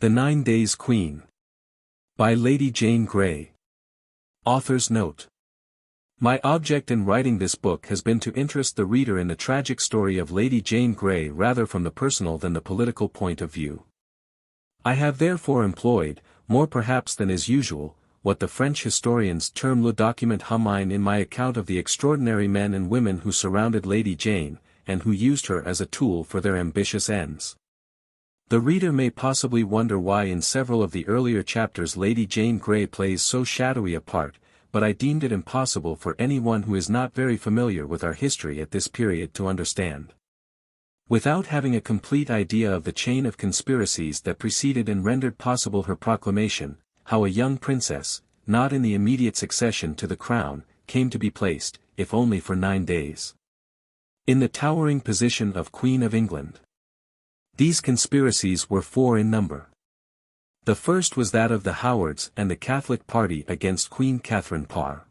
The 9 Days Queen. By Lady Jane Grey. Author's note. My object in writing this book has been to interest the reader in the tragic story of Lady Jane Grey rather from the personal than the political point of view. I have therefore employed, more perhaps than is usual, what the French historians term le document humain in my account of the extraordinary men and women who surrounded Lady Jane, and who used her as a tool for their ambitious ends. The reader may possibly wonder why in several of the earlier chapters Lady Jane Grey plays so shadowy a part, but I deemed it impossible for anyone who is not very familiar with our history at this period to understand. Without having a complete idea of the chain of conspiracies that preceded and rendered possible her proclamation, how a young princess, not in the immediate succession to the crown, came to be placed, if only for 9 days, in the towering position of Queen of England. These conspiracies were 4 in number. The first was that of the Howards and the Catholic party against Queen Catherine Parr.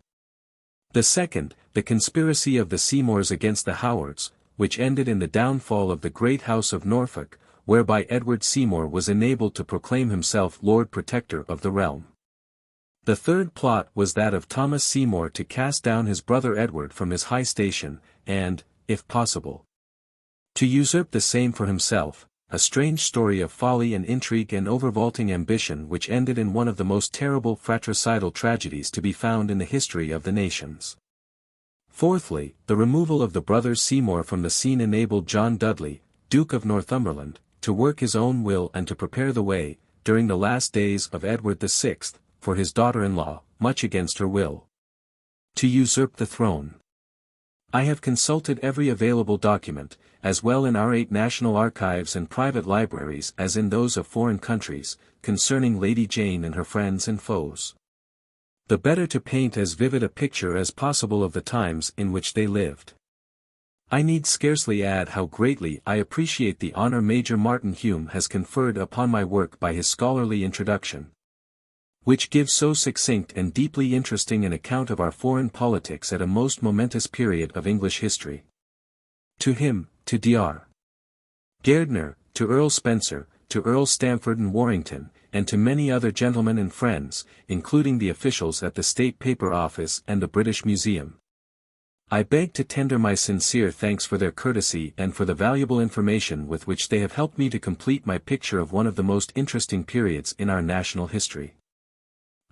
The second, the conspiracy of the Seymours against the Howards, which ended in the downfall of the great House of Norfolk, whereby Edward Seymour was enabled to proclaim himself Lord Protector of the realm. The third plot was that of Thomas Seymour to cast down his brother Edward from his high station, and, if possible, to usurp the same for himself, a strange story of folly and intrigue and overvaulting ambition which ended in one of the most terrible fratricidal tragedies to be found in the history of the nations. Fourthly, the removal of the brothers Seymour from the scene enabled John Dudley, Duke of Northumberland, to work his own will and to prepare the way, during the last days of Edward VI, for his daughter-in-law, much against her will, to usurp the throne. I have consulted every available document, as well in our 8 national archives and private libraries as in those of foreign countries, concerning Lady Jane and her friends and foes, the better to paint as vivid a picture as possible of the times in which they lived. I need scarcely add how greatly I appreciate the honor Major Martin Hume has conferred upon my work by his scholarly introduction, which gives so succinct and deeply interesting an account of our foreign politics at a most momentous period of English history. To him, to Dr. Gairdner, to Earl Spencer, to Earl Stamford and Warrington, and to many other gentlemen and friends, including the officials at the State Paper Office and the British Museum, I beg to tender my sincere thanks for their courtesy and for the valuable information with which they have helped me to complete my picture of one of the most interesting periods in our national history.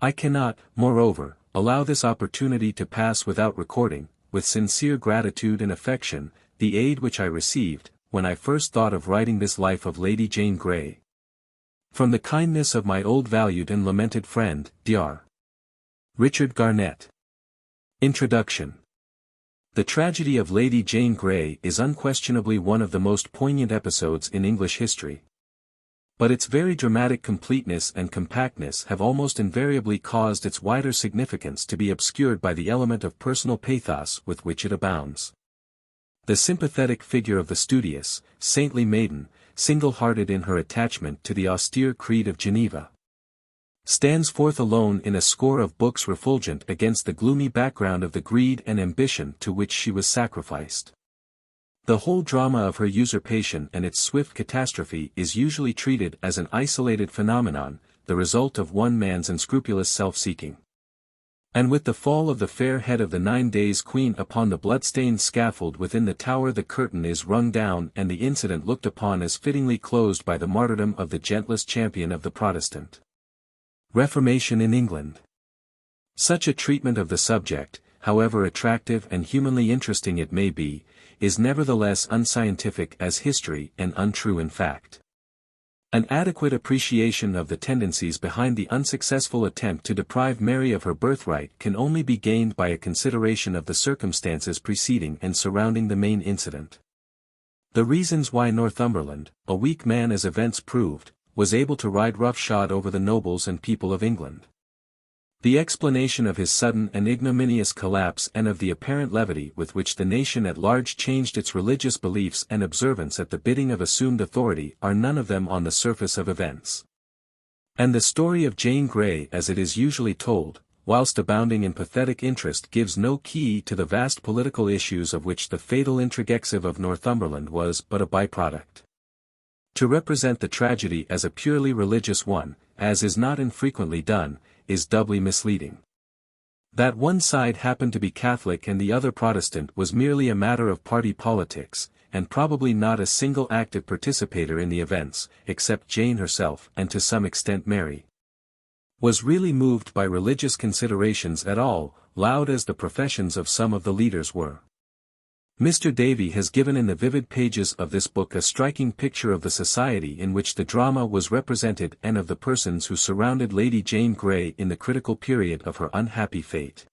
I cannot, moreover, allow this opportunity to pass without recording, with sincere gratitude and affection, the aid which I received, when I first thought of writing this life of Lady Jane Grey, from the kindness of my old valued and lamented friend, Dr. Richard Garnett. Introduction. The tragedy of Lady Jane Grey is unquestionably one of the most poignant episodes in English history. But its very dramatic completeness and compactness have almost invariably caused its wider significance to be obscured by the element of personal pathos with which it abounds. The sympathetic figure of the studious, saintly maiden, single-hearted in her attachment to the austere creed of Geneva, stands forth alone in a score of books refulgent against the gloomy background of the greed and ambition to which she was sacrificed. The whole drama of her usurpation and its swift catastrophe is usually treated as an isolated phenomenon, the result of one man's unscrupulous self-seeking. And with the fall of the fair head of the 9 Days Queen upon the blood-stained scaffold within the Tower, the curtain is rung down and the incident looked upon as fittingly closed by the martyrdom of the gentlest champion of the Protestant Reformation in England. Such a treatment of the subject, however attractive and humanly interesting it may be, is nevertheless unscientific as history and untrue in fact. An adequate appreciation of the tendencies behind the unsuccessful attempt to deprive Mary of her birthright can only be gained by a consideration of the circumstances preceding and surrounding the main incident. The reasons why Northumberland, a weak man as events proved, was able to ride roughshod over the nobles and people of England. The explanation of his sudden and ignominious collapse and of the apparent levity with which the nation at large changed its religious beliefs and observance at the bidding of assumed authority are none of them on the surface of events. And the story of Jane Grey as it is usually told, whilst abounding in pathetic interest, gives no key to the vast political issues of which the fatal intrigue of Northumberland was but a byproduct. To represent the tragedy as a purely religious one, as is not infrequently done, is doubly misleading. That one side happened to be Catholic and the other Protestant was merely a matter of party politics, and probably not a single active participator in the events, except Jane herself and to some extent Mary, was really moved by religious considerations at all, loud as the professions of some of the leaders were. Mr. Davy has given in the vivid pages of this book a striking picture of the society in which the drama was represented and of the persons who surrounded Lady Jane Grey in the critical period of her unhappy fate.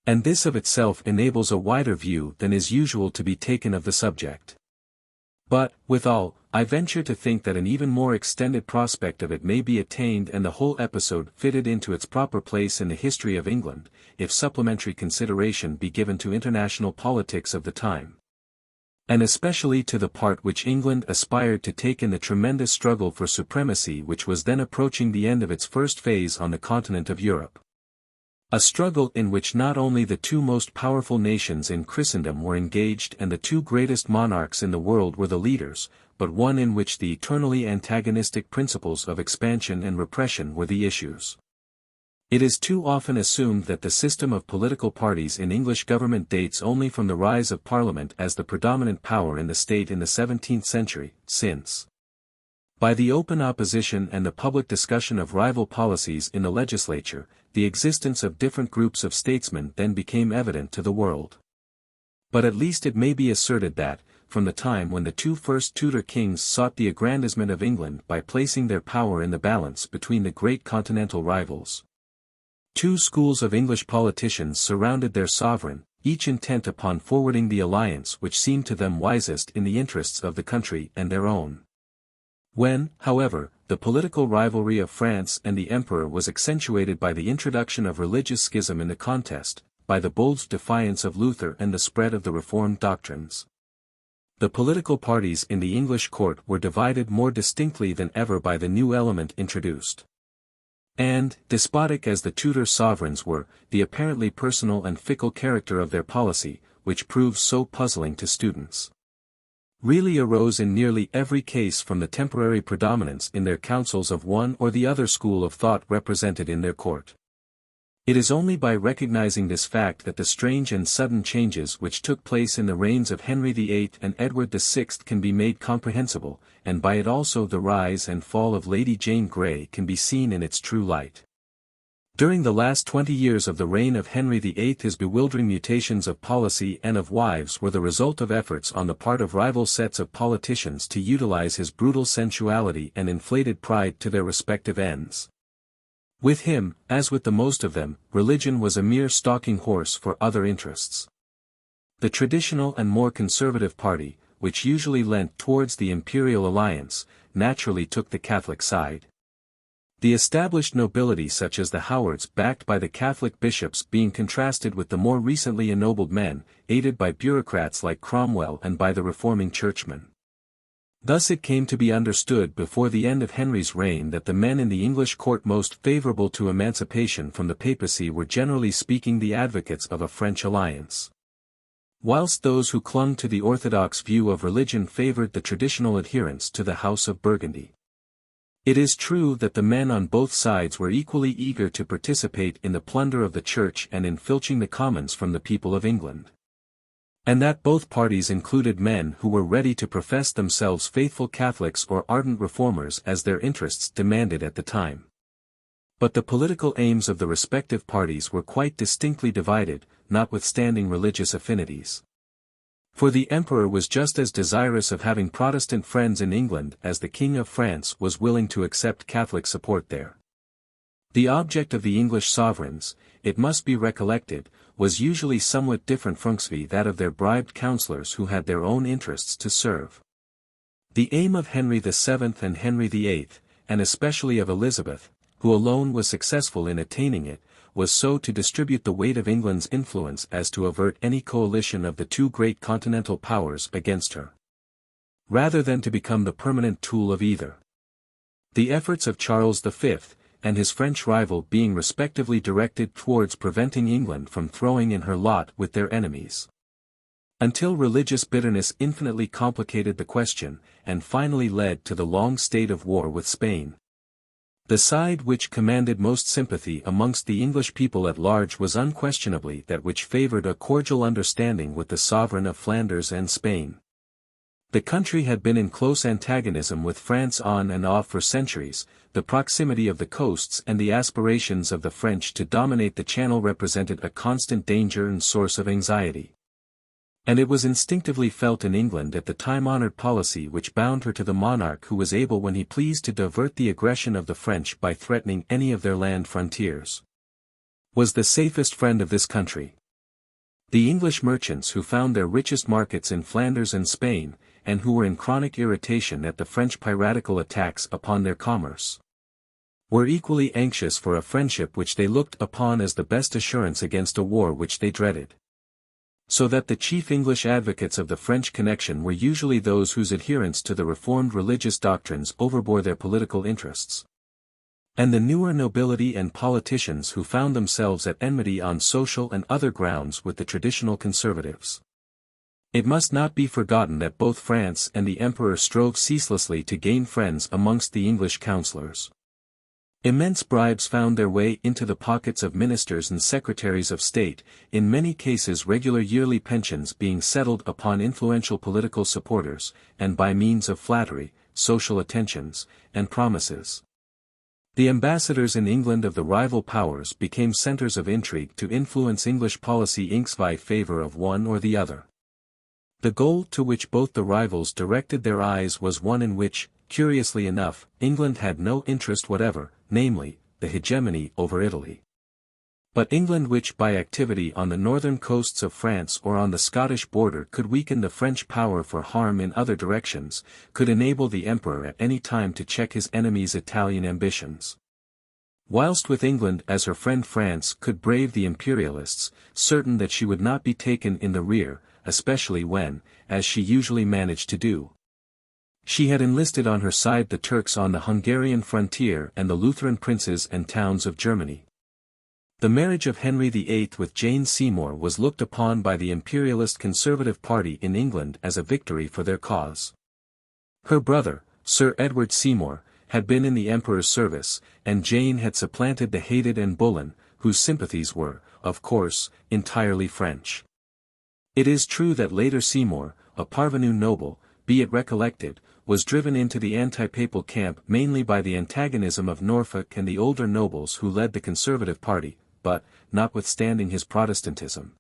And this of itself enables a wider view than is usual to be taken of the subject. But, withal, I venture to think that an even more extended prospect of it may be attained and the whole episode fitted into its proper place in the history of England, if supplementary consideration be given to international politics of the time. And especially to the part which England aspired to take in the tremendous struggle for supremacy which was then approaching the end of its first phase on the continent of Europe. A struggle in which not only the two most powerful nations in Christendom were engaged and the two greatest monarchs in the world were the leaders, but one in which the eternally antagonistic principles of expansion and repression were the issues. It is too often assumed that the system of political parties in English government dates only from the rise of Parliament as the predominant power in the state in the 17th century, since, by the open opposition and the public discussion of rival policies in the legislature, the existence of different groups of statesmen then became evident to the world. But at least it may be asserted that, from the time when the two first Tudor kings sought the aggrandizement of England by placing their power in the balance between the great continental rivals, two schools of English politicians surrounded their sovereign, each intent upon forwarding the alliance which seemed to them wisest in the interests of the country and their own. When, however, the political rivalry of France and the Emperor was accentuated by the introduction of religious schism in the contest, by the bold defiance of Luther and the spread of the Reformed doctrines, the political parties in the English court were divided more distinctly than ever by the new element introduced. And, despotic as the Tudor sovereigns were, the apparently personal and fickle character of their policy, which proves so puzzling to students, really arose in nearly every case from the temporary predominance in their councils of one or the other school of thought represented in their court. It is only by recognizing this fact that the strange and sudden changes which took place in the reigns of Henry VIII and Edward VI can be made comprehensible, and by it also the rise and fall of Lady Jane Grey can be seen in its true light. During the last 20 years of the reign of Henry VIII, his bewildering mutations of policy and of wives were the result of efforts on the part of rival sets of politicians to utilize his brutal sensuality and inflated pride to their respective ends. With him, as with the most of them, religion was a mere stalking horse for other interests. The traditional and more conservative party, which usually leant towards the imperial alliance, naturally took the Catholic side. The established nobility such as the Howards backed by the Catholic bishops being contrasted with the more recently ennobled men, aided by bureaucrats like Cromwell and by the reforming churchmen. Thus it came to be understood before the end of Henry's reign that the men in the English court most favourable to emancipation from the papacy were generally speaking the advocates of a French alliance, whilst those who clung to the orthodox view of religion favoured the traditional adherence to the House of Burgundy. It is true that the men on both sides were equally eager to participate in the plunder of the Church and in filching the commons from the people of England, and that both parties included men who were ready to profess themselves faithful Catholics or ardent reformers as their interests demanded at the time. But the political aims of the respective parties were quite distinctly divided, notwithstanding religious affinities. For the Emperor was just as desirous of having Protestant friends in England as the King of France was willing to accept Catholic support there. The object of the English sovereigns, it must be recollected, was usually somewhat different from that of their bribed councillors who had their own interests to serve. The aim of Henry VII and Henry VIII, and especially of Elizabeth, who alone was successful in attaining it, was so to distribute the weight of England's influence as to avert any coalition of the two great continental powers against her, rather than to become the permanent tool of either. The efforts of Charles V, and his French rival being respectively directed towards preventing England from throwing in her lot with their enemies. Until religious bitterness infinitely complicated the question, and finally led to the long state of war with Spain. The side which commanded most sympathy amongst the English people at large was unquestionably that which favoured a cordial understanding with the sovereign of Flanders and Spain. The country had been in close antagonism with France on and off for centuries. The proximity of the coasts and the aspirations of the French to dominate the Channel represented a constant danger and source of anxiety. And it was instinctively felt in England that the time-honoured policy which bound her to the monarch who was able when he pleased to divert the aggression of the French by threatening any of their land frontiers, was the safest friend of this country. The English merchants who found their richest markets in Flanders and Spain, and who were in chronic irritation at the French piratical attacks upon their commerce, were equally anxious for a friendship which they looked upon as the best assurance against a war which they dreaded. So that the chief English advocates of the French connection were usually those whose adherence to the reformed religious doctrines overbore their political interests. And the newer nobility and politicians who found themselves at enmity on social and other grounds with the traditional conservatives. It must not be forgotten that both France and the Emperor strove ceaselessly to gain friends amongst the English councillors. Immense bribes found their way into the pockets of ministers and secretaries of state, in many cases regular yearly pensions being settled upon influential political supporters, and by means of flattery, social attentions, and promises. The ambassadors in England of the rival powers became centres of intrigue to influence English policy in favour of one or the other. The goal to which both the rivals directed their eyes was one in which, curiously enough, England had no interest whatever, namely, the hegemony over Italy. But England which by activity on the northern coasts of France or on the Scottish border could weaken the French power for harm in other directions, could enable the Emperor at any time to check his enemy's Italian ambitions. Whilst with England as her friend France could brave the imperialists, certain that she would not be taken in the rear, especially when, as she usually managed to do, she had enlisted on her side the Turks on the Hungarian frontier and the Lutheran princes and towns of Germany. The marriage of Henry VIII with Jane Seymour was looked upon by the imperialist conservative party in England as a victory for their cause. Her brother, Sir Edward Seymour, had been in the Emperor's service, and Jane had supplanted the hated Anne Boleyn, whose sympathies were, of course, entirely French. It is true that later Seymour, a parvenu noble, be it recollected, was driven into the anti-papal camp mainly by the antagonism of Norfolk and the older nobles who led the conservative party, but, notwithstanding his Protestantism,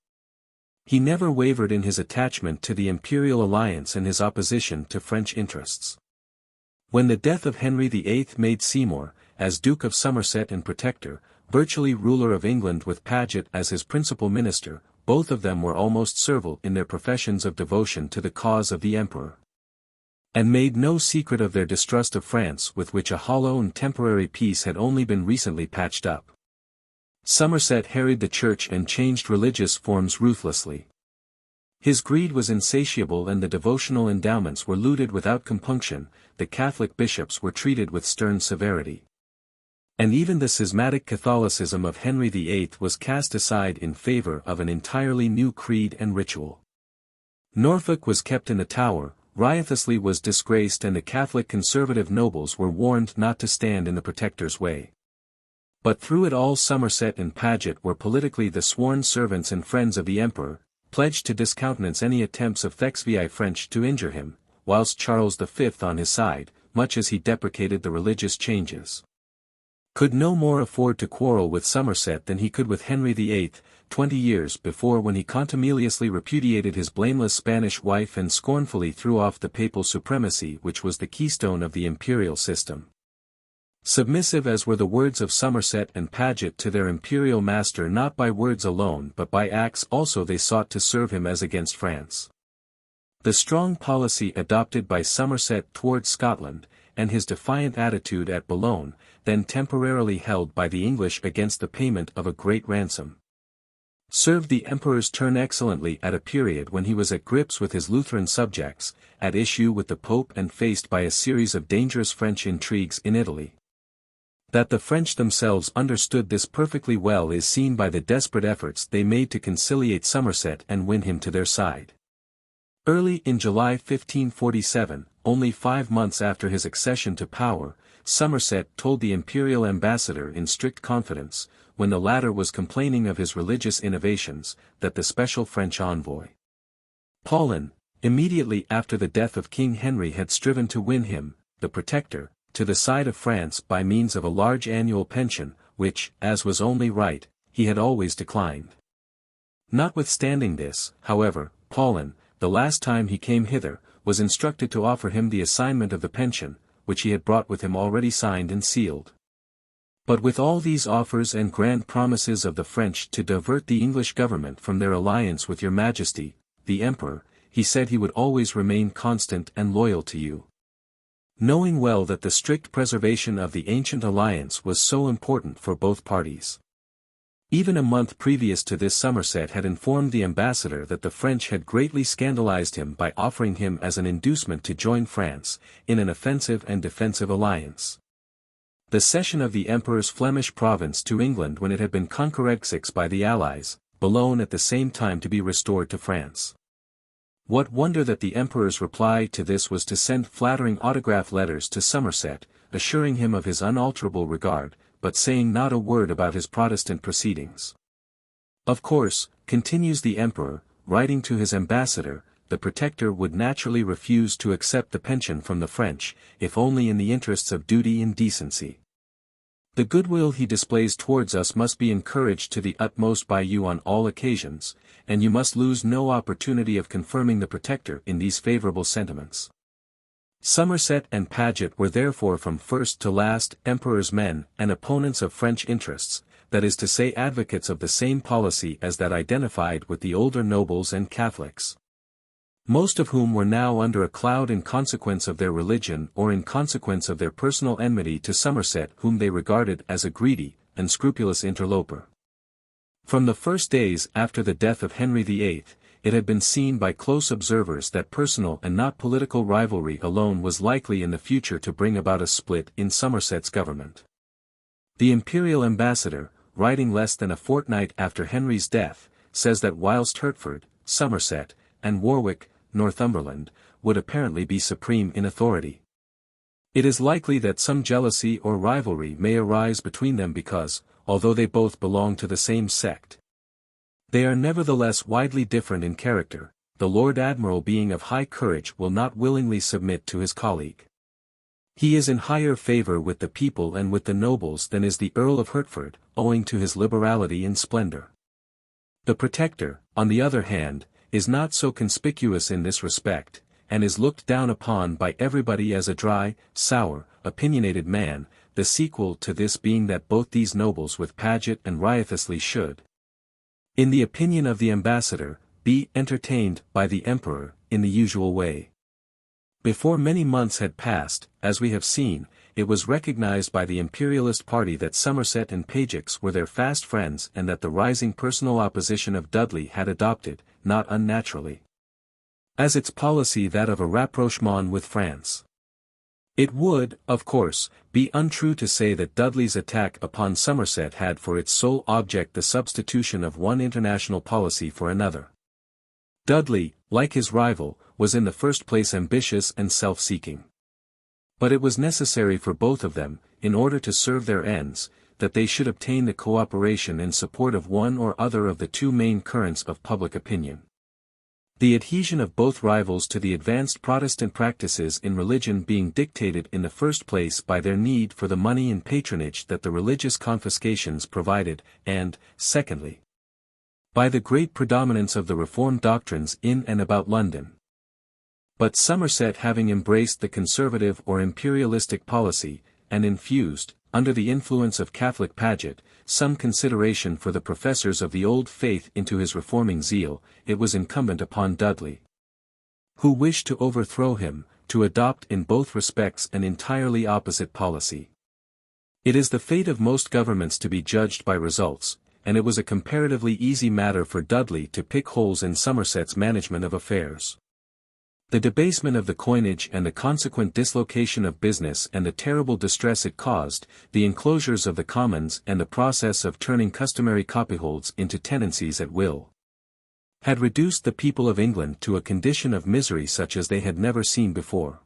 he never wavered in his attachment to the imperial alliance and his opposition to French interests. When the death of Henry VIII made Seymour, as Duke of Somerset and Protector, virtually ruler of England with Paget as his principal minister, both of them were almost servile in their professions of devotion to the cause of the Emperor, and made no secret of their distrust of France with which a hollow and temporary peace had only been recently patched up. Somerset harried the church and changed religious forms ruthlessly. His greed was insatiable and the devotional endowments were looted without compunction. The Catholic bishops were treated with stern severity. And even the schismatic Catholicism of Henry VIII was cast aside in favour of an entirely new creed and ritual. Norfolk was kept in the Tower, Wriothesley was disgraced and the Catholic conservative nobles were warned not to stand in the Protector's way. But through it all Somerset and Paget were politically the sworn servants and friends of the Emperor, pledged to discountenance any attempts of XVIII French to injure him, whilst Charles V on his side, much as he deprecated the religious changes, could no more afford to quarrel with Somerset than he could with Henry VIII, 20 years before when he contumeliously repudiated his blameless Spanish wife and scornfully threw off the papal supremacy which was the keystone of the imperial system. Submissive as were the words of Somerset and Paget to their imperial master, not by words alone but by acts also they sought to serve him as against France. The strong policy adopted by Somerset towards Scotland, and his defiant attitude at Boulogne, then temporarily held by the English against the payment of a great ransom, served the Emperor's turn excellently at a period when he was at grips with his Lutheran subjects, at issue with the Pope and faced by a series of dangerous French intrigues in Italy. That the French themselves understood this perfectly well is seen by the desperate efforts they made to conciliate Somerset and win him to their side. Early in July 1547, only 5 months after his accession to power, Somerset told the imperial ambassador in strict confidence, when the latter was complaining of his religious innovations, that the special French envoy, Paulin, immediately after the death of King Henry had striven to win him, the Protector, to the side of France by means of a large annual pension, which, as was only right, he had always declined. Notwithstanding this, however, Paulin, the last time he came hither, was instructed to offer him the assignment of the pension, which he had brought with him already signed and sealed. But with all these offers and grand promises of the French to divert the English government from their alliance with your Majesty, the Emperor, he said he would always remain constant and loyal to you. Knowing well that the strict preservation of the ancient alliance was so important for both parties. Even a month previous to this Somerset had informed the ambassador that the French had greatly scandalized him by offering him as an inducement to join France, in an offensive and defensive alliance. The cession of the Emperor's Flemish province to England when it had been conquered by the Allies, Boulogne at the same time to be restored to France. What wonder that the Emperor's reply to this was to send flattering autograph letters to Somerset, assuring him of his unalterable regard, but saying not a word about his Protestant proceedings. Of course, continues the Emperor, writing to his ambassador, the Protector would naturally refuse to accept the pension from the French, if only in the interests of duty and decency. The goodwill he displays towards us must be encouraged to the utmost by you on all occasions, and you must lose no opportunity of confirming the Protector in these favourable sentiments. Somerset and Paget were therefore from first to last Emperor's men and opponents of French interests, that is to say advocates of the same policy as that identified with the older nobles and Catholics. Most of whom were now under a cloud in consequence of their religion or in consequence of their personal enmity to Somerset, whom they regarded as a greedy, unscrupulous interloper. From the first days after the death of Henry VIII, it had been seen by close observers that personal and not political rivalry alone was likely in the future to bring about a split in Somerset's government. The imperial ambassador, writing less than a fortnight after Henry's death, says that whilst Hertford, Somerset, and Warwick, Northumberland, would apparently be supreme in authority, it is likely that some jealousy or rivalry may arise between them because, although they both belong to the same sect, they are nevertheless widely different in character. The Lord Admiral, being of high courage, will not willingly submit to his colleague. He is in higher favour with the people and with the nobles than is the Earl of Hertford, owing to his liberality and splendour. The Protector, on the other hand, is not so conspicuous in this respect, and is looked down upon by everybody as a dry, sour, opinionated man, the sequel to this being that both these nobles with Paget and riotously should, in the opinion of the ambassador, be entertained by the Emperor, in the usual way. Before many months had passed, as we have seen, it was recognized by the imperialist party that Somerset and Paget were their fast friends and that the rising personal opposition of Dudley had adopted, not unnaturally, as its policy that of a rapprochement with France. It would, of course, be untrue to say that Dudley's attack upon Somerset had for its sole object the substitution of one international policy for another. Dudley, like his rival, was in the first place ambitious and self-seeking. But it was necessary for both of them, in order to serve their ends, that they should obtain the cooperation and support of one or other of the two main currents of public opinion. The adhesion of both rivals to the advanced Protestant practices in religion being dictated in the first place by their need for the money and patronage that the religious confiscations provided, and, secondly, by the great predominance of the Reformed doctrines in and about London. But Somerset, having embraced the conservative or imperialistic policy, and infused, under the influence of Catholic Paget, some consideration for the professors of the old faith into his reforming zeal, it was incumbent upon Dudley, who wished to overthrow him, to adopt in both respects an entirely opposite policy. It is the fate of most governments to be judged by results, and it was a comparatively easy matter for Dudley to pick holes in Somerset's management of affairs. The debasement of the coinage and the consequent dislocation of business and the terrible distress it caused, the enclosures of the commons and the process of turning customary copyholds into tenancies at will, had reduced the people of England to a condition of misery such as they had never seen before.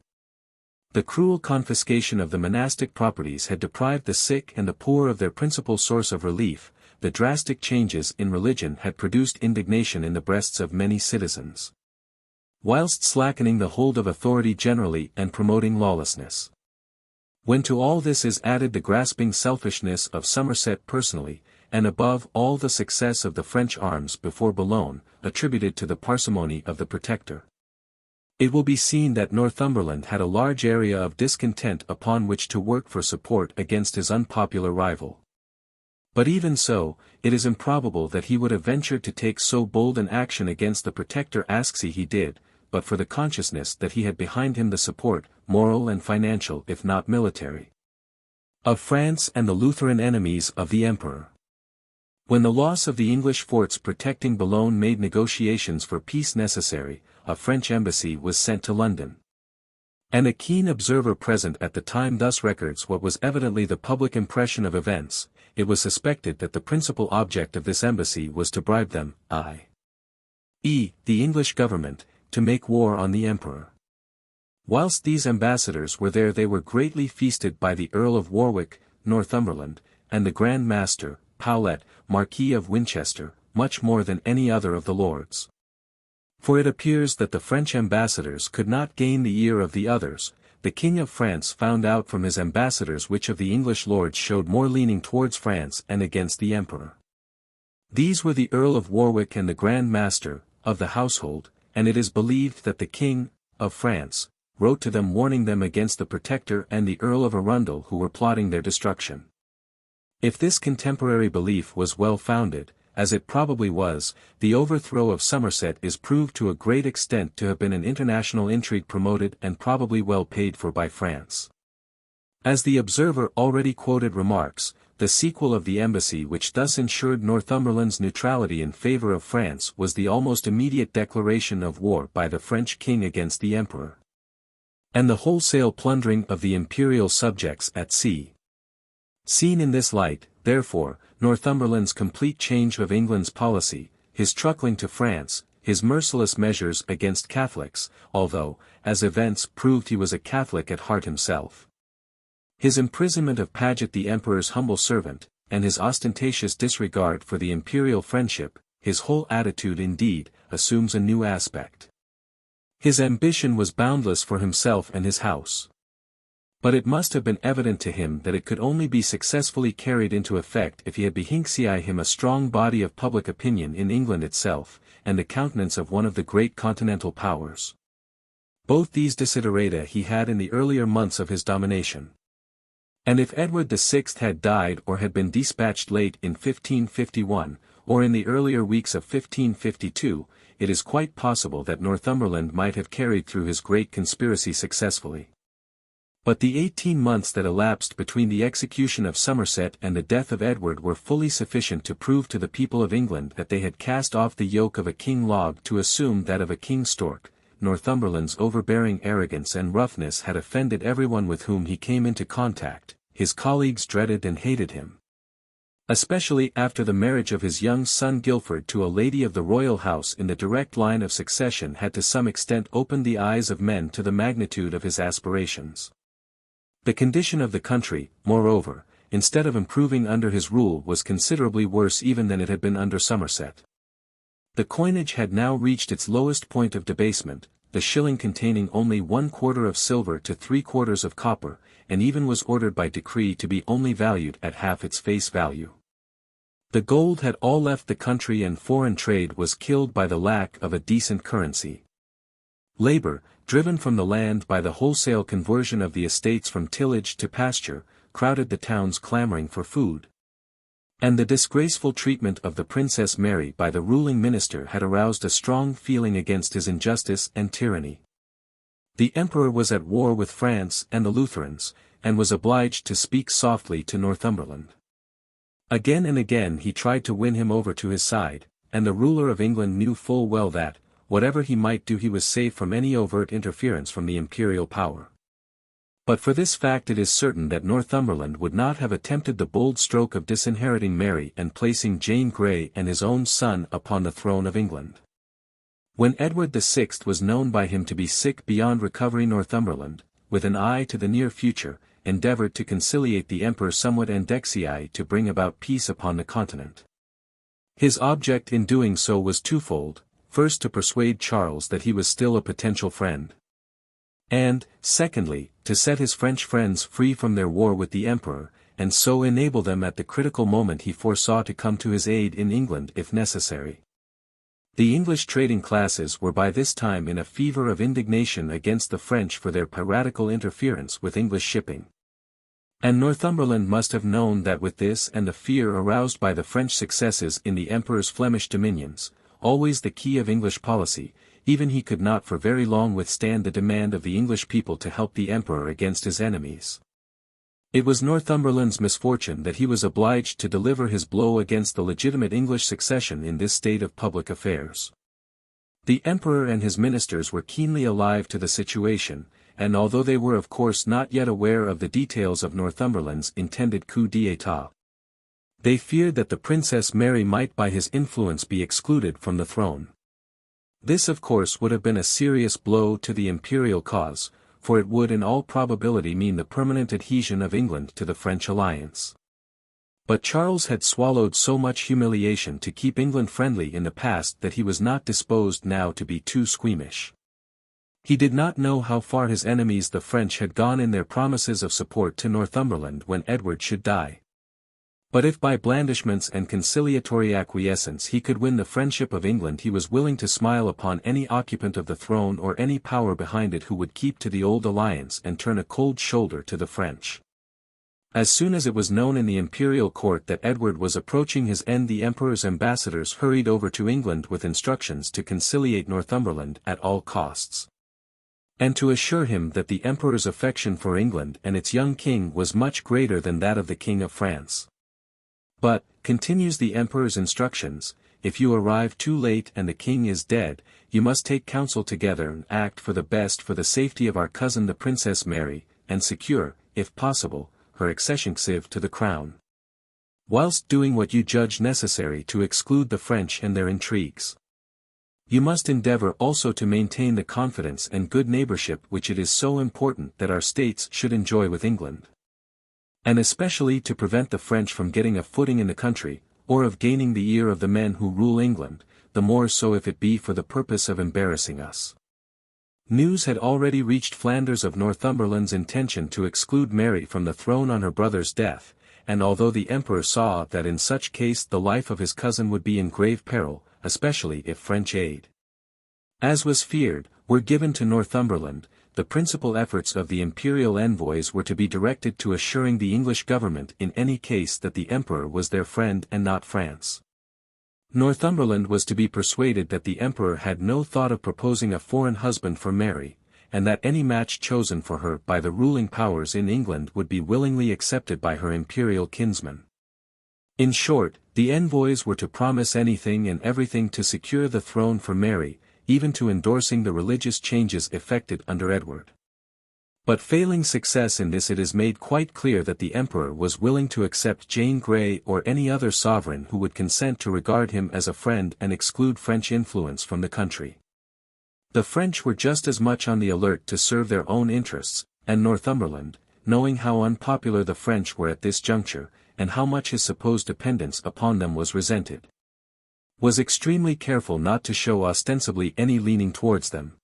The cruel confiscation of the monastic properties had deprived the sick and the poor of their principal source of relief. The drastic changes in religion had produced indignation in the breasts of many citizens, whilst slackening the hold of authority generally and promoting lawlessness. When to all this is added the grasping selfishness of Somerset personally, and above all the success of the French arms before Boulogne, attributed to the parsimony of the Protector, it will be seen that Northumberland had a large area of discontent upon which to work for support against his unpopular rival. But even so, it is improbable that he would have ventured to take so bold an action against the Protector as he did, but for the consciousness that he had behind him the support, moral and financial if not military, of France and the Lutheran enemies of the Emperor. When the loss of the English forts protecting Boulogne made negotiations for peace necessary, a French embassy was sent to London. And a keen observer present at the time thus records what was evidently the public impression of events. It was suspected that the principal object of this embassy was to bribe them, i.e., the English government, to make war on the Emperor. Whilst these ambassadors were there they were greatly feasted by the Earl of Warwick, Northumberland, and the Grand Master, Powlet, Marquis of Winchester, much more than any other of the lords. For it appears that the French ambassadors could not gain the ear of the others. The King of France found out from his ambassadors which of the English lords showed more leaning towards France and against the Emperor. These were the Earl of Warwick and the Grand Master, of the household, and it is believed that the King of France wrote to them warning them against the Protector and the Earl of Arundel who were plotting their destruction. If this contemporary belief was well founded, as it probably was, the overthrow of Somerset is proved to a great extent to have been an international intrigue promoted and probably well paid for by France. As the observer already quoted remarks, the sequel of the embassy which thus ensured Northumberland's neutrality in favour of France was the almost immediate declaration of war by the French king against the Emperor, and the wholesale plundering of the imperial subjects at sea. Seen in this light, therefore, Northumberland's complete change of England's policy, his truckling to France, his merciless measures against Catholics, although, as events proved he was a Catholic at heart himself, his imprisonment of Paget the Emperor's humble servant, and his ostentatious disregard for the imperial friendship, his whole attitude indeed, assumes a new aspect. His ambition was boundless for himself and his house. But it must have been evident to him that it could only be successfully carried into effect if he had behind him a strong body of public opinion in England itself, and the countenance of one of the great continental powers. Both these desiderata he had in the earlier months of his domination. And if Edward VI had died or had been dispatched late in 1551, or in the earlier weeks of 1552, it is quite possible that Northumberland might have carried through his great conspiracy successfully. But the 18 months that elapsed between the execution of Somerset and the death of Edward were fully sufficient to prove to the people of England that they had cast off the yoke of a king log to assume that of a king stork. Northumberland's overbearing arrogance and roughness had offended everyone with whom he came into contact. His colleagues dreaded and hated him, especially after the marriage of his young son Guilford to a lady of the royal house in the direct line of succession had to some extent opened the eyes of men to the magnitude of his aspirations. The condition of the country, moreover, instead of improving under his rule was considerably worse even than it had been under Somerset. The coinage had now reached its lowest point of debasement, the shilling containing only 1/4 of silver to 3/4 of copper, and even was ordered by decree to be only valued at half its face value. The gold had all left the country and foreign trade was killed by the lack of a decent currency. Labour, driven from the land by the wholesale conversion of the estates from tillage to pasture, crowded the towns clamouring for food. And the disgraceful treatment of the Princess Mary by the ruling minister had aroused a strong feeling against his injustice and tyranny. The Emperor was at war with France and the Lutherans, and was obliged to speak softly to Northumberland. Again and again he tried to win him over to his side, and the ruler of England knew full well that, whatever he might do he was safe from any overt interference from the imperial power. But for this fact it is certain that Northumberland would not have attempted the bold stroke of disinheriting Mary and placing Jane Grey and his own son upon the throne of England. When Edward VI was known by him to be sick beyond recovery, Northumberland, with an eye to the near future, endeavored to conciliate the emperor somewhat and XIII to bring about peace upon the continent. His object in doing so was twofold: first, to persuade Charles that he was still a potential friend, and, secondly, to set his French friends free from their war with the emperor, and so enable them at the critical moment he foresaw to come to his aid in England if necessary. The English trading classes were by this time in a fever of indignation against the French for their piratical interference with English shipping. And Northumberland must have known that with this and the fear aroused by the French successes in the emperor's Flemish dominions, always the key of English policy, even he could not for very long withstand the demand of the English people to help the emperor against his enemies. It was Northumberland's misfortune that he was obliged to deliver his blow against the legitimate English succession in this state of public affairs. The emperor and his ministers were keenly alive to the situation, and although they were of course not yet aware of the details of Northumberland's intended coup d'état, they feared that the Princess Mary might by his influence be excluded from the throne. This of course would have been a serious blow to the imperial cause, for it would in all probability mean the permanent adhesion of England to the French alliance. But Charles had swallowed so much humiliation to keep England friendly in the past that he was not disposed now to be too squeamish. He did not know how far his enemies the French had gone in their promises of support to Northumberland when Edward should die. But if by blandishments and conciliatory acquiescence he could win the friendship of England, he was willing to smile upon any occupant of the throne or any power behind it who would keep to the old alliance and turn a cold shoulder to the French. As soon as it was known in the imperial court that Edward was approaching his end, the emperor's ambassadors hurried over to England with instructions to conciliate Northumberland at all costs, and to assure him that the emperor's affection for England and its young king was much greater than that of the King of France. But, continues the emperor's instructions, if you arrive too late and the king is dead, you must take counsel together and act for the best for the safety of our cousin the Princess Mary, and secure, if possible, her accession to the crown, whilst doing what you judge necessary to exclude the French and their intrigues. You must endeavour also to maintain the confidence and good neighbourship which it is so important that our states should enjoy with England, and especially to prevent the French from getting a footing in the country, or of gaining the ear of the men who rule England, the more so if it be for the purpose of embarrassing us. News had already reached Flanders of Northumberland's intention to exclude Mary from the throne on her brother's death, and although the emperor saw that in such case the life of his cousin would be in grave peril, especially if French aid, as was feared, were given to Northumberland, the principal efforts of the imperial envoys were to be directed to assuring the English government in any case that the emperor was their friend and not France. Northumberland was to be persuaded that the emperor had no thought of proposing a foreign husband for Mary, and that any match chosen for her by the ruling powers in England would be willingly accepted by her imperial kinsman. In short, the envoys were to promise anything and everything to secure the throne for Mary, even to endorsing the religious changes effected under Edward. But failing success in this, it is made quite clear that the emperor was willing to accept Jane Grey or any other sovereign who would consent to regard him as a friend and exclude French influence from the country. The French were just as much on the alert to serve their own interests, and Northumberland, knowing how unpopular the French were at this juncture, and how much his supposed dependence upon them was resented, was extremely careful not to show ostensibly any leaning towards them.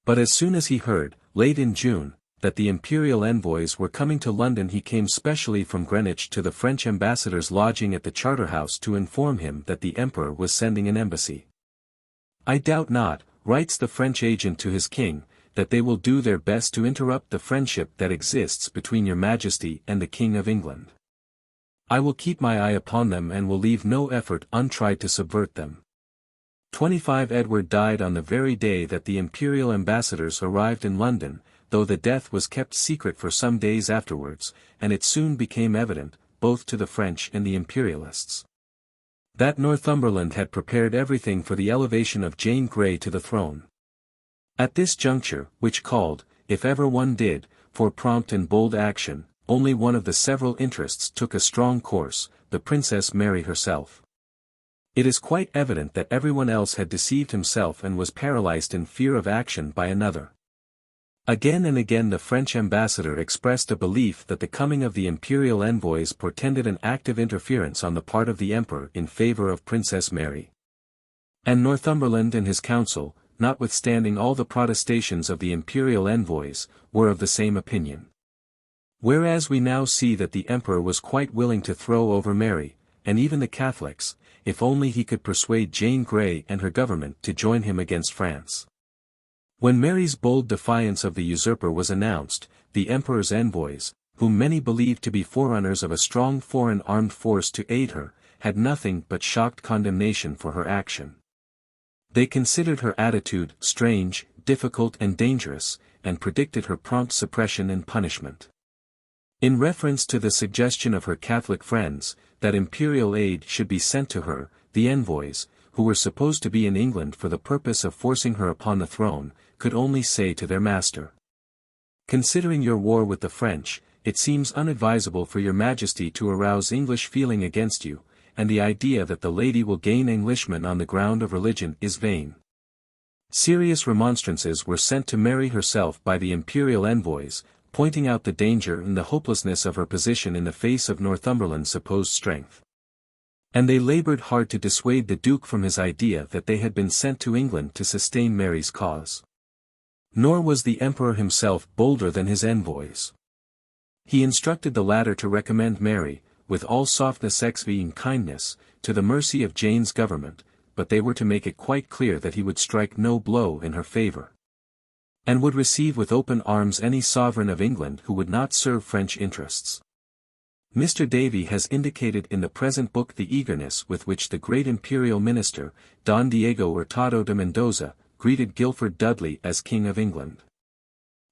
But as soon as he heard, late in June, that the imperial envoys were coming to London, he came specially from Greenwich to the French ambassador's lodging at the Charterhouse to inform him that the emperor was sending an embassy. "I doubt not," writes the French agent to his king, "that they will do their best to interrupt the friendship that exists between your Majesty and the King of England. I will keep my eye upon them and will leave no effort untried to subvert them." 25 Edward died on the very day that the imperial ambassadors arrived in London, though the death was kept secret for some days afterwards, and it soon became evident, both to the French and the imperialists, that Northumberland had prepared everything for the elevation of Jane Grey to the throne. At this juncture, which called, if ever one did, for prompt and bold action, only one of the several interests took a strong course, the Princess Mary herself. It is quite evident that everyone else had deceived himself and was paralyzed in fear of action by another. Again and again the French ambassador expressed a belief that the coming of the imperial envoys portended an active interference on the part of the emperor in favor of Princess Mary. And Northumberland and his council, notwithstanding all the protestations of the imperial envoys, were of the same opinion. Whereas we now see that the emperor was quite willing to throw over Mary, and even the Catholics, if only he could persuade Jane Grey and her government to join him against France. When Mary's bold defiance of the usurper was announced, the emperor's envoys, whom many believed to be forerunners of a strong foreign armed force to aid her, had nothing but shocked condemnation for her action. They considered her attitude strange, difficult and dangerous, and predicted her prompt suppression and punishment. In reference to the suggestion of her Catholic friends, that imperial aid should be sent to her, the envoys, who were supposed to be in England for the purpose of forcing her upon the throne, could only say to their master, "Considering your war with the French, it seems unadvisable for your Majesty to arouse English feeling against you, and the idea that the lady will gain Englishmen on the ground of religion is vain." Serious remonstrances were sent to Mary herself by the imperial envoys, pointing out the danger and the hopelessness of her position in the face of Northumberland's supposed strength. And they labored hard to dissuade the Duke from his idea that they had been sent to England to sustain Mary's cause. Nor was the Emperor himself bolder than his envoys. He instructed the latter to recommend Mary, with all softness and kindness, to the mercy of Jane's government, but they were to make it quite clear that he would strike no blow in her favor, and would receive with open arms any sovereign of England who would not serve French interests. Mr. Davy has indicated in the present book the eagerness with which the great imperial minister, Don Diego Hurtado de Mendoza, greeted Guilford Dudley as King of England.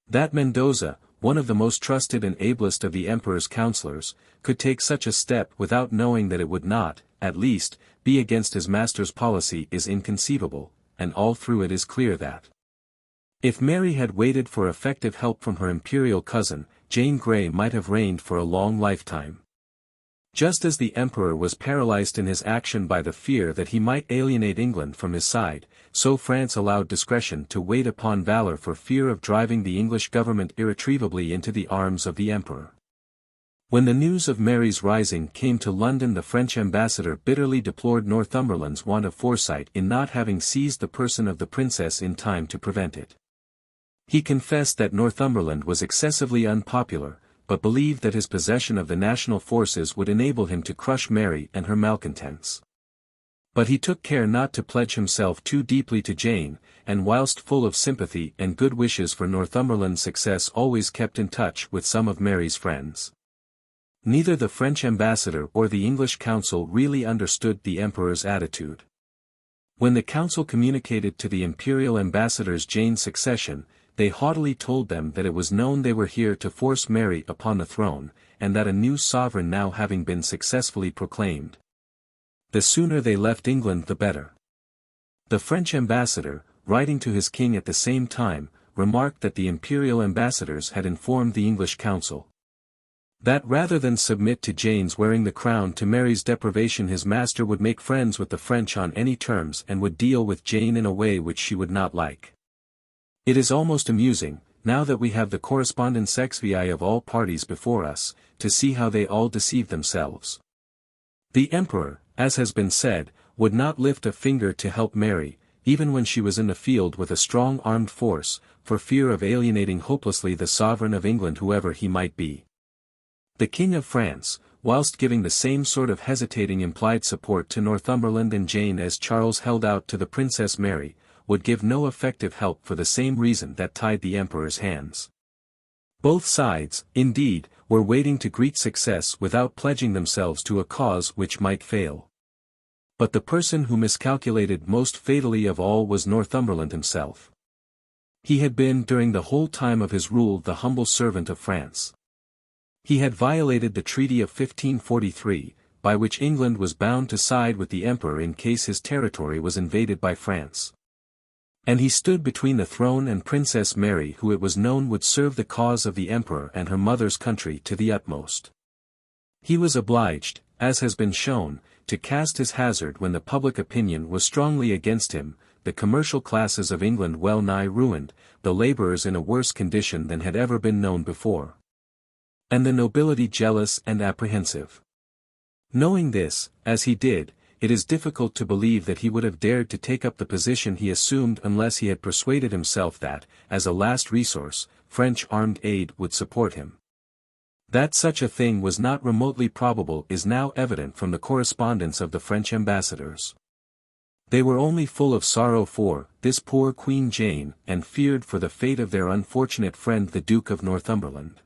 That Mendoza, one of the most trusted and ablest of the emperor's counselors, could take such a step without knowing that it would not, at least, be against his master's policy is inconceivable, and all through it is clear that if Mary had waited for effective help from her imperial cousin, Jane Grey might have reigned for a long lifetime. Just as the emperor was paralyzed in his action by the fear that he might alienate England from his side, so France allowed discretion to wait upon valor for fear of driving the English government irretrievably into the arms of the emperor. When the news of Mary's rising came to London, the French ambassador bitterly deplored Northumberland's want of foresight in not having seized the person of the princess in time to prevent it. He confessed that Northumberland was excessively unpopular, but believed that his possession of the national forces would enable him to crush Mary and her malcontents. But he took care not to pledge himself too deeply to Jane, and whilst full of sympathy and good wishes for Northumberland's success always kept in touch with some of Mary's friends. Neither the French ambassador or the English council really understood the emperor's attitude. When the council communicated to the imperial ambassadors Jane's succession, they haughtily told them that it was known they were here to force Mary upon the throne, and that a new sovereign now having been successfully proclaimed, the sooner they left England the better. The French ambassador, writing to his king at the same time, remarked that the imperial ambassadors had informed the English council that rather than submit to Jane's wearing the crown to Mary's deprivation, his master would make friends with the French on any terms and would deal with Jane in a way which she would not like. It is almost amusing, now that we have the correspondence XVIII of all parties before us, to see how they all deceive themselves. The emperor, as has been said, would not lift a finger to help Mary, even when she was in the field with a strong armed force, for fear of alienating hopelessly the sovereign of England whoever he might be. The King of France, whilst giving the same sort of hesitating implied support to Northumberland and Jane as Charles held out to the Princess Mary, would give no effective help for the same reason that tied the emperor's hands. Both sides, indeed, were waiting to greet success without pledging themselves to a cause which might fail. But the person who miscalculated most fatally of all was Northumberland himself. He had been during the whole time of his rule the humble servant of France. He had violated the Treaty of 1543, by which England was bound to side with the emperor in case his territory was invaded by France. And he stood between the throne and Princess Mary, who it was known would serve the cause of the emperor and her mother's country to the utmost. He was obliged, as has been shown, to cast his hazard when the public opinion was strongly against him, the commercial classes of England well nigh ruined, the labourers in a worse condition than had ever been known before, and the nobility jealous and apprehensive. Knowing this, as he did, it is difficult to believe that he would have dared to take up the position he assumed unless he had persuaded himself that, as a last resource, French armed aid would support him. That such a thing was not remotely probable is now evident from the correspondence of the French ambassadors. They were only full of sorrow for this poor Queen Jane, and feared for the fate of their unfortunate friend the Duke of Northumberland.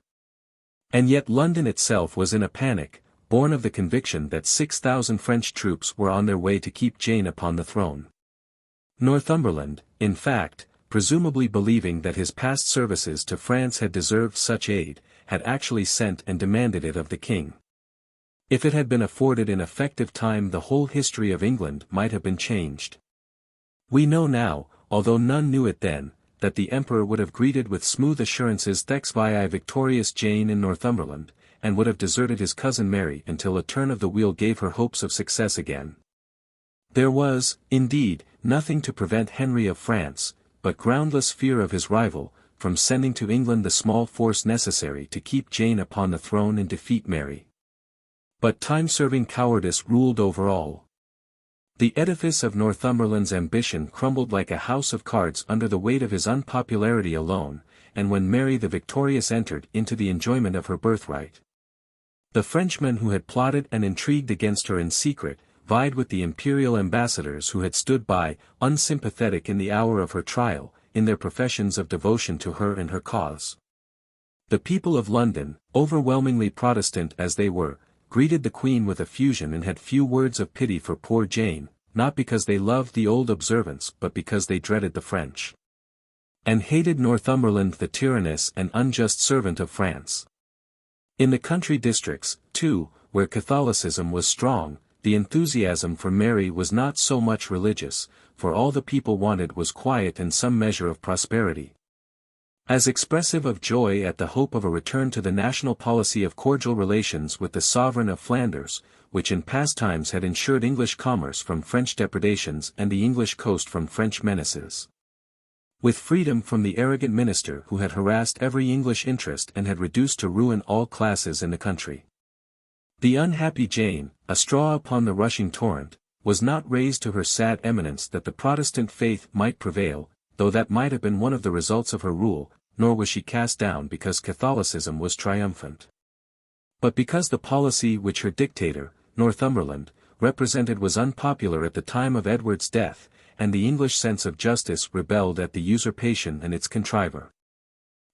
And yet London itself was in a panic, born of the conviction that 6,000 French troops were on their way to keep Jane upon the throne. Northumberland, in fact, presumably believing that his past services to France had deserved such aid, had actually sent and demanded it of the king. If it had been afforded in effective time, the whole history of England might have been changed. We know now, although none knew it then, that the emperor would have greeted with smooth assurances the XVIII victorious Jane in Northumberland, and would have deserted his cousin Mary until a turn of the wheel gave her hopes of success again. There was, indeed, nothing to prevent Henry of France, but groundless fear of his rival, from sending to England the small force necessary to keep Jane upon the throne and defeat Mary. But time-serving cowardice ruled over all. The edifice of Northumberland's ambition crumbled like a house of cards under the weight of his unpopularity alone, and when Mary the victorious entered into the enjoyment of her birthright, the Frenchmen who had plotted and intrigued against her in secret, vied with the imperial ambassadors who had stood by, unsympathetic in the hour of her trial, in their professions of devotion to her and her cause. The people of London, overwhelmingly Protestant as they were, greeted the Queen with effusion and had few words of pity for poor Jane, not because they loved the old observance but because they dreaded the French, and hated Northumberland the tyrannous and unjust servant of France. In the country districts, too, where Catholicism was strong, the enthusiasm for Mary was not so much religious, for all the people wanted was quiet and some measure of prosperity. As expressive of joy at the hope of a return to the national policy of cordial relations with the sovereign of Flanders, which in past times had ensured English commerce from French depredations and the English coast from French menaces. With freedom from the arrogant minister who had harassed every English interest and had reduced to ruin all classes in the country. The unhappy Jane, a straw upon the rushing torrent, was not raised to her sad eminence that the Protestant faith might prevail, though that might have been one of the results of her rule, nor was she cast down because Catholicism was triumphant, but because the policy which her dictator, Northumberland, represented was unpopular at the time of Edward's death, and the English sense of justice rebelled at the usurpation and its contriver.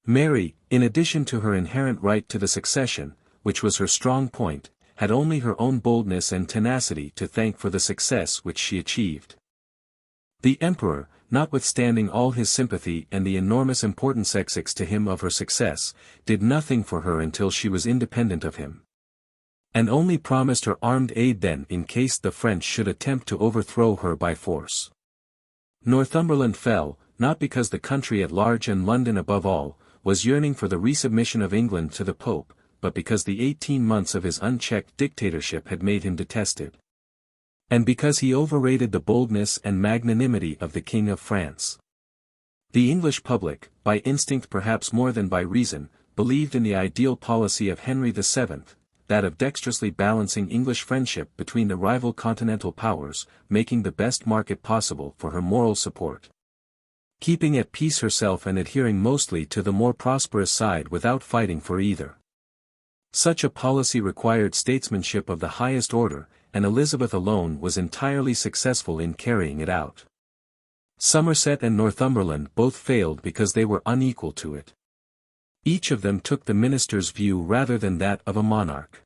Mary, in addition to her inherent right to the succession, which was her strong point, had only her own boldness and tenacity to thank for the success which she achieved. The emperor, notwithstanding all his sympathy and the enormous importance to him of her success, did nothing for her until she was independent of him, and only promised her armed aid then in case the French should attempt to overthrow her by force. Northumberland fell, not because the country at large and London above all, was yearning for the resubmission of England to the Pope, but because the 18 months of his unchecked dictatorship had made him detested, and because he overrated the boldness and magnanimity of the King of France. The English public, by instinct perhaps more than by reason, believed in the ideal policy of Henry VII, that of dexterously balancing English friendship between the rival continental powers, making the best market possible for her moral support, keeping at peace herself and adhering mostly to the more prosperous side without fighting for either. Such a policy required statesmanship of the highest order, and Elizabeth alone was entirely successful in carrying it out. Somerset and Northumberland both failed because they were unequal to it. Each of them took the minister's view rather than that of a monarch.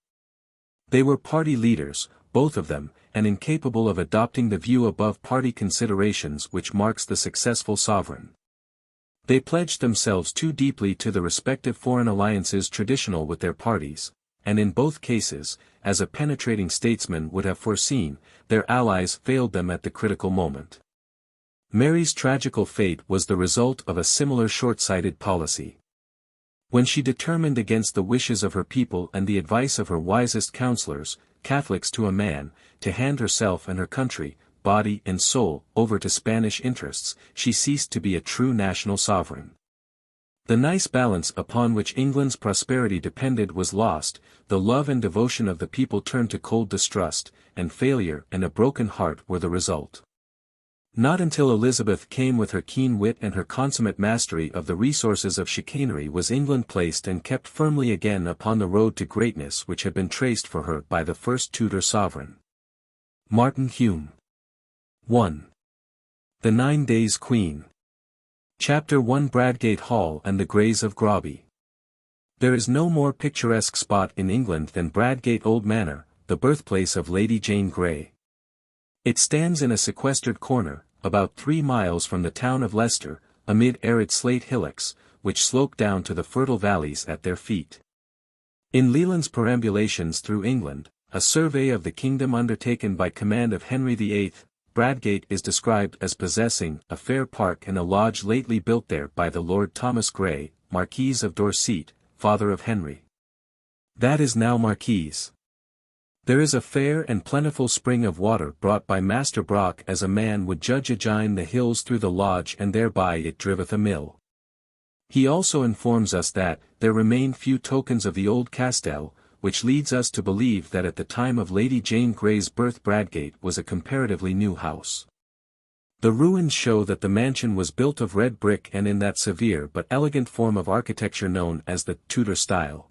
They were party leaders, both of them, and incapable of adopting the view above party considerations which marks the successful sovereign. They pledged themselves too deeply to the respective foreign alliances traditional with their parties, and in both cases, as a penetrating statesman would have foreseen, their allies failed them at the critical moment. Mary's tragical fate was the result of a similar short-sighted policy. When she determined against the wishes of her people and the advice of her wisest counselors, Catholics to a man, to hand herself and her country, body and soul, over to Spanish interests, she ceased to be a true national sovereign. The nice balance upon which England's prosperity depended was lost, the love and devotion of the people turned to cold distrust, and failure and a broken heart were the result. Not until Elizabeth came with her keen wit and her consummate mastery of the resources of chicanery was England placed and kept firmly again upon the road to greatness which had been traced for her by the first Tudor sovereign. Martin Hume. 1. The 9 Days' Queen. Chapter 1 Bradgate Hall and the Greys of Groby. There is no more picturesque spot in England than Bradgate Old Manor, the birthplace of Lady Jane Grey. It stands in a sequestered corner, about 3 miles from the town of Leicester, amid arid slate hillocks, which slope down to the fertile valleys at their feet. In Leland's Perambulations Through England, a survey of the kingdom undertaken by command of Henry VIII, Bradgate is described as possessing a fair park and a lodge lately built there by the Lord Thomas Grey, Marquis of Dorset, father of Henry. That is now Marquis. There is a fair and plentiful spring of water brought by Master Brock as a man would judge agine the hills through the lodge and thereby it driveth a mill. He also informs us that, there remain few tokens of the old castell, which leads us to believe that at the time of Lady Jane Grey's birth Bradgate was a comparatively new house. The ruins show that the mansion was built of red brick and in that severe but elegant form of architecture known as the Tudor style.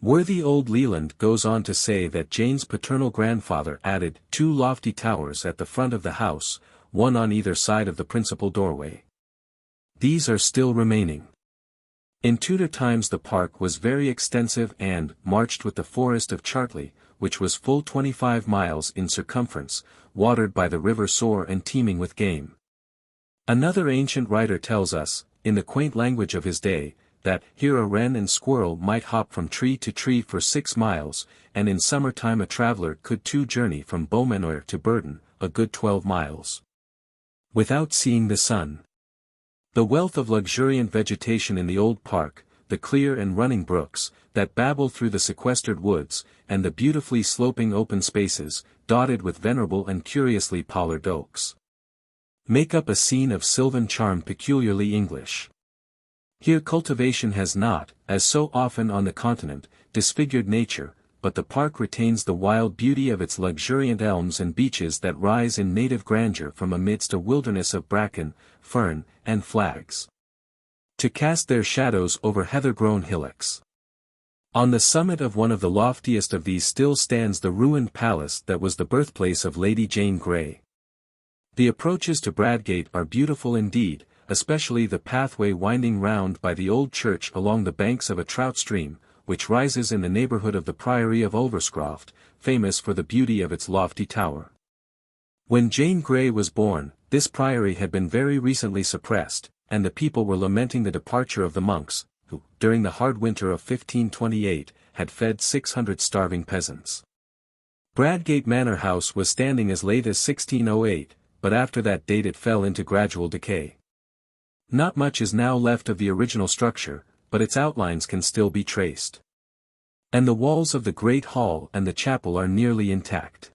Worthy old Leland goes on to say that Jane's paternal grandfather added 2 lofty towers at the front of the house, one on either side of the principal doorway. These are still remaining. In Tudor times the park was very extensive and marched with the forest of Chartley, which was full 25 miles in circumference, watered by the river Soar and teeming with game. Another ancient writer tells us, in the quaint language of his day, that here a wren and squirrel might hop from tree to tree for 6 miles, and in summer time a traveller could too journey from Beaumanoir to Burton, a good 12 miles. Without seeing the sun. The wealth of luxuriant vegetation in the old park, the clear and running brooks, that babble through the sequestered woods, and the beautifully sloping open spaces, dotted with venerable and curiously pollard oaks, make up a scene of sylvan charm peculiarly English. Here cultivation has not, as so often on the continent, disfigured nature, but the park retains the wild beauty of its luxuriant elms and beeches that rise in native grandeur from amidst a wilderness of bracken, fern, and flags, to cast their shadows over heather-grown hillocks. On the summit of one of the loftiest of these still stands the ruined palace that was the birthplace of Lady Jane Grey. The approaches to Bradgate are beautiful indeed, especially the pathway winding round by the old church along the banks of a trout stream, which rises in the neighbourhood of the Priory of Ulverscroft, famous for the beauty of its lofty tower. When Jane Grey was born, this priory had been very recently suppressed, and the people were lamenting the departure of the monks, who, during the hard winter of 1528, had fed 600 starving peasants. Bradgate Manor House was standing as late as 1608, but after that date it fell into gradual decay. Not much is now left of the original structure, but its outlines can still be traced. And the walls of the great hall and the chapel are nearly intact.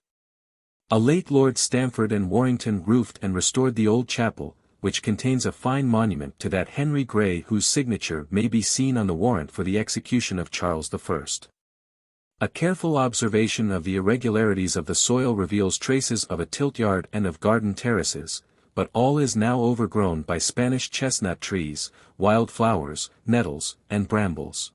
A late Lord Stamford and Warrington roofed and restored the old chapel, which contains a fine monument to that Henry Grey whose signature may be seen on the warrant for the execution of Charles I. A careful observation of the irregularities of the soil reveals traces of a tilt-yard and of garden terraces, but all is now overgrown by Spanish chestnut trees, wild flowers, nettles, and brambles.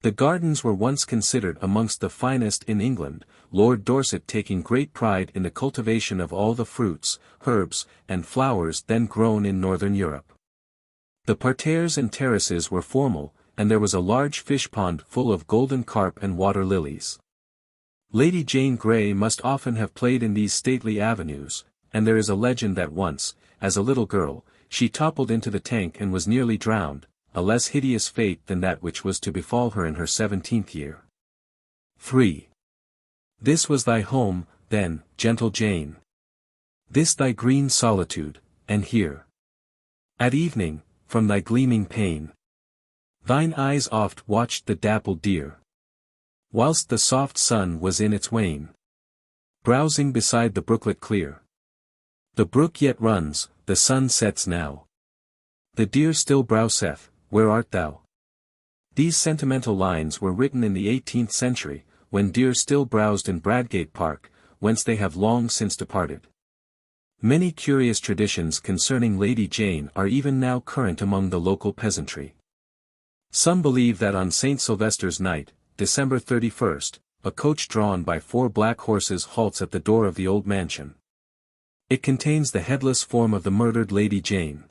The gardens were once considered amongst the finest in England, Lord Dorset taking great pride in the cultivation of all the fruits, herbs, and flowers then grown in northern Europe. The parterres and terraces were formal, and there was a large fish pond full of golden carp and water lilies. Lady Jane Grey must often have played in these stately avenues, and there is a legend that once, as a little girl, she toppled into the tank and was nearly drowned, a less hideous fate than that which was to befall her in her 17th year. 3. This was thy home, then, gentle Jane. This thy green solitude, and here. At evening, from thy gleaming pane, thine eyes oft watched the dappled deer. whilst the soft sun was in its wane, browsing beside the brooklet clear. The brook yet runs, the sun sets now. The deer still browseth, where art thou? These sentimental lines were written in the 18th century, when deer still browsed in Bradgate Park, whence they have long since departed. Many curious traditions concerning Lady Jane are even now current among the local peasantry. Some believe that on St. Sylvester's night, December 31st, a coach drawn by 4 black horses halts at the door of the old mansion. It contains the headless form of the murdered Lady Jane.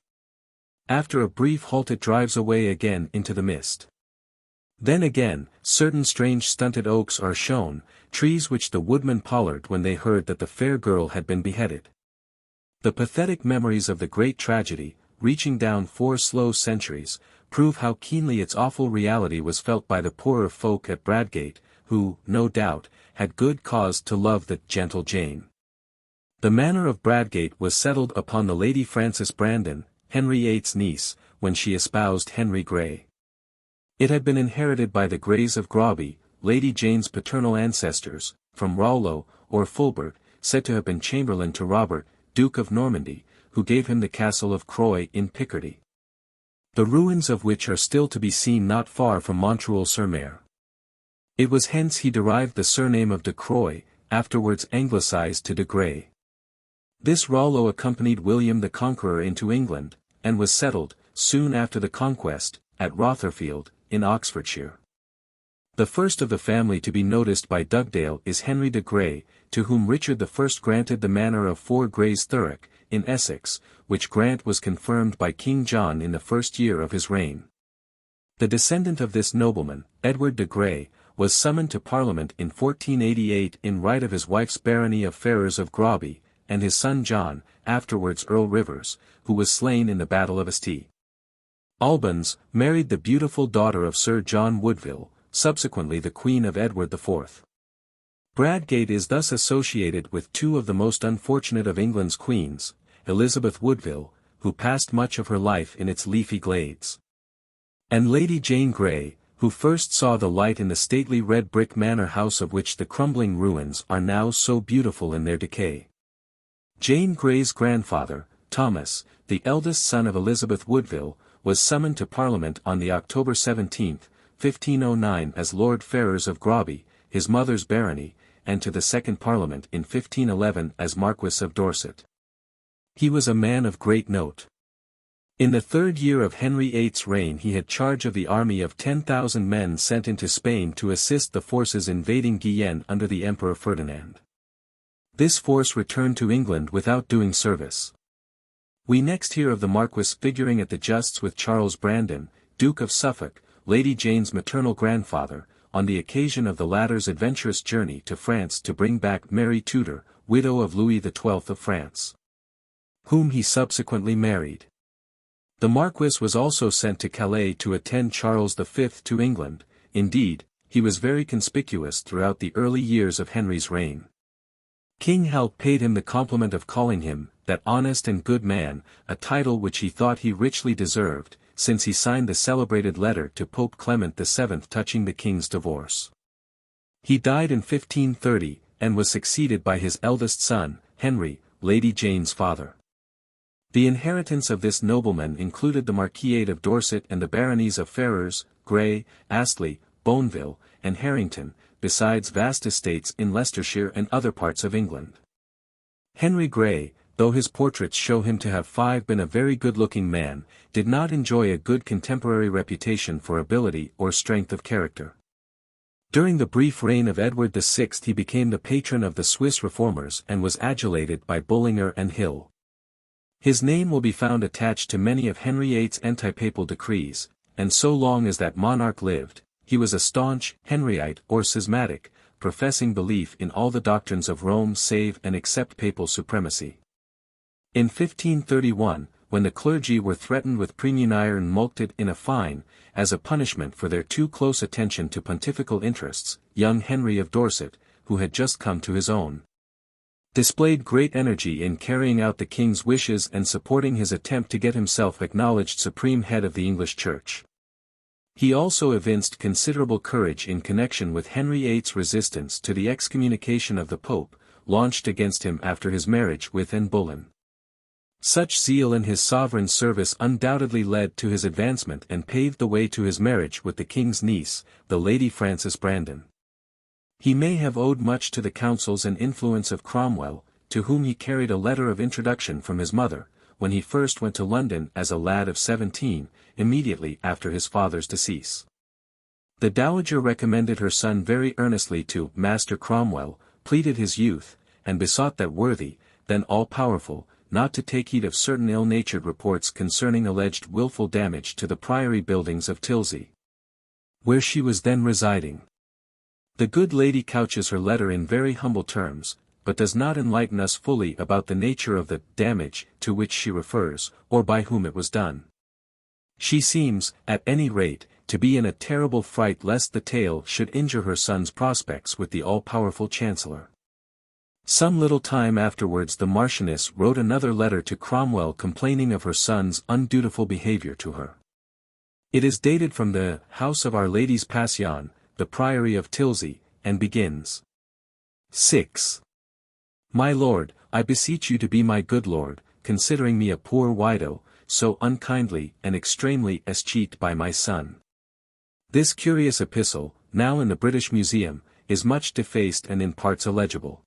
After a brief halt it drives away again into the mist. Then again, certain strange stunted oaks are shown, trees which the woodmen pollard when they heard that the fair girl had been beheaded. The pathetic memories of the great tragedy, reaching down 4 slow centuries, prove how keenly its awful reality was felt by the poorer folk at Bradgate, who, no doubt, had good cause to love the gentle Jane. The manor of Bradgate was settled upon the Lady Frances Brandon, Henry VIII's niece, when she espoused Henry Grey. It had been inherited by the Greys of Groby, Lady Jane's paternal ancestors, from Rollo, or Fulbert, said to have been chamberlain to Robert, Duke of Normandy, who gave him the castle of Croy in Picardy, the ruins of which are still to be seen not far from Montreuil-sur-Mer. It was hence he derived the surname of de Croy, afterwards anglicized to de Grey. This Rollo accompanied William the Conqueror into England, and was settled, soon after the conquest, at Rotherfield, in Oxfordshire. The first of the family to be noticed by Dugdale is Henry de Grey, to whom Richard I granted the manor of 4 Grays Thurrock, in Essex, which grant was confirmed by King John in the first year of his reign. The descendant of this nobleman, Edward de Grey, was summoned to Parliament in 1488 in right of his wife's barony of Ferrers of Groby, and his son John, afterwards Earl Rivers, who was slain in the Battle of St. Albans, married the beautiful daughter of Sir John Woodville, subsequently the Queen of Edward IV. Bradgate is thus associated with 2 of the most unfortunate of England's queens, Elizabeth Woodville, who passed much of her life in its leafy glades, and Lady Jane Grey, who first saw the light in the stately red brick manor house of which the crumbling ruins are now so beautiful in their decay. Jane Grey's grandfather, Thomas, the eldest son of Elizabeth Woodville, was summoned to Parliament on the October 17, 1509 as Lord Ferrers of Groby, his mother's barony, and to the Second Parliament in 1511 as Marquess of Dorset. He was a man of great note. In the 3rd year of Henry VIII's reign he had charge of the army of 10,000 men sent into Spain to assist the forces invading Guyenne under the Emperor Ferdinand. This force returned to England without doing service. We next hear of the Marquess figuring at the justs with Charles Brandon, Duke of Suffolk, Lady Jane's maternal grandfather, on the occasion of the latter's adventurous journey to France to bring back Mary Tudor, widow of Louis XII of France, whom he subsequently married. The Marquess was also sent to Calais to attend Charles V to England. Indeed, he was very conspicuous throughout the early years of Henry's reign. King Hal paid him the compliment of calling him, that honest and good man, a title which he thought he richly deserved, since he signed the celebrated letter to Pope Clement VII touching the king's divorce. He died in 1530, and was succeeded by his eldest son, Henry, Lady Jane's father. The inheritance of this nobleman included the Marquisate of Dorset and the baronies of Ferrers, Grey, Astley, Boneville, and Harrington, besides vast estates in Leicestershire and other parts of England. Henry Grey, though his portraits show him to have been a very good-looking man, did not enjoy a good contemporary reputation for ability or strength of character. During the brief reign of Edward VI he became the patron of the Swiss reformers and was adulated by Bullinger and Hill. His name will be found attached to many of Henry VIII's anti-papal decrees, and so long as that monarch lived, he was a staunch Henryite or schismatic, professing belief in all the doctrines of Rome save and except papal supremacy. In 1531, when the clergy were threatened with praemunire and mulcted in a fine, as a punishment for their too close attention to pontifical interests, young Henry of Dorset, who had just come to his own, displayed great energy in carrying out the king's wishes and supporting his attempt to get himself acknowledged supreme head of the English Church. He also evinced considerable courage in connection with Henry VIII's resistance to the excommunication of the Pope, launched against him after his marriage with Anne Boleyn. Such zeal in his sovereign's service undoubtedly led to his advancement and paved the way to his marriage with the king's niece, the Lady Frances Brandon. He may have owed much to the counsels and influence of Cromwell, to whom he carried a letter of introduction from his mother, when he first went to London as a lad of 17, immediately after his father's decease. The dowager recommended her son very earnestly to Master Cromwell, pleaded his youth, and besought that worthy, then all-powerful, not to take heed of certain ill-natured reports concerning alleged wilful damage to the priory buildings of Tilsey, where she was then residing. The good lady couches her letter in very humble terms, but does not enlighten us fully about the nature of the damage to which she refers, or by whom it was done. She seems, at any rate, to be in a terrible fright lest the tale should injure her son's prospects with the all-powerful Chancellor. Some little time afterwards the Marchioness wrote another letter to Cromwell complaining of her son's undutiful behaviour to her. It is dated from the House of Our Lady's Passion, the Priory of Tilsey, and begins. 6. My lord, I beseech you to be my good lord, considering me a poor widow, so unkindly and extremely escheat by my son. This curious epistle, now in the British Museum, is much defaced and in parts illegible.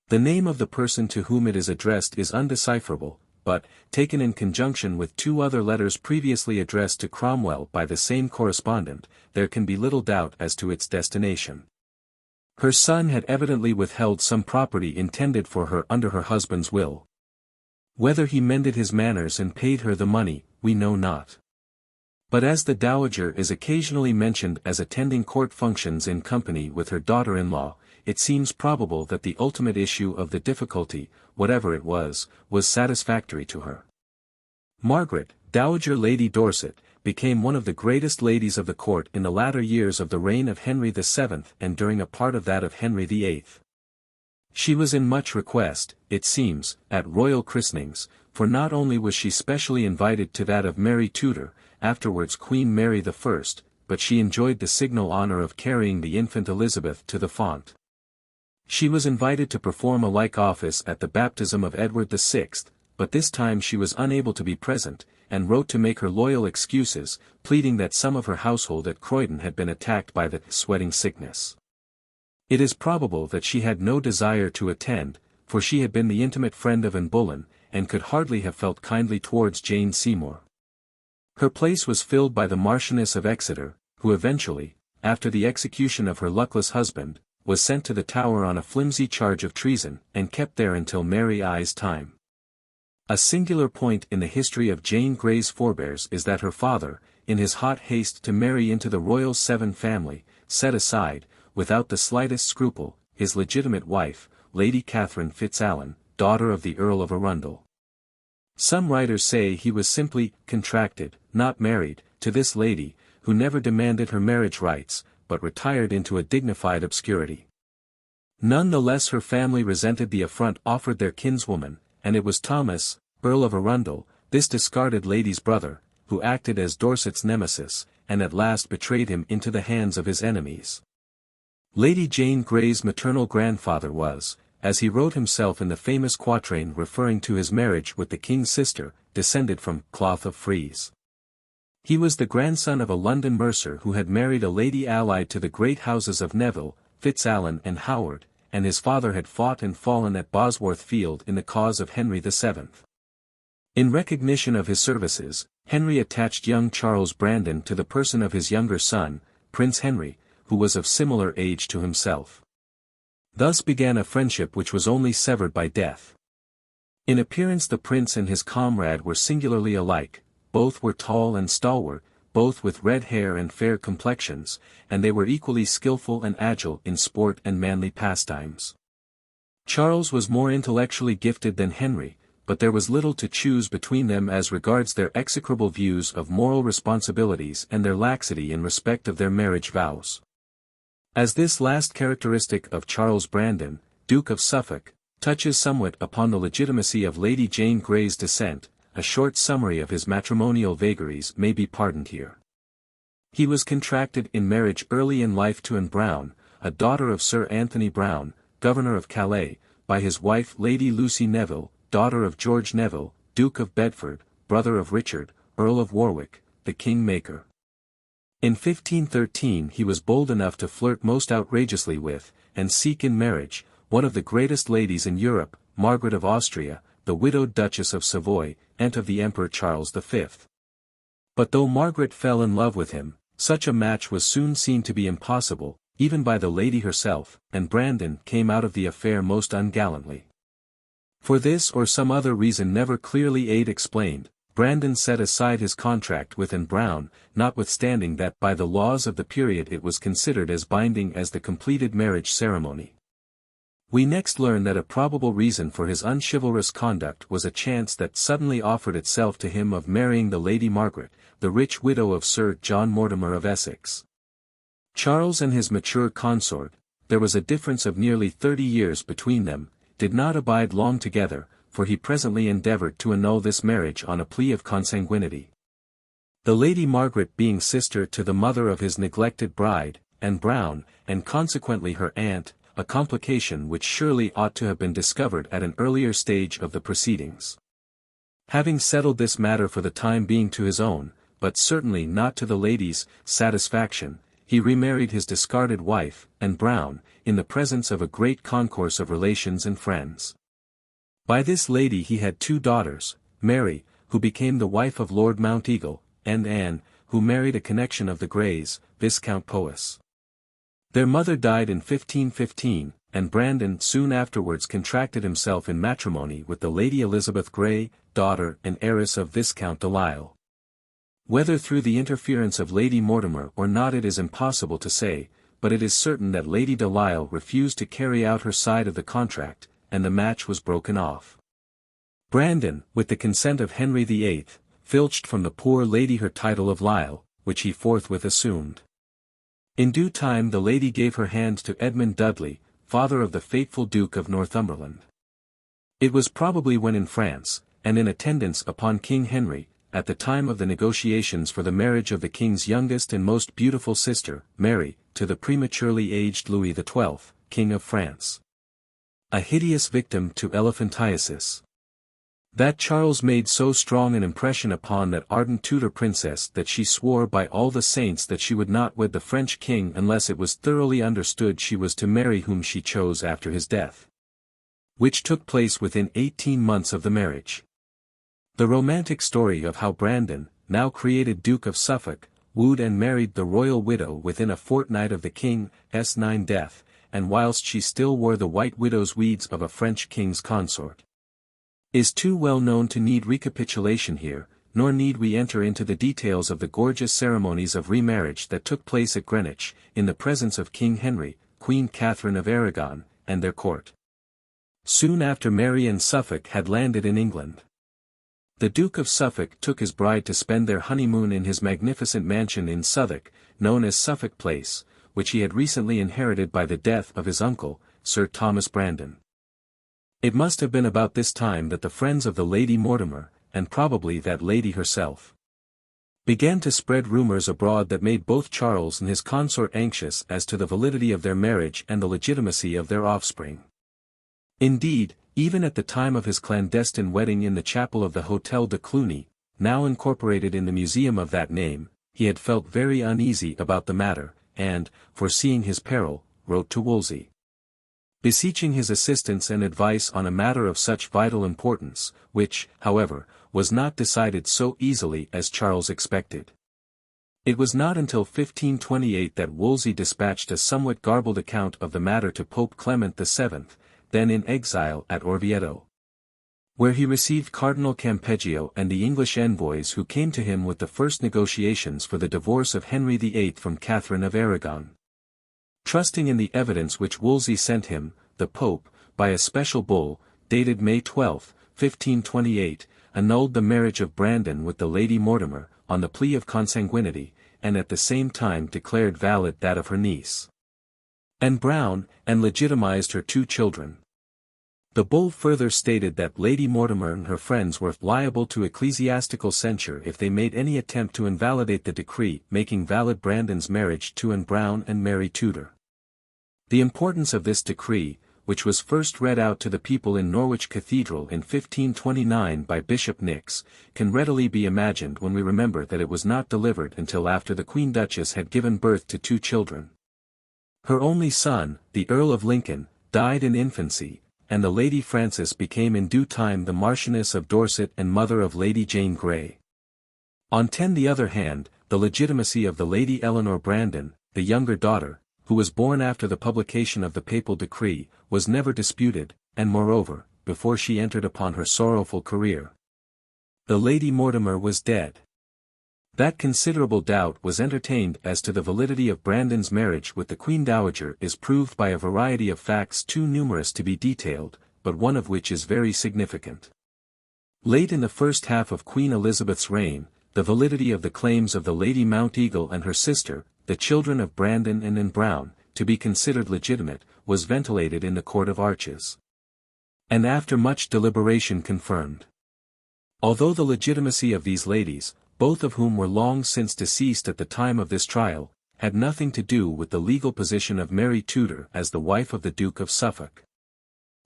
The name of the person to whom it is addressed is undecipherable, but, taken in conjunction with two other letters previously addressed to Cromwell by the same correspondent, there can be little doubt as to its destination. Her son had evidently withheld some property intended for her under her husband's will. Whether he mended his manners and paid her the money, we know not. But as the dowager is occasionally mentioned as attending court functions in company with her daughter-in-law, it seems probable that the ultimate issue of the difficulty, whatever it was satisfactory to her. Margaret, Dowager Lady Dorset, became one of the greatest ladies of the court in the latter years of the reign of Henry VII and during a part of that of Henry VIII. She was in much request, it seems, at royal christenings, for not only was she specially invited to that of Mary Tudor, afterwards Queen Mary I, but she enjoyed the signal honour of carrying the infant Elizabeth to the font. She was invited to perform a like office at the baptism of Edward VI, but this time she was unable to be present, and wrote to make her loyal excuses, pleading that some of her household at Croydon had been attacked by the sweating sickness. It is probable that she had no desire to attend, for she had been the intimate friend of Anne Boleyn, and could hardly have felt kindly towards Jane Seymour. Her place was filled by the Marchioness of Exeter, who eventually, after the execution of her luckless husband, was sent to the Tower on a flimsy charge of treason, and kept there until Mary I's time. A singular point in the history of Jane Grey's forebears is that her father, in his hot haste to marry into the royal Severn family, set aside, without the slightest scruple, his legitimate wife, Lady Catherine Fitzalan, daughter of the Earl of Arundel. Some writers say he was simply contracted, not married, to this lady, who never demanded her marriage rights, but retired into a dignified obscurity. None the less her family resented the affront offered their kinswoman, and it was Thomas, Earl of Arundel, this discarded lady's brother, who acted as Dorset's nemesis, and at last betrayed him into the hands of his enemies. Lady Jane Grey's maternal grandfather was, as he wrote himself in the famous quatrain referring to his marriage with the king's sister, descended from cloth of frieze. He was the grandson of a London mercer who had married a lady allied to the great houses of Neville, Fitzalan and Howard, and his father had fought and fallen at Bosworth Field in the cause of Henry VII. In recognition of his services, Henry attached young Charles Brandon to the person of his younger son, Prince Henry, who was of similar age to himself. Thus began a friendship which was only severed by death. In appearance the prince and his comrade were singularly alike, both were tall and stalwart, both with red hair and fair complexions, and they were equally skillful and agile in sport and manly pastimes. Charles was more intellectually gifted than Henry, but there was little to choose between them as regards their execrable views of moral responsibilities and their laxity in respect of their marriage vows. As this last characteristic of Charles Brandon, Duke of Suffolk, touches somewhat upon the legitimacy of Lady Jane Grey's descent, a short summary of his matrimonial vagaries may be pardoned here. He was contracted in marriage early in life to Anne Brown, a daughter of Sir Anthony Brown, Governor of Calais, by his wife Lady Lucy Neville, daughter of George Neville, Duke of Bedford, brother of Richard, Earl of Warwick, the King-Maker. In 1513 he was bold enough to flirt most outrageously with, and seek in marriage, one of the greatest ladies in Europe, Margaret of Austria, the widowed Duchess of Savoy, aunt of the Emperor Charles V. But though Margaret fell in love with him, such a match was soon seen to be impossible, even by the lady herself, and Brandon came out of the affair most ungallantly. For this or some other reason never clearly explained, Brandon set aside his contract with Anne Brown, notwithstanding that by the laws of the period it was considered as binding as the completed marriage ceremony. We next learn that a probable reason for his unchivalrous conduct was a chance that suddenly offered itself to him of marrying the Lady Margaret, the rich widow of Sir John Mortimer of Essex. Charles and his mature consort, there was a difference of nearly 30 years between them, did not abide long together, for he presently endeavoured to annul this marriage on a plea of consanguinity. The Lady Margaret being sister to the mother of his neglected bride, Anne Brown, and consequently her aunt, a complication which surely ought to have been discovered at an earlier stage of the proceedings. Having settled this matter for the time being to his own, but certainly not to the lady's, satisfaction, he remarried his discarded wife, Anne Brown, in the presence of a great concourse of relations and friends. By this lady he had 2 daughters, Mary, who became the wife of Lord Mounteagle, and Anne, who married a connection of the Greys, Viscount Powys. Their mother died in 1515, and Brandon soon afterwards contracted himself in matrimony with the Lady Elizabeth Grey, daughter and heiress of Viscount de Lisle. Whether through the interference of Lady Mortimer or not it is impossible to say, but it is certain that Lady de Lisle refused to carry out her side of the contract, and the match was broken off. Brandon, with the consent of Henry VIII, filched from the poor lady her title of Lisle, which he forthwith assumed. In due time the lady gave her hand to Edmund Dudley, father of the faithful Duke of Northumberland. It was probably when in France, and in attendance upon King Henry, at the time of the negotiations for the marriage of the king's youngest and most beautiful sister, Mary, to the prematurely aged Louis XII, King of France. A hideous victim to elephantiasis. That Charles made so strong an impression upon that ardent Tudor princess that she swore by all the saints that she would not wed the French king unless it was thoroughly understood she was to marry whom she chose after his death. Which took place within 18 months of the marriage. The romantic story of how Brandon, now created Duke of Suffolk, wooed and married the royal widow within a fortnight of the king's death, and whilst she still wore the white widow's weeds of a French king's consort, is too well known to need recapitulation here, nor need we enter into the details of the gorgeous ceremonies of remarriage that took place at Greenwich, in the presence of King Henry, Queen Catherine of Aragon, and their court. Soon after Mary and Suffolk had landed in England, the Duke of Suffolk took his bride to spend their honeymoon in his magnificent mansion in Southwark, known as Suffolk Place, which he had recently inherited by the death of his uncle, Sir Thomas Brandon. It must have been about this time that the friends of the Lady Mortimer, and probably that lady herself, began to spread rumors abroad that made both Charles and his consort anxious as to the validity of their marriage and the legitimacy of their offspring. Indeed, even at the time of his clandestine wedding in the chapel of the Hôtel de Cluny, now incorporated in the museum of that name, he had felt very uneasy about the matter, and, foreseeing his peril, wrote to Wolsey, beseeching his assistance and advice on a matter of such vital importance, which, however, was not decided so easily as Charles expected. It was not until 1528 that Wolsey dispatched a somewhat garbled account of the matter to Pope Clement VII, then in exile at Orvieto, where he received Cardinal Campeggio and the English envoys who came to him with the first negotiations for the divorce of Henry VIII from Catherine of Aragon. Trusting in the evidence which Wolsey sent him, the Pope, by a special bull, dated May 12, 1528, annulled the marriage of Brandon with the Lady Mortimer, on the plea of consanguinity, and at the same time declared valid that of her niece, Anne Brown, and legitimized her 2 children. The bull further stated that Lady Mortimer and her friends were liable to ecclesiastical censure if they made any attempt to invalidate the decree making valid Brandon's marriage to Anne Brown and Mary Tudor. The importance of this decree, which was first read out to the people in Norwich Cathedral in 1529 by Bishop Nix, can readily be imagined when we remember that it was not delivered until after the Queen Duchess had given birth to 2 children. Her only son, the Earl of Lincoln, died in infancy, and the Lady Frances became in due time the Marchioness of Dorset and mother of Lady Jane Grey. On the other hand, the legitimacy of the Lady Eleanor Brandon, the younger daughter, who was born after the publication of the papal decree, was never disputed, and moreover, before she entered upon her sorrowful career, the Lady Mortimer was dead. That considerable doubt was entertained as to the validity of Brandon's marriage with the Queen-Dowager is proved by a variety of facts too numerous to be detailed, but one of which is very significant. Late in the first half of Queen Elizabeth's reign, the validity of the claims of the Lady Mounteagle and her sister, the children of Brandon and Anne Brown, to be considered legitimate, was ventilated in the Court of Arches. And after much deliberation confirmed. Although the legitimacy of these ladies, both of whom were long since deceased at the time of this trial, had nothing to do with the legal position of Mary Tudor as the wife of the Duke of Suffolk.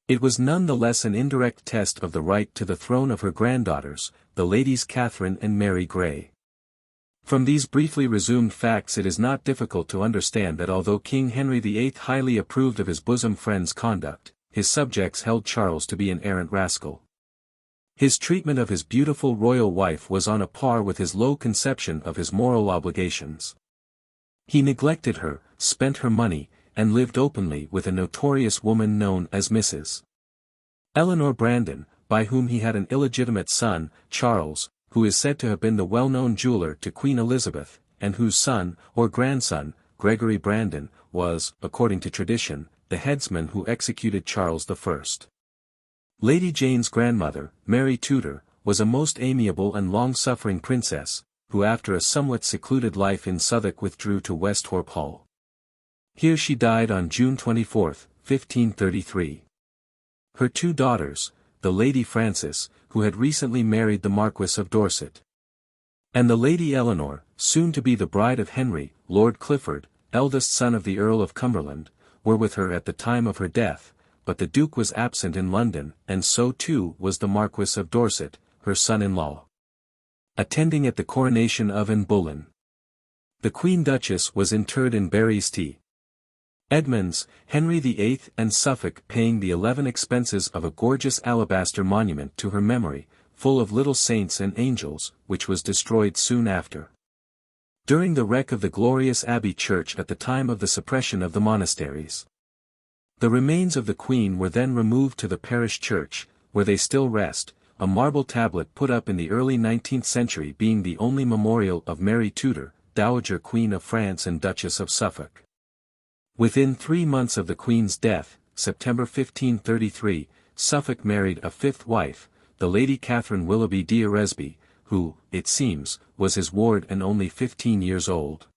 It was none the less an indirect test of the right to the throne of her granddaughters, the Ladies Catherine and Mary Grey. From these briefly resumed facts it is not difficult to understand that although King Henry VIII highly approved of his bosom friend's conduct, his subjects held Charles to be an arrant rascal. His treatment of his beautiful royal wife was on a par with his low conception of his moral obligations. He neglected her, spent her money, and lived openly with a notorious woman known as Mrs. Eleanor Brandon, by whom he had an illegitimate son, Charles, who is said to have been the well-known jeweler to Queen Elizabeth, and whose son, or grandson, Gregory Brandon, was, according to tradition, the headsman who executed Charles I. Lady Jane's grandmother, Mary Tudor, was a most amiable and long-suffering princess, who after a somewhat secluded life in Southwark withdrew to Westhorpe Hall. Here she died on June 24, 1533. Her 2 daughters, the Lady Frances, who had recently married the Marquis of Dorset, and the Lady Eleanor, soon to be the bride of Henry, Lord Clifford, eldest son of the Earl of Cumberland, were with her at the time of her death, but the Duke was absent in London, and so too was the Marquis of Dorset, her son-in-law, attending at the coronation of Anne Boleyn. The Queen Duchess was interred in Bury's T. Edmonds, Henry VIII and Suffolk paying the 11 expenses of a gorgeous alabaster monument to her memory, full of little saints and angels, which was destroyed soon after. During the wreck of the glorious Abbey Church at the time of the suppression of the monasteries. The remains of the Queen were then removed to the parish church, where they still rest, a marble tablet put up in the early 19th century being the only memorial of Mary Tudor, Dowager Queen of France and Duchess of Suffolk. Within 3 months of the Queen's death, September 1533, Suffolk married a 5th wife, the Lady Catherine Willoughby d'Eresby, who, it seems, was his ward and only 15 years old.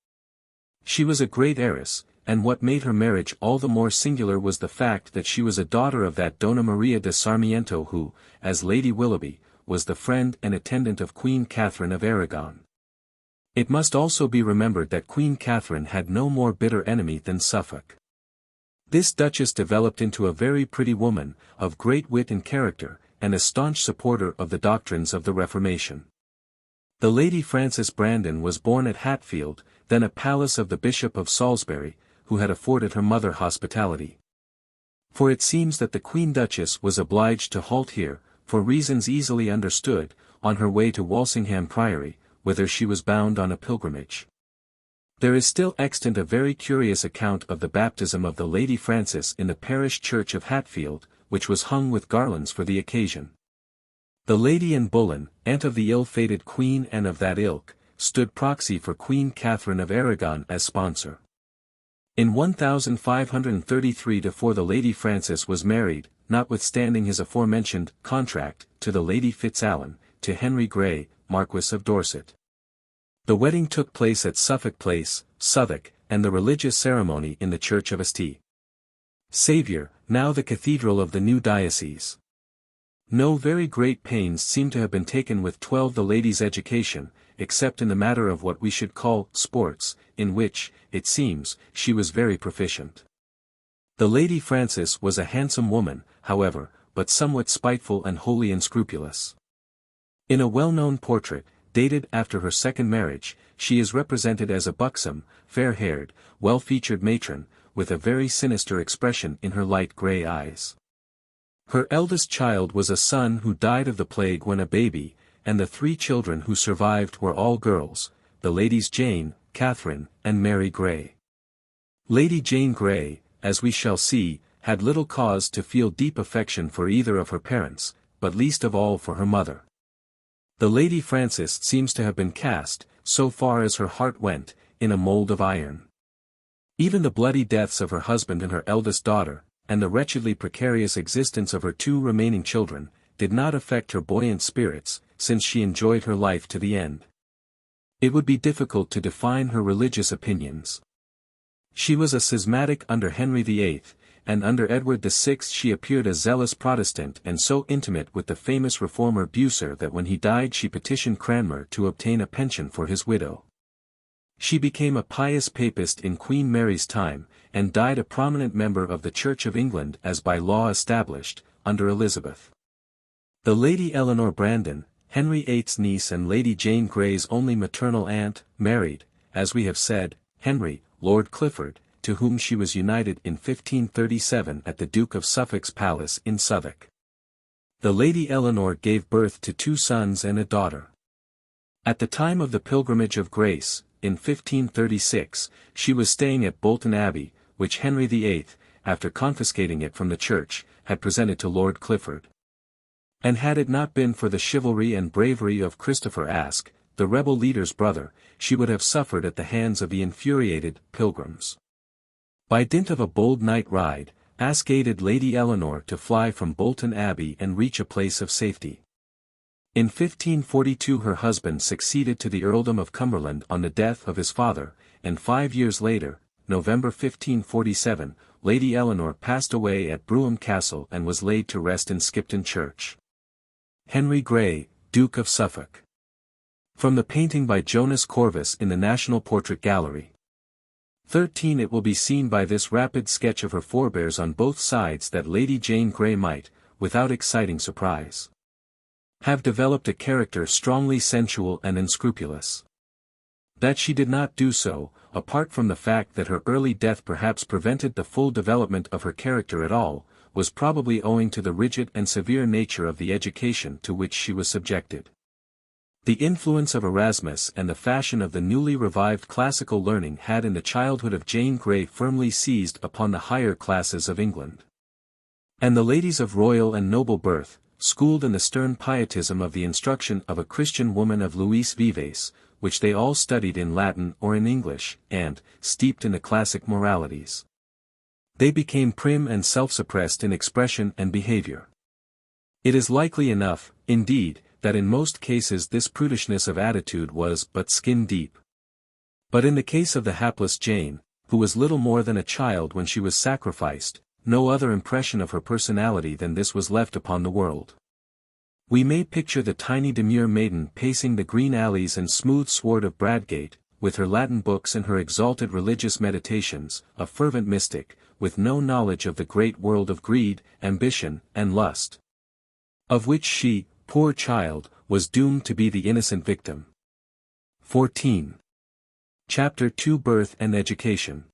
She was a great heiress, and what made her marriage all the more singular was the fact that she was a daughter of that Donna Maria de Sarmiento who, as Lady Willoughby, was the friend and attendant of Queen Catherine of Aragon. It must also be remembered that Queen Catherine had no more bitter enemy than Suffolk. This Duchess developed into a very pretty woman, of great wit and character, and a staunch supporter of the doctrines of the Reformation. The Lady Frances Brandon was born at Hatfield, then a palace of the Bishop of Salisbury, who had afforded her mother hospitality. For it seems that the Queen Duchess was obliged to halt here, for reasons easily understood, on her way to Walsingham Priory, whither she was bound on a pilgrimage. There is still extant a very curious account of the baptism of the Lady Frances in the parish church of Hatfield, which was hung with garlands for the occasion. The Lady Anne Boleyn, aunt of the ill-fated Queen and of that ilk, stood proxy for Queen Catherine of Aragon as sponsor. In 1533 before the Lady Frances was married, notwithstanding his aforementioned contract, to the Lady Fitzalan, to Henry Grey, Marquis of Dorset. The wedding took place at Suffolk Place, Southwark, and the religious ceremony in the church of St. Saviour, now the cathedral of the new diocese. No very great pains seem to have been taken with the lady's education, except in the matter of what we should call sports, in which, it seems, she was very proficient. The Lady Frances was a handsome woman, however, but somewhat spiteful and wholly unscrupulous. In a well-known portrait, dated after her second marriage, she is represented as a buxom, fair-haired, well-featured matron, with a very sinister expression in her light grey eyes. Her eldest child was a son who died of the plague when a baby, and the 3 children who survived were all girls, the Ladies Jane, Catherine, and Mary Grey. Lady Jane Grey, as we shall see, had little cause to feel deep affection for either of her parents, but least of all for her mother. The Lady Frances seems to have been cast, so far as her heart went, in a mould of iron. Even the bloody deaths of her husband and her eldest daughter, and the wretchedly precarious existence of her 2 remaining children, did not affect her buoyant spirits, since she enjoyed her life to the end. It would be difficult to define her religious opinions. She was a schismatic under Henry VIII, and under Edward VI she appeared a zealous Protestant and so intimate with the famous reformer Bucer that when he died she petitioned Cranmer to obtain a pension for his widow. She became a pious papist in Queen Mary's time, and died a prominent member of the Church of England as by law established, under Elizabeth. The Lady Eleanor Brandon, Henry VIII's niece and Lady Jane Grey's only maternal aunt, married, as we have said, Henry, Lord Clifford, to whom she was united in 1537 at the Duke of Suffolk's palace in Southwark. The Lady Eleanor gave birth to 2 sons and a daughter. At the time of the Pilgrimage of Grace, in 1536, she was staying at Bolton Abbey, which Henry VIII, after confiscating it from the church, had presented to Lord Clifford. And had it not been for the chivalry and bravery of Christopher Aske, the rebel leader's brother, she would have suffered at the hands of the infuriated Pilgrims. By dint of a bold night ride, Aske aided Lady Eleanor to fly from Bolton Abbey and reach a place of safety. In 1542 her husband succeeded to the earldom of Cumberland on the death of his father, and 5 years later, November 1547, Lady Eleanor passed away at Brougham Castle and was laid to rest in Skipton Church. Henry Grey, Duke of Suffolk. From the painting by Jonas Corvus in the National Portrait Gallery. 13. It will be seen by this rapid sketch of her forebears on both sides that Lady Jane Grey might, without exciting surprise, have developed a character strongly sensual and unscrupulous. That she did not do so, apart from the fact that her early death perhaps prevented the full development of her character at all, was probably owing to the rigid and severe nature of the education to which she was subjected. The influence of Erasmus and the fashion of the newly revived classical learning had in the childhood of Jane Grey firmly seized upon the higher classes of England. And the ladies of royal and noble birth, schooled in the stern pietism of the instruction of a Christian woman of Luis Vives, which they all studied in Latin or in English, and, steeped in the classic moralities, they became prim and self-suppressed in expression and behavior. It is likely enough, indeed, that in most cases this prudishness of attitude was but skin-deep. But in the case of the hapless Jane, who was little more than a child when she was sacrificed, no other impression of her personality than this was left upon the world. We may picture the tiny demure maiden pacing the green alleys and smooth sward of Bradgate, with her Latin books and her exalted religious meditations, a fervent mystic, with no knowledge of the great world of greed, ambition, and lust, of which she, poor child, was doomed to be the innocent victim. 14. Chapter 2 Birth and Education.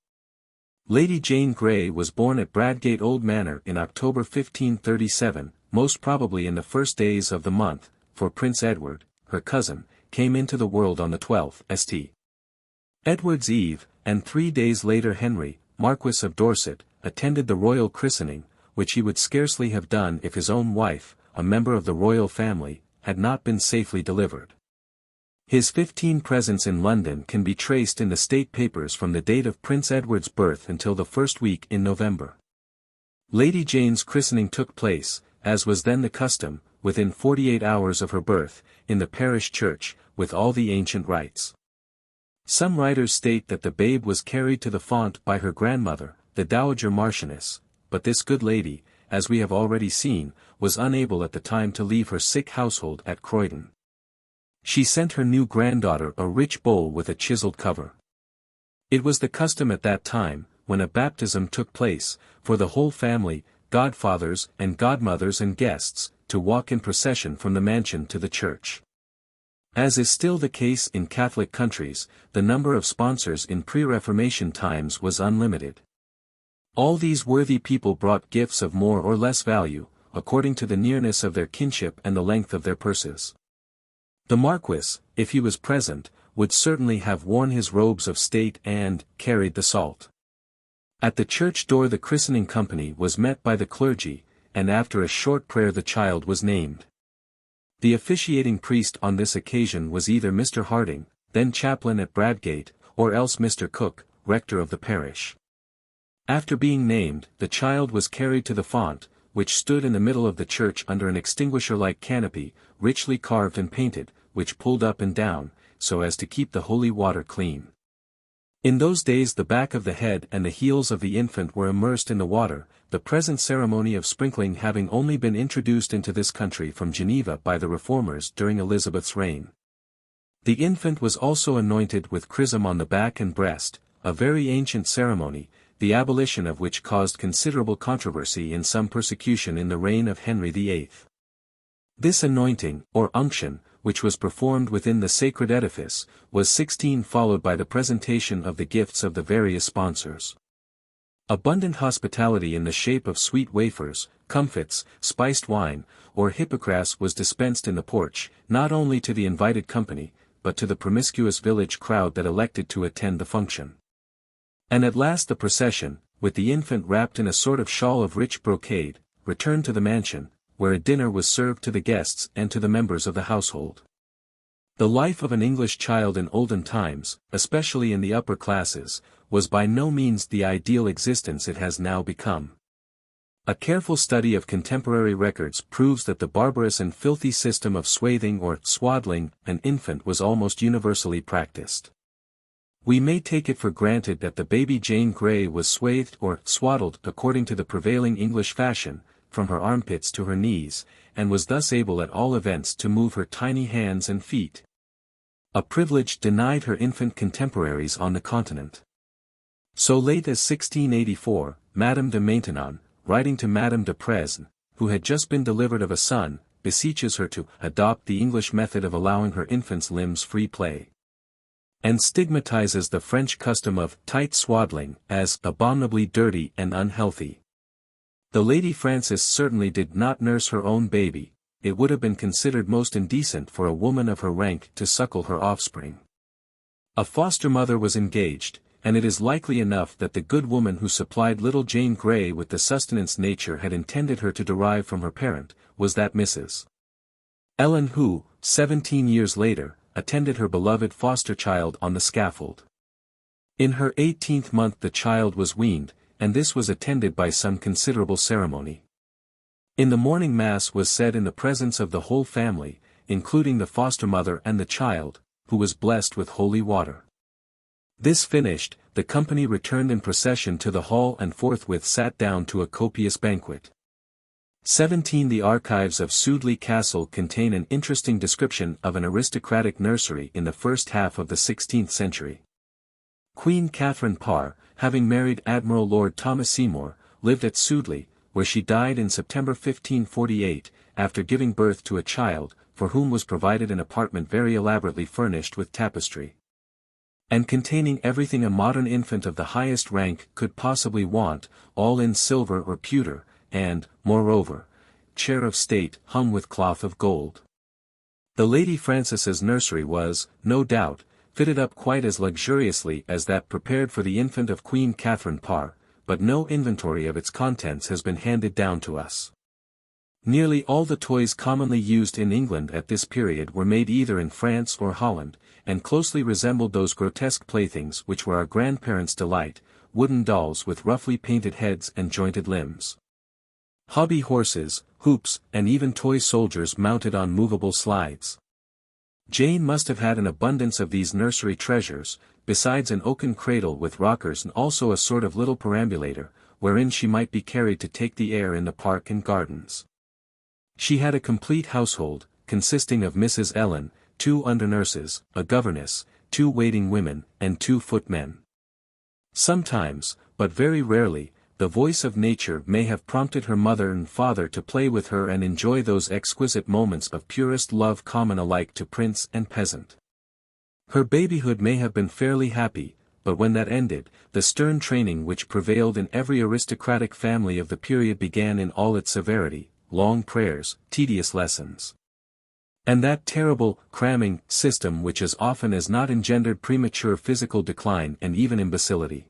Lady Jane Grey was born at Bradgate Old Manor in October 1537, most probably in the first days of the month, for Prince Edward, her cousin, came into the world on the 12th St. Edward's Eve, and 3 days later Henry, Marquess of Dorset, attended the royal christening, which he would scarcely have done if his own wife, a member of the royal family, had not been safely delivered. His 15 presence in London can be traced in the state papers from the date of Prince Edward's birth until the first week in November. Lady Jane's christening took place, as was then the custom, within 48 hours of her birth, in the parish church, with all the ancient rites. Some writers state that the babe was carried to the font by her grandmother, the Dowager Marchioness, but this good lady, as we have already seen, was unable at the time to leave her sick household at Croydon. She sent her new granddaughter a rich bowl with a chiseled cover. It was the custom at that time, when a baptism took place, for the whole family, godfathers and godmothers and guests, to walk in procession from the mansion to the church. As is still the case in Catholic countries, the number of sponsors in pre-Reformation times was unlimited. All these worthy people brought gifts of more or less value, according to the nearness of their kinship and the length of their purses. The Marquis, if he was present, would certainly have worn his robes of state and carried the salt. At the church door the christening company was met by the clergy, and after a short prayer the child was named. The officiating priest on this occasion was either Mr. Harding, then chaplain at Bradgate, or else Mr. Cook, rector of the parish. After being named, the child was carried to the font, which stood in the middle of the church under an extinguisher-like canopy, richly carved and painted, which pulled up and down, so as to keep the holy water clean. In those days the back of the head and the heels of the infant were immersed in the water, the present ceremony of sprinkling having only been introduced into this country from Geneva by the Reformers during Elizabeth's reign. The infant was also anointed with chrism on the back and breast, a very ancient ceremony, the abolition of which caused considerable controversy in some persecution in the reign of Henry VIII. This anointing, or unction, which was performed within the sacred edifice, was 16 followed by the presentation of the gifts of the various sponsors. Abundant hospitality in the shape of sweet wafers, comfits, spiced wine, or hippocras was dispensed in the porch, not only to the invited company, but to the promiscuous village crowd that elected to attend the function. And at last the procession, with the infant wrapped in a sort of shawl of rich brocade, returned to the mansion, where a dinner was served to the guests and to the members of the household. The life of an English child in olden times, especially in the upper classes, was by no means the ideal existence it has now become. A careful study of contemporary records proves that the barbarous and filthy system of swathing or swaddling an infant was almost universally practiced. We may take it for granted that the baby Jane Grey was swathed or swaddled according to the prevailing English fashion, from her armpits to her knees, and was thus able at all events to move her tiny hands and feet. A privilege denied her infant contemporaries on the continent. So late as 1684, Madame de Maintenon, writing to Madame de Presne, who had just been delivered of a son, beseeches her to adopt the English method of allowing her infant's limbs free play, and stigmatizes the French custom of tight swaddling as abominably dirty and unhealthy. The Lady Frances certainly did not nurse her own baby. It would have been considered most indecent for a woman of her rank to suckle her offspring. A foster mother was engaged, and it is likely enough that the good woman who supplied little Jane Grey with the sustenance nature had intended her to derive from her parent, was that Mrs. Ellen who, 17 years later, attended her beloved foster child on the scaffold. In her 18th month the child was weaned, and this was attended by some considerable ceremony. In the morning mass was said in the presence of the whole family, including the foster mother and the child, who was blessed with holy water. This finished, the company returned in procession to the hall and forthwith sat down to a copious banquet. 17 The archives of Sudeley Castle contain an interesting description of an aristocratic nursery in the first half of the 16th century. Queen Catherine Parr, having married Admiral Lord Thomas Seymour, lived at Sudeley, where she died in September 1548, after giving birth to a child, for whom was provided an apartment very elaborately furnished with tapestry, and containing everything a modern infant of the highest rank could possibly want, all in silver or pewter, and, moreover, chair of state hung with cloth of gold. The Lady Frances's nursery was, no doubt, fitted up quite as luxuriously as that prepared for the infant of Queen Catherine Parr, but no inventory of its contents has been handed down to us. Nearly all the toys commonly used in England at this period were made either in France or Holland, and closely resembled those grotesque playthings which were our grandparents' delight, wooden dolls with roughly painted heads and jointed limbs, hobby horses, hoops, and even toy soldiers mounted on movable slides. Jane must have had an abundance of these nursery treasures, besides an oaken cradle with rockers and also a sort of little perambulator, wherein she might be carried to take the air in the park and gardens. She had a complete household, consisting of Mrs. Ellen, 2 under-nurses, a governess, 2 waiting women, and 2 footmen. Sometimes, but very rarely, the voice of nature may have prompted her mother and father to play with her and enjoy those exquisite moments of purest love common alike to prince and peasant. Her babyhood may have been fairly happy, but when that ended, the stern training which prevailed in every aristocratic family of the period began in all its severity, long prayers, tedious lessons. And that terrible, cramming, system which as often as not engendered premature physical decline and even imbecility.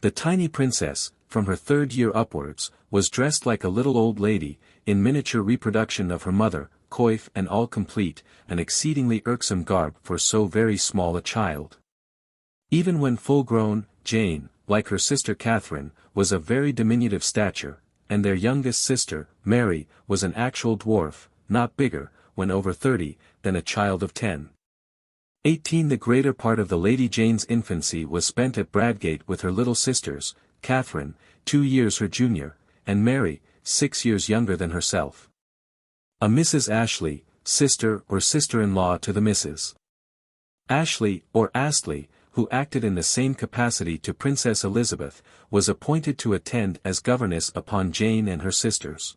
The tiny princess, from her 3rd year upwards, was dressed like a little old lady, in miniature reproduction of her mother, coif and all complete, an exceedingly irksome garb for so very small a child. Even when full-grown, Jane, like her sister Catherine, was of very diminutive stature, and their youngest sister, Mary, was an actual dwarf, not bigger, when over 30, than a child of 10. 18 The greater part of the Lady Jane's infancy was spent at Bradgate with her little sisters, Catherine, 2 years her junior, and Mary, 6 years younger than herself. A Mrs. Ashley, sister or sister-in-law to the Mrs. Ashley, or Astley, who acted in the same capacity to Princess Elizabeth, was appointed to attend as governess upon Jane and her sisters.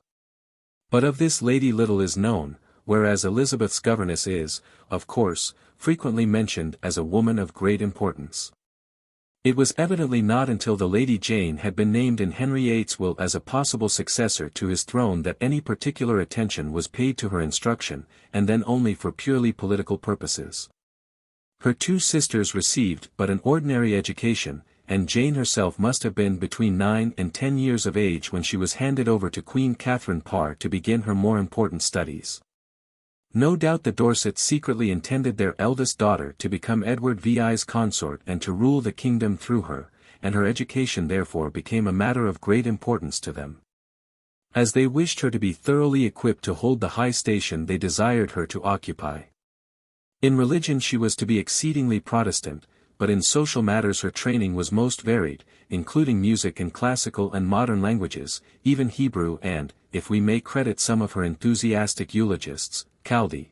But of this lady little is known, whereas Elizabeth's governess is, of course, frequently mentioned as a woman of great importance. It was evidently not until the Lady Jane had been named in Henry VIII's will as a possible successor to his throne that any particular attention was paid to her instruction, and then only for purely political purposes. Her 2 sisters received but an ordinary education, and Jane herself must have been between 9 and 10 years of age when she was handed over to Queen Catherine Parr to begin her more important studies. No doubt the Dorsets secretly intended their eldest daughter to become Edward VI's consort and to rule the kingdom through her, and her education therefore became a matter of great importance to them. As they wished her to be thoroughly equipped to hold the high station they desired her to occupy. In religion she was to be exceedingly Protestant, but in social matters her training was most varied, including music and classical and modern languages, even Hebrew and, if we may credit some of her enthusiastic eulogists, Chaldee.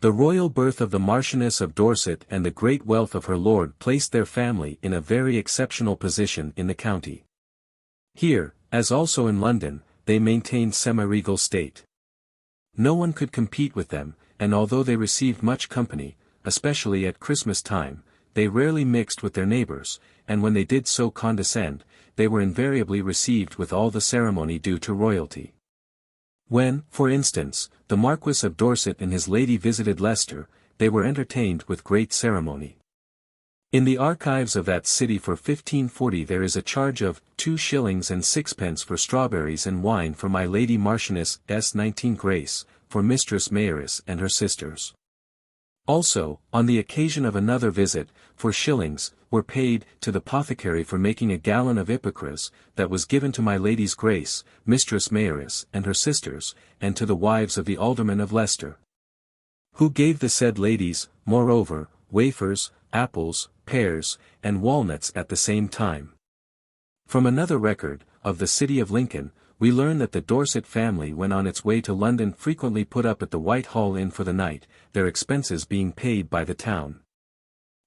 The royal birth of the Marchioness of Dorset and the great wealth of her lord placed their family in a very exceptional position in the county. Here, as also in London, they maintained semi-regal state. No one could compete with them, and although they received much company, especially at Christmas time, they rarely mixed with their neighbors, and when they did so condescend, they were invariably received with all the ceremony due to royalty. When, for instance, the Marquis of Dorset and his lady visited Leicester, they were entertained with great ceremony. In the archives of that city for 1540 there is a charge of 2 shillings and 6pence for strawberries and wine for my Lady Marchioness S. Grace, for Mistress Mayoress and her sisters. Also, on the occasion of another visit, 4 shillings, were paid to the apothecary for making a gallon of Ipocras, that was given to my Lady's Grace, Mistress Mayoress and her sisters, and to the wives of the aldermen of Leicester, who gave the said ladies, moreover, wafers, apples, pears, and walnuts at the same time. From another record, of the city of Lincoln, we learn that the Dorset family when on its way to London frequently put up at the Whitehall Inn for the night, their expenses being paid by the town.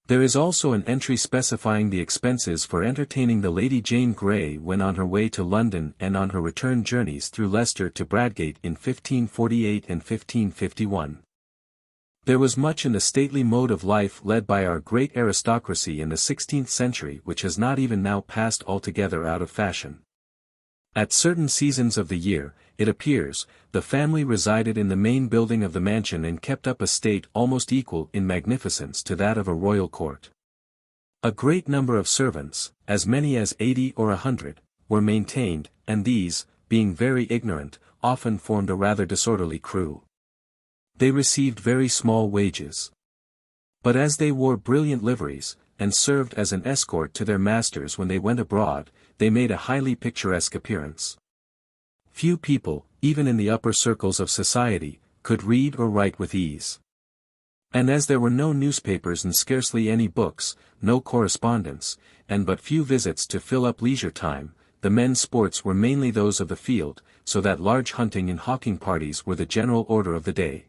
There is also an entry specifying the expenses for entertaining the Lady Jane Grey when on her way to London and on her return journeys through Leicester to Bradgate in 1548 and 1551. There was much in the stately mode of life led by our great aristocracy in the 16th century which has not even now passed altogether out of fashion. At certain seasons of the year, it appears, the family resided in the main building of the mansion and kept up a state almost equal in magnificence to that of a royal court. A great number of servants, as many as 80 or 100, were maintained, and these, being very ignorant, often formed a rather disorderly crew. They received very small wages. But as they wore brilliant liveries, and served as an escort to their masters when they went abroad, they made a highly picturesque appearance. Few people, even in the upper circles of society, could read or write with ease. And as there were no newspapers and scarcely any books, no correspondence, and but few visits to fill up leisure time, the men's sports were mainly those of the field, so that large hunting and hawking parties were the general order of the day.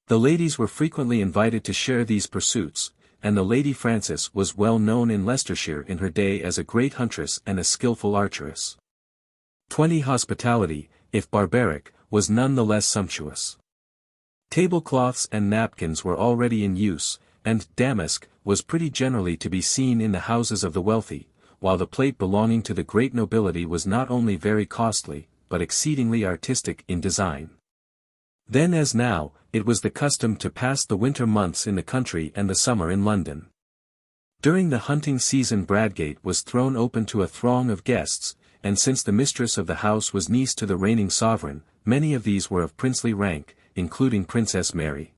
The ladies were frequently invited to share these pursuits, and the Lady Frances was well known in Leicestershire in her day as a great huntress and a skilful archeress. Hospitality, if barbaric, was none the less sumptuous. Tablecloths and napkins were already in use, and damask was pretty generally to be seen in the houses of the wealthy, while the plate belonging to the great nobility was not only very costly, but exceedingly artistic in design. Then as now, it was the custom to pass the winter months in the country and the summer in London. During the hunting season Bradgate was thrown open to a throng of guests, and since the mistress of the house was niece to the reigning sovereign, many of these were of princely rank, including Princess Mary,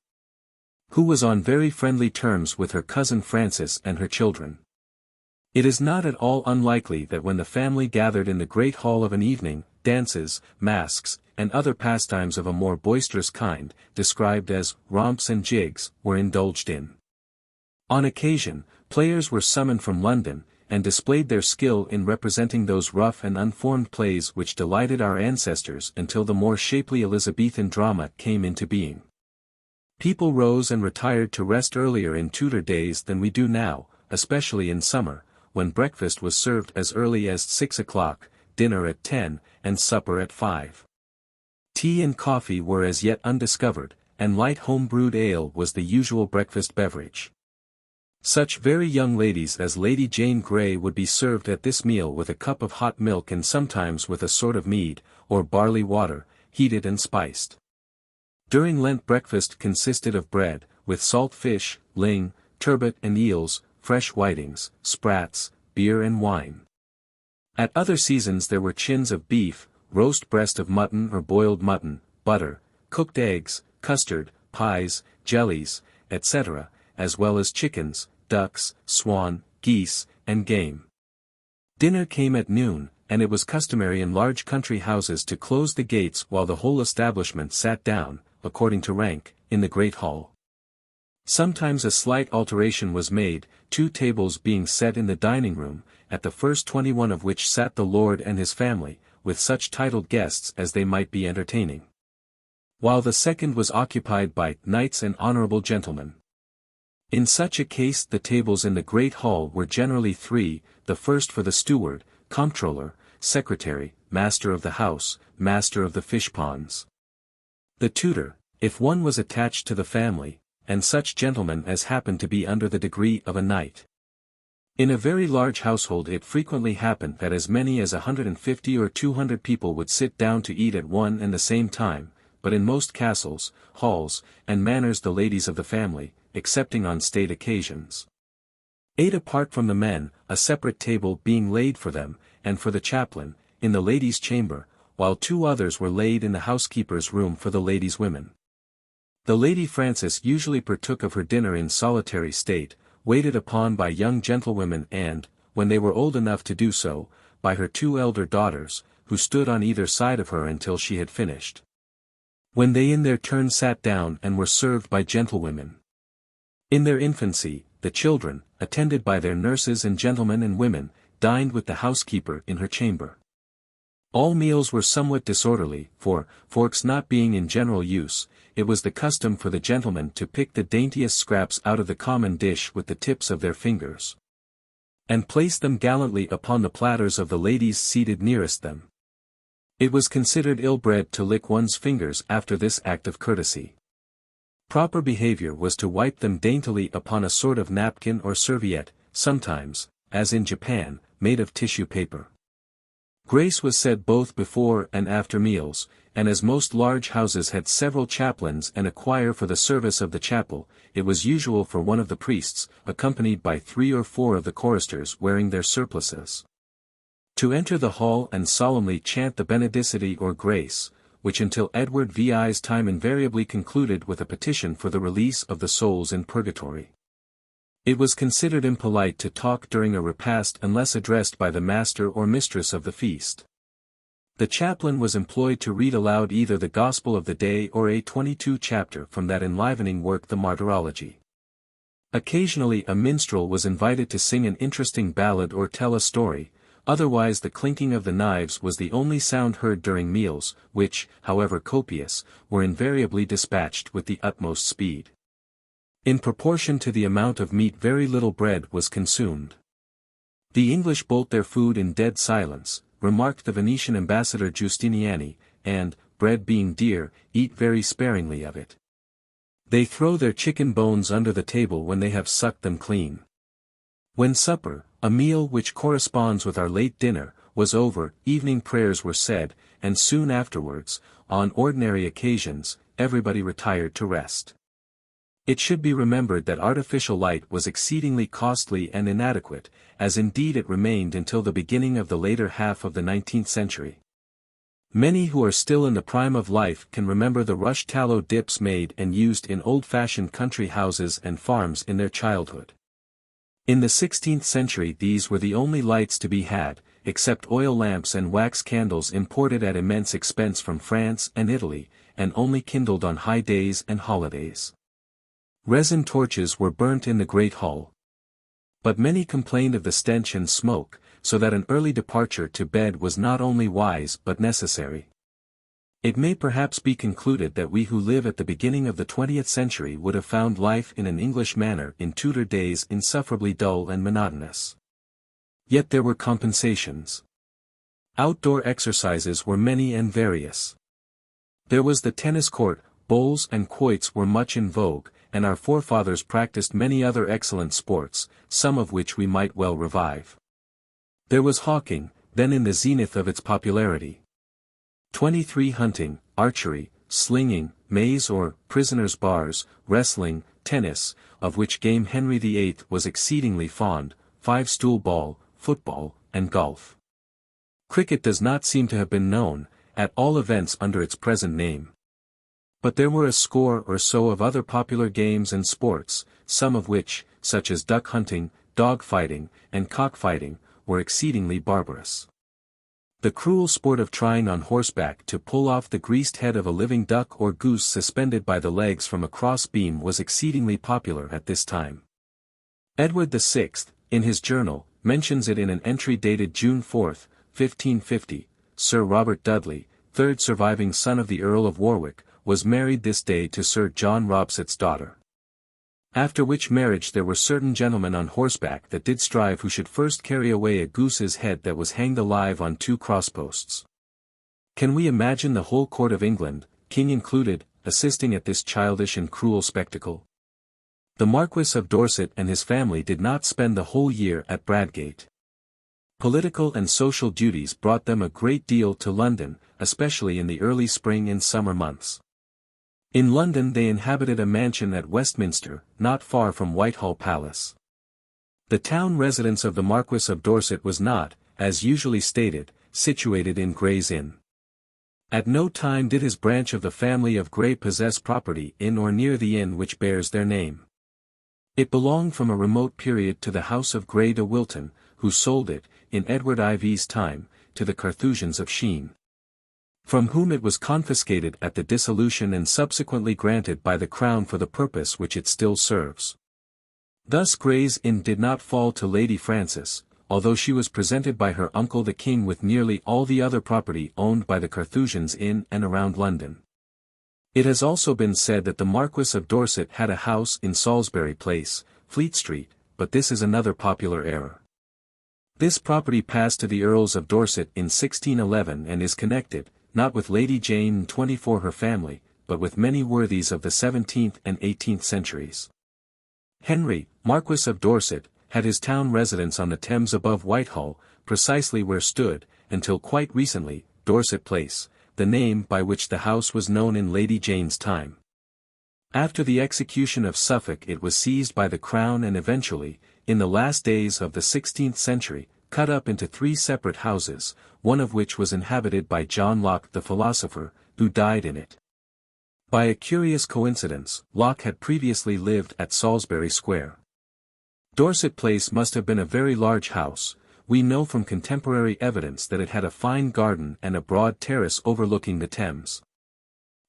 who was on very friendly terms with her cousin Frances and her children. It is not at all unlikely that when the family gathered in the great hall of an evening, dances, masques, and other pastimes of a more boisterous kind, described as romps and jigs, were indulged in. On occasion, players were summoned from London, and displayed their skill in representing those rough and unformed plays which delighted our ancestors until the more shapely Elizabethan drama came into being. People rose and retired to rest earlier in Tudor days than we do now, especially in summer, when breakfast was served as early as 6 o'clock, dinner at 10, and supper at 5. Tea and coffee were as yet undiscovered, and light home-brewed ale was the usual breakfast beverage. Such very young ladies as Lady Jane Grey would be served at this meal with a cup of hot milk and sometimes with a sort of mead, or barley water, heated and spiced. During Lent breakfast consisted of bread, with salt fish, ling, turbot and eels, fresh whitings, sprats, beer and wine. At other seasons there were chins of beef, roast breast of mutton or boiled mutton, butter, cooked eggs, custard, pies, jellies, etc., as well as chickens, ducks, swan, geese, and game. Dinner came at noon, and it was customary in large country houses to close the gates while the whole establishment sat down, according to rank, in the great hall. Sometimes a slight alteration was made, 2 tables being set in the dining room, at the first 21 of which sat the lord and his family, with such titled guests as they might be entertaining, while the second was occupied by knights and honourable gentlemen. In such a case the tables in the great hall were generally 3, the first for the steward, comptroller, secretary, master of the house, master of the fish ponds, the tutor, if one was attached to the family, and such gentlemen as happened to be under the degree of a knight. In a very large household it frequently happened that as many as 150 or 200 people would sit down to eat at one and the same time, but in most castles, halls, and manors the ladies of the family, excepting on state occasions, ate apart from the men, a separate table being laid for them, and for the chaplain, in the ladies' chamber, while 2 others were laid in the housekeeper's room for the ladies' women. The Lady Frances usually partook of her dinner in solitary state, waited upon by young gentlewomen and, when they were old enough to do so, by her 2 elder daughters, who stood on either side of her until she had finished, when they in their turn sat down and were served by gentlewomen. In their infancy, the children, attended by their nurses and gentlemen and women, dined with the housekeeper in her chamber. All meals were somewhat disorderly, for, forks not being in general use, it was the custom for the gentlemen to pick the daintiest scraps out of the common dish with the tips of their fingers, and place them gallantly upon the platters of the ladies seated nearest them. It was considered ill-bred to lick one's fingers after this act of courtesy. Proper behavior was to wipe them daintily upon a sort of napkin or serviette, sometimes, as in Japan, made of tissue paper. Grace was said both before and after meals, and as most large houses had several chaplains and a choir for the service of the chapel, it was usual for one of the priests, accompanied by 3 or 4 of the choristers wearing their surplices, to enter the hall and solemnly chant the Benedicite or Grace, which until Edward VI's time invariably concluded with a petition for the release of the souls in purgatory. It was considered impolite to talk during a repast unless addressed by the master or mistress of the feast. The chaplain was employed to read aloud either the Gospel of the day or a 22 chapter from that enlivening work the Martyrology. Occasionally a minstrel was invited to sing an interesting ballad or tell a story, Otherwise the clinking of the knives was the only sound heard during meals, which, however copious, were invariably dispatched with the utmost speed. In proportion to the amount of meat very little bread was consumed. The English bolt their food in dead silence, remarked the Venetian ambassador Giustiniani, and, bread being dear, eat very sparingly of it. They throw their chicken bones under the table when they have sucked them clean. When supper, a meal which corresponds with our late dinner, was over, evening prayers were said, and soon afterwards, on ordinary occasions, everybody retired to rest. It should be remembered that artificial light was exceedingly costly and inadequate, as indeed it remained until the beginning of the later half of the 19th century. Many who are still in the prime of life can remember the rush tallow dips made and used in old-fashioned country houses and farms in their childhood. In the 16th century these were the only lights to be had, except oil lamps and wax candles imported at immense expense from France and Italy, and only kindled on high days and holidays. Resin torches were burnt in the great hall. But many complained of the stench and smoke, so that an early departure to bed was not only wise but necessary. It may perhaps be concluded that we who live at the beginning of the 20th century would have found life in an English manner in Tudor days insufferably dull and monotonous. Yet there were compensations. Outdoor exercises were many and various. There was the tennis court, bowls and quoits were much in vogue, and our forefathers practiced many other excellent sports, some of which we might well revive. There was hawking, then in the zenith of its popularity. 23 hunting, archery, slinging, maze or prisoners' bars, wrestling, tennis, of which game Henry VIII was exceedingly fond, 5-stool ball, football, and golf. Cricket does not seem to have been known, at all events under its present name. But there were a score or so of other popular games and sports, some of which, such as duck hunting, dog fighting, and cockfighting, were exceedingly barbarous. The cruel sport of trying on horseback to pull off the greased head of a living duck or goose suspended by the legs from a cross beam was exceedingly popular at this time. Edward VI, in his journal, mentions it in an entry dated June 4, 1550, Sir Robert Dudley, third surviving son of the Earl of Warwick, was married this day to Sir John Robsart's daughter. After which marriage there were certain gentlemen on horseback that did strive who should first carry away a goose's head that was hanged alive on 2 crossposts. Can we imagine the whole court of England, king included, assisting at this childish and cruel spectacle? The Marquis of Dorset and his family did not spend the whole year at Bradgate. Political and social duties brought them a great deal to London, especially in the early spring and summer months. In London they inhabited a mansion at Westminster, not far from Whitehall Palace. The town residence of the Marquis of Dorset was not, as usually stated, situated in Gray's Inn. At no time did his branch of the family of Grey possess property in or near the inn which bears their name. It belonged from a remote period to the house of Grey de Wilton, who sold it, in Edward IV's time, to the Carthusians of Sheen, from whom it was confiscated at the dissolution and subsequently granted by the Crown for the purpose which it still serves. Thus Gray's Inn did not fall to Lady Frances, although she was presented by her uncle the King with nearly all the other property owned by the Carthusians in and around London. It has also been said that the Marquis of Dorset had a house in Salisbury Place, Fleet Street, but this is another popular error. This property passed to the Earls of Dorset in 1611 and is connected, not with Lady Jane and 24 her family, but with many worthies of the 17th and 18th centuries. Henry, Marquis of Dorset, had his town residence on the Thames above Whitehall, precisely where stood, until quite recently, Dorset Place, the name by which the house was known in Lady Jane's time. After the execution of Suffolk it was seized by the Crown and eventually, in the last days of the 16th century, cut up into 3 separate houses, one of which was inhabited by John Locke the philosopher, who died in it. By a curious coincidence, Locke had previously lived at Salisbury Square. Dorset Place must have been a very large house. We know from contemporary evidence that it had a fine garden and a broad terrace overlooking the Thames.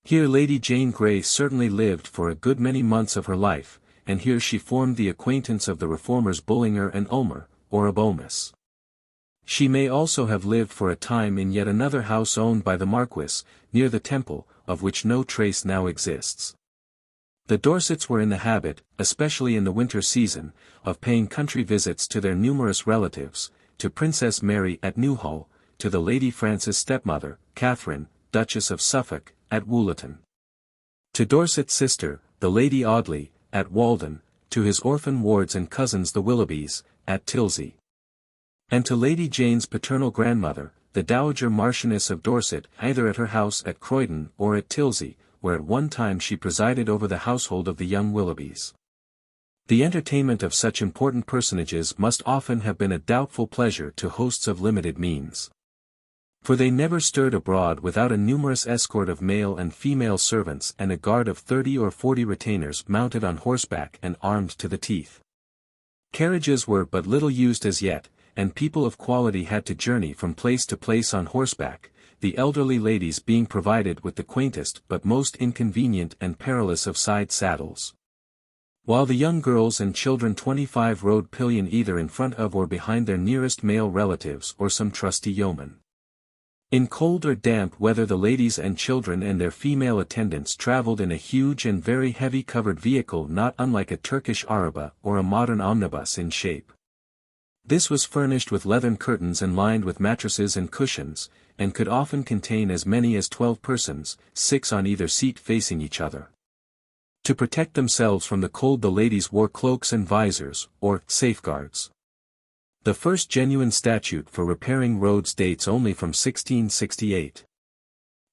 Here Lady Jane Grey certainly lived for a good many months of her life, and here she formed the acquaintance of the reformers Bullinger and Ulmer, or of Omis. She may also have lived for a time in yet another house owned by the Marquis, near the Temple, of which no trace now exists. The Dorsets were in the habit, especially in the winter season, of paying country visits to their numerous relatives, to Princess Mary at Newhall, to the Lady Frances' stepmother, Catherine, Duchess of Suffolk, at Woollerton. To Dorset's sister, the Lady Audley, at Walden, to his orphan wards and cousins the Willoughbys, at Tilsey. And to Lady Jane's paternal grandmother, the Dowager Marchioness of Dorset, either at her house at Croydon or at Tilsey, where at one time she presided over the household of the young Willoughbys. The entertainment of such important personages must often have been a doubtful pleasure to hosts of limited means. For they never stirred abroad without a numerous escort of male and female servants and a guard of 30 or 40 retainers mounted on horseback and armed to the teeth. Carriages were but little used as yet, and people of quality had to journey from place to place on horseback, the elderly ladies being provided with the quaintest but most inconvenient and perilous of side saddles. While the young girls and children 25 rode pillion either in front of or behind their nearest male relatives or some trusty yeoman. In cold or damp weather the ladies and children and their female attendants travelled in a huge and very heavy covered vehicle not unlike a Turkish araba or a modern omnibus in shape. This was furnished with leathern curtains and lined with mattresses and cushions, and could often contain as many as 12 persons, 6 on either seat facing each other. To protect themselves from the cold the ladies wore cloaks and visors, or safeguards. The first genuine statute for repairing roads dates only from 1668.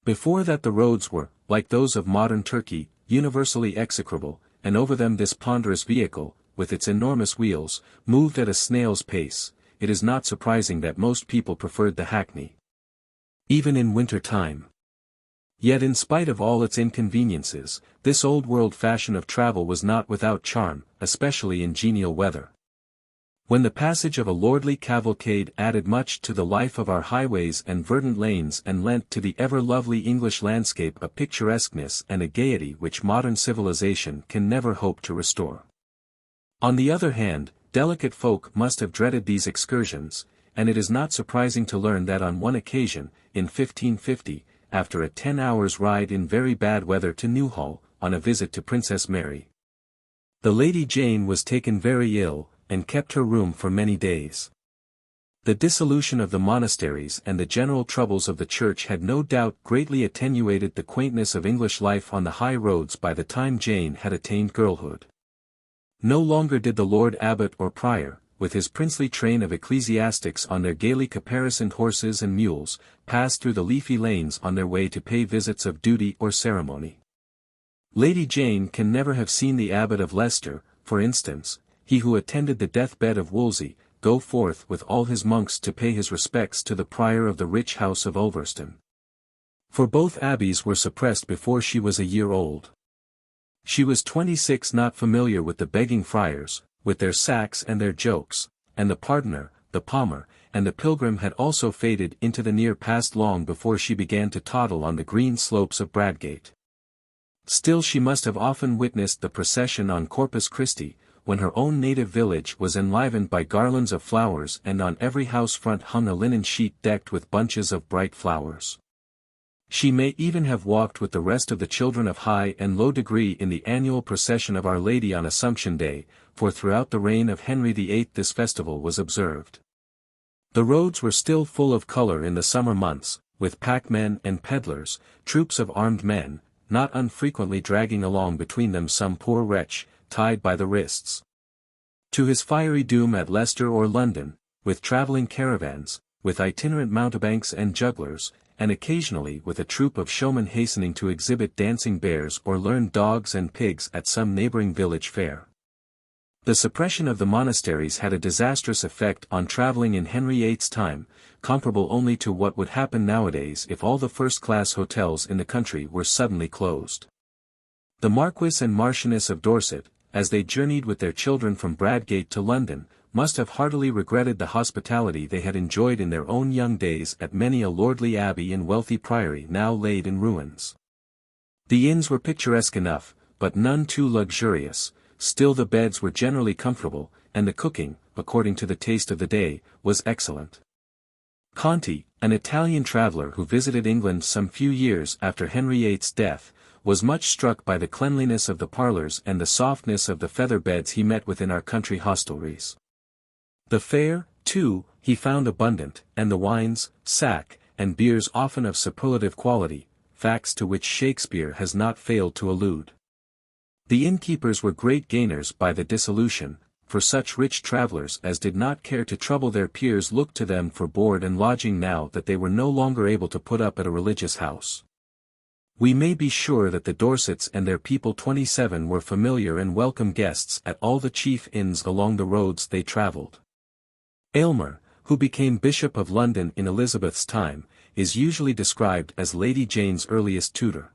Before that the roads were, like those of modern Turkey, universally execrable, and over them this ponderous vehicle, with its enormous wheels, moved at a snail's pace. It is not surprising that most people preferred the hackney, even in winter time. Yet in spite of all its inconveniences, this old-world fashion of travel was not without charm, especially in genial weather. When the passage of a lordly cavalcade added much to the life of our highways and verdant lanes and lent to the ever-lovely English landscape a picturesqueness and a gaiety which modern civilization can never hope to restore. On the other hand, delicate folk must have dreaded these excursions, and it is not surprising to learn that on one occasion, in 1550, after a 10 hours' ride in very bad weather to Newhall, on a visit to Princess Mary, the Lady Jane was taken very ill, and kept her room for many days. The dissolution of the monasteries and the general troubles of the church had no doubt greatly attenuated the quaintness of English life on the high roads by the time Jane had attained girlhood. No longer did the Lord Abbot or Prior, with his princely train of ecclesiastics on their gaily caparisoned horses and mules, pass through the leafy lanes on their way to pay visits of duty or ceremony. Lady Jane can never have seen the Abbot of Leicester, for instance, he who attended the death-bed of Wolsey, go forth with all his monks to pay his respects to the Prior of the rich house of Ulverston. For both abbeys were suppressed before she was a year old. She was 26, not familiar with the begging friars, with their sacks and their jokes, and the pardoner, the palmer, and the pilgrim had also faded into the near past long before she began to toddle on the green slopes of Bradgate. Still she must have often witnessed the procession on Corpus Christi, when her own native village was enlivened by garlands of flowers and on every house front hung a linen sheet decked with bunches of bright flowers. She may even have walked with the rest of the children of high and low degree in the annual procession of Our Lady on Assumption Day, for throughout the reign of Henry VIII this festival was observed. The roads were still full of color in the summer months, with packmen and peddlers, troops of armed men, not unfrequently dragging along between them some poor wretch, tied by the wrists to his fiery doom at Leicester or London, with travelling caravans, with itinerant mountebanks and jugglers, and occasionally with a troop of showmen hastening to exhibit dancing bears or learned dogs and pigs at some neighboring village fair. The suppression of the monasteries had a disastrous effect on travelling in Henry VIII's time, comparable only to what would happen nowadays if all the first-class hotels in the country were suddenly closed. The Marquis and Marchioness of Dorset, as they journeyed with their children from Bradgate to London, must have heartily regretted the hospitality they had enjoyed in their own young days at many a lordly abbey and wealthy priory now laid in ruins. The inns were picturesque enough, but none too luxurious, still the beds were generally comfortable, and the cooking, according to the taste of the day, was excellent. Conti, an Italian traveller who visited England some few years after Henry VIII's death, was much struck by the cleanliness of the parlours and the softness of the feather beds he met with in our country hostelries. The fare, too, he found abundant, and the wines, sack, and beers often of superlative quality, facts to which Shakespeare has not failed to allude. The innkeepers were great gainers by the dissolution, for such rich travellers as did not care to trouble their peers looked to them for board and lodging now that they were no longer able to put up at a religious house. We may be sure that the Dorsets and their people 27 were familiar and welcome guests at all the chief inns along the roads they travelled. Aylmer, who became Bishop of London in Elizabeth's time, is usually described as Lady Jane's earliest tutor.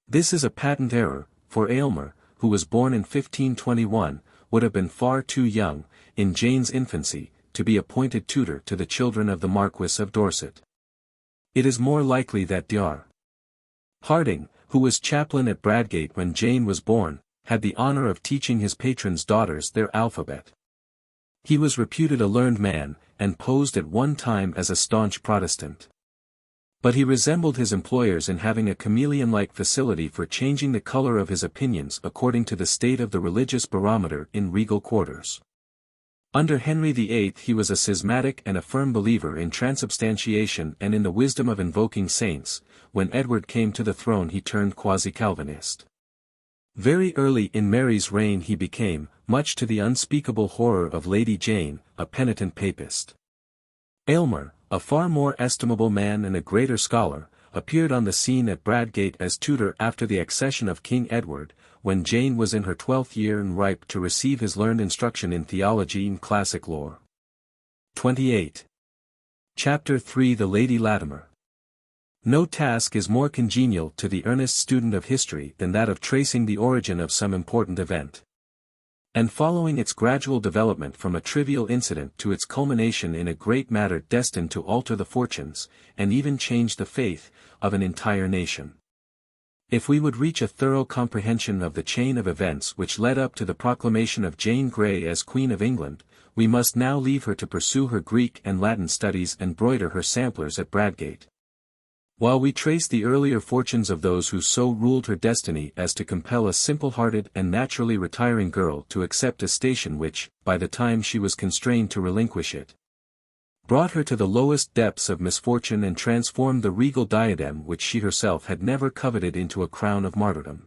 This is a patent error, for Aylmer, who was born in 1521, would have been far too young, in Jane's infancy, to be appointed tutor to the children of the Marquis of Dorset. It is more likely that Dr. Harding, who was chaplain at Bradgate when Jane was born, had the honour of teaching his patron's daughters their alphabet. He was reputed a learned man, and posed at one time as a staunch Protestant. But he resembled his employers in having a chameleon-like facility for changing the colour of his opinions according to the state of the religious barometer in regal quarters. Under Henry VIII he was a schismatic and a firm believer in transubstantiation and in the wisdom of invoking saints. When Edward came to the throne he turned quasi-Calvinist. Very early in Mary's reign he became, much to the unspeakable horror of Lady Jane, a penitent papist. Aylmer, a far more estimable man and a greater scholar, appeared on the scene at Bradgate as tutor after the accession of King Edward, when Jane was in her 12th year and ripe to receive his learned instruction in theology and classic lore. 28. Chapter 3 The Lady Latimer. No task is more congenial to the earnest student of history than that of tracing the origin of some important event, and following its gradual development from a trivial incident to its culmination in a great matter destined to alter the fortunes, and even change the faith, of an entire nation. If we would reach a thorough comprehension of the chain of events which led up to the proclamation of Jane Grey as Queen of England, we must now leave her to pursue her Greek and Latin studies and broider her samplers at Bradgate. While we trace the earlier fortunes of those who so ruled her destiny as to compel a simple-hearted and naturally retiring girl to accept a station which, by the time she was constrained to relinquish it, brought her to the lowest depths of misfortune and transformed the regal diadem which she herself had never coveted into a crown of martyrdom.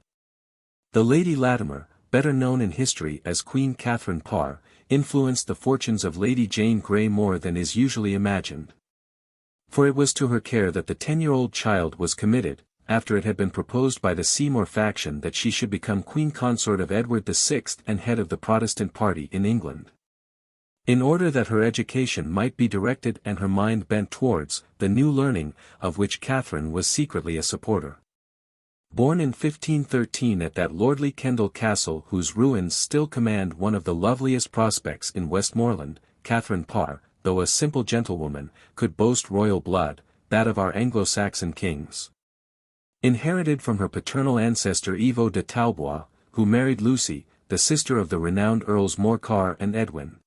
The Lady Latimer, better known in history as Queen Catherine Parr, influenced the fortunes of Lady Jane Grey more than is usually imagined. For it was to her care that the 10-year-old child was committed, after it had been proposed by the Seymour faction that she should become Queen Consort of Edward VI and head of the Protestant party in England. In order that her education might be directed and her mind bent towards the new learning, of which Catherine was secretly a supporter. Born in 1513 at that lordly Kendal Castle whose ruins still command one of the loveliest prospects in Westmoreland, Catherine Parr, though a simple gentlewoman, could boast royal blood, that of our Anglo-Saxon kings. Inherited from her paternal ancestor Ivo de Talbois, who married Lucy, the sister of the renowned Earls Morcar and Edwin.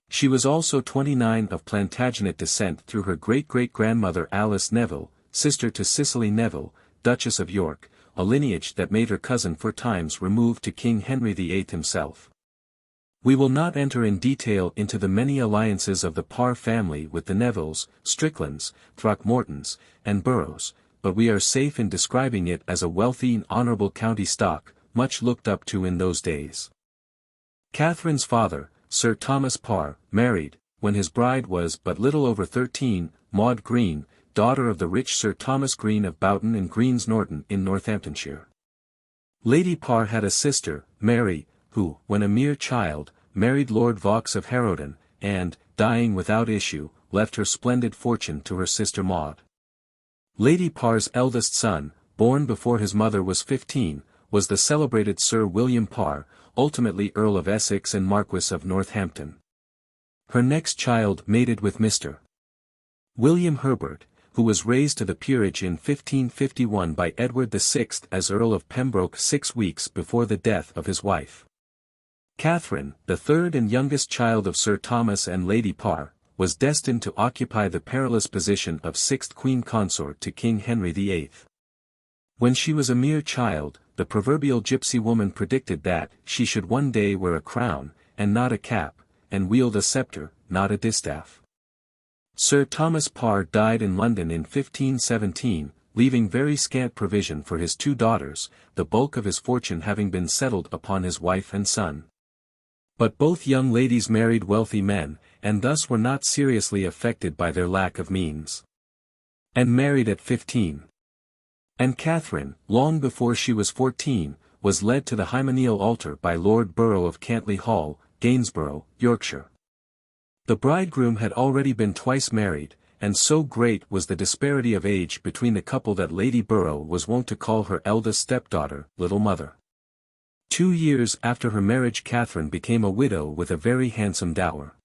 She was also 29 of Plantagenet descent through her great-great-grandmother Alice Neville, sister to Cicely Neville, Duchess of York, a lineage that made her cousin 4 times removed to King Henry VIII himself. We will not enter in detail into the many alliances of the Parr family with the Nevilles, Stricklands, Throckmortons, and Burrows, but we are safe in describing it as a wealthy and honourable county stock, much looked up to in those days. Catherine's father, Sir Thomas Parr, married, when his bride was but little over 13, Maud Green, daughter of the rich Sir Thomas Green of Boughton and Green's Norton in Northamptonshire. Lady Parr had a sister, Mary, who, when a mere child, married Lord Vaux of Harrowden, and, dying without issue, left her splendid fortune to her sister Maud. Lady Parr's eldest son, born before his mother was 15, was the celebrated Sir William Parr, ultimately Earl of Essex and Marquis of Northampton. Her next child mated with Mr. William Herbert, who was raised to the peerage in 1551 by Edward VI as Earl of Pembroke 6 weeks before the death of his wife. Catherine, the third and youngest child of Sir Thomas and Lady Parr, was destined to occupy the perilous position of sixth queen consort to King Henry VIII. When she was a mere child, the proverbial gypsy woman predicted that she should one day wear a crown, and not a cap, and wield a sceptre, not a distaff. Sir Thomas Parr died in London in 1517, leaving very scant provision for his two daughters, the bulk of his fortune having been settled upon his wife and son. But both young ladies married wealthy men, and thus were not seriously affected by their lack of means. And married at 15. And Catherine, long before she was 14, was led to the hymeneal altar by Lord Borough of Cantley Hall, Gainsborough, Yorkshire. The bridegroom had already been twice married, and so great was the disparity of age between the couple that Lady Borough was wont to call her eldest stepdaughter, Little Mother. 2 years after her marriage Catherine became a widow with a very handsome dower.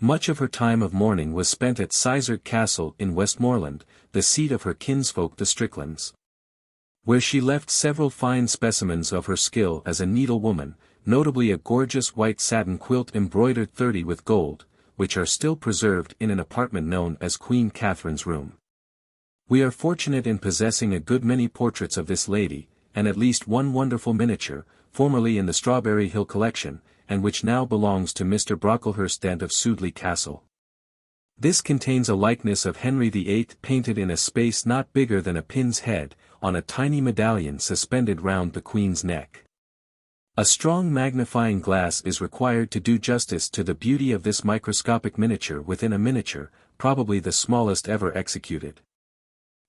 Much of her time of mourning was spent at Sizergh Castle in Westmoreland, the seat of her kinsfolk the Stricklands, where she left several fine specimens of her skill as a needlewoman, notably a gorgeous white satin quilt embroidered 30 with gold, which are still preserved in an apartment known as Queen Catherine's Room. We are fortunate in possessing a good many portraits of this lady, and at least one wonderful miniature, formerly in the Strawberry Hill collection, and which now belongs to Mr. Brocklehurst Dent of Sudeley Castle. This contains a likeness of Henry VIII painted in a space not bigger than a pin's head, on a tiny medallion suspended round the Queen's neck. A strong magnifying glass is required to do justice to the beauty of this microscopic miniature within a miniature, probably the smallest ever executed.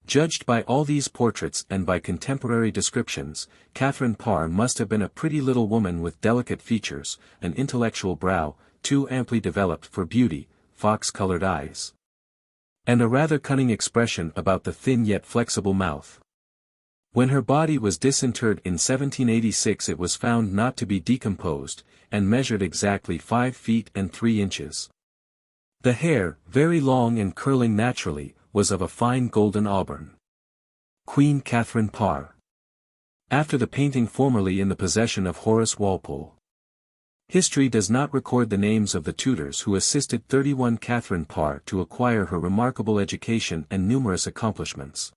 Judged by all these portraits and by contemporary descriptions, Catherine Parr must have been a pretty little woman with delicate features, an intellectual brow, too amply developed for beauty, fox-colored eyes, and a rather cunning expression about the thin yet flexible mouth. When her body was disinterred in 1786 it was found not to be decomposed, and measured exactly 5 feet and 3 inches. The hair, very long and curling naturally, was of a fine golden auburn. Queen Catherine Parr. After the painting formerly in the possession of Horace Walpole. History does not record the names of the tutors who assisted 31 Catherine Parr to acquire her remarkable education and numerous accomplishments.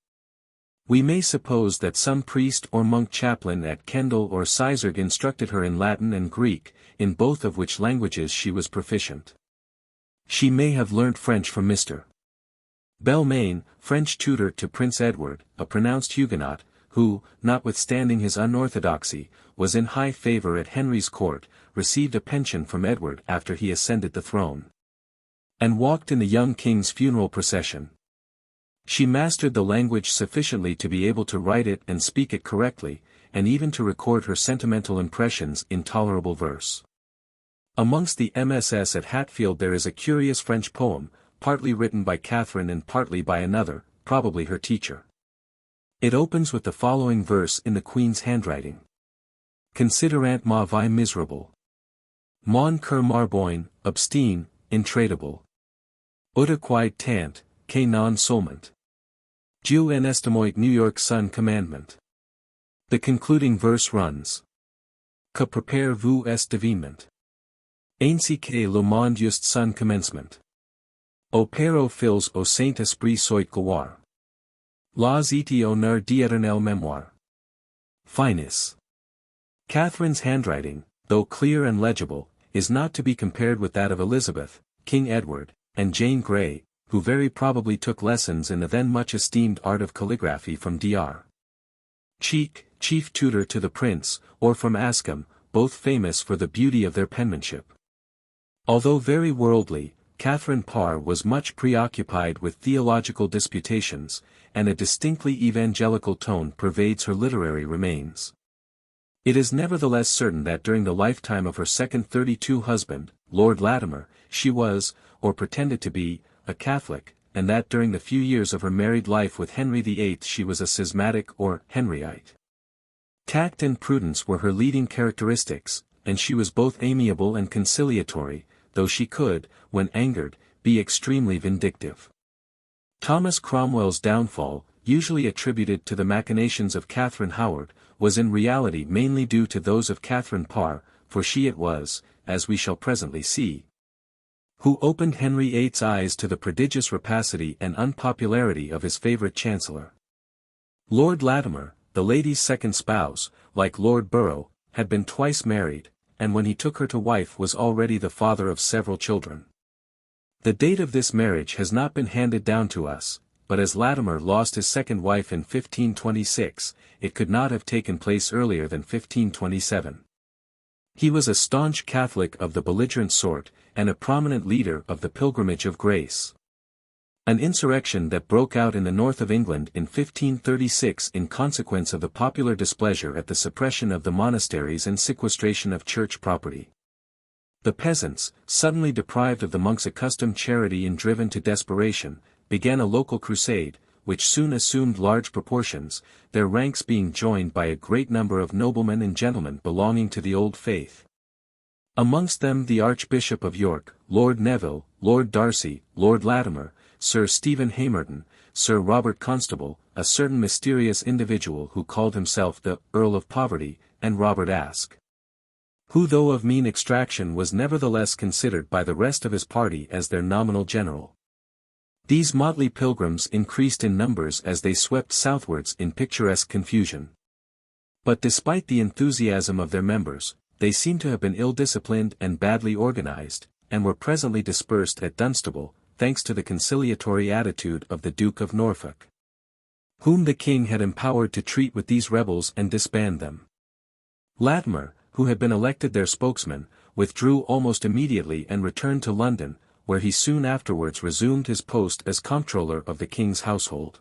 We may suppose that some priest or monk chaplain at Kendal or Sizergh instructed her in Latin and Greek, in both of which languages she was proficient. She may have learnt French from Mr. Belmain, French tutor to Prince Edward, a pronounced Huguenot, who, notwithstanding his unorthodoxy, was in high favour at Henry's court, received a pension from Edward after he ascended the throne, and walked in the young king's funeral procession. She mastered the language sufficiently to be able to write it and speak it correctly, and even to record her sentimental impressions in tolerable verse. Amongst the MSS at Hatfield there is a curious French poem, partly written by Catherine and partly by another, probably her teacher. It opens with the following verse in the Queen's handwriting. Considerant ma vie miserable. Mon cœur marboin, obstine, intraitable. Uta tant, que non solment. Dieu en estimoit New York Sun commandment. The concluding verse runs. Que prepare vous est divinement. Ainsi que le monde just son commencement. Au Père fils au Saint-Esprit soit gloire. Las et honneur d'éternelle mémoire. Finis. Catherine's handwriting, though clear and legible, is not to be compared with that of Elizabeth, King Edward, and Jane Grey, who very probably took lessons in the then much esteemed art of calligraphy from Dr. Cheek, chief tutor to the prince, or from ASKEW, both famous for the beauty of their penmanship. Although very worldly, Catherine Parr was much preoccupied with theological disputations, and a distinctly evangelical tone pervades her literary remains. It is nevertheless certain that during the lifetime of her second 32 husband, Lord Latimer, she was, or pretended to be, a Catholic, and that during the few years of her married life with Henry VIII she was a schismatic or Henryite. Tact and prudence were her leading characteristics, and she was both amiable and conciliatory, though she could, when angered, be extremely vindictive. Thomas Cromwell's downfall, usually attributed to the machinations of Catherine Howard, was in reality mainly due to those of Catherine Parr, for she it was, as we shall presently see, who opened Henry VIII's eyes to the prodigious rapacity and unpopularity of his favourite chancellor. Lord Latimer, the lady's second spouse, like Lord Borough, had been twice married, and when he took her to wife was already the father of several children. The date of this marriage has not been handed down to us, but as Latimer lost his second wife in 1526, it could not have taken place earlier than 1527. He was a staunch Catholic of the belligerent sort, and a prominent leader of the Pilgrimage of Grace. An insurrection that broke out in the north of England in 1536 in consequence of the popular displeasure at the suppression of the monasteries and sequestration of church property. The peasants, suddenly deprived of the monks' accustomed charity and driven to desperation, began a local crusade, which soon assumed large proportions, their ranks being joined by a great number of noblemen and gentlemen belonging to the old faith. Amongst them the Archbishop of York, Lord Neville, Lord Darcy, Lord Latimer, Sir Stephen Hamerton, Sir Robert Constable, a certain mysterious individual who called himself the Earl of Poverty, and Robert Aske, who though of mean extraction was nevertheless considered by the rest of his party as their nominal general. These motley pilgrims increased in numbers as they swept southwards in picturesque confusion. But despite the enthusiasm of their members, they seem to have been ill-disciplined and badly organized, and were presently dispersed at Dunstable, thanks to the conciliatory attitude of the Duke of Norfolk, whom the king had empowered to treat with these rebels and disband them. Latimer, who had been elected their spokesman, withdrew almost immediately and returned to London, where he soon afterwards resumed his post as comptroller of the king's household.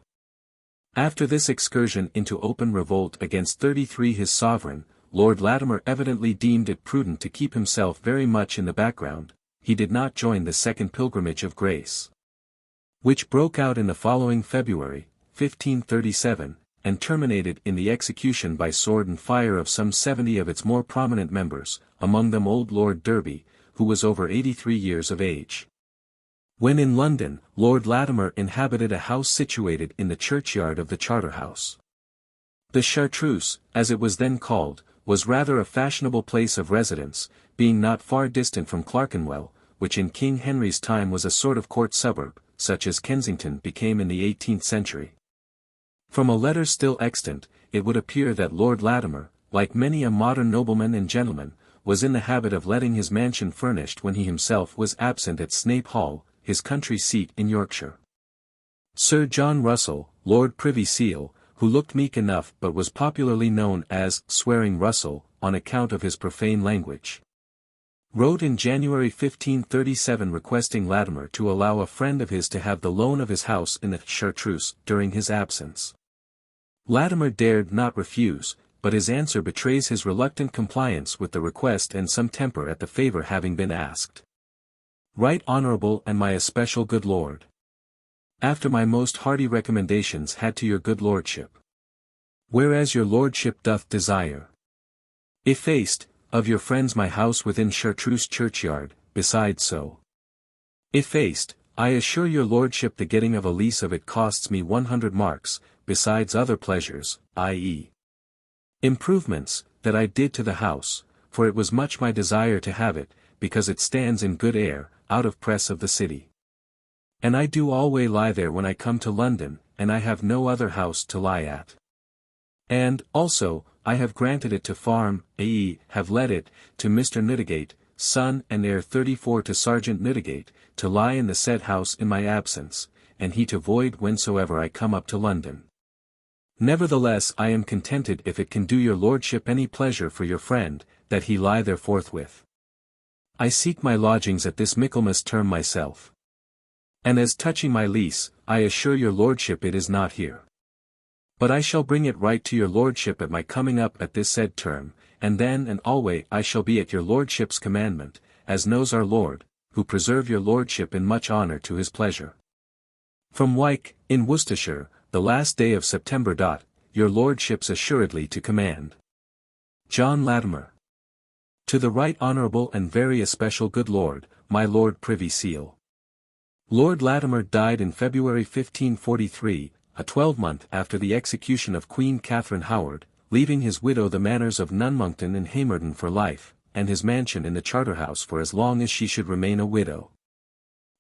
After this excursion into open revolt against 33 his sovereign, Lord Latimer evidently deemed it prudent to keep himself very much in the background. He did not join the Second Pilgrimage of Grace, which broke out in the following February, 1537, and terminated in the execution by sword and fire of some 70 of its more prominent members, among them old Lord Derby, who was over 83 years of age. When in London, Lord Latimer inhabited a house situated in the churchyard of the Charterhouse. The Chartreuse, as it was then called, was rather a fashionable place of residence, being not far distant from Clerkenwell, which in King Henry's time was a sort of court suburb, such as Kensington became in the 18th century. From a letter still extant, it would appear that Lord Latimer, like many a modern nobleman and gentleman, was in the habit of letting his mansion furnished when he himself was absent at Snape Hall, his country seat in Yorkshire. Sir John Russell, Lord Privy Seal, who looked meek enough but was popularly known as Swearing Russell, on account of his profane language, wrote in January 1537 requesting Latimer to allow a friend of his to have the loan of his house in the Chartreuse during his absence. Latimer dared not refuse, but his answer betrays his reluctant compliance with the request and some temper at the favour having been asked. Right Honourable and my especial good Lord, after my most hearty recommendations had to your good lordship, whereas your lordship doth desire, effaced, of your friends my house within Chartreuse churchyard, besides so effaced, I assure your lordship the getting of a lease of it costs me 100 marks, besides other pleasures, i.e. improvements, that I did to the house, for it was much my desire to have it, because it stands in good air, out of press of the city. And I do alway lie there when I come to London, and I have no other house to lie at. And, also, I have granted it to farm, i.e., have let it, to Mr. Newdigate, son and heir 34 to Sergeant Newdigate, to lie in the said house in my absence, and he to void whensoever I come up to London. Nevertheless I am contented if it can do your lordship any pleasure for your friend, that he lie there forthwith. I seek my lodgings at this Michaelmas term myself. And as touching my lease, I assure your lordship it is not here. But I shall bring it right to your lordship at my coming up at this said term, and then and alway I shall be at your lordship's commandment, as knows our Lord, who preserve your lordship in much honour to his pleasure. From Wyke, in Worcestershire, the last day of September. Your lordship's assuredly to command. John Latimer. To the Right Honourable and very especial good Lord, my Lord Privy Seal. Lord Latimer died in February 1543, a 12-month after the execution of Queen Catherine Howard, leaving his widow the manors of Nunmonkton and Hamerton for life, and his mansion in the Charterhouse for as long as she should remain a widow.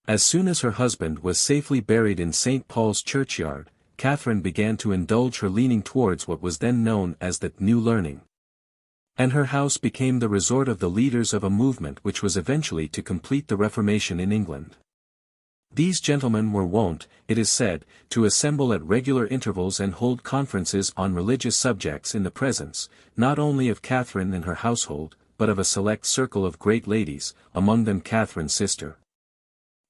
As soon as her husband was safely buried in St. Paul's churchyard, Catherine began to indulge her leaning towards what was then known as the New Learning. And her house became the resort of the leaders of a movement which was eventually to complete the Reformation in England. These gentlemen were wont, it is said, to assemble at regular intervals and hold conferences on religious subjects in the presence, not only of Catherine and her household, but of a select circle of great ladies, among them Catherine's sister,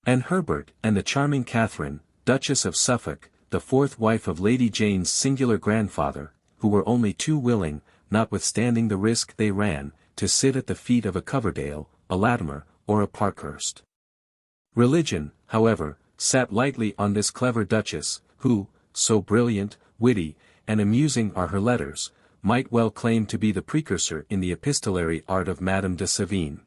Anne Herbert, and the charming Catherine, Duchess of Suffolk, the fourth wife of Lady Jane's singular grandfather, who were only too willing, notwithstanding the risk they ran, to sit at the feet of a Coverdale, a Latimer, or a Parkhurst. Religion, however, sat lightly on this clever duchess, who, so brilliant, witty, and amusing are her letters, might well claim to be the precursor in the epistolary art of Madame de Sévigné.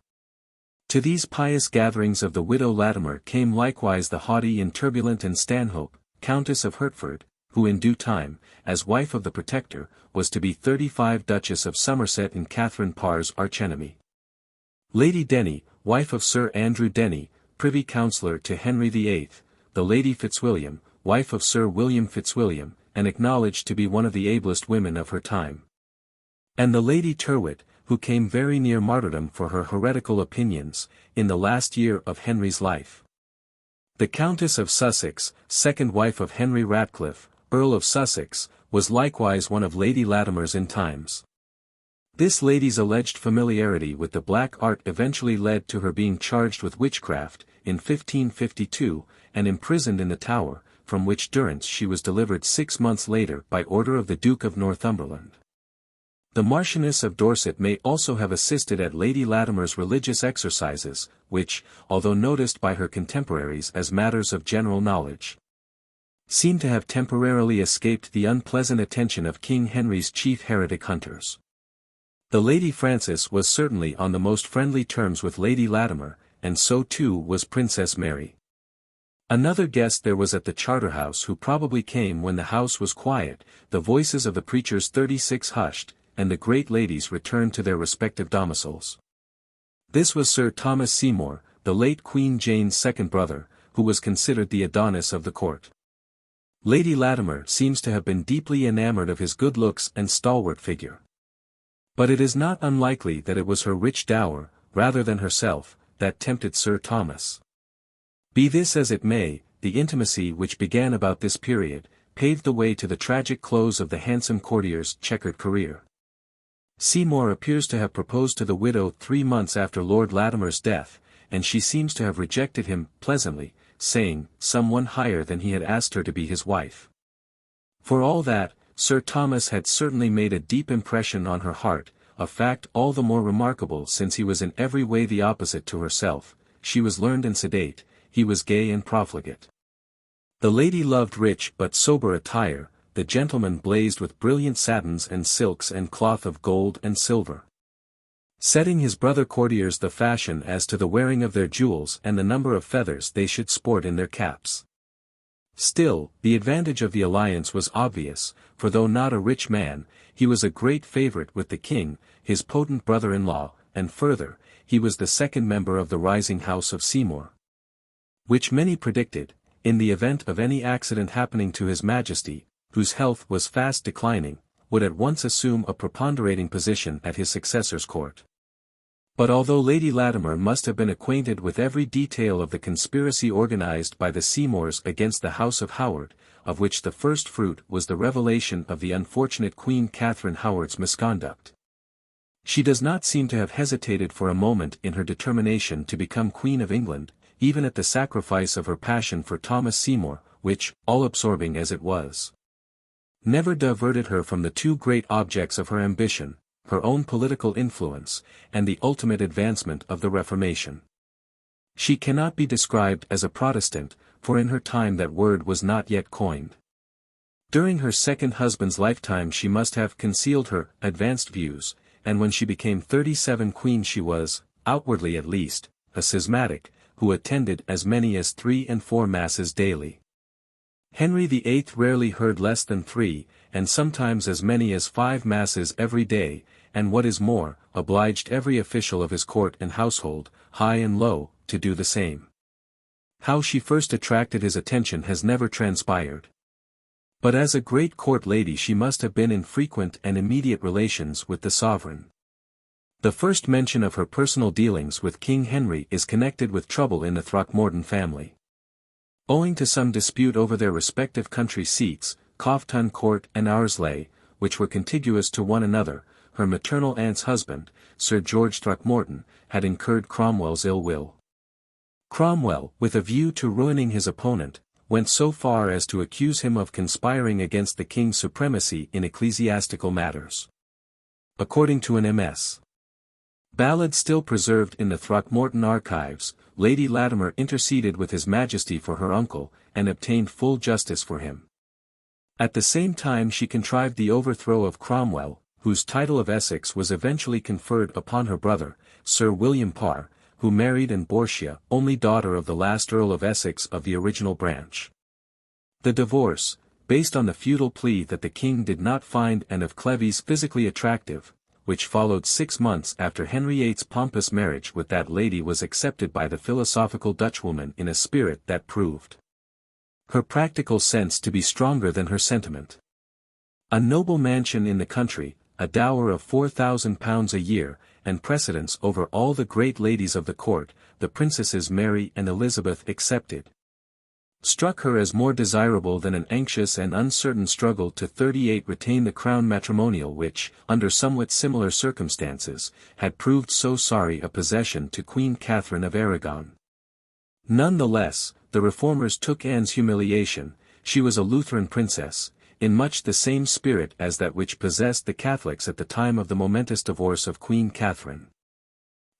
To these pious gatherings of the widow Latimer came likewise the haughty and turbulent Anne Stanhope, Countess of Hertford, who in due time, as wife of the Protector, was to be 35 Duchess of Somerset and Catherine Parr's archenemy. Lady Denny, wife of Sir Andrew Denny, Privy Councillor to Henry VIII, the Lady Fitzwilliam, wife of Sir William Fitzwilliam, and acknowledged to be one of the ablest women of her time. And the Lady Tyrwhitt, who came very near martyrdom for her heretical opinions, in the last year of Henry's life. The Countess of Sussex, second wife of Henry Ratcliffe, Earl of Sussex, was likewise one of Lady Latimer's in times. This lady's alleged familiarity with the black art eventually led to her being charged with witchcraft, in 1552, and imprisoned in the Tower, from which durance she was delivered 6 months later by order of the Duke of Northumberland. The Marchioness of Dorset may also have assisted at Lady Latimer's religious exercises, which, although noticed by her contemporaries as matters of general knowledge, seem to have temporarily escaped the unpleasant attention of King Henry's chief heretic hunters. The Lady Frances was certainly on the most friendly terms with Lady Latimer, and so too was Princess Mary. Another guest there was at the Charterhouse who probably came when the house was quiet, the voices of the preachers 36 hushed, and the great ladies returned to their respective domiciles. This was Sir Thomas Seymour, the late Queen Jane's second brother, who was considered the Adonis of the court. Lady Latimer seems to have been deeply enamored of his good looks and stalwart figure. But it is not unlikely that it was her rich dower, rather than herself, that tempted Sir Thomas. Be this as it may, the intimacy which began about this period, paved the way to the tragic close of the handsome courtier's checkered career. Seymour appears to have proposed to the widow 3 months after Lord Latimer's death, and she seems to have rejected him pleasantly, saying, someone higher than he had asked her to be his wife. For all that, Sir Thomas had certainly made a deep impression on her heart, a fact all the more remarkable since he was in every way the opposite to herself. She was learned and sedate, he was gay and profligate. The lady loved rich but sober attire, the gentleman blazed with brilliant satins and silks and cloth of gold and silver, setting his brother courtiers the fashion as to the wearing of their jewels and the number of feathers they should sport in their caps. Still, the advantage of the alliance was obvious, for though not a rich man, he was a great favourite with the king, his potent brother-in-law, and further, he was the second member of the rising house of Seymour, which many predicted, in the event of any accident happening to his majesty, whose health was fast declining, would at once assume a preponderating position at his successor's court. But although Lady Latimer must have been acquainted with every detail of the conspiracy organized by the Seymours against the House of Howard, of which the first fruit was the revelation of the unfortunate Queen Catherine Howard's misconduct, she does not seem to have hesitated for a moment in her determination to become Queen of England, even at the sacrifice of her passion for Thomas Seymour, which, all-absorbing as it was, never diverted her from the two great objects of her ambition, her own political influence, and the ultimate advancement of the Reformation. She cannot be described as a Protestant, for in her time that word was not yet coined. During her second husband's lifetime she must have concealed her advanced views, and when she became 37 queen she was, outwardly at least, a schismatic, who attended as many as 3 and 4 masses daily. Henry VIII rarely heard less than 3, and sometimes as many as 5 masses every day, and what is more, obliged every official of his court and household, high and low, to do the same. How she first attracted his attention has never transpired. But as a great court lady she must have been in frequent and immediate relations with the sovereign. The first mention of her personal dealings with King Henry is connected with trouble in the Throckmorton family. Owing to some dispute over their respective country seats, Coughton Court and Aursley, which were contiguous to one another, her maternal aunt's husband, Sir George Throckmorton, had incurred Cromwell's ill will. Cromwell, with a view to ruining his opponent, went so far as to accuse him of conspiring against the king's supremacy in ecclesiastical matters. According to an MS. Ballad still preserved in the Throckmorton archives, Lady Latimer interceded with His Majesty for her uncle, and obtained full justice for him. At the same time she contrived the overthrow of Cromwell, whose title of Essex was eventually conferred upon her brother, Sir William Parr, who married Anne Bortia, only daughter of the last Earl of Essex of the original branch. The divorce, based on the feudal plea that the king did not find Anne of Cleves physically attractive, which followed 6 months after Henry VIII's pompous marriage with that lady, was accepted by the philosophical Dutchwoman in a spirit that proved her practical sense to be stronger than her sentiment. A noble mansion in the country, a dower of £4,000 a year, and precedence over all the great ladies of the court, the Princesses Mary and Elizabeth excepted, struck her as more desirable than an anxious and uncertain struggle to 38 retain the crown matrimonial which, under somewhat similar circumstances, had proved so sorry a possession to Queen Catherine of Aragon. None the less, the reformers took Anne's humiliation, she was a Lutheran princess, in much the same spirit as that which possessed the Catholics at the time of the momentous divorce of Queen Catherine.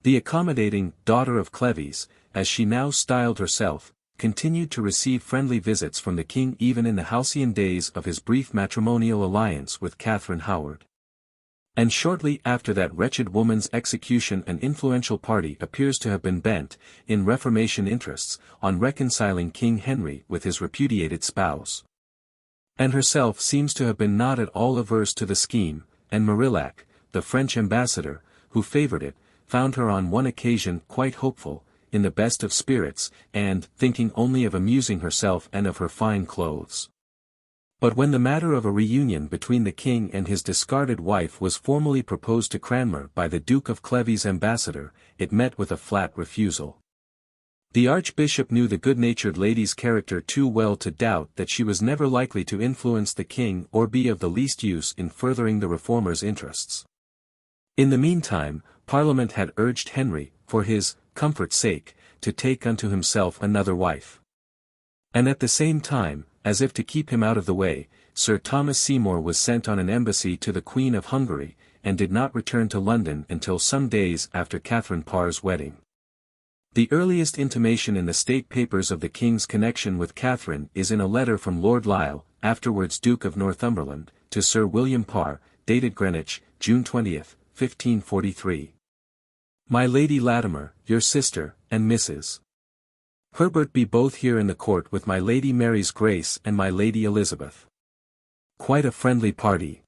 The accommodating daughter of Cleves, as she now styled herself, continued to receive friendly visits from the king even in the halcyon days of his brief matrimonial alliance with Catherine Howard. And shortly after that wretched woman's execution an influential party appears to have been bent, in Reformation interests, on reconciling King Henry with his repudiated spouse. Anne herself seems to have been not at all averse to the scheme, and Marillac, the French ambassador, who favoured it, found her on one occasion quite hopeful, in the best of spirits, and thinking only of amusing herself and of her fine clothes. But when the matter of a reunion between the king and his discarded wife was formally proposed to Cranmer by the Duke of Cleves' ambassador, it met with a flat refusal. The archbishop knew the good-natured lady's character too well to doubt that she was never likely to influence the king or be of the least use in furthering the reformers' interests. In the meantime, Parliament had urged Henry, for his comfort's sake, to take unto himself another wife. And at the same time, as if to keep him out of the way, Sir Thomas Seymour was sent on an embassy to the Queen of Hungary, and did not return to London until some days after Catherine Parr's wedding. The earliest intimation in the state papers of the king's connection with Catherine is in a letter from Lord Lisle, afterwards Duke of Northumberland, to Sir William Parr, dated Greenwich, June 20, 1543. My Lady Latimer, your sister, and Mrs. Herbert be both here in the court with my Lady Mary's Grace and my Lady Elizabeth. Quite a friendly party.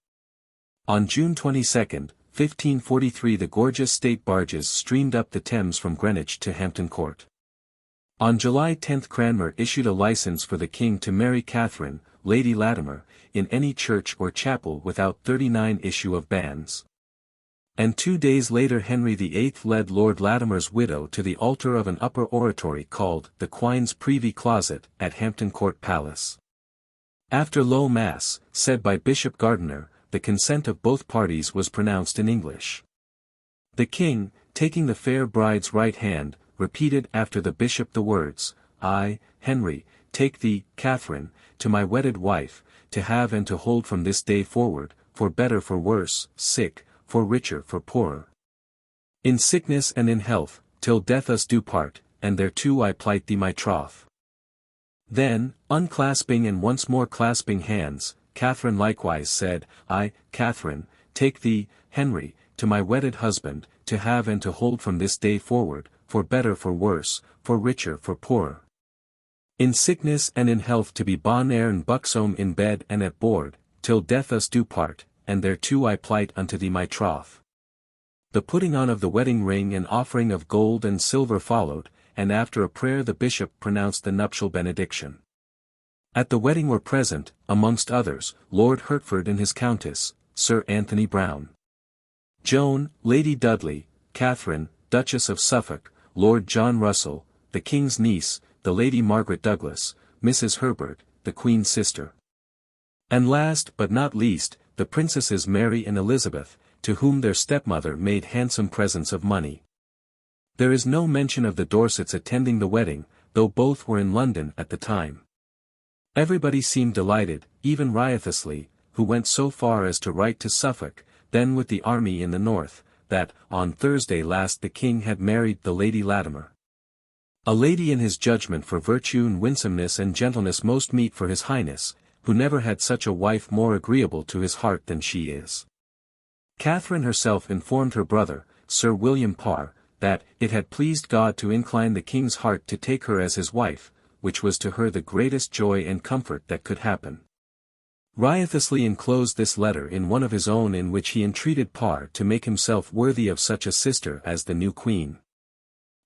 On June 22, 1543 the gorgeous state barges streamed up the Thames from Greenwich to Hampton Court. On July 10 Cranmer issued a license for the king to marry Catherine, Lady Latimer, in any church or chapel without 39 issue of banns. And 2 days later Henry VIII led Lord Latimer's widow to the altar of an upper oratory called the Queen's Privy Closet at Hampton Court Palace. After Low Mass, said by Bishop Gardiner, the consent of both parties was pronounced in English. The king, taking the fair bride's right hand, repeated after the bishop the words, I, Henry, take thee, Catherine, to my wedded wife, to have and to hold from this day forward, for better for worse, sick, for richer for poorer. In sickness and in health, till death us do part, and thereto I plight thee my troth. Then, unclasping and once more clasping hands, Catherine likewise said, I, Catherine, take thee, Henry, to my wedded husband, to have and to hold from this day forward, for better for worse, for richer for poorer. In sickness and in health to be bon air and buxom in bed and at board, till death us do part, and thereto I plight unto thee my troth. The putting on of the wedding ring and offering of gold and silver followed, and after a prayer the bishop pronounced the nuptial benediction. At the wedding were present, amongst others, Lord Hertford and his Countess, Sir Anthony Browne, Joan, Lady Dudley, Catherine, Duchess of Suffolk, Lord John Russell, the King's niece, the Lady Margaret Douglas, Mrs. Herbert, the Queen's sister. And last but not least, the Princesses Mary and Elizabeth, to whom their stepmother made handsome presents of money. There is no mention of the Dorsets attending the wedding, though both were in London at the time. Everybody seemed delighted, even riotously, who went so far as to write to Suffolk, then with the army in the north, that, on Thursday last the king had married the Lady Latimer. A lady in his judgment for virtue and winsomeness and gentleness most meet for his highness, who never had such a wife more agreeable to his heart than she is. Catherine herself informed her brother, Sir William Parr, that it had pleased God to incline the king's heart to take her as his wife, which was to her the greatest joy and comfort that could happen. Riotously enclosed this letter in one of his own in which he entreated Parr to make himself worthy of such a sister as the new queen.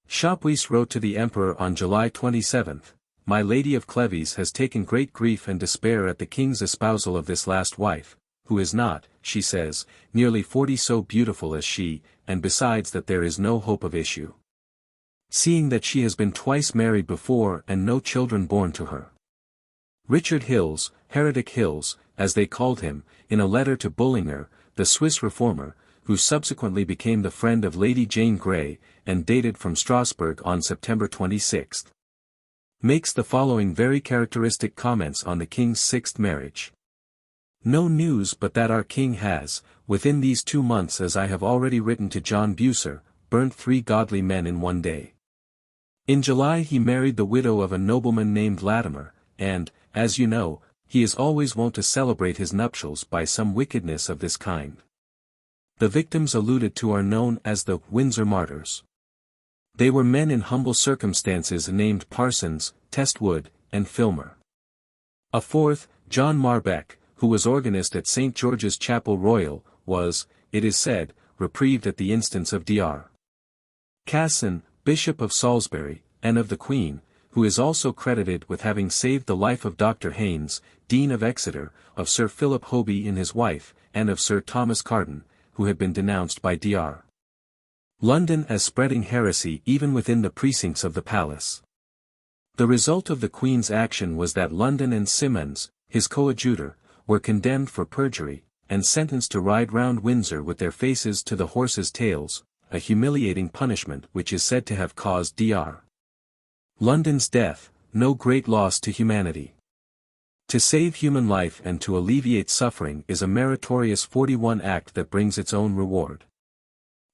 Chapuis wrote to the emperor on July 27, "My Lady of Cleves has taken great grief and despair at the king's espousal of this last wife, who is not, she says, nearly 40 so beautiful as she, and besides that there is no hope of issue, seeing that she has been twice married before and no children born to her." Richard Hills, Heretic Hills, as they called him, in a letter to Bullinger, the Swiss reformer, who subsequently became the friend of Lady Jane Grey, and dated from Strasbourg on September 26, makes the following very characteristic comments on the king's sixth marriage. "No news but that our king has, within these 2 months as I have already written to John Bucer, burnt 3 godly men in one day. In July he married the widow of a nobleman named Latimer, and, as you know, he is always wont to celebrate his nuptials by some wickedness of this kind. The victims alluded to are known as the Windsor Martyrs. They were men in humble circumstances named Parsons, Testwood, and Filmer. A fourth, John Marbeck, who was organist at St. George's Chapel Royal, was, it is said, reprieved at the instance of Dr. Casson, Bishop of Salisbury, and of the Queen, who is also credited with having saved the life of Dr. Haynes, Dean of Exeter, of Sir Philip Hoby and his wife, and of Sir Thomas Carden, who had been denounced by Dr. London as spreading heresy even within the precincts of the palace. The result of the Queen's action was that London and Symonds, his coadjutor, were condemned for perjury, and sentenced to ride round Windsor with their faces to the horses' tails, a humiliating punishment which is said to have caused Dr. London's death, no great loss to humanity. To save human life and to alleviate suffering is a meritorious 41 act that brings its own reward.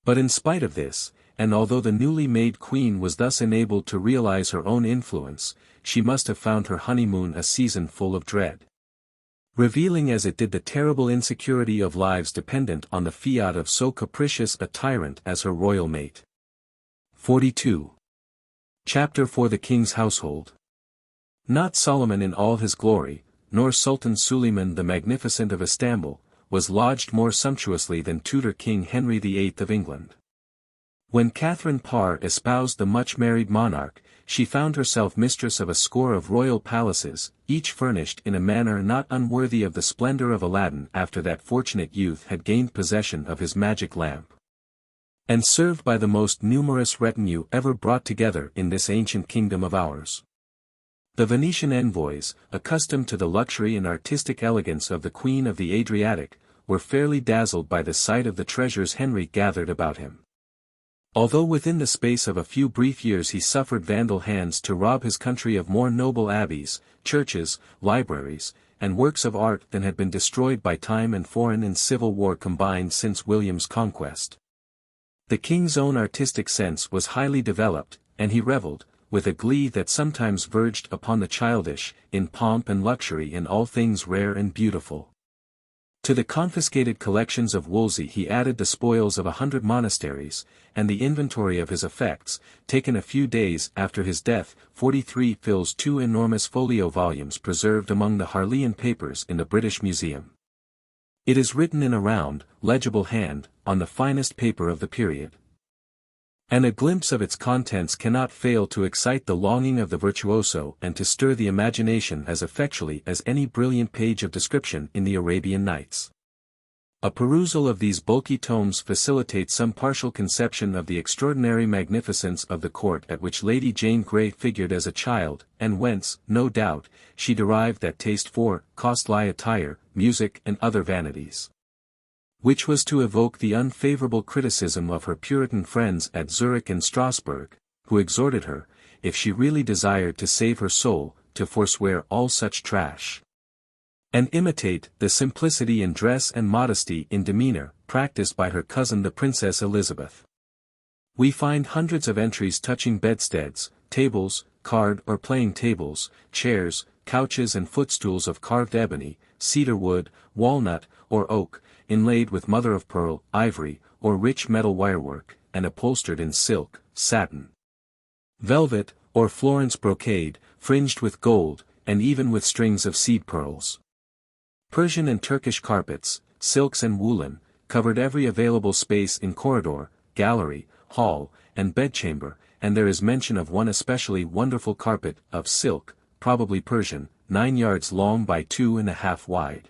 But in spite of this, and although the newly made queen was thus enabled to realize her own influence, she must have found her honeymoon a season full of dread. Revealing as it did the terrible insecurity of lives dependent on the fiat of so capricious a tyrant as her royal mate. 42. Chapter for the King's Household. Not Solomon in all his glory, nor Sultan Suleiman the Magnificent of Istanbul, was lodged more sumptuously than Tudor King Henry VIII of England. When Catherine Parr espoused the much-married monarch, she found herself mistress of a score of royal palaces, each furnished in a manner not unworthy of the splendor of Aladdin after that fortunate youth had gained possession of his magic lamp, and served by the most numerous retinue ever brought together in this ancient kingdom of ours. The Venetian envoys, accustomed to the luxury and artistic elegance of the Queen of the Adriatic, were fairly dazzled by the sight of the treasures Henry gathered about him. Although within the space of a few brief years he suffered Vandal hands to rob his country of more noble abbeys, churches, libraries, and works of art than had been destroyed by time and foreign and civil war combined since William's conquest. The king's own artistic sense was highly developed, and he revelled, with a glee that sometimes verged upon the childish, in pomp and luxury in all things rare and beautiful. To the confiscated collections of Wolsey he added the spoils of 100 monasteries, and the inventory of his effects, taken a few days after his death, 43 fills 2 enormous folio volumes preserved among the Harleian papers in the British Museum. It is written in a round, legible hand, on the finest paper of the period. And a glimpse of its contents cannot fail to excite the longing of the virtuoso and to stir the imagination as effectually as any brilliant page of description in the Arabian Nights. A perusal of these bulky tomes facilitates some partial conception of the extraordinary magnificence of the court at which Lady Jane Grey figured as a child, and whence, no doubt, she derived that taste for costly attire, music and other vanities, which was to evoke the unfavorable criticism of her Puritan friends at Zurich and Strasbourg, who exhorted her, if she really desired to save her soul, to forswear all such trash, and imitate the simplicity in dress and modesty in demeanor, practiced by her cousin the Princess Elizabeth. We find hundreds of entries touching bedsteads, tables, card or playing tables, chairs, couches and footstools of carved ebony, cedar wood, walnut, or oak, inlaid with mother-of-pearl, ivory, or rich metal wirework, and upholstered in silk, satin, velvet, or Florence brocade, fringed with gold, and even with strings of seed pearls. Persian and Turkish carpets, silks and woolen, covered every available space in corridor, gallery, hall, and bedchamber, and there is mention of one especially wonderful carpet, of silk, probably Persian, 9 yards long by 2½ wide.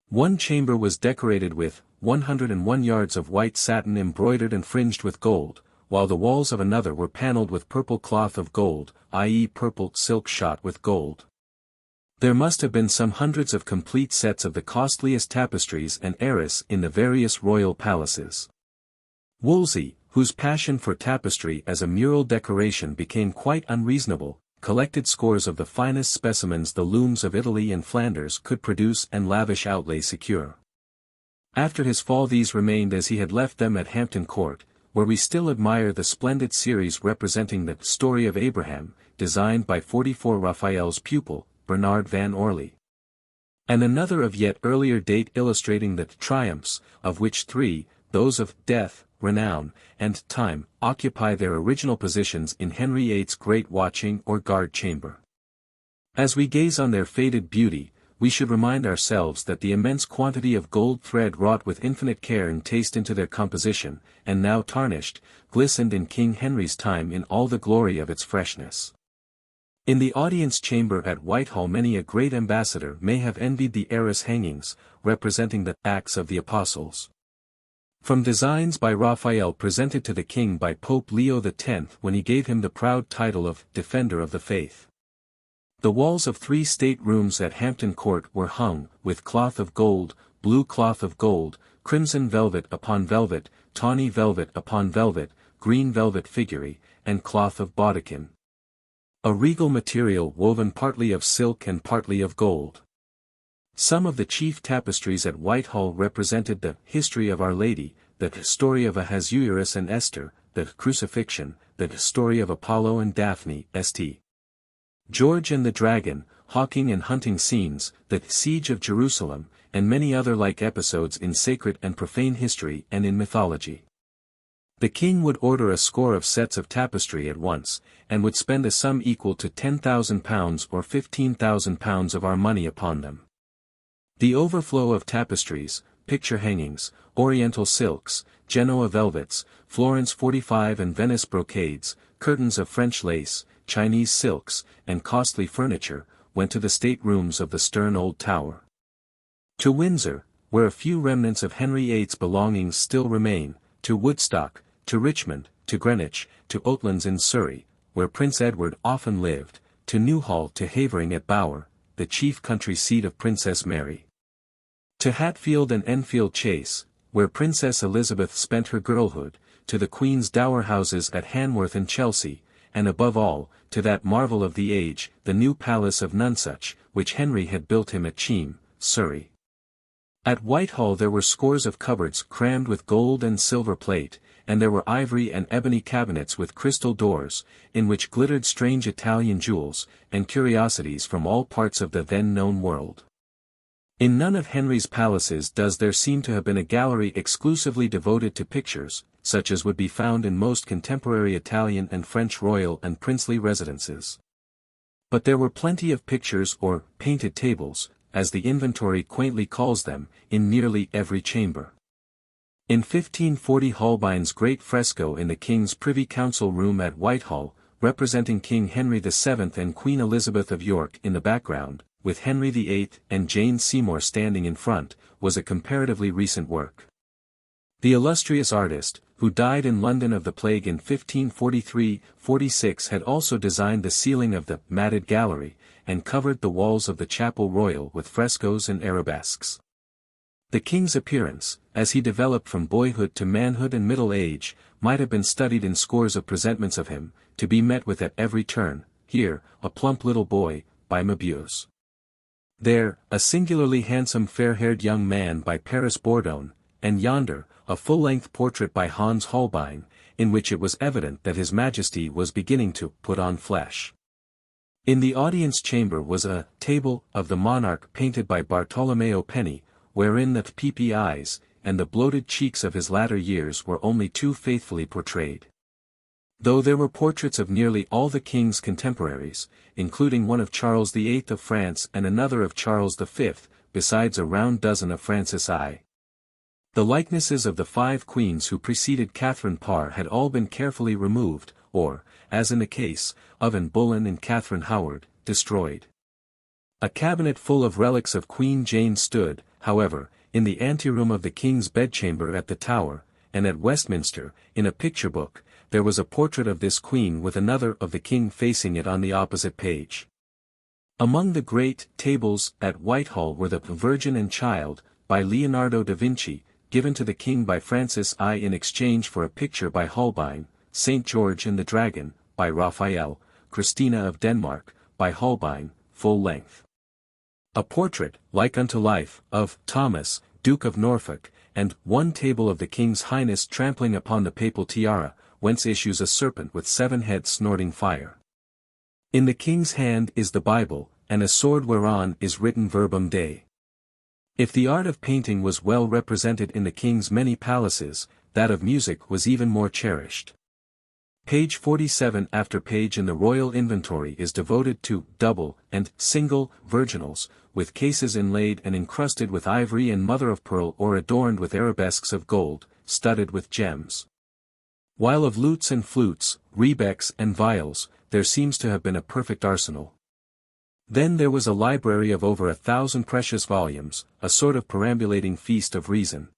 One chamber was decorated with 101 yards of white satin embroidered and fringed with gold, while the walls of another were panelled with purple cloth of gold, i.e. purple silk shot with gold. There must have been some hundreds of complete sets of the costliest tapestries and arras in the various royal palaces. Wolsey, whose passion for tapestry as a mural decoration became quite unreasonable, collected scores of the finest specimens the looms of Italy and Flanders could produce and lavish outlay secure. After his fall these remained as he had left them at Hampton Court, where we still admire the splendid series representing the Story of Abraham, designed by 44 Raphael's pupil, Bernard van Orly. And another of yet earlier date illustrating the triumphs, of which 3, those of Death, Renown, and Time, occupy their original positions in Henry VIII's great watching or guard chamber. As we gaze on their faded beauty, we should remind ourselves that the immense quantity of gold thread wrought with infinite care and taste into their composition, and now tarnished, glistened in King Henry's time in all the glory of its freshness. In the audience chamber at Whitehall many a great ambassador may have envied the arras hangings, representing the Acts of the Apostles. From designs by Raphael presented to the king by Pope Leo X when he gave him the proud title of Defender of the Faith. The walls of 3 state-rooms at Hampton Court were hung with cloth of gold, blue cloth of gold, crimson velvet upon velvet, tawny velvet upon velvet, green velvet figury, and cloth of baudekyn. A regal material woven partly of silk and partly of gold. Some of the chief tapestries at Whitehall represented the History of Our Lady, the Story of Ahasuerus and Esther, the Crucifixion, the Story of Apollo and Daphne, St. George and the Dragon, hawking and hunting scenes, the Siege of Jerusalem, and many other like episodes in sacred and profane history and in mythology. The king would order a score of sets of tapestry at once, and would spend a sum equal to £10,000 or £15,000 of our money upon them. The overflow of tapestries, picture hangings, oriental silks, Genoa velvets, Florence 45 and Venice brocades, curtains of French lace, Chinese silks, and costly furniture, went to the state-rooms of the stern old tower. To Windsor, where a few remnants of Henry VIII's belongings still remain, to Woodstock, to Richmond, to Greenwich, to Oatlands in Surrey, where Prince Edward often lived, to Newhall, to Havering at Bower, the chief country seat of Princess Mary. To Hatfield and Enfield Chase, where Princess Elizabeth spent her girlhood, to the Queen's dower houses at Hanworth and Chelsea, and above all, to that marvel of the age, the new palace of Nonsuch, which Henry had built him at Cheam, Surrey. At Whitehall there were scores of cupboards crammed with gold and silver plate, and there were ivory and ebony cabinets with crystal doors, in which glittered strange Italian jewels, and curiosities from all parts of the then-known world. In none of Henry's palaces does there seem to have been a gallery exclusively devoted to pictures, such as would be found in most contemporary Italian and French royal and princely residences. But there were plenty of pictures or painted tables, as the inventory quaintly calls them, in nearly every chamber. In 1540 Holbein's great fresco in the King's Privy Council room at Whitehall, representing King Henry VII and Queen Elizabeth of York in the background, with Henry VIII and Jane Seymour standing in front, was a comparatively recent work. The illustrious artist, who died in London of the plague in 1543-46, had also designed the ceiling of the matted gallery, and covered the walls of the Chapel Royal with frescoes and arabesques. The king's appearance, as he developed from boyhood to manhood and middle age, might have been studied in scores of presentments of him, to be met with at every turn, here, a plump little boy, by Möbius. There, a singularly handsome fair-haired young man by Paris Bourdon, and yonder, a full-length portrait by Hans Holbein, in which it was evident that His Majesty was beginning to put on flesh. In the audience chamber was a table of the monarch painted by Bartolomeo Penny, wherein the peepy eyes, and the bloated cheeks of his latter years were only too faithfully portrayed. Though there were portraits of nearly all the king's contemporaries, including one of Charles VIII of France and another of Charles V, besides a round dozen of Frances I. The likenesses of the 5 queens who preceded Catherine Parr had all been carefully removed, or, as in the case of Anne Boleyn and Catherine Howard, destroyed. A cabinet full of relics of Queen Jane stood, however, in the anteroom of the King's bedchamber at the Tower, and at Westminster, in a picture book, there was a portrait of this queen with another of the king facing it on the opposite page. Among the great tables at Whitehall were the Virgin and Child, by Leonardo da Vinci, given to the king by Francis I in exchange for a picture by Holbein, St. George and the Dragon, by Raphael, Christina of Denmark, by Holbein, full length. A portrait, like unto life, of Thomas, Duke of Norfolk, and one table of the King's Highness trampling upon the papal tiara, whence issues a serpent with 7 heads snorting fire. In the King's hand is the Bible, and a sword whereon is written Verbum Dei. If the art of painting was well represented in the King's many palaces, that of music was even more cherished. Page 47 after page in the royal inventory is devoted to double and single virginals, with cases inlaid and encrusted with ivory and mother-of-pearl or adorned with arabesques of gold, studded with gems. While of lutes and flutes, rebecks and viols, there seems to have been a perfect arsenal. Then there was a library of over 1,000 precious volumes, a sort of perambulating feast of reason.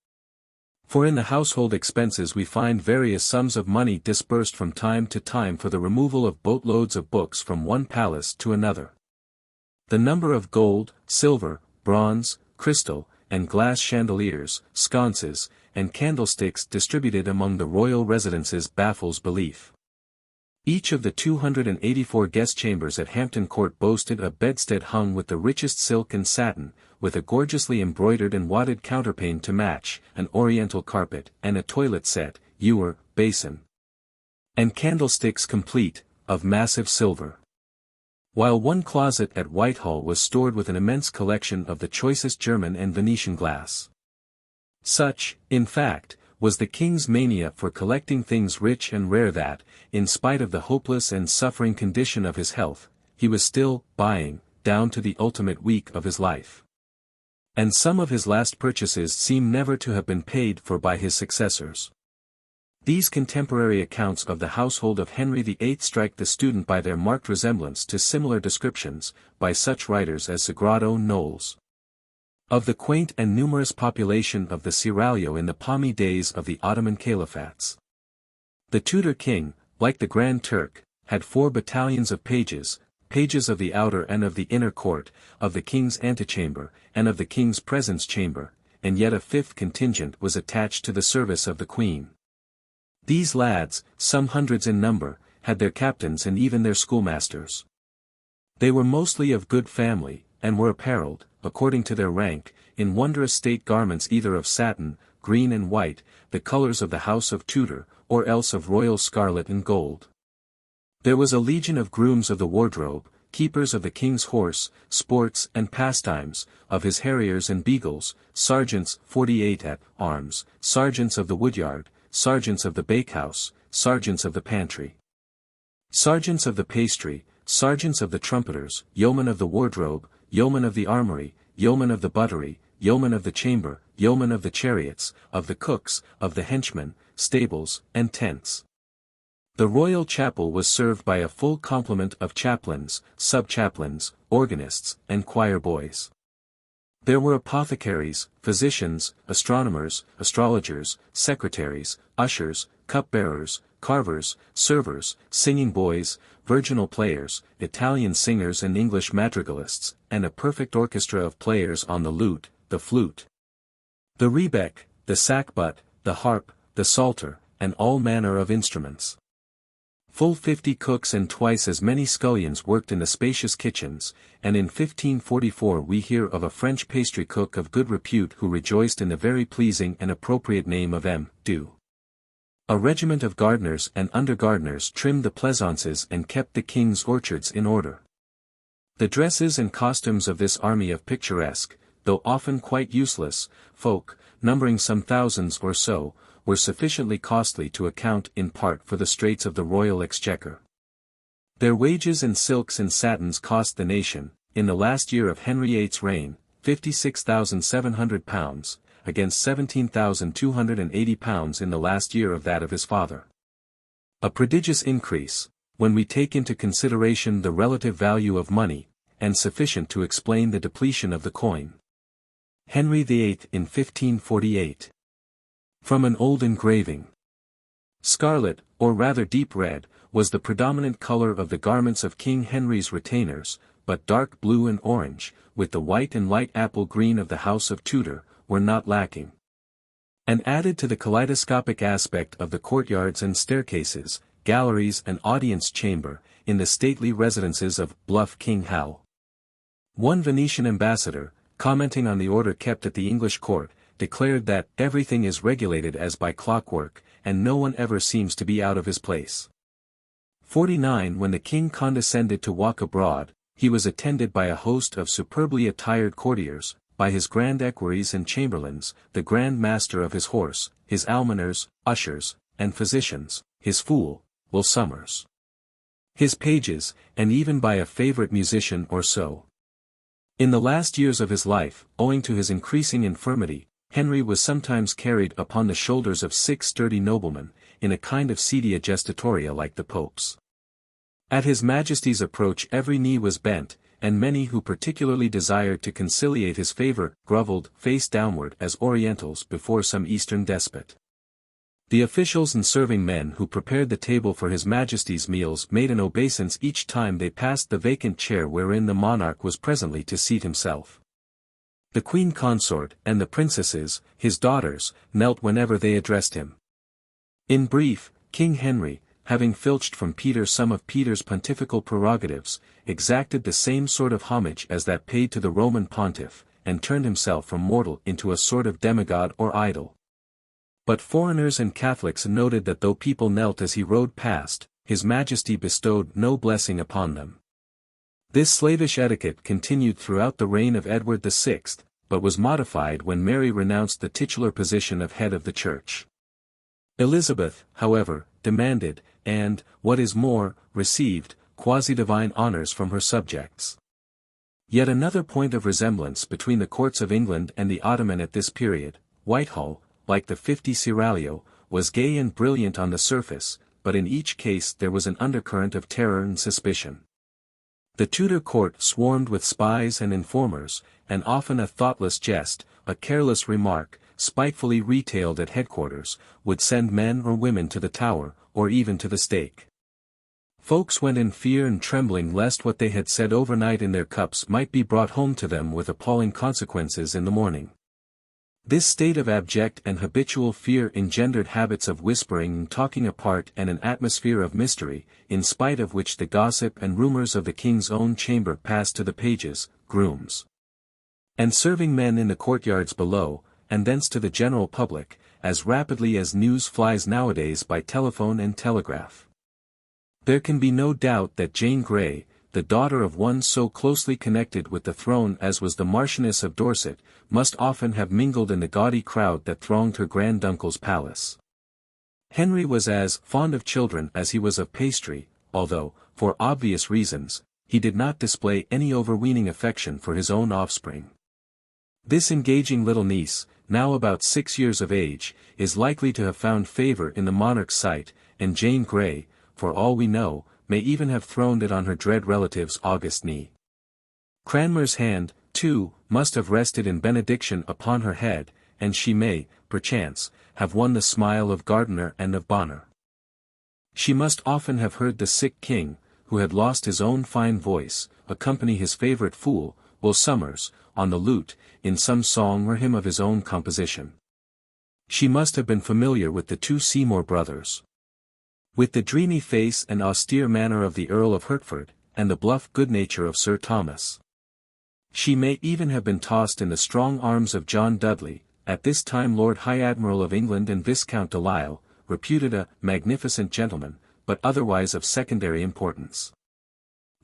For in the household expenses we find various sums of money disbursed from time to time for the removal of boatloads of books from one palace to another. The number of gold, silver, bronze, crystal, and glass chandeliers, sconces, and candlesticks distributed among the royal residences baffles belief. Each of the 284 guest chambers at Hampton Court boasted a bedstead hung with the richest silk and satin, with a gorgeously embroidered and wadded counterpane to match, an oriental carpet, and a toilet set, ewer, basin, and candlesticks complete, of massive silver. While one closet at Whitehall was stored with an immense collection of the choicest German and Venetian glass. Such, in fact, was the king's mania for collecting things rich and rare that, in spite of the hopeless and suffering condition of his health, he was still buying, down to the ultimate week of his life. And some of his last purchases seem never to have been paid for by his successors. These contemporary accounts of the household of Henry VIII strike the student by their marked resemblance to similar descriptions, by such writers as Sagrado Knowles. Of the quaint and numerous population of the Seraglio in the palmy days of the Ottoman caliphates. The Tudor king, like the Grand Turk, had 4 battalions of pages, pages of the outer and of the inner court, of the king's antechamber, and of the king's presence chamber, and yet a 5th contingent was attached to the service of the queen. These lads, some hundreds in number, had their captains and even their schoolmasters. They were mostly of good family, and were apparelled, according to their rank, in wondrous state garments either of satin, green and white, the colours of the house of Tudor, or else of royal scarlet and gold. There was a legion of grooms of the wardrobe, keepers of the king's horse, sports and pastimes, of his harriers and beagles, sergeants 48 at arms, sergeants of the woodyard, sergeants of the bakehouse, sergeants of the pantry, sergeants of the pastry, sergeants of the trumpeters, yeomen of the wardrobe, yeomen of the armoury, yeomen of the buttery, yeomen of the chamber, yeomen of the chariots, of the cooks, of the henchmen, stables, and tents. The royal chapel was served by a full complement of chaplains, sub-chaplains, organists, and choir boys. There were apothecaries, physicians, astronomers, astrologers, secretaries, ushers, cupbearers, carvers, servers, singing boys, virginal players, Italian singers and English madrigalists, and a perfect orchestra of players on the lute, the flute, the rebec, the sackbut, the harp, the psalter, and all manner of instruments. Full 50 cooks and twice as many scullions worked in the spacious kitchens, and in 1544 we hear of a French pastry cook of good repute who rejoiced in the very pleasing and appropriate name of M. Du. A regiment of gardeners and under-gardeners trimmed the pleasaunces and kept the king's orchards in order. The dresses and costumes of this army of picturesque, though often quite useless, folk, numbering some thousands or so, were sufficiently costly to account in part for the straits of the royal exchequer. Their wages in silks and satins cost the nation, in the last year of Henry VIII's reign, £56,700, against £17,280 in the last year of that of his father. A prodigious increase, when we take into consideration the relative value of money, and sufficient to explain the depletion of the coin. Henry VIII in 1548. From an old engraving. Scarlet, or rather deep red, was the predominant color of the garments of King Henry's retainers, but dark blue and orange, with the white and light apple green of the House of Tudor, were not lacking. And added to the kaleidoscopic aspect of the courtyards and staircases, galleries and audience chamber, in the stately residences of bluff King Hal. One Venetian ambassador, commenting on the order kept at the English court, declared that everything is regulated as by clockwork, and no one ever seems to be out of his place. 49 When the king condescended to walk abroad, he was attended by a host of superbly attired courtiers, by his grand equerries and chamberlains, the grand master of his horse, his almoners, ushers, and physicians, his fool, Will Somers, his pages, and even by a favorite musician or so. In the last years of his life, owing to his increasing infirmity, Henry was sometimes carried upon the shoulders of 6 sturdy noblemen, in a kind of sedia gestatoria like the Pope's. At his Majesty's approach every knee was bent, and many who particularly desired to conciliate his favor, grovelled, face downward as Orientals before some Eastern despot. The officials and serving men who prepared the table for his Majesty's meals made an obeisance each time they passed the vacant chair wherein the monarch was presently to seat himself. The queen consort, and the princesses, his daughters, knelt whenever they addressed him. In brief, King Henry, having filched from Peter some of Peter's pontifical prerogatives, exacted the same sort of homage as that paid to the Roman pontiff, and turned himself from mortal into a sort of demigod or idol. But foreigners and Catholics noted that though people knelt as he rode past, his Majesty bestowed no blessing upon them. This slavish etiquette continued throughout the reign of Edward VI, but was modified when Mary renounced the titular position of head of the Church. Elizabeth, however, demanded, and, what is more, received, quasi-divine honors from her subjects. Yet another point of resemblance between the courts of England and the Ottoman at this period, Whitehall, like the 50 Seraglio, was gay and brilliant on the surface, but in each case there was an undercurrent of terror and suspicion. The Tudor court swarmed with spies and informers, and often a thoughtless jest, a careless remark, spitefully retailed at headquarters, would send men or women to the Tower, or even to the stake. Folks went in fear and trembling lest what they had said overnight in their cups might be brought home to them with appalling consequences in the morning. This state of abject and habitual fear engendered habits of whispering and talking apart and an atmosphere of mystery, in spite of which the gossip and rumors of the king's own chamber passed to the pages, grooms, and serving men in the courtyards below, and thence to the general public, as rapidly as news flies nowadays by telephone and telegraph. There can be no doubt that Jane Grey, the daughter of one so closely connected with the throne as was the Marchioness of Dorset, must often have mingled in the gaudy crowd that thronged her granduncle's palace. Henry was as fond of children as he was of pastry, although, for obvious reasons, he did not display any overweening affection for his own offspring. This engaging little niece, now about 6 years of age, is likely to have found favor in the monarch's sight, and Jane Grey, for all we know, may even have thrown it on her dread relative's august knee. Cranmer's hand, too, must have rested in benediction upon her head, and she may, perchance, have won the smile of Gardiner and of Bonner. She must often have heard the sick king, who had lost his own fine voice, accompany his favourite fool, Will Somers, on the lute, in some song or hymn of his own composition. She must have been familiar with the two Seymour brothers. With the dreamy face and austere manner of the Earl of Hertford, and the bluff good nature of Sir Thomas. She may even have been tossed in the strong arms of John Dudley, at this time Lord High-Admiral of England and Viscount de Lisle, reputed a magnificent gentleman, but otherwise of secondary importance.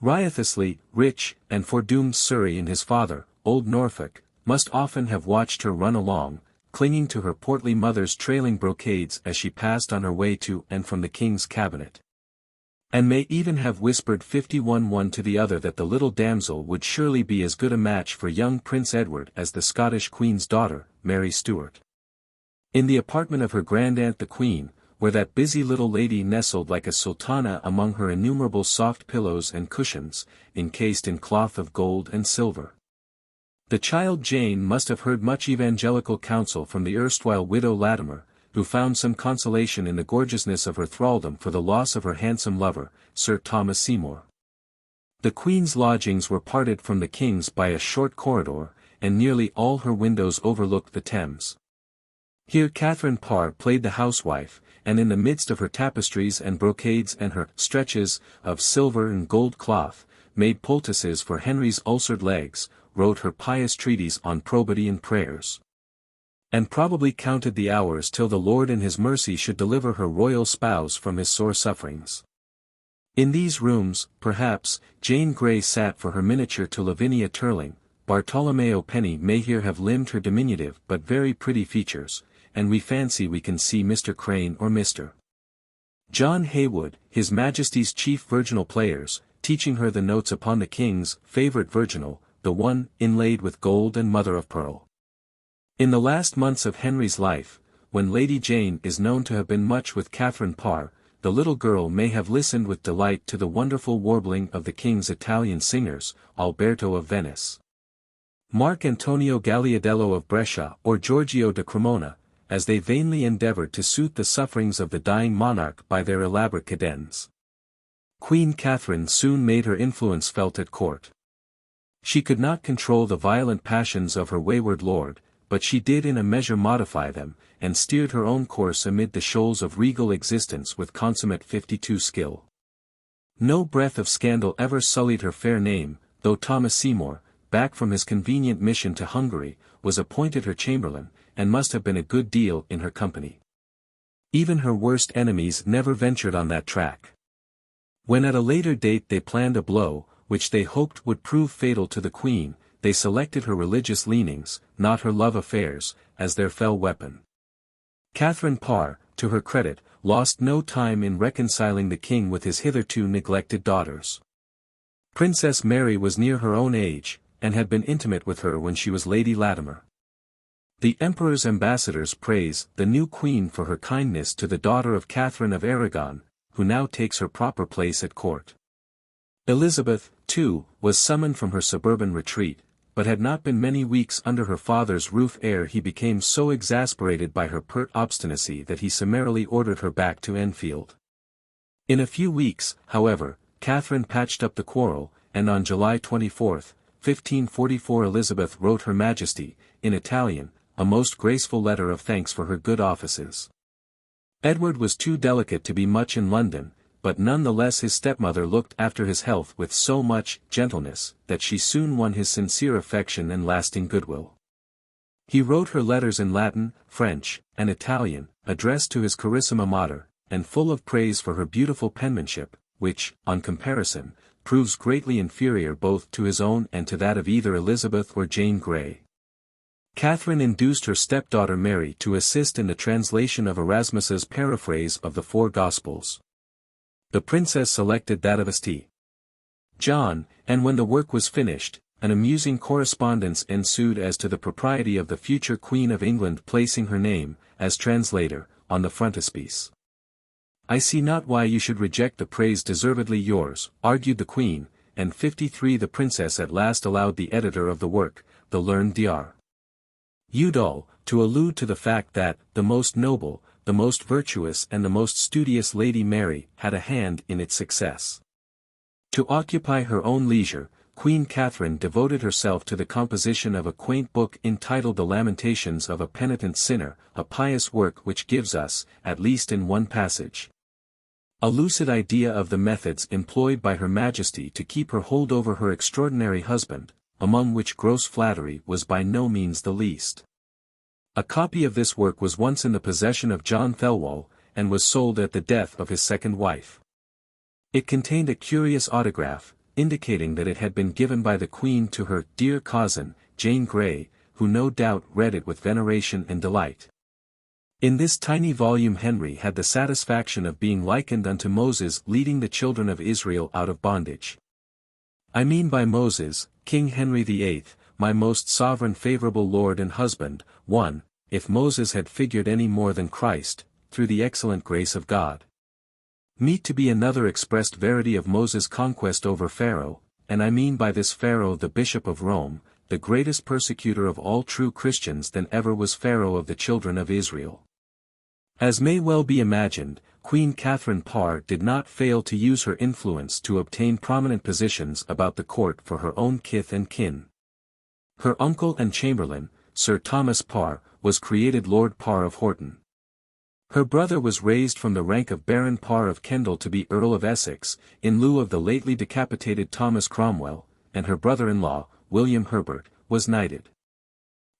Riotously rich, and foredoomed Surrey and his father, old Norfolk, must often have watched her run along, clinging to her portly mother's trailing brocades as she passed on her way to and from the king's cabinet. And may even have whispered 51 one to the other that the little damsel would surely be as good a match for young Prince Edward as the Scottish Queen's daughter, Mary Stuart. In the apartment of her grand-aunt the Queen, where that busy little lady nestled like a sultana among her innumerable soft pillows and cushions, encased in cloth of gold and silver. The child Jane must have heard much evangelical counsel from the erstwhile widow Latimer, who found some consolation in the gorgeousness of her thraldom for the loss of her handsome lover, Sir Thomas Seymour. The Queen's lodgings were parted from the King's by a short corridor, and nearly all her windows overlooked the Thames. Here Catherine Parr played the housewife, and in the midst of her tapestries and brocades and her stretches of silver and gold cloth, made poultices for Henry's ulcered legs, wrote her pious treatise on probity and prayers, and probably counted the hours till the Lord in his mercy should deliver her royal spouse from his sore sufferings. In these rooms, perhaps, Jane Grey sat for her miniature to Lavinia Turling. Bartolomeo Penny may here have limned her diminutive but very pretty features, and we fancy we can see Mr. Crane or Mr. John Heywood, His Majesty's chief virginal players, teaching her the notes upon the King's favourite virginal, the one inlaid with gold and mother of pearl. In the last months of Henry's life, when Lady Jane is known to have been much with Catherine Parr, the little girl may have listened with delight to the wonderful warbling of the King's Italian singers, Alberto of Venice, Marc Antonio Galliardello of Brescia or Giorgio da Cremona, as they vainly endeavoured to soothe the sufferings of the dying monarch by their elaborate cadence. Queen Catherine soon made her influence felt at court. She could not control the violent passions of her wayward lord, but she did in a measure modify them, and steered her own course amid the shoals of regal existence with consummate 52 skill. No breath of scandal ever sullied her fair name, though Thomas Seymour, back from his convenient mission to Hungary, was appointed her chamberlain, and must have been a good deal in her company. Even her worst enemies never ventured on that track. When at a later date they planned a blow, which they hoped would prove fatal to the Queen, they selected her religious leanings, not her love affairs, as their fell weapon. Catherine Parr, to her credit, lost no time in reconciling the King with his hitherto neglected daughters. Princess Mary was near her own age, and had been intimate with her when she was Lady Latimer. The Emperor's ambassadors praise the new Queen for her kindness to the daughter of Catherine of Aragon, who now takes her proper place at court. Elizabeth, too, was summoned from her suburban retreat, but had not been many weeks under her father's roof ere he became so exasperated by her pert obstinacy that he summarily ordered her back to Enfield. In a few weeks, however, Catherine patched up the quarrel, and on July 24, 1544 Elizabeth wrote Her Majesty, in Italian, a most graceful letter of thanks for her good offices. Edward was too delicate to be much in London, but none the less his stepmother looked after his health with so much gentleness, that she soon won his sincere affection and lasting goodwill. He wrote her letters in Latin, French, and Italian, addressed to his Carissima Mater, and full of praise for her beautiful penmanship, which, on comparison, proves greatly inferior both to his own and to that of either Elizabeth or Jane Grey. Catherine induced her stepdaughter Mary to assist in the translation of Erasmus's paraphrase of the Four Gospels. The princess selected that of St. John, and when the work was finished, an amusing correspondence ensued as to the propriety of the future Queen of England placing her name, as translator, on the frontispiece. "I see not why you should reject the praise deservedly yours," argued the Queen, and 53 the Princess at last allowed the editor of the work, the learned Dr. Udall, to allude to the fact that the most noble, the most virtuous and the most studious Lady Mary had a hand in its success. To occupy her own leisure, Queen Catherine devoted herself to the composition of a quaint book entitled The Lamentations of a Penitent Sinner, a pious work which gives us, at least in one passage, a lucid idea of the methods employed by Her Majesty to keep her hold over her extraordinary husband, among which gross flattery was by no means the least. A copy of this work was once in the possession of John Thelwall, and was sold at the death of his second wife. It contained a curious autograph, indicating that it had been given by the Queen to her dear cousin, Jane Grey, who no doubt read it with veneration and delight. In this tiny volume Henry had the satisfaction of being likened unto Moses leading the children of Israel out of bondage. I mean by Moses, King Henry VIII, my most sovereign favorable lord and husband, 1, if Moses had figured any more than Christ, through the excellent grace of God. Meet to be another expressed verity of Moses' conquest over Pharaoh, and I mean by this Pharaoh the Bishop of Rome, the greatest persecutor of all true Christians than ever was Pharaoh of the children of Israel. As may well be imagined, Queen Catherine Parr did not fail to use her influence to obtain prominent positions about the court for her own kith and kin. Her uncle and chamberlain, Sir Thomas Parr, was created Lord Parr of Horton. Her brother was raised from the rank of Baron Parr of Kendal to be Earl of Essex, in lieu of the lately decapitated Thomas Cromwell, and her brother-in-law, William Herbert, was knighted.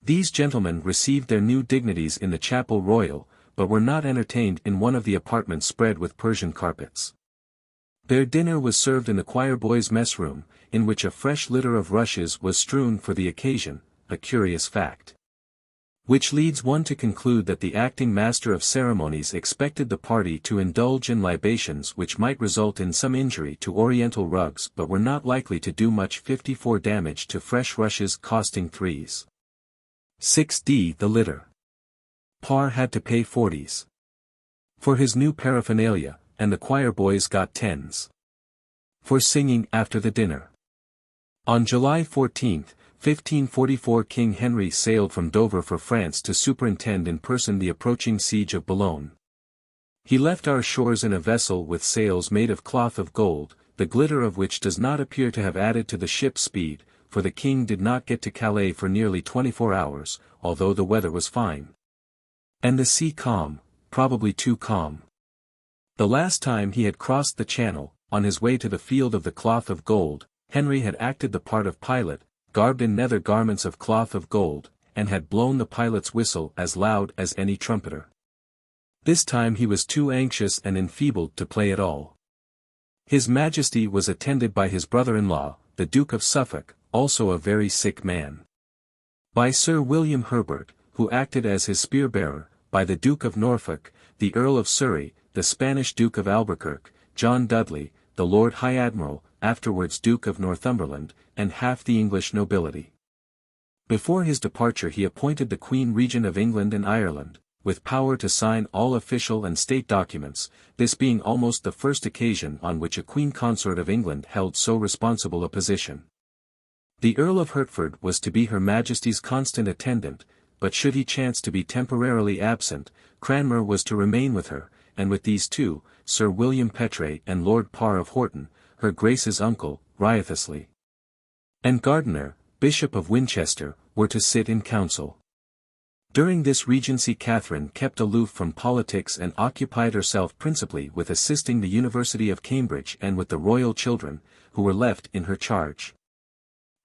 These gentlemen received their new dignities in the Chapel Royal, but were not entertained in one of the apartments spread with Persian carpets. Their dinner was served in the choir boys' mess room, in which a fresh litter of rushes was strewn for the occasion, a curious fact, which leads one to conclude that the acting master of ceremonies expected the party to indulge in libations which might result in some injury to oriental rugs but were not likely to do much 54 damage to fresh rushes costing 3s. 6d the litter. Parr had to pay 40s for his new paraphernalia, and the choir boys got 10s for singing after the dinner. On July 14, 1544 King Henry sailed from Dover for France to superintend in person the approaching siege of Boulogne. He left our shores in a vessel with sails made of cloth of gold, the glitter of which does not appear to have added to the ship's speed, for the king did not get to Calais for nearly 24 hours, although the weather was fine, and the sea calm, probably too calm. The last time he had crossed the Channel, on his way to the field of the cloth of gold, Henry had acted the part of pilot, garbed in nether garments of cloth of gold, and had blown the pilot's whistle as loud as any trumpeter. This time he was too anxious and enfeebled to play at all. His Majesty was attended by his brother-in-law, the Duke of Suffolk, also a very sick man, by Sir William Herbert, who acted as his spear-bearer, by the Duke of Norfolk, the Earl of Surrey, the Spanish Duke of Albuquerque, John Dudley, the Lord High-Admiral, afterwards Duke of Northumberland, and half the English nobility. Before his departure he appointed the Queen Regent of England and Ireland, with power to sign all official and state documents, this being almost the first occasion on which a Queen Consort of England held so responsible a position. The Earl of Hertford was to be Her Majesty's constant attendant, but should he chance to be temporarily absent, Cranmer was to remain with her, and with these two, Sir William Petre and Lord Parr of Horton, her Grace's uncle, Wriothesley, and Gardiner, Bishop of Winchester, were to sit in council. During this regency Catherine kept aloof from politics and occupied herself principally with assisting the University of Cambridge and with the royal children, who were left in her charge.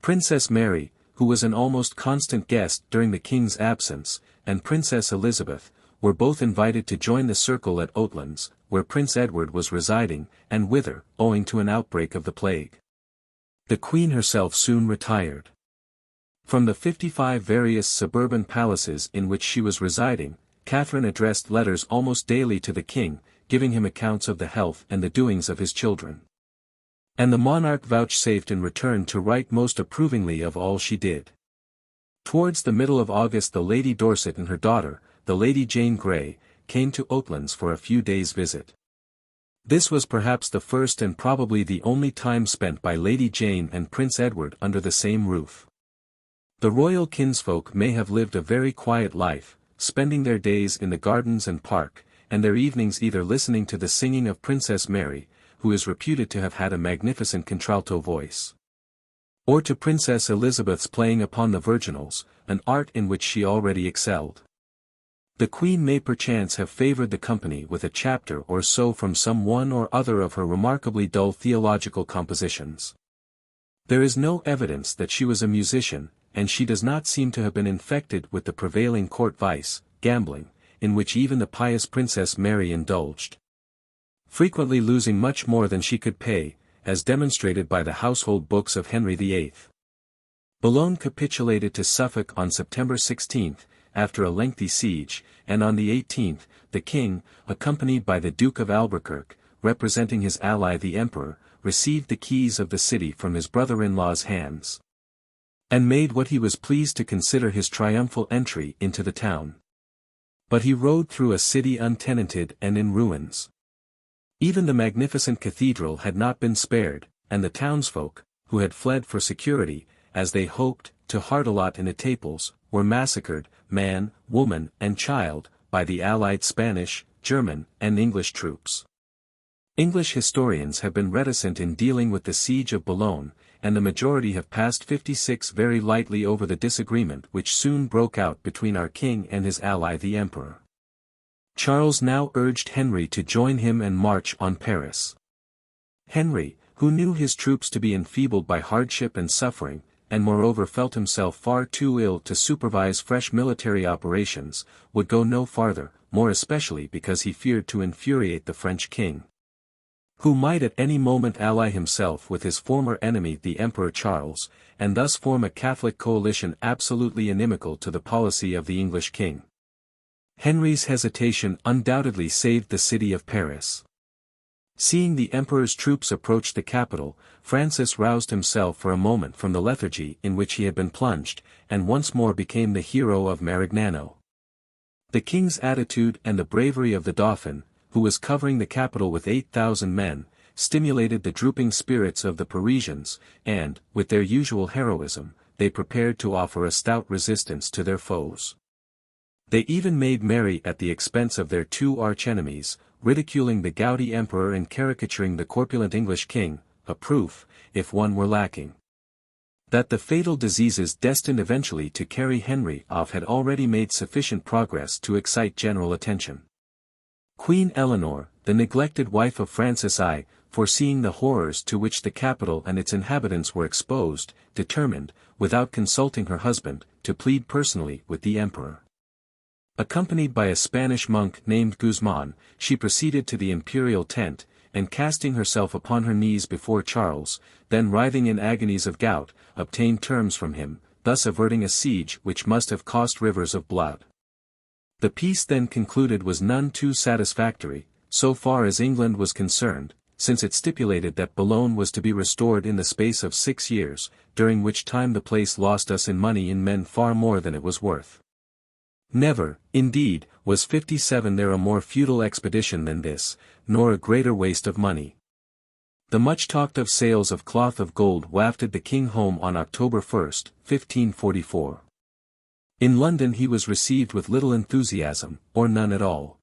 Princess Mary, who was an almost constant guest during the king's absence, and Princess Elizabeth, were both invited to join the circle at Oatlands, where Prince Edward was residing, and whither, owing to an outbreak of the plague, the Queen herself soon retired. From the 55 various suburban palaces in which she was residing, Catherine addressed letters almost daily to the king, giving him accounts of the health and the doings of his children. And the monarch vouchsafed in return to write most approvingly of all she did. Towards the middle of August the Lady Dorset and her daughter, the Lady Jane Grey, came to Oatlands for a few days' visit. This was perhaps the first and probably the only time spent by Lady Jane and Prince Edward under the same roof. The royal kinsfolk may have lived a very quiet life, spending their days in the gardens and park, and their evenings either listening to the singing of Princess Mary, who is reputed to have had a magnificent contralto voice, or to Princess Elizabeth's playing upon the virginals, an art in which she already excelled. The Queen may perchance have favored the company with a chapter or so from some one or other of her remarkably dull theological compositions. There is no evidence that she was a musician, and she does not seem to have been infected with the prevailing court vice, gambling, in which even the pious Princess Mary indulged, frequently losing much more than she could pay, as demonstrated by the household books of Henry VIII. Boulogne capitulated to Suffolk on September 16, after a lengthy siege, and on the 18th, the king, accompanied by the Duke of Albuquerque, representing his ally the emperor, received the keys of the city from his brother-in-law's hands, and made what he was pleased to consider his triumphal entry into the town. But he rode through a city untenanted and in ruins. Even the magnificent cathedral had not been spared, and the townsfolk, who had fled for security, as they hoped, to Hardelot in Etaples, were massacred, man, woman, and child, by the allied Spanish, German, and English troops. English historians have been reticent in dealing with the siege of Boulogne, and the majority have passed 56 very lightly over the disagreement which soon broke out between our king and his ally the emperor. Charles now urged Henry to join him and march on Paris. Henry, who knew his troops to be enfeebled by hardship and suffering, and moreover felt himself far too ill to supervise fresh military operations, would go no farther, more especially because he feared to infuriate the French king, who might at any moment ally himself with his former enemy the Emperor Charles, and thus form a Catholic coalition absolutely inimical to the policy of the English king. Henry's hesitation undoubtedly saved the city of Paris. Seeing the emperor's troops approach the capital, Francis roused himself for a moment from the lethargy in which he had been plunged, and once more became the hero of Marignano. The king's attitude and the bravery of the Dauphin, who was covering the capital with 8,000 men, stimulated the drooping spirits of the Parisians, and, with their usual heroism, they prepared to offer a stout resistance to their foes. They even made merry at the expense of their two arch-enemies, ridiculing the gouty emperor and caricaturing the corpulent English king, a proof, if one were lacking, that the fatal diseases destined eventually to carry Henry off had already made sufficient progress to excite general attention. Queen Eleanor, the neglected wife of Francis I, foreseeing the horrors to which the capital and its inhabitants were exposed, determined, without consulting her husband, to plead personally with the emperor. Accompanied by a Spanish monk named Guzman, she proceeded to the imperial tent, and casting herself upon her knees before Charles, then writhing in agonies of gout, obtained terms from him, thus averting a siege which must have cost rivers of blood. The peace then concluded was none too satisfactory, so far as England was concerned, since it stipulated that Boulogne was to be restored in the space of 6 years, during which time the place lost us in money and men far more than it was worth. Never, indeed, was 57 there a more futile expedition than this, nor a greater waste of money. The much-talked-of sails of cloth of gold wafted the king home on October 1, 1544. In London he was received with little enthusiasm, or none at all.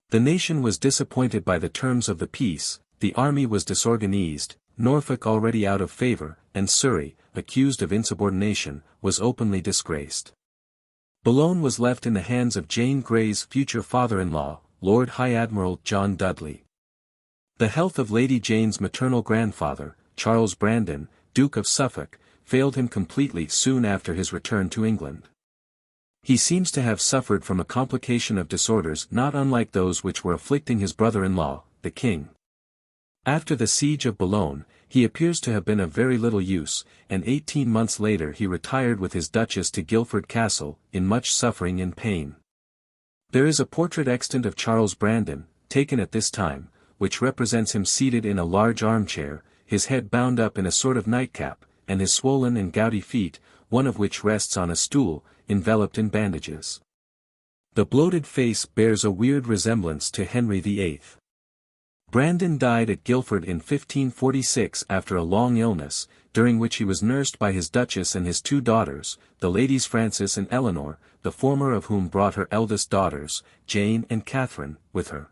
The nation was disappointed by the terms of the peace, the army was disorganized, Norfolk already out of favour, and Surrey, accused of insubordination, was openly disgraced. Boulogne was left in the hands of Jane Grey's future father-in-law, Lord High-Admiral John Dudley. The health of Lady Jane's maternal grandfather, Charles Brandon, Duke of Suffolk, failed him completely soon after his return to England. He seems to have suffered from a complication of disorders not unlike those which were afflicting his brother-in-law, the king. After the siege of Boulogne, he appears to have been of very little use, and 18 months later he retired with his duchess to Guilford Castle, in much suffering and pain. There is a portrait extant of Charles Brandon, taken at this time, which represents him seated in a large armchair, his head bound up in a sort of nightcap, and his swollen and gouty feet, one of which rests on a stool, enveloped in bandages. The bloated face bears a weird resemblance to Henry VIII. Brandon died at Guildford in 1546 after a long illness, during which he was nursed by his Duchess and his two daughters, the Ladies Frances and Eleanor, the former of whom brought her eldest daughters, Jane and Catherine, with her.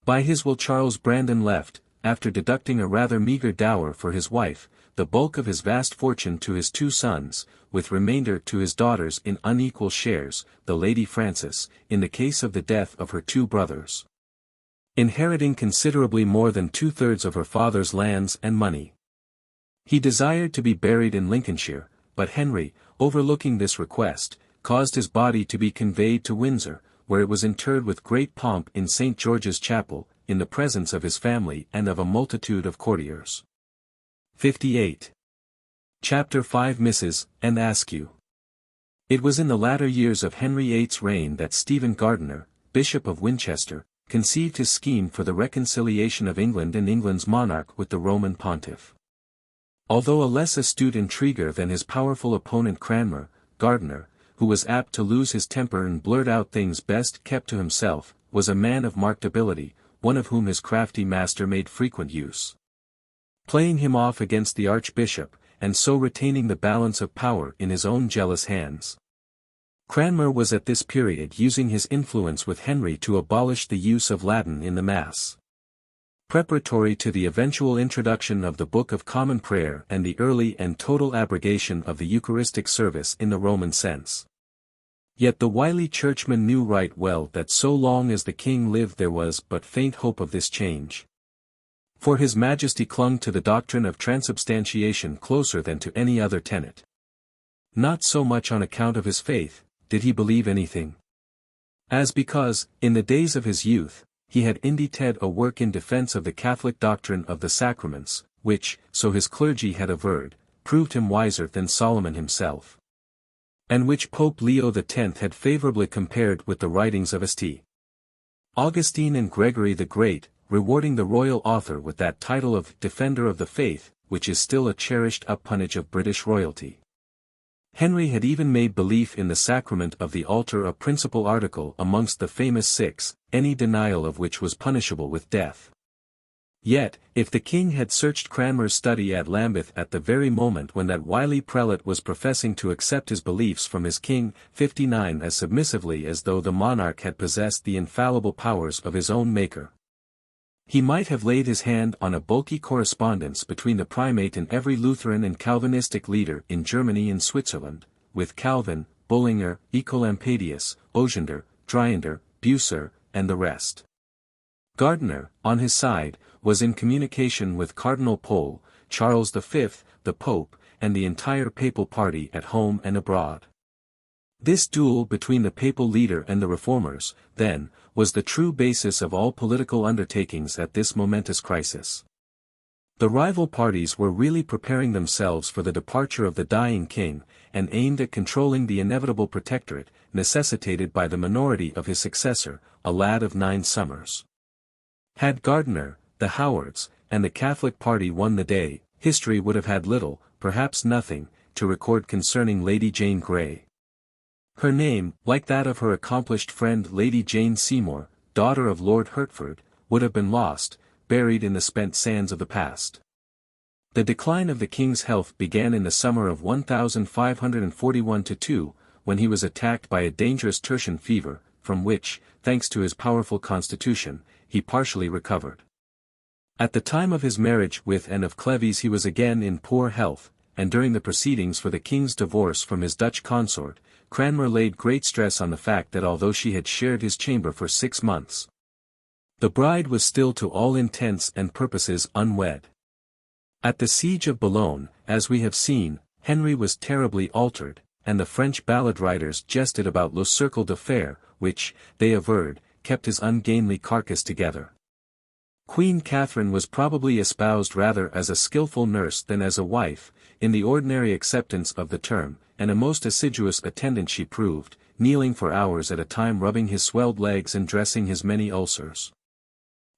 By his will Charles Brandon left, after deducting a rather meagre dower for his wife, the bulk of his vast fortune to his two sons, with remainder to his daughters in unequal shares, the Lady Frances, in the case of the death of her two brothers, inheriting considerably more than 2/3 of her father's lands and money. He desired to be buried in Lincolnshire, but Henry, overlooking this request, caused his body to be conveyed to Windsor, where it was interred with great pomp in St. George's Chapel, in the presence of his family and of a multitude of courtiers. 58. Chapter 5 Mrs. and Askew. It was in the latter years of Henry VIII's reign that Stephen Gardiner, Bishop of Winchester, conceived his scheme for the reconciliation of England and England's monarch with the Roman pontiff. Although a less astute intriguer than his powerful opponent Cranmer, Gardiner, who was apt to lose his temper and blurt out things best kept to himself, was a man of marked ability, one of whom his crafty master made frequent use. Playing him off against the archbishop, and so retaining the balance of power in his own jealous hands. Cranmer was at this period using his influence with Henry to abolish the use of Latin in the Mass, preparatory to the eventual introduction of the Book of Common Prayer and the early and total abrogation of the Eucharistic service in the Roman sense. Yet the wily churchman knew right well that so long as the king lived there was but faint hope of this change. For his majesty clung to the doctrine of transubstantiation closer than to any other tenet. Not so much on account of his faith, did he believe anything, as because, in the days of his youth, he had indited a work in defense of the Catholic doctrine of the sacraments, which, so his clergy had averred, proved him wiser than Solomon himself, and which Pope Leo X had favorably compared with the writings of St. Augustine and Gregory the Great, rewarding the royal author with that title of Defender of the Faith, which is still a cherished appanage of British royalty. Henry had even made belief in the sacrament of the altar a principal article amongst the famous six, any denial of which was punishable with death. Yet, if the king had searched Cranmer's study at Lambeth at the very moment when that wily prelate was professing to accept his beliefs from his king, 59 as submissively as though the monarch had possessed the infallible powers of his own maker, he might have laid his hand on a bulky correspondence between the primate and every Lutheran and Calvinistic leader in Germany and Switzerland, with Calvin, Bullinger, Ecolampadius, Osiander, Dryander, Bucer, and the rest. Gardiner, on his side, was in communication with Cardinal Pole, Charles V, the Pope, and the entire papal party at home and abroad. This duel between the papal leader and the reformers, then, was the true basis of all political undertakings at this momentous crisis. The rival parties were really preparing themselves for the departure of the dying king, and aimed at controlling the inevitable protectorate, necessitated by the minority of his successor, a lad of 9 summers. Had Gardiner, the Howards, and the Catholic party won the day, history would have had little, perhaps nothing, to record concerning Lady Jane Grey. Her name, like that of her accomplished friend Lady Jane Seymour, daughter of Lord Hertford, would have been lost, buried in the spent sands of the past. The decline of the king's health began in the summer of 1541-2, when he was attacked by a dangerous tertian fever, from which, thanks to his powerful constitution, he partially recovered. At the time of his marriage with Anne of Cleves he was again in poor health, and during the proceedings for the king's divorce from his Dutch consort, Cranmer laid great stress on the fact that although she had shared his chamber for 6 months, the bride was still to all intents and purposes unwed. At the siege of Boulogne, as we have seen, Henry was terribly altered, and the French ballad writers jested about le cercle de fer, which, they averred, kept his ungainly carcass together. Queen Catherine was probably espoused rather as a skilful nurse than as a wife, in the ordinary acceptance of the term, and a most assiduous attendant she proved, kneeling for hours at a time rubbing his swelled legs and dressing his many ulcers.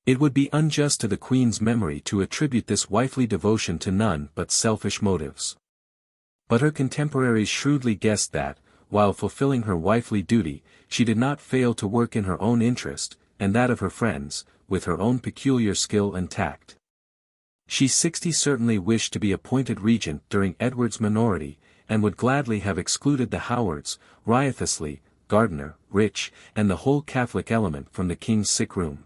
It would be unjust to the Queen's memory to attribute this wifely devotion to none but selfish motives. But her contemporaries shrewdly guessed that, while fulfilling her wifely duty, she did not fail to work in her own interest, and that of her friends, with her own peculiar skill and tact. She certainly wished to be appointed regent during Edward's minority, and would gladly have excluded the Howards, Wriothesley, Gardiner, Rich, and the whole Catholic element from the king's sick room.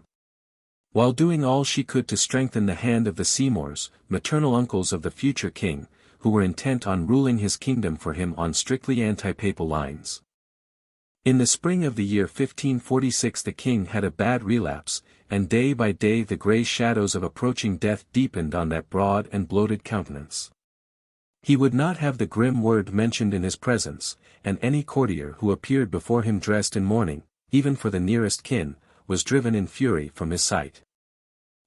While doing all she could to strengthen the hand of the Seymours, maternal uncles of the future king, who were intent on ruling his kingdom for him on strictly anti-papal lines. In the spring of the year 1546 the king had a bad relapse, and day by day the grey shadows of approaching death deepened on that broad and bloated countenance. He would not have the grim word mentioned in his presence, and any courtier who appeared before him dressed in mourning, even for the nearest kin, was driven in fury from his sight.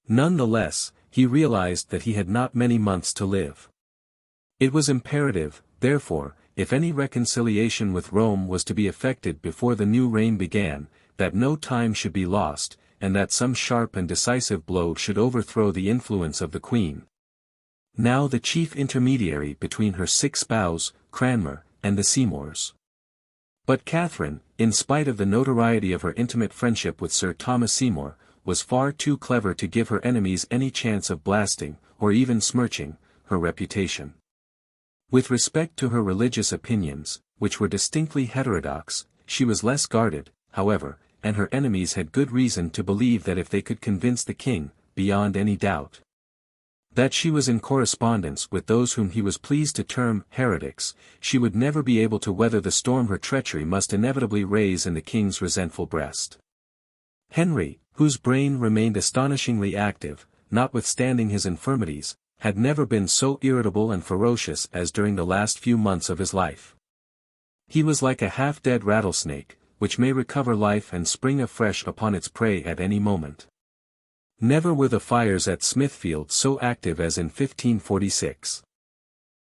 None the less, he realized that he had not many months to live. It was imperative, therefore, if any reconciliation with Rome was to be effected before the new reign began, that no time should be lost, and that some sharp and decisive blow should overthrow the influence of the Queen, now the chief intermediary between her sick spouse, Cranmer, and the Seymours. But Catherine, in spite of the notoriety of her intimate friendship with Sir Thomas Seymour, was far too clever to give her enemies any chance of blasting, or even smirching, her reputation. With respect to her religious opinions, which were distinctly heterodox, she was less guarded, however, and her enemies had good reason to believe that if they could convince the king, beyond any doubt, that she was in correspondence with those whom he was pleased to term heretics, she would never be able to weather the storm her treachery must inevitably raise in the king's resentful breast. Henry, whose brain remained astonishingly active, notwithstanding his infirmities, had never been so irritable and ferocious as during the last few months of his life. He was like a half-dead rattlesnake, which may recover life and spring afresh upon its prey at any moment. Never were the fires at Smithfield so active as in 1546.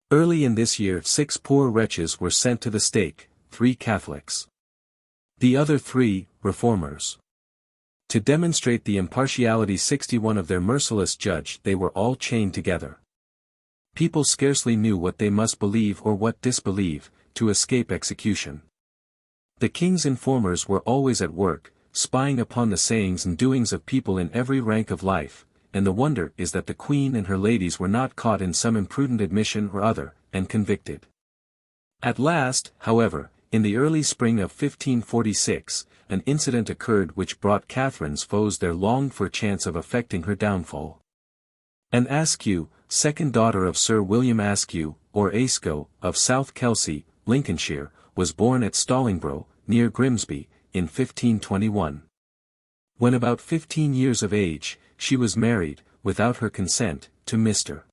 Early in this year 6 poor wretches were sent to the stake, 3 Catholics. The other 3, Reformers. To demonstrate the impartiality 61 of their merciless judge they were all chained together. People scarcely knew what they must believe or what disbelieve, to escape execution. The king's informers were always at work, spying upon the sayings and doings of people in every rank of life, and the wonder is that the Queen and her ladies were not caught in some imprudent admission or other, and convicted. At last, however, in the early spring of 1546, an incident occurred which brought Catherine's foes their longed-for chance of effecting her downfall. An Askew, second daughter of Sir William Askew, or ASKEW, of South Kelsey, Lincolnshire, was born at Stallingborough, near Grimsby, in 1521. When about 15 years of age, she was married, without her consent, to Mr.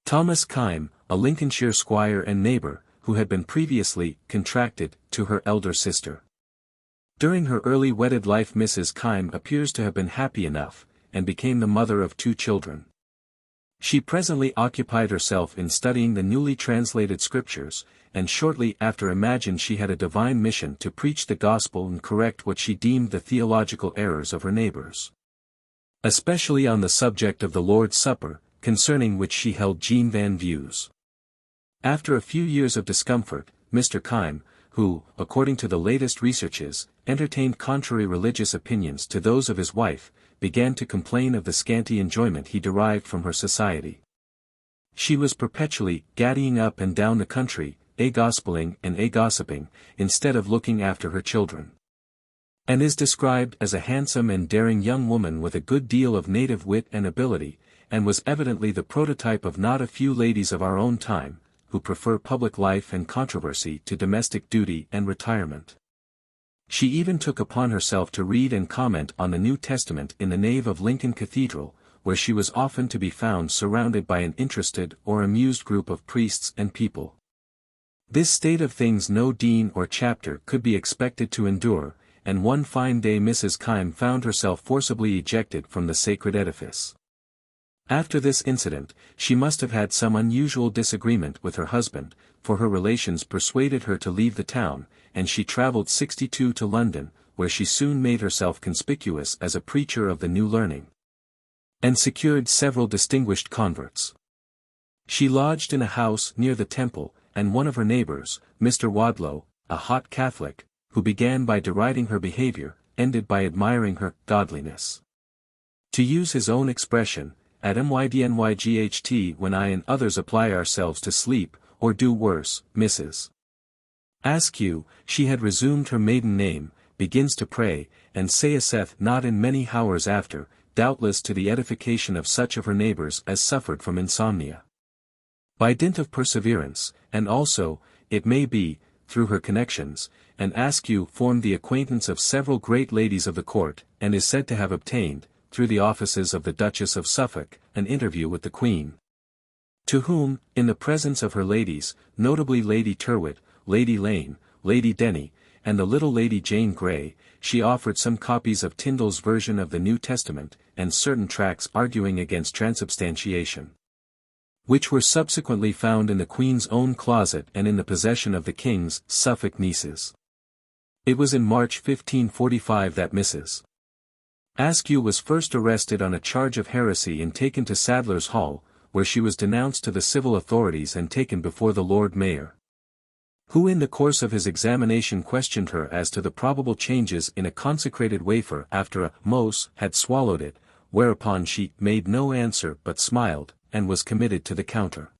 Thomas Kyme, a Lincolnshire squire and neighbour, who had been previously contracted to her elder sister. During her early wedded life Mrs. Kyme appears to have been happy enough, and became the mother of 2 children. She presently occupied herself in studying the newly translated scriptures, and shortly after imagined she had a divine mission to preach the gospel and correct what she deemed the theological errors of her neighbors. Especially on the subject of the Lord's Supper, concerning which she held Jean Van views. After a few years of discomfort, Mr. Kyme, who, according to the latest researches, entertained contrary religious opinions to those of his wife, began to complain of the scanty enjoyment he derived from her society. She was perpetually gaddying up and down the country, a-gospeling and a-gossiping, instead of looking after her children. And is described as a handsome and daring young woman with a good deal of native wit and ability, and was evidently the prototype of not a few ladies of our own time, who prefer public life and controversy to domestic duty and retirement. She even took upon herself to read and comment on the New Testament in the nave of Lincoln Cathedral, where she was often to be found surrounded by an interested or amused group of priests and people. This state of things no dean or chapter could be expected to endure, and one fine day Mrs. Kyme found herself forcibly ejected from the sacred edifice. After this incident, she must have had some unusual disagreement with her husband, for her relations persuaded her to leave the town, and she travelled 62 to London, where she soon made herself conspicuous as a preacher of the new learning, and secured several distinguished converts. She lodged in a house near the temple, and one of her neighbors, Mr. Wadlow, a hot Catholic, who began by deriding her behavior, ended by admiring her godliness. To use his own expression, at MYDNYGHT when I and others apply ourselves to sleep, or do worse, Mrs. Askew, she had resumed her maiden name, begins to pray, and saith not in many hours after, doubtless to the edification of such of her neighbors as suffered from insomnia. By dint of perseverance, and also, it may be, through her connections, and Askew formed the acquaintance of several great ladies of the court, and is said to have obtained, through the offices of the Duchess of Suffolk, an interview with the Queen. To whom, in the presence of her ladies, notably Lady Tyrwhitt, Lady Lane, Lady Denny, and the little Lady Jane Grey, she offered some copies of Tyndale's version of the New Testament, and certain tracts arguing against transubstantiation, which were subsequently found in the Queen's own closet and in the possession of the King's Suffolk nieces. It was in March 1545 that Mrs. Askew was first arrested on a charge of heresy and taken to Sadler's Hall, where she was denounced to the civil authorities and taken before the Lord Mayor, who in the course of his examination questioned her as to the probable changes in a consecrated wafer after a mose had swallowed it, whereupon she made no answer but smiled, and was committed to the counter.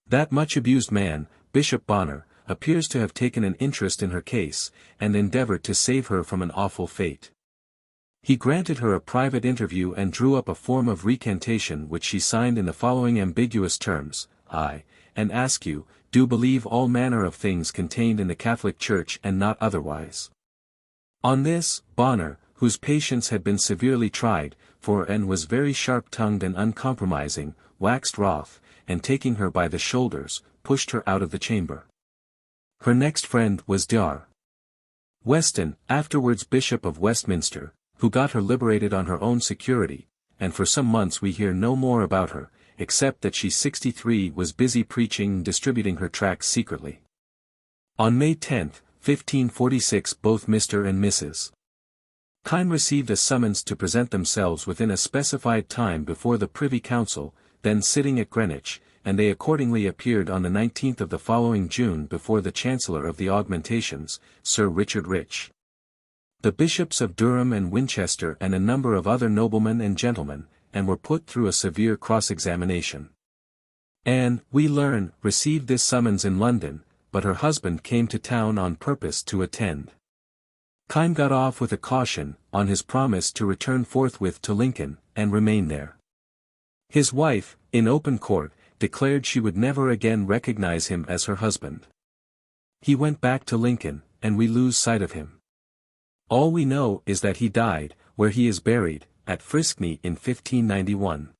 That much abused man, Bishop Bonner, appears to have taken an interest in her case, and endeavored to save her from an awful fate. He granted her a private interview and drew up a form of recantation which she signed in the following ambiguous terms: I, and Askew, do believe all manner of things contained in the Catholic Church and not otherwise. On this, Bonner, whose patience had been severely tried, and was very sharp-tongued and uncompromising, waxed wroth, and taking her by the shoulders, pushed her out of the chamber. Her next friend was Dr. Weston, afterwards Bishop of Westminster, who got her liberated on her own security, and for some months we hear no more about her, except that she 63 was busy preaching and distributing her tracts secretly. On May 10, 1546 both Mr. and Mrs. Kyne received a summons to present themselves within a specified time before the Privy Council, then sitting at Greenwich, and they accordingly appeared on the 19th of the following June before the Chancellor of the Augmentations, Sir Richard Rich, the Bishops of Durham and Winchester and a number of other noblemen and gentlemen, and were put through a severe cross-examination. Anne, we learn, received this summons in London, but her husband came to town on purpose to attend. Kyne got off with a caution, on his promise to return forthwith to Lincoln, and remain there. His wife, in open court, declared she would never again recognize him as her husband. He went back to Lincoln, and we lose sight of him. All we know is that he died, where he is buried, at Friskney in 1591.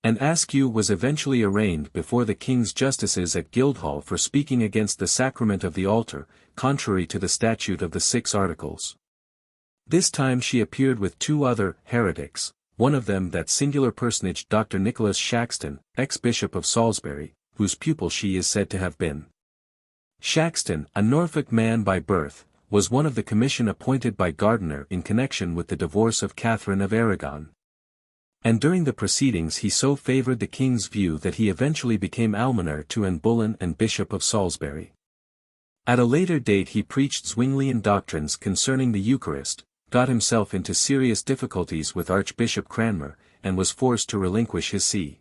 And Askew was eventually arraigned before the King's Justices at Guildhall for speaking against the sacrament of the altar, contrary to the statute of the 6 Articles. This time she appeared with 2 other heretics, one of them that singular personage Dr. Nicholas Shaxton, ex-Bishop of Salisbury, whose pupil she is said to have been. Shaxton, a Norfolk man by birth, was one of the commission appointed by Gardiner in connection with the divorce of Catherine of Aragon. And during the proceedings he so favoured the king's view that he eventually became almoner to Anne Boleyn and Bishop of Salisbury. At a later date he preached Zwinglian doctrines concerning the Eucharist, got himself into serious difficulties with Archbishop Cranmer, and was forced to relinquish his see.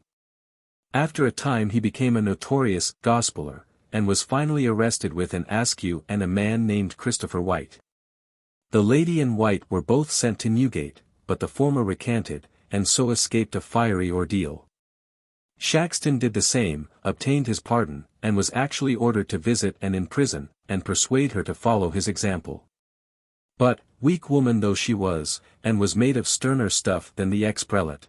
After a time he became a notorious gospeller, and was finally arrested with an Askew and a man named Christopher White. The lady and White were both sent to Newgate, but the former recanted, and so escaped a fiery ordeal. Shaxton did the same, obtained his pardon, and was actually ordered to visit and imprison, and persuade her to follow his example. But, weak woman though she was, and was made of sterner stuff than the ex-prelate.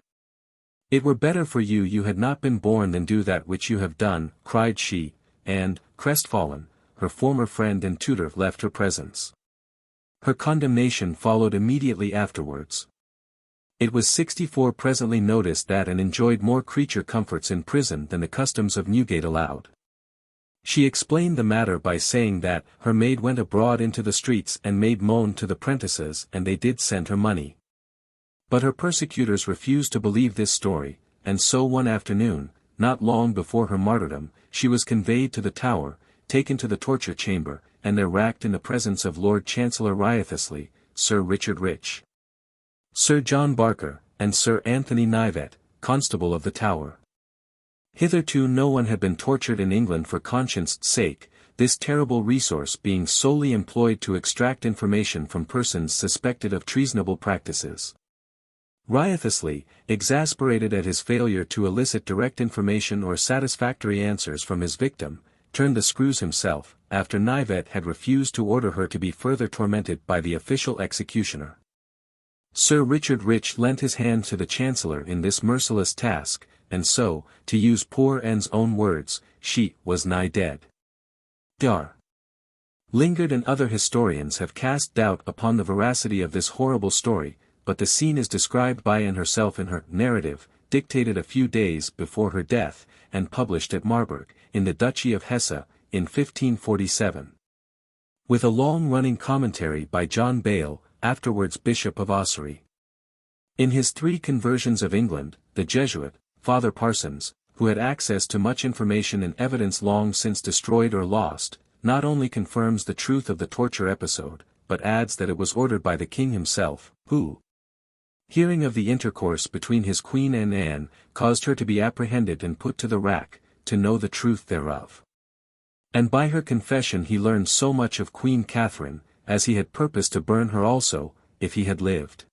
It were better for you you had not been born than do that which you have done, cried she, and, crestfallen, her former friend and tutor left her presence. Her condemnation followed immediately afterwards. It was 64 presently noticed that and enjoyed more creature comforts in prison than the customs of Newgate allowed. She explained the matter by saying that her maid went abroad into the streets and made moan to the prentices and they did send her money. But her persecutors refused to believe this story, and so one afternoon, not long before her martyrdom, she was conveyed to the Tower, taken to the torture chamber, and there racked in the presence of Lord Chancellor riotously, Sir Richard Rich, Sir John Barker, and Sir Anthony Knivet, Constable of the Tower. Hitherto no one had been tortured in England for conscience' sake, this terrible resource being solely employed to extract information from persons suspected of treasonable practices. Riotously, exasperated at his failure to elicit direct information or satisfactory answers from his victim, turned the screws himself, after Knivet had refused to order her to be further tormented by the official executioner. Sir Richard Rich lent his hand to the Chancellor in this merciless task, and so, to use poor N's own words, she was nigh dead. Dr. Lingard and other historians have cast doubt upon the veracity of this horrible story, but the scene is described by Anne herself in her narrative, dictated a few days before her death, and published at Marburg, in the Duchy of Hesse, in 1547. With a long-running commentary by John Bale, afterwards Bishop of Ossory. In his 3 Conversions of England, the Jesuit, Father Parsons, who had access to much information and evidence long since destroyed or lost, not only confirms the truth of the torture episode, but adds that it was ordered by the king himself, who, hearing of the intercourse between his queen and Anne, caused her to be apprehended and put to the rack, to know the truth thereof. And by her confession he learned so much of Queen Catherine, as he had purposed to burn her also, if he had lived.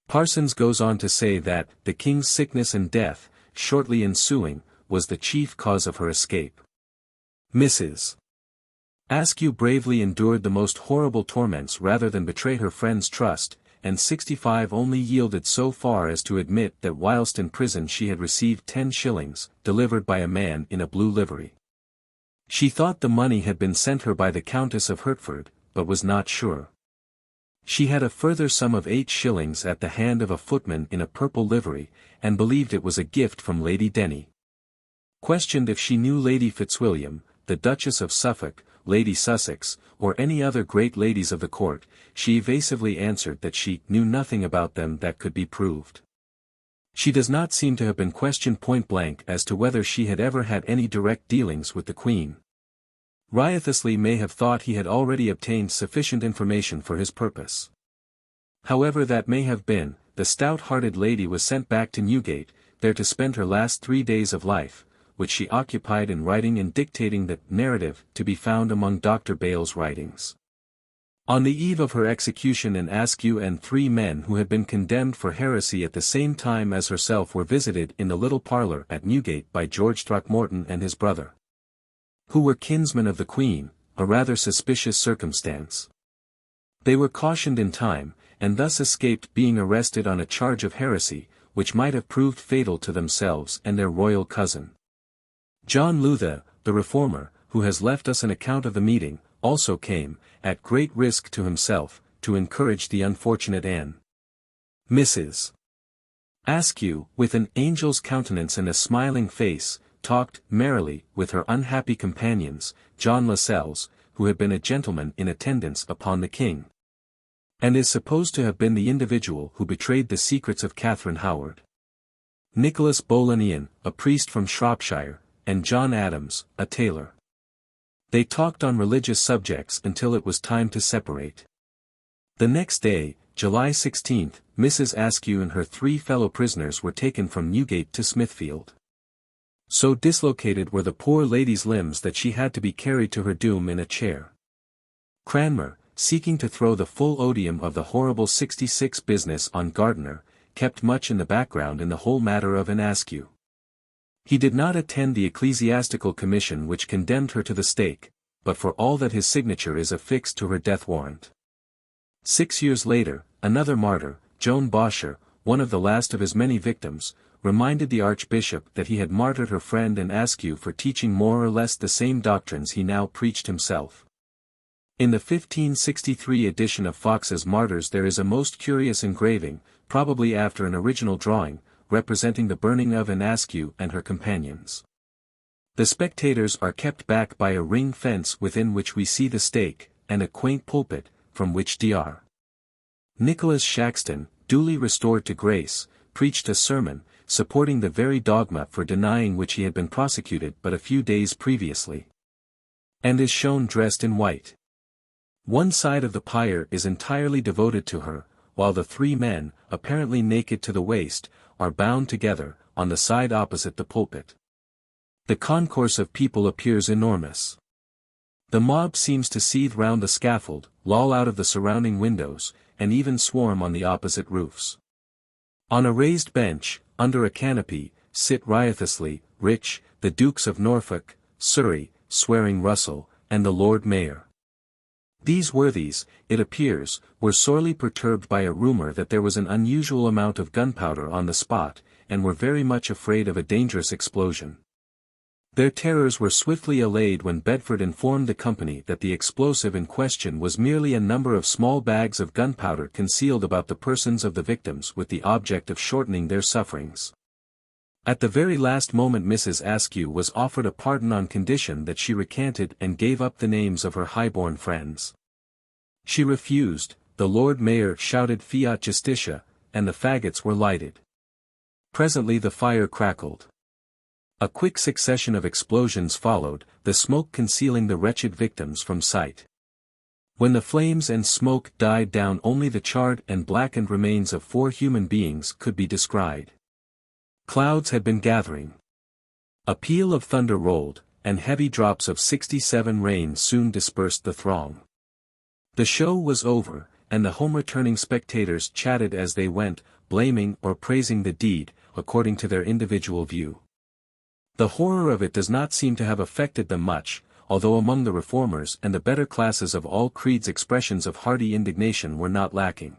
Parsons goes on to say that, the king's sickness and death, shortly ensuing, was the chief cause of her escape. Mrs. Askew bravely endured the most horrible torments rather than betray her friend's trust, and 65 only yielded so far as to admit that whilst in prison she had received 10 shillings, delivered by a man in a blue livery. She thought the money had been sent her by the Countess of Hertford, but was not sure. She had a further sum of 8 shillings at the hand of a footman in a purple livery, and believed it was a gift from Lady Denny. Questioned if she knew Lady Fitzwilliam, the Duchess of Suffolk, Lady Sussex, or any other great ladies of the court, she evasively answered that she knew nothing about them that could be proved. She does not seem to have been questioned point-blank as to whether she had ever had any direct dealings with the Queen. Riotously may have thought he had already obtained sufficient information for his purpose. However that may have been, the stout-hearted lady was sent back to Newgate, there to spend her last 3 days of life, which she occupied in writing and dictating the narrative to be found among Dr. Bale's writings. On the eve of her execution, an Askew and 3 men who had been condemned for heresy at the same time as herself were visited in the little parlour at Newgate by George Throckmorton and his brother, who were kinsmen of the Queen, a rather suspicious circumstance. They were cautioned in time, and thus escaped being arrested on a charge of heresy, which might have proved fatal to themselves and their royal cousin. John Luther, the reformer, who has left us an account of the meeting, also came, at great risk to himself, to encourage the unfortunate Anne. Mrs. Askew, with an angel's countenance and a smiling face, talked merrily with her unhappy companions, John Lascelles, who had been a gentleman in attendance upon the king, and is supposed to have been the individual who betrayed the secrets of Catherine Howard, Nicholas Bolenian, a priest from Shropshire, and John Adams, a tailor. They talked on religious subjects until it was time to separate. The next day, July 16, Mrs. Askew and her 3 fellow prisoners were taken from Newgate to Smithfield. So dislocated were the poor lady's limbs that she had to be carried to her doom in a chair. Cranmer, seeking to throw the full odium of the horrible 66 business on Gardiner, kept much in the background in the whole matter of Anne Askew. He did not attend the ecclesiastical commission which condemned her to the stake, but for all that his signature is affixed to her death warrant. 6 years later, another martyr, Joan Bosher, one of the last of his many victims, reminded the archbishop that he had martyred her friend Anne Askew for teaching more or less the same doctrines he now preached himself. In the 1563 edition of Fox's Martyrs there is a most curious engraving, probably after an original drawing, representing the burning of Anne Askew and her companions. The spectators are kept back by a ring fence within which we see the stake, and a quaint pulpit, from which Dr. Nicholas Shaxton, duly restored to grace, preached a sermon, supporting the very dogma for denying which he had been prosecuted but a few days previously. And is shown dressed in white. One side of the pyre is entirely devoted to her, while the three men, apparently naked to the waist, are bound together, on the side opposite the pulpit. The concourse of people appears enormous. The mob seems to seethe round the scaffold, loll out of the surrounding windows, and even swarm on the opposite roofs. On a raised bench, under a canopy, sit riotously, Rich, the Dukes of Norfolk, Surrey, Swearing Russell, and the Lord Mayor. These worthies, it appears, were sorely perturbed by a rumour that there was an unusual amount of gunpowder on the spot, and were very much afraid of a dangerous explosion. Their terrors were swiftly allayed when Bedford informed the company that the explosive in question was merely a number of small bags of gunpowder concealed about the persons of the victims with the object of shortening their sufferings. At the very last moment Mrs. Askew was offered a pardon on condition that she recanted and gave up the names of her high-born friends. She refused, the Lord Mayor shouted Fiat Justitia, and the faggots were lighted. Presently the fire crackled. A quick succession of explosions followed, the smoke concealing the wretched victims from sight. When the flames and smoke died down only the charred and blackened remains of 4 human beings could be descried. Clouds had been gathering. A peal of thunder rolled, and heavy drops of 67 rain soon dispersed the throng. The show was over, and the home-returning spectators chatted as they went, blaming or praising the deed, according to their individual view. The horror of it does not seem to have affected them much, although among the reformers and the better classes of all creeds expressions of hearty indignation were not lacking.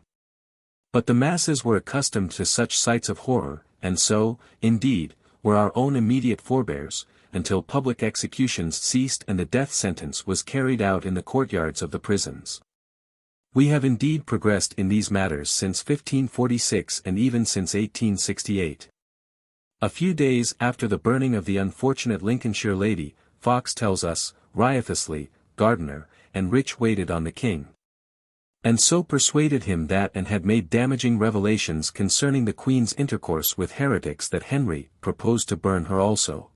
But the masses were accustomed to such sights of horror, and so, indeed, were our own immediate forebears, until public executions ceased and the death sentence was carried out in the courtyards of the prisons. We have indeed progressed in these matters since 1546 and even since 1868. A few days after the burning of the unfortunate Lincolnshire lady, Fox tells us, riotously, Gardiner, and Rich waited on the king. And so persuaded him that and had made damaging revelations concerning the Queen's intercourse with heretics that Henry proposed to burn her also.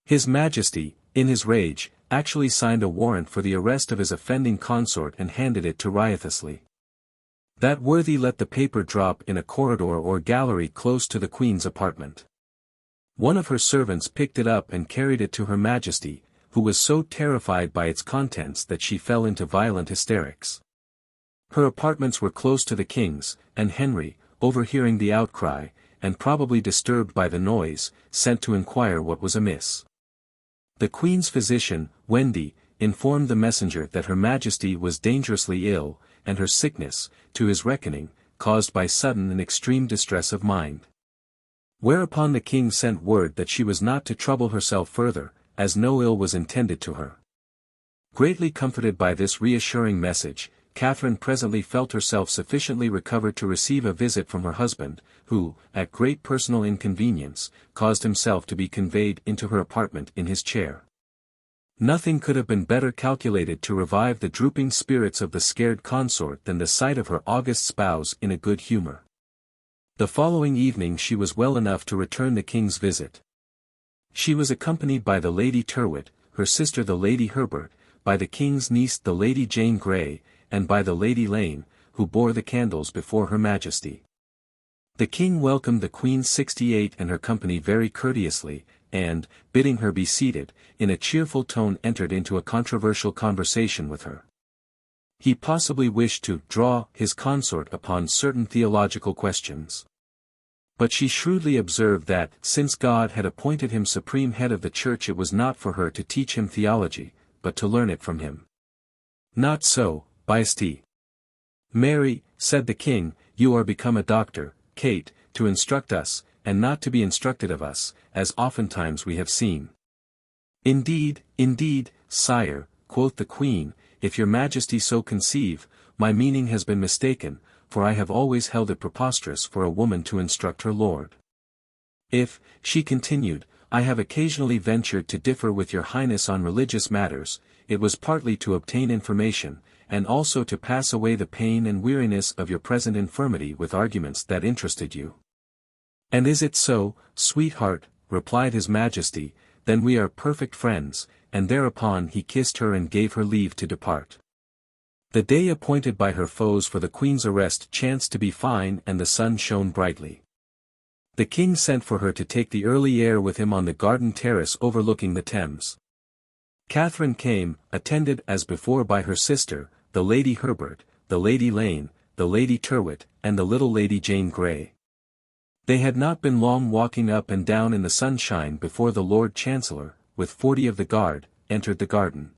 His Majesty, in his rage, actually signed a warrant for the arrest of his offending consort and handed it to riotously. That worthy let the paper drop in a corridor or gallery close to the Queen's apartment. One of her servants picked it up and carried it to Her Majesty, who was so terrified by its contents that she fell into violent hysterics. Her apartments were close to the king's, and Henry, overhearing the outcry, and probably disturbed by the noise, sent to inquire what was amiss. The Queen's physician, Wendy, informed the messenger that Her Majesty was dangerously ill, and her sickness, to his reckoning, caused by sudden and extreme distress of mind. Whereupon the king sent word that she was not to trouble herself further, as no ill was intended to her. Greatly comforted by this reassuring message, Catherine presently felt herself sufficiently recovered to receive a visit from her husband, who, at great personal inconvenience, caused himself to be conveyed into her apartment in his chair. Nothing could have been better calculated to revive the drooping spirits of the scared consort than the sight of her august spouse in a good humor. The following evening she was well enough to return the king's visit. She was accompanied by the Lady Tyrwhitt, her sister the Lady Herbert, by the king's niece the Lady Jane Grey, and by the Lady Lane, who bore the candles before Her Majesty. The king welcomed the Queen 68 and her company very courteously, and, bidding her be seated, in a cheerful tone entered into a controversial conversation with her. He possibly wished to draw his consort upon certain theological questions. But she shrewdly observed that, since God had appointed him supreme head of the church, it was not for her to teach him theology, but to learn it from him. Not so, Majesty. Mary, said the king, you are become a doctor, Kate, to instruct us, and not to be instructed of us, as oftentimes we have seen. Indeed, sire, quoth the queen, if your Majesty so conceive, my meaning has been mistaken, for I have always held it preposterous for a woman to instruct her lord. If, she continued, I have occasionally ventured to differ with your highness on religious matters, it was partly to obtain information, and also to pass away the pain and weariness of your present infirmity with arguments that interested you. And is it so, sweetheart, replied his majesty, then we are perfect friends, and thereupon he kissed her and gave her leave to depart. The day appointed by her foes for the Queen's arrest chanced to be fine and the sun shone brightly. The King sent for her to take the early air with him on the garden terrace overlooking the Thames. Catherine came, attended as before by her sister, the Lady Herbert, the Lady Lane, the Lady Tyrwhitt, and the little Lady Jane Grey. They had not been long walking up and down in the sunshine before the Lord Chancellor, with 40 of the guard, entered the garden.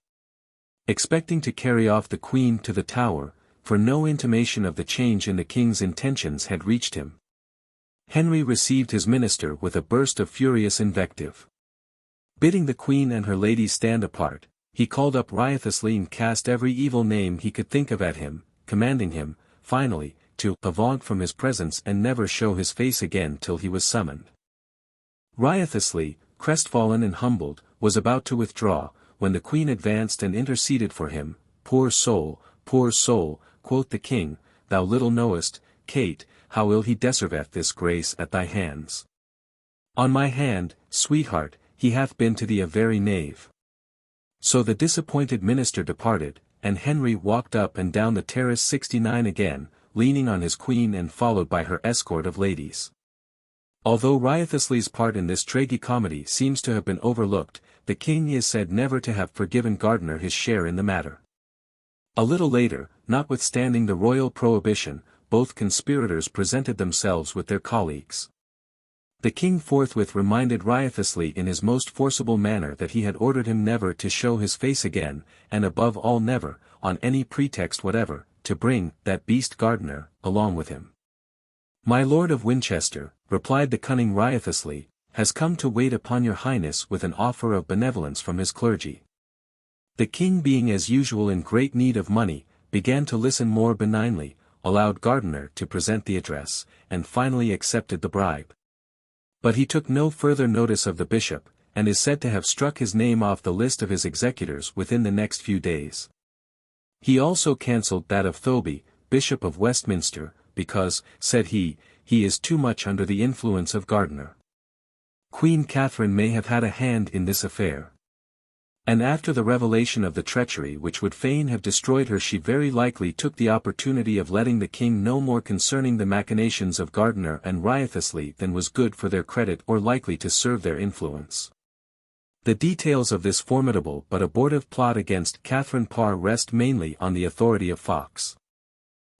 Expecting to carry off the Queen to the Tower, for no intimation of the change in the King's intentions had reached him. Henry received his minister with a burst of furious invective. Bidding the Queen and her ladies stand apart, he called up riotously and cast every evil name he could think of at him, commanding him, finally, to avaunt from his presence and never show his face again till he was summoned. Riotously, crestfallen and humbled, was about to withdraw, when the Queen advanced and interceded for him. Poor soul, quoth the King, thou little knowest, Kate, how ill he deserveth this grace at thy hands. On my hand, sweetheart, he hath been to thee a very knave. So the disappointed minister departed, and Henry walked up and down the terrace 69 again, leaning on his Queen and followed by her escort of ladies. Although Riotously's part in this tragicomedy seems to have been overlooked, the King is said never to have forgiven Gardiner his share in the matter. A little later, notwithstanding the royal prohibition, both conspirators presented themselves with their colleagues. The King forthwith reminded Riotously in his most forcible manner that he had ordered him never to show his face again, and above all never, on any pretext whatever, to bring that beast Gardiner along with him. My Lord of Winchester, replied the cunning Riotously, has come to wait upon your Highness with an offer of benevolence from his clergy. The King, being as usual in great need of money, began to listen more benignly, allowed Gardiner to present the address, and finally accepted the bribe. But he took no further notice of the bishop, and is said to have struck his name off the list of his executors within the next few days. He also cancelled that of Thoby, Bishop of Westminster, because, said he is too much under the influence of Gardiner. Queen Catherine may have had a hand in this affair. And after the revelation of the treachery which would fain have destroyed her, she very likely took the opportunity of letting the King know more concerning the machinations of Gardiner and Riotously than was good for their credit or likely to serve their influence. The details of this formidable but abortive plot against Catherine Parr rest mainly on the authority of Fox.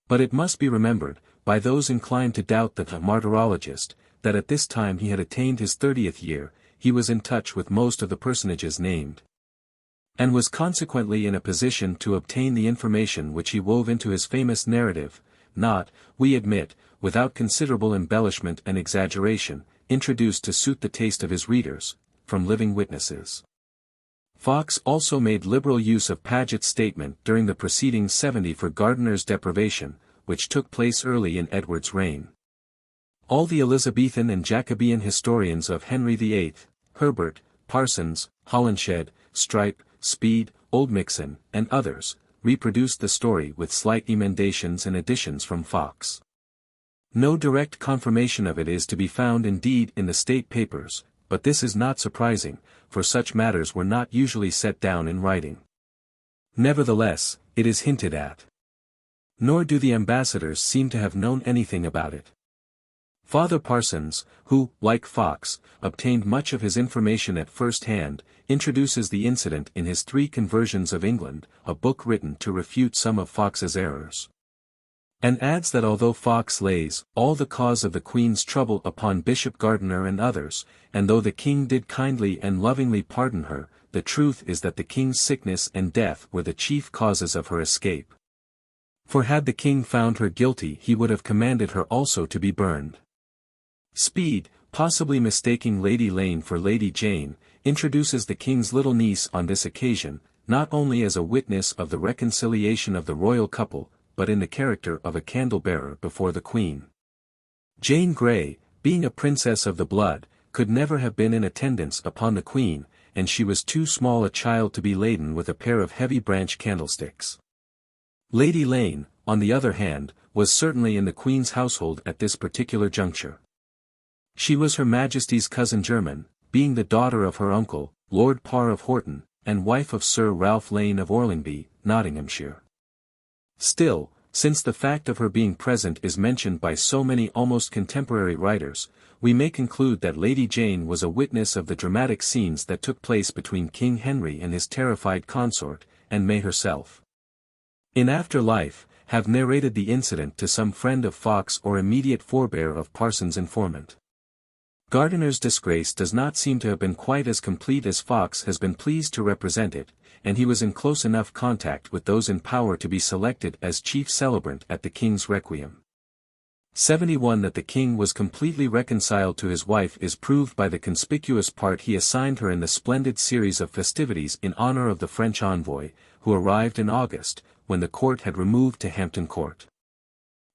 But it must be remembered, by those inclined to doubt the martyrologist, that at this time he had attained his 30th year, he was in touch with most of the personages named, and was consequently in a position to obtain the information which he wove into his famous narrative, not, we admit, without considerable embellishment and exaggeration, introduced to suit the taste of his readers, from living witnesses. Fox also made liberal use of Paget's statement during the preceding 70 for Gardiner's deprivation, which took place early in Edward's reign. All the Elizabethan and Jacobean historians of Henry VIII, Herbert, Parsons, Holinshed, Strype, Speed, Oldmixon, and others, reproduced the story with slight emendations and additions from Fox. No direct confirmation of it is to be found indeed in the state papers, but this is not surprising, for such matters were not usually set down in writing. Nevertheless, it is hinted at. Nor do the ambassadors seem to have known anything about it. Father Parsons, who, like Fox, obtained much of his information at first hand, introduces the incident in his 3 Conversions of England, a book written to refute some of Fox's errors. And adds that although Fox lays all the cause of the Queen's trouble upon Bishop Gardiner and others, and though the King did kindly and lovingly pardon her, the truth is that the King's sickness and death were the chief causes of her escape. For had the King found her guilty he would have commanded her also to be burned. Speed, possibly mistaking Lady Lane for Lady Jane, introduces the King's little niece on this occasion, not only as a witness of the reconciliation of the royal couple, but in the character of a candle-bearer before the Queen. Jane Grey, being a princess of the blood, could never have been in attendance upon the Queen, and she was too small a child to be laden with a pair of heavy branch candlesticks. Lady Lane, on the other hand, was certainly in the Queen's household at this particular juncture. She was Her Majesty's cousin german, being the daughter of her uncle, Lord Parr of Horton, and wife of Sir Ralph Lane of Orlingby, Nottinghamshire. Still, since the fact of her being present is mentioned by so many almost contemporary writers, we may conclude that Lady Jane was a witness of the dramatic scenes that took place between King Henry and his terrified consort, and may herself, in after life, have narrated the incident to some friend of Fox or immediate forebear of Parsons' informant. Gardiner's disgrace does not seem to have been quite as complete as Fox has been pleased to represent it, and he was in close enough contact with those in power to be selected as chief celebrant at the King's Requiem. 71 That the King was completely reconciled to his wife is proved by the conspicuous part he assigned her in the splendid series of festivities in honor of the French envoy, who arrived in August, when the court had removed to Hampton Court.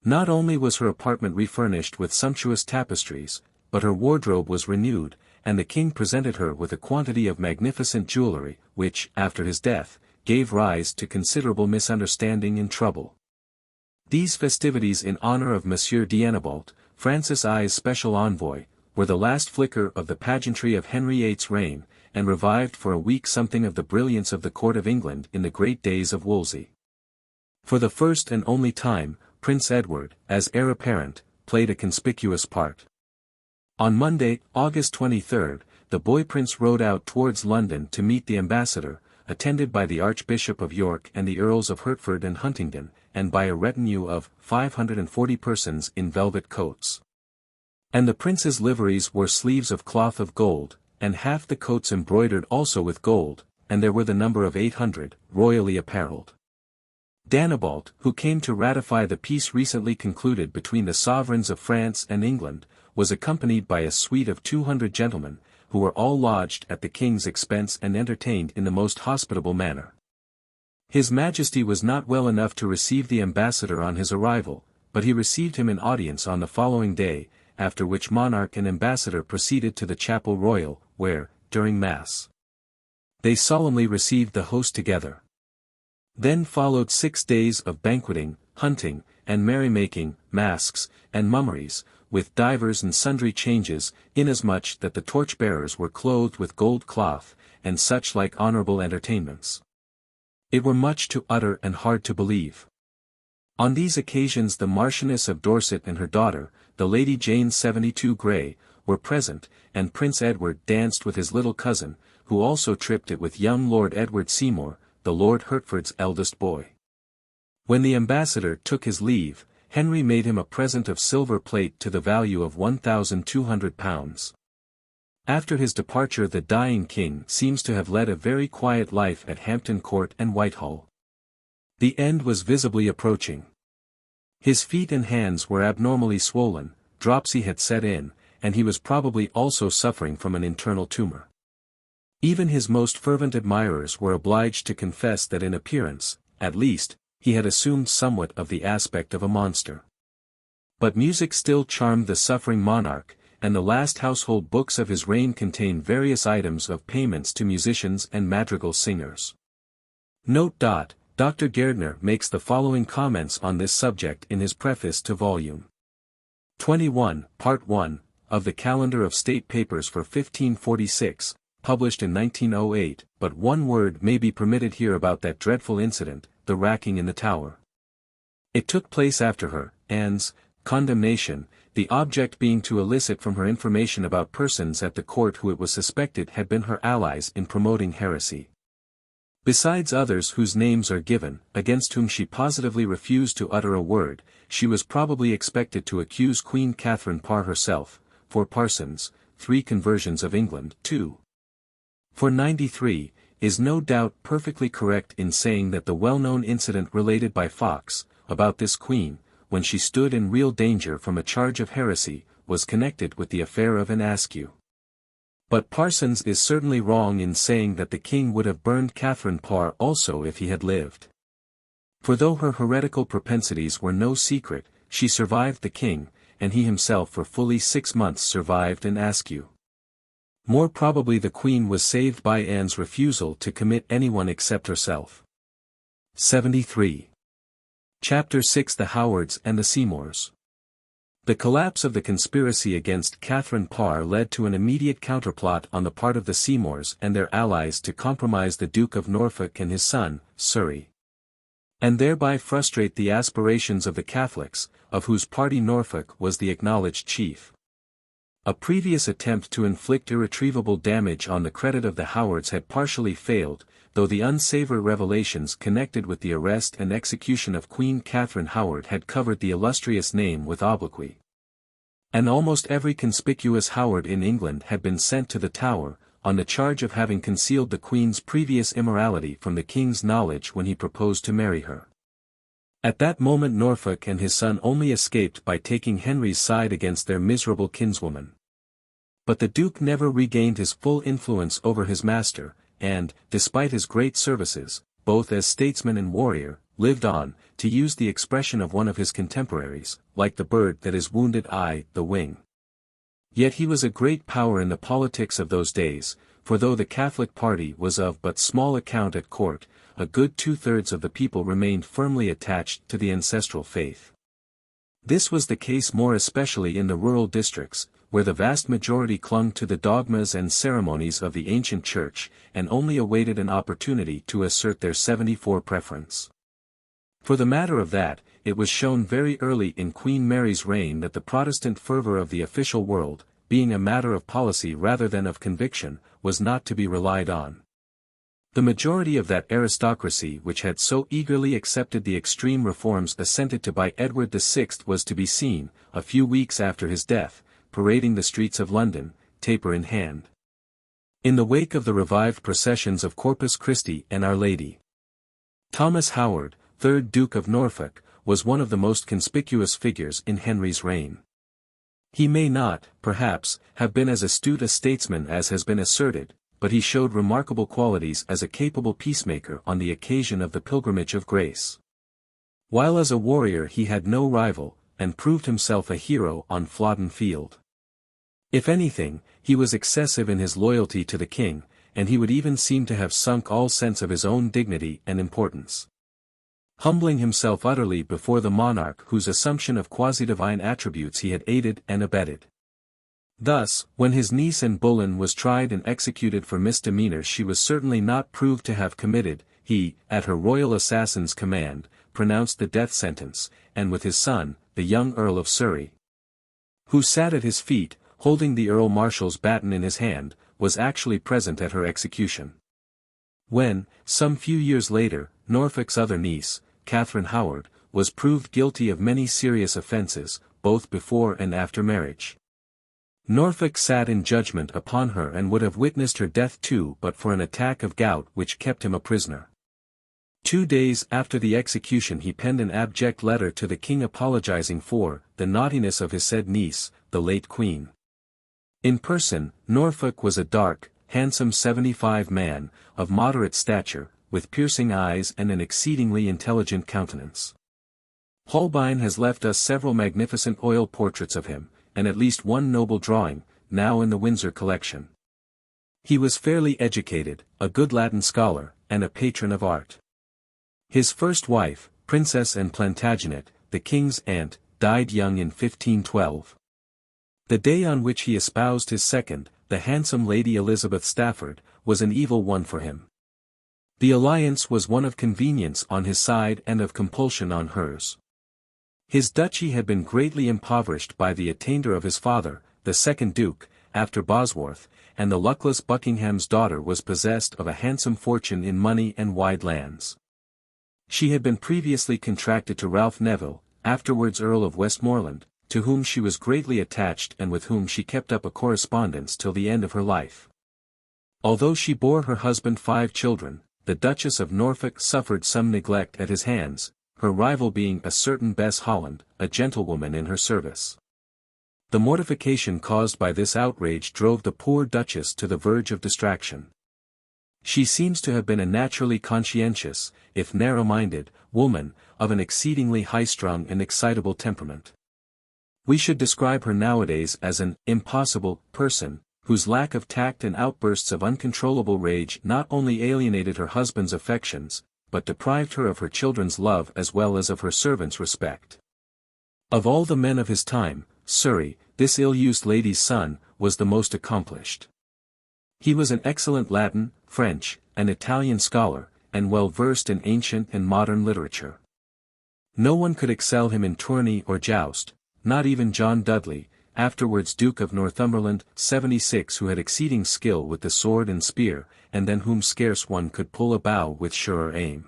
Not only was her apartment refurnished with sumptuous tapestries, but her wardrobe was renewed, and the king presented her with a quantity of magnificent jewellery, which, after his death, gave rise to considerable misunderstanding and trouble. These festivities in honour of Monsieur d'Annebault, Francis I's special envoy, were the last flicker of the pageantry of Henry VIII's reign, and revived for a week something of the brilliance of the court of England in the great days of Wolsey. For the first and only time, Prince Edward, as heir apparent, played a conspicuous part. On Monday, August 23, the boy prince rode out towards London to meet the ambassador, attended by the Archbishop of York and the Earls of Hertford and Huntingdon, and by a retinue of 540 persons in velvet coats. And the prince's liveries wore sleeves of cloth of gold, and half the coats embroidered also with gold, and there were the number of 800, royally apparelled. D'Annebault, who came to ratify the peace recently concluded between the sovereigns of France and England, was accompanied by a suite of 200 gentlemen, who were all lodged at the king's expense and entertained in the most hospitable manner. His Majesty was not well enough to receive the ambassador on his arrival, but he received him in audience on the following day, after which monarch and ambassador proceeded to the Chapel Royal, where, during Mass, they solemnly received the host together. Then followed 6 days of banqueting, hunting, and merrymaking, masques, and mummeries, with divers and sundry changes, inasmuch that the torch-bearers were clothed with gold cloth, and such like honourable entertainments. It were much to utter and hard to believe. On these occasions the Marchioness of Dorset and her daughter, the Lady Jane 72 Grey, were present, and Prince Edward danced with his little cousin, who also tripped it with young Lord Edward Seymour, the Lord Hertford's eldest boy. When the ambassador took his leave, Henry made him a present of silver plate to the value of £1,200. After his departure the dying king seems to have led a very quiet life at Hampton Court and Whitehall. The end was visibly approaching. His feet and hands were abnormally swollen, dropsy had set in, and he was probably also suffering from an internal tumour. Even his most fervent admirers were obliged to confess that in appearance, at least, he had assumed somewhat of the aspect of a monster. But music still charmed the suffering monarch, and the last household books of his reign contain various items of payments to musicians and madrigal singers. Note. Dr. Gairdner makes the following comments on this subject in his preface to Volume 21, Part 1, of the Calendar of State Papers for 1546, published in 1908, but one word may be permitted here about that dreadful incident, the racking in the Tower. It took place after her, Anne's, condemnation, the object being to elicit from her information about persons at the court who it was suspected had been her allies in promoting heresy. Besides others whose names are given, against whom she positively refused to utter a word, she was probably expected to accuse Queen Catherine Parr herself, for Parsons, 3 Conversions of England, 2. For 93, is no doubt perfectly correct in saying that the well-known incident related by Fox, about this queen, when she stood in real danger from a charge of heresy, was connected with the affair of an ASKEW. But Parsons is certainly wrong in saying that the king would have burned Catherine Parr also if he had lived. For though her heretical propensities were no secret, she survived the king, and he himself for fully 6 months survived an ASKEW. More probably the Queen was saved by Anne's refusal to commit anyone except herself. 73. Chapter 6: The Howards and the Seymours. The collapse of the conspiracy against Catherine Parr led to an immediate counterplot on the part of the Seymours and their allies to compromise the Duke of Norfolk and his son, Surrey, and thereby frustrate the aspirations of the Catholics, of whose party Norfolk was the acknowledged chief. A previous attempt to inflict irretrievable damage on the credit of the Howards had partially failed, though the unsavory revelations connected with the arrest and execution of Queen Catherine Howard had covered the illustrious name with obloquy. And almost every conspicuous Howard in England had been sent to the Tower, on the charge of having concealed the Queen's previous immorality from the King's knowledge when he proposed to marry her. At that moment Norfolk and his son only escaped by taking Henry's side against their miserable kinswoman. But the Duke never regained his full influence over his master, and, despite his great services, both as statesman and warrior, lived on, to use the expression of one of his contemporaries, like the bird that is wounded the wing. Yet he was a great power in the politics of those days, for though the Catholic party was of but small account at court, a good 2/3 of the people remained firmly attached to the ancestral faith. This was the case more especially in the rural districts, where the vast majority clung to the dogmas and ceremonies of the ancient church, and only awaited an opportunity to assert their 74 preference. For the matter of that, it was shown very early in Queen Mary's reign that the Protestant fervor of the official world, being a matter of policy rather than of conviction, was not to be relied on. The majority of that aristocracy which had so eagerly accepted the extreme reforms assented to by Edward VI was to be seen, a few weeks after his death, parading the streets of London, taper in hand. In the wake of the revived processions of Corpus Christi and Our Lady. Thomas Howard, 3rd Duke of Norfolk, was one of the most conspicuous figures in Henry's reign. He may not, perhaps, have been as astute a statesman as has been asserted, but he showed remarkable qualities as a capable peacemaker on the occasion of the Pilgrimage of Grace. While as a warrior he had no rival, and proved himself a hero on Flodden Field. If anything, he was excessive in his loyalty to the king, and he would even seem to have sunk all sense of his own dignity and importance, humbling himself utterly before the monarch whose assumption of quasi-divine attributes he had aided and abetted. Thus, when his niece Anne Boleyn was tried and executed for misdemeanors she was certainly not proved to have committed, he, at her royal assassin's command, pronounced the death sentence, and with his son, the young Earl of Surrey, who sat at his feet, holding the Earl Marshal's baton in his hand, was actually present at her execution. When, some few years later, Norfolk's other niece, Catherine Howard, was proved guilty of many serious offences, both before and after marriage, Norfolk sat in judgment upon her and would have witnessed her death too but for an attack of gout which kept him a prisoner. 2 days after the execution he penned an abject letter to the king apologizing for the naughtiness of his said niece, the late queen. In person, Norfolk was a dark, handsome 75 man, of moderate stature, with piercing eyes and an exceedingly intelligent countenance. Holbein has left us several magnificent oil portraits of him, and at least one noble drawing, now in the Windsor collection. He was fairly educated, a good Latin scholar, and a patron of art. His first wife, Princess Anne Plantagenet, the king's aunt, died young in 1512. The day on which he espoused his second, the handsome Lady Elizabeth Stafford, was an evil one for him. The alliance was one of convenience on his side and of compulsion on hers. His duchy had been greatly impoverished by the attainder of his father, the second Duke, after Bosworth, and the luckless Buckingham's daughter was possessed of a handsome fortune in money and wide lands. She had been previously contracted to Ralph Neville, afterwards Earl of Westmoreland, to whom she was greatly attached and with whom she kept up a correspondence till the end of her life. Although she bore her husband 5 children, the Duchess of Norfolk suffered some neglect at his hands, her rival being a certain Bess Holland, a gentlewoman in her service. The mortification caused by this outrage drove the poor Duchess to the verge of distraction. She seems to have been a naturally conscientious, if narrow-minded, woman, of an exceedingly high-strung and excitable temperament. We should describe her nowadays as an impossible person, whose lack of tact and outbursts of uncontrollable rage not only alienated her husband's affections, but deprived her of her children's love as well as of her servants' respect. Of all the men of his time, Surrey, this ill-used lady's son, was the most accomplished. He was an excellent Latin, French, and Italian scholar, and well versed in ancient and modern literature. No one could excel him in tourney or joust, not even John Dudley, afterwards Duke of Northumberland, 76, who had exceeding skill with the sword and spear, and than whom scarce one could pull a bow with surer aim.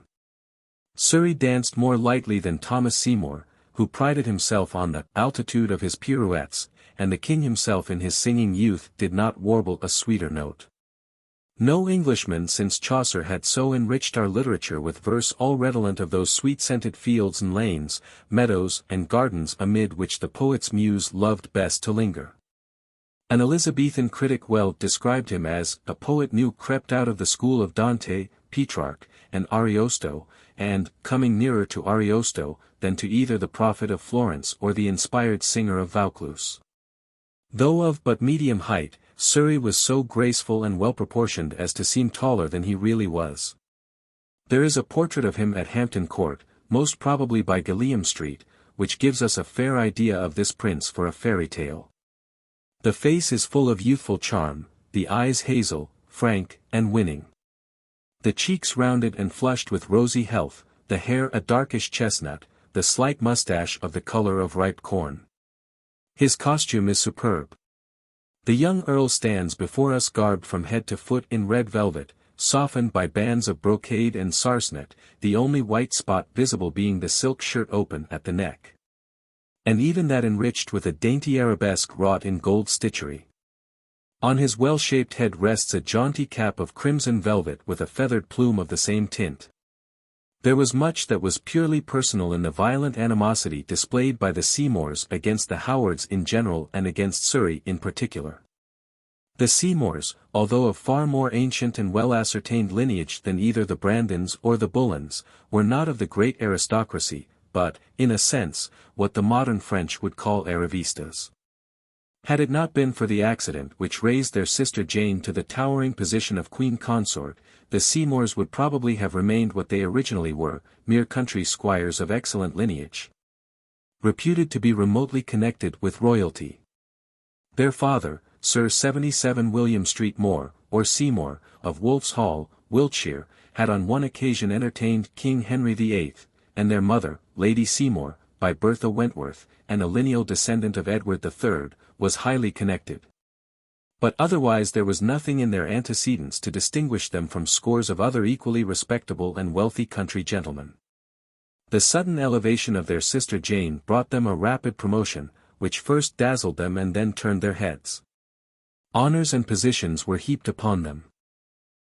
Surrey danced more lightly than Thomas Seymour, who prided himself on the altitude of his pirouettes, and the king himself in his singing youth did not warble a sweeter note. No Englishman since Chaucer had so enriched our literature with verse all redolent of those sweet-scented fields and lanes, meadows and gardens amid which the poet's muse loved best to linger. An Elizabethan critic well described him as a poet new crept out of the school of Dante, Petrarch, and Ariosto, and, coming nearer to Ariosto, than to either the prophet of Florence or the inspired singer of Vaucluse. Though of but medium height, Surrey was so graceful and well-proportioned as to seem taller than he really was. There is a portrait of him at Hampton Court, most probably by Gilliam Street, which gives us a fair idea of this prince for a fairy tale. The face is full of youthful charm, the eyes hazel, frank, and winning. The cheeks rounded and flushed with rosy health, the hair a darkish chestnut, the slight mustache of the color of ripe corn. His costume is superb. The young earl stands before us garbed from head to foot in red velvet, softened by bands of brocade and sarcenet, the only white spot visible being the silk shirt open at the neck. And even that enriched with a dainty arabesque wrought in gold stitchery. On his well-shaped head rests a jaunty cap of crimson velvet with a feathered plume of the same tint. There was much that was purely personal in the violent animosity displayed by the Seymours against the Howards in general and against Surrey in particular. The Seymours, although of far more ancient and well-ascertained lineage than either the Brandons or the Bolleyns, were not of the great aristocracy, but, in a sense, what the modern French would call arrivistas. Had it not been for the accident which raised their sister Jane to the towering position of queen consort, the Seymours would probably have remained what they originally were, mere country squires of excellent lineage, reputed to be remotely connected with royalty. Their father, Sir 77 William Street More, or Seymour, of Wolf's Hall, Wiltshire, had on one occasion entertained King Henry VIII, and their mother, Lady Seymour, by Bertha Wentworth, and a lineal descendant of Edward III, was highly connected. But otherwise there was nothing in their antecedents to distinguish them from scores of other equally respectable and wealthy country gentlemen. The sudden elevation of their sister Jane brought them a rapid promotion, which first dazzled them and then turned their heads. Honors and positions were heaped upon them.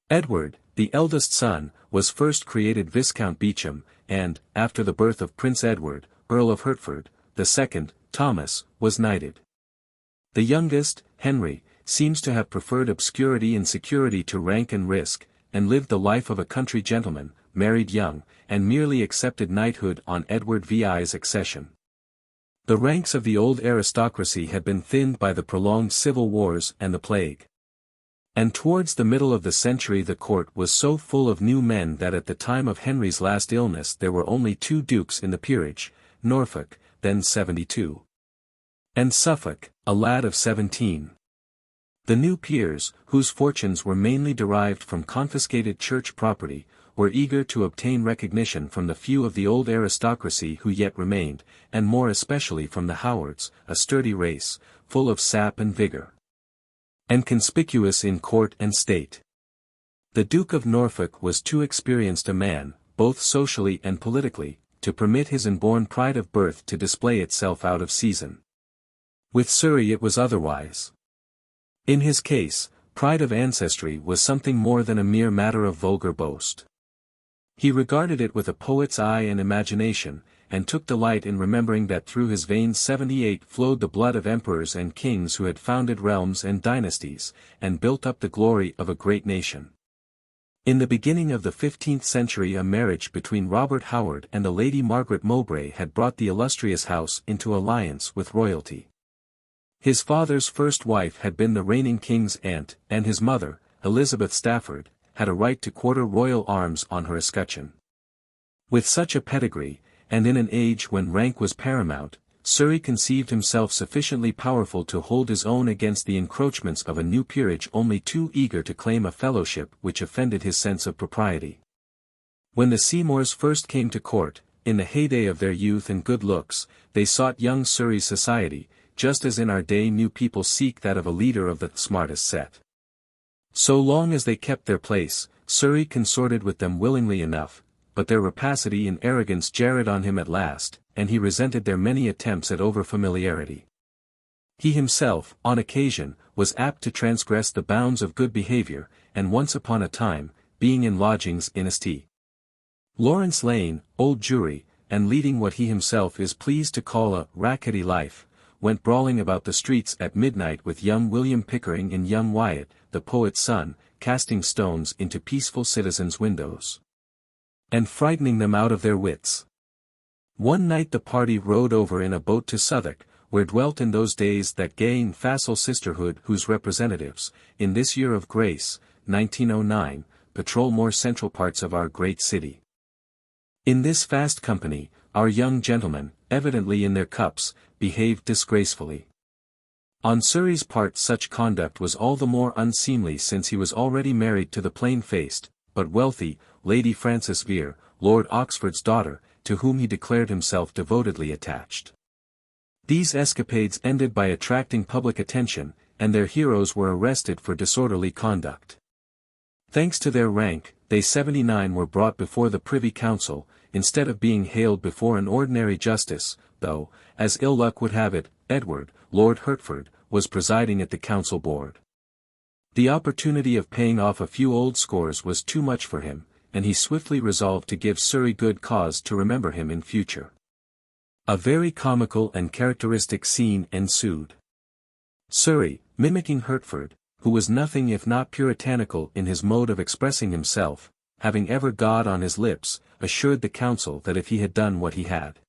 Edward, the eldest son, was first created Viscount Beauchamp, and, after the birth of Prince Edward, Earl of Hertford, the second, Thomas, was knighted. The youngest, Henry, seems to have preferred obscurity and security to rank and risk, and lived the life of a country gentleman, married young, and merely accepted knighthood on Edward VI's accession. The ranks of the old aristocracy had been thinned by the prolonged civil wars and the plague. And towards the middle of the century the court was so full of new men that at the time of Henry's last illness there were only 2 dukes in the peerage, Norfolk, then 72, and Suffolk, a lad of 17. The new peers, whose fortunes were mainly derived from confiscated church property, were eager to obtain recognition from the few of the old aristocracy who yet remained, and more especially from the Howards, a sturdy race, full of sap and vigor, and conspicuous in court and state. The Duke of Norfolk was too experienced a man, both socially and politically, to permit his inborn pride of birth to display itself out of season. With Surrey it was otherwise. In his case, pride of ancestry was something more than a mere matter of vulgar boast. He regarded it with a poet's eye and imagination, and took delight in remembering that through his veins 78 flowed the blood of emperors and kings who had founded realms and dynasties, and built up the glory of a great nation. In the beginning of the 15th century a marriage between Robert Howard and the Lady Margaret Mowbray had brought the illustrious house into alliance with royalty. His father's first wife had been the reigning king's aunt, and his mother, Elizabeth Stafford, had a right to quarter royal arms on her escutcheon. With such a pedigree, and in an age when rank was paramount, Surrey conceived himself sufficiently powerful to hold his own against the encroachments of a new peerage only too eager to claim a fellowship which offended his sense of propriety. When the Seymours first came to court, in the heyday of their youth and good looks, they sought young Surrey's society, just as in our day new people seek that of a leader of the smartest set. So long as they kept their place, Surrey consorted with them willingly enough, but their rapacity and arrogance jarred on him at last, and he resented their many attempts at over-familiarity. He himself, on occasion, was apt to transgress the bounds of good behavior, and once upon a time, being in lodgings in St. Lawrence Lane, Old Jewry, and leading what he himself is pleased to call a rackety life, went brawling about the streets at midnight with young William Pickering and young Wyatt, the poet's son, casting stones into peaceful citizens' windows, and frightening them out of their wits. One night the party rowed over in a boat to Southwark, where dwelt in those days that gay and facile sisterhood whose representatives, in this year of grace, 1909, patrol more central parts of our great city. In this vast company, our young gentlemen, evidently in their cups, behaved disgracefully. On Surrey's part such conduct was all the more unseemly since he was already married to the plain-faced, but wealthy, Lady Frances Vere, Lord Oxford's daughter, to whom he declared himself devotedly attached. These escapades ended by attracting public attention, and their heroes were arrested for disorderly conduct. Thanks to their rank, they 79 were brought before the Privy Council, instead of being haled before an ordinary justice, though, as ill luck would have it, Edward, Lord Hertford, was presiding at the council board. The opportunity of paying off a few old scores was too much for him, and he swiftly resolved to give Surrey good cause to remember him in future. A very comical and characteristic scene ensued. Surrey, mimicking Hertford, who was nothing if not puritanical in his mode of expressing himself, having ever God on his lips, assured the council that if he had done what he had,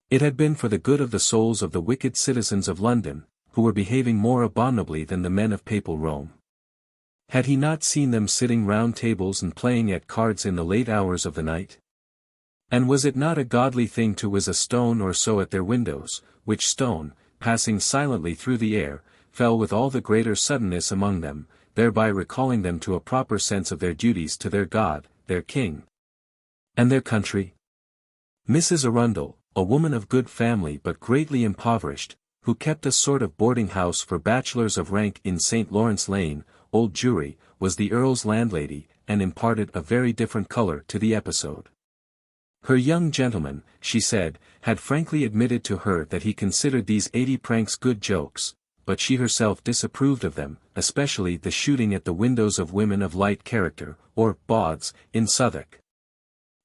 it had been for the good of the souls of the wicked citizens of London, who were behaving more abominably than the men of papal Rome. Had he not seen them sitting round tables and playing at cards in the late hours of the night? And was it not a godly thing to whiz a stone or so at their windows, which stone, passing silently through the air, fell with all the greater suddenness among them, thereby recalling them to a proper sense of their duties to their God, their King, and their country? Mrs. Arundel, a woman of good family but greatly impoverished, who kept a sort of boarding-house for bachelors of rank in St. Lawrence Lane, Old Jewry, was the Earl's landlady, and imparted a very different colour to the episode. Her young gentleman, she said, had frankly admitted to her that he considered these 80 pranks good jokes, but she herself disapproved of them, especially the shooting at the windows of women of light character, or bawds, in Southwark,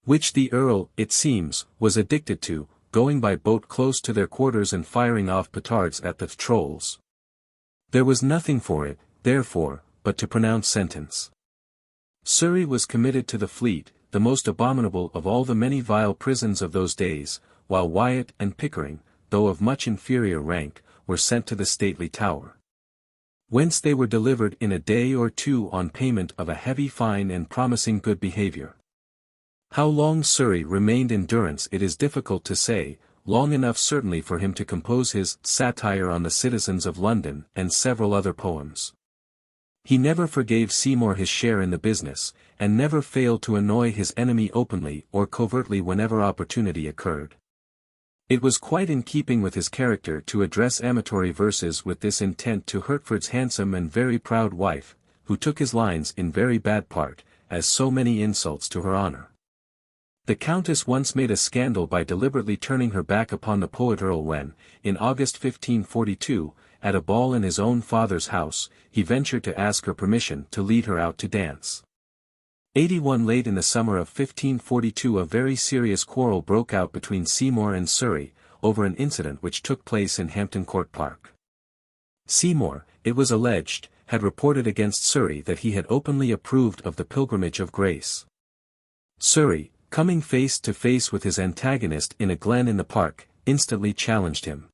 which the Earl, it seems, was addicted to, going by boat close to their quarters and firing off petards at the trolls. There was nothing for it, therefore, but to pronounce sentence. Surrey was committed to the Fleet, the most abominable of all the many vile prisons of those days, while Wyatt and Pickering, though of much inferior rank, were sent to the stately Tower, whence they were delivered in a day or two on payment of a heavy fine and promising good behaviour. How long Surrey remained in durance it is difficult to say, long enough certainly for him to compose his Satire on the Citizens of London and several other poems. He never forgave Seymour his share in the business, and never failed to annoy his enemy openly or covertly whenever opportunity occurred. It was quite in keeping with his character to address amatory verses with this intent to Hertford's handsome and very proud wife, who took his lines in very bad part, as so many insults to her honour. The Countess once made a scandal by deliberately turning her back upon the poet Earl when, in August 1542, at a ball in his own father's house, he ventured to ask her permission to lead her out to dance. 81 Late in the summer of 1542 a very serious quarrel broke out between Seymour and Surrey, over an incident which took place in Hampton Court Park. Seymour, it was alleged, had reported against Surrey that he had openly approved of the Pilgrimage of Grace. Surrey, coming face to face with his antagonist in a glen in the park, instantly challenged him.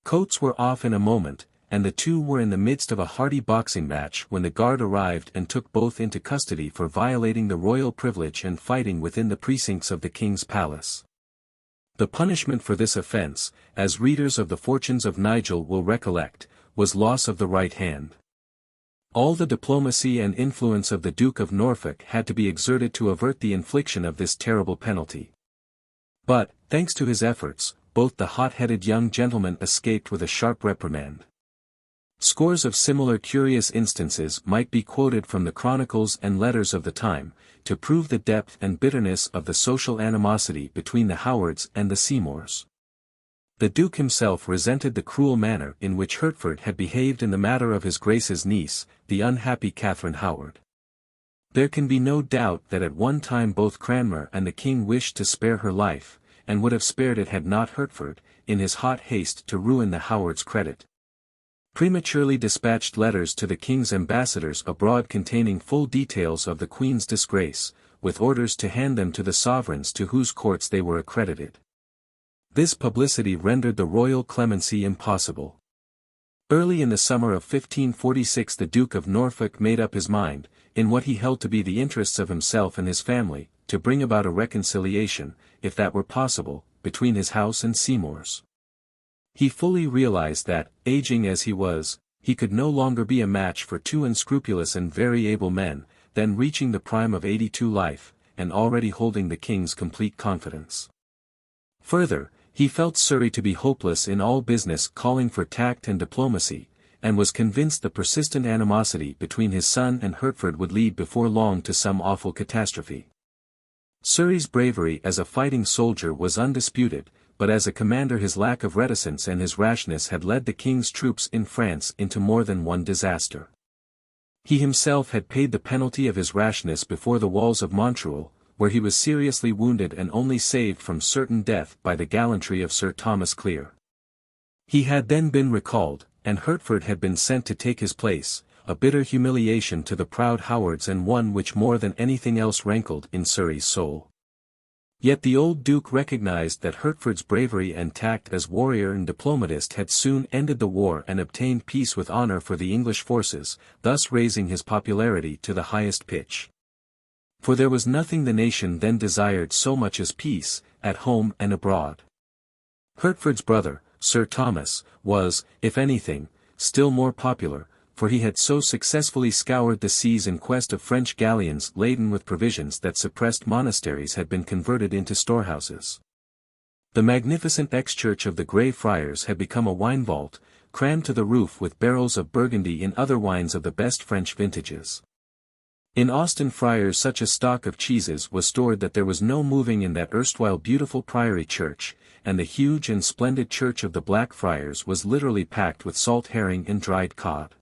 Coats were off in a moment, and the two were in the midst of a hearty boxing match when the guard arrived and took both into custody for violating the royal privilege and fighting within the precincts of the king's palace. The punishment for this offence, as readers of the Fortunes of Nigel will recollect, was loss of the right hand. All the diplomacy and influence of the Duke of Norfolk had to be exerted to avert the infliction of this terrible penalty. But, thanks to his efforts, both the hot-headed young gentlemen escaped with a sharp reprimand. Scores of similar curious instances might be quoted from the chronicles and letters of the time, to prove the depth and bitterness of the social animosity between the Howards and the Seymours. The Duke himself resented the cruel manner in which Hertford had behaved in the matter of his Grace's niece, the unhappy Catherine Howard. There can be no doubt that at one time both Cranmer and the King wished to spare her life, and would have spared it had not Hertford, in his hot haste to ruin the Howards' credit, prematurely dispatched letters to the King's ambassadors abroad containing full details of the Queen's disgrace, with orders to hand them to the sovereigns to whose courts they were accredited. This publicity rendered the royal clemency impossible. Early in the summer of 1546 the Duke of Norfolk made up his mind, in what he held to be the interests of himself and his family, to bring about a reconciliation, if that were possible, between his house and Seymour's. He fully realized that, aging as he was, he could no longer be a match for two unscrupulous and very able men, then reaching the prime of 82 life, and already holding the King's complete confidence. Further, he felt Surrey to be hopeless in all business calling for tact and diplomacy, and was convinced the persistent animosity between his son and Hertford would lead before long to some awful catastrophe. Surrey's bravery as a fighting soldier was undisputed, but as a commander his lack of reticence and his rashness had led the King's troops in France into more than one disaster. He himself had paid the penalty of his rashness before the walls of Montreuil, where he was seriously wounded and only saved from certain death by the gallantry of Sir Thomas Clear. He had then been recalled, and Hertford had been sent to take his place, a bitter humiliation to the proud Howards and one which more than anything else rankled in Surrey's soul. Yet the old Duke recognized that Hertford's bravery and tact as warrior and diplomatist had soon ended the war and obtained peace with honor for the English forces, thus raising his popularity to the highest pitch. For there was nothing the nation then desired so much as peace, at home and abroad. Hertford's brother, Sir Thomas, was, if anything, still more popular, for he had so successfully scoured the seas in quest of French galleons laden with provisions that suppressed monasteries had been converted into storehouses. The magnificent ex-church of the Grey Friars had become a wine vault, crammed to the roof with barrels of Burgundy and other wines of the best French vintages. In Austin Friars such a stock of cheeses was stored that there was no moving in that erstwhile beautiful priory church, and the huge and splendid church of the Black Friars was literally packed with salt herring and dried cod.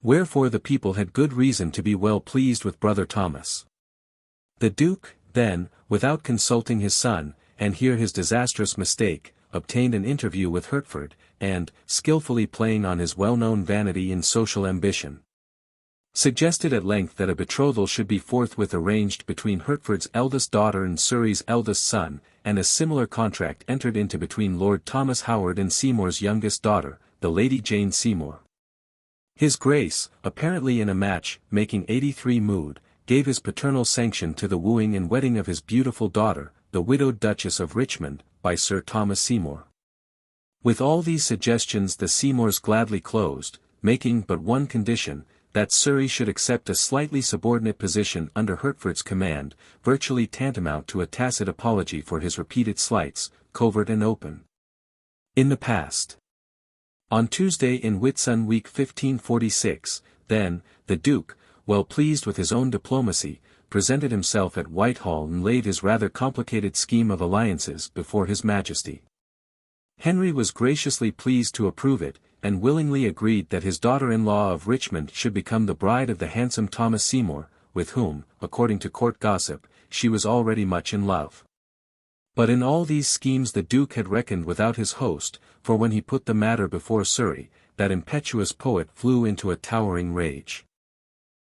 Wherefore the people had good reason to be well pleased with Brother Thomas. The Duke, then, without consulting his son, and here his disastrous mistake, obtained an interview with Hertford, and, skilfully playing on his well-known vanity and social ambition, suggested at length that a betrothal should be forthwith arranged between Hertford's eldest daughter and Surrey's eldest son, and a similar contract entered into between Lord Thomas Howard and Seymour's youngest daughter, the Lady Jane Seymour. His Grace, apparently in a match-making 83 mood, gave his paternal sanction to the wooing and wedding of his beautiful daughter, the widowed Duchess of Richmond, by Sir Thomas Seymour. With all these suggestions the Seymours gladly closed, making but one condition, that Surrey should accept a slightly subordinate position under Hertford's command, virtually tantamount to a tacit apology for his repeated slights, covert and open, in the past. On Tuesday in Whitsun week 1546, then, the Duke, well pleased with his own diplomacy, presented himself at Whitehall and laid his rather complicated scheme of alliances before His Majesty. Henry was graciously pleased to approve it, and willingly agreed that his daughter-in-law of Richmond should become the bride of the handsome Thomas Seymour, with whom, according to court gossip, she was already much in love. But in all these schemes the Duke had reckoned without his host, for when he put the matter before Surrey, that impetuous poet flew into a towering rage.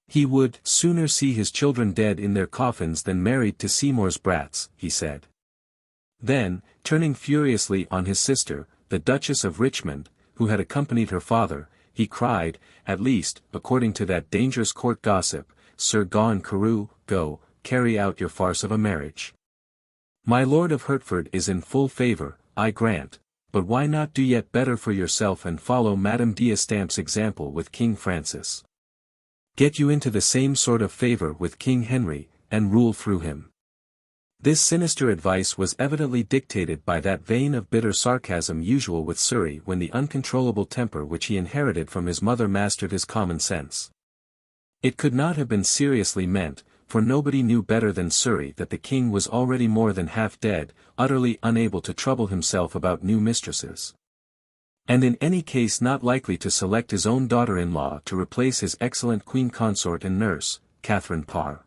He would sooner see his children dead in their coffins than married to Seymour's brats, he said. Then, turning furiously on his sister, the Duchess of Richmond, who had accompanied her father, he cried, at least, according to that dangerous court gossip, Sir Gawain Carew, go, carry out your farce of a marriage. My Lord of Hertford is in full favour, I grant, but why not do yet better for yourself and follow Madame d'Estamp's example with King Francis? Get you into the same sort of favour with King Henry, and rule through him. This sinister advice was evidently dictated by that vein of bitter sarcasm usual with Surrey when the uncontrollable temper which he inherited from his mother mastered his common sense. It could not have been seriously meant, for nobody knew better than Surrey that the king was already more than half dead, utterly unable to trouble himself about new mistresses. And in any case not likely to select his own daughter-in-law to replace his excellent queen consort and nurse, Catherine Parr.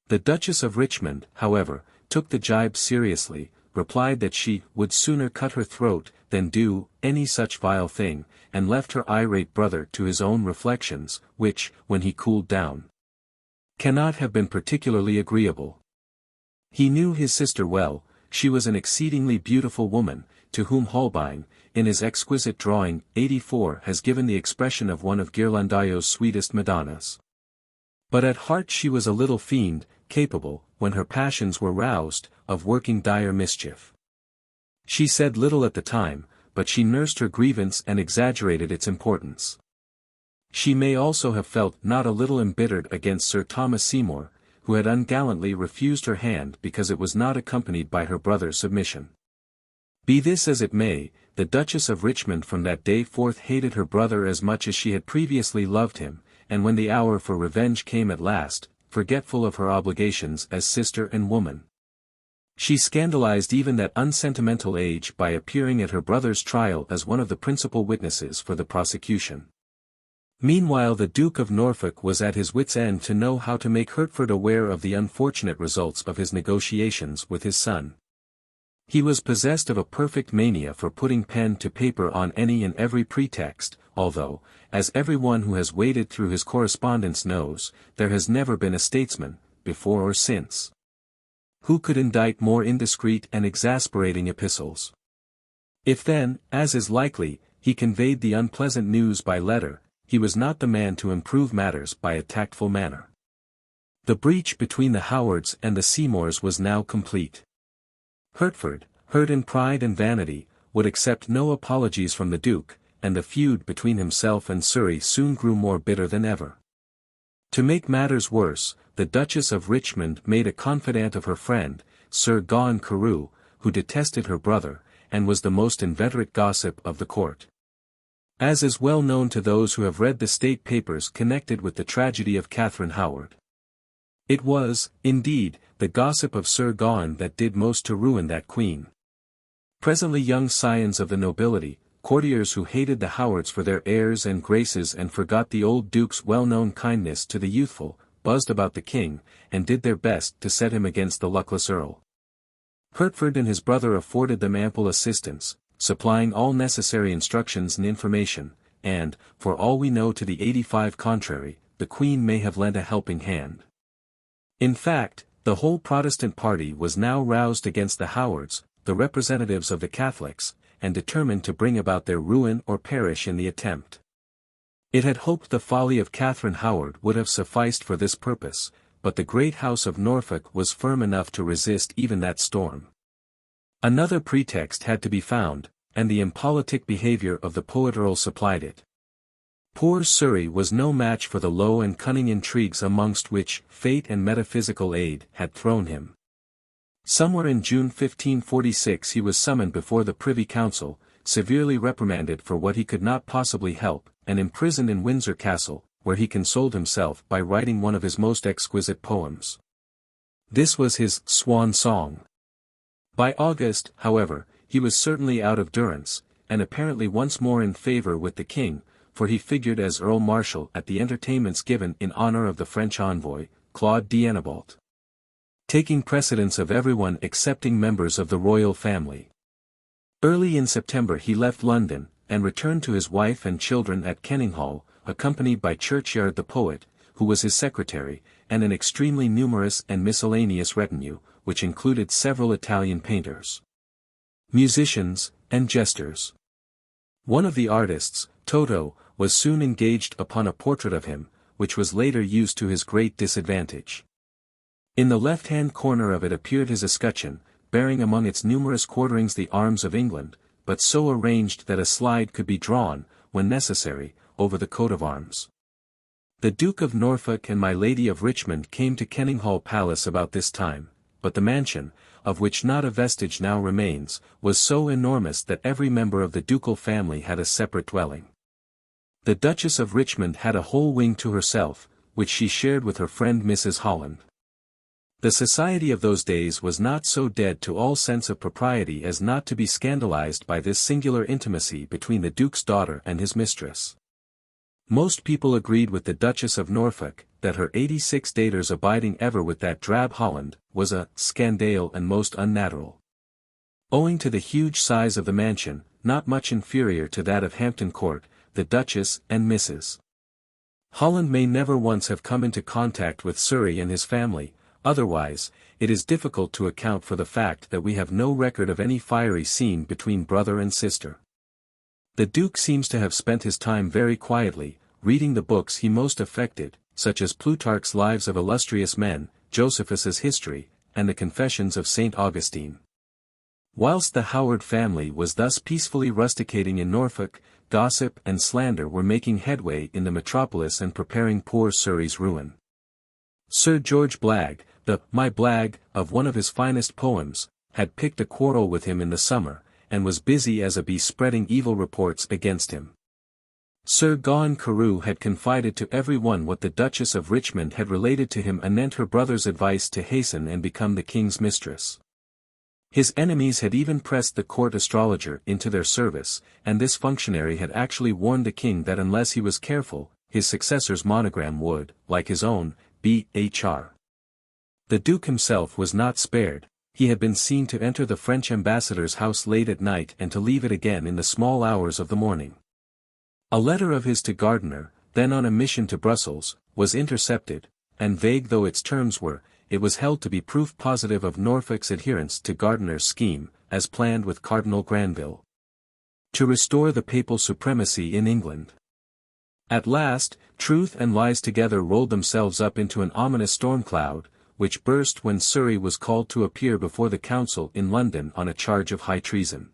The Duchess of Richmond, however, took the jibe seriously, replied that she would sooner cut her throat than do any such vile thing, and left her irate brother to his own reflections, which, when he cooled down, cannot have been particularly agreeable. He knew his sister well. She was an exceedingly beautiful woman, to whom Holbein, in his exquisite drawing, 84, has given the expression of one of Ghirlandaio's sweetest Madonnas. But at heart she was a little fiend, capable, when her passions were roused, of working dire mischief. She said little at the time, but she nursed her grievance and exaggerated its importance. She may also have felt not a little embittered against Sir Thomas Seymour, who had ungallantly refused her hand because it was not accompanied by her brother's submission. Be this as it may, the Duchess of Richmond from that day forth hated her brother as much as she had previously loved him, and when the hour for revenge came at last, forgetful of her obligations as sister and woman, she scandalized even that unsentimental age by appearing at her brother's trial as one of the principal witnesses for the prosecution. Meanwhile the Duke of Norfolk was at his wits' end to know how to make Hertford aware of the unfortunate results of his negotiations with his son. He was possessed of a perfect mania for putting pen to paper on any and every pretext, although, as everyone who has waded through his correspondence knows, there has never been a statesman, before or since, who could indite more indiscreet and exasperating epistles. If then, as is likely, he conveyed the unpleasant news by letter, he was not the man to improve matters by a tactful manner. The breach between the Howards and the Seymours was now complete. Hertford, hurt in pride and vanity, would accept no apologies from the Duke, and the feud between himself and Surrey soon grew more bitter than ever. To make matters worse, the Duchess of Richmond made a confidant of her friend, Sir Gawain Carew, who detested her brother, and was the most inveterate gossip of the court. As is well known to those who have read the state papers connected with the tragedy of Catherine Howard. It was, indeed, the gossip of Sir Gawain that did most to ruin that queen. Presently young scions of the nobility, courtiers who hated the Howards for their airs and graces and forgot the old Duke's well-known kindness to the youthful, buzzed about the king, and did their best to set him against the luckless earl. Hertford and his brother afforded them ample assistance, supplying all necessary instructions and information, and, for all we know to the 85 contrary, the Queen may have lent a helping hand. In fact, the whole Protestant party was now roused against the Howards, the representatives of the Catholics, and determined to bring about their ruin or perish in the attempt. It had hoped the folly of Catherine Howard would have sufficed for this purpose, but the great house of Norfolk was firm enough to resist even that storm. Another pretext had to be found, and the impolitic behavior of the poet Earl supplied it. Poor Surrey was no match for the low and cunning intrigues amongst which fate and metaphysical aid had thrown him. Somewhere in June 1546 he was summoned before the Privy Council, severely reprimanded for what he could not possibly help, and imprisoned in Windsor Castle, where he consoled himself by writing one of his most exquisite poems. This was his swan song. By August, however, he was certainly out of durance, and apparently once more in favour with the king, for he figured as Earl Marshal at the entertainments given in honour of the French envoy, Claude d'Annebault, taking precedence of everyone excepting members of the royal family. Early in September he left London, and returned to his wife and children at Kenninghall, accompanied by Churchyard the poet, who was his secretary, and an extremely numerous and miscellaneous retinue, which included several Italian painters, musicians, and jesters. One of the artists, Toto, was soon engaged upon a portrait of him, which was later used to his great disadvantage. In the left-hand corner of it appeared his escutcheon, bearing among its numerous quarterings the arms of England, but so arranged that a slide could be drawn, when necessary, over the coat of arms. The Duke of Norfolk and my Lady of Richmond came to Kenninghall Palace about this time, but the mansion, of which not a vestige now remains, was so enormous that every member of the ducal family had a separate dwelling. The Duchess of Richmond had a whole wing to herself, which she shared with her friend Mrs. Holland. The society of those days was not so dead to all sense of propriety as not to be scandalized by this singular intimacy between the Duke's daughter and his mistress. Most people agreed with the Duchess of Norfolk, that her 86 daters abiding ever with that drab Holland, was a scandale and most unnatural. Owing to the huge size of the mansion, not much inferior to that of Hampton Court, the Duchess and Mrs. Holland may never once have come into contact with Surrey and his family, otherwise, it is difficult to account for the fact that we have no record of any fiery scene between brother and sister. The Duke seems to have spent his time very quietly, reading the books he most affected, such as Plutarch's Lives of Illustrious Men, Josephus's History, and the Confessions of St. Augustine. Whilst the Howard family was thus peacefully rusticating in Norfolk, gossip and slander were making headway in the metropolis and preparing poor Surrey's ruin. Sir George Blagge, the "My Blagge" of one of his finest poems, had picked a quarrel with him in the summer, and was busy as a bee spreading evil reports against him. Sir Gawain Carew had confided to every one what the Duchess of Richmond had related to him anent her brother's advice to hasten and become the king's mistress. His enemies had even pressed the court astrologer into their service, and this functionary had actually warned the king that unless he was careful, his successor's monogram would, like his own, be HR. The Duke himself was not spared. He had been seen to enter the French ambassador's house late at night and to leave it again in the small hours of the morning. A letter of his to Gardiner, then on a mission to Brussels, was intercepted, and vague though its terms were, it was held to be proof positive of Norfolk's adherence to Gardiner's scheme, as planned with Cardinal Granville, to restore the papal supremacy in England. At last, truth and lies together rolled themselves up into an ominous storm cloud, which burst when Surrey was called to appear before the council in London on a charge of high treason.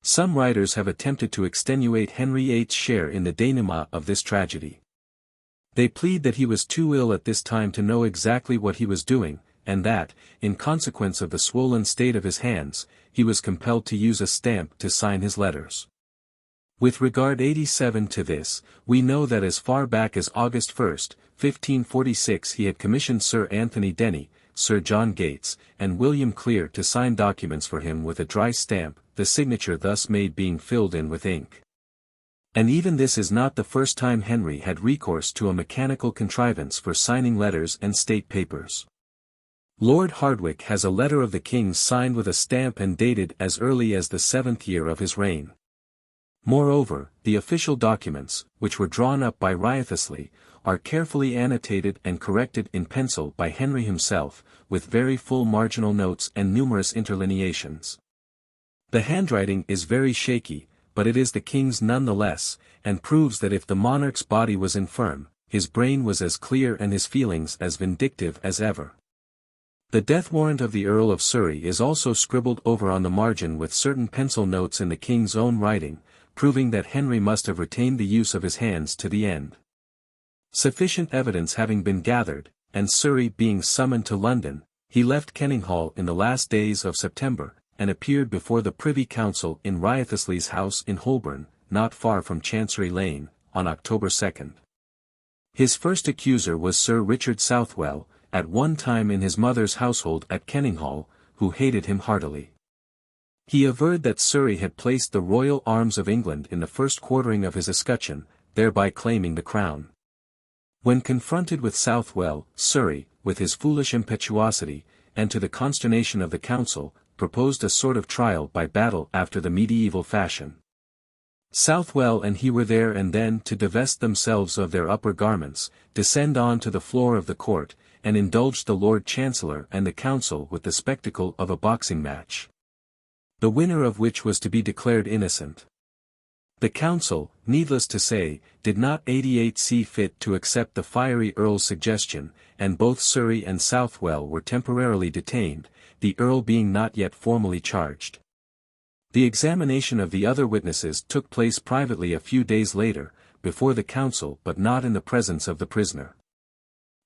Some writers have attempted to extenuate Henry VIII's share in the denouement of this tragedy. They plead that he was too ill at this time to know exactly what he was doing, and that, in consequence of the swollen state of his hands, he was compelled to use a stamp to sign his letters. With regard 87 to this, we know that as far back as August 1, 1546 he had commissioned Sir Anthony Denny, Sir John Gates, and William Clear to sign documents for him with a dry stamp, the signature thus made being filled in with ink. And even this is not the first time Henry had recourse to a mechanical contrivance for signing letters and state papers. Lord Hardwicke has a letter of the king's signed with a stamp and dated as early as the 7th year of his reign. Moreover, the official documents, which were drawn up by Wriothesley, are carefully annotated and corrected in pencil by Henry himself, with very full marginal notes and numerous interlineations. The handwriting is very shaky, but it is the king's none the less, and proves that if the monarch's body was infirm, his brain was as clear and his feelings as vindictive as ever. The death warrant of the Earl of Surrey is also scribbled over on the margin with certain pencil notes in the king's own writing, proving that Henry must have retained the use of his hands to the end. Sufficient evidence having been gathered, and Surrey being summoned to London, he left Kenninghall in the last days of September, and appeared before the Privy Council in Wriothesley's house in Holborn, not far from Chancery Lane, on October 2. His first accuser was Sir Richard Southwell, at one time in his mother's household at Kenninghall, who hated him heartily. He averred that Surrey had placed the royal arms of England in the first quartering of his escutcheon, thereby claiming the crown. When confronted with Southwell, Surrey, with his foolish impetuosity, and to the consternation of the council, proposed a sort of trial by battle after the medieval fashion. Southwell and he were there and then to divest themselves of their upper garments, descend on to the floor of the court, and indulge the Lord Chancellor and the council with the spectacle of a boxing match, the winner of which was to be declared innocent. The council, needless to say, did not see fit to accept the fiery Earl's suggestion, and both Surrey and Southwell were temporarily detained, the Earl being not yet formally charged. The examination of the other witnesses took place privately a few days later, before the council but not in the presence of the prisoner.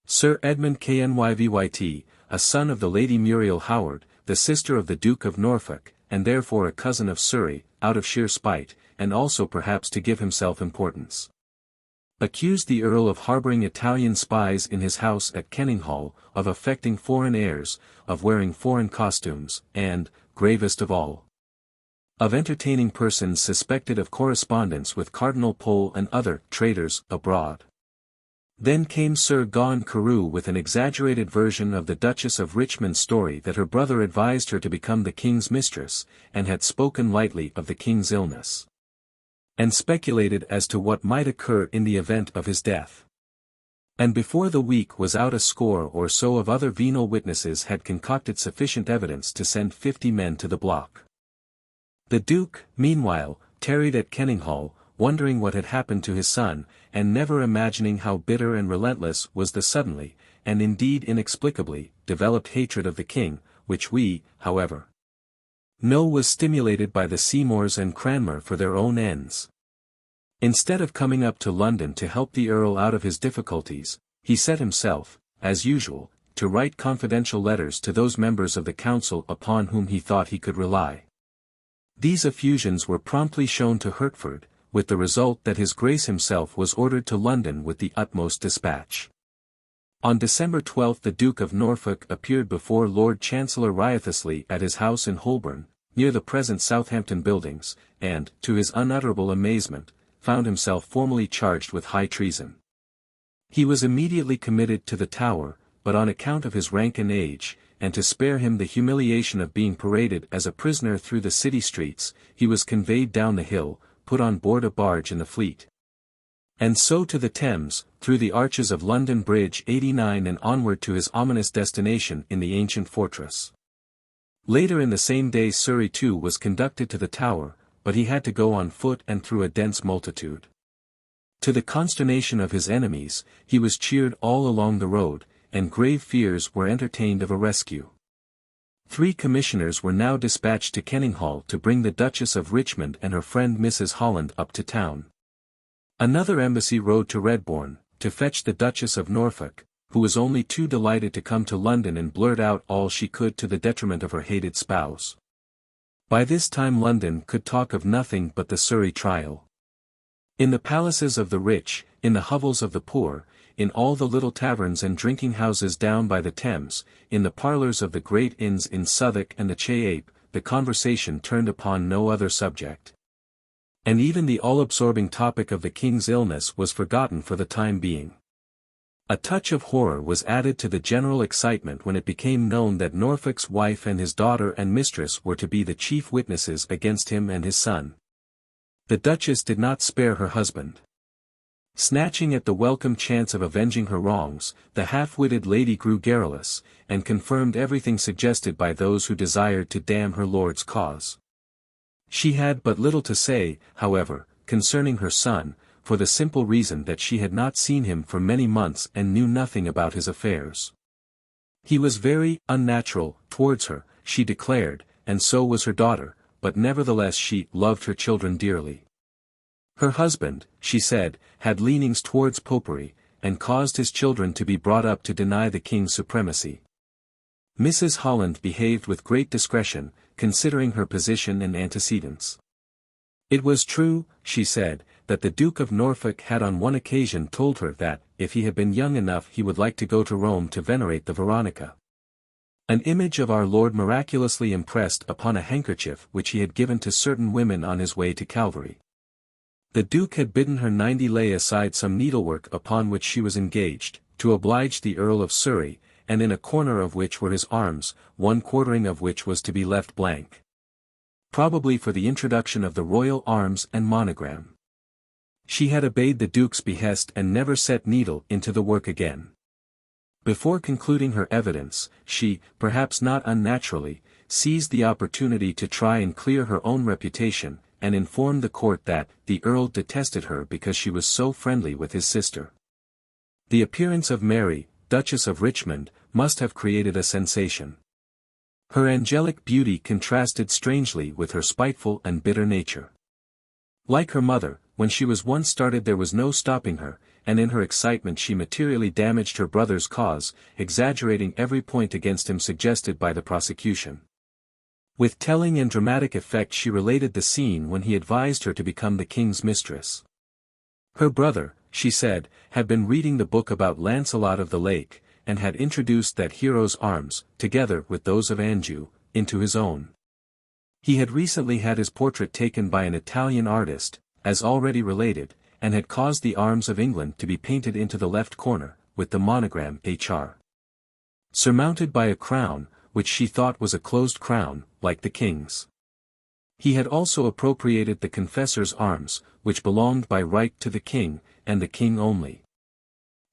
Sir Edmund Knyvyt, a son of the Lady Muriel Howard, the sister of the Duke of Norfolk, and therefore a cousin of Surrey, out of sheer spite, and also perhaps to give himself importance, accused the Earl of harboring Italian spies in his house at Kenninghall, of affecting foreign airs, of wearing foreign costumes, and, gravest of all, of entertaining persons suspected of correspondence with Cardinal Pole and other traitors abroad. Then came Sir Gawen Carew with an exaggerated version of the Duchess of Richmond's story that her brother advised her to become the king's mistress, and had spoken lightly of the king's illness, and speculated as to what might occur in the event of his death. And before the week was out a score or so of other venal witnesses had concocted sufficient evidence to send 50 men to the block. The Duke, meanwhile, tarried at Kenninghall, wondering what had happened to his son, and never imagining how bitter and relentless was the suddenly, and indeed inexplicably, developed hatred of the king, which we, however, know was stimulated by the Seymours and Cranmer for their own ends. Instead of coming up to London to help the Earl out of his difficulties, he set himself, as usual, to write confidential letters to those members of the council upon whom he thought he could rely. These effusions were promptly shown to Hertford, with the result that his Grace himself was ordered to London with the utmost dispatch. On December 12 the Duke of Norfolk appeared before Lord Chancellor riotously at his house in Holborn, near the present Southampton Buildings, and, to his unutterable amazement, found himself formally charged with high treason. He was immediately committed to the Tower, but on account of his rank and age, and to spare him the humiliation of being paraded as a prisoner through the city streets, he was conveyed down the hill, put on board a barge in the Fleet, and so to the Thames, through the arches of London Bridge 89 and onward to his ominous destination in the ancient fortress. Later in the same day Surrey too was conducted to the Tower, but he had to go on foot and through a dense multitude. To the consternation of his enemies, he was cheered all along the road, and grave fears were entertained of a rescue. 3 commissioners were now dispatched to Kenninghall to bring the Duchess of Richmond and her friend Mrs. Holland up to town. Another embassy rode to Redbourne, to fetch the Duchess of Norfolk, who was only too delighted to come to London and blurt out all she could to the detriment of her hated spouse. By this time London could talk of nothing but the Surrey trial. In the palaces of the rich, in the hovels of the poor, in all the little taverns and drinking houses down by the Thames, in the parlours of the great inns in Southwark and the Che-Ape, the conversation turned upon no other subject. And even the all-absorbing topic of the king's illness was forgotten for the time being. A touch of horror was added to the general excitement when it became known that Norfolk's wife and his daughter and mistress were to be the chief witnesses against him and his son. The Duchess did not spare her husband. Snatching at the welcome chance of avenging her wrongs, the half-witted lady grew garrulous, and confirmed everything suggested by those who desired to damn her lord's cause. She had but little to say, however, concerning her son, for the simple reason that she had not seen him for many months and knew nothing about his affairs. He was very unnatural towards her, she declared, and so was her daughter, but nevertheless she loved her children dearly. Her husband, she said, had leanings towards popery, and caused his children to be brought up to deny the king's supremacy. Mrs. Holland behaved with great discretion, considering her position and antecedents. It was true, she said, that the Duke of Norfolk had on one occasion told her that, if he had been young enough he would like to go to Rome to venerate the Veronica, an image of our Lord miraculously impressed upon a handkerchief which he had given to certain women on his way to Calvary. The Duke had bidden her 90 lay aside some needlework upon which she was engaged, to oblige the Earl of Surrey, and in a corner of which were his arms, 1/4 of which was to be left blank, probably for the introduction of the royal arms and monogram. She had obeyed the Duke's behest and never set needle into the work again. Before concluding her evidence, she, perhaps not unnaturally, seized the opportunity to try and clear her own reputation, and informed the court that the Earl detested her because she was so friendly with his sister. The appearance of Mary, Duchess of Richmond, must have created a sensation. Her angelic beauty contrasted strangely with her spiteful and bitter nature. Like her mother, when she was once started there was no stopping her, and in her excitement she materially damaged her brother's cause, exaggerating every point against him suggested by the prosecution. With telling and dramatic effect she related the scene when he advised her to become the king's mistress. Her brother, she said, had been reading the book about Lancelot of the Lake, and had introduced that hero's arms, together with those of Anjou, into his own. He had recently had his portrait taken by an Italian artist, as already related, and had caused the arms of England to be painted into the left corner, with the monogram HR. Surmounted by a crown, which she thought was a closed crown, like the king's. He had also appropriated the confessor's arms, which belonged by right to the king, and the king only.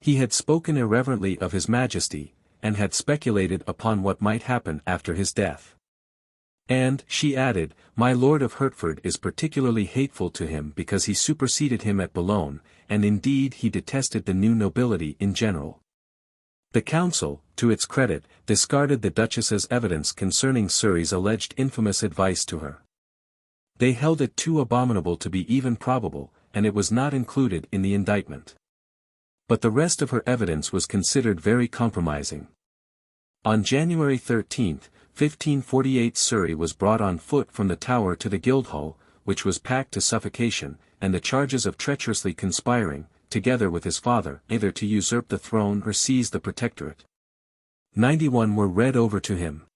He had spoken irreverently of his majesty, and had speculated upon what might happen after his death. And, she added, my Lord of Hertford is particularly hateful to him because he superseded him at Boulogne, and indeed he detested the new nobility in general. The council, to its credit, discarded the Duchess's evidence concerning Surrey's alleged infamous advice to her. They held it too abominable to be even probable, and it was not included in the indictment. But the rest of her evidence was considered very compromising. On January 13, 1548 Surrey was brought on foot from the Tower to the Guildhall, which was packed to suffocation, and the charges of treacherously conspiring, together with his father, either to usurp the throne or seize the protectorate. 91 were read over to him.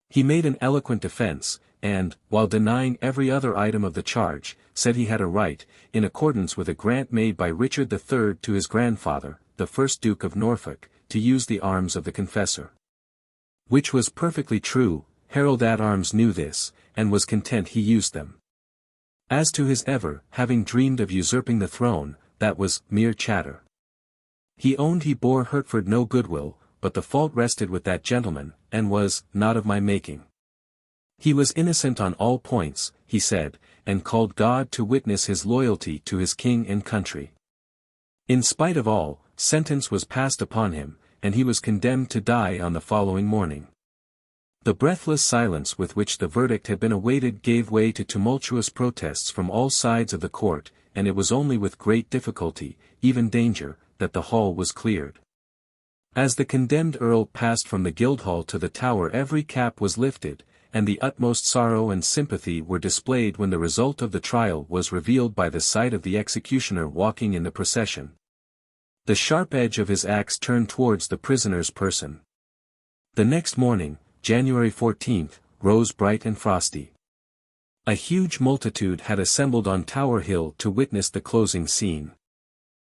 He made an eloquent defense, and, while denying every other item of the charge, said he had a right, in accordance with a grant made by Richard III to his grandfather, the first Duke of Norfolk, to use the arms of the confessor. Which was perfectly true. Harold at Arms knew this, and was content he used them. As to his ever having dreamed of usurping the throne, that was mere chatter. He owned he bore Hertford no goodwill, but the fault rested with that gentleman, and was not of my making. He was innocent on all points, he said, and called God to witness his loyalty to his king and country. In spite of all, sentence was passed upon him, and he was condemned to die on the following morning. The breathless silence with which the verdict had been awaited gave way to tumultuous protests from all sides of the court, and it was only with great difficulty, even danger, that the hall was cleared. As the condemned earl passed from the Guildhall to the Tower every cap was lifted, and the utmost sorrow and sympathy were displayed when the result of the trial was revealed by the sight of the executioner walking in the procession. The sharp edge of his axe turned towards the prisoner's person. The next morning, January 14, rose bright and frosty. A huge multitude had assembled on Tower Hill to witness the closing scene.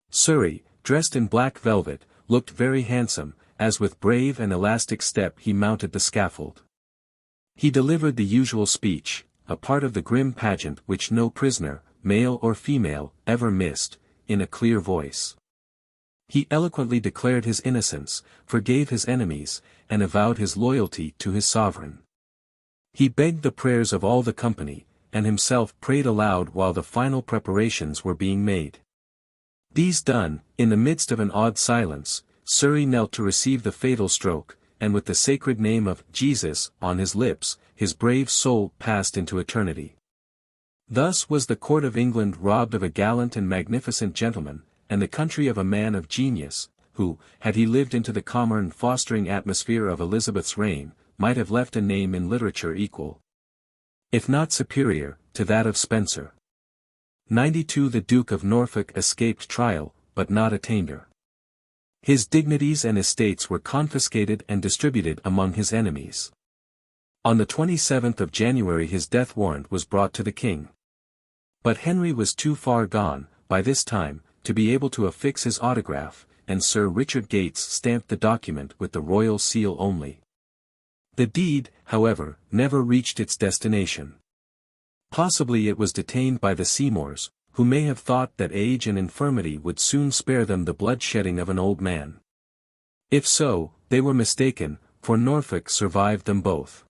Surrey, dressed in black velvet, looked very handsome, as with brave and elastic step he mounted the scaffold. He delivered the usual speech, a part of the grim pageant which no prisoner, male or female, ever missed, in a clear voice. He eloquently declared his innocence, forgave his enemies, and avowed his loyalty to his sovereign. He begged the prayers of all the company, and himself prayed aloud while the final preparations were being made. These done, in the midst of an awed silence, Surrey knelt to receive the fatal stroke, and with the sacred name of Jesus on his lips, his brave soul passed into eternity. Thus was the court of England robbed of a gallant and magnificent gentleman, and the country of a man of genius, who, had he lived into the calmer and fostering atmosphere of Elizabeth's reign, might have left a name in literature equal, if not superior, to that of Spenser. 92 The Duke of Norfolk escaped trial, but not attainder. His dignities and estates were confiscated and distributed among his enemies. On the 27th of January his death warrant was brought to the king. But Henry was too far gone, by this time, to be able to affix his autograph, and Sir Richard Gates stamped the document with the royal seal only. The deed, however, never reached its destination. Possibly it was detained by the Seymours, who may have thought that age and infirmity would soon spare them the bloodshedding of an old man. If so, they were mistaken, for Norfolk survived them both.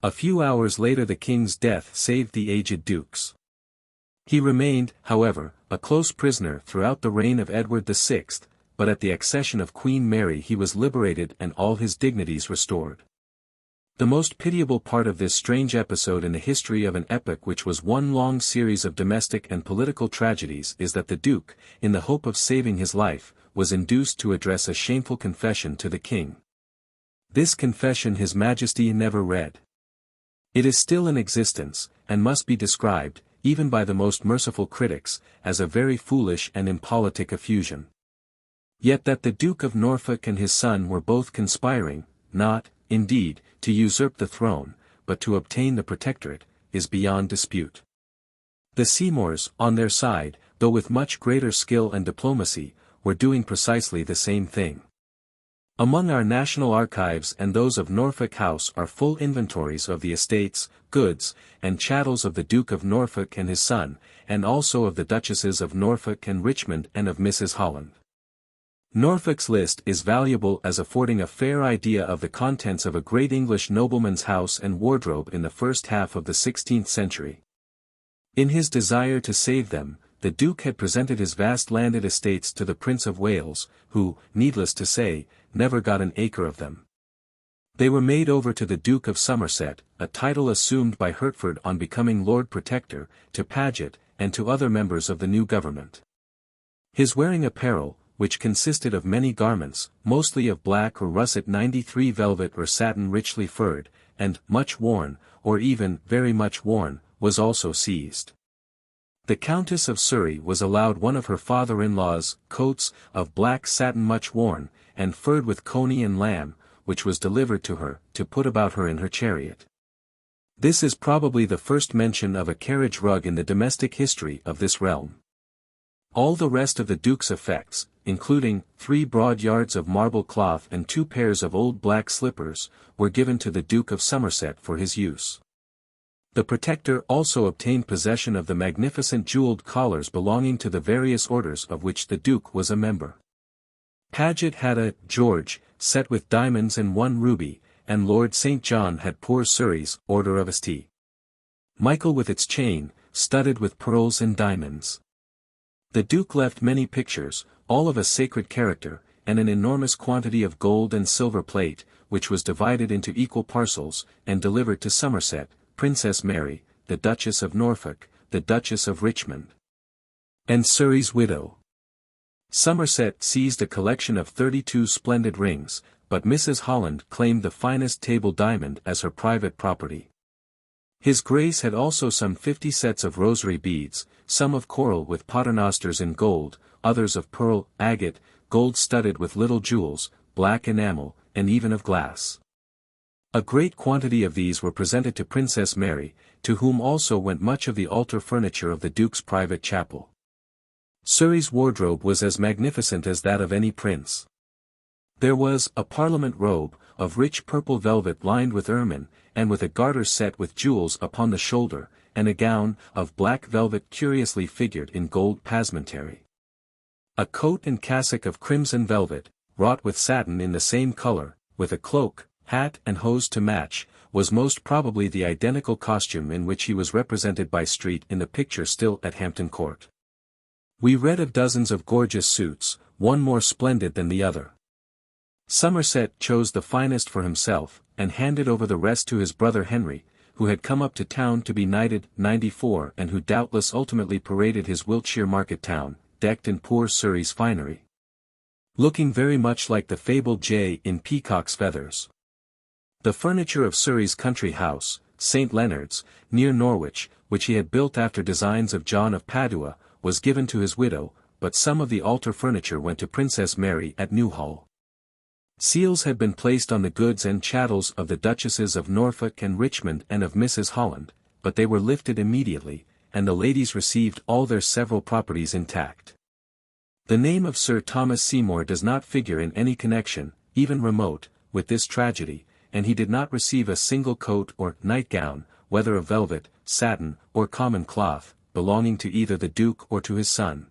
A few hours later the king's death saved the aged dukes. He remained, however, a close prisoner throughout the reign of Edward VI, but at the accession of Queen Mary he was liberated and all his dignities restored. The most pitiable part of this strange episode in the history of an epoch which was one long series of domestic and political tragedies is that the Duke, in the hope of saving his life, was induced to address a shameful confession to the king. This confession His Majesty never read. It is still in existence, and must be described, even by the most merciful critics, as a very foolish and impolitic effusion. Yet that the Duke of Norfolk and his son were both conspiring, not, indeed, to usurp the throne, but to obtain the protectorate, is beyond dispute. The Seymours, on their side, though with much greater skill and diplomacy, were doing precisely the same thing. Among our national archives and those of Norfolk House are full inventories of the estates, goods, and chattels of the Duke of Norfolk and his son, and also of the Duchesses of Norfolk and Richmond and of Mrs. Holland. Norfolk's list is valuable as affording a fair idea of the contents of a great English nobleman's house and wardrobe in the first half of the 16th century. In his desire to save them, the Duke had presented his vast landed estates to the Prince of Wales, who, needless to say, never got an acre of them. They were made over to the Duke of Somerset, a title assumed by Hertford on becoming Lord Protector, to Paget, and to other members of the new government. His wearing apparel, which consisted of many garments, mostly of black or russet 93 velvet or satin richly furred, and much worn, or even very much worn, was also seized. The Countess of Surrey was allowed one of her father-in-law's coats of black satin much worn, and furred with coney and lamb, which was delivered to her, to put about her in her chariot. This is probably the first mention of a carriage rug in the domestic history of this realm. All the rest of the Duke's effects, including 3 broad yards of marble cloth and 2 pairs of old black slippers, were given to the Duke of Somerset for his use. The Protector also obtained possession of the magnificent jewelled collars belonging to the various orders of which the Duke was a member. Paget had a George, set with diamonds and 1 ruby, and Lord St. John had poor Surrey's Order of St. Michael with its chain, studded with pearls and diamonds. The Duke left many pictures, all of a sacred character, and an enormous quantity of gold and silver plate, which was divided into equal parcels, and delivered to Somerset, Princess Mary, the Duchess of Norfolk, the Duchess of Richmond, and Surrey's widow. Somerset seized a collection of 32 splendid rings, but Mrs. Holland claimed the finest table diamond as her private property. His Grace had also some 50 sets of rosary beads, some of coral with paternosters in gold, others of pearl, agate, gold studded with little jewels, black enamel, and even of glass. A great quantity of these were presented to Princess Mary, to whom also went much of the altar furniture of the Duke's private chapel. Surrey's wardrobe was as magnificent as that of any prince. There was a Parliament robe, of rich purple velvet lined with ermine, and with a garter set with jewels upon the shoulder, and a gown, of black velvet curiously figured in gold passementerie. A coat and cassock of crimson velvet, wrought with satin in the same color, with a cloak, hat and hose to match, was most probably the identical costume in which he was represented by Street in the picture still at Hampton Court. We read of dozens of gorgeous suits, one more splendid than the other. Somerset chose the finest for himself, and handed over the rest to his brother Henry, who had come up to town to be knighted 94 and who doubtless ultimately paraded his Wiltshire market town, decked in poor Surrey's finery, looking very much like the fabled jay in peacock's feathers. The furniture of Surrey's country house, St. Leonard's, near Norwich, which he had built after designs of John of Padua, was given to his widow, but some of the altar furniture went to Princess Mary at Newhall. Seals had been placed on the goods and chattels of the Duchesses of Norfolk and Richmond and of Mrs. Holland, but they were lifted immediately, and the ladies received all their several properties intact. The name of Sir Thomas Seymour does not figure in any connection, even remote, with this tragedy, and he did not receive a single coat or nightgown, whether of velvet, satin, or common cloth, belonging to either the Duke or to his son.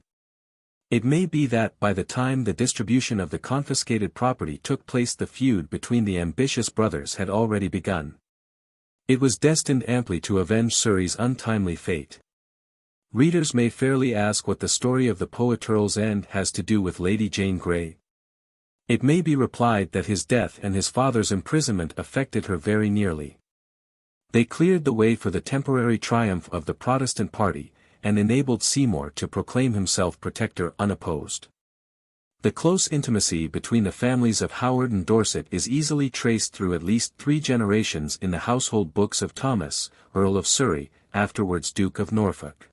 It may be that by the time the distribution of the confiscated property took place the feud between the ambitious brothers had already begun. It was destined amply to avenge Surrey's untimely fate. Readers may fairly ask what the story of the poet Earl's end has to do with Lady Jane Grey. It may be replied that his death and his father's imprisonment affected her very nearly. They cleared the way for the temporary triumph of the Protestant party, and enabled Seymour to proclaim himself protector unopposed. The close intimacy between the families of Howard and Dorset is easily traced through at least 3 generations in the household books of Thomas, Earl of Surrey, afterwards Duke of Norfolk.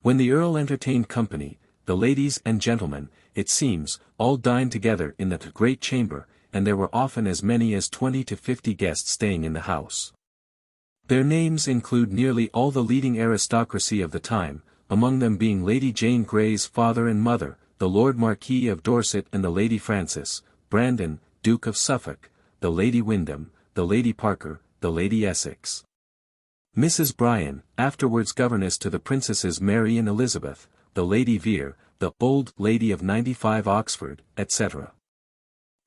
When the Earl entertained company, the ladies and gentlemen, it seems, all dined together in the great chamber, and there were often as many as 20 to 50 guests staying in the house. Their names include nearly all the leading aristocracy of the time, among them being Lady Jane Grey's father and mother, the Lord Marquis of Dorset and the Lady Frances, Brandon, Duke of Suffolk, the Lady Wyndham, the Lady Parker, the Lady Essex. Mrs. Bryan, afterwards governess to the Princesses Mary and Elizabeth, the Lady Vere, the old Lady of 95 Oxford, etc.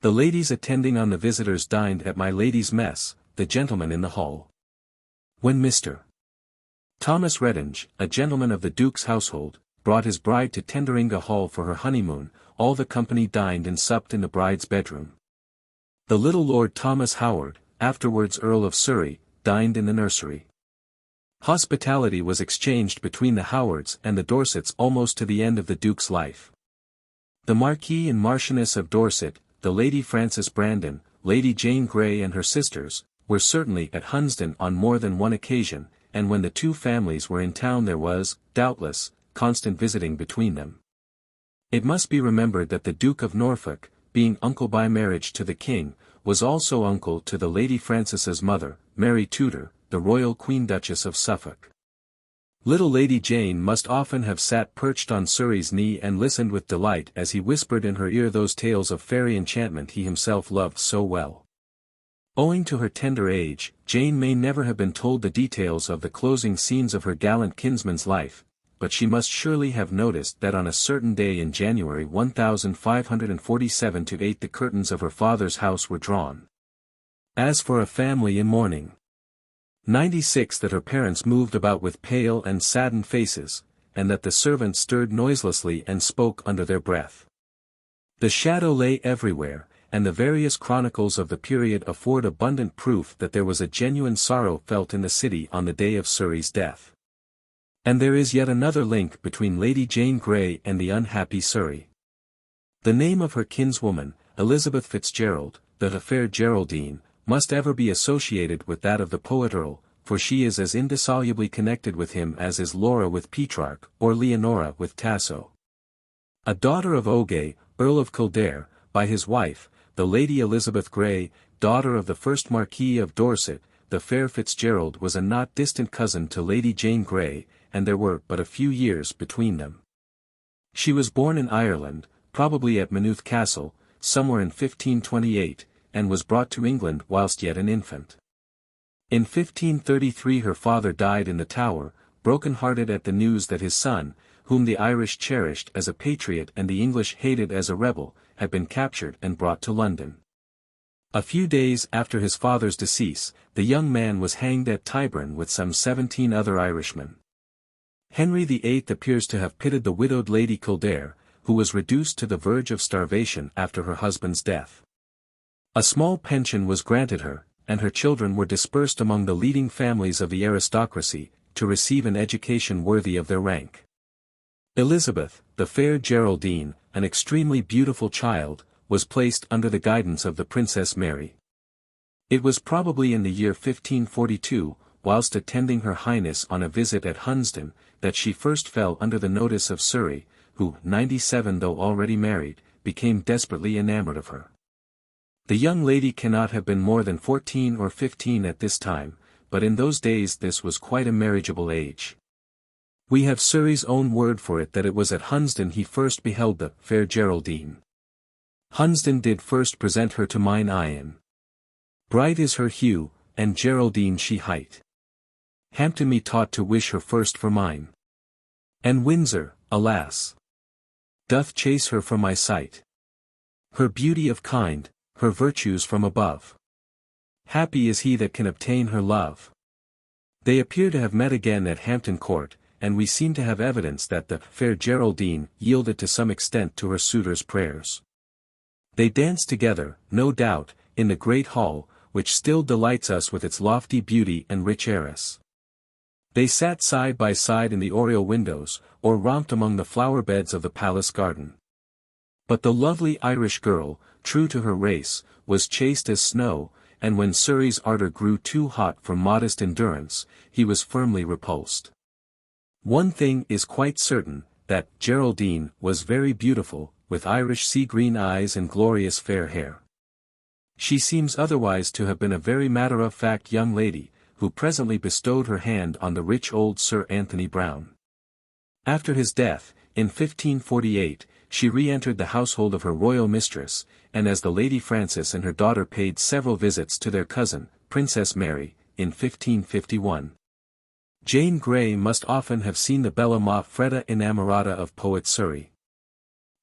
The ladies attending on the visitors dined at my lady's mess, the gentlemen in the hall. When Mr. Thomas Reddinge, a gentleman of the Duke's household, brought his bride to Tenderinga Hall for her honeymoon, all the company dined and supped in the bride's bedroom. The little Lord Thomas Howard, afterwards Earl of Surrey, dined in the nursery. Hospitality was exchanged between the Howards and the Dorsets almost to the end of the Duke's life. The Marquis and Marchioness of Dorset, the Lady Frances Brandon, Lady Jane Grey and her sisters, were certainly at Hunsdon on more than one occasion, and when the two families were in town there was, doubtless, constant visiting between them. It must be remembered that the Duke of Norfolk, being uncle by marriage to the King, was also uncle to the Lady Frances's mother, Mary Tudor, the royal Queen Duchess of Suffolk. Little Lady Jane must often have sat perched on Surrey's knee and listened with delight as he whispered in her ear those tales of fairy enchantment he himself loved so well. Owing to her tender age, Jane may never have been told the details of the closing scenes of her gallant kinsman's life, but she must surely have noticed that on a certain day in January 1547-8 the curtains of her father's house were drawn. As for a family in mourning, 96 that her parents moved about with pale and saddened faces, and that the servants stirred noiselessly and spoke under their breath. The shadow lay everywhere, and the various chronicles of the period afford abundant proof that there was a genuine sorrow felt in the city on the day of Surrey's death. And there is yet another link between Lady Jane Grey and the unhappy Surrey. The name of her kinswoman, Elizabeth Fitzgerald, the fair Geraldine, must ever be associated with that of the poet Earl, for she is as indissolubly connected with him as is Laura with Petrarch, or Leonora with Tasso. A daughter of Oge, Earl of Kildare, by his wife, the Lady Elizabeth Grey, daughter of the first Marquis of Dorset, the fair Fitzgerald was a not distant cousin to Lady Jane Grey, and there were but a few years between them. She was born in Ireland, probably at Maynooth Castle, somewhere in 1528, and was brought to England whilst yet an infant. In 1533 her father died in the Tower, broken-hearted at the news that his son, whom the Irish cherished as a patriot and the English hated as a rebel, had been captured and brought to London. A few days after his father's decease, the young man was hanged at Tyburn with some 17 other Irishmen. Henry VIII appears to have pitied the widowed Lady Kildare, who was reduced to the verge of starvation after her husband's death. A small pension was granted her, and her children were dispersed among the leading families of the aristocracy, to receive an education worthy of their rank. Elizabeth, the fair Geraldine, an extremely beautiful child, was placed under the guidance of the Princess Mary. It was probably in the year 1542, whilst attending Her Highness on a visit at Hunsdon, that she first fell under the notice of Surrey, who, 97 though already married, became desperately enamored of her. The young lady cannot have been more than 14 or 15 at this time, but in those days this was quite a marriageable age. We have Surrey's own word for it that it was at Hunsdon he first beheld the fair Geraldine. Hunsdon did first present her to mine eyen. Bright is her hue, and Geraldine she hight. Hampton me taught to wish her first for mine. And Windsor, alas, doth chase her from my sight. Her beauty of kind, her virtues from above. Happy is he that can obtain her love. They appear to have met again at Hampton Court, and we seem to have evidence that the fair Geraldine yielded to some extent to her suitor's prayers. They danced together, no doubt, in the great hall, which still delights us with its lofty beauty and rich arras. They sat side by side in the oriel windows, or romped among the flower beds of the palace garden. But the lovely Irish girl, true to her race, was chaste as snow, and when Surrey's ardor grew too hot for modest endurance, he was firmly repulsed. One thing is quite certain, that Geraldine was very beautiful, with Irish sea-green eyes and glorious fair hair. She seems otherwise to have been a very matter-of-fact young lady, who presently bestowed her hand on the rich old Sir Anthony Browne. After his death, in 1548, she re-entered the household of her royal mistress, and as the Lady Frances and her daughter paid several visits to their cousin, Princess Mary, in 1551. Jane Grey must often have seen the bella ma fredda innamorata of poet Surrey.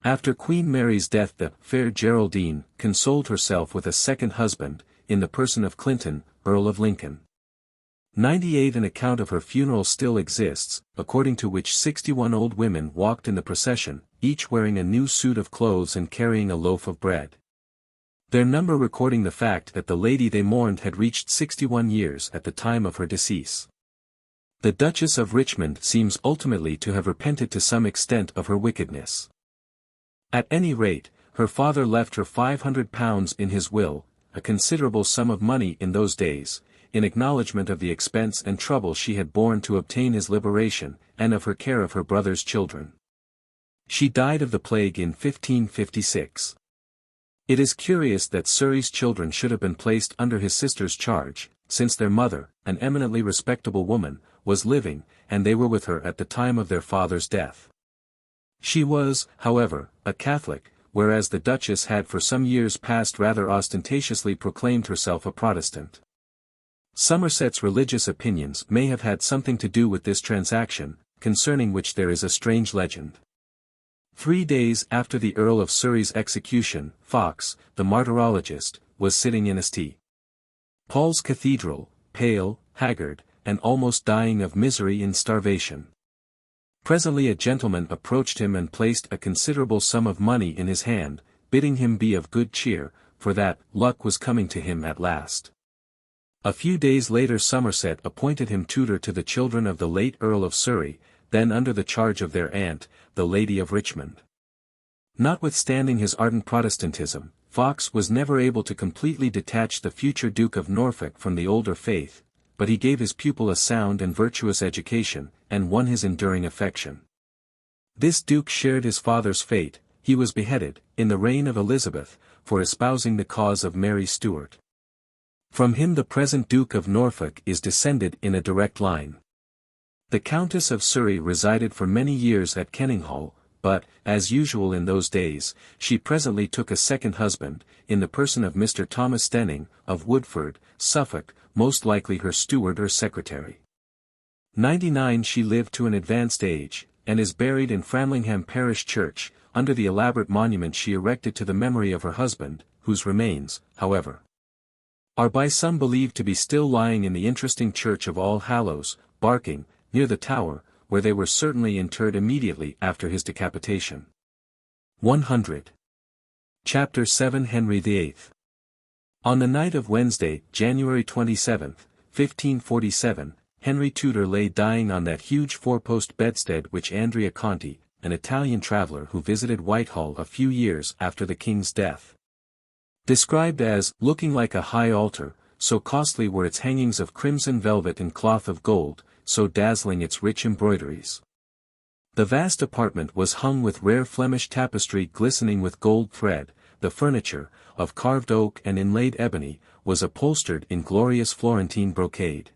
After Queen Mary's death the fair Geraldine consoled herself with a second husband, in the person of Clinton, Earl of Lincoln. 98 An account of her funeral still exists, according to which 61 old women walked in the procession, each wearing a new suit of clothes and carrying a loaf of bread. Their number recording the fact that the lady they mourned had reached 61 years at the time of her decease. The Duchess of Richmond seems ultimately to have repented to some extent of her wickedness. At any rate, her father left her £500 in his will, a considerable sum of money in those days, in acknowledgment of the expense and trouble she had borne to obtain his liberation, and of her care of her brother's children. She died of the plague in 1556. It is curious that Surrey's children should have been placed under his sister's charge, since their mother, an eminently respectable woman, was living, and they were with her at the time of their father's death. She was, however, a Catholic, whereas the Duchess had for some years past rather ostentatiously proclaimed herself a Protestant. Somerset's religious opinions may have had something to do with this transaction, concerning which there is a strange legend. 3 days after the Earl of Surrey's execution, Fox, the martyrologist, was sitting in St. Paul's Cathedral, pale, haggard, and almost dying of misery and starvation. Presently a gentleman approached him and placed a considerable sum of money in his hand, bidding him be of good cheer, for that luck was coming to him at last. A few days later Somerset appointed him tutor to the children of the late Earl of Surrey, then under the charge of their aunt, the Lady of Richmond. Notwithstanding his ardent Protestantism, Fox was never able to completely detach the future Duke of Norfolk from the older faith, but he gave his pupil a sound and virtuous education, and won his enduring affection. This duke shared his father's fate. He was beheaded, in the reign of Elizabeth, for espousing the cause of Mary Stuart. From him the present Duke of Norfolk is descended in a direct line. The Countess of Surrey resided for many years at Kenninghall, but, as usual in those days, she presently took a second husband, in the person of Mr. Thomas Stenning, of Woodford, Suffolk, most likely her steward or secretary. 99 She lived to an advanced age, and is buried in Framlingham Parish Church, under the elaborate monument she erected to the memory of her husband, whose remains, however, are by some believed to be still lying in the interesting church of All Hallows, Barking, near the Tower, where they were certainly interred immediately after his decapitation. 100. Chapter 7 Henry VIII. On the night of Wednesday, January 27, 1547, Henry Tudor lay dying on that huge four-post bedstead which Andrea Conti, an Italian traveller who visited Whitehall a few years after the king's death, described as looking like a high altar, so costly were its hangings of crimson velvet and cloth of gold, so dazzling its rich embroideries. The vast apartment was hung with rare Flemish tapestry glistening with gold thread, the furniture, of carved oak and inlaid ebony, was upholstered in glorious Florentine brocade.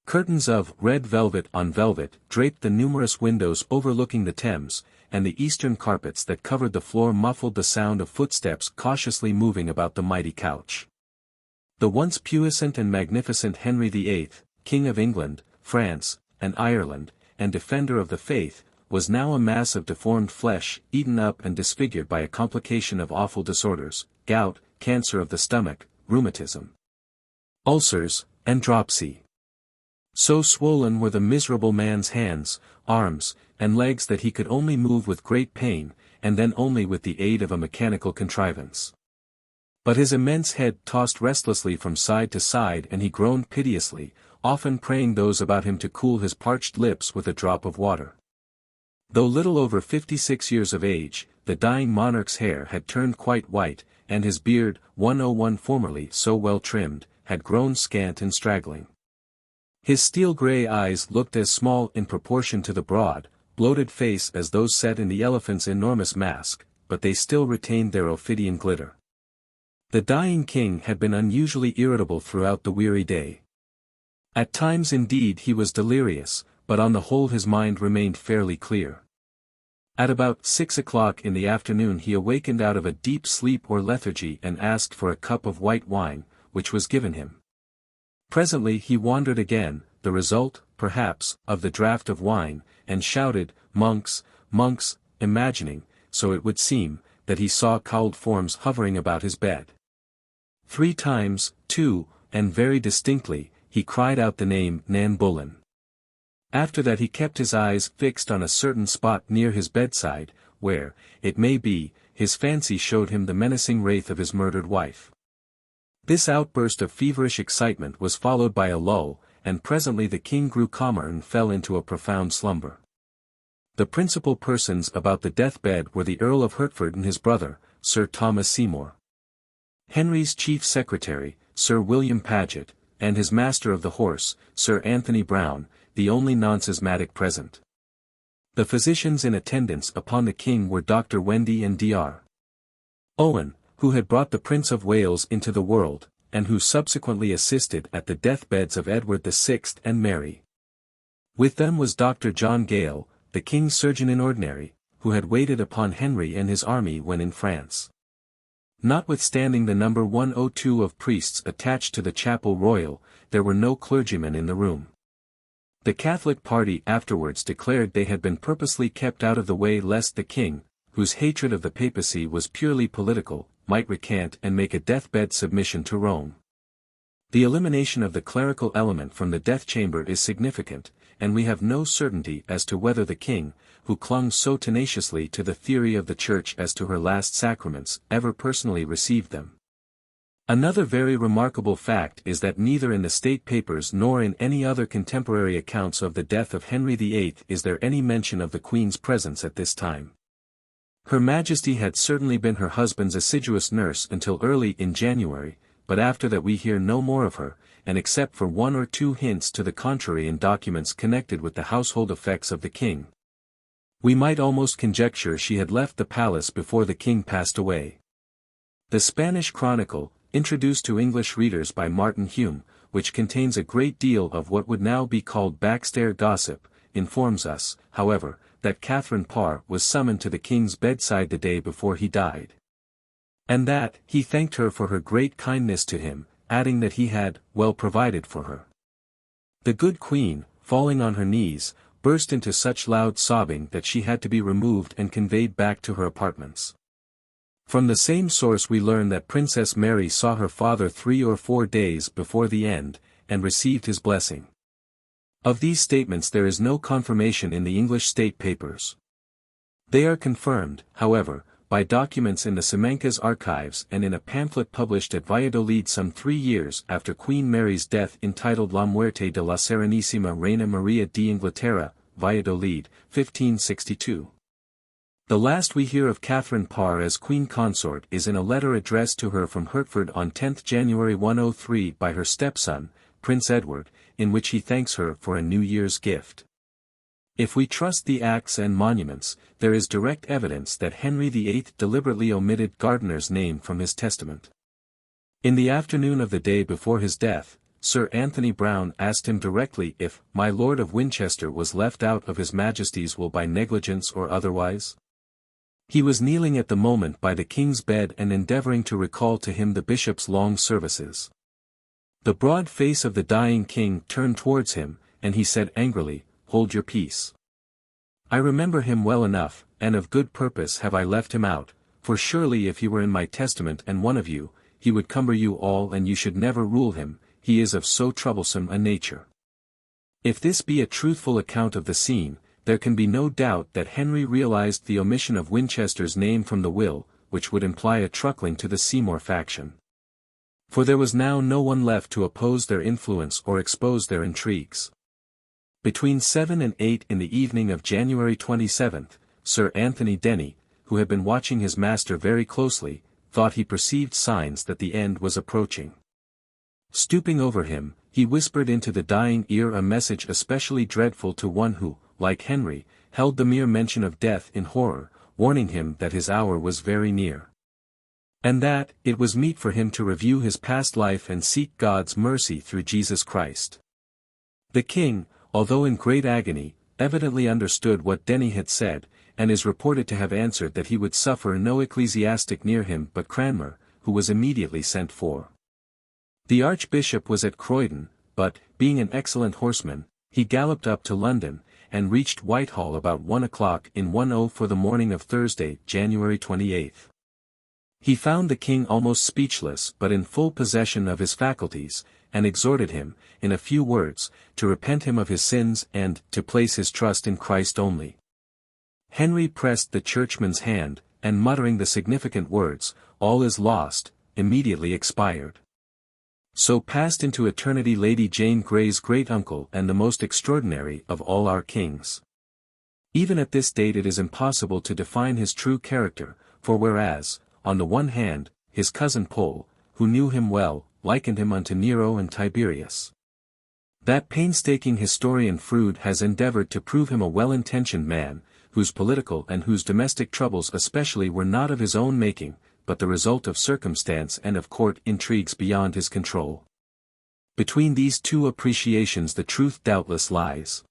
Curtains of red velvet on velvet draped the numerous windows overlooking the Thames, and the eastern carpets that covered the floor muffled the sound of footsteps cautiously moving about the mighty couch. The once puissant and magnificent Henry VIII, King of England, France, and Ireland, and defender of the faith, was now a mass of deformed flesh, eaten up and disfigured by a complication of awful disorders, gout, cancer of the stomach, rheumatism. ulcers, and dropsy. So swollen were the miserable man's hands, arms, and legs that he could only move with great pain, and then only with the aid of a mechanical contrivance. But his immense head tossed restlessly from side to side and he groaned piteously, often praying those about him to cool his parched lips with a drop of water. Though little over 56 years of age, the dying monarch's hair had turned quite white, and his beard, 101 formerly so well trimmed, had grown scant and straggling. His steel-grey eyes looked as small in proportion to the broad, bloated face as those set in the elephant's enormous mask, but they still retained their ophidian glitter. The dying king had been unusually irritable throughout the weary day. At times indeed he was delirious, but on the whole his mind remained fairly clear. At about 6 o'clock in the afternoon he awakened out of a deep sleep or lethargy and asked for a cup of white wine, which was given him. Presently he wandered again, the result, perhaps, of the draught of wine, and shouted, "Monks, monks," imagining, so it would seem, that he saw cowled forms hovering about his bed. 3 times, too, and very distinctly, he cried out the name Nan Bullen. After that he kept his eyes fixed on a certain spot near his bedside, where, it may be, his fancy showed him the menacing wraith of his murdered wife. This outburst of feverish excitement was followed by a lull, and presently the king grew calmer and fell into a profound slumber. The principal persons about the deathbed were the Earl of Hertford and his brother, Sir Thomas Seymour. Henry's chief secretary, Sir William Paget, and his master of the horse, Sir Anthony Browne, the only non-schismatic present. The physicians in attendance upon the king were Dr. Wendy and Dr. Owen, who had brought the Prince of Wales into the world, and who subsequently assisted at the deathbeds of Edward VI and Mary. With them was Dr. John Gale, the king's surgeon in ordinary, who had waited upon Henry and his army when in France. Notwithstanding the number 102 of priests attached to the chapel royal, there were no clergymen in the room. The Catholic party afterwards declared they had been purposely kept out of the way lest the king, whose hatred of the papacy was purely political, might recant and make a deathbed submission to Rome. The elimination of the clerical element from the death chamber is significant, and we have no certainty as to whether the king, who clung so tenaciously to the theory of the Church as to her last sacraments, ever personally received them. Another very remarkable fact is that neither in the state papers nor in any other contemporary accounts of the death of Henry VIII is there any mention of the Queen's presence at this time. Her Majesty had certainly been her husband's assiduous nurse until early in January, but after that we hear no more of her, and except for 1 or 2 hints to the contrary in documents connected with the household effects of the king, we might almost conjecture she had left the palace before the king passed away. The Spanish Chronicle, introduced to English readers by Martin Hume, which contains a great deal of what would now be called backstair gossip, informs us, however, that Catherine Parr was summoned to the king's bedside the day before he died, and that he thanked her for her great kindness to him, adding that he had well provided for her. The good queen, falling on her knees, burst into such loud sobbing that she had to be removed and conveyed back to her apartments. From the same source we learn that Princess Mary saw her father 3 or 4 days before the end, and received his blessing. Of these statements there is no confirmation in the English state papers. They are confirmed, however, by documents in the Simancas archives and in a pamphlet published at Valladolid some 3 years after Queen Mary's death entitled La Muerte de la Serenísima Reina María de Inglaterra, Valladolid, 1562. The last we hear of Catherine Parr as Queen Consort is in a letter addressed to her from Hertford on 10 January 103 by her stepson, Prince Edward, in which he thanks her for a New Year's gift. If we trust the Acts and Monuments, there is direct evidence that Henry VIII deliberately omitted Gardiner's name from his testament. In the afternoon of the day before his death, Sir Anthony Browne asked him directly if "my Lord of Winchester" was left out of His Majesty's will by negligence or otherwise. He was kneeling at the moment by the king's bed and endeavouring to recall to him the bishop's long services. The broad face of the dying king turned towards him, and he said angrily, "Hold your peace. I remember him well enough, and of good purpose have I left him out, for surely if he were in my testament and one of you, he would cumber you all and you should never rule him. he is of so troublesome a nature. If this be a truthful account of the scene, there can be no doubt that Henry realized the omission of Winchester's name from the will, which would imply a truckling to the Seymour faction. For there was now no one left to oppose their influence or expose their intrigues. Between 7 and 8 in the evening of January 27, Sir Anthony Denny, who had been watching his master very closely, thought he perceived signs that the end was approaching. Stooping over him, he whispered into the dying ear a message especially dreadful to one who, like Henry, held the mere mention of death in horror, warning him that his hour was very near. And that, it was meet for him to review his past life and seek God's mercy through Jesus Christ. The king, although in great agony, evidently understood what Denny had said, and is reported to have answered that he would suffer no ecclesiastic near him but Cranmer, who was immediately sent for. The archbishop was at Croydon, but, being an excellent horseman, he galloped up to London, and reached Whitehall about 1 o'clock in 10 for the morning of Thursday, January 28. He found the king almost speechless but in full possession of his faculties, and exhorted him, in a few words, to repent him of his sins and to place his trust in Christ only. Henry pressed the churchman's hand, and muttering the significant words, "All is lost," immediately expired. So passed into eternity Lady Jane Grey's great-uncle and the most extraordinary of all our kings. Even at this date it is impossible to define his true character, for whereas, on the one hand, his cousin Pole, who knew him well, likened him unto Nero and Tiberius, that painstaking historian Froude has endeavored to prove him a well-intentioned man, whose political and whose domestic troubles especially were not of his own making, but the result of circumstance and of court intrigues beyond his control. Between these two appreciations the truth doubtless lies.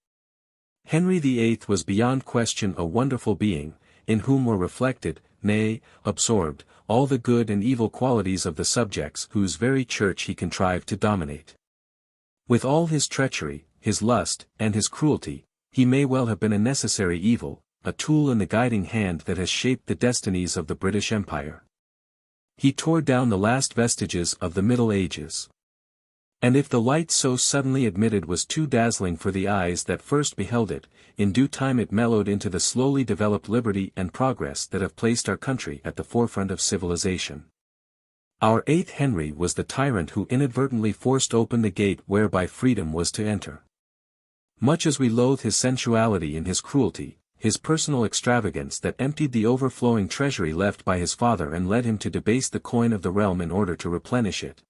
Henry VIII was beyond question a wonderful being, in whom were reflected, nay, absorbed, all the good and evil qualities of the subjects whose very church he contrived to dominate. With all his treachery, his lust, and his cruelty, he may well have been a necessary evil, a tool in the guiding hand that has shaped the destinies of the British Empire. He tore down the last vestiges of the Middle Ages. And if the light so suddenly admitted was too dazzling for the eyes that first beheld it, in due time it mellowed into the slowly developed liberty and progress that have placed our country at the forefront of civilization. Our eighth Henry was the tyrant who inadvertently forced open the gate whereby freedom was to enter. Much as we loathe his sensuality and his cruelty, his personal extravagance that emptied the overflowing treasury left by his father and led him to debase the coin of the realm in order to replenish it.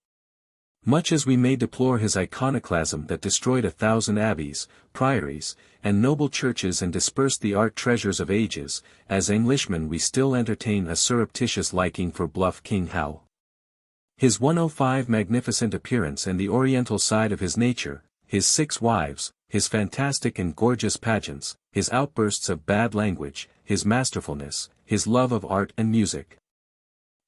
Much as we may deplore his iconoclasm that destroyed 1,000 abbeys, priories, and noble churches and dispersed the art treasures of ages, as Englishmen we still entertain a surreptitious liking for bluff King Hal. His 105 magnificent appearance and the oriental side of his nature, his 6 wives, his fantastic and gorgeous pageants, his outbursts of bad language, his masterfulness, his love of art and music,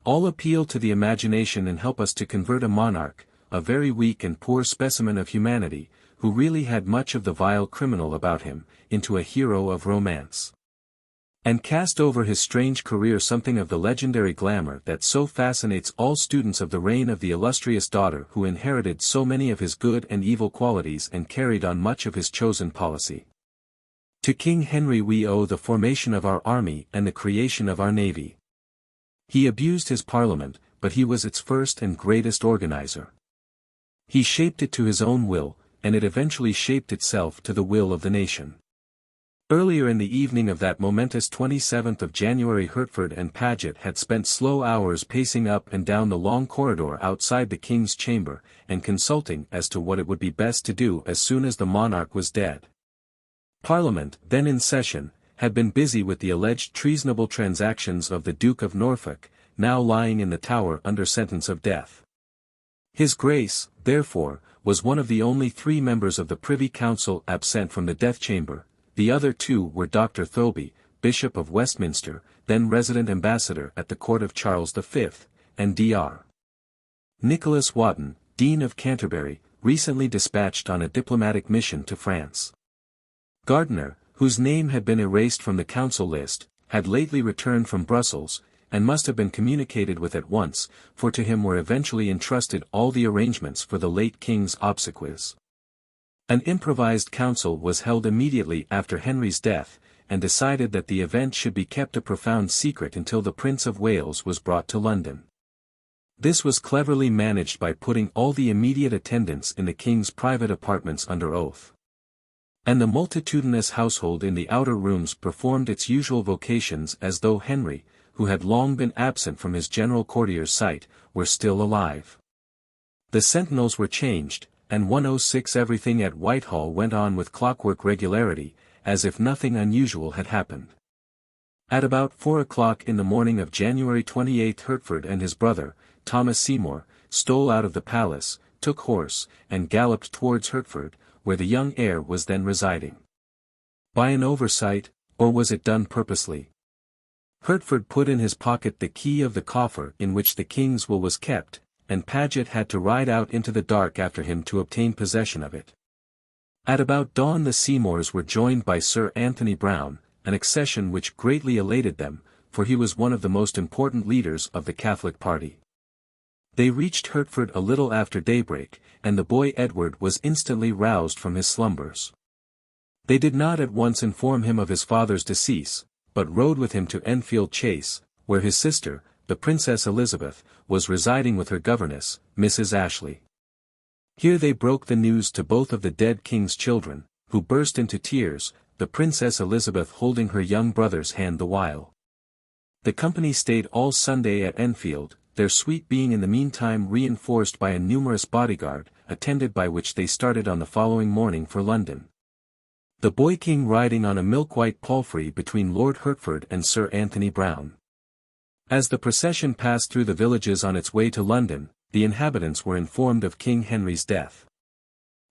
all appeal to the imagination and help us to convert a monarch, a very weak and poor specimen of humanity, who really had much of the vile criminal about him, into a hero of romance. And cast over his strange career something of the legendary glamour that so fascinates all students of the reign of the illustrious daughter who inherited so many of his good and evil qualities and carried on much of his chosen policy. To King Henry we owe the formation of our army and the creation of our navy. He abused his parliament, but he was its first and greatest organizer. He shaped it to his own will, and it eventually shaped itself to the will of the nation. Earlier in the evening of that momentous 27th of January Hertford and Paget had spent slow hours pacing up and down the long corridor outside the King's chamber, and consulting as to what it would be best to do as soon as the monarch was dead. Parliament, then in session, had been busy with the alleged treasonable transactions of the Duke of Norfolk, now lying in the Tower under sentence of death. His Grace, therefore, was one of the only 3 members of the Privy Council absent from the death chamber. The other 2 were Dr. Thoby, Bishop of Westminster, then resident ambassador at the court of Charles V, and Dr. Nicholas Wotton, Dean of Canterbury, recently dispatched on a diplomatic mission to France. Gardiner, whose name had been erased from the council list, had lately returned from Brussels, and must have been communicated with at once, for to him were eventually entrusted all the arrangements for the late king's obsequies. An improvised council was held immediately after Henry's death, and decided that the event should be kept a profound secret until the Prince of Wales was brought to London. This was cleverly managed by putting all the immediate attendants in the king's private apartments under oath. And the multitudinous household in the outer rooms performed its usual vocations as though Henry, who had long been absent from his general courtier's sight, were still alive. The sentinels were changed, and 1:06 everything at Whitehall went on with clockwork regularity, as if nothing unusual had happened. At about 4 o'clock in the morning of January 28 Hertford and his brother, Thomas Seymour, stole out of the palace, took horse, and galloped towards Hertford, where the young heir was then residing. By an oversight, or was it done purposely? Hertford put in his pocket the key of the coffer in which the king's will was kept, and Paget had to ride out into the dark after him to obtain possession of it. At about dawn the Seymours were joined by Sir Anthony Browne, an accession which greatly elated them, for he was one of the most important leaders of the Catholic party. They reached Hertford a little after daybreak, and the boy Edward was instantly roused from his slumbers. They did not at once inform him of his father's decease, but rode with him to Enfield Chase, where his sister, the Princess Elizabeth, was residing with her governess, Mrs. Ashley. Here they broke the news to both of the dead king's children, who burst into tears, the Princess Elizabeth holding her young brother's hand the while. The company stayed all Sunday at Enfield, their suite being in the meantime reinforced by a numerous bodyguard, attended by which they started on the following morning for London. The boy king riding on a milk-white palfrey between Lord Hertford and Sir Anthony Browne. As the procession passed through the villages on its way to London, the inhabitants were informed of King Henry's death.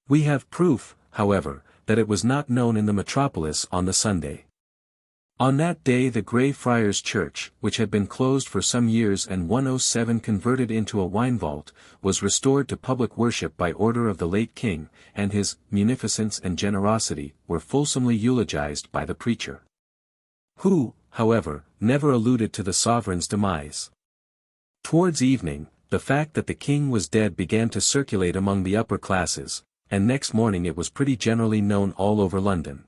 We have proof, however, that it was not known in the metropolis on the Sunday. On that day the Grey Friars Church, which had been closed for some years and 107 converted into a wine vault, was restored to public worship by order of the late king, and his munificence and generosity were fulsomely eulogized by the preacher. Who, however, never alluded to the sovereign's demise. Towards evening, the fact that the king was dead began to circulate among the upper classes, and next morning it was pretty generally known all over London.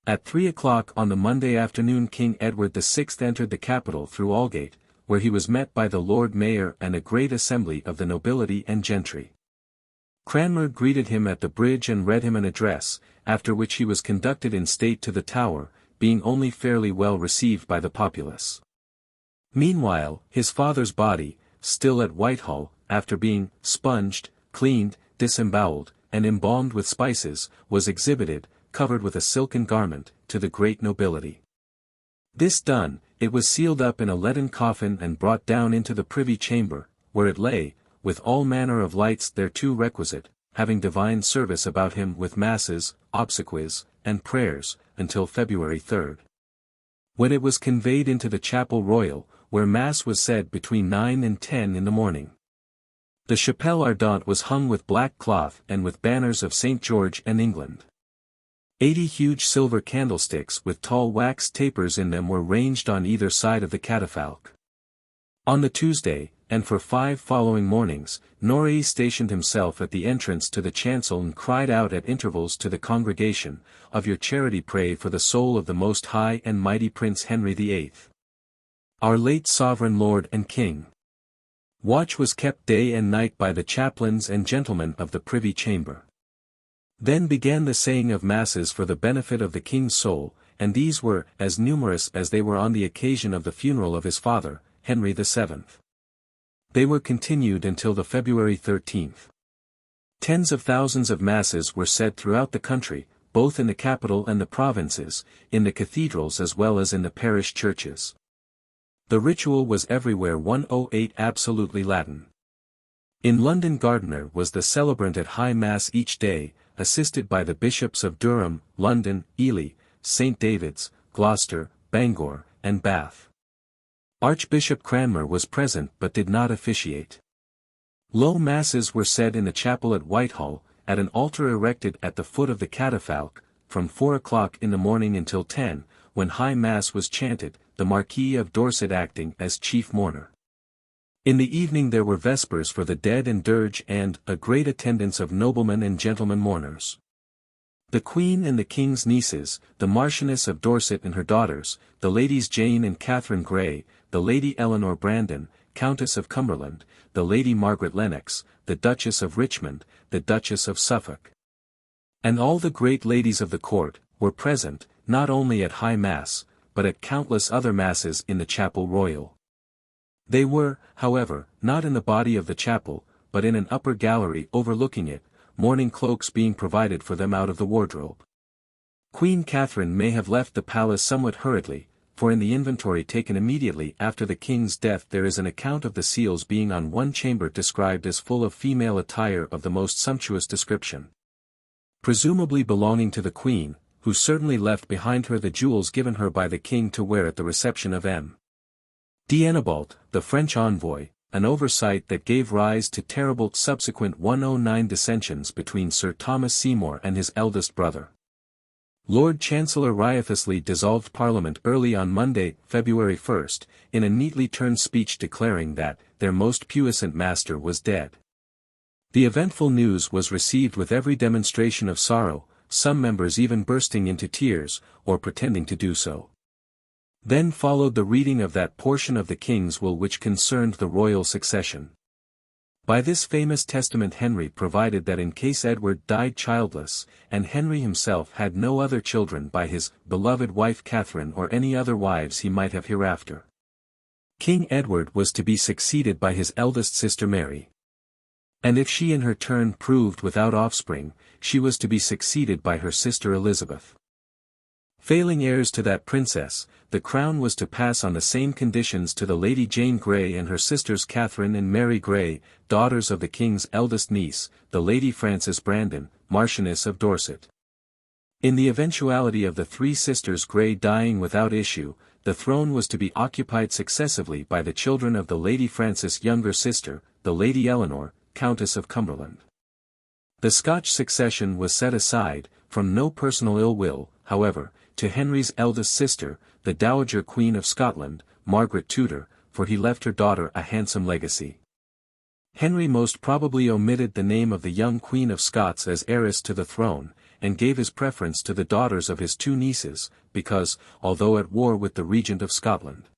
At 3 o'clock on the Monday afternoon King Edward VI entered the capital through Aldgate, where he was met by the Lord Mayor and a great assembly of the nobility and gentry. Cranmer greeted him at the bridge and read him an address, after which he was conducted in state to the Tower, being only fairly well received by the populace. Meanwhile, his father's body, still at Whitehall, after being sponged, cleaned, disemboweled, and embalmed with spices, was exhibited, covered with a silken garment, to the great nobility. This done, it was sealed up in a leaden coffin and brought down into the privy chamber, where it lay, with all manner of lights thereto requisite, having divine service about him with masses, obsequies, and prayers, until February 3. When it was conveyed into the Chapel Royal, where Mass was said between 9 and 10 in the morning. The Chapelle Ardente was hung with black cloth and with banners of St. George and England. 80 huge silver candlesticks with tall wax tapers in them were ranged on either side of the catafalque. On the Tuesday, and for 5 following mornings, Norreys stationed himself at the entrance to the chancel and cried out at intervals to the congregation, "Of your charity pray for the soul of the most high and mighty Prince Henry VIII. Our late sovereign lord and king." Watch was kept day and night by the chaplains and gentlemen of the privy chamber. Then began the saying of masses for the benefit of the king's soul, and these were as numerous as they were on the occasion of the funeral of his father, Henry VII. They were continued until the February 13. Tens of thousands of masses were said throughout the country, both in the capital and the provinces, in the cathedrals as well as in the parish churches. The ritual was everywhere 108 absolutely Latin. In London Gardiner was the celebrant at High Mass each day, assisted by the bishops of Durham, London, Ely, St. David's, Gloucester, Bangor, and Bath. Archbishop Cranmer was present but did not officiate. Low masses were said in the chapel at Whitehall, at an altar erected at the foot of the catafalque, from 4 o'clock in the morning until 10, when High Mass was chanted, the Marquis of Dorset acting as chief mourner. In the evening there were vespers for the dead and dirge and a great attendance of noblemen and gentlemen mourners. The Queen and the King's nieces, the Marchioness of Dorset and her daughters, the Ladies Jane and Catherine Grey, the Lady Eleanor Brandon, Countess of Cumberland, the Lady Margaret Lennox, the Duchess of Richmond, the Duchess of Suffolk, and all the great ladies of the court, were present, not only at High Mass, but at countless other Masses in the Chapel Royal. They were, however, not in the body of the chapel, but in an upper gallery overlooking it, mourning cloaks being provided for them out of the wardrobe. Queen Catherine may have left the palace somewhat hurriedly, for in the inventory taken immediately after the king's death there is an account of the seals being on one chamber described as full of female attire of the most sumptuous description, presumably belonging to the queen, who certainly left behind her the jewels given her by the king to wear at the reception of M. d'Annibalt, the French envoy, an oversight that gave rise to terrible subsequent 109 dissensions between Sir Thomas Seymour and his eldest brother. Lord Chancellor riotously dissolved Parliament early on Monday, February 1, in a neatly turned speech declaring that their most puissant master was dead. The eventful news was received with every demonstration of sorrow, some members even bursting into tears, or pretending to do so. Then followed the reading of that portion of the King's will which concerned the royal succession. By this famous testament Henry provided that in case Edward died childless, and Henry himself had no other children by his beloved wife Catherine or any other wives he might have hereafter, King Edward was to be succeeded by his eldest sister Mary. And if she in her turn proved without offspring, she was to be succeeded by her sister Elizabeth. Failing heirs to that princess, the crown was to pass on the same conditions to the Lady Jane Grey and her sisters Catherine and Mary Grey, daughters of the king's eldest niece, the Lady Frances Brandon, Marchioness of Dorset. In the eventuality of the three sisters Grey dying without issue, the throne was to be occupied successively by the children of the Lady Frances' younger sister, the Lady Eleanor, Countess of Cumberland. The Scotch succession was set aside, from no personal ill will, however, to Henry's eldest sister, the Dowager Queen of Scotland, Margaret Tudor, for he left her daughter a handsome legacy. Henry most probably omitted the name of the young Queen of Scots as heiress to the throne, and gave his preference to the daughters of his two nieces, because, although at war with the Regent of Scotland,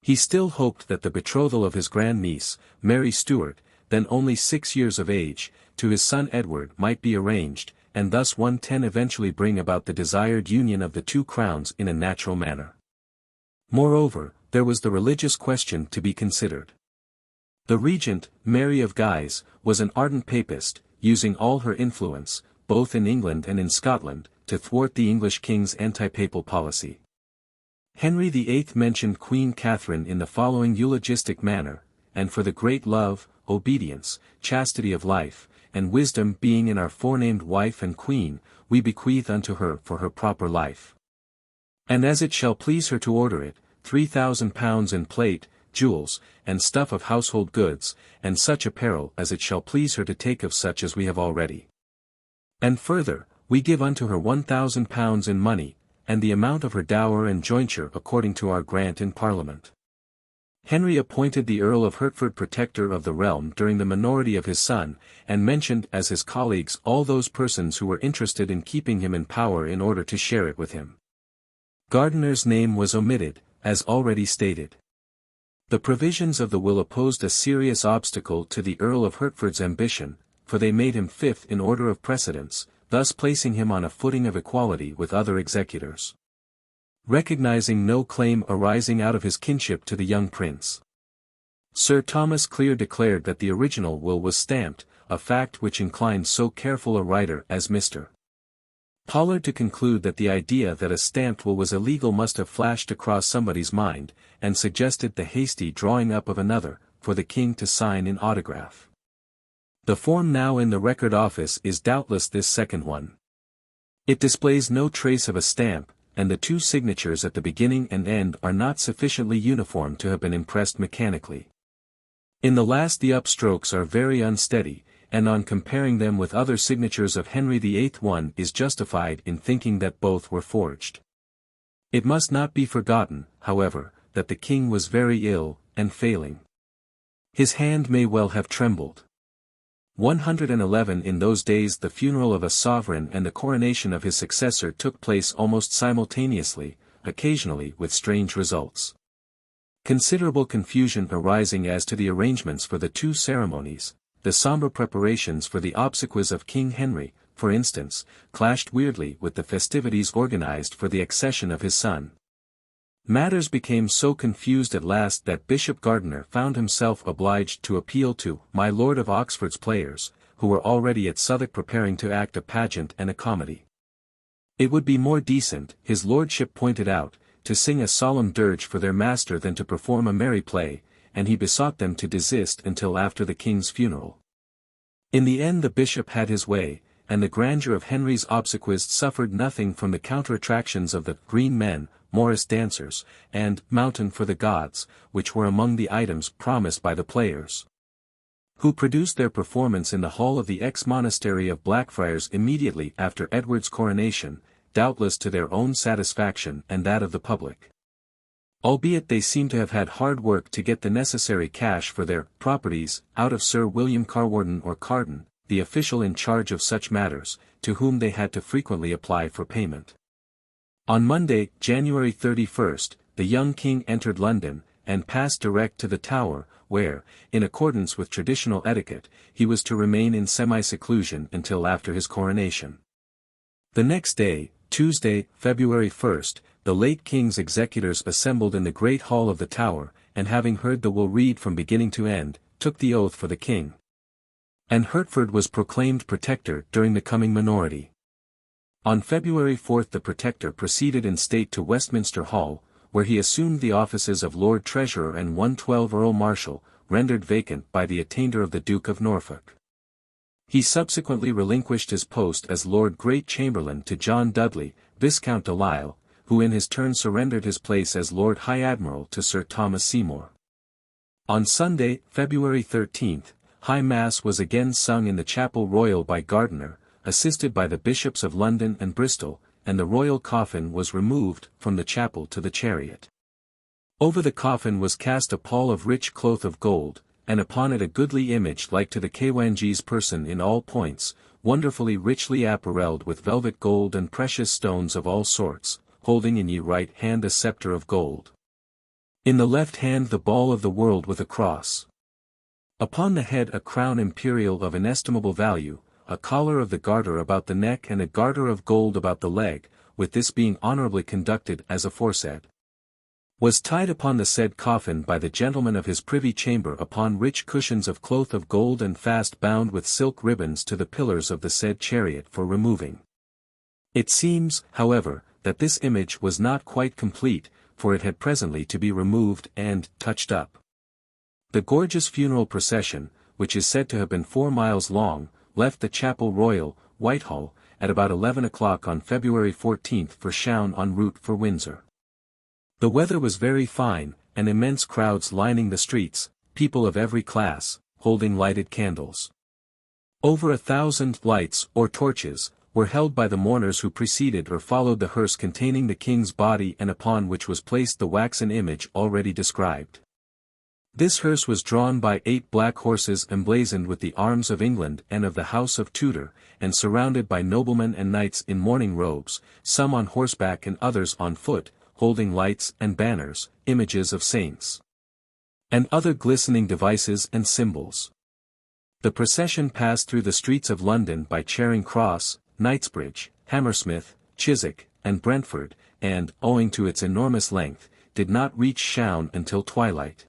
he still hoped that the betrothal of his grandniece, Mary Stuart, then only 6 years of age, to his son Edward might be arranged, and thus 110 eventually bring about the desired union of the two crowns in a natural manner. Moreover, there was the religious question to be considered. The regent, Mary of Guise, was an ardent papist, using all her influence, both in England and in Scotland, to thwart the English king's anti-papal policy. Henry VIII mentioned Queen Catherine in the following eulogistic manner, and for the great love, obedience, chastity of life, and wisdom being in our forenamed wife and queen, we bequeath unto her for her proper life. And as it shall please her to order it, 3,000 pounds in plate, jewels, and stuff of household goods, and such apparel as it shall please her to take of such as we have already. And further, we give unto her 1,000 pounds in money, and the amount of her dower and jointure according to our grant in Parliament. Henry appointed the Earl of Hertford Protector of the realm during the minority of his son, and mentioned as his colleagues all those persons who were interested in keeping him in power in order to share it with him. Gardiner's name was omitted, as already stated. The provisions of the will opposed a serious obstacle to the Earl of Hertford's ambition, for they made him fifth in order of precedence, thus placing him on a footing of equality with other executors, recognizing no claim arising out of his kinship to the young prince. Sir Thomas Clear declared that the original will was stamped, a fact which inclined so careful a writer as Mr. Pollard to conclude that the idea that a stamped will was illegal must have flashed across somebody's mind, and suggested the hasty drawing up of another, for the king to sign in autograph. The form now in the Record Office is doubtless this second one. It displays no trace of a stamp, and the two signatures at the beginning and end are not sufficiently uniform to have been impressed mechanically. In the last the upstrokes are very unsteady, and on comparing them with other signatures of Henry VIII one is justified in thinking that both were forged. It must not be forgotten, however, that the king was very ill, and failing. His hand may well have trembled. 111 In those days the funeral of a sovereign and the coronation of his successor took place almost simultaneously, occasionally with strange results. Considerable confusion arising as to the arrangements for the two ceremonies, the sombre preparations for the obsequies of King Henry, for instance, clashed weirdly with the festivities organized for the accession of his son. Matters became so confused at last that Bishop Gardiner found himself obliged to appeal to my Lord of Oxford's players, who were already at Southwark preparing to act a pageant and a comedy. It would be more decent, his lordship pointed out, to sing a solemn dirge for their master than to perform a merry play, and he besought them to desist until after the king's funeral. In the end the bishop had his way, and the grandeur of Henry's obsequies suffered nothing from the counter-attractions of the green men, Morris dancers, and mountain for the gods, which were among the items promised by the players, who produced their performance in the hall of the ex-monastery of Blackfriars immediately after Edward's coronation, doubtless to their own satisfaction and that of the public. Albeit they seem to have had hard work to get the necessary cash for their properties out of Sir William Carwarden or Carden, the official in charge of such matters, to whom they had to frequently apply for payment. On Monday, January 31st, the young king entered London, and passed direct to the Tower, where, in accordance with traditional etiquette, he was to remain in semi-seclusion until after his coronation. The next day, Tuesday, February 1st, the late king's executors assembled in the great hall of the Tower, and having heard the will read from beginning to end, took the oath for the king. And Hertford was proclaimed Protector during the coming minority. On February 4th the Protector proceeded in state to Westminster Hall, where he assumed the offices of Lord Treasurer and 112 Earl Marshal, rendered vacant by the attainder of the Duke of Norfolk. He subsequently relinquished his post as Lord Great Chamberlain to John Dudley, Viscount de Lisle, who in his turn surrendered his place as Lord High-Admiral to Sir Thomas Seymour. On Sunday, February 13th, High Mass was again sung in the Chapel Royal by Gardiner, assisted by the Bishops of London and Bristol, and the royal coffin was removed from the chapel to the chariot. Over the coffin was cast a pall of rich cloth of gold, and upon it a goodly image like to the Kwanji's person in all points, wonderfully richly apparelled with velvet gold and precious stones of all sorts, holding in ye right hand a sceptre of gold. In the left hand the ball of the world with a cross. Upon the head a crown imperial of inestimable value, a collar of the garter about the neck and a garter of gold about the leg, with this being honourably conducted as aforesaid, was tied upon the said coffin by the gentleman of his privy chamber upon rich cushions of cloth of gold and fast bound with silk ribbons to the pillars of the said chariot for removing. It seems, however, that this image was not quite complete, for it had presently to be removed and touched up. The gorgeous funeral procession, which is said to have been 4 miles long, left the Chapel Royal, Whitehall, at about 11 o'clock on February 14th for Chaon en route for Windsor. The weather was very fine, and immense crowds lining the streets, people of every class, holding lighted candles. Over 1,000 lights, or torches, were held by the mourners who preceded or followed the hearse containing the king's body and upon which was placed the waxen image already described. This hearse was drawn by 8 black horses emblazoned with the arms of England and of the House of Tudor, and surrounded by noblemen and knights in mourning robes, some on horseback and others on foot, holding lights and banners, images of saints, and other glistening devices and symbols. The procession passed through the streets of London by Charing Cross, Knightsbridge, Hammersmith, Chiswick, and Brentford, and, owing to its enormous length, did not reach Chaon until twilight.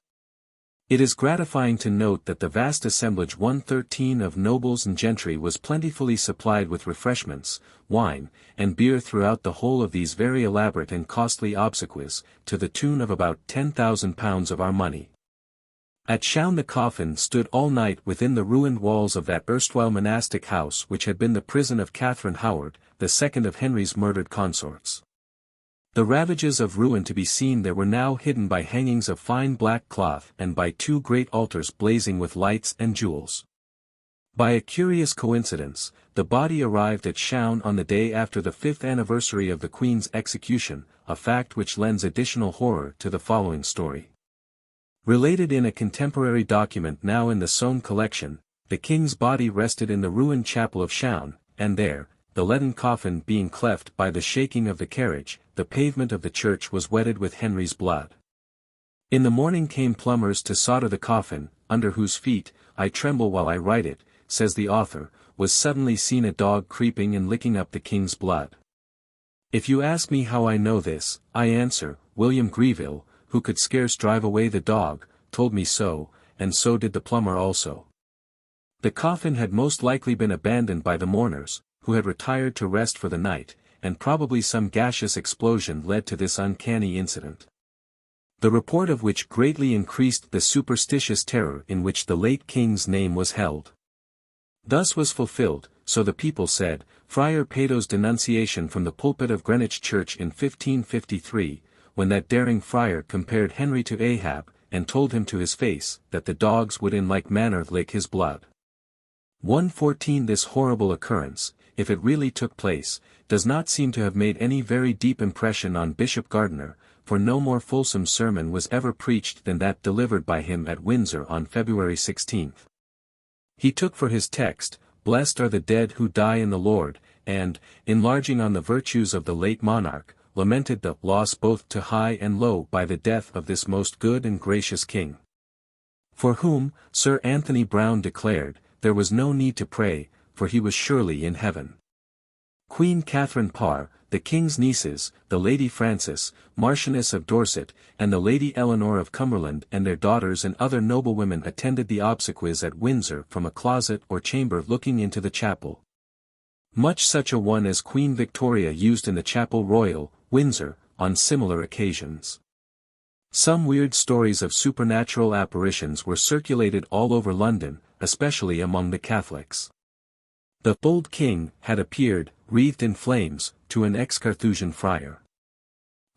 It is gratifying to note that the vast assemblage 113 of nobles and gentry was plentifully supplied with refreshments, wine, and beer throughout the whole of these very elaborate and costly obsequies, to the tune of about £10,000 of our money. At Chaon the coffin stood all night within the ruined walls of that erstwhile monastic house which had been the prison of Catherine Howard, the second of Henry's murdered consorts. The ravages of ruin to be seen there were now hidden by hangings of fine black cloth and by 2 great altars blazing with lights and jewels. By a curious coincidence, the body arrived at Chaon on the day after the 5th anniversary of the Queen's execution, a fact which lends additional horror to the following story. Related in a contemporary document now in the Soane collection, the King's body rested in the ruined chapel of Chaon, and there, the leaden coffin being cleft by the shaking of the carriage, the pavement of the church was wetted with Henry's blood. In the morning came plumbers to solder the coffin, under whose feet, I tremble while I write it, says the author, was suddenly seen a dog creeping and licking up the King's blood. If you ask me how I know this, I answer, William Greville, who could scarce drive away the dog, told me so, and so did the plumber also. The coffin had most likely been abandoned by the mourners, who had retired to rest for the night, and probably some gaseous explosion led to this uncanny incident. The report of which greatly increased the superstitious terror in which the late King's name was held. Thus was fulfilled, so the people said, Friar Peto's denunciation from the pulpit of Greenwich Church in 1553, when that daring friar compared Henry to Ahab, and told him to his face, that the dogs would in like manner lick his blood. 114 This horrible occurrence, if it really took place, does not seem to have made any very deep impression on Bishop Gardiner, for no more fulsome sermon was ever preached than that delivered by him at Windsor on February 16. He took for his text, Blessed are the dead who die in the Lord, and, enlarging on the virtues of the late monarch, lamented the loss both to high and low by the death of this most good and gracious king. For whom, Sir Anthony Browne declared, there was no need to pray, for he was surely in heaven. Queen Catherine Parr, the King's nieces, the Lady Frances, Marchioness of Dorset, and the Lady Eleanor of Cumberland and their daughters and other noblewomen attended the obsequies at Windsor from a closet or chamber looking into the chapel. Much such a one as Queen Victoria used in the Chapel Royal, Windsor, on similar occasions. Some weird stories of supernatural apparitions were circulated all over London, especially among the Catholics. The old king had appeared, wreathed in flames, to an ex-Carthusian friar.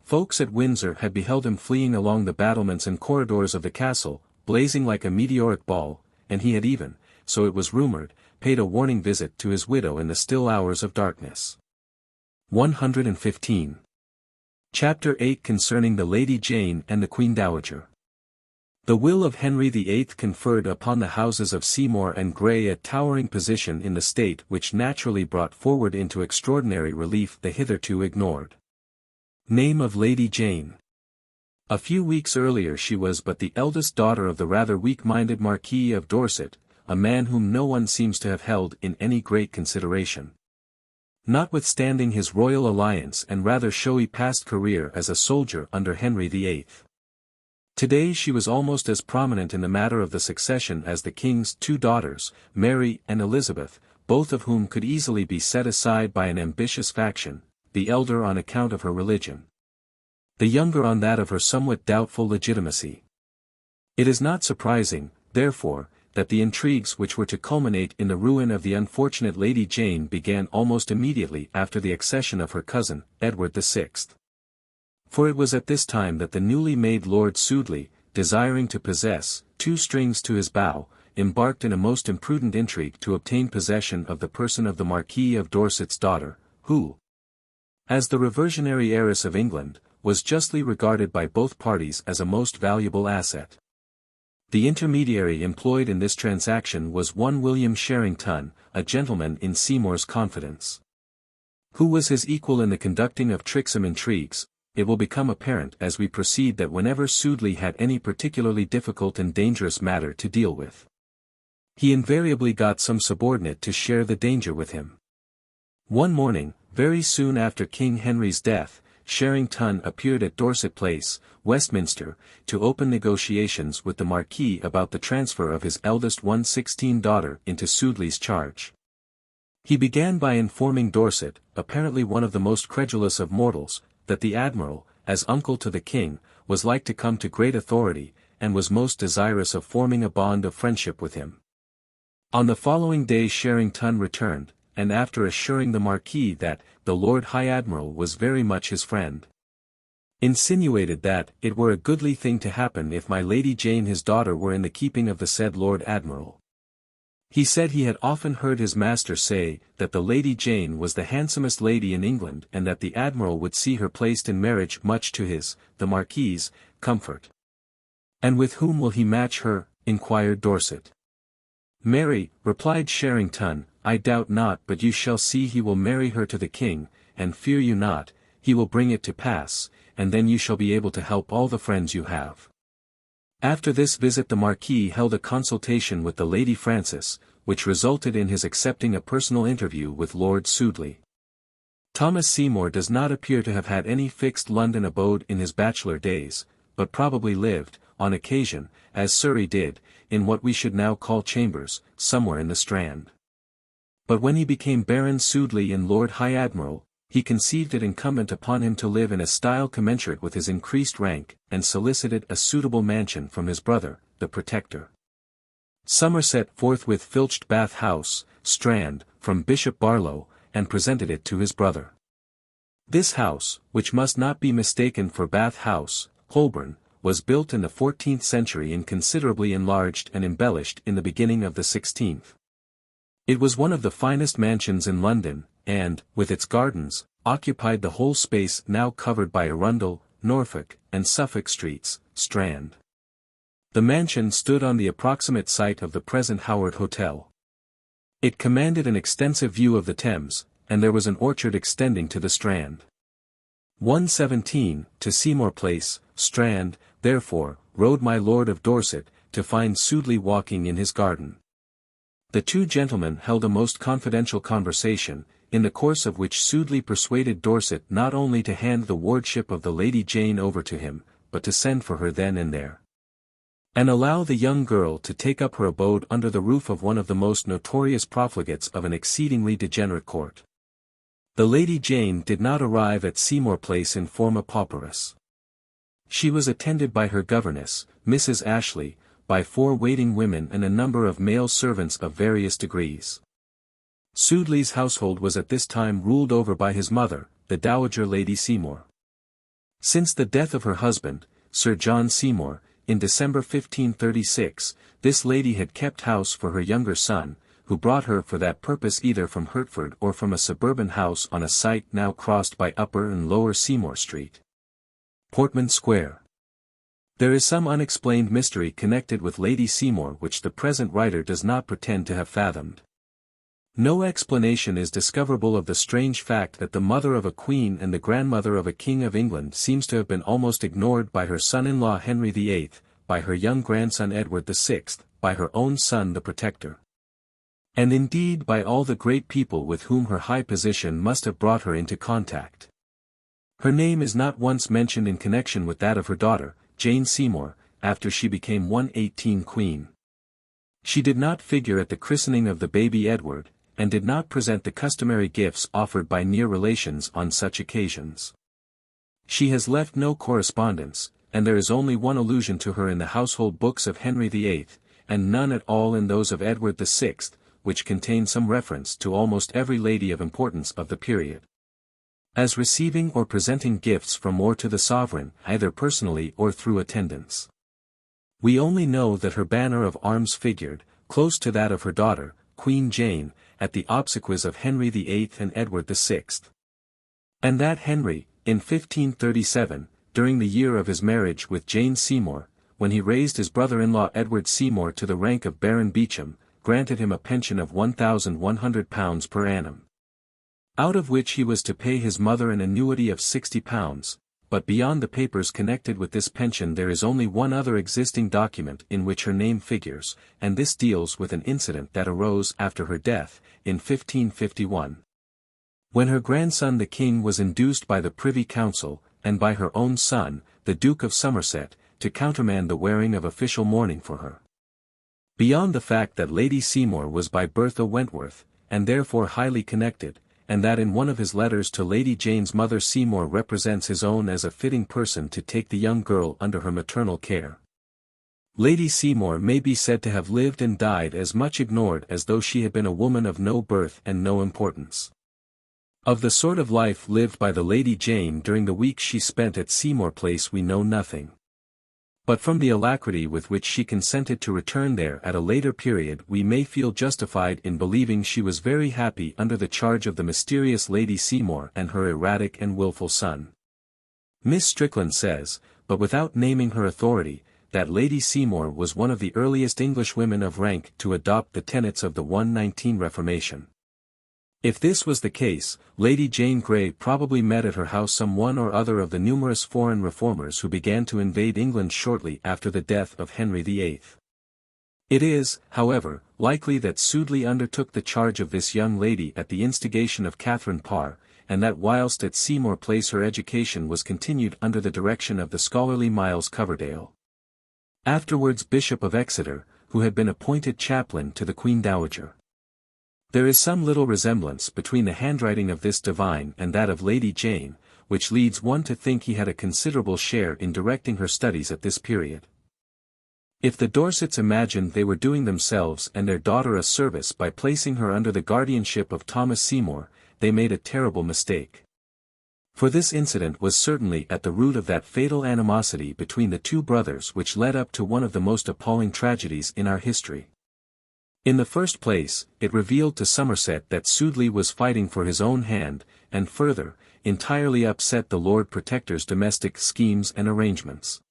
Folks at Windsor had beheld him fleeing along the battlements and corridors of the castle, blazing like a meteoric ball, and he had even, so it was rumored, paid a warning visit to his widow in the still hours of darkness. 115. Chapter 8 Concerning the Lady Jane and the Queen-Dowager. The will of Henry VIII conferred upon the houses of Seymour and Grey a towering position in the state which naturally brought forward into extraordinary relief the hitherto ignored name of Lady Jane. A few weeks earlier she was but the eldest daughter of the rather weak-minded Marquis of Dorset, a man whom no one seems to have held in any great consideration. Notwithstanding his royal alliance and rather showy past career as a soldier under Henry VIII. Today she was almost as prominent in the matter of the succession as the king's two daughters, Mary and Elizabeth, both of whom could easily be set aside by an ambitious faction, the elder on account of her religion, the younger on that of her somewhat doubtful legitimacy. It is not surprising, therefore, that the intrigues which were to culminate in the ruin of the unfortunate Lady Jane began almost immediately after the accession of her cousin, Edward VI. For it was at this time that the newly made Lord Sudeley, desiring to possess two strings to his bow, embarked in a most imprudent intrigue to obtain possession of the person of the Marquis of Dorset's daughter, who, as the reversionary heiress of England, was justly regarded by both parties as a most valuable asset. The intermediary employed in this transaction was one William Sherrington, a gentleman in Seymour's confidence. Who was his equal in the conducting of tricksome intrigues? It will become apparent as we proceed that whenever Sudeley had any particularly difficult and dangerous matter to deal with, he invariably got some subordinate to share the danger with him. One morning, very soon after King Henry's death, Sherrington appeared at Dorset Place, Westminster, to open negotiations with the Marquis about the transfer of his eldest 116 daughter into Sudeley's charge. He began by informing Dorset, apparently one of the most credulous of mortals, that the Admiral, as uncle to the King, was like to come to great authority, and was most desirous of forming a bond of friendship with him. On the following day Sherrington returned, and after assuring the Marquis that the Lord High-Admiral was very much his friend, insinuated that it were a goodly thing to happen if my Lady Jane his daughter were in the keeping of the said Lord Admiral. He said he had often heard his master say that the Lady Jane was the handsomest lady in England and that the Admiral would see her placed in marriage much to his, the Marquis's, comfort. "And with whom will he match her?" inquired Dorset. "Mary," replied Sherrington, "I doubt not but you shall see he will marry her to the King, and fear you not, he will bring it to pass, and then you shall be able to help all the friends you have." After this visit the Marquis held a consultation with the Lady Frances, which resulted in his accepting a personal interview with Lord Sudeley. Thomas Seymour does not appear to have had any fixed London abode in his bachelor days, but probably lived, on occasion, as Surrey did, in what we should now call chambers, somewhere in the Strand. But when he became Baron Sudeley and Lord High-Admiral, he conceived it incumbent upon him to live in a style commensurate with his increased rank, and solicited a suitable mansion from his brother, the Protector. Somerset forthwith filched Bath House, Strand, from Bishop Barlow, and presented it to his brother. This house, which must not be mistaken for Bath House, Holborn, was built in the 14th century and considerably enlarged and embellished in the beginning of the 16th. It was one of the finest mansions in London, and, with its gardens, occupied the whole space now covered by Arundel, Norfolk, and Suffolk streets, Strand. The mansion stood on the approximate site of the present Howard Hotel. It commanded an extensive view of the Thames, and there was an orchard extending to the Strand. 117, to Seymour Place, Strand, therefore, rode my Lord of Dorset, to find Sudeley walking in his garden. The two gentlemen held a most confidential conversation, in the course of which Sudeley persuaded Dorset not only to hand the wardship of the Lady Jane over to him, but to send for her then and there, and allow the young girl to take up her abode under the roof of one of the most notorious profligates of an exceedingly degenerate court. The Lady Jane did not arrive at Seymour Place in forma pauperis. She was attended by her governess, Mrs. Ashley, by 4 waiting women and a number of male servants of various degrees. Sudeley's household was at this time ruled over by his mother, the Dowager Lady Seymour. Since the death of her husband, Sir John Seymour, in December 1536, this lady had kept house for her younger son, who brought her for that purpose either from Hertford or from a suburban house on a site now crossed by Upper and Lower Seymour Street, Portman Square. There is some unexplained mystery connected with Lady Seymour which the present writer does not pretend to have fathomed. No explanation is discoverable of the strange fact that the mother of a queen and the grandmother of a king of England seems to have been almost ignored by her son-in-law Henry VIII, by her young grandson Edward VI, by her own son the Protector, and indeed by all the great people with whom her high position must have brought her into contact. Her name is not once mentioned in connection with that of her daughter, Jane Seymour, after she became 118 queen. She did not figure at the christening of the baby Edward, and did not present the customary gifts offered by near relations on such occasions. She has left no correspondence, and there is only one allusion to her in the household books of Henry VIII, and none at all in those of Edward VI, which contain some reference to almost every lady of importance of the period, as receiving or presenting gifts from or to the sovereign, either personally or through attendants. We only know that her banner of arms figured, close to that of her daughter, Queen Jane, at the obsequies of Henry VIII and Edward VI. And that Henry, in 1537, during the year of his marriage with Jane Seymour, when he raised his brother-in-law Edward Seymour to the rank of Baron Beauchamp, granted him a pension of £1,100 per annum, out of which he was to pay his mother an annuity of £60, but beyond the papers connected with this pension there is only one other existing document in which her name figures, and this deals with an incident that arose after her death, in 1551. When her grandson the king was induced by the Privy Council, and by her own son, the Duke of Somerset, to countermand the wearing of official mourning for her. Beyond the fact that Lady Seymour was by birth a Wentworth, and therefore highly connected, and that in one of his letters to Lady Jane's mother Seymour represents his own as a fitting person to take the young girl under her maternal care, Lady Seymour may be said to have lived and died as much ignored as though she had been a woman of no birth and no importance. Of the sort of life lived by the Lady Jane during the week she spent at Seymour Place we know nothing. But from the alacrity with which she consented to return there at a later period we may feel justified in believing she was very happy under the charge of the mysterious Lady Seymour and her erratic and wilful son. Miss Strickland says, but without naming her authority, that Lady Seymour was one of the earliest Englishwomen of rank to adopt the tenets of the 119 Reformation. If this was the case, Lady Jane Grey probably met at her house some one or other of the numerous foreign reformers who began to invade England shortly after the death of Henry VIII. It is, however, likely that Sudeley undertook the charge of this young lady at the instigation of Catherine Parr, and that whilst at Seymour Place her education was continued under the direction of the scholarly Miles Coverdale, afterwards Bishop of Exeter, who had been appointed chaplain to the Queen-Dowager. There is some little resemblance between the handwriting of this divine and that of Lady Jane, which leads one to think he had a considerable share in directing her studies at this period. If the Dorsets imagined they were doing themselves and their daughter a service by placing her under the guardianship of Thomas Seymour, they made a terrible mistake. For this incident was certainly at the root of that fatal animosity between the two brothers which led up to one of the most appalling tragedies in our history. In the first place, it revealed to Somerset that Sudeley was fighting for his own hand, and further, entirely upset the Lord Protector's domestic schemes and arrangements.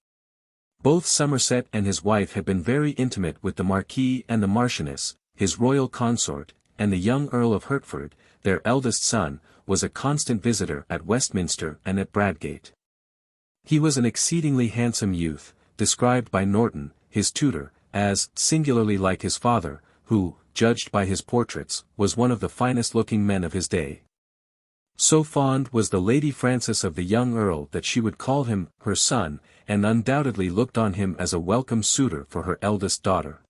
Both Somerset and his wife had been very intimate with the Marquis and the Marchioness, his royal consort, and the young Earl of Hertford, their eldest son, was a constant visitor at Westminster and at Bradgate. He was an exceedingly handsome youth, described by Norton, his tutor, as singularly like his father, who, judged by his portraits, was one of the finest-looking men of his day. So fond was the Lady Frances of the young Earl that she would call him her son, and undoubtedly looked on him as a welcome suitor for her eldest daughter.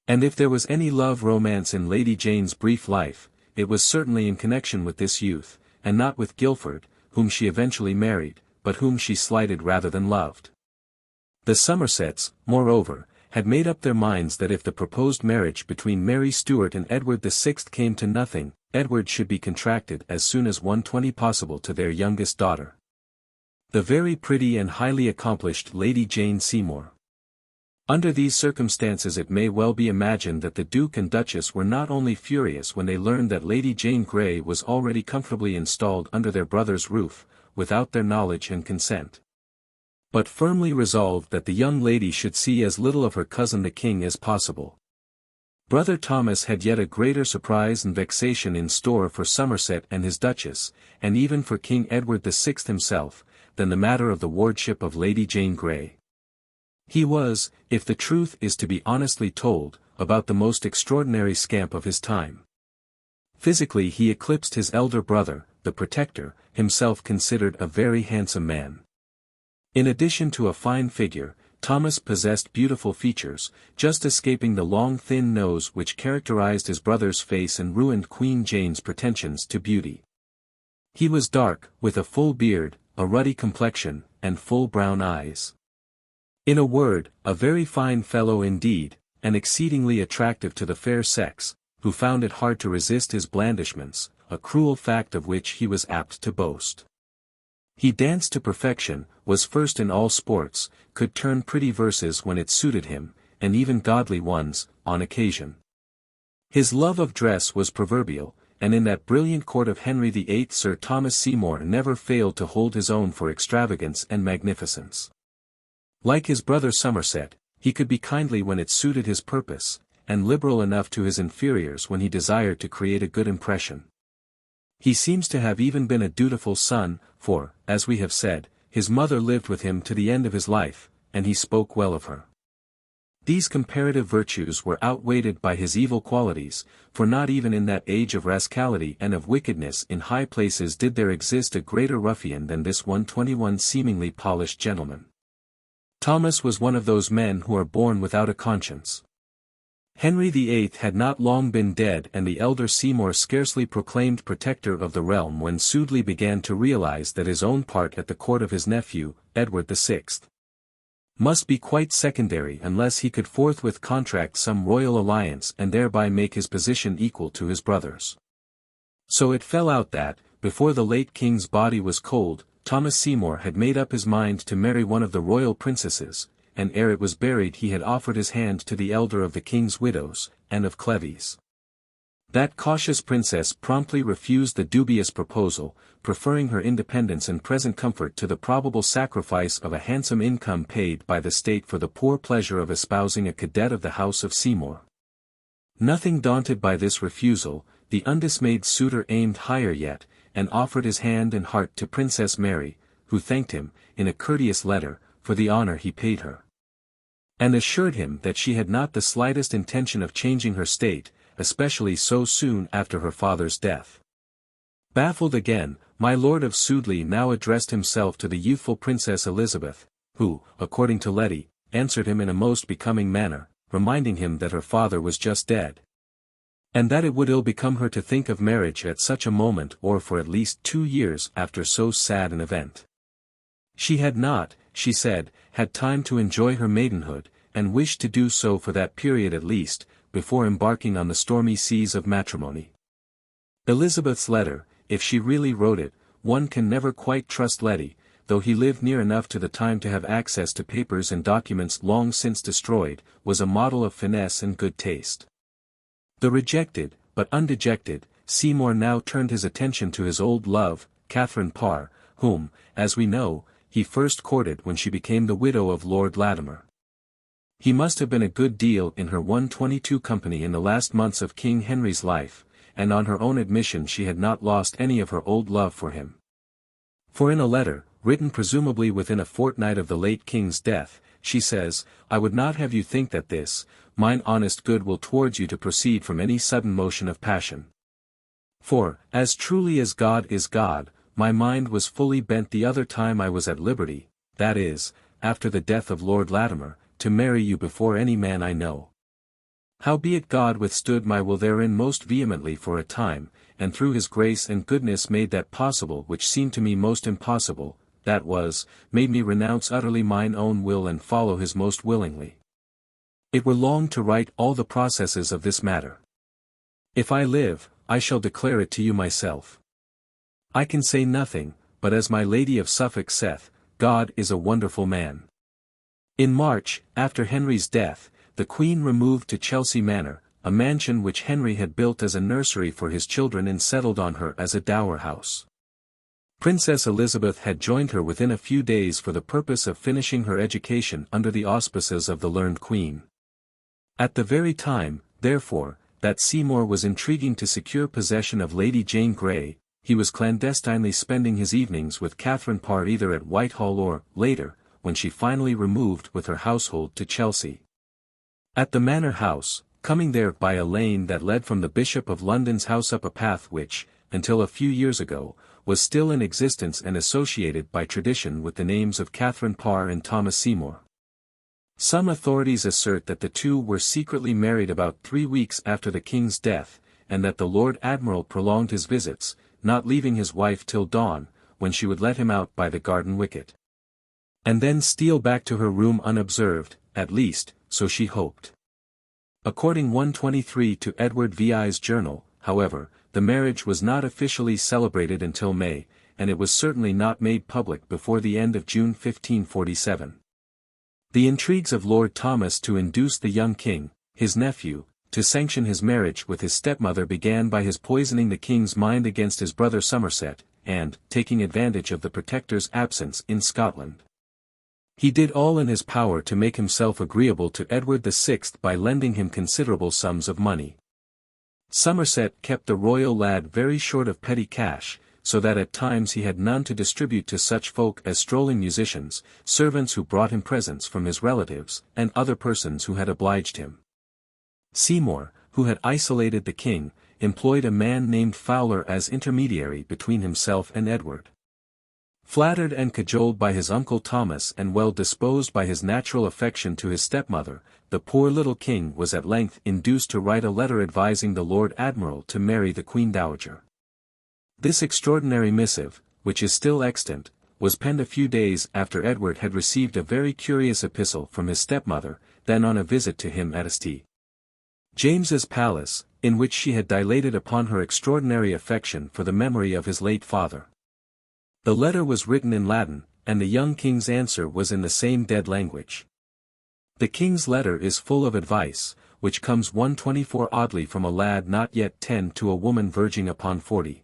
And if there was any love romance in Lady Jane's brief life, it was certainly in connection with this youth, and not with Guilford, whom she eventually married, but whom she slighted rather than loved. The Somersets, moreover, had made up their minds that if the proposed marriage between Mary Stuart and Edward VI came to nothing, Edward should be contracted as soon as 120 possible to their youngest daughter, the very pretty and highly accomplished Lady Jane Seymour. Under these circumstances it may well be imagined that the Duke and Duchess were not only furious when they learned that Lady Jane Grey was already comfortably installed under their brother's roof, without their knowledge and consent, but firmly resolved that the young lady should see as little of her cousin the king as possible. Brother Thomas had yet a greater surprise and vexation in store for Somerset and his Duchess, and even for King Edward VI himself, than the matter of the wardship of Lady Jane Grey. He was, if the truth is to be honestly told, about the most extraordinary scamp of his time. Physically he eclipsed his elder brother, the Protector, himself considered a very handsome man. In addition to a fine figure, Thomas possessed beautiful features, just escaping the long thin nose which characterized his brother's face and ruined Queen Jane's pretensions to beauty. He was dark, with a full beard, a ruddy complexion, and full brown eyes. In a word, a very fine fellow indeed, and exceedingly attractive to the fair sex, who found it hard to resist his blandishments, a cruel fact of which he was apt to boast. He danced to perfection, was first in all sports, could turn pretty verses when it suited him, and even godly ones, on occasion. His love of dress was proverbial, and in that brilliant court of Henry VIII Sir Thomas Seymour never failed to hold his own for extravagance and magnificence. Like his brother Somerset, he could be kindly when it suited his purpose, and liberal enough to his inferiors when he desired to create a good impression. He seems to have even been a dutiful son, for, as we have said, his mother lived with him to the end of his life, and he spoke well of her. These comparative virtues were outweighed by his evil qualities, for not even in that age of rascality and of wickedness in high places did there exist a greater ruffian than this 121 seemingly polished gentleman. Thomas was one of those men who are born without a conscience. Henry VIII had not long been dead and the elder Seymour scarcely proclaimed protector of the realm when Sudeley began to realize that his own part at the court of his nephew, Edward VI, must be quite secondary unless he could forthwith contract some royal alliance and thereby make his position equal to his brother's. So it fell out that, before the late king's body was cold, Thomas Seymour had made up his mind to marry one of the royal princesses, and ere it was buried he had offered his hand to the elder of the king's widows, and of Cleves. That cautious princess promptly refused the dubious proposal, preferring her independence and present comfort to the probable sacrifice of a handsome income paid by the state for the poor pleasure of espousing a cadet of the house of Seymour. Nothing daunted by this refusal, the undismayed suitor aimed higher yet, and offered his hand and heart to Princess Mary, who thanked him, in a courteous letter, for the honor he paid her, and assured him that she had not the slightest intention of changing her state, especially so soon after her father's death. Baffled again, my Lord of Sudeley now addressed himself to the youthful Princess Elizabeth, who, according to Letty, answered him in a most becoming manner, reminding him that her father was just dead, and that it would ill become her to think of marriage at such a moment or for at least 2 years after so sad an event. She had not, she said, had time to enjoy her maidenhood, and wished to do so for that period at least, before embarking on the stormy seas of matrimony. Elizabeth's letter, if she really wrote it, one can never quite trust Letty, though he lived near enough to the time to have access to papers and documents long since destroyed, was a model of finesse and good taste. The rejected, but undejected, Seymour now turned his attention to his old love, Catherine Parr, whom, as we know, he first courted when she became the widow of Lord Latimer. He must have been a good deal in her 122 company in the last months of King Henry's life, and on her own admission she had not lost any of her old love for him. For in a letter, written presumably within a fortnight of the late king's death, she says, "I would not have you think that this, mine honest good will towards you to proceed from any sudden motion of passion. For, as truly as God is God, my mind was fully bent the other time I was at liberty, that is, after the death of Lord Latimer, to marry you before any man I know. Howbeit God withstood my will therein most vehemently for a time, and through his grace and goodness made that possible which seemed to me most impossible, that was, made me renounce utterly mine own will and follow his most willingly. It were long to write all the processes of this matter. If I live, I shall declare it to you myself. I can say nothing, but as my Lady of Suffolk saith, God is a wonderful man." In March, after Henry's death, the Queen removed to Chelsea Manor, a mansion which Henry had built as a nursery for his children and settled on her as a dower house. Princess Elizabeth had joined her within a few days for the purpose of finishing her education under the auspices of the learned Queen. At the very time, therefore, that Seymour was intriguing to secure possession of Lady Jane Grey, he was clandestinely spending his evenings with Catherine Parr either at Whitehall or, later, when she finally removed with her household to Chelsea. At the Manor House, coming there by a lane that led from the Bishop of London's house up a path which, until a few years ago, was still in existence and associated by tradition with the names of Catherine Parr and Thomas Seymour. Some authorities assert that the two were secretly married about 3 weeks after the king's death, and that the Lord Admiral prolonged his visits, not leaving his wife till dawn, when she would let him out by the garden wicket, and then steal back to her room unobserved, at least, so she hoped. According 123 to Edward VI's journal, however, the marriage was not officially celebrated until May, and it was certainly not made public before the end of June 1547. The intrigues of Lord Thomas to induce the young king, his nephew, to sanction his marriage with his stepmother began by his poisoning the king's mind against his brother Somerset, and, taking advantage of the Protector's absence in Scotland, he did all in his power to make himself agreeable to Edward VI by lending him considerable sums of money. Somerset kept the royal lad very short of petty cash, so that at times he had none to distribute to such folk as strolling musicians, servants who brought him presents from his relatives, and other persons who had obliged him. Seymour, who had isolated the king, employed a man named Fowler as intermediary between himself and Edward. Flattered and cajoled by his uncle Thomas and well disposed by his natural affection to his stepmother, the poor little king was at length induced to write a letter advising the Lord Admiral to marry the Queen-Dowager. This extraordinary missive, which is still extant, was penned a few days after Edward had received a very curious epistle from his stepmother, then on a visit to him at St. James's Palace, in which she had dilated upon her extraordinary affection for the memory of his late father. The letter was written in Latin, and the young king's answer was in the same dead language. The king's letter is full of advice, which comes 124 oddly from a lad not yet 10 to a woman verging upon 40.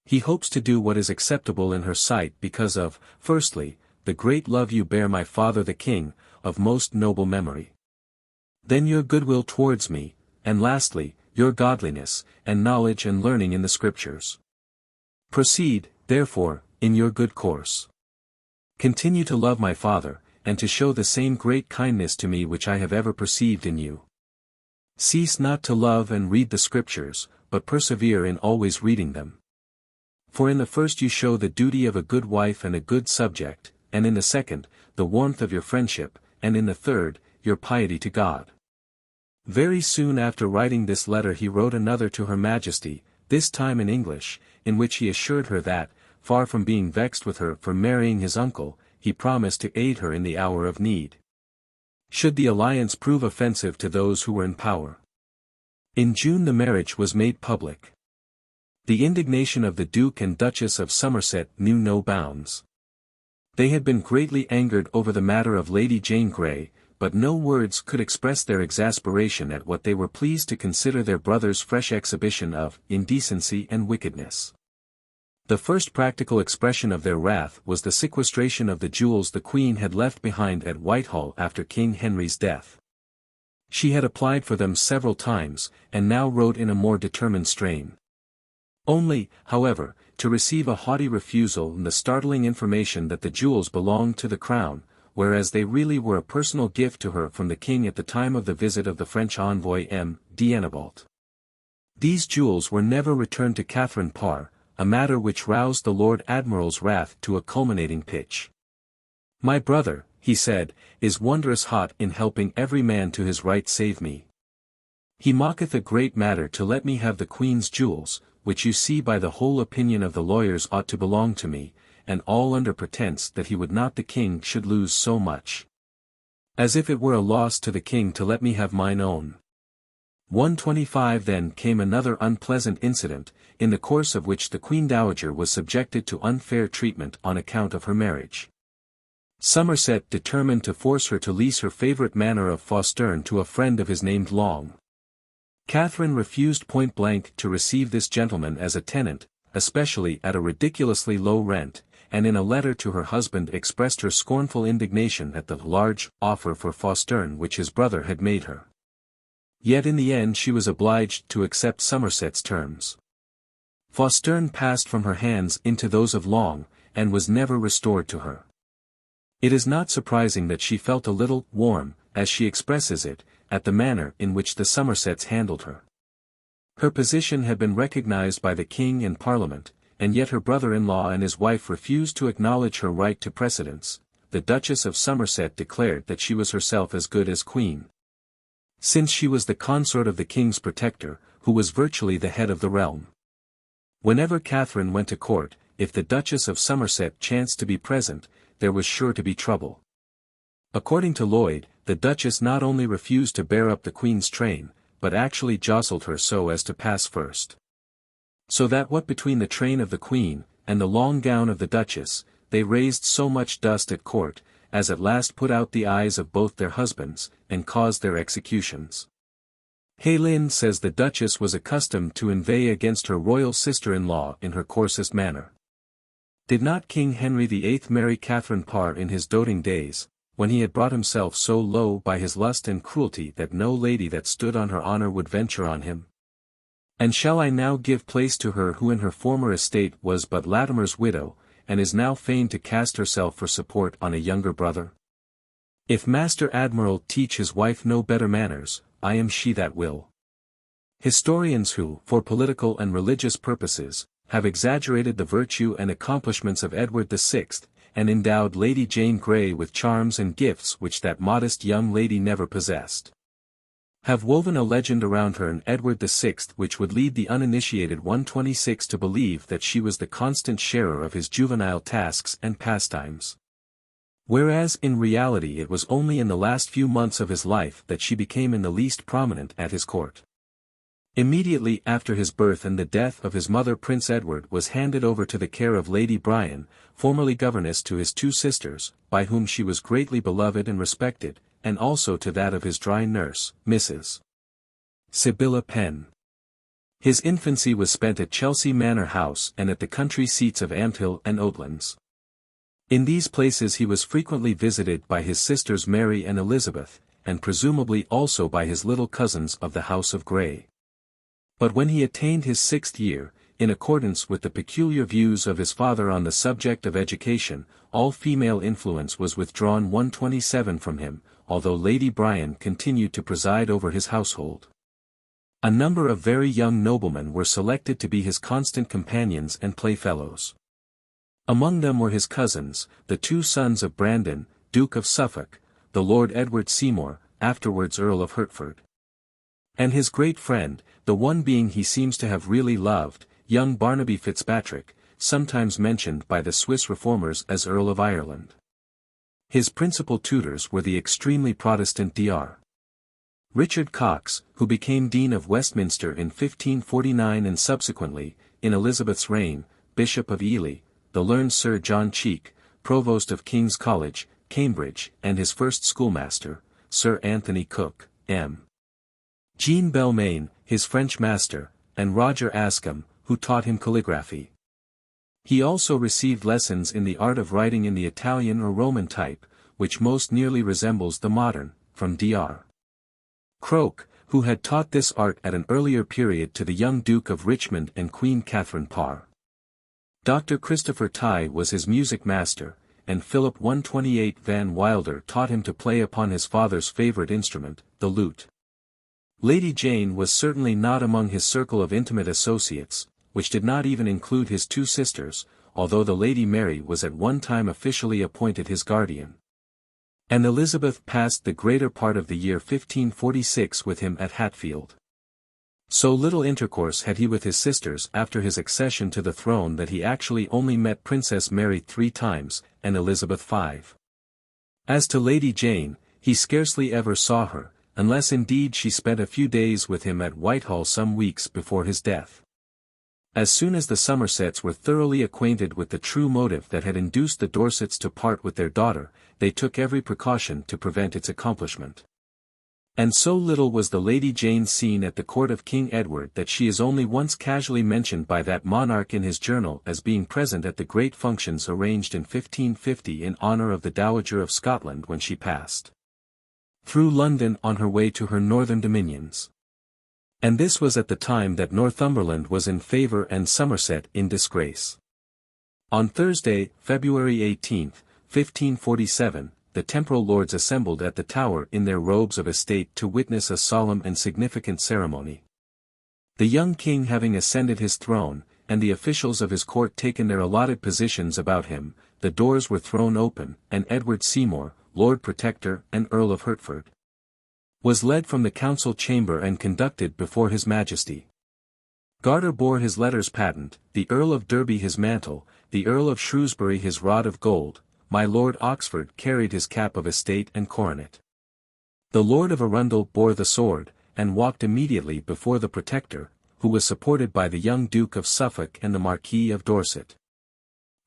He hopes to do what is acceptable in her sight because of, firstly, the great love you bear my father the king, of most noble memory. Then your goodwill towards me, and lastly, your godliness, and knowledge and learning in the Scriptures. Proceed, therefore, in your good course. Continue to love my father, and to show the same great kindness to me which I have ever perceived in you. Cease not to love and read the Scriptures, but persevere in always reading them. For in the first you show the duty of a good wife and a good subject, and in the second, the warmth of your friendship, and in the third, your piety to God. Very soon after writing this letter he wrote another to Her Majesty, this time in English, in which he assured her that, far from being vexed with her for marrying his uncle, he promised to aid her in the hour of need, should the alliance prove offensive to those who were in power. In June the marriage was made public. The indignation of the Duke and Duchess of Somerset knew no bounds. They had been greatly angered over the matter of Lady Jane Grey, but no words could express their exasperation at what they were pleased to consider their brother's fresh exhibition of indecency and wickedness. The first practical expression of their wrath was the sequestration of the jewels the Queen had left behind at Whitehall after King Henry's death. She had applied for them several times, and now wrote in a more determined strain. Only, however, to receive a haughty refusal and the startling information that the jewels belonged to the Crown, whereas they really were a personal gift to her from the King at the time of the visit of the French envoy M. d'Annibalt. These jewels were never returned to Catherine Parr, a matter which roused the Lord Admiral's wrath to a culminating pitch. My brother, he said, is wondrous hot in helping every man to his right save me. He mocketh a great matter to let me have the Queen's jewels, which you see by the whole opinion of the lawyers ought to belong to me, and all under pretence that he would not the King should lose so much. As if it were a loss to the King to let me have mine own. 125 Then came another unpleasant incident, in the course of which the Queen-Dowager was subjected to unfair treatment on account of her marriage. Somerset determined to force her to lease her favourite manor of Fausterne to a friend of his named Long. Catherine refused point-blank to receive this gentleman as a tenant, especially at a ridiculously low rent, and in a letter to her husband expressed her scornful indignation at the large offer for Fausterne which his brother had made her. Yet in the end she was obliged to accept Somerset's terms. Fausterne passed from her hands into those of Long, and was never restored to her. It is not surprising that she felt a little warm, as she expresses it, at the manner in which the Somersets handled her. Her position had been recognized by the King and Parliament, and yet her brother-in-law and his wife refused to acknowledge her right to precedence. The Duchess of Somerset declared that she was herself as good as Queen, since she was the consort of the King's protector, who was virtually the head of the realm. Whenever Catherine went to court, if the Duchess of Somerset chanced to be present, there was sure to be trouble. According to Lloyd, the Duchess not only refused to bear up the Queen's train, but actually jostled her so as to pass first. So that what between the train of the Queen, and the long gown of the Duchess, they raised so much dust at court, as at last put out the eyes of both their husbands, and caused their executions. Heylin says the Duchess was accustomed to inveigh against her royal sister-in-law in her coarsest manner. Did not King Henry VIII marry Catherine Parr in his doting days, when he had brought himself so low by his lust and cruelty that no lady that stood on her honour would venture on him? And shall I now give place to her who in her former estate was but Latimer's widow, and is now fain to cast herself for support on a younger brother? If Master Admiral teach his wife no better manners, I am she that will. Historians who, for political and religious purposes, have exaggerated the virtue and accomplishments of Edward VI, and endowed Lady Jane Grey with charms and gifts which that modest young lady never possessed, have woven a legend around her and Edward VI which would lead the uninitiated 126 to believe that she was the constant sharer of his juvenile tasks and pastimes. Whereas in reality it was only in the last few months of his life that she became in the least prominent at his court. Immediately after his birth and the death of his mother Prince Edward was handed over to the care of Lady Bryan, formerly governess to his two sisters, by whom she was greatly beloved and respected, and also to that of his dry nurse, Mrs. Sibylla Penn. His infancy was spent at Chelsea Manor House and at the country seats of Ampthill and Oatlands. In these places he was frequently visited by his sisters Mary and Elizabeth, and presumably also by his little cousins of the House of Grey. But when he attained his 6th year, in accordance with the peculiar views of his father on the subject of education, all female influence was withdrawn 127 from him, although Lady Bryan continued to preside over his household. A number of very young noblemen were selected to be his constant companions and playfellows. Among them were his cousins, the 2 sons of Brandon, Duke of Suffolk, the Lord Edward Seymour, afterwards Earl of Hertford. And his great friend, the one being he seems to have really loved, young Barnaby Fitzpatrick, sometimes mentioned by the Swiss reformers as Earl of Ireland. His principal tutors were the extremely Protestant Dr. Richard Cox, who became Dean of Westminster in 1549 and subsequently, in Elizabeth's reign, Bishop of Ely, the learned Sir John Cheek, Provost of King's College, Cambridge, and his first schoolmaster, Sir Anthony Cook, M. Jean Belmain, his French master, and Roger Askam, who taught him calligraphy. He also received lessons in the art of writing in the Italian or Roman type, which most nearly resembles the modern, from Dr. Croke, who had taught this art at an earlier period to the young Duke of Richmond and Queen Catherine Parr. Dr. Christopher Tye was his music master, and Philip 128 Van Wilder taught him to play upon his father's favorite instrument, the lute. Lady Jane was certainly not among his circle of intimate associates, which did not even include his 2 sisters, although the Lady Mary was at one time officially appointed his guardian. And Elizabeth passed the greater part of the year 1546 with him at Hatfield. So little intercourse had he with his sisters after his accession to the throne that he actually only met Princess Mary 3 times, and Elizabeth 5. As to Lady Jane, he scarcely ever saw her, unless indeed she spent a few days with him at Whitehall some weeks before his death. As soon as the Somersets were thoroughly acquainted with the true motive that had induced the Dorsets to part with their daughter, they took every precaution to prevent its accomplishment. And so little was the Lady Jane seen at the court of King Edward that she is only once casually mentioned by that monarch in his journal as being present at the great functions arranged in 1550 in honour of the Dowager of Scotland when she passed through London on her way to her northern dominions. And this was at the time that Northumberland was in favour and Somerset in disgrace. On Thursday, February 18, 1547, the temporal lords assembled at the Tower in their robes of estate to witness a solemn and significant ceremony. The young king having ascended his throne, and the officials of his court taken their allotted positions about him, the doors were thrown open, and Edward Seymour, Lord Protector and Earl of Hertford, was led from the council chamber and conducted before his majesty. Garter bore his letters patent, the Earl of Derby his mantle, the Earl of Shrewsbury his rod of gold, my Lord Oxford carried his cap of estate and coronet. The Lord of Arundel bore the sword, and walked immediately before the Protector, who was supported by the young Duke of Suffolk and the Marquis of Dorset.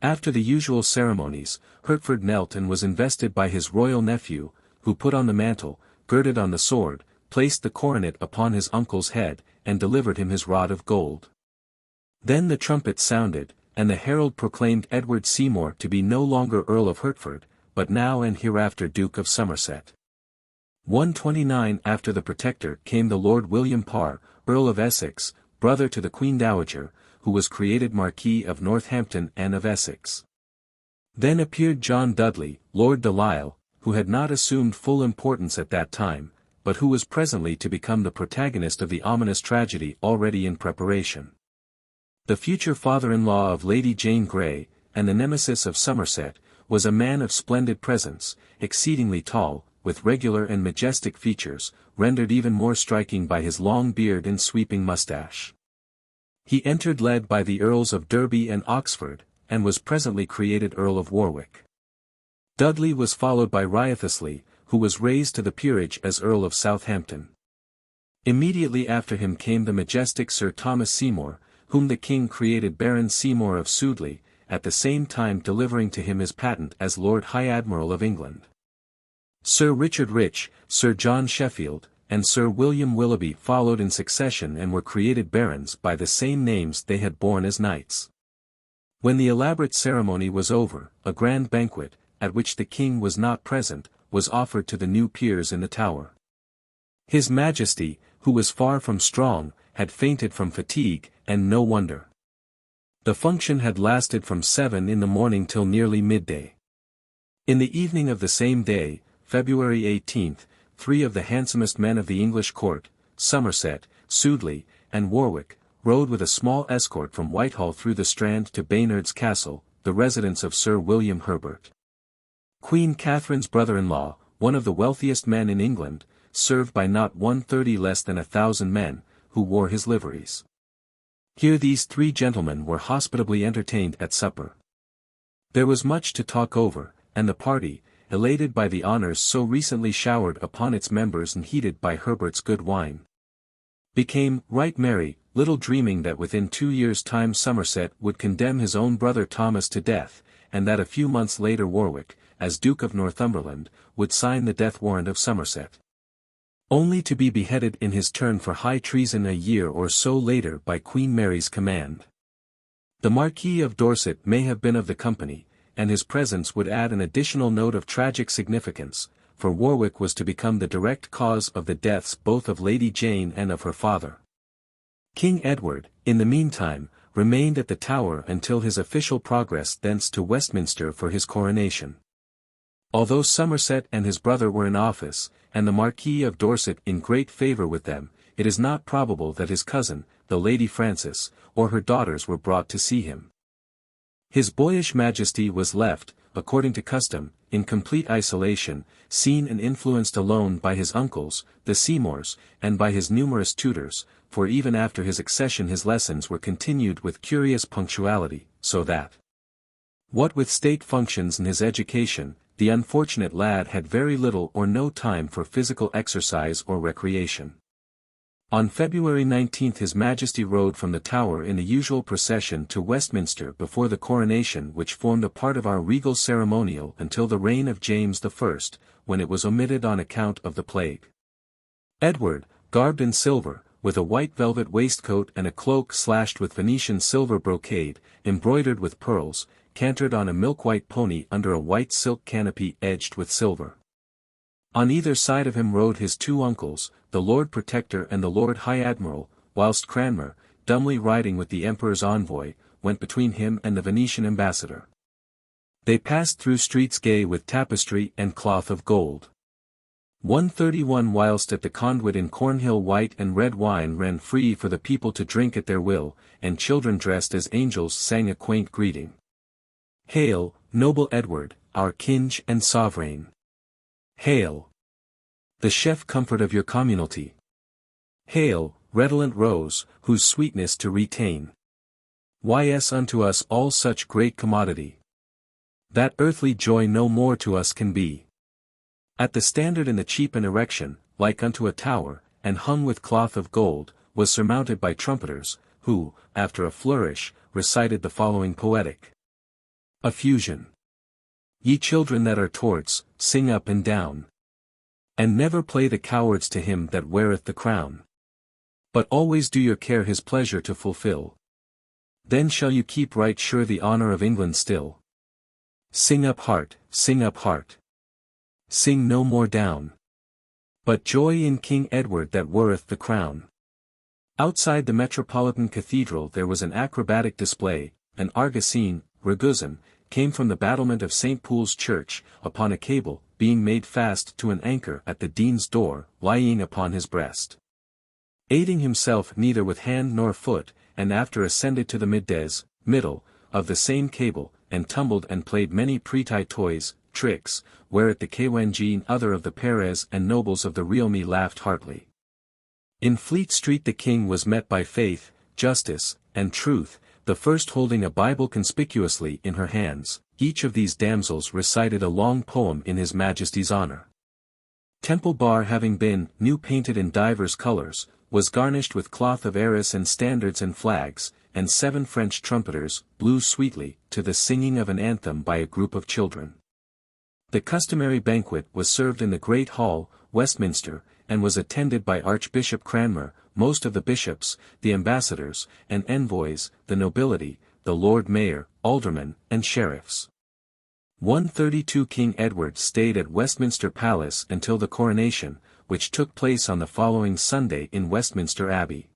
After the usual ceremonies, Hertford knelt and was invested by his royal nephew, who put on the mantle, girded on the sword, placed the coronet upon his uncle's head, and delivered him his rod of gold. Then the trumpet sounded, and the herald proclaimed Edward Seymour to be no longer Earl of Hertford, but now and hereafter Duke of Somerset. 129 After the Protector came the Lord William Parr, Earl of Essex, brother to the Queen-Dowager, who was created Marquis of Northampton and of Essex. Then appeared John Dudley, Lord Delisle, who had not assumed full importance at that time, but who was presently to become the protagonist of the ominous tragedy already in preparation. The future father-in-law of Lady Jane Grey, and the nemesis of Somerset, was a man of splendid presence, exceedingly tall, with regular and majestic features, rendered even more striking by his long beard and sweeping moustache. He entered led by the Earls of Derby and Oxford, and was presently created Earl of Warwick. Dudley was followed by Wriothesley, who was raised to the peerage as Earl of Southampton. Immediately after him came the majestic Sir Thomas Seymour, whom the king created Baron Seymour of Sudeley, at the same time delivering to him his patent as Lord High-Admiral of England. Sir Richard Rich, Sir John Sheffield, and Sir William Willoughby followed in succession and were created barons by the same names they had borne as knights. When the elaborate ceremony was over, a grand banquet, at which the king was not present, was offered to the new peers in the Tower. His Majesty, who was far from strong, had fainted from fatigue, and no wonder. The function had lasted from 7 in the morning till nearly midday. In the evening of the same day, February 18th, 3 of the handsomest men of the English court, Somerset, Dudley, and Warwick, rode with a small escort from Whitehall through the Strand to Baynard's Castle, the residence of Sir William Herbert. Queen Catherine's brother-in-law, one of the wealthiest men in England, served by not 130 less than 1,000 men, who wore his liveries. Here these 3 gentlemen were hospitably entertained at supper. There was much to talk over, and the party, elated by the honours so recently showered upon its members and heated by Herbert's good wine, became right merry, little dreaming that within 2 years' time Somerset would condemn his own brother Thomas to death, and that a few months later Warwick, as Duke of Northumberland, would sign the death warrant of Somerset, only to be beheaded in his turn for high treason a year or so later by Queen Mary's command. The Marquis of Dorset may have been of the company, and his presence would add an additional note of tragic significance, for Warwick was to become the direct cause of the deaths both of Lady Jane and of her father. King Edward, in the meantime, remained at the Tower until his official progress thence to Westminster for his coronation. Although Somerset and his brother were in office, and the Marquis of Dorset in great favour with them, it is not probable that his cousin, the Lady Frances, or her daughters were brought to see him. His boyish Majesty was left, according to custom, in complete isolation, seen and influenced alone by his uncles, the Seymours, and by his numerous tutors, for even after his accession his lessons were continued with curious punctuality, so that, what with state functions and his education, the unfortunate lad had very little or no time for physical exercise or recreation. On February 19 His Majesty rode from the Tower in the usual procession to Westminster before the coronation which formed a part of our regal ceremonial until the reign of James I, when it was omitted on account of the plague. Edward, garbed in silver, with a white velvet waistcoat and a cloak slashed with Venetian silver brocade, embroidered with pearls, cantered on a milk-white pony under a white silk canopy edged with silver. On either side of him rode his 2 uncles, the Lord Protector and the Lord High-Admiral, whilst Cranmer, dumbly riding with the Emperor's envoy, went between him and the Venetian ambassador. They passed through streets gay with tapestry and cloth of gold. 131 Whilst at the conduit in Cornhill white and red wine ran free for the people to drink at their will, and children dressed as angels sang a quaint greeting. Hail, noble Edward, our king and sovereign. Hail, the chef comfort of your communalty. Hail, redolent rose, whose sweetness to retain. Ys unto us all such great commodity, that earthly joy no more to us can be. At the standard in the cheap erection, like unto a tower, and hung with cloth of gold, was surmounted by trumpeters, who, after a flourish, recited the following poetic effusion. Ye children that are torts, sing up and down, and never play the cowards to him that weareth the crown, but always do your care his pleasure to fulfill. Then shall you keep right sure the honour of England still. Sing up heart, sing up heart. Sing no more down, but joy in King Edward that weareth the crown. Outside the Metropolitan Cathedral there was an acrobatic display, an argosine, Ragusin, came from the battlement of St. Paul's Church, upon a cable, being made fast to an anchor at the Dean's door, lying upon his breast. Aiding himself neither with hand nor foot, and after ascended to the middle, of the same cable, and tumbled and played many pretty toys, tricks, whereat the Kwenjin other of the Perez and nobles of the Realme laughed heartily. In Fleet Street the king was met by Faith, Justice, and Truth, the first holding a Bible conspicuously in her hands. Each of these damsels recited a long poem in his Majesty's honour. Temple Bar having been, new painted in divers colours, was garnished with cloth of arras and standards and flags, and 7 French trumpeters blew sweetly, to the singing of an anthem by a group of children. The customary banquet was served in the Great Hall, Westminster, and was attended by Archbishop Cranmer, most of the bishops, the ambassadors, and envoys, the nobility, the Lord Mayor, aldermen, and sheriffs. 132 King Edward stayed at Westminster Palace until the coronation, which took place on the following Sunday in Westminster Abbey.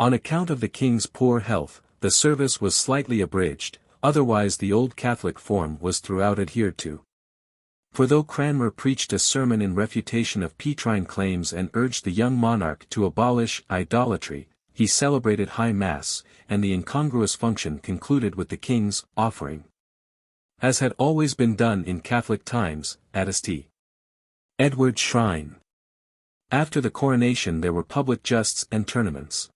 On account of the king's poor health, the service was slightly abridged, otherwise the old Catholic form was throughout adhered to. For though Cranmer preached a sermon in refutation of Petrine claims and urged the young monarch to abolish idolatry, he celebrated High Mass, and the incongruous function concluded with the king's offering, as had always been done in Catholic times, at St. Edward's shrine. After the coronation there were public justs and tournaments.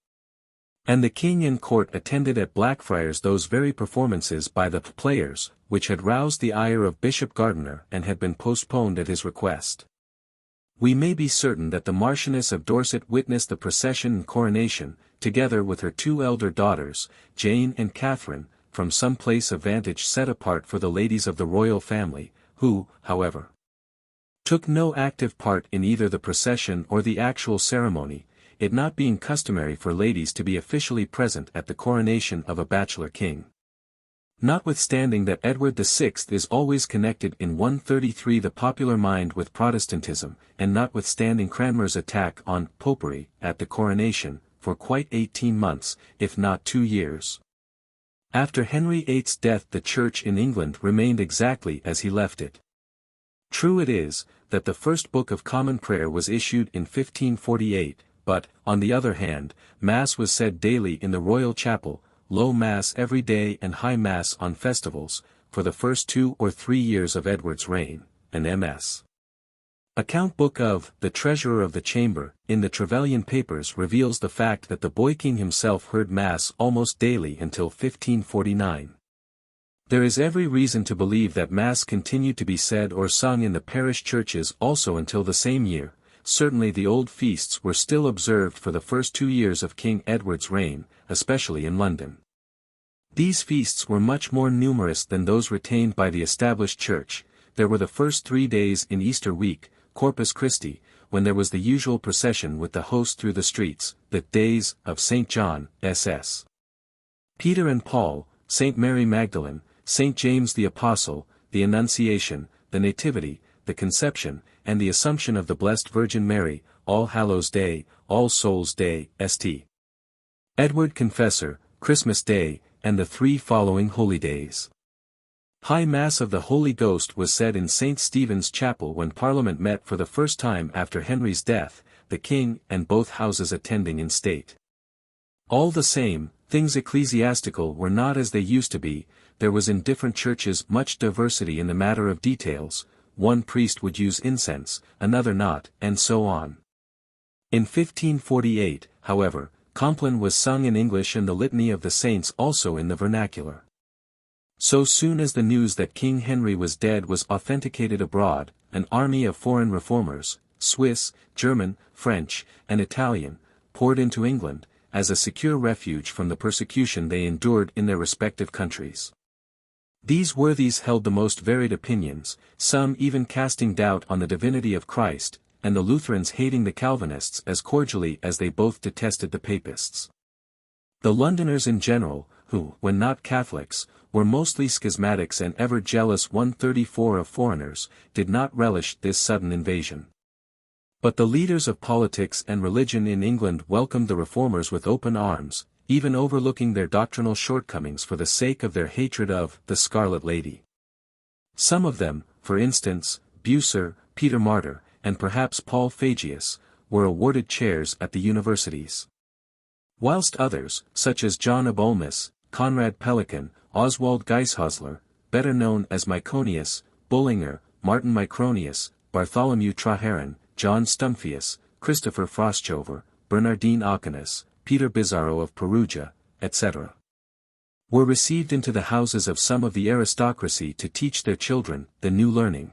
And the king and court attended at Blackfriars those very performances by the players, which had roused the ire of Bishop Gardiner and had been postponed at his request. We may be certain that the Marchioness of Dorset witnessed the procession and coronation, together with her two elder daughters, Jane and Catherine, from some place of vantage set apart for the ladies of the royal family, who, however, took no active part in either the procession or the actual ceremony, it not being customary for ladies to be officially present at the coronation of a bachelor king. Notwithstanding that Edward VI is always connected in 133 the popular mind with Protestantism, and notwithstanding Cranmer's attack on popery at the coronation, for quite 18 months, if not 2 years. After Henry VIII's death the Church in England remained exactly as he left it. True it is, that the first Book of Common Prayer was issued in 1548, but, on the other hand, Mass was said daily in the Royal Chapel, Low Mass every day and High Mass on festivals, for the first 2 or 3 years of Edward's reign, and M.S. Account book of the Treasurer of the Chamber, in the Trevelyan Papers reveals the fact that the boy king himself heard Mass almost daily until 1549. There is every reason to believe that Mass continued to be said or sung in the parish churches also until the same year. Certainly the old feasts were still observed for the first 2 years of King Edward's reign, especially in London. These feasts were much more numerous than those retained by the established church. There were the first 3 days in Easter week, Corpus Christi, when there was the usual procession with the host through the streets, the days of St. John, S.S. Peter and Paul, St. Mary Magdalene, St. James the Apostle, the Annunciation, the Nativity, the Conception, and the Assumption of the Blessed Virgin Mary, All Hallows Day, All Souls Day, St. Edward Confessor, Christmas Day, and the 3 following holy days. High Mass of the Holy Ghost was said in St. Stephen's Chapel when Parliament met for the first time after Henry's death, the King and both houses attending in state. All the same, things ecclesiastical were not as they used to be. There was in different churches much diversity in the matter of details. One priest would use incense, another not, and so on. In 1548, however, Compline was sung in English and the Litany of the Saints also in the vernacular. So soon as the news that King Henry was dead was authenticated abroad, an army of foreign reformers, Swiss, German, French, and Italian, poured into England, as a secure refuge from the persecution they endured in their respective countries. These worthies held the most varied opinions, some even casting doubt on the divinity of Christ, and the Lutherans hating the Calvinists as cordially as they both detested the Papists. The Londoners in general, who, when not Catholics, were mostly schismatics and ever jealous 134 of foreigners, did not relish this sudden invasion. But the leaders of politics and religion in England welcomed the reformers with open arms, even overlooking their doctrinal shortcomings for the sake of their hatred of the Scarlet Lady. Some of them, for instance, Bucer, Peter Martyr, and perhaps Paul Fagius, were awarded chairs at the universities. Whilst others, such as John of Ulmis, Conrad Pelican, Oswald Geishosler, better known as Myconius, Bullinger, Martin Micronius, Bartholomew Traheron, John Stumphius, Christopher Frostchover, Bernardine Auchinus, Peter Bizarro of Perugia, etc., were received into the houses of some of the aristocracy to teach their children the new learning.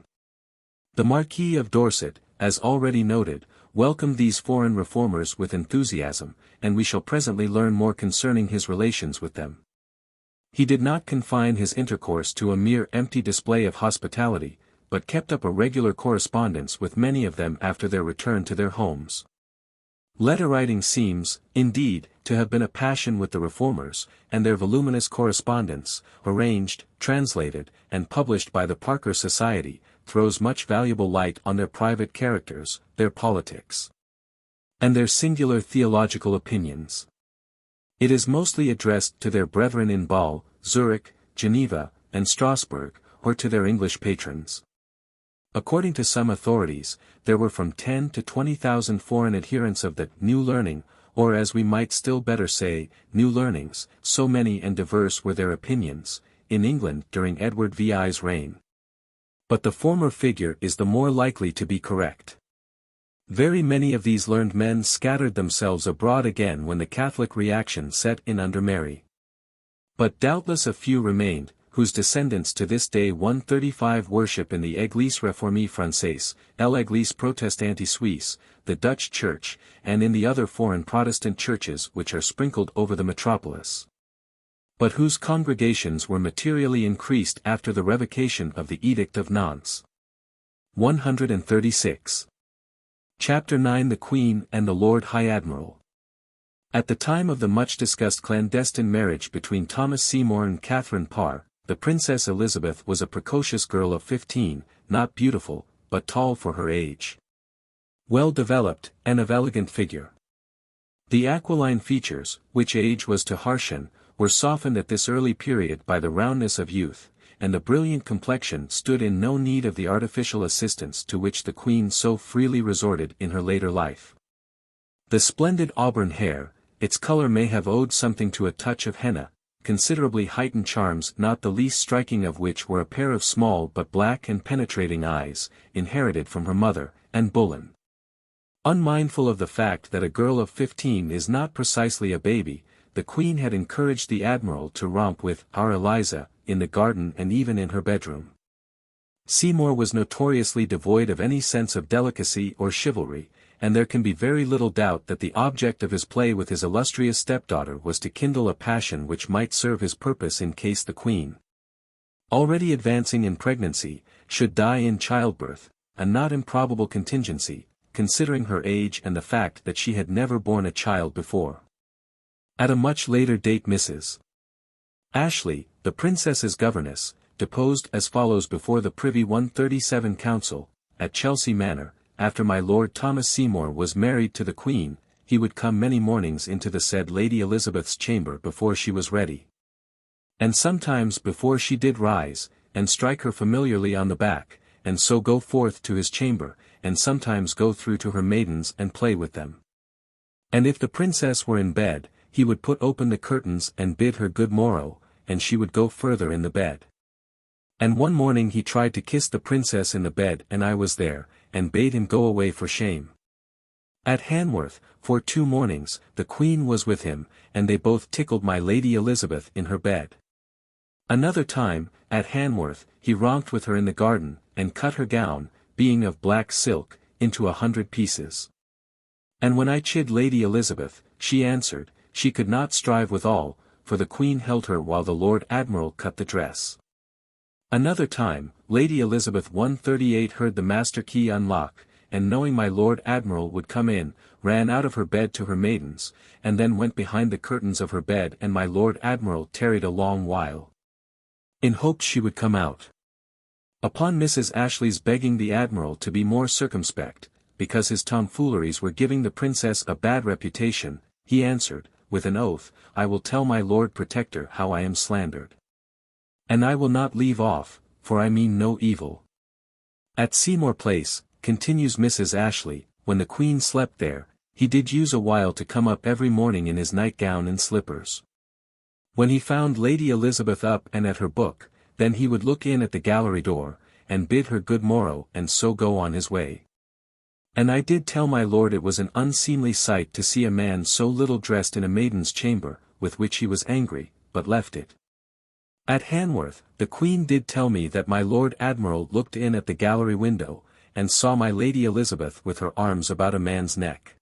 The Marquis of Dorset, as already noted, welcomed these foreign reformers with enthusiasm, and we shall presently learn more concerning his relations with them. He did not confine his intercourse to a mere empty display of hospitality, but kept up a regular correspondence with many of them after their return to their homes. Letter-writing seems, indeed, to have been a passion with the reformers, and their voluminous correspondence, arranged, translated, and published by the Parker Society, throws much valuable light on their private characters, their politics, and their singular theological opinions. It is mostly addressed to their brethren in Bâle, Zurich, Geneva, and Strasbourg, or to their English patrons. According to some authorities, there were from 10 to 20,000 foreign adherents of the New Learning, or as we might still better say, New Learnings, so many and diverse were their opinions, in England during Edward VI's reign. But the former figure is the more likely to be correct. Very many of these learned men scattered themselves abroad again when the Catholic reaction set in under Mary. But doubtless a few remained, whose descendants to this day 135 worship in the Église réformée française, l'Église protestante suisse, the Dutch Church, and in the other foreign Protestant churches which are sprinkled over the metropolis, but whose congregations were materially increased after the revocation of the Edict of Nantes. 136. Chapter 9 The Queen and the Lord High Admiral. At the time of the much-discussed clandestine marriage between Thomas Seymour and Catherine Parr, the Princess Elizabeth was a precocious girl of 15, not beautiful, but tall for her age, well developed, and of elegant figure. The aquiline features, which age was to harshen, were softened at this early period by the roundness of youth, and the brilliant complexion stood in no need of the artificial assistance to which the Queen so freely resorted in her later life. The splendid auburn hair, its color may have owed something to a touch of henna, considerably heightened charms not the least striking of which were a pair of small but black and penetrating eyes, inherited from her mother, and Bullen. Unmindful of the fact that a girl of 15 is not precisely a baby, the Queen had encouraged the Admiral to romp with our Eliza, in the garden and even in her bedroom. Seymour was notoriously devoid of any sense of delicacy or chivalry, and there can be very little doubt that the object of his play with his illustrious stepdaughter was to kindle a passion which might serve his purpose in case the Queen, already advancing in pregnancy, should die in childbirth, a not improbable contingency, considering her age and the fact that she had never borne a child before. At a much later date Mrs. Ashley, the princess's governess, deposed as follows before the Privy 137 Council, at Chelsea Manor, after my Lord Thomas Seymour was married to the Queen, he would come many mornings into the said Lady Elizabeth's chamber before she was ready, and sometimes before she did rise, and strike her familiarly on the back, and so go forth to his chamber, and sometimes go through to her maidens and play with them. And if the princess were in bed, he would put open the curtains and bid her good morrow, and she would go further in the bed. And one morning he tried to kiss the princess in the bed and I was there, and bade him go away for shame. At Hanworth, for 2 mornings, the Queen was with him, and they both tickled my Lady Elizabeth in her bed. Another time, at Hanworth, he romped with her in the garden, and cut her gown, being of black silk, into 100 pieces. And when I chid Lady Elizabeth, she answered, she could not strive withal, for the Queen held her while the Lord Admiral cut the dress. Another time, Lady Elizabeth 138 heard the master key unlock, and knowing my Lord Admiral would come in, ran out of her bed to her maidens, and then went behind the curtains of her bed and my Lord Admiral tarried a long while, in hopes she would come out. Upon Mrs. Ashley's begging the Admiral to be more circumspect, because his tomfooleries were giving the princess a bad reputation, he answered, with an oath, I will tell my Lord Protector how I am slandered. And I will not leave off, for I mean no evil. At Seymour Place, continues Mrs. Ashley, when the Queen slept there, he did use a while to come up every morning in his nightgown and slippers. When he found Lady Elizabeth up and at her book, then he would look in at the gallery door, and bid her good morrow and so go on his way. And I did tell my lord it was an unseemly sight to see a man so little dressed in a maiden's chamber, with which he was angry, but left it. At Hanworth, the Queen did tell me that my Lord Admiral looked in at the gallery window, and saw my Lady Elizabeth with her arms about a man's neck.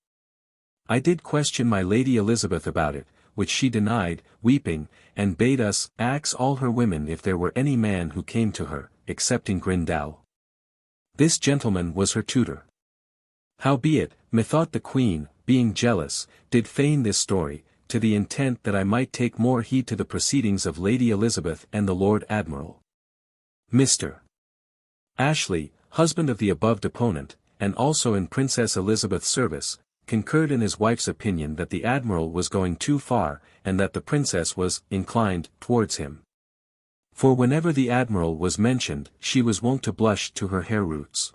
I did question my Lady Elizabeth about it, which she denied, weeping, and bade us ask all her women if there were any man who came to her, excepting Grindal. This gentleman was her tutor. Howbeit, methought the Queen, being jealous, did feign this story, to the intent that I might take more heed to the proceedings of Lady Elizabeth and the Lord Admiral. Mr. Ashley, husband of the above deponent, and also in Princess Elizabeth's service, concurred in his wife's opinion that the Admiral was going too far, and that the Princess was inclined towards him. For whenever the Admiral was mentioned, she was wont to blush to her hair roots.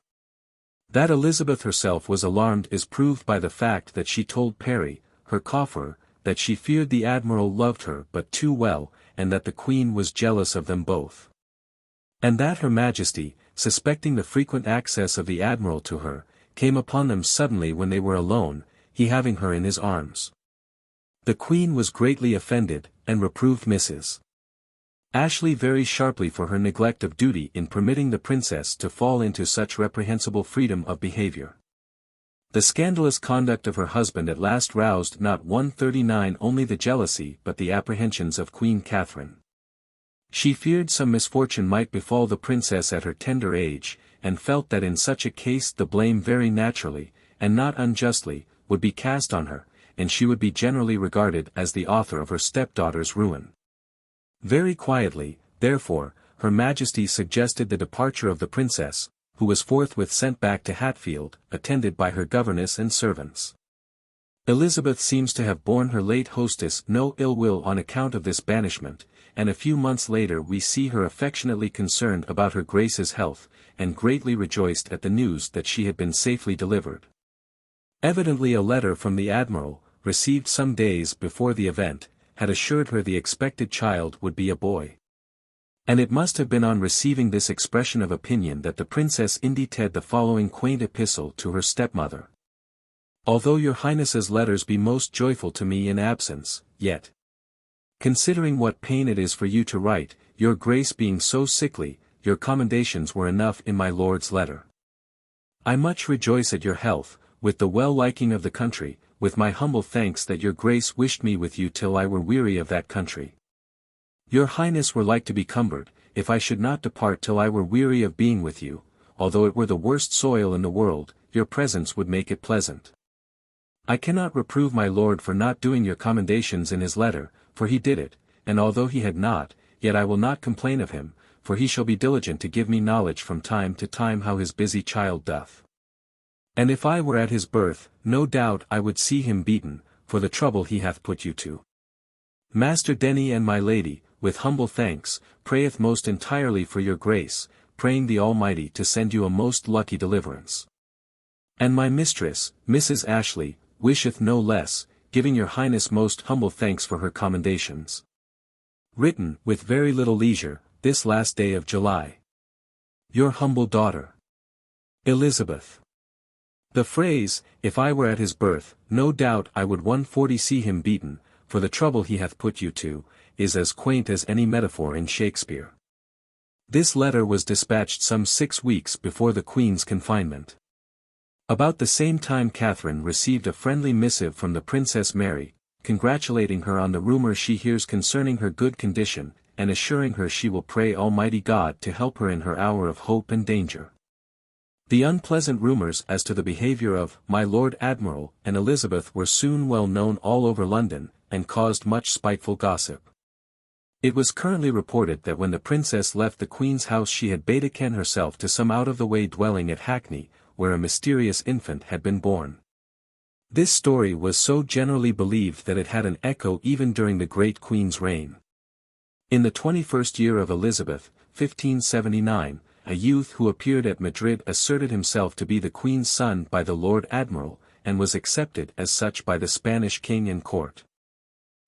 That Elizabeth herself was alarmed is proved by the fact that she told Parry, her cofferer, that she feared the Admiral loved her but too well, and that the Queen was jealous of them both. And that Her Majesty, suspecting the frequent access of the Admiral to her, came upon them suddenly when they were alone, he having her in his arms. The Queen was greatly offended, and reproved Mrs. Ashley very sharply for her neglect of duty in permitting the Princess to fall into such reprehensible freedom of behavior. The scandalous conduct of her husband at last roused not 139 only the jealousy but the apprehensions of Queen Catherine. She feared some misfortune might befall the Princess at her tender age, and felt that in such a case the blame very naturally, and not unjustly, would be cast on her, and she would be generally regarded as the author of her stepdaughter's ruin. Very quietly, therefore, Her Majesty suggested the departure of the Princess, who was forthwith sent back to Hatfield, attended by her governess and servants. Elizabeth seems to have borne her late hostess no ill will on account of this banishment, and a few months later we see her affectionately concerned about her Grace's health, and greatly rejoiced at the news that she had been safely delivered. Evidently a letter from the Admiral, received some days before the event, had assured her the expected child would be a boy. And it must have been on receiving this expression of opinion that the Princess indited the following quaint epistle to her stepmother. Although your Highness's letters be most joyful to me in absence, yet, considering what pain it is for you to write, your Grace being so sickly, your commendations were enough in my Lord's letter. I much rejoice at your health, with the well-liking of the country, with my humble thanks that your Grace wished me with you till I were weary of that country. Your Highness were like to be cumbered, if I should not depart till I were weary of being with you, although it were the worst soil in the world, your presence would make it pleasant. I cannot reprove my Lord for not doing your commendations in his letter, for he did it, and although he had not, yet I will not complain of him, for he shall be diligent to give me knowledge from time to time how his busy child doth. And if I were at his birth, no doubt I would see him beaten, for the trouble he hath put you to. Master Denny and my lady, with humble thanks, prayeth most entirely for your Grace, praying the Almighty to send you a most lucky deliverance. And my mistress, Mrs. Ashley, wisheth no less, giving your Highness most humble thanks for her commendations. Written, with very little leisure, this last day of July. Your humble daughter, Elizabeth. The phrase, if I were at his birth, no doubt I would 140 see him beaten, for the trouble he hath put you to, is as quaint as any metaphor in Shakespeare. This letter was dispatched some 6 weeks before the Queen's confinement. About the same time Catherine received a friendly missive from the Princess Mary, congratulating her on the rumor she hears concerning her good condition, and assuring her she will pray Almighty God to help her in her hour of hope and danger. The unpleasant rumors as to the behavior of my Lord Admiral and Elizabeth were soon well known all over London, and caused much spiteful gossip. It was currently reported that when the Princess left the Queen's house she had betaken herself to some out-of-the-way dwelling at Hackney, where a mysterious infant had been born. This story was so generally believed that it had an echo even during the great Queen's reign. In the 21st year of Elizabeth, 1579, a youth who appeared at Madrid asserted himself to be the Queen's son by the Lord Admiral, and was accepted as such by the Spanish king and court.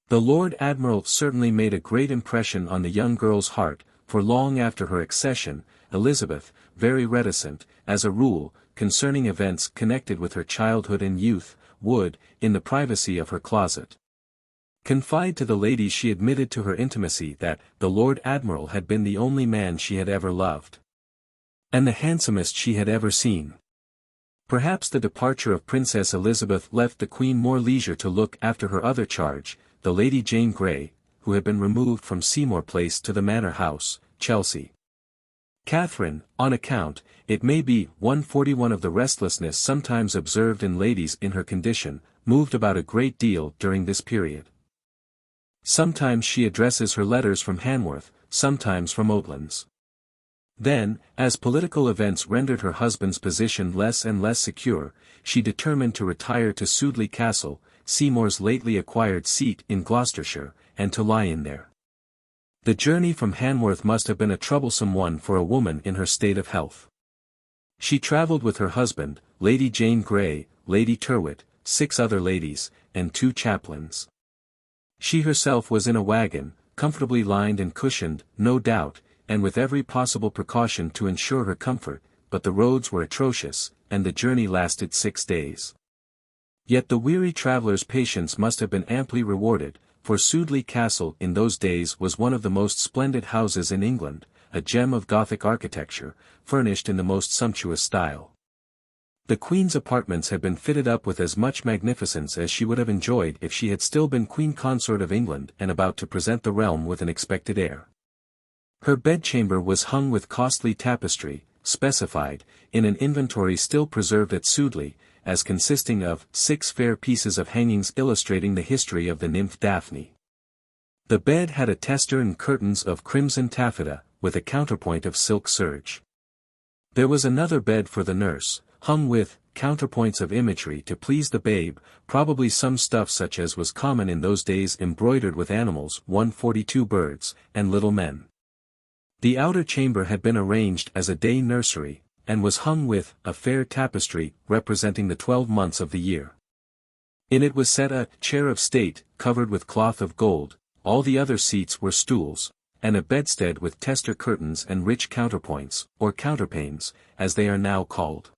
The Lord Admiral certainly made a great impression on the young girl's heart, for long after her accession, Elizabeth, very reticent, as a rule, concerning events connected with her childhood and youth, would, in the privacy of her closet, confide to the ladies she admitted to her intimacy that the Lord Admiral had been the only man she had ever loved, and the handsomest she had ever seen. Perhaps the departure of Princess Elizabeth left the Queen more leisure to look after her other charge, the Lady Jane Grey, who had been removed from Seymour Place to the Manor House, Chelsea. Catherine, on account, it may be, 141 of the restlessness sometimes observed in ladies in her condition, moved about a great deal during this period. Sometimes she addresses her letters from Hanworth, sometimes from Oatlands. Then, as political events rendered her husband's position less and less secure, she determined to retire to Sudeley Castle, Seymour's lately acquired seat in Gloucestershire, and to lie in there. The journey from Hanworth must have been a troublesome one for a woman in her state of health. She travelled with her husband, Lady Jane Grey, Lady Tyrwhitt, 6 other ladies, and 2 chaplains. She herself was in a wagon, comfortably lined and cushioned, no doubt, and with every possible precaution to ensure her comfort, but the roads were atrocious, and the journey lasted 6 days. Yet the weary traveller's patience must have been amply rewarded, for Sudeley Castle in those days was one of the most splendid houses in England, a gem of Gothic architecture, furnished in the most sumptuous style. The Queen's apartments had been fitted up with as much magnificence as she would have enjoyed if she had still been Queen Consort of England and about to present the realm with an expected heir. Her bedchamber was hung with costly tapestry, specified, in an inventory still preserved at Sudeley, as consisting of 6 fair pieces of hangings illustrating the history of the nymph Daphne. The bed had a tester and curtains of crimson taffeta, with a counterpoint of silk serge. There was another bed for the nurse, hung with counterpoints of imagery to please the babe, probably some stuff such as was common in those days embroidered with animals, 142 birds, and little men. The outer chamber had been arranged as a day nursery, and was hung with a fair tapestry representing the 12 months of the year. In it was set a chair of state, covered with cloth of gold, all the other seats were stools, and a bedstead with tester curtains and rich counterpoints, or counterpanes, as they are now called.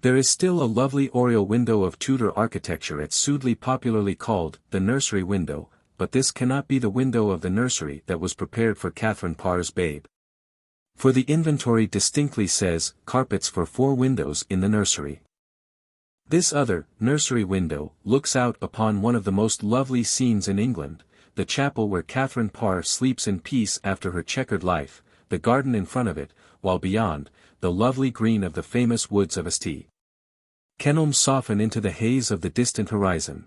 There is still a lovely oriel window of Tudor architecture at Sudeley popularly called the nursery window, but this cannot be the window of the nursery that was prepared for Catherine Parr's babe. For the inventory distinctly says, carpets for 4 windows in the nursery. This other, nursery window, looks out upon one of the most lovely scenes in England, the chapel where Catherine Parr sleeps in peace after her checkered life, the garden in front of it, while beyond, the lovely green of the famous woods of St. Kenelm soften into the haze of the distant horizon.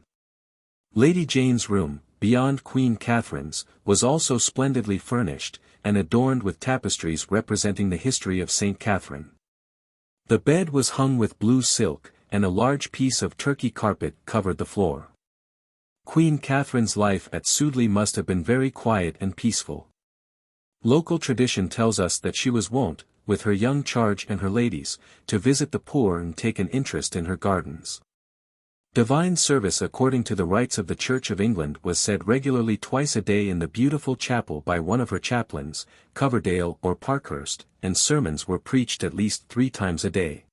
Lady Jane's room, beyond Queen Catherine's, was also splendidly furnished, and adorned with tapestries representing the history of St. Catherine. The bed was hung with blue silk, and a large piece of Turkey carpet covered the floor. Queen Catherine's life at Sudeley must have been very quiet and peaceful. Local tradition tells us that she was wont, with her young charge and her ladies, to visit the poor and take an interest in her gardens. Divine service according to the rites of the Church of England was said regularly twice a day in the beautiful chapel by one of her chaplains, Coverdale or Parkhurst, and sermons were preached at least 3 times a day.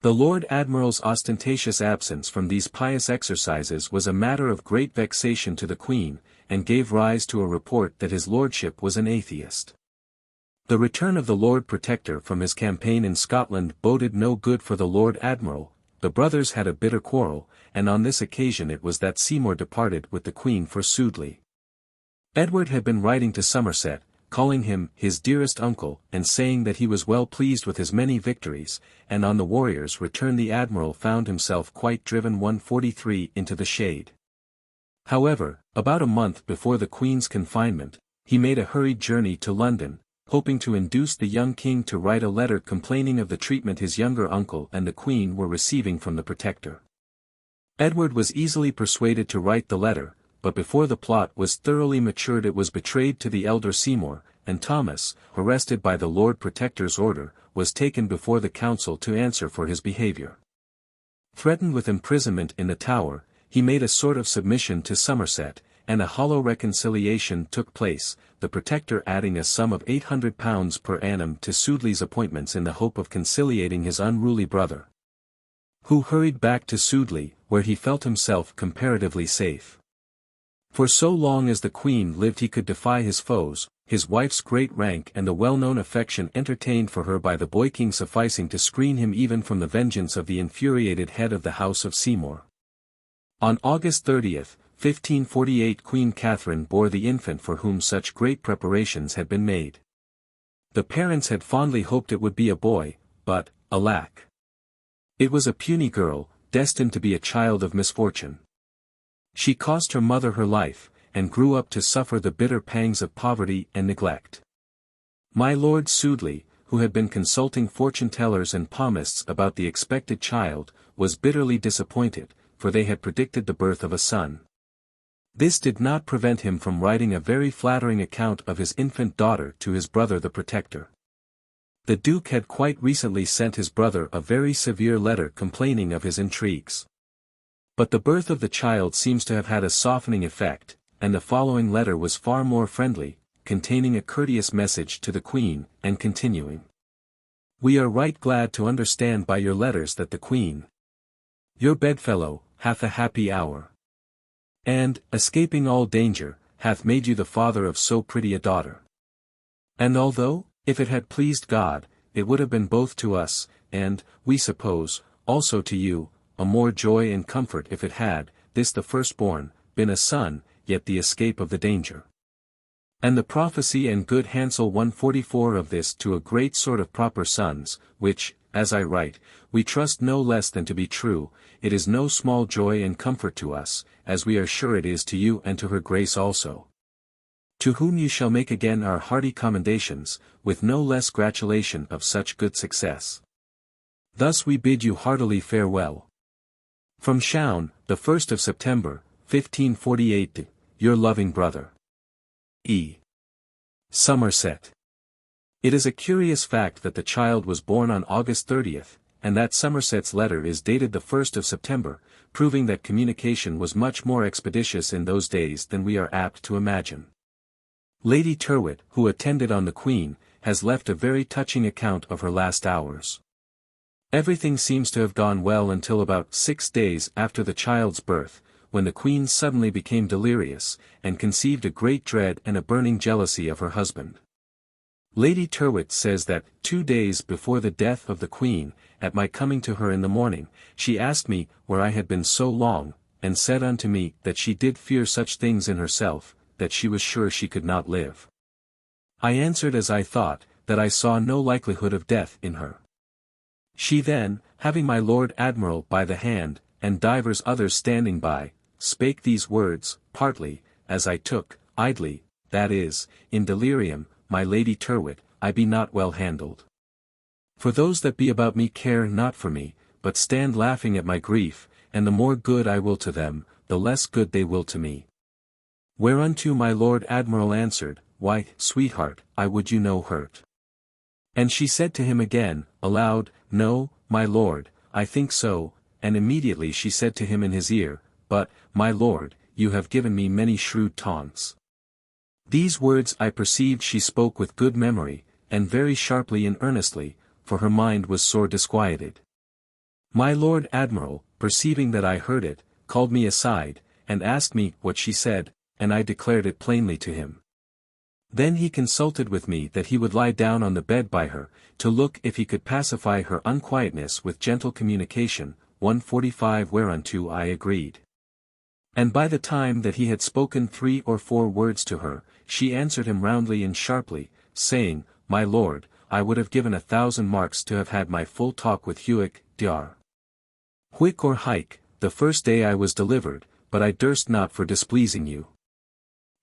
The Lord Admiral's ostentatious absence from these pious exercises was a matter of great vexation to the Queen, and gave rise to a report that his lordship was an atheist. The return of the Lord Protector from his campaign in Scotland boded no good for the Lord Admiral. The brothers had a bitter quarrel, and on this occasion it was that Seymour departed with the Queen for Sudeley. Edward had been writing to Somerset, calling him his dearest uncle, and saying that he was well pleased with his many victories, and on the warriors' return the Admiral found himself quite driven 143 into the shade. However, about a month before the Queen's confinement, he made a hurried journey to London, hoping to induce the young king to write a letter complaining of the treatment his younger uncle and the Queen were receiving from the Protector. Edward was easily persuaded to write the letter, but before the plot was thoroughly matured it was betrayed to the elder Seymour, and Thomas, arrested by the Lord Protector's order, was taken before the council to answer for his behaviour. Threatened with imprisonment in the Tower, he made a sort of submission to Somerset, and a hollow reconciliation took place, the Protector adding a sum of £800 per annum to Sudeley's appointments in the hope of conciliating his unruly brother, who hurried back to Sudeley, where he felt himself comparatively safe. For so long as the Queen lived he could defy his foes, his wife's great rank and the well-known affection entertained for her by the boy king sufficing to screen him even from the vengeance of the infuriated head of the House of Seymour. On August 30, 1548 Queen Catherine bore the infant for whom such great preparations had been made. The parents had fondly hoped it would be a boy, but, alack! It was a puny girl, destined to be a child of misfortune. She cost her mother her life, and grew up to suffer the bitter pangs of poverty and neglect. My Lord Sudeley, who had been consulting fortune-tellers and palmists about the expected child, was bitterly disappointed, for they had predicted the birth of a son. This did not prevent him from writing a very flattering account of his infant daughter to his brother the Protector. The Duke had quite recently sent his brother a very severe letter complaining of his intrigues. But the birth of the child seems to have had a softening effect, and the following letter was far more friendly, containing a courteous message to the Queen, and continuing. "We are right glad to understand by your letters that the Queen, your bedfellow, hath a happy hour. And, escaping all danger, hath made you the father of so pretty a daughter. And although, if it had pleased God, it would have been both to us, and, we suppose, also to you, a more joy and comfort if it had, this the firstborn, been a son, yet the escape of the danger. And the prophecy and good Hansel 144 of this to a great sort of proper sons, which, as I write, we trust no less than to be true, it is no small joy and comfort to us, as we are sure it is to you and to her Grace also. To whom you shall make again our hearty commendations, with no less gratulation of such good success. Thus we bid you heartily farewell. From Chaon, the 1st of September, 1548, your loving brother. E. Somerset. It is a curious fact that the child was born on August 30th, and that Somerset's letter is dated the 1st of September, proving that communication was much more expeditious in those days than we are apt to imagine. Lady Tyrwhitt, who attended on the Queen, has left a very touching account of her last hours. Everything seems to have gone well until about 6 days after the child's birth, when the Queen suddenly became delirious, and conceived a great dread and a burning jealousy of her husband. Lady Tyrwhitt says that, 2 days before the death of the Queen, at my coming to her in the morning, she asked me where I had been so long, and said unto me that she did fear such things in herself, that she was sure she could not live. I answered as I thought, that I saw no likelihood of death in her. She then, having my Lord Admiral by the hand, and divers others standing by, spake these words, partly, as I took, idly, that is, in delirium, my Lady Tyrwhitt, I be not well handled. For those that be about me care not for me, but stand laughing at my grief, and the more good I will to them, the less good they will to me. Whereunto my Lord Admiral answered, Why, sweetheart, I would you no hurt. And she said to him again, aloud, No, my lord, I think so, and immediately she said to him in his ear, But, my lord, you have given me many shrewd taunts. These words I perceived she spoke with good memory, and very sharply and earnestly, for her mind was sore disquieted. My Lord Admiral, perceiving that I heard it, called me aside, and asked me what she said, and I declared it plainly to him. Then he consulted with me that he would lie down on the bed by her, to look if he could pacify her unquietness with gentle communication, 145 whereunto I agreed. And by the time that he had spoken 3 or 4 words to her, she answered him roundly and sharply, saying, My lord, I would have given 1,000 marks to have had my full talk with HIGH-ADMIRAL. or HIGH, the first day I was delivered, but I durst not for displeasing you.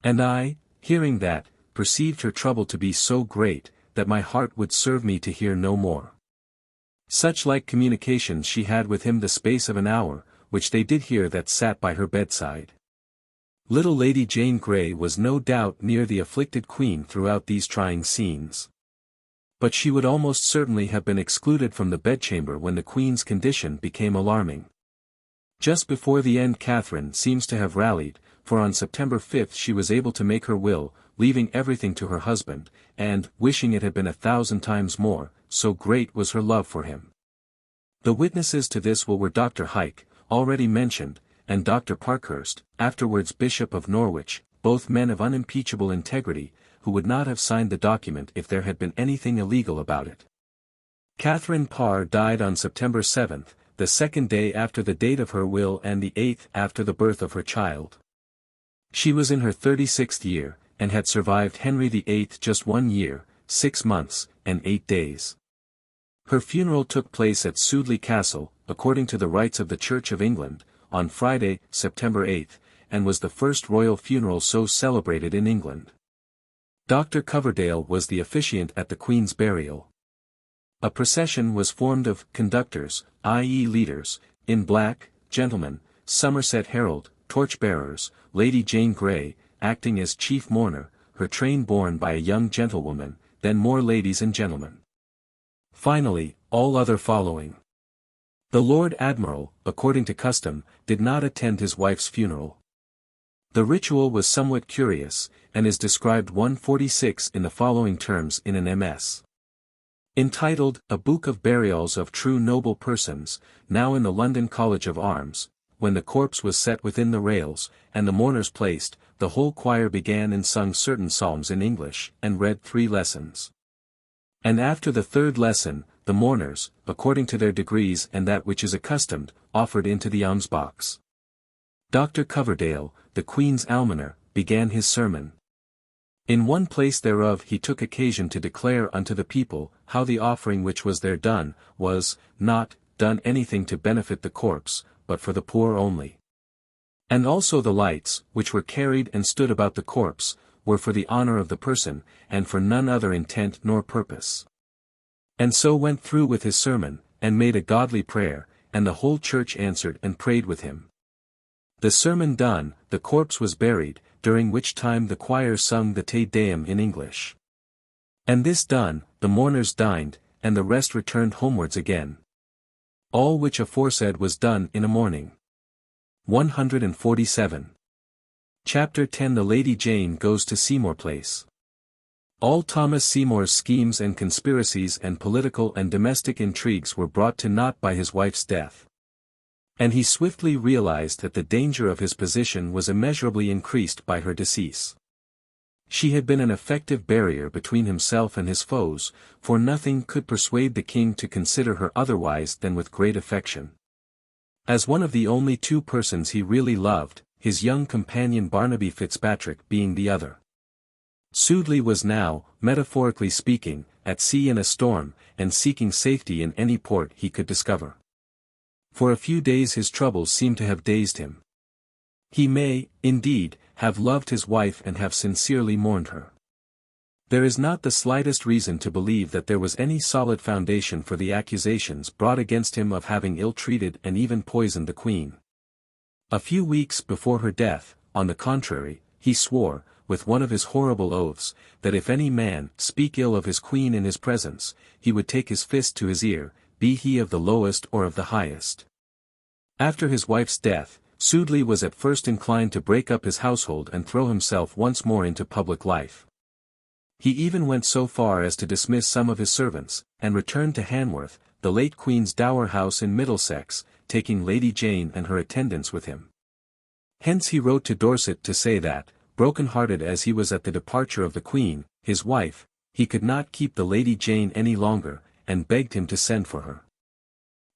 And I, hearing that, perceived her trouble to be so great, that my heart would serve me to hear no more. Such like communications she had with him the space of an hour, which they did hear that sat by her bedside. Little Lady Jane Grey was no doubt near the afflicted Queen throughout these trying scenes. But she would almost certainly have been excluded from the bedchamber when the Queen's condition became alarming. Just before the end Catherine seems to have rallied, for on September 5 she was able to make her will, leaving everything to her husband, and, wishing it had been 1,000 times more, so great was her love for him. The witnesses to this will were Dr. HIGH, already mentioned, and Dr. Parkhurst, afterwards Bishop of Norwich, both men of unimpeachable integrity, who would not have signed the document if there had been anything illegal about it. Catherine Parr died on September 7, the 2nd day after the date of her will and the 8th after the birth of her child. She was in her 36th year, and had survived Henry VIII just 1 year, 6 months, and 8 days. Her funeral took place at Sudeley Castle, according to the rites of the Church of England, on Friday, September 8, and was the first royal funeral so celebrated in England. Dr. Coverdale was the officiant at the Queen's burial. A procession was formed of conductors, i.e. leaders, in black, gentlemen, Somerset herald, torchbearers, Lady Jane Grey, acting as chief mourner, her train borne by a young gentlewoman, then more ladies and gentlemen. Finally, all other following. The Lord Admiral, according to custom, did not attend his wife's funeral. The ritual was somewhat curious, and is described 146 in the following terms in an MS. Entitled, A Book of Burials of True Noble Persons, now in the London College of Arms, when the corpse was set within the rails, and the mourners placed, the whole choir began and sung certain psalms in English, and read 3 lessons. And after the 3rd lesson, the mourners, according to their degrees and that which is accustomed, offered into the alms-box. Dr. Coverdale, the Queen's almoner, began his sermon. In one place thereof he took occasion to declare unto the people, how the offering which was there done, was, not, done anything to benefit the corpse, but for the poor only. And also the lights, which were carried and stood about the corpse, were for the honor of the person, and for none other intent nor purpose. And so went through with his sermon, and made a godly prayer, and the whole church answered and prayed with him. The sermon done, the corpse was buried, during which time the choir sung the Te Deum in English. And this done, the mourners dined, and the rest returned homewards again. All which aforesaid was done in a morning. 147. Chapter 10 The Lady Jane goes to Seymour Place. All Thomas Seymour's schemes and conspiracies and political and domestic intrigues were brought to naught by his wife's death. And he swiftly realized that the danger of his position was immeasurably increased by her decease. She had been an effective barrier between himself and his foes, for nothing could persuade the king to consider her otherwise than with great affection. As one of the only 2 persons he really loved, his young companion Barnaby Fitzpatrick being the other. Sudeley was now, metaphorically speaking, at sea in a storm, and seeking safety in any port he could discover. For a few days his troubles seemed to have dazed him. He may, indeed, have loved his wife and have sincerely mourned her. There is not the slightest reason to believe that there was any solid foundation for the accusations brought against him of having ill-treated and even poisoned the Queen. A few weeks before her death, on the contrary, he swore, with one of his horrible oaths, that if any man speak ill of his Queen in his presence, he would take his fist to his ear, be he of the lowest or of the highest. After his wife's death, Sudeley was at first inclined to break up his household and throw himself once more into public life. He even went so far as to dismiss some of his servants, and returned to Hanworth, the late Queen's dower house in Middlesex, taking Lady Jane and her attendants with him. Hence he wrote to Dorset to say that, broken-hearted as he was at the departure of the Queen, his wife, he could not keep the Lady Jane any longer, and begged him to send for her.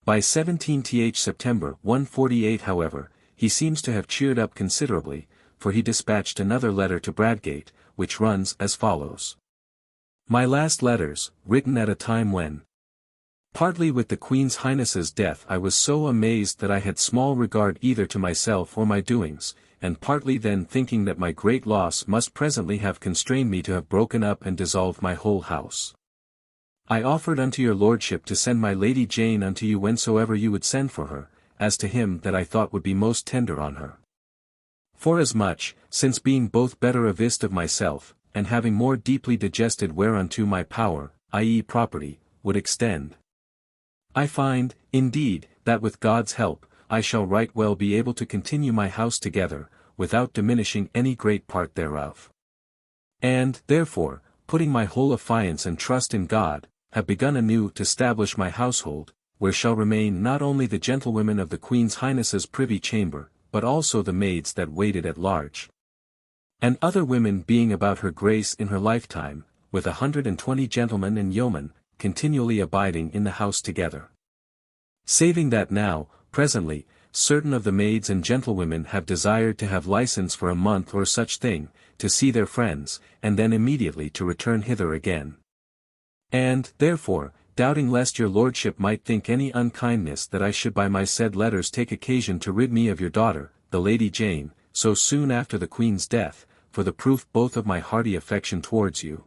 By 17th September 148 however, he seems to have cheered up considerably, for he dispatched another letter to Bradgate, which runs as follows. My last letters, written at a time when, partly with the Queen's Highness's death I was so amazed that I had small regard either to myself or my doings, and partly then thinking that my great loss must presently have constrained me to have broken up and dissolved my whole house. I offered unto your lordship to send my Lady Jane unto you whensoever you would send for her, as to him that I thought would be most tender on her. Forasmuch, since being both better avist of myself, and having more deeply digested whereunto my power, i.e. property, would extend. I find, indeed, that with God's help, I shall right well be able to continue my house together, without diminishing any great part thereof. And, therefore, putting my whole affiance and trust in God, have begun anew to stablish my household, where shall remain not only the gentlewomen of the Queen's Highness's privy chamber, but also the maids that waited at large. And other women being about her grace in her lifetime, with 120 gentlemen and yeomen, continually abiding in the house together. Saving that now, presently, certain of the maids and gentlewomen have desired to have license for a month or such thing, to see their friends, and then immediately to return hither again. And, therefore, doubting lest your lordship might think any unkindness that I should by my said letters take occasion to rid me of your daughter, the Lady Jane, so soon after the Queen's death, for the proof both of my hearty affection towards you,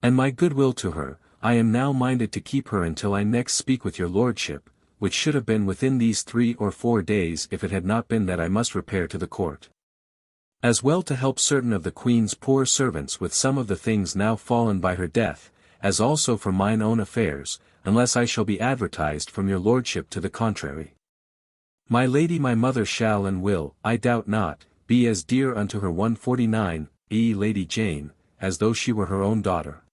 and my goodwill to her, I am now minded to keep her until I next speak with your lordship, which should have been within these 3 or 4 days if it had not been that I must repair to the court. As well to help certain of the Queen's poor servants with some of the things now fallen by her death, as also for mine own affairs, unless I shall be advertised from your lordship to the contrary. My lady my mother shall and will, I doubt not, be as dear unto her 149, Lady Jane, as though she were her own daughter.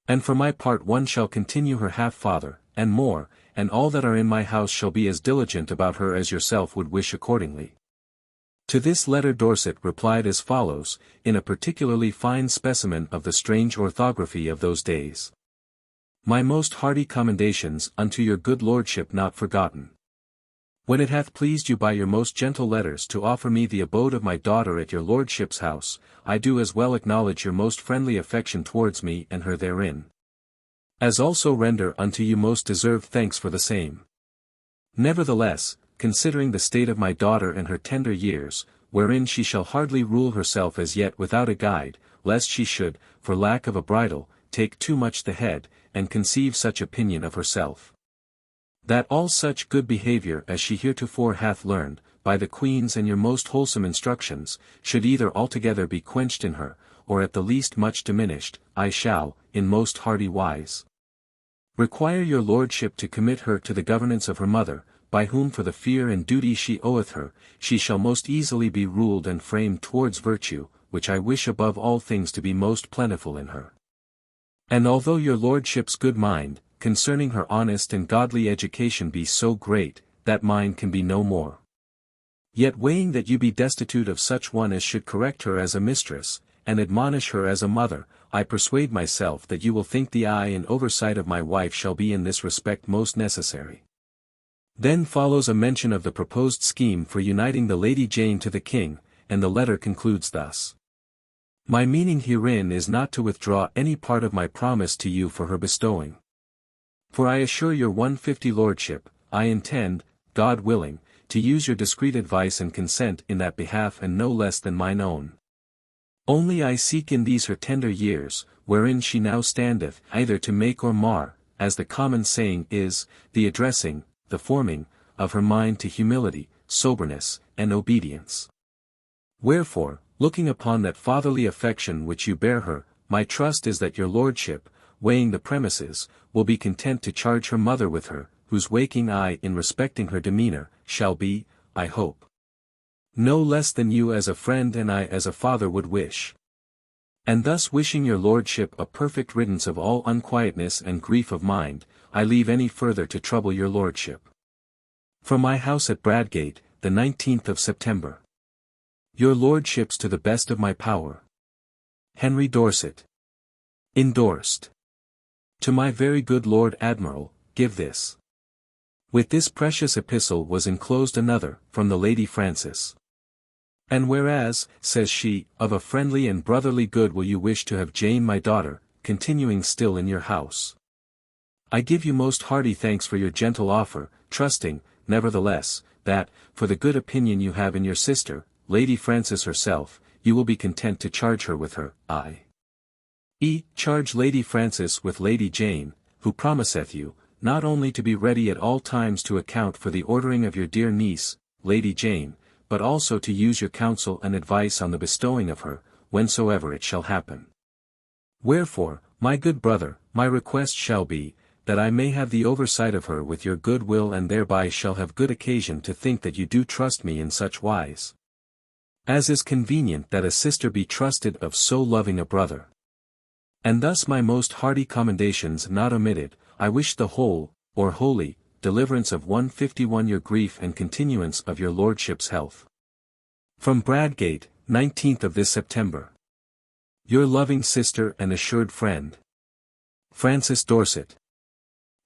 And for my part one shall continue her half-father, and more, and all that are in my house shall be as diligent about her as yourself would wish accordingly. To this letter Dorset replied as follows, in a particularly fine specimen of the strange orthography of those days. My most hearty commendations unto your good lordship not forgotten. When it hath pleased you by your most gentle letters to offer me the abode of my daughter at your lordship's house, I do as well acknowledge your most friendly affection towards me and her therein, as also render unto you most deserved thanks for the same. Nevertheless, considering the state of my daughter and her tender years, wherein she shall hardly rule herself as yet without a guide, lest she should, for lack of a bridle, take too much the head, and conceive such opinion of herself, that all such good behavior as she heretofore hath learned, by the Queen's and your most wholesome instructions, should either altogether be quenched in her, or at the least much diminished, I shall, in most hearty wise, require your lordship to commit her to the governance of her mother, by whom for the fear and duty she oweth her, she shall most easily be ruled and framed towards virtue, which I wish above all things to be most plentiful in her. And although your lordship's good mind, concerning her honest and godly education be so great, that mine can be no more, yet weighing that you be destitute of such one as should correct her as a mistress, and admonish her as a mother, I persuade myself that you will think the eye and oversight of my wife shall be in this respect most necessary. Then follows a mention of the proposed scheme for uniting the Lady Jane to the King, and the letter concludes thus. My meaning herein is not to withdraw any part of my promise to you for her bestowing. For I assure your 150 lordship, I intend, God willing, to use your discreet advice and consent in that behalf and no less than mine own. Only I seek in these her tender years, wherein she now standeth, either to make or mar, as the common saying is, the addressing, the forming, of her mind to humility, soberness, and obedience. Wherefore, looking upon that fatherly affection which you bear her, my trust is that your lordship, weighing the premises, will be content to charge her mother with her, whose waking eye in respecting her demeanour, shall be, I hope, no less than you as a friend and I as a father would wish. And thus wishing your lordship a perfect riddance of all unquietness and grief of mind, I leave any further to trouble your lordship. From my house at Bradgate, the 19th of September. Your lordships to the best of my power. Henry Dorset. Endorsed. To my very good Lord Admiral, give this. With this precious epistle was enclosed another, from the Lady Frances. And whereas, says she, of a friendly and brotherly good will you wish to have Jane my daughter, continuing still in your house. I give you most hearty thanks for your gentle offer, trusting, nevertheless, that, for the good opinion you have in your sister, Lady Frances herself, you will be content to charge her with her, charge Lady Frances with Lady Jane, who promiseth you, not only to be ready at all times to account for the ordering of your dear niece, Lady Jane, but also to use your counsel and advice on the bestowing of her, whensoever it shall happen. Wherefore, my good brother, my request shall be, that I may have the oversight of her with your good will and thereby shall have good occasion to think that you do trust me in such wise, as is convenient that a sister be trusted of so loving a brother. And thus my most hearty commendations not omitted, I wish the whole, or wholly, deliverance of 151 your grief and continuance of your lordship's health. From Bradgate, 19th of this September. Your loving sister and assured friend, Frances Dorset.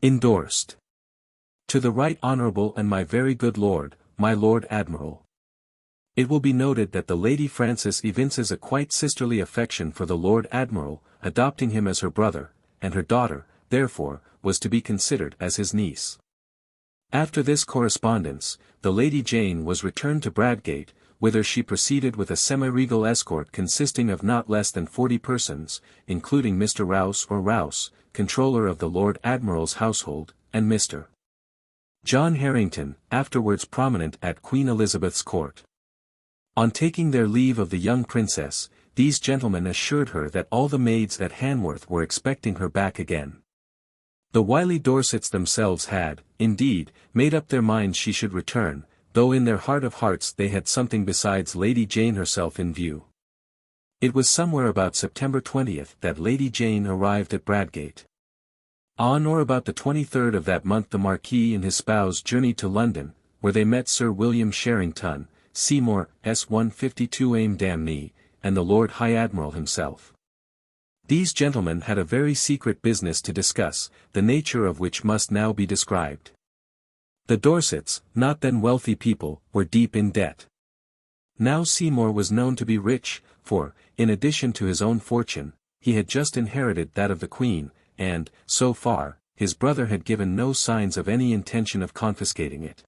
Endorsed. To the Right Honourable and my very good Lord, my Lord Admiral. It will be noted that the Lady Frances evinces a quite sisterly affection for the Lord Admiral, adopting him as her brother, and her daughter, therefore, was to be considered as his niece. After this correspondence, the Lady Jane was returned to Bradgate, whither she proceeded with a semi-regal escort consisting of not less than 40 persons, including Mr. Rouse or Rouse, controller of the Lord Admiral's household, and Mr. John Harrington, afterwards prominent at Queen Elizabeth's court. On taking their leave of the young princess, these gentlemen assured her that all the maids at Hanworth were expecting her back again. The wily Dorsets themselves had, indeed, made up their minds she should return, though in their heart of hearts they had something besides Lady Jane herself in view. It was somewhere about September 20th that Lady Jane arrived at Bradgate. On or about the 23rd of that month the Marquis and his spouse journeyed to London, where they met Sir William Sherrington, Seymour, S. 152 aim damnee, and the Lord High Admiral himself. These gentlemen had a very secret business to discuss, the nature of which must now be described. The Dorsets, not then wealthy people, were deep in debt. Now Seymour was known to be rich, for, in addition to his own fortune, he had just inherited that of the Queen, and, so far, his brother had given no signs of any intention of confiscating it.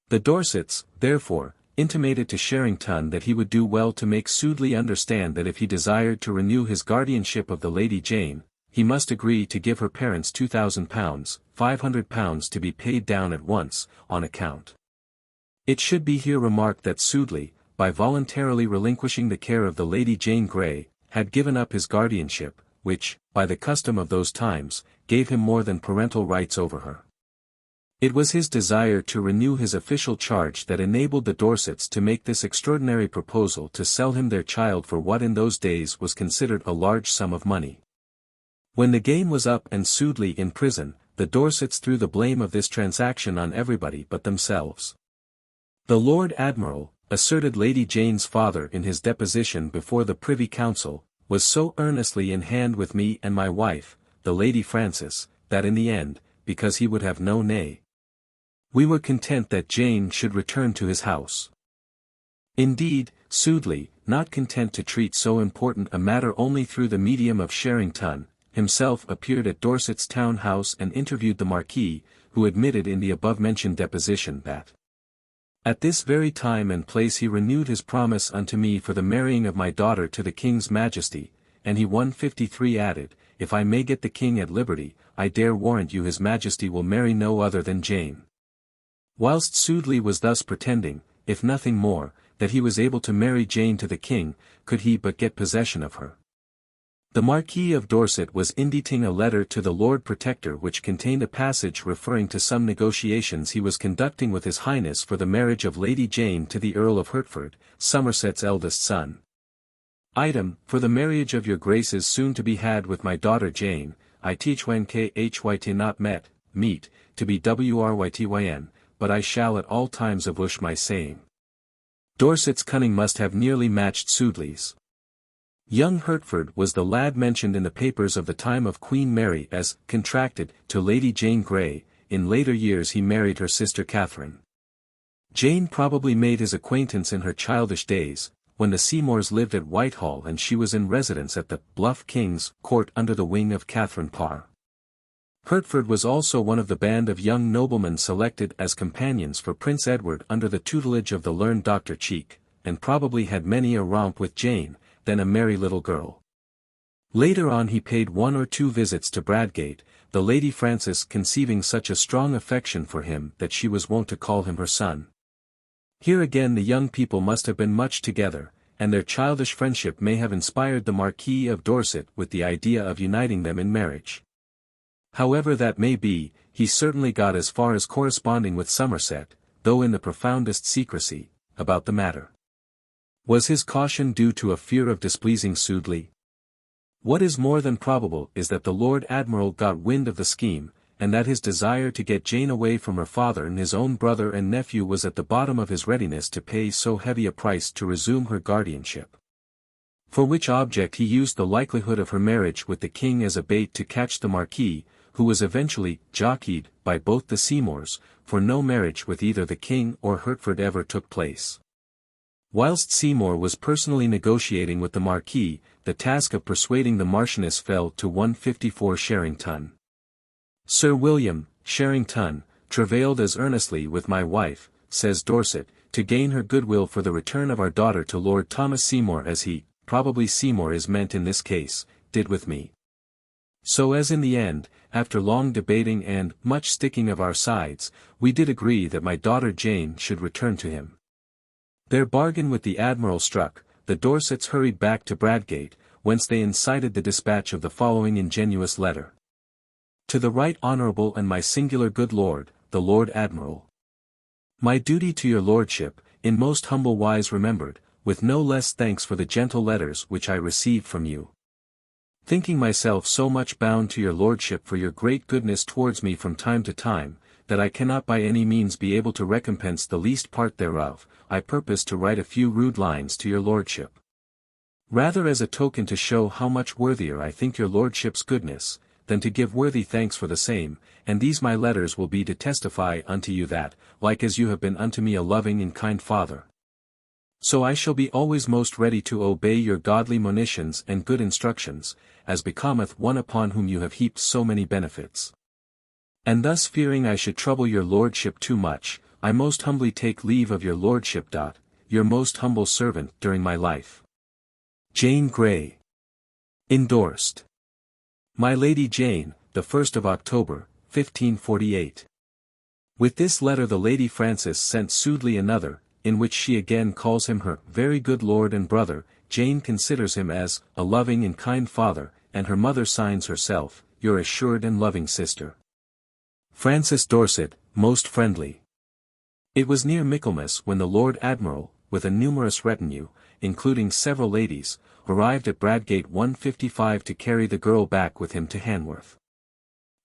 The Dorsets, therefore, intimated to Sherrington that he would do well to make Sudeley understand that if he desired to renew his guardianship of the Lady Jane, he must agree to give her parents £2,000, £500 to be paid down at once, on account. It should be here remarked that Sudeley, by voluntarily relinquishing the care of the Lady Jane Grey, had given up his guardianship, which, by the custom of those times, gave him more than parental rights over her. It was his desire to renew his official charge that enabled the Dorsets to make this extraordinary proposal to sell him their child for what in those days was considered a large sum of money. When the game was up and Sudeley in prison, the Dorsets threw the blame of this transaction on everybody but themselves. The Lord Admiral, asserted Lady Jane's father in his deposition before the Privy Council, was so earnestly in hand with me and my wife, the Lady Frances, that in the end, because he would have no nay, we were content that Jane should return to his house. Indeed, Sudeley, not content to treat so important a matter only through the medium of Sherrington, himself appeared at Dorset's town house and interviewed the Marquis, who admitted in the above-mentioned deposition that at this very time and place he renewed his promise unto me for the marrying of my daughter to the King's Majesty, and he 153 added, if I may get the King at liberty, I dare warrant you his Majesty will marry no other than Jane. Whilst Sudeley was thus pretending, if nothing more, that he was able to marry Jane to the King, could he but get possession of her. The Marquis of Dorset was inditing a letter to the Lord Protector which contained a passage referring to some negotiations he was conducting with His Highness for the marriage of Lady Jane to the Earl of Hertford, Somerset's eldest son. Item, for the marriage of your Graces soon to be had with my daughter Jane, I teach when khyt not meet, to be wrytyn, but I shall at all times avush my saying. Dorset's cunning must have nearly matched Sudeley's. Young Hertford was the lad mentioned in the papers of the time of Queen Mary as contracted to Lady Jane Grey. In later years he married her sister Catherine. Jane probably made his acquaintance in her childish days, when the Seymours lived at Whitehall and she was in residence at the Bluff King's Court under the wing of Catherine Parr. Hertford was also one of the band of young noblemen selected as companions for Prince Edward under the tutelage of the learned Dr. Cheek, and probably had many a romp with Jane, then a merry little girl. Later on he paid 1 or 2 visits to Bradgate, the Lady Frances conceiving such a strong affection for him that she was wont to call him her son. Here again the young people must have been much together, and their childish friendship may have inspired the Marquis of Dorset with the idea of uniting them in marriage. However that may be, he certainly got as far as corresponding with Somerset, though in the profoundest secrecy, about the matter. Was his caution due to a fear of displeasing Sudeley? What is more than probable is that the Lord Admiral got wind of the scheme, and that his desire to get Jane away from her father and his own brother and nephew was at the bottom of his readiness to pay so heavy a price to resume her guardianship. For which object he used the likelihood of her marriage with the King as a bait to catch the Marquis, who was eventually jockeyed by both the Seymours, for no marriage with either the King or Hertford ever took place. Whilst Seymour was personally negotiating with the Marquis, the task of persuading the Marchioness fell to 154 Sherrington. Sir William, Sherrington, travailed as earnestly with my wife, says Dorset, to gain her goodwill for the return of our daughter to Lord Thomas Seymour as he, probably Seymour is meant in this case, did with me. So as in the end, after long debating and much sticking of our sides, we did agree that my daughter Jane should return to him. Their bargain with the Admiral struck, the Dorsets hurried back to Bradgate, whence they incited the dispatch of the following ingenuous letter. To the Right Honourable and my singular good Lord, the Lord Admiral. My duty to your Lordship, in most humble wise remembered, with no less thanks for the gentle letters which I received from you. Thinking myself so much bound to your Lordship for your great goodness towards me from time to time, that I cannot by any means be able to recompense the least part thereof, I purpose to write a few rude lines to your Lordship. Rather as a token to show how much worthier I think your Lordship's goodness, than to give worthy thanks for the same, and these my letters will be to testify unto you that, like as you have been unto me a loving and kind father, so I shall be always most ready to obey your godly monitions and good instructions, as becometh one upon whom you have heaped so many benefits. And thus fearing I should trouble your Lordship too much, I most humbly take leave of your Lordship. Your most humble servant during my life. Jane Grey. Endorsed. My Lady Jane, the 1st of October, 1548. With this letter the Lady Frances sent Sudeley another, in which she again calls him her very good lord and brother. Jane considers him as a loving and kind father, and her mother signs herself, your assured and loving sister. Frances Dorset, most friendly. It was near Michaelmas when the Lord Admiral, with a numerous retinue, including several ladies, arrived at Bradgate 155 to carry the girl back with him to Hanworth.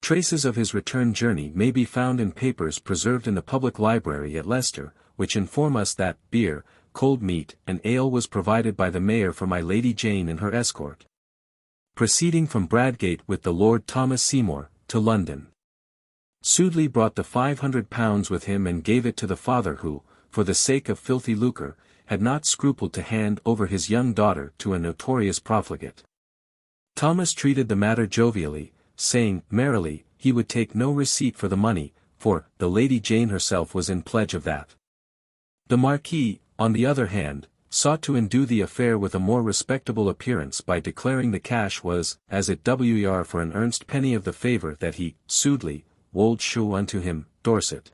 Traces of his return journey may be found in papers preserved in the public library at Leicester, which inform us that beer, cold meat, and ale was provided by the mayor for my Lady Jane and her escort. Proceeding from Bradgate with the Lord Thomas Seymour, to London. Sudeley brought the £500 with him and gave it to the father who, for the sake of filthy lucre, had not scrupled to hand over his young daughter to a notorious profligate. Thomas treated the matter jovially, saying, merrily, he would take no receipt for the money, for the Lady Jane herself was in pledge of that. The Marquis, on the other hand, sought to endue the affair with a more respectable appearance by declaring the cash was, as it were for an earnest penny of the favour that he, Sudeley, wold shew unto him, Dorset.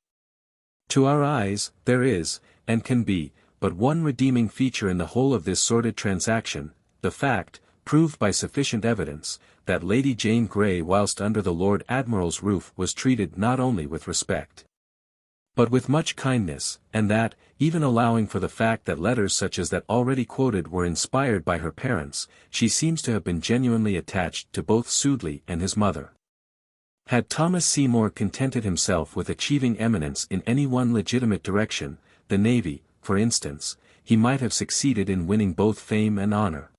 To our eyes, there is, and can be, but one redeeming feature in the whole of this sordid transaction, the fact, proved by sufficient evidence, that Lady Jane Grey whilst under the Lord Admiral's roof was treated not only with respect, but with much kindness, and that, even allowing for the fact that letters such as that already quoted were inspired by her parents, she seems to have been genuinely attached to both Sudeley and his mother. Had Thomas Seymour contented himself with achieving eminence in any one legitimate direction, the navy, for instance, he might have succeeded in winning both fame and honour.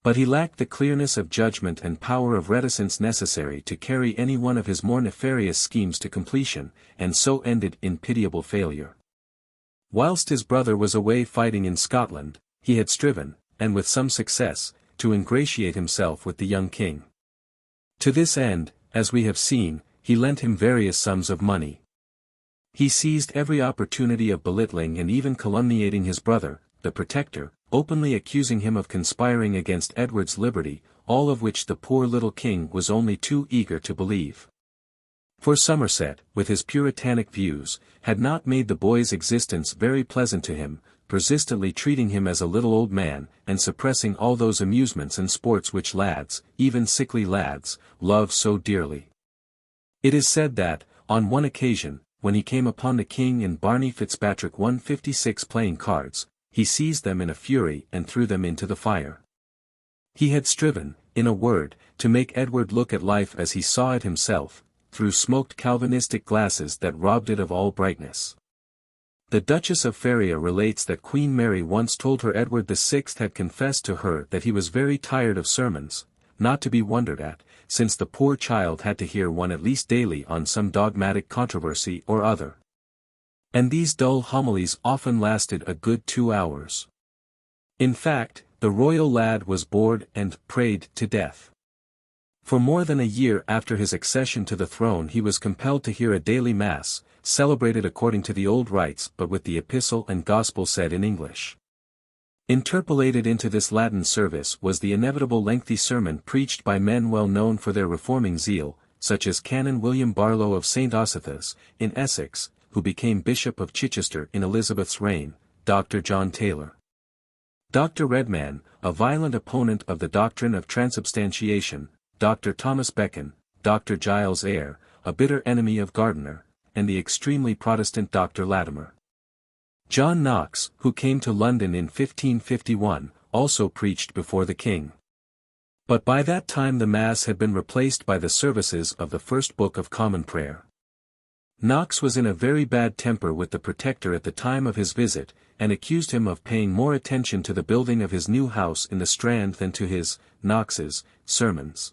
But he lacked the clearness of judgment and power of reticence necessary to carry any one of his more nefarious schemes to completion, and so ended in pitiable failure. Whilst his brother was away fighting in Scotland, he had striven, and with some success, to ingratiate himself with the young king. To this end, as we have seen, he lent him various sums of money. He seized every opportunity of belittling and even calumniating his brother, the Protector, openly accusing him of conspiring against Edward's liberty, all of which the poor little king was only too eager to believe. For Somerset, with his puritanic views, had not made the boy's existence very pleasant to him, persistently treating him as a little old man, and suppressing all those amusements and sports which lads, even sickly lads, love so dearly. It is said that, on one occasion, when he came upon the king and Barney Fitzpatrick 156 playing cards, he seized them in a fury and threw them into the fire. He had striven, in a word, to make Edward look at life as he saw it himself, through smoked Calvinistic glasses that robbed it of all brightness. The Duchess of Feria relates that Queen Mary once told her Edward VI had confessed to her that he was very tired of sermons, not to be wondered at, since the poor child had to hear one at least daily on some dogmatic controversy or other. And these dull homilies often lasted a good 2 hours. In fact, the royal lad was bored and prayed to death. For more than a year after his accession to the throne he was compelled to hear a daily mass, celebrated according to the old rites but with the epistle and gospel said in English. Interpolated into this Latin service was the inevitable lengthy sermon preached by men well known for their reforming zeal, such as Canon William Barlow of St. Osythas, in Essex, who became Bishop of Chichester in Elizabeth's reign, Dr. John Taylor. Dr. Redman, a violent opponent of the doctrine of transubstantiation, Dr. Thomas Beccon, Dr. Giles Eyre, a bitter enemy of Gardiner, and the extremely Protestant Dr. Latimer. John Knox, who came to London in 1551, also preached before the king. But by that time the Mass had been replaced by the services of the First Book of Common Prayer. Knox was in a very bad temper with the Protector at the time of his visit, and accused him of paying more attention to the building of his new house in the Strand than to his, Knox's, sermons.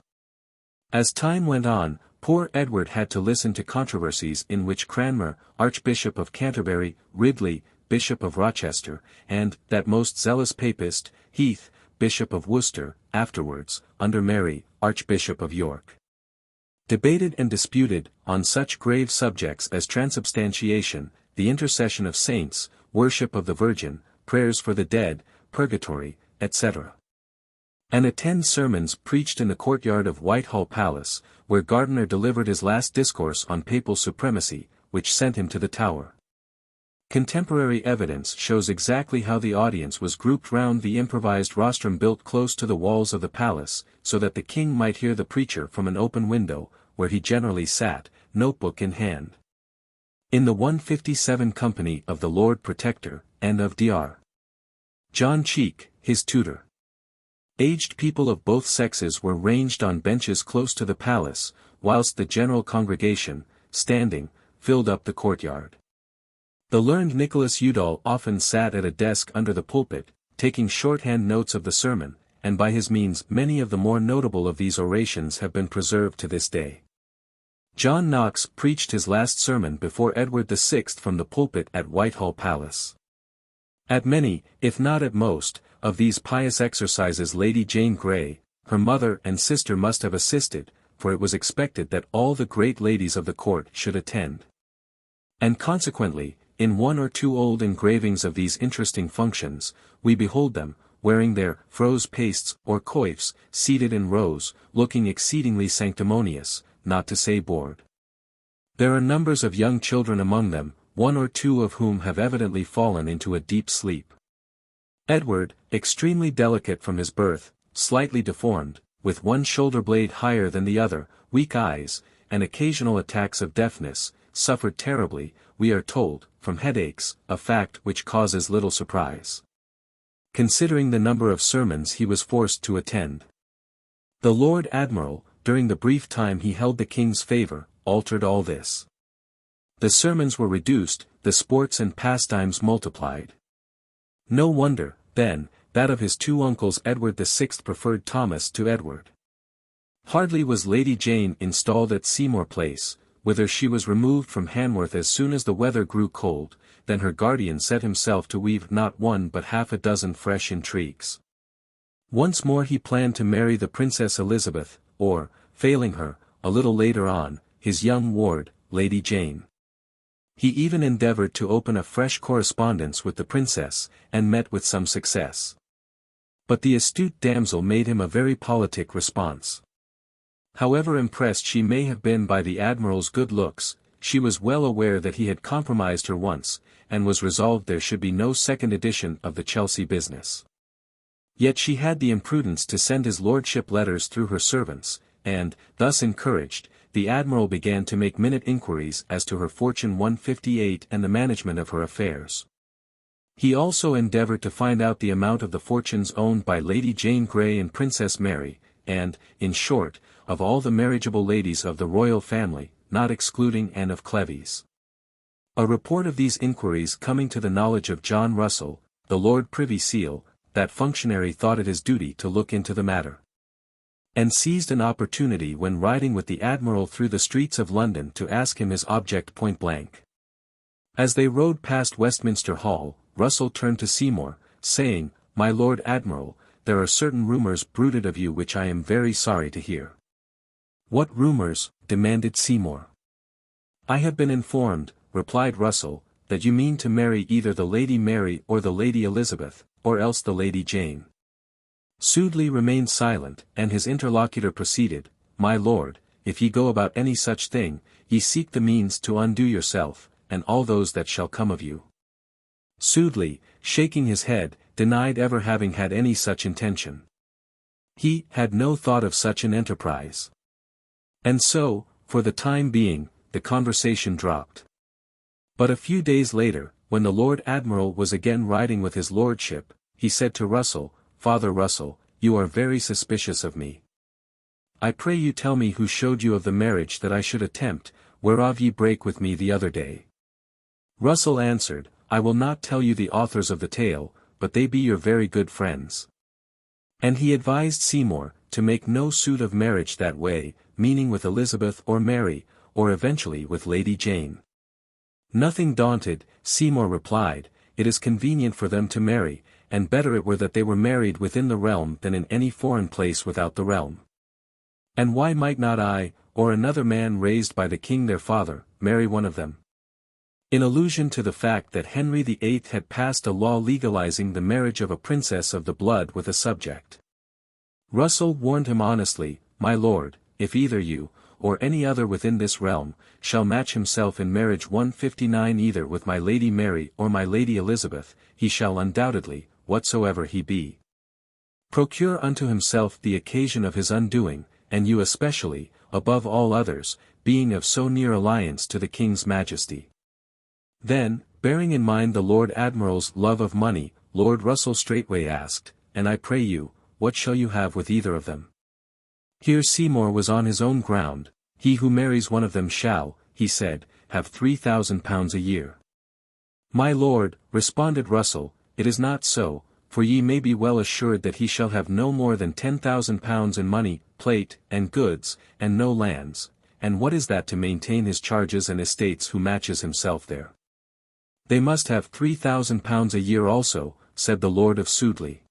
As time went on, poor Edward had to listen to controversies in which Cranmer, Archbishop of Canterbury, Ridley, Bishop of Rochester, and that most zealous papist, Heath, Bishop of Worcester, afterwards, under Mary, Archbishop of York, debated and disputed on such grave subjects as transubstantiation, the intercession of saints, worship of the Virgin, prayers for the dead, purgatory, etc. And attend sermons preached in the courtyard of Whitehall Palace, where Gardiner delivered his last discourse on papal supremacy, which sent him to the Tower. Contemporary evidence shows exactly how the audience was grouped round the improvised rostrum built close to the walls of the palace, so that the king might hear the preacher from an open window, where he generally sat, notebook in hand. In the 157 company of the Lord Protector, and of Dr. John Cheek, his tutor. Aged people of both sexes were ranged on benches close to the palace, whilst the general congregation, standing, filled up the courtyard. The learned Nicholas Udall often sat at a desk under the pulpit, taking shorthand notes of the sermon, and by his means many of the more notable of these orations have been preserved to this day. John Knox preached his last sermon before Edward VI from the pulpit at Whitehall Palace. At many, if not at most, of these pious exercises Lady Jane Grey, her mother and sister must have assisted, for it was expected that all the great ladies of the court should attend. And consequently, in one or two old engravings of these interesting functions, we behold them, wearing their froze pastes or coifs, seated in rows, looking exceedingly sanctimonious, not to say bored. There are numbers of young children among them, one or two of whom have evidently fallen into a deep sleep. Edward, extremely delicate from his birth, slightly deformed, with one shoulder blade higher than the other, weak eyes, and occasional attacks of deafness, suffered terribly, we are told, from headaches, a fact which causes little surprise, considering the number of sermons he was forced to attend. The Lord Admiral, during the brief time he held the king's favour, altered all this. The sermons were reduced, the sports and pastimes multiplied. No wonder, then, that of his two uncles Edward VI preferred Thomas to Edward. Hardly was Lady Jane installed at Seymour Place, whither she was removed from Hanworth as soon as the weather grew cold, than her guardian set himself to weave not one but half a dozen fresh intrigues. Once more he planned to marry the Princess Elizabeth, or, failing her, a little later on, his young ward, Lady Jane. He even endeavoured to open a fresh correspondence with the princess, and met with some success. But the astute damsel made him a very politic response. However impressed she may have been by the Admiral's good looks, she was well aware that he had compromised her once, and was resolved there should be no second edition of the Chelsea business. Yet she had the imprudence to send his lordship letters through her servants, and, thus encouraged, the Admiral began to make minute inquiries as to her fortune 158 and the management of her affairs. He also endeavoured to find out the amount of the fortunes owned by Lady Jane Grey and Princess Mary, and, in short, of all the marriageable ladies of the royal family, not excluding Anne of Cleves. A report of these inquiries coming to the knowledge of John Russell, the Lord Privy Seal, that functionary thought it his duty to look into the matter, and seized an opportunity when riding with the Admiral through the streets of London to ask him his object point blank. As they rode past Westminster Hall, Russell turned to Seymour, saying, "My Lord Admiral, there are certain rumours bruited of you which I am very sorry to hear." "What rumours?" demanded Seymour. "I have been informed," replied Russell, "that you mean to marry either the Lady Mary or the Lady Elizabeth, or else the Lady Jane." Sudeley remained silent, and his interlocutor proceeded, "My lord, if ye go about any such thing, ye seek the means to undo yourself, and all those that shall come of you." Sudeley, shaking his head, denied ever having had any such intention. He had no thought of such an enterprise. And so, for the time being, the conversation dropped. But a few days later, when the Lord Admiral was again riding with his lordship, he said to Russell, "Father Russell, you are very suspicious of me. I pray you tell me who showed you of the marriage that I should attempt, whereof ye brake with me the other day." Russell answered, "I will not tell you the authors of the tale, but they be your very good friends." And he advised Seymour, to make no suit of marriage that way, meaning with Elizabeth or Mary, or eventually with Lady Jane. Nothing daunted, Seymour replied, "It is convenient for them to marry, and better it were that they were married within the realm than in any foreign place without the realm. And why might not I, or another man raised by the king their father, marry one of them?" In allusion to the fact that Henry VIII had passed a law legalizing the marriage of a princess of the blood with a subject. Russell warned him honestly, "My lord, if either you, or any other within this realm, shall match himself in marriage 159 either with my Lady Mary or my Lady Elizabeth, he shall undoubtedly, whatsoever he be, procure unto himself the occasion of his undoing, and you especially, above all others, being of so near alliance to the King's Majesty." Then, bearing in mind the Lord Admiral's love of money, Lord Russell straightway asked, "And I pray you, what shall you have with either of them?" Here Seymour was on his own ground. "He who marries one of them shall," he said, "have £3,000 a year." "My lord," responded Russell, "it is not so, for ye may be well assured that he shall have no more than £10,000 in money, plate, and goods, and no lands, and what is that to maintain his charges and estates who matches himself there?" "They must have £3,000 a year also," said the Lord of Sudeley.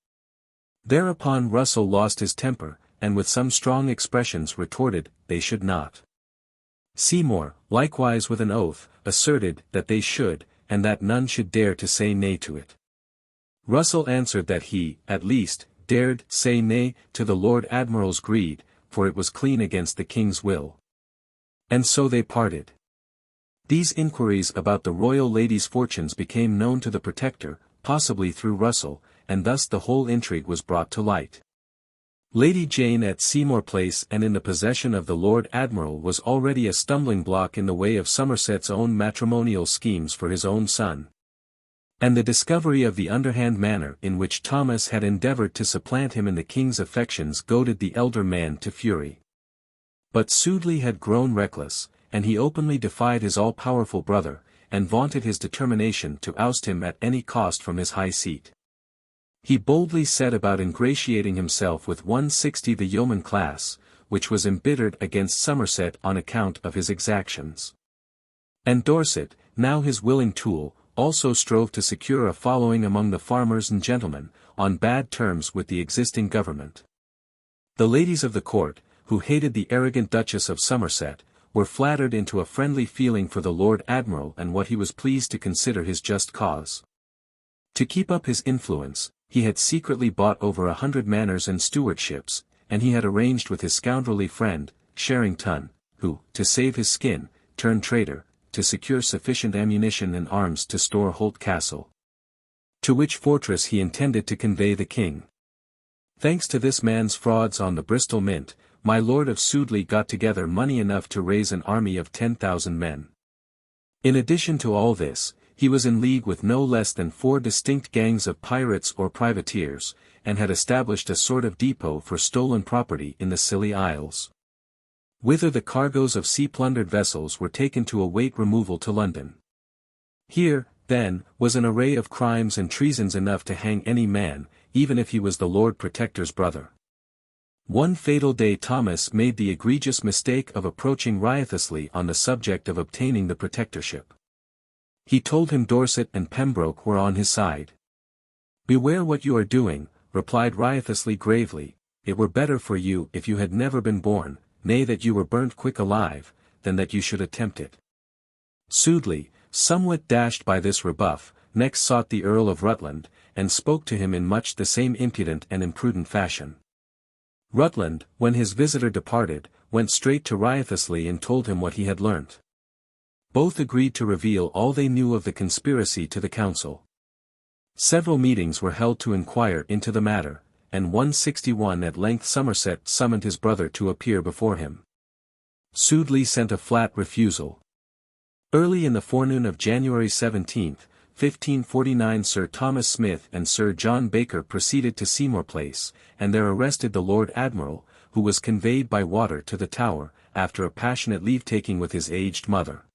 Thereupon Russell lost his temper, and with some strong expressions retorted, "They should not." Seymour, likewise with an oath, asserted that they should, and that none should dare to say nay to it. Russell answered that he, at least, dared say nay to the Lord Admiral's greed, for it was clean against the King's will. And so they parted. These inquiries about the royal lady's fortunes became known to the Protector, possibly through Russell, and thus the whole intrigue was brought to light. Lady Jane at Seymour Place and in the possession of the Lord Admiral was already a stumbling block in the way of Somerset's own matrimonial schemes for his own son. And the discovery of the underhand manner in which Thomas had endeavoured to supplant him in the King's affections goaded the elder man to fury. But Sudeley had grown reckless, and he openly defied his all-powerful brother, and vaunted his determination to oust him at any cost from his high seat. He boldly set about ingratiating himself with 160 the yeoman class, which was embittered against Somerset on account of his exactions. And Dorset, now his willing tool, also strove to secure a following among the farmers and gentlemen, on bad terms with the existing government. The ladies of the court, who hated the arrogant Duchess of Somerset, were flattered into a friendly feeling for the Lord Admiral and what he was pleased to consider his just cause. To keep up his influence, he had secretly bought over 100 manors and stewardships, and he had arranged with his scoundrelly friend, Sherrington, who, to save his skin, turned traitor, to secure sufficient ammunition and arms to store Holt Castle, to which fortress he intended to convey the king. Thanks to this man's frauds on the Bristol Mint, my Lord of Sudeley got together money enough to raise an army of 10,000 men. In addition to all this, he was in league with no less than 4 distinct gangs of pirates or privateers, and had established a sort of depot for stolen property in the Scilly Isles, whither the cargoes of sea-plundered vessels were taken to await removal to London. Here, then, was an array of crimes and treasons enough to hang any man, even if he was the Lord Protector's brother. One fatal day Thomas made the egregious mistake of approaching riotously on the subject of obtaining the protectorship. He told him Dorset and Pembroke were on his side. "Beware what you are doing," replied Wriothesley gravely, "it were better for you if you had never been born, nay that you were burnt quick alive, than that you should attempt it." Sudeley, somewhat dashed by this rebuff, next sought the Earl of Rutland, and spoke to him in much the same impudent and imprudent fashion. Rutland, when his visitor departed, went straight to Wriothesley and told him what he had learnt. Both agreed to reveal all they knew of the conspiracy to the council. Several meetings were held to inquire into the matter, and 161 at length Somerset summoned his brother to appear before him. Sudeley sent a flat refusal. Early in the forenoon of January 17, 1549 Sir Thomas Smith and Sir John Baker proceeded to Seymour Place, and there arrested the Lord Admiral, who was conveyed by water to the Tower, after a passionate leave-taking with his aged mother.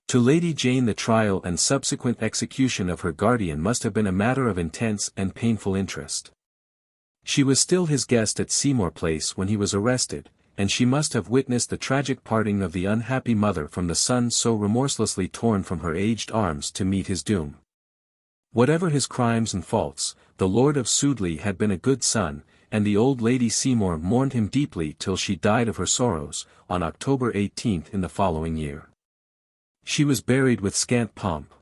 To Lady Jane the trial and subsequent execution of her guardian must have been a matter of intense and painful interest. She was still his guest at Seymour Place when he was arrested, and she must have witnessed the tragic parting of the unhappy mother from the son so remorselessly torn from her aged arms to meet his doom. Whatever his crimes and faults, the Lord of Sudeley had been a good son, and the old Lady Seymour mourned him deeply till she died of her sorrows, on October 18 in the following year. She was buried with scant pomp.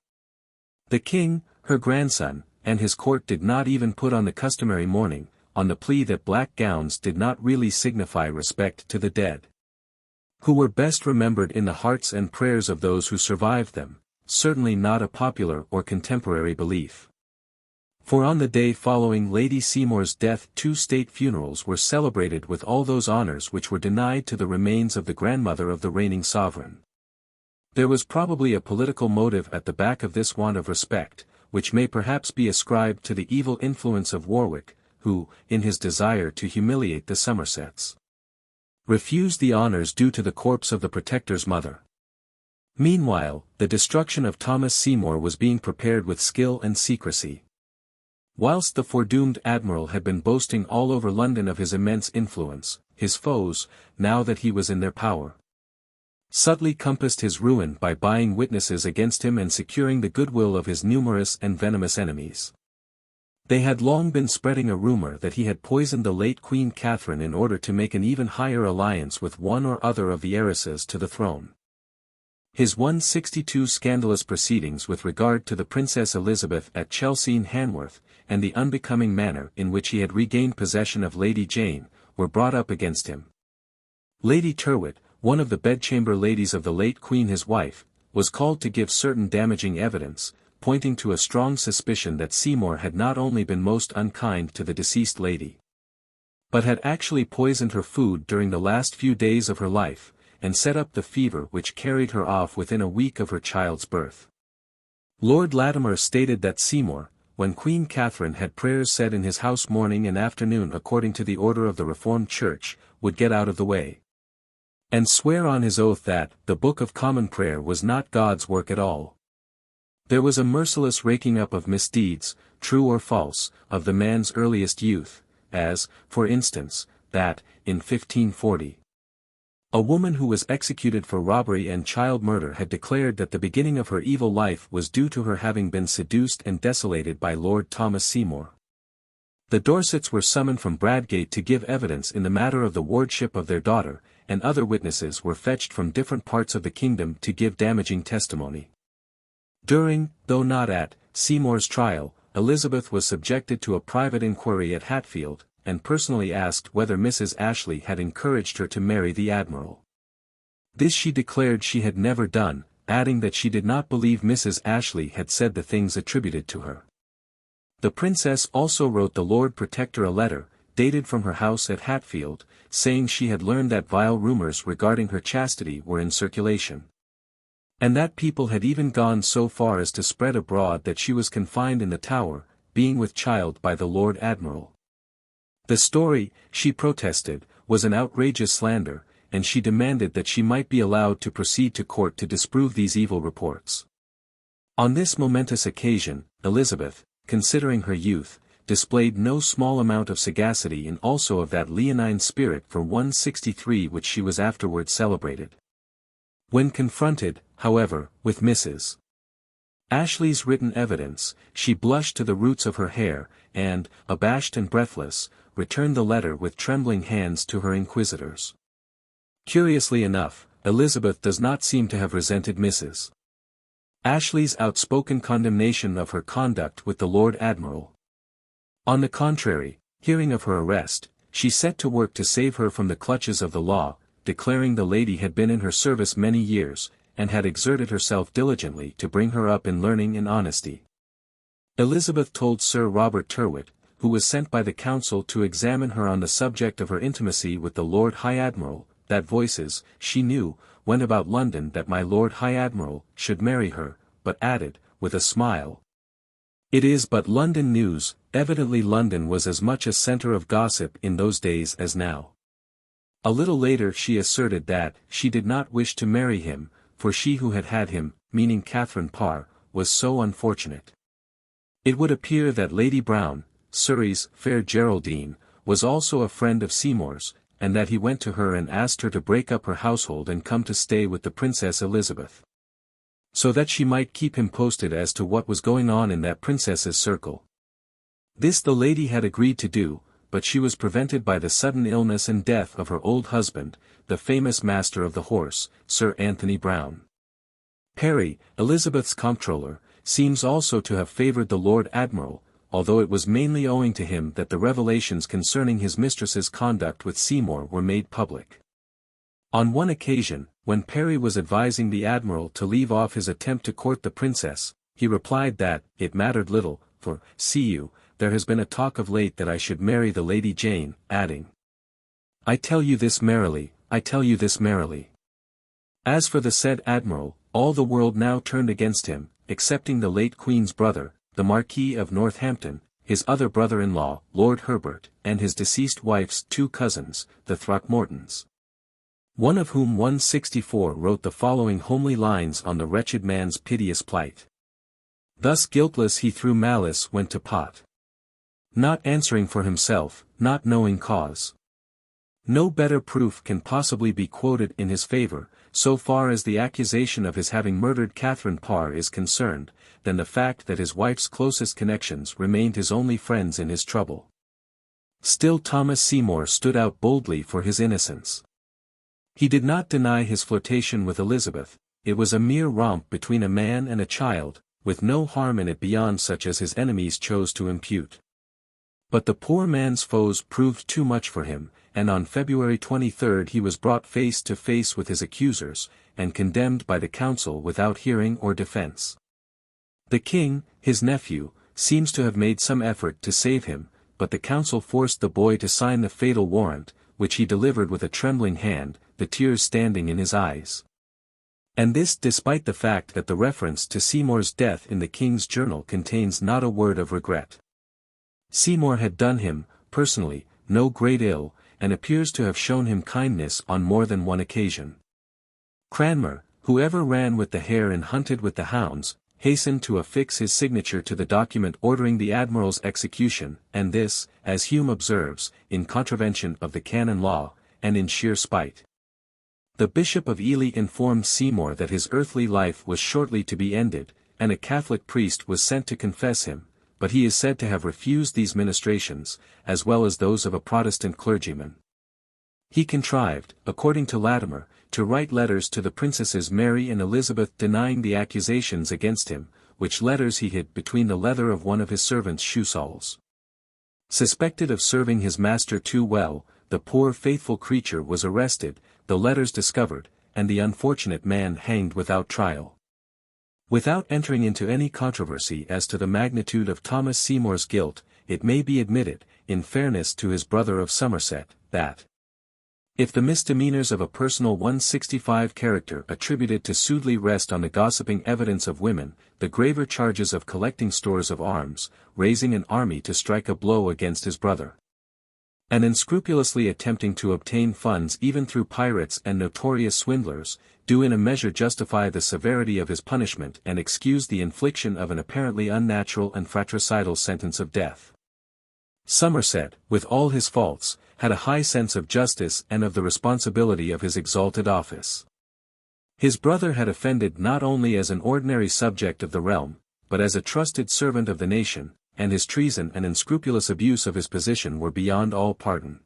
The king, her grandson, and his court did not even put on the customary mourning, on the plea that black gowns did not really signify respect to the dead, who were best remembered in the hearts and prayers of those who survived them, certainly not a popular or contemporary belief. For on the day following Lady Seymour's death 2 state funerals were celebrated with all those honours which were denied to the remains of the grandmother of the reigning sovereign. There was probably a political motive at the back of this want of respect, which may perhaps be ascribed to the evil influence of Warwick, who, in his desire to humiliate the Somersets, refused the honours due to the corpse of the Protector's mother. Meanwhile, the destruction of Thomas Seymour was being prepared with skill and secrecy. Whilst the foredoomed admiral had been boasting all over London of his immense influence, his foes, now that he was in their power, subtly compassed his ruin by buying witnesses against him and securing the goodwill of his numerous and venomous enemies. They had long been spreading a rumour that he had poisoned the late Queen Catherine in order to make an even higher alliance with one or other of the heiresses to the throne. His 162 scandalous proceedings with regard to the Princess Elizabeth at Chelsea and Hanworth, and the unbecoming manner in which he had regained possession of Lady Jane, were brought up against him. Lady Tyrwhitt, one of the bedchamber ladies of the late Queen his wife, was called to give certain damaging evidence, pointing to a strong suspicion that Seymour had not only been most unkind to the deceased lady, but had actually poisoned her food during the last few days of her life, and set up the fever which carried her off within a week of her child's birth. Lord Latimer stated that Seymour, when Queen Catherine had prayers said in his house morning and afternoon according to the order of the Reformed Church, would get out of the way, and swear on his oath that the Book of Common Prayer was not God's work at all. There was a merciless raking up of misdeeds, true or false, of the man's earliest youth, as, for instance, that, in 1540, a woman who was executed for robbery and child murder had declared that the beginning of her evil life was due to her having been seduced and desolated by Lord Thomas Seymour. The Dorsets were summoned from Bradgate to give evidence in the matter of the wardship of their daughter, and other witnesses were fetched from different parts of the kingdom to give damaging testimony. During, though not at, Seymour's trial, Elizabeth was subjected to a private inquiry at Hatfield, and personally asked whether Mrs. Ashley had encouraged her to marry the Admiral. This she declared she had never done, adding that she did not believe Mrs. Ashley had said the things attributed to her. The Princess also wrote the Lord Protector a letter, dated from her house at Hatfield, saying she had learned that vile rumours regarding her chastity were in circulation, and that people had even gone so far as to spread abroad that she was confined in the Tower, being with child by the Lord Admiral. The story, she protested, was an outrageous slander, and she demanded that she might be allowed to proceed to court to disprove these evil reports. On this momentous occasion, Elizabeth, considering her youth, displayed no small amount of sagacity and also of that leonine spirit for 163 which she was afterwards celebrated. When confronted, however, with Mrs. Ashley's written evidence, she blushed to the roots of her hair, and, abashed and breathless, returned the letter with trembling hands to her inquisitors. Curiously enough, Elizabeth does not seem to have resented Mrs. Ashley's outspoken condemnation of her conduct with the Lord Admiral. On the contrary, hearing of her arrest, she set to work to save her from the clutches of the law, declaring the lady had been in her service many years, and had exerted herself diligently to bring her up in learning and honesty. Elizabeth told Sir Robert Tyrwhitt, who was sent by the council to examine her on the subject of her intimacy with the Lord High Admiral, that voices, she knew, went about London that my Lord High Admiral should marry her, but added, with a smile, "It is but London news." Evidently London was as much a centre of gossip in those days as now. A little later she asserted that she did not wish to marry him, for she who had had him, meaning Catherine Parr, was so unfortunate. It would appear that Lady Brown, Surrey's fair Geraldine, was also a friend of Seymour's, and that he went to her and asked her to break up her household and come to stay with the Princess Elizabeth, so that she might keep him posted as to what was going on in that princess's circle. This the lady had agreed to do, but she was prevented by the sudden illness and death of her old husband, the famous master of the horse, Sir Anthony Brown. Parry, Elizabeth's comptroller, seems also to have favoured the Lord Admiral, although it was mainly owing to him that the revelations concerning his mistress's conduct with Seymour were made public. On one occasion, when Parry was advising the Admiral to leave off his attempt to court the princess, he replied that, it mattered little, for, see you, there has been a talk of late that I should marry the Lady Jane, adding, "I tell you this merrily, I tell you this merrily." As for the said Admiral, all the world now turned against him, excepting the late Queen's brother, the Marquis of Northampton, his other brother-in-law, Lord Herbert, and his deceased wife's 2 cousins, the Throckmortons. One of whom 164 wrote the following homely lines on the wretched man's piteous plight. Thus guiltless he through malice went to pot, not answering for himself, not knowing cause. No better proof can possibly be quoted in his favour, so far as the accusation of his having murdered Catherine Parr is concerned, than the fact that his wife's closest connections remained his only friends in his trouble. Still Thomas Seymour stood out boldly for his innocence. He did not deny his flirtation with Elizabeth, it was a mere romp between a man and a child, with no harm in it beyond such as his enemies chose to impute. But the poor man's foes proved too much for him, and on February 23 he was brought face to face with his accusers, and condemned by the council without hearing or defence. The king, his nephew, seems to have made some effort to save him, but the council forced the boy to sign the fatal warrant, which he delivered with a trembling hand, the tears standing in his eyes. And this despite the fact that the reference to Seymour's death in the King's Journal contains not a word of regret. Seymour had done him, personally, no great ill, and appears to have shown him kindness on more than one occasion. Cranmer, who ever ran with the hare and hunted with the hounds, hastened to affix his signature to the document ordering the Admiral's execution, and this, as Hume observes, in contravention of the canon law, and in sheer spite. The Bishop of Ely informed Seymour that his earthly life was shortly to be ended, and a Catholic priest was sent to confess him, but he is said to have refused these ministrations, as well as those of a Protestant clergyman. He contrived, according to Latimer, to write letters to the Princesses Mary and Elizabeth denying the accusations against him, which letters he hid between the leather of one of his servants' shoe soles. Suspected of serving his master too well, the poor faithful creature was arrested, the letters discovered, and the unfortunate man hanged without trial. Without entering into any controversy as to the magnitude of Thomas Seymour's guilt, it may be admitted, in fairness to his brother of Somerset, that if the misdemeanours of a personal 165 character attributed to Sudeley rest on the gossiping evidence of women, the graver charges of collecting stores of arms, raising an army to strike a blow against his brother, and unscrupulously attempting to obtain funds even through pirates and notorious swindlers, do in a measure justify the severity of his punishment and excuse the infliction of an apparently unnatural and fratricidal sentence of death. Somerset, with all his faults, had a high sense of justice and of the responsibility of his exalted office. His brother had offended not only as an ordinary subject of the realm, but as a trusted servant of the nation, and his treason and unscrupulous abuse of his position were beyond all pardon.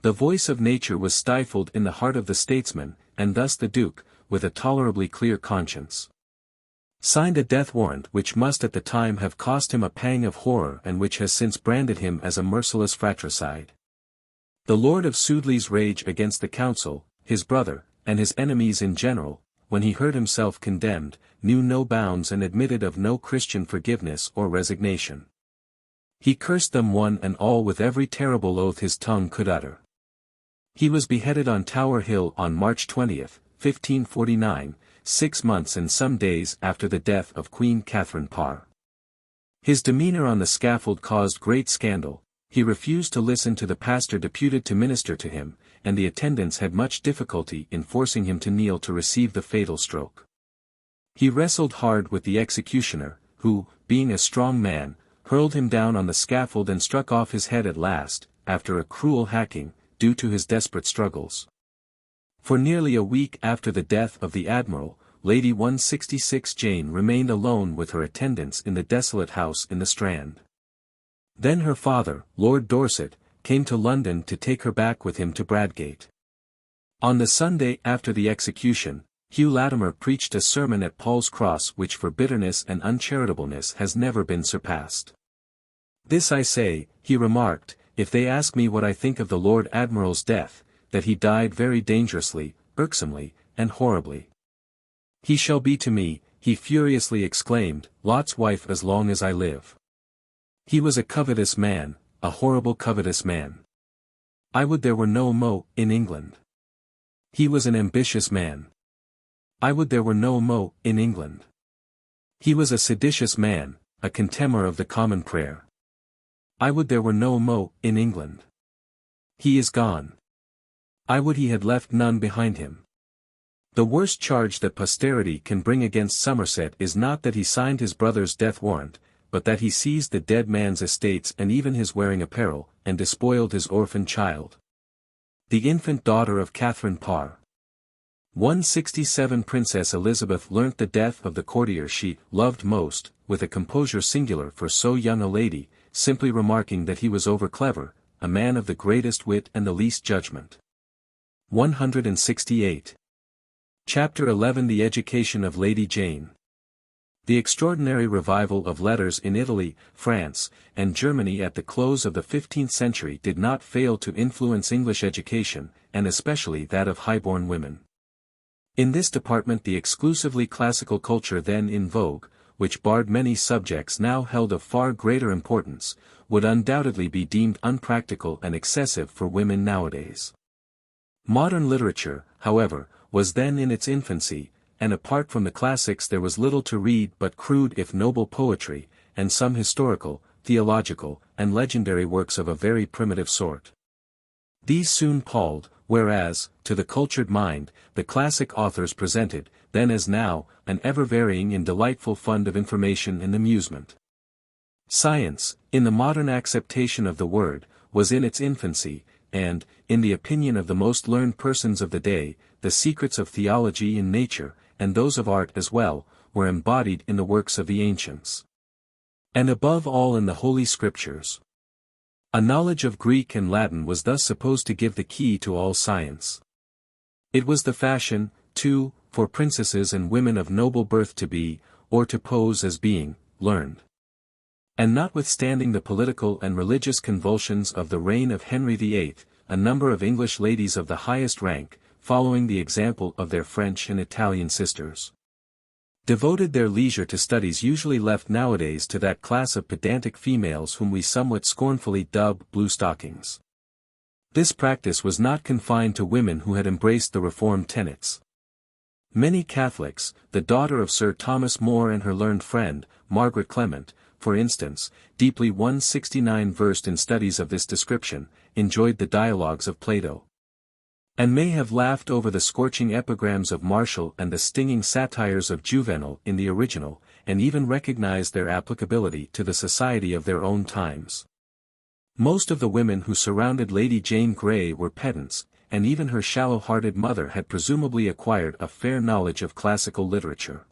The voice of nature was stifled in the heart of the statesman, and thus the Duke, with a tolerably clear conscience, signed a death warrant which must at the time have cost him a pang of horror and which has since branded him as a merciless fratricide. The Lord of Sudeley's rage against the council, his brother, and his enemies in general, when he heard himself condemned, knew no bounds and admitted of no Christian forgiveness or resignation. He cursed them one and all with every terrible oath his tongue could utter. He was beheaded on Tower Hill on March 20, 1549, 6 months and some days after the death of Queen Catherine Parr. His demeanor on the scaffold caused great scandal. He refused to listen to the pastor deputed to minister to him, and the attendants had much difficulty in forcing him to kneel to receive the fatal stroke. He wrestled hard with the executioner, who, being a strong man, hurled him down on the scaffold and struck off his head at last, after a cruel hacking, due to his desperate struggles. For nearly a week after the death of the Admiral, Lady 166 Jane remained alone with her attendants in the desolate house in the Strand. Then her father, Lord Dorset, came to London to take her back with him to Bradgate. On the Sunday after the execution, Hugh Latimer preached a sermon at Paul's Cross which for bitterness and uncharitableness has never been surpassed. "This I say," he remarked, "if they ask me what I think of the Lord Admiral's death, that he died very dangerously, irksomely, and horribly. He shall be to me," he furiously exclaimed, "Lot's wife as long as I live. He was a covetous man, a horrible covetous man. I would there were no Mo in England. He was an ambitious man. I would there were no Mo in England. He was a seditious man, a contemner of the common prayer. I would there were no Mo in England. He is gone. I would he had left none behind him." The worst charge that posterity can bring against Somerset is not that he signed his brother's death warrant, but that he seized the dead man's estates and even his wearing apparel, and despoiled his orphan child, the infant daughter of Catherine Parr. 167 Princess Elizabeth learnt the death of the courtier she loved most, with a composure singular for so young a lady, simply remarking that he was over-clever, a man of the greatest wit and the least judgment. 168. Chapter 11 The Education of Lady Jane. The extraordinary revival of letters in Italy, France, and Germany at the close of the 15th century did not fail to influence English education, and especially that of high-born women. In this department the exclusively classical culture then in vogue, which barred many subjects now held of far greater importance, would undoubtedly be deemed unpractical and excessive for women nowadays. Modern literature, however, was then in its infancy, and apart from the classics there was little to read but crude if noble poetry, and some historical, theological, and legendary works of a very primitive sort. These soon palled, whereas, to the cultured mind, the classic authors presented, then as now, an ever-varying and delightful fund of information and amusement. Science, in the modern acceptation of the word, was in its infancy, and, in the opinion of the most learned persons of the day, the secrets of theology in nature, and those of art as well, were embodied in the works of the ancients. And above all in the Holy Scriptures. A knowledge of Greek and Latin was thus supposed to give the key to all science. It was the fashion, too, for princesses and women of noble birth to be, or to pose as being, learned. And notwithstanding the political and religious convulsions of the reign of Henry VIII, a number of English ladies of the highest rank, following the example of their French and Italian sisters, devoted their leisure to studies usually left nowadays to that class of pedantic females whom we somewhat scornfully dub blue-stockings. This practice was not confined to women who had embraced the Reformed tenets. Many Catholics, the daughter of Sir Thomas More and her learned friend, Margaret Clement, for instance, deeply 169 versed in studies of this description, enjoyed the dialogues of Plato, and may have laughed over the scorching epigrams of Martial and the stinging satires of Juvenal in the original, and even recognized their applicability to the society of their own times. Most of the women who surrounded Lady Jane Grey were pedants, and even her shallow-hearted mother had presumably acquired a fair knowledge of classical literature.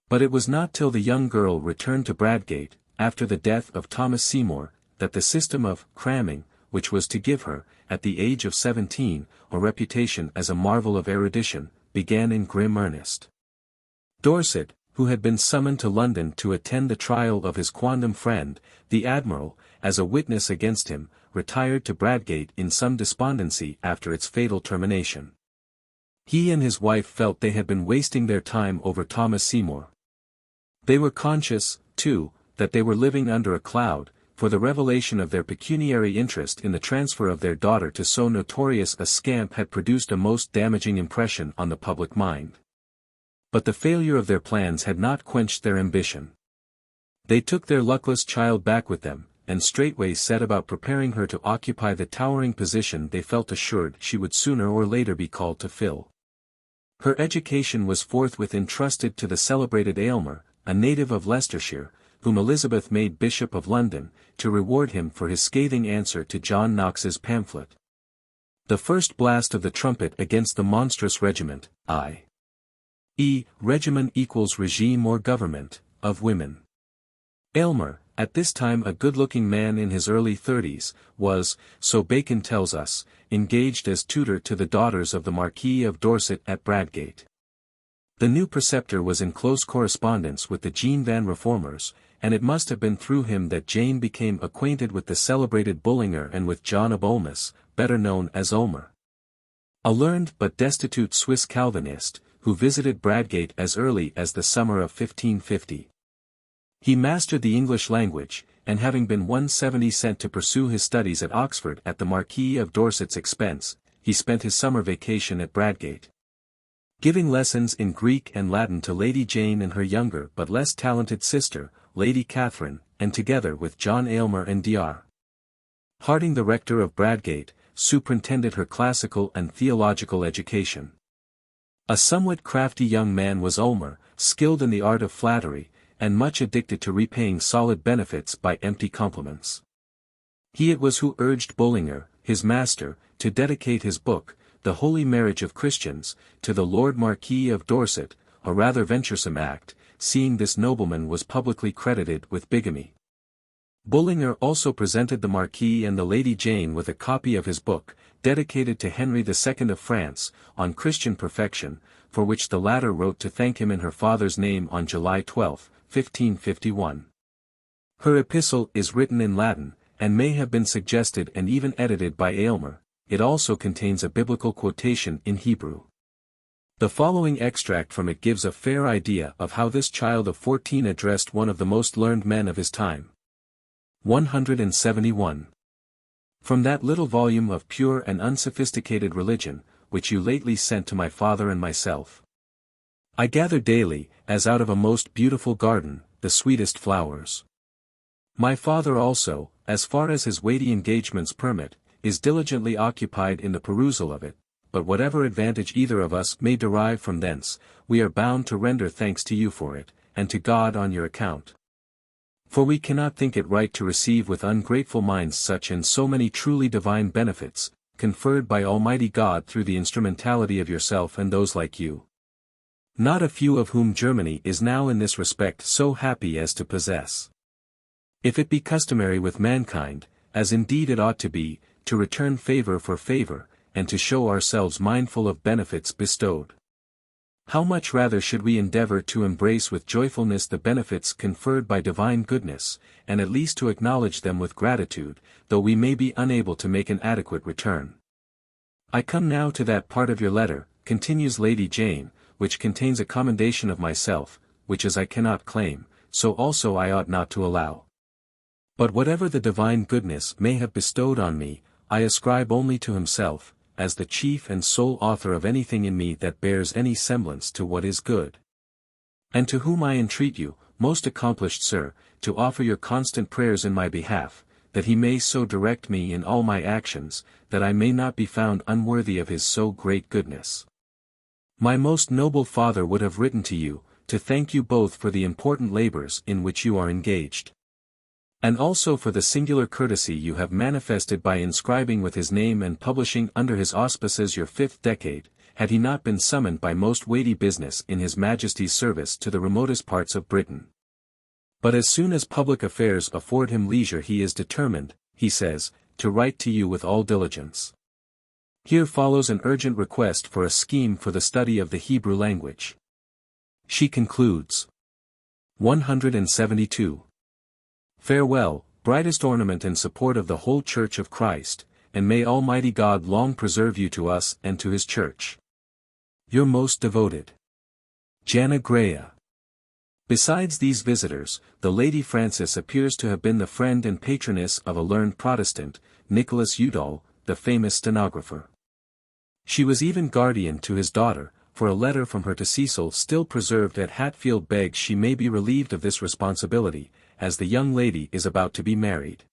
But it was not till the young girl returned to Bradgate, after the death of Thomas Seymour, that the system of cramming, which was to give her, at the age of 17, a reputation as a marvel of erudition, began in grim earnest. Dorset, who had been summoned to London to attend the trial of his quondam friend, the Admiral, as a witness against him, retired to Bradgate in some despondency after its fatal termination. He and his wife felt they had been wasting their time over Thomas Seymour. They were conscious, too, that they were living under a cloud, for the revelation of their pecuniary interest in the transfer of their daughter to so notorious a scamp had produced a most damaging impression on the public mind. But the failure of their plans had not quenched their ambition. They took their luckless child back with them, and straightway set about preparing her to occupy the towering position they felt assured she would sooner or later be called to fill. Her education was forthwith entrusted to the celebrated Aylmer, a native of Leicestershire, whom Elizabeth made Bishop of London, to reward him for his scathing answer to John Knox's pamphlet. The first blast of the trumpet against the monstrous regiment, i.e., regimen equals regime or government, of women. Aylmer, at this time a good-looking man in his early 30s, was, so Bacon tells us, engaged as tutor to the daughters of the Marquis of Dorset at Bradgate. The new preceptor was in close correspondence with the Jean Van Reformers, and it must have been through him that Jane became acquainted with the celebrated Bullinger and with John of Ulmis, better known as Ulmer. A learned but destitute Swiss Calvinist, who visited Bradgate as early as the summer of 1550. He mastered the English language, and having been 170 sent to pursue his studies at Oxford at the Marquis of Dorset's expense, he spent his summer vacation at Bradgate, giving lessons in Greek and Latin to Lady Jane and her younger but less talented sister, Lady Catherine, and together with John Aylmer and Dr. Harding the rector of Bradgate, superintended her classical and theological education. A somewhat crafty young man was Ulmer, skilled in the art of flattery, and much addicted to repaying solid benefits by empty compliments. He it was who urged Bullinger, his master, to dedicate his book, The Holy Marriage of Christians, to the Lord Marquis of Dorset, a rather venturesome act, seeing this nobleman was publicly credited with bigamy. Bullinger also presented the Marquis and the Lady Jane with a copy of his book, dedicated to Henry II of France, on Christian perfection, for which the latter wrote to thank him in her father's name on July 12, 1551. Her epistle is written in Latin, and may have been suggested and even edited by Aylmer. It also contains a biblical quotation in Hebrew. The following extract from it gives a fair idea of how this child of 14 addressed one of the most learned men of his time. 171. From that little volume of pure and unsophisticated religion, which you lately sent to my father and myself, I gather daily, as out of a most beautiful garden, the sweetest flowers. My father also, as far as his weighty engagements permit, is diligently occupied in the perusal of it, but whatever advantage either of us may derive from thence, we are bound to render thanks to you for it, and to God on your account. For we cannot think it right to receive with ungrateful minds such and so many truly divine benefits, conferred by Almighty God through the instrumentality of yourself and those like you. Not a few of whom Germany is now in this respect so happy as to possess. If it be customary with mankind, as indeed it ought to be, to return favor for favor, and to show ourselves mindful of benefits bestowed, how much rather should we endeavor to embrace with joyfulness the benefits conferred by divine goodness, and at least to acknowledge them with gratitude, though we may be unable to make an adequate return. I come now to that part of your letter, continues Lady Jane, which contains a commendation of myself, which as I cannot claim, so also I ought not to allow. But whatever the divine goodness may have bestowed on me, I ascribe only to himself, as the chief and sole author of anything in me that bears any semblance to what is good. And to whom I entreat you, most accomplished sir, to offer your constant prayers in my behalf, that he may so direct me in all my actions, that I may not be found unworthy of his so great goodness. My most noble father would have written to you, to thank you both for the important labors in which you are engaged, and also for the singular courtesy you have manifested by inscribing with his name and publishing under his auspices your 5th decade, had he not been summoned by most weighty business in his Majesty's service to the remotest parts of Britain. But as soon as public affairs afford him leisure he is determined, he says, to write to you with all diligence. Here follows an urgent request for a scheme for the study of the Hebrew language. She concludes. 172. Farewell, brightest ornament and support of the whole Church of Christ, and may Almighty God long preserve you to us and to His Church. Your most devoted. Jana Grea. Besides these visitors, the Lady Frances appears to have been the friend and patroness of a learned Protestant, Nicholas Udall, the famous stenographer. She was even guardian to his daughter, for a letter from her to Cecil still preserved at Hatfield begs she may be relieved of this responsibility, as the young lady is about to be married.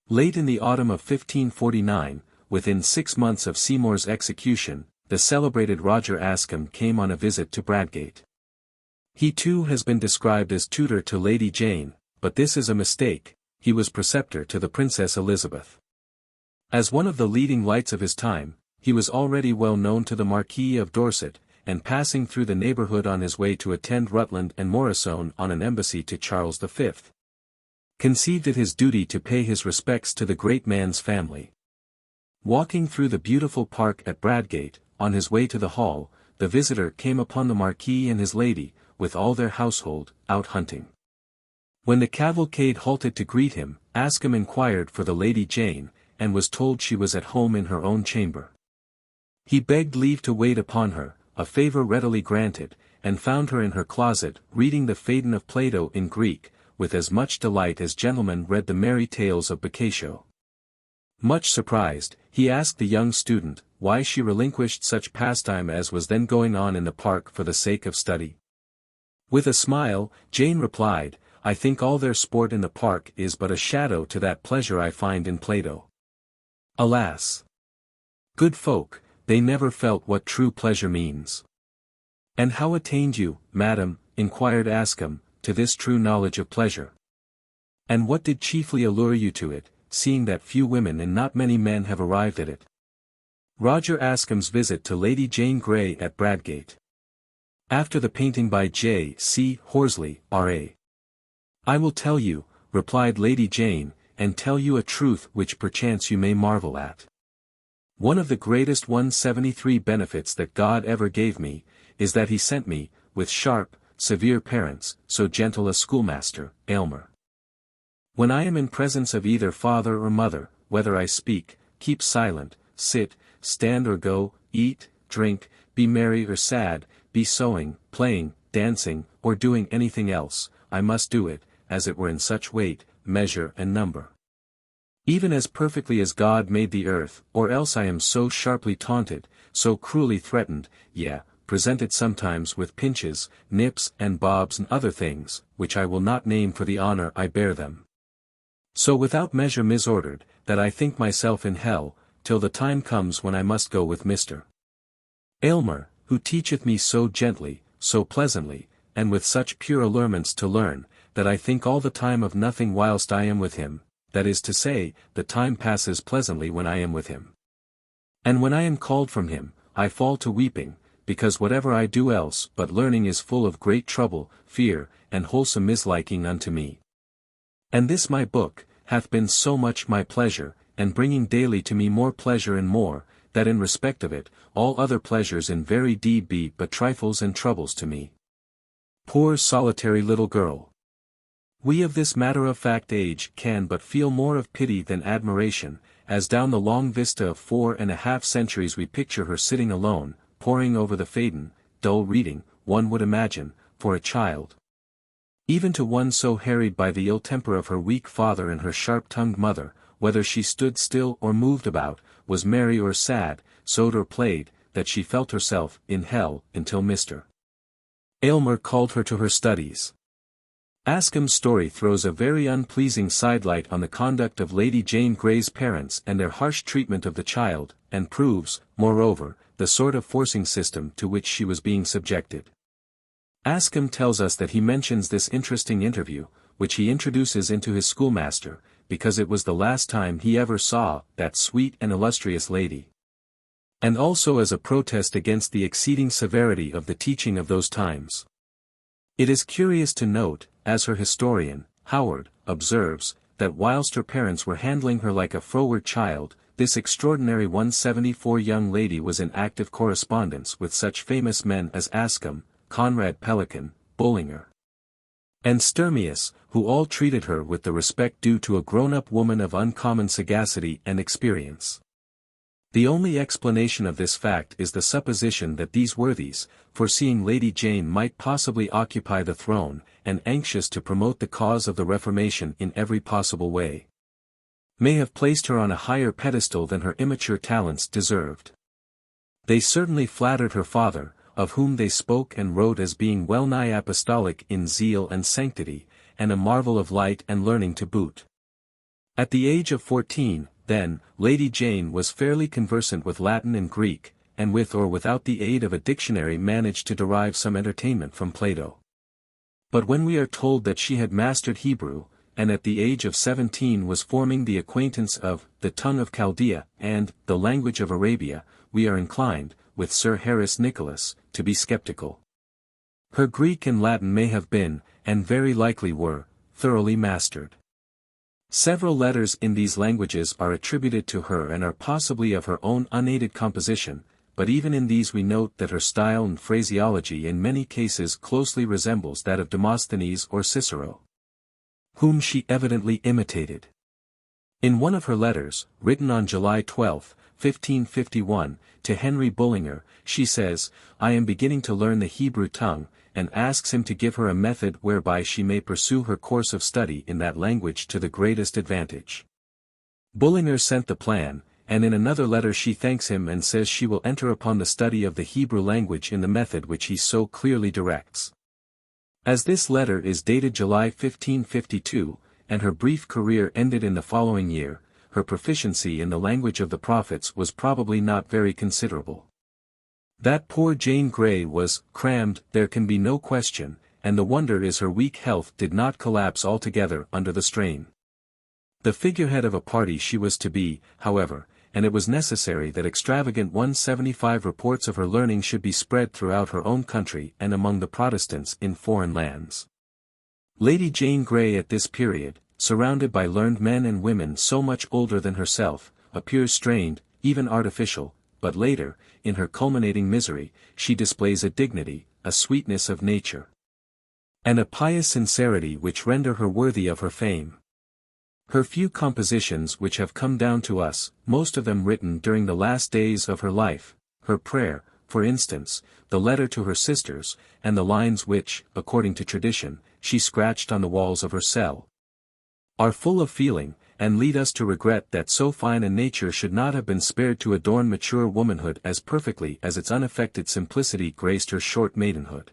Late in the autumn of 1549, within 6 months of Seymour's execution, the celebrated Roger Ascham came on a visit to Bradgate. He too has been described as tutor to Lady Jane, but this is a mistake, he was preceptor to the Princess Elizabeth. As one of the leading lights of his time, he was already well known to the Marquis of Dorset, and passing through the neighbourhood on his way to attend Rutland and Morrisone on an embassy to Charles V. Conceived it his duty to pay his respects to the great man's family. Walking through the beautiful park at Bradgate, on his way to the hall, the visitor came upon the Marquis and his lady, with all their household, out hunting. When the cavalcade halted to greet him, Ascham inquired for the Lady Jane, and was told she was at home in her own chamber. He begged leave to wait upon her, a favour readily granted, and found her in her closet, reading the Phaedon of Plato in Greek, with as much delight as gentlemen read the merry tales of Boccaccio. Much surprised, he asked the young student, why she relinquished such pastime as was then going on in the park for the sake of study. With a smile, Jane replied, I think all their sport in the park is but a shadow to that pleasure I find in Plato. Alas! Good folk, they never felt what true pleasure means. And how attained you, madam, inquired Ascham, to this true knowledge of pleasure? And what did chiefly allure you to it, seeing that few women and not many men have arrived at it? Roger Ascham's visit to Lady Jane Grey at Bradgate. After the painting by J. C. Horsley, R.A. I will tell you, replied Lady Jane, and tell you a truth which perchance you may marvel at. One of the greatest 173 benefits that God ever gave me, is that he sent me, with sharp, severe parents, so gentle a schoolmaster, Aylmer. When I am in presence of either father or mother, whether I speak, keep silent, sit, stand or go, eat, drink, be merry or sad, be sewing, playing, dancing, or doing anything else, I must do it, as it were in such weight, measure and number. Even as perfectly as God made the earth, or else I am so sharply taunted, so cruelly threatened, yea, presented sometimes with pinches, nips and bobs and other things, which I will not name for the honour I bear them. So without measure misordered, that I think myself in hell, till the time comes when I must go with Mr. Aylmer, who teacheth me so gently, so pleasantly, and with such pure allurements to learn, that I think all the time of nothing whilst I am with him, that is to say, the time passes pleasantly when I am with him. And when I am called from him, I fall to weeping, because whatever I do else but learning is full of great trouble, fear, and wholesome misliking unto me. And this my book, hath been so much my pleasure, and bringing daily to me more pleasure and more, that in respect of it, all other pleasures in very deed be but trifles and troubles to me. Poor solitary little girl! We of this matter-of-fact age can but feel more of pity than admiration, as down the long vista of 4½ centuries we picture her sitting alone, poring over the Phaedon, dull reading, one would imagine, for a child. Even to one so harried by the ill temper of her weak father and her sharp-tongued mother, whether she stood still or moved about, was merry or sad, sewed or played, that she felt herself in hell, until Mr. Aylmer called her to her studies. Ascham's story throws a very unpleasing sidelight on the conduct of Lady Jane Grey's parents and their harsh treatment of the child, and proves, moreover, the sort of forcing system to which she was being subjected. Ascham tells us that he mentions this interesting interview, which he introduces into his schoolmaster, because it was the last time he ever saw that sweet and illustrious lady. and also as a protest against the exceeding severity of the teaching of those times. It is curious to note, as her historian, Howard, observes, that whilst her parents were handling her like a froward child, this extraordinary 174 young lady was in active correspondence with such famous men as ASKEW, Conrad Pelican, Bullinger, and Sturmius, who all treated her with the respect due to a grown-up woman of uncommon sagacity and experience. The only explanation of this fact is the supposition that these worthies, foreseeing Lady Jane might possibly occupy the throne, and anxious to promote the cause of the Reformation in every possible way, may have placed her on a higher pedestal than her immature talents deserved. They certainly flattered her father, of whom they spoke and wrote as being well-nigh apostolic in zeal and sanctity, and a marvel of light and learning to boot. At the age of 14, then, Lady Jane was fairly conversant with Latin and Greek, and with or without the aid of a dictionary managed to derive some entertainment from Plato. But when we are told that she had mastered Hebrew, and at the age of 17 was forming the acquaintance of the tongue of Chaldea and the language of Arabia, we are inclined, with Sir Harris Nicolas, to be skeptical. Her Greek and Latin may have been, and very likely were, thoroughly mastered. Several letters in these languages are attributed to her and are possibly of her own unaided composition, but even in these we note that her style and phraseology in many cases closely resembles that of Demosthenes or Cicero, whom she evidently imitated. In one of her letters, written on July 12, 1551, to Henry Bullinger, she says, "I am beginning to learn the Hebrew tongue," and asks him to give her a method whereby she may pursue her course of study in that language to the greatest advantage. Bullinger sent the plan, and in another letter she thanks him and says she will enter upon the study of the Hebrew language in the method which he so clearly directs. As this letter is dated July 1552, and her brief career ended in the following year, her proficiency in the language of the prophets was probably not very considerable. That poor Jane Grey was crammed, there can be no question, and the wonder is her weak health did not collapse altogether under the strain. The figurehead of a party she was to be, however, and it was necessary that extravagant 175 reports of her learning should be spread throughout her own country and among the Protestants in foreign lands. Lady Jane Grey at this period, surrounded by learned men and women so much older than herself, appears strained, even artificial, but later, in her culminating misery, she displays a dignity, a sweetness of nature, and a pious sincerity which render her worthy of her fame. Her few compositions which have come down to us, most of them written during the last days of her life, her prayer, for instance, the letter to her sisters, and the lines which, according to tradition, she scratched on the walls of her cell, are full of feeling, and lead us to regret that so fine a nature should not have been spared to adorn mature womanhood as perfectly as its unaffected simplicity graced her short maidenhood.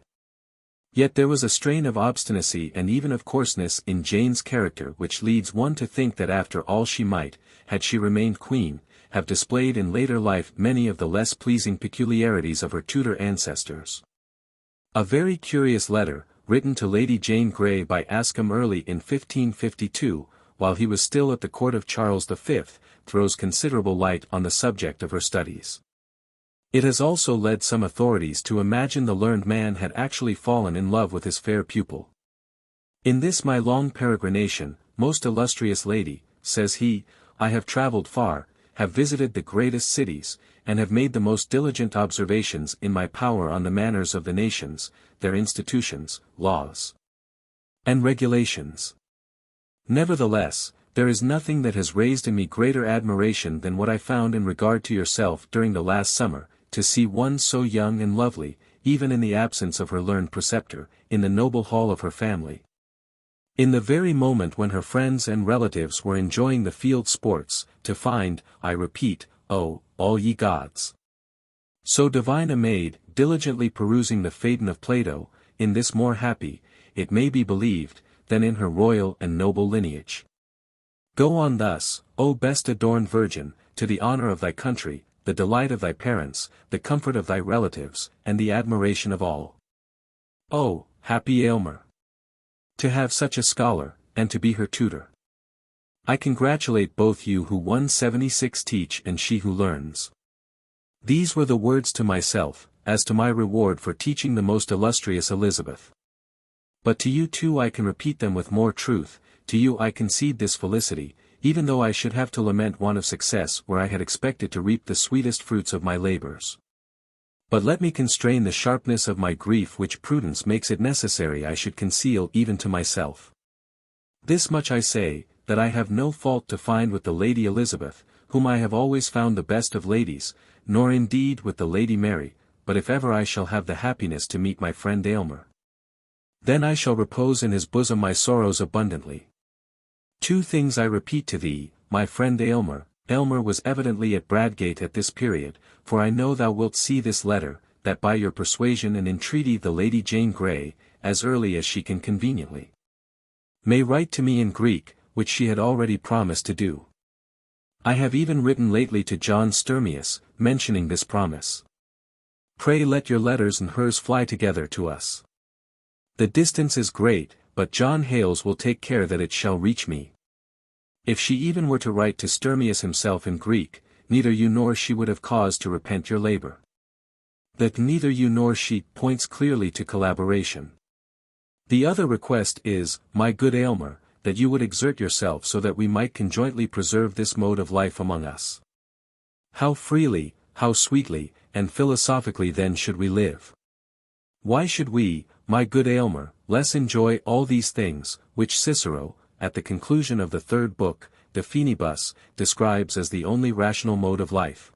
Yet there was a strain of obstinacy and even of coarseness in Jane's character which leads one to think that after all she might, had she remained queen, have displayed in later life many of the less pleasing peculiarities of her Tudor ancestors. A very curious letter, written to Lady Jane Grey by ASKEW early in 1552, while he was still at the court of Charles V, throws considerable light on the subject of her studies. It has also led some authorities to imagine the learned man had actually fallen in love with his fair pupil. "In this my long peregrination, most illustrious lady," says he, "I have travelled far, have visited the greatest cities, and have made the most diligent observations in my power on the manners of the nations, their institutions, laws, and regulations. Nevertheless, there is nothing that has raised in me greater admiration than what I found in regard to yourself during the last summer, to see one so young and lovely, even in the absence of her learned preceptor, in the noble hall of her family. In the very moment when her friends and relatives were enjoying the field sports, to find, I repeat, oh, all ye gods, so divine a maid, diligently perusing the Phaedon of Plato, in this more happy, it may be believed, than in her royal and noble lineage. Go on thus, O best adorned virgin, to the honor of thy country, the delight of thy parents, the comfort of thy relatives, and the admiration of all. Oh, happy Aylmer! To have such a scholar, and to be her tutor. I congratulate both you who 176 teach and she who learns. These were the words to myself, as to my reward for teaching the most illustrious Elizabeth. But to you too I can repeat them with more truth, to you I concede this felicity, even though I should have to lament want of success where I had expected to reap the sweetest fruits of my labors. But let me constrain the sharpness of my grief which prudence makes it necessary I should conceal even to myself. This much I say, that I have no fault to find with the Lady Elizabeth, whom I have always found the best of ladies, nor indeed with the Lady Mary, but if ever I shall have the happiness to meet my friend Aylmer, then I shall repose in his bosom my sorrows abundantly. 2 things I repeat to thee, my friend Aylmer. Aylmer was evidently at Bradgate at this period, for I know thou wilt see this letter, that by your persuasion and entreaty the Lady Jane Grey, as early as she can conveniently, may write to me in Greek, which she had already promised to do. I have even written lately to John Sturmius, mentioning this promise. Pray let your letters and hers fly together to us. The distance is great, but John Hales will take care that it shall reach me. If she even were to write to Sturmius himself in Greek, neither you nor she would have cause to repent your labor. That neither you nor she points clearly to collaboration. The other request is, my good Aylmer, that you would exert yourself so that we might conjointly preserve this mode of life among us. How freely, how sweetly, and philosophically then should we live. Why should we, my good Aylmer, less enjoy all these things, which Cicero, at the conclusion of the 3rd book, De Finibus, describes as the only rational mode of life?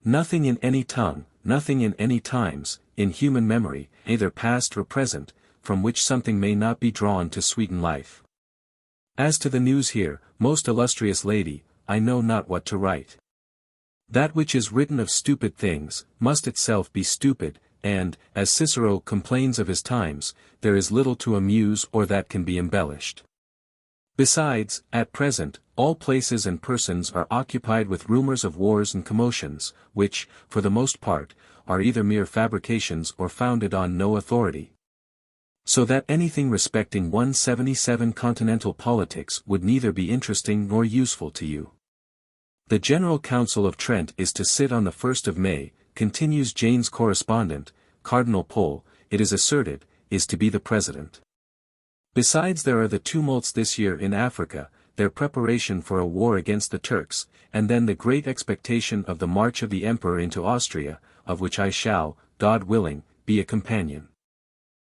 Nothing in any tongue, nothing in any times, in human memory, either past or present, from which something may not be drawn to sweeten life. As to the news here, most illustrious lady, I know not what to write. That which is written of stupid things, must itself be stupid, and, as Cicero complains of his times, there is little to amuse or that can be embellished. Besides, at present, all places and persons are occupied with rumors of wars and commotions, which, for the most part, are either mere fabrications or founded on no authority. So that anything respecting 177 continental politics would neither be interesting nor useful to you. The General Council of Trent is to sit on the 1st of May, continues Jane's correspondent, Cardinal Pole, it is asserted, is to be the president. Besides there are the tumults this year in Africa, their preparation for a war against the Turks, and then the great expectation of the march of the Emperor into Austria, of which I shall, God willing, be a companion.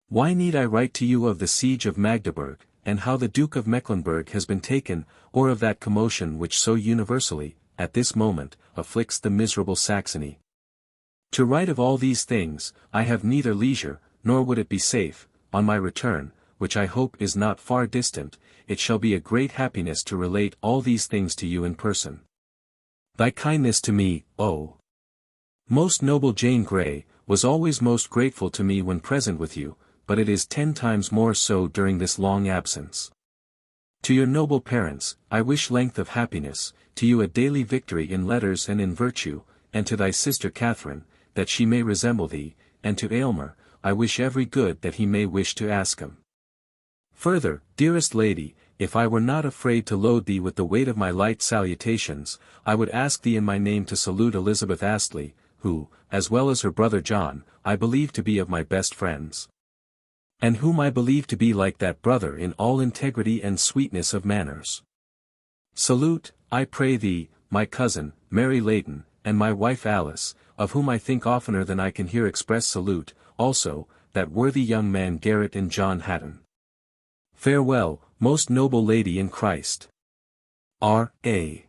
Why need I write to you of the siege of Magdeburg, and how the Duke of Mecklenburg has been taken, or of that commotion which so universally, at this moment, afflicts the miserable Saxony? To write of all these things, I have neither leisure, nor would it be safe. On my return, which I hope is not far distant, it shall be a great happiness to relate all these things to you in person. Thy kindness to me, O most noble Jane Grey, was always most grateful to me when present with you, but it is 10 times more so during this long absence. To your noble parents, I wish length of happiness, to you a daily victory in letters and in virtue, and to thy sister Catherine, that she may resemble thee, and to Aylmer, I wish every good that he may wish to ASKEW. Further, dearest lady, if I were not afraid to load thee with the weight of my light salutations, I would ask thee in my name to salute Elizabeth Astley, who, as well as her brother John, I believe to be of my best friends, and whom I believe to be like that brother in all integrity and sweetness of manners. Salute, I pray thee, my cousin, Mary Layton, and my wife Alice, of whom I think oftener than I can here express salute, also, that worthy young man Garrett and John Hatton. Farewell, most noble lady in Christ. R.A.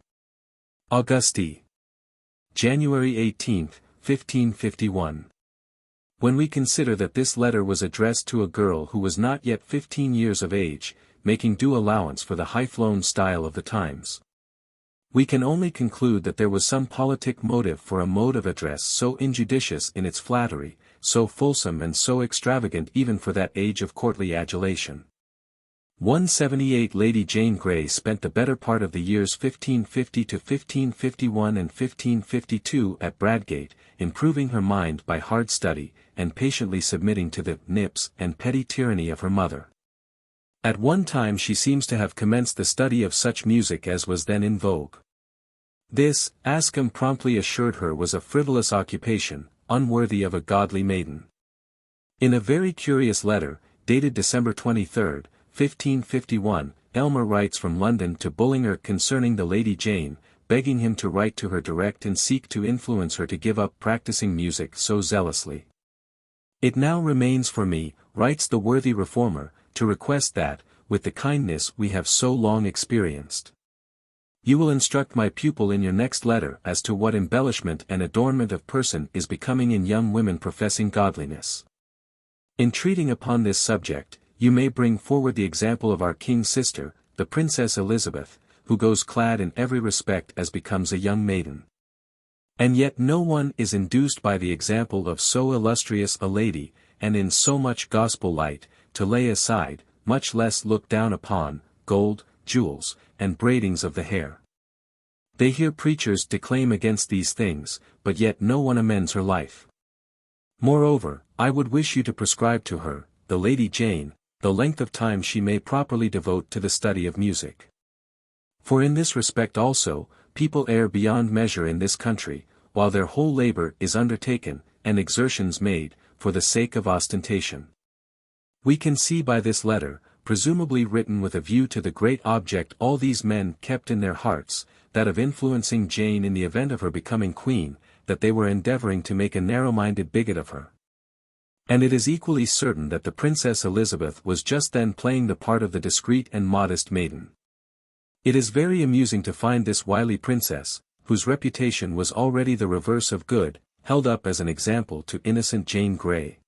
Auguste. January 18, 1551. When we consider that this letter was addressed to a girl who was not yet 15 years of age, making due allowance for the high-flown style of the times, we can only conclude that there was some politic motive for a mode of address so injudicious in its flattery, so fulsome and so extravagant even for that age of courtly adulation. 178 Lady Jane Grey spent the better part of the years 1550 to 1551 and 1552 at Bradgate, improving her mind by hard study, and patiently submitting to the nips and petty tyranny of her mother. At one time she seems to have commenced the study of such music as was then in vogue. This, ASKEW promptly assured her, was a frivolous occupation, unworthy of a godly maiden. In a very curious letter, dated December 23, 1551, Aylmer writes from London to Bullinger concerning the Lady Jane, begging him to write to her direct and seek to influence her to give up practicing music so zealously. "It now remains for me," writes the worthy reformer, "to request that, with the kindness we have so long experienced, you will instruct my pupil in your next letter as to what embellishment and adornment of person is becoming in young women professing godliness. In treating upon this subject, you may bring forward the example of our king's sister, the Princess Elizabeth, who goes clad in every respect as becomes a young maiden. And yet no one is induced by the example of so illustrious a lady, and in so much gospel light, to lay aside, much less look down upon, gold, jewels, and braidings of the hair. They hear preachers declaim against these things, but yet no one amends her life. Moreover, I would wish you to prescribe to her, the Lady Jane, the length of time she may properly devote to the study of music. For in this respect also, people err beyond measure in this country, while their whole labor is undertaken, and exertions made, for the sake of ostentation. We can see by this letter, presumably written with a view to the great object all these men kept in their hearts, that of influencing Jane in the event of her becoming queen, that they were endeavoring to make a narrow-minded bigot of her. And it is equally certain that the Princess Elizabeth was just then playing the part of the discreet and modest maiden. It is very amusing to find this wily princess, whose reputation was already the reverse of good, held up as an example to innocent Jane Grey.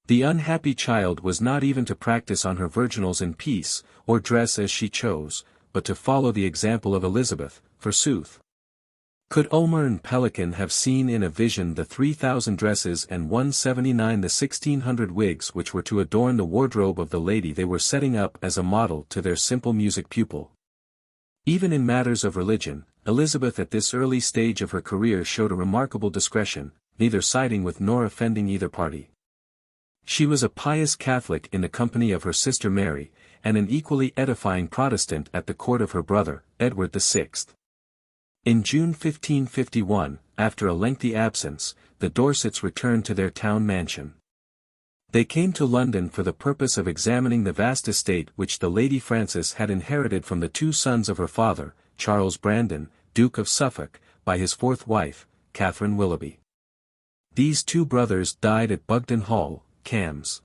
The unhappy child was not even to practice on her virginals in peace, or dress as she chose, but to follow the example of Elizabeth, forsooth. Could Omer and Pelican have seen in a vision the 3,000 dresses and 179 the 1,600 wigs which were to adorn the wardrobe of the lady they were setting up as a model to their simple music pupil? Even in matters of religion, Elizabeth at this early stage of her career showed a remarkable discretion, neither siding with nor offending either party. She was a pious Catholic in the company of her sister Mary, and an equally edifying Protestant at the court of her brother, Edward VI. In June 1551, after a lengthy absence, the Dorsets returned to their town mansion. They came to London for the purpose of examining the vast estate which the Lady Frances had inherited from the two sons of her father, Charles Brandon, Duke of Suffolk, by his fourth wife, Catherine Willoughby. These two brothers died at Bugden Hall, Cambs.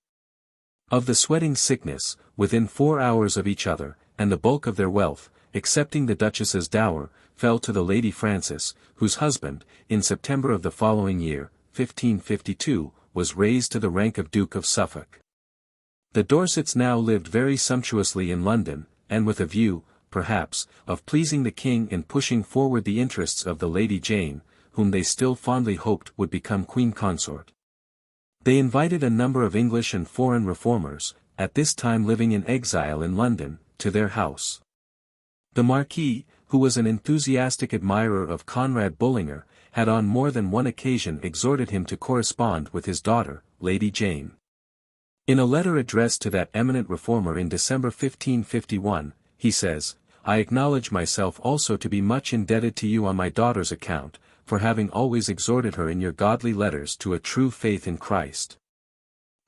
Of the sweating sickness, within 4 hours of each other, and the bulk of their wealth, excepting the Duchess's dower, fell to the Lady Frances, whose husband, in September of the following year, 1552, was raised to the rank of Duke of Suffolk. The Dorsets now lived very sumptuously in London, and with a view, perhaps, of pleasing the king and pushing forward the interests of the Lady Jane, whom they still fondly hoped would become queen consort. They invited a number of English and foreign reformers, at this time living in exile in London, to their house. The Marquis, who was an enthusiastic admirer of Conrad Bullinger, had on more than one occasion exhorted him to correspond with his daughter, Lady Jane. In a letter addressed to that eminent reformer in December 1551, he says, "I acknowledge myself also to be much indebted to you on my daughter's account, for having always exhorted her in your godly letters to a true faith in Christ.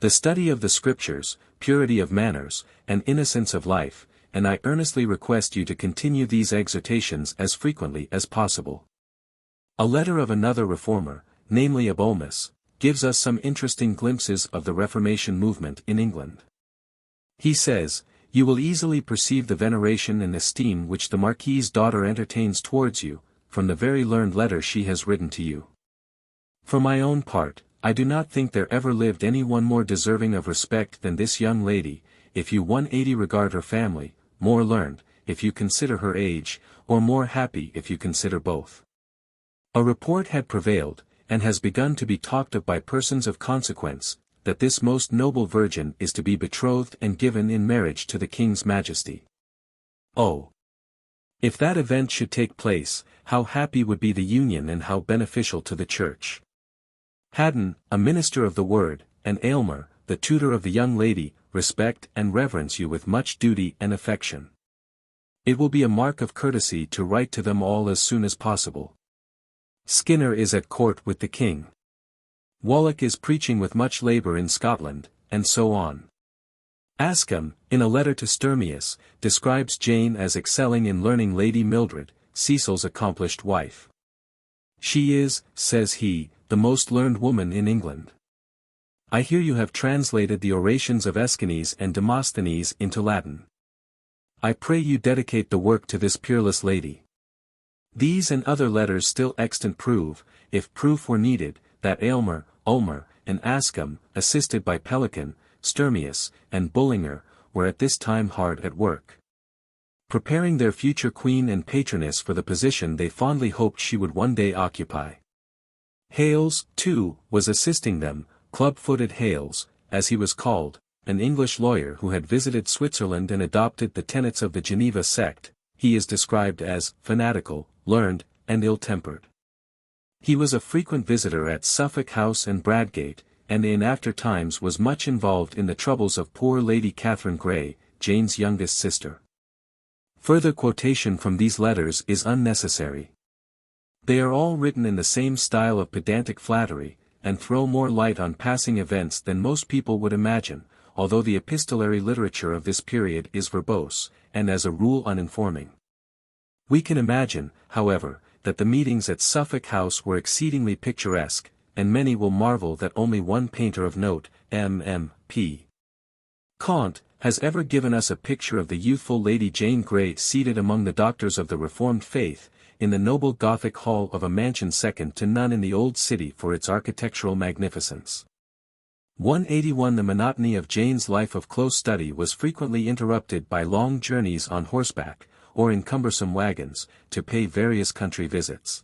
The study of the Scriptures, purity of manners, and innocence of life, and I earnestly request you to continue these exhortations as frequently as possible." A letter of another reformer, namely of Olmus, gives us some interesting glimpses of the Reformation movement in England. He says, "You will easily perceive the veneration and esteem which the Marquis's daughter entertains towards you, from the very learned letter she has written to you. For my own part, I do not think there ever lived any one more deserving of respect than this young lady, if you 180 regard her family, more learned, if you consider her age, or more happy if you consider both." A report had prevailed, and has begun to be talked of by persons of consequence, that this most noble virgin is to be betrothed and given in marriage to the King's Majesty. Oh! If that event should take place, how happy would be the union and how beneficial to the Church. Haddon, a minister of the Word, and Aylmer, the tutor of the young lady, respect and reverence you with much duty and affection. It will be a mark of courtesy to write to them all as soon as possible. Skinner is at court with the king. Warwick is preaching with much labour in Scotland, and so on. ASKEW, in a letter to Sturmius, describes Jane as excelling in learning Lady Mildred, Cecil's accomplished wife. She is, says he, the most learned woman in England. I hear you have translated the orations of Aeschines and Demosthenes into Latin. I pray you dedicate the work to this peerless lady. These and other letters still extant prove, if proof were needed, that Aylmer, Ulmer, and ASKEW, assisted by Pelican, Sturmius, and Bullinger, were at this time hard at work, preparing their future queen and patroness for the position they fondly hoped she would one day occupy. Hales, too, was assisting them, club-footed Hales, as he was called, an English lawyer who had visited Switzerland and adopted the tenets of the Geneva sect. He is described as fanatical, learned, and ill-tempered. He was a frequent visitor at Suffolk House and Bradgate, and in after times was much involved in the troubles of poor Lady Catherine Grey, Jane's youngest sister. Further quotation from these letters is unnecessary. They are all written in the same style of pedantic flattery, and throw more light on passing events than most people would imagine, although the epistolary literature of this period is verbose, and as a rule uninforming. We can imagine, however, that the meetings at Suffolk House were exceedingly picturesque, and many will marvel that only one painter of note, M.P. Comte, has ever given us a picture of the youthful Lady Jane Grey seated among the doctors of the Reformed faith, in the noble Gothic hall of a mansion second to none in the old city for its architectural magnificence. 181 The monotony of Jane's life of close study was frequently interrupted by long journeys on horseback, or in cumbersome wagons, to pay various country visits.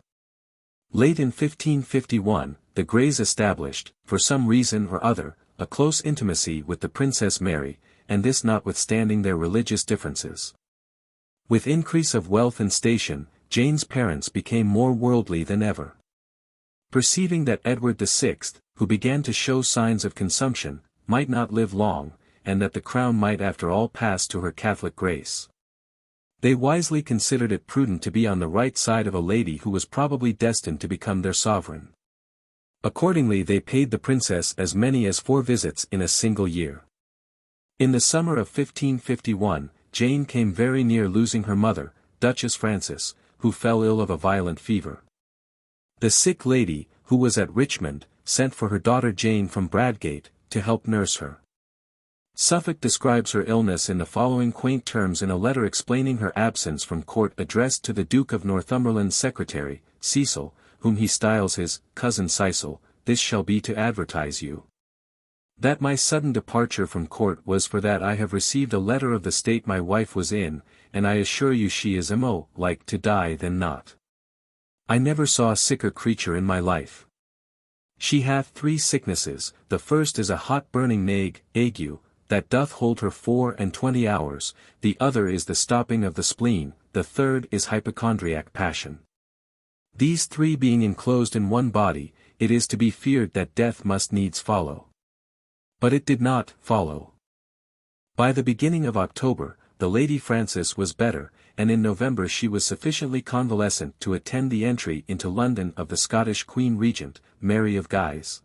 Late in 1551, the Greys established, for some reason or other, a close intimacy with the Princess Mary, and this notwithstanding their religious differences. With increase of wealth and station, Jane's parents became more worldly than ever. Perceiving that Edward VI, who began to show signs of consumption, might not live long, and that the crown might after all pass to her Catholic grace, they wisely considered it prudent to be on the right side of a lady who was probably destined to become their sovereign. Accordingly they paid the princess as many as 4 visits in a single year. In the summer of 1551, Jane came very near losing her mother, Duchess Frances, who fell ill of a violent fever. The sick lady, who was at Richmond, sent for her daughter Jane from Bradgate, to help nurse her. Suffolk describes her illness in the following quaint terms in a letter explaining her absence from court addressed to the Duke of Northumberland's secretary, Cecil, whom he styles his cousin Cecil. This shall be to advertise you, that my sudden departure from court was for that I have received a letter of the state my wife was in, and I assure you she is more like to die than not. I never saw a sicker creature in my life. She hath 3 sicknesses, the first is a hot burning ague, that doth hold her 24 hours, the other is the stopping of the spleen, the third is hypochondriac passion. These 3 being enclosed in one body, it is to be feared that death must needs follow. But it did not follow. By the beginning of October, the Lady Frances was better, and in November she was sufficiently convalescent to attend the entry into London of the Scottish Queen Regent, Mary of Guise,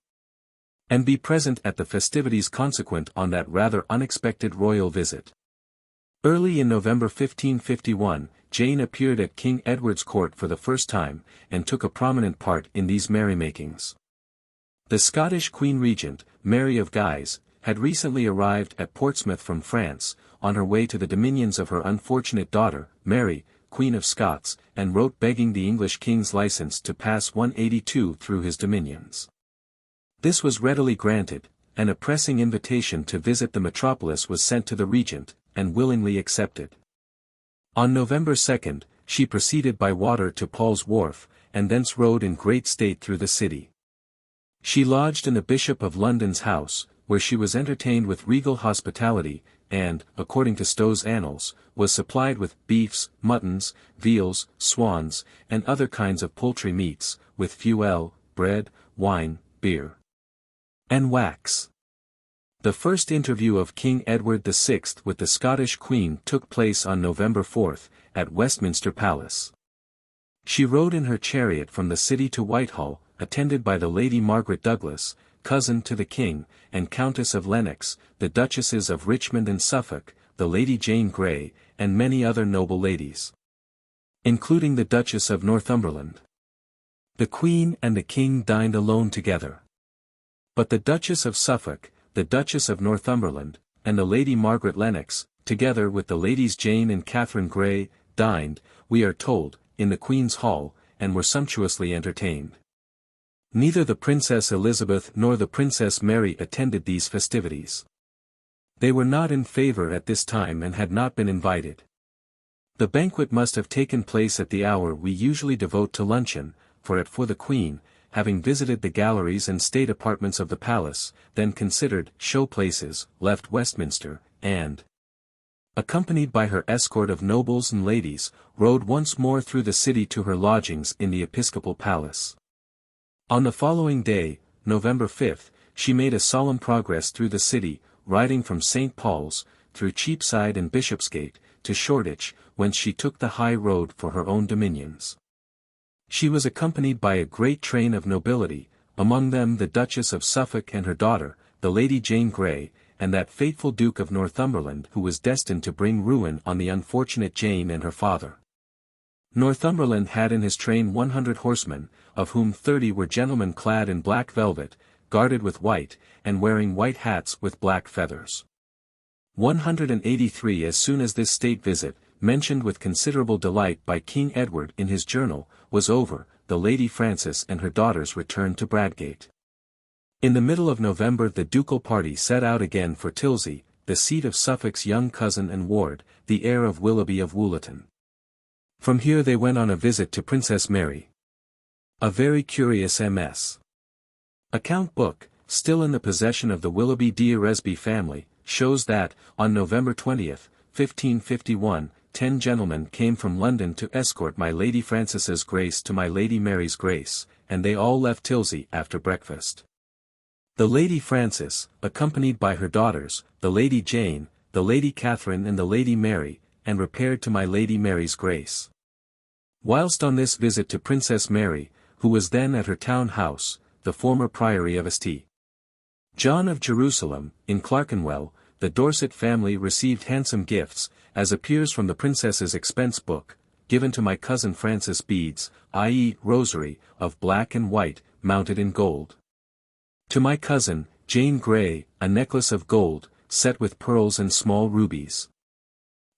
and be present at the festivities consequent on that rather unexpected royal visit. Early in November 1551, Jane appeared at King Edward's court for the first time, and took a prominent part in these merrymakings. The Scottish Queen Regent, Mary of Guise, had recently arrived at Portsmouth from France, on her way to the dominions of her unfortunate daughter, Mary, Queen of Scots, and wrote begging the English king's license to pass 182 through his dominions. This was readily granted, and a pressing invitation to visit the metropolis was sent to the regent, and willingly accepted. On November 2, she proceeded by water to Paul's Wharf, and thence rode in great state through the city. She lodged in the Bishop of London's house, where she was entertained with regal hospitality, and, according to Stow's Annals, was supplied with beefs, muttons, veals, swans, and other kinds of poultry meats, with fuel, bread, wine, beer, and wax. The first interview of King Edward VI with the Scottish Queen took place on November 4, at Westminster Palace. She rode in her chariot from the city to Whitehall, attended by the Lady Margaret Douglas, cousin to the King, and Countess of Lennox, the Duchesses of Richmond and Suffolk, the Lady Jane Grey, and many other noble ladies, including the Duchess of Northumberland. The Queen and the King dined alone together. But the Duchess of Suffolk, the Duchess of Northumberland, and the Lady Margaret Lennox, together with the Ladies Jane and Catherine Grey, dined, we are told, in the Queen's Hall, and were sumptuously entertained. Neither the Princess Elizabeth nor the Princess Mary attended these festivities. They were not in favour at this time and had not been invited. The banquet must have taken place at the hour we usually devote to luncheon, for the Queen, having visited the galleries and state apartments of the palace, then considered show places, left Westminster, and, accompanied by her escort of nobles and ladies, rode once more through the city to her lodgings in the episcopal palace. On the following day, November 5, she made a solemn progress through the city, riding from St. Paul's, through Cheapside and Bishopsgate, to Shoreditch, whence she took the high road for her own dominions. She was accompanied by a great train of nobility, among them the Duchess of Suffolk and her daughter, the Lady Jane Grey, and that fateful Duke of Northumberland who was destined to bring ruin on the unfortunate Jane and her father. Northumberland had in his train 100 horsemen, of whom 30 were gentlemen clad in black velvet, guarded with white, and wearing white hats with black feathers. 183 as soon as this state visit, mentioned with considerable delight by King Edward in his journal, was over, the Lady Frances and her daughters returned to Bradgate. In the middle of November the ducal party set out again for Tilsey, the seat of Suffolk's young cousin and ward, the heir of Willoughby of Woollerton. From here they went on a visit to Princess Mary. A very curious MS. Account book, still in the possession of the Willoughby d'Eresby family, shows that, on November 20, 1551, 10 gentlemen came from London to escort my Lady Frances's Grace to my Lady Mary's Grace, and they all left Tilsey after breakfast. The Lady Frances, accompanied by her daughters, the Lady Jane, the Lady Catherine and the Lady Mary, and repaired to my Lady Mary's Grace. Whilst on this visit to Princess Mary, who was then at her town house, the former priory of St. John of Jerusalem, in Clerkenwell, the Dorset family received handsome gifts, as appears from the Princess's expense book, given to my cousin Frances beads, i.e. rosary, of black and white, mounted in gold. To my cousin, Jane Grey, a necklace of gold, set with pearls and small rubies.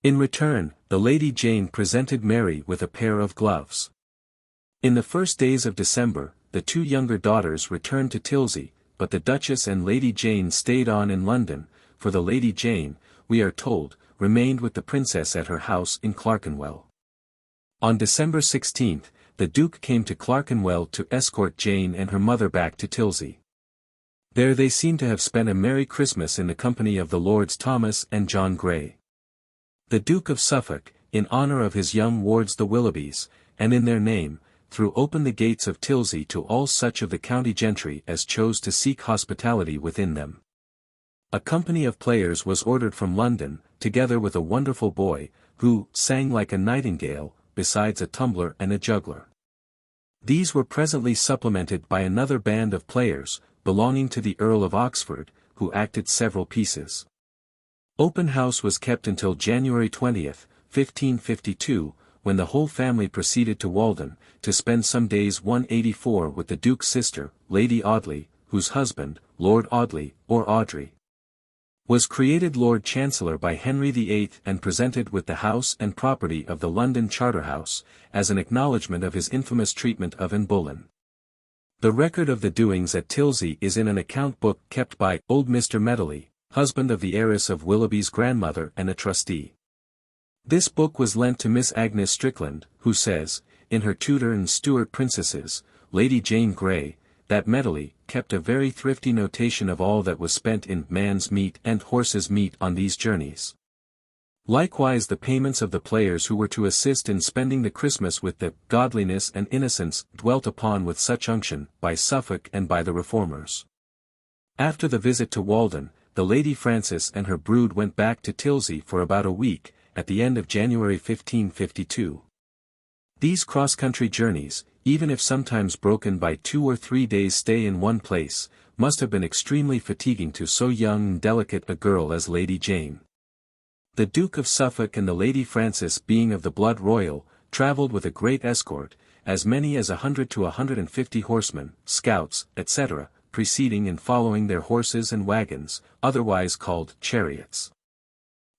In return, the Lady Jane presented Mary with a pair of gloves. In the first days of December, the 2 younger daughters returned to Tilsey, but the Duchess and Lady Jane stayed on in London, for the Lady Jane, we are told, remained with the Princess at her house in Clerkenwell. On December 16, the Duke came to Clerkenwell to escort Jane and her mother back to Tilsey. There they seem to have spent a merry Christmas in the company of the Lords Thomas and John Grey. The Duke of Suffolk, in honour of his young wards the Willoughbys, and in their name, threw open the gates of Tilsey to all such of the county gentry as chose to seek hospitality within them. A company of players was ordered from London, together with a wonderful boy, who sang like a nightingale, besides a tumbler and a juggler. These were presently supplemented by another band of players, belonging to the Earl of Oxford, who acted several pieces. Open house was kept until January 20, 1552, when the whole family proceeded to Walden, to spend some days 184 with the Duke's sister, Lady Audley, whose husband, Lord Audley, or Audrey, was created Lord Chancellor by Henry VIII and presented with the house and property of the London Charterhouse, as an acknowledgment of his infamous treatment of Anne Boleyn. The record of the doings at Tilsey is in an account book kept by old Mr. Medley, husband of the heiress of Willoughby's grandmother and a trustee. This book was lent to Miss Agnes Strickland, who says, in her Tudor and Stuart princesses, Lady Jane Grey, that Medley kept a very thrifty notation of all that was spent in man's meat and horse's meat on these journeys. Likewise the payments of the players who were to assist in spending the Christmas with the godliness and innocence dwelt upon with such unction by Suffolk and by the reformers. After the visit to Walden, the Lady Frances and her brood went back to Tilsey for about a week, at the end of January 1552. These cross-country journeys, even if sometimes broken by 2 or 3 days' stay in one place, must have been extremely fatiguing to so young and delicate a girl as Lady Jane. The Duke of Suffolk and the Lady Frances, being of the blood royal, travelled with a great escort, as many as 100 to 150 horsemen, scouts, etc., preceding and following their horses and wagons, otherwise called chariots.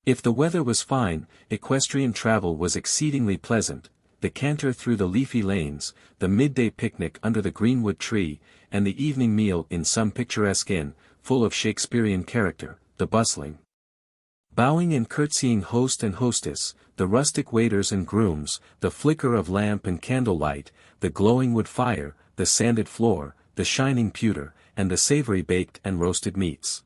If the weather was fine, equestrian travel was exceedingly pleasant, the canter through the leafy lanes, the midday picnic under the greenwood tree, and the evening meal in some picturesque inn, full of Shakespearean character, the bustling, bowing and curtsying host and hostess, the rustic waiters and grooms, the flicker of lamp and candlelight, the glowing wood fire, the sanded floor, the shining pewter, and the savory baked and roasted meats.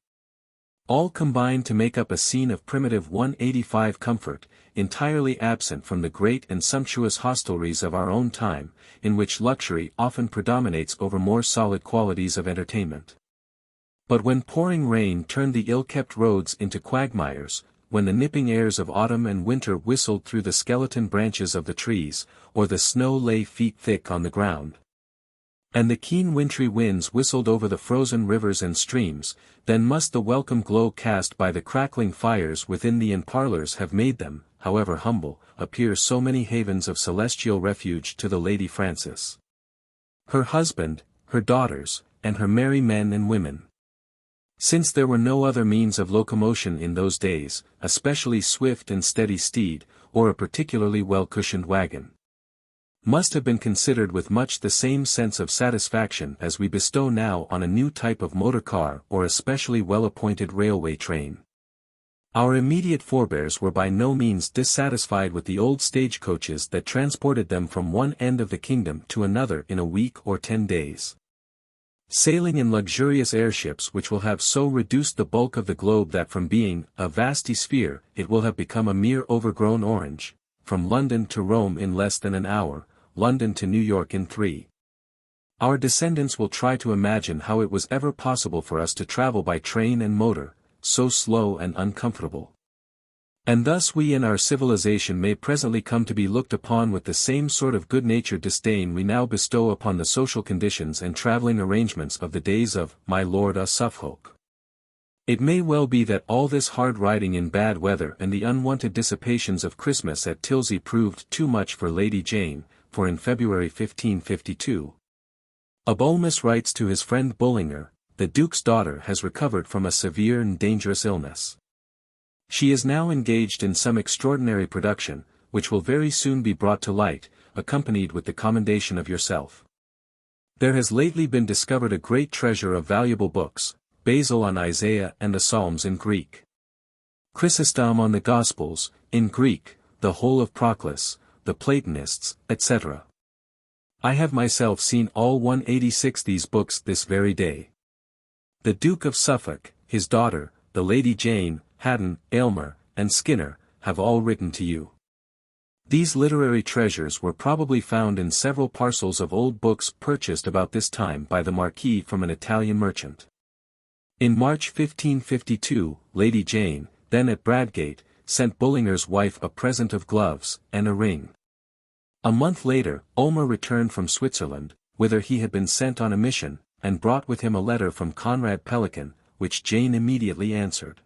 All combined to make up a scene of primitive 185 comfort, entirely absent from the great and sumptuous hostelries of our own time, in which luxury often predominates over more solid qualities of entertainment. But when pouring rain turned the ill-kept roads into quagmires, when the nipping airs of autumn and winter whistled through the skeleton branches of the trees, or the snow lay feet thick on the ground, and the keen wintry winds whistled over the frozen rivers and streams, then must the welcome glow cast by the crackling fires within the inn parlours have made them, however humble, appear so many havens of celestial refuge to the Lady Frances, her husband, her daughters, and her merry men and women. Since there were no other means of locomotion in those days, especially swift and steady steed, or a particularly well-cushioned wagon, must have been considered with much the same sense of satisfaction as we bestow now on a new type of motor car or a specially well-appointed railway train. Our immediate forebears were by no means dissatisfied with the old stagecoaches that transported them from one end of the kingdom to another in a week or 10 days. Sailing in luxurious airships which will have so reduced the bulk of the globe that from being a vasty sphere it will have become a mere overgrown orange, from London to Rome in less than an hour, London to New York in 3. Our descendants will try to imagine how it was ever possible for us to travel by train and motor, so slow and uncomfortable. And thus we in our civilization may presently come to be looked upon with the same sort of good-natured disdain we now bestow upon the social conditions and travelling arrangements of the days of my Lord of Suffolk. It may well be that all this hard riding in bad weather and the unwonted dissipations of Christmas at Tilsey proved too much for Lady Jane, for in February 1552, Abolmus writes to his friend Bullinger, the Duke's daughter has recovered from a severe and dangerous illness. She is now engaged in some extraordinary production, which will very soon be brought to light, accompanied with the commendation of yourself. There has lately been discovered a great treasure of valuable books, Basil on Isaiah and the Psalms in Greek, Chrysostom on the Gospels, in Greek, the whole of Proclus, the Platonists, etc. I have myself seen all 186 these books this very day. The Duke of Suffolk, his daughter, the Lady Jane, Haddon, Aylmer, and Skinner, have all written to you. These literary treasures were probably found in several parcels of old books purchased about this time by the Marquis from an Italian merchant. In March 1552, Lady Jane, then at Bradgate, sent Bullinger's wife a present of gloves, and a ring. A month later, Omer returned from Switzerland, whither he had been sent on a mission, and brought with him a letter from Conrad Pelican, which Jane immediately answered.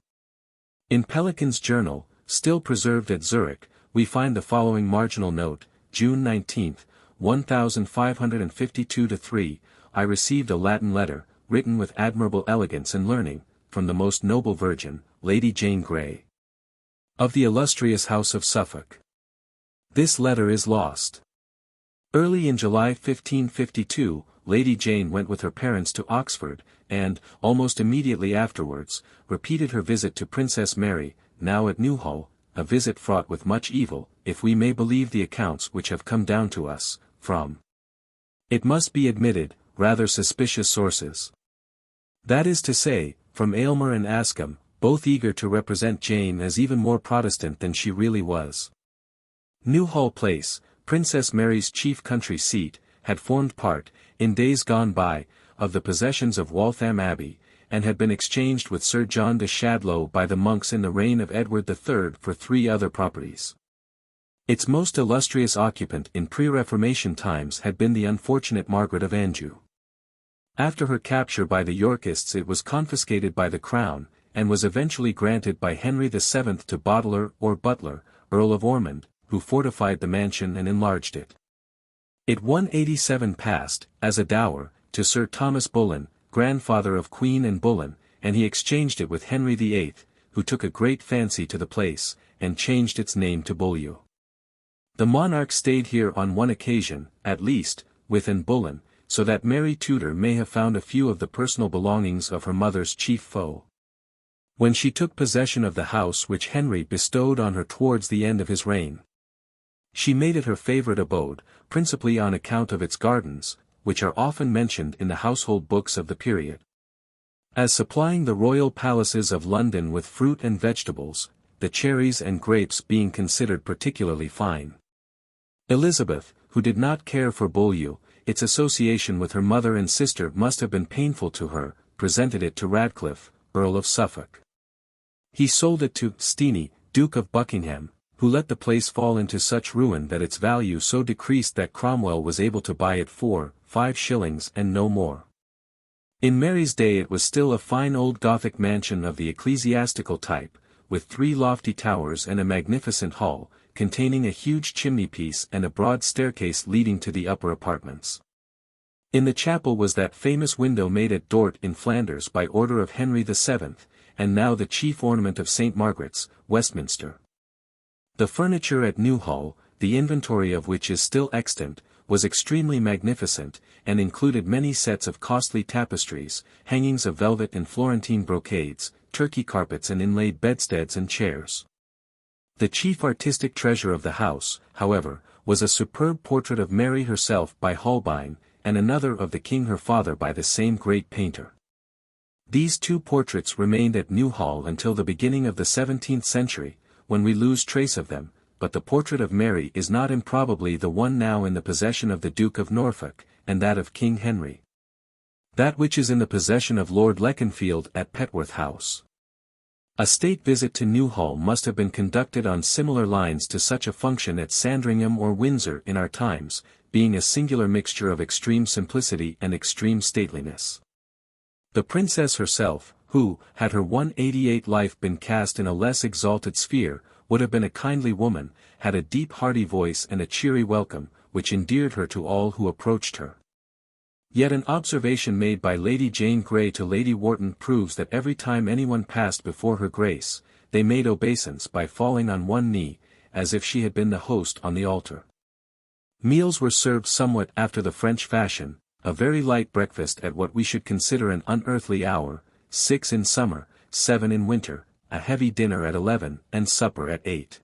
In Pelican's journal, still preserved at Zurich, we find the following marginal note: June 19, 1552-3, I received a Latin letter, written with admirable elegance and learning, from the most noble Virgin, Lady Jane Grey, of the illustrious House of Suffolk. This letter is lost. Early in July 1552, Lady Jane went with her parents to Oxford, and, almost immediately afterwards, repeated her visit to Princess Mary, now at Newhall, a visit fraught with much evil, if we may believe the accounts which have come down to us, from, it must be admitted, rather suspicious sources. That is to say, from Aylmer and ASKEW, both eager to represent Jane as even more Protestant than she really was. Newhall Place, Princess Mary's chief country seat, had formed part, in days gone by, of the possessions of Waltham Abbey, and had been exchanged with Sir John de Shadlow by the monks in the reign of Edward III for 3 other properties. Its most illustrious occupant in pre-Reformation times had been the unfortunate Margaret of Anjou. After her capture by the Yorkists it was confiscated by the Crown, and was eventually granted by Henry VII to Boteler or Butler, Earl of Ormond, who fortified the mansion and enlarged it. It won 87 past, as a dower, to Sir Thomas Bullen, grandfather of Queen Anne Bullen, and he exchanged it with Henry VIII, who took a great fancy to the place, and changed its name to Beaulieu. The monarch stayed here on one occasion, at least, with Anne Bullen, so that Mary Tudor may have found a few of the personal belongings of her mother's chief foe. When she took possession of the house which Henry bestowed on her towards the end of his reign, she made it her favourite abode, principally on account of its gardens, which are often mentioned in the household books of the period, as supplying the royal palaces of London with fruit and vegetables, the cherries and grapes being considered particularly fine. Elizabeth, who did not care for Beaulieu, its association with her mother and sister must have been painful to her, presented it to Radcliffe, Earl of Suffolk. He sold it to Steenie, Duke of Buckingham, who let the place fall into such ruin that its value so decreased that Cromwell was able to buy it for 5 shillings and no more. In Mary's day it was still a fine old Gothic mansion of the ecclesiastical type, with 3 lofty towers and a magnificent hall, containing a huge chimney-piece and a broad staircase leading to the upper apartments. In the chapel was that famous window made at Dort in Flanders by order of Henry VII, and now the chief ornament of St. Margaret's, Westminster. The furniture at Newhall, the inventory of which is still extant, was extremely magnificent, and included many sets of costly tapestries, hangings of velvet and Florentine brocades, Turkey carpets and inlaid bedsteads and chairs. The chief artistic treasure of the house, however, was a superb portrait of Mary herself by Holbein, and another of the king her father by the same great painter. These 2 portraits remained at Newhall until the beginning of the 17th century, when we lose trace of them, but the portrait of Mary is not improbably the one now in the possession of the Duke of Norfolk, and that of King Henry. That which is in the possession of Lord Leconfield at Petworth House. A state visit to Newhall must have been conducted on similar lines to such a function at Sandringham or Windsor in our times, being a singular mixture of extreme simplicity and extreme stateliness. The princess herself, who, had her 188 life been cast in a less exalted sphere, would have been a kindly woman, had a deep hearty voice and a cheery welcome, which endeared her to all who approached her. Yet an observation made by Lady Jane Grey to Lady Wharton proves that every time anyone passed before her grace, they made obeisance by falling on one knee, as if she had been the host on the altar. Meals were served somewhat after the French fashion, a very light breakfast at what we should consider an unearthly hour, 6 in summer, 7 in winter, a heavy dinner at 11, and supper at 8.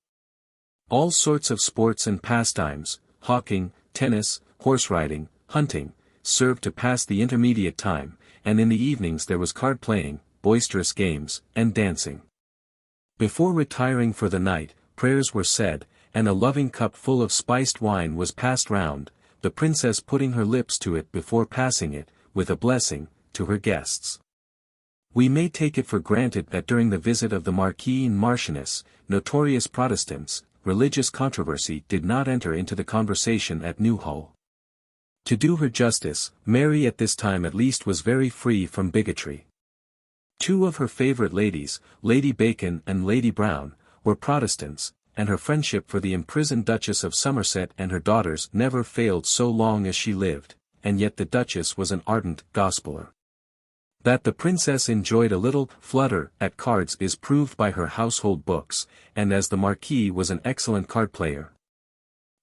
All sorts of sports and pastimes, hawking, tennis, horse riding, hunting, served to pass the intermediate time, and in the evenings there was card playing, boisterous games, and dancing. Before retiring for the night, prayers were said, and a loving cup full of spiced wine was passed round, the princess putting her lips to it before passing it, with a blessing, to her guests. We may take it for granted that during the visit of the Marquis and Marchioness, notorious Protestants, religious controversy did not enter into the conversation at Newhall. To do her justice, Mary at this time at least was very free from bigotry. 2 of her favourite ladies, Lady Bacon and Lady Brown, were Protestants, and her friendship for the imprisoned Duchess of Somerset and her daughters never failed so long as she lived, and yet the Duchess was an ardent Gospeller. That the princess enjoyed a little flutter at cards is proved by her household books, and as the Marquis was an excellent card player.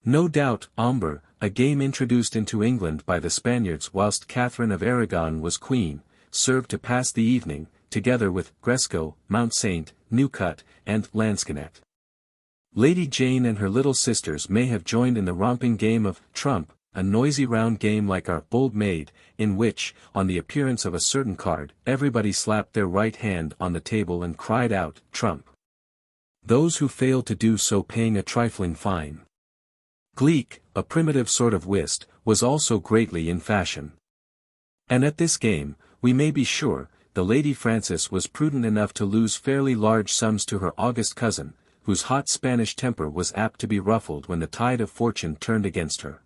No doubt, Ombre, a game introduced into England by the Spaniards whilst Catherine of Aragon was queen, served to pass the evening, together with Gresco, Mount Saint, Newcut, and Lansquenet. Lady Jane and her little sisters may have joined in the romping game of trump, a noisy round game like our Old Maid, in which, on the appearance of a certain card, everybody slapped their right hand on the table and cried out, "Trump!" Those who failed to do so paying a trifling fine. Gleek, a primitive sort of whist, was also greatly in fashion. And at this game, we may be sure, the Lady Frances was prudent enough to lose fairly large sums to her august cousin, whose hot Spanish temper was apt to be ruffled when the tide of fortune turned against her.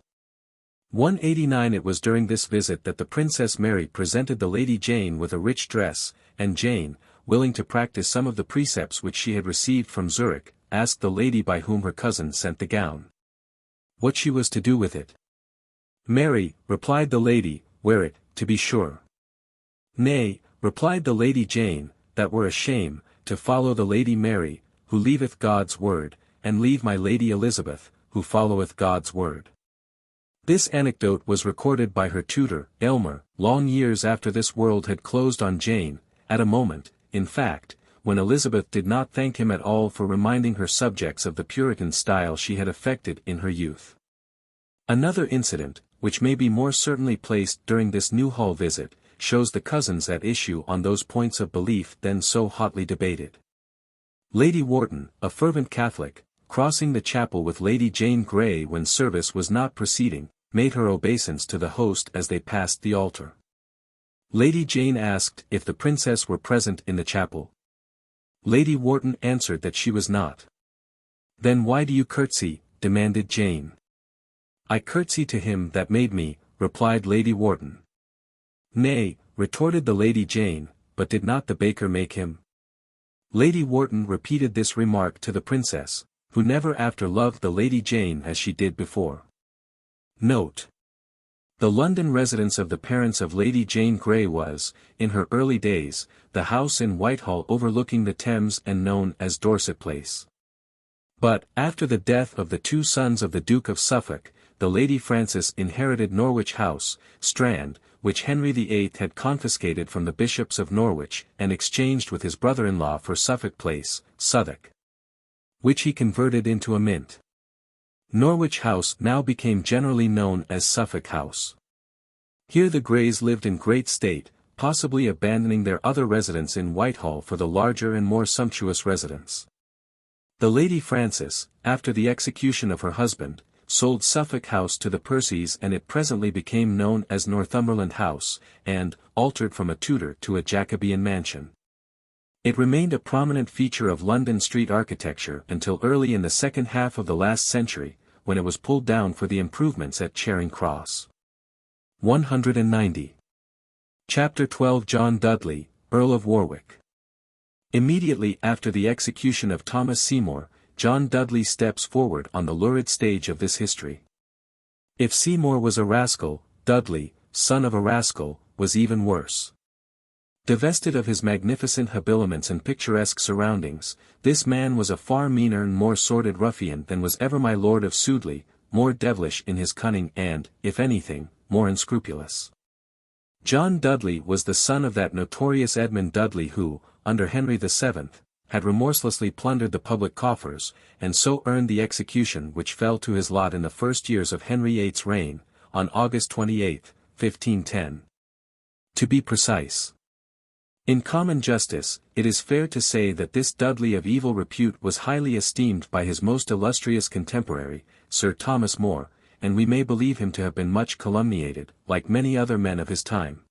189 It was during this visit that the Princess Mary presented the Lady Jane with a rich dress, and Jane, willing to practice some of the precepts which she had received from Zurich, asked the lady by whom her cousin sent the gown what she was to do with it. "Mary," replied the lady, "wear it, to be sure." "Nay," replied the Lady Jane, "that were a shame, to follow the Lady Mary, who leaveth God's word, and leave my Lady Elizabeth, who followeth God's word." This anecdote was recorded by her tutor, Aylmer, long years after this world had closed on Jane, at a moment, in fact, when Elizabeth did not thank him at all for reminding her subjects of the Puritan style she had affected in her youth. Another incident, which may be more certainly placed during this Newhall visit, shows the cousins at issue on those points of belief then so hotly debated. Lady Wharton, a fervent Catholic, crossing the chapel with Lady Jane Grey when service was not proceeding, made her obeisance to the host as they passed the altar. Lady Jane asked if the princess were present in the chapel. Lady Wharton answered that she was not. "Then why do you curtsy?" demanded Jane. "I curtsy to him that made me," replied Lady Wharton. "Nay," retorted the Lady Jane, "but did not the baker make him?" Lady Wharton repeated this remark to the princess, who never after loved the Lady Jane as she did before. Note: the London residence of the parents of Lady Jane Grey was, in her early days, the house in Whitehall overlooking the Thames and known as Dorset Place. But, after the death of the two sons of the Duke of Suffolk, the Lady Frances inherited Norwich House, Strand, which Henry VIII had confiscated from the bishops of Norwich and exchanged with his brother-in-law for Suffolk Place, Southwark, which he converted into a mint. Norwich House now became generally known as Suffolk House. Here the Greys lived in great state, possibly abandoning their other residence in Whitehall for the larger and more sumptuous residence. The Lady Frances, after the execution of her husband, sold Suffolk House to the Percys and it presently became known as Northumberland House, and, altered from a Tudor to a Jacobean mansion. It remained a prominent feature of London street architecture until early in the second half of the last century, when it was pulled down for the improvements at Charing Cross. 190. Chapter 12 John Dudley, Earl of Warwick. Immediately after the execution of Thomas Seymour, John Dudley steps forward on the lurid stage of this history. If Seymour was a rascal, Dudley, son of a rascal, was even worse. Divested of his magnificent habiliments and picturesque surroundings, this man was a far meaner and more sordid ruffian than was ever my Lord of Sudeley, more devilish in his cunning and, if anything, more unscrupulous. John Dudley was the son of that notorious Edmund Dudley who, under Henry VII, had remorselessly plundered the public coffers, and so earned the execution which fell to his lot in the first years of Henry VIII's reign, on August 28, 1510. To be precise. In common justice, it is fair to say that this Dudley of evil repute was highly esteemed by his most illustrious contemporary, Sir Thomas More, and we may believe him to have been much calumniated, like many other men of his time.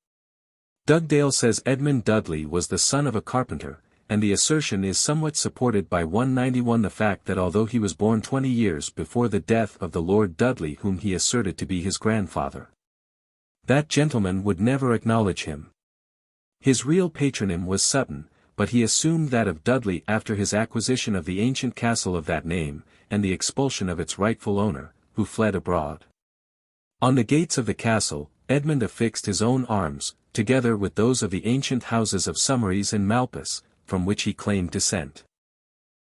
Dugdale says Edmund Dudley was the son of a carpenter, and the assertion is somewhat supported by 191 the fact that although he was born 20 years before the death of the Lord Dudley whom he asserted to be his grandfather, that gentleman would never acknowledge him. His real patronym was Sutton, but he assumed that of Dudley after his acquisition of the ancient castle of that name, and the expulsion of its rightful owner, who fled abroad. On the gates of the castle, Edmund affixed his own arms, together with those of the ancient houses of Somers and Malpas, from which he claimed descent.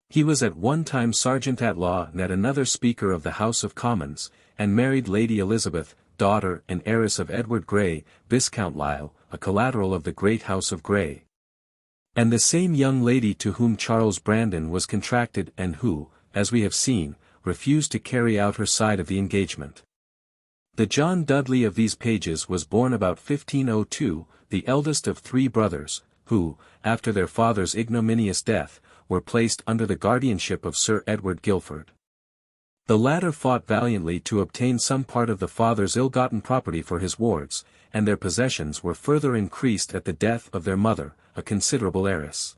He was at one time sergeant-at-law and at another Speaker of the House of Commons, and married Lady Elizabeth, daughter and heiress of Edward Grey, Viscount Lisle, a collateral of the great House of Grey. And the same young lady to whom Charles Brandon was contracted and who, as we have seen, refused to carry out her side of the engagement. The John Dudley of these pages was born about 1502, the eldest of three brothers, who, after their father's ignominious death, were placed under the guardianship of Sir Edward Guilford. The latter fought valiantly to obtain some part of the father's ill-gotten property for his wards, and their possessions were further increased at the death of their mother, a considerable heiress.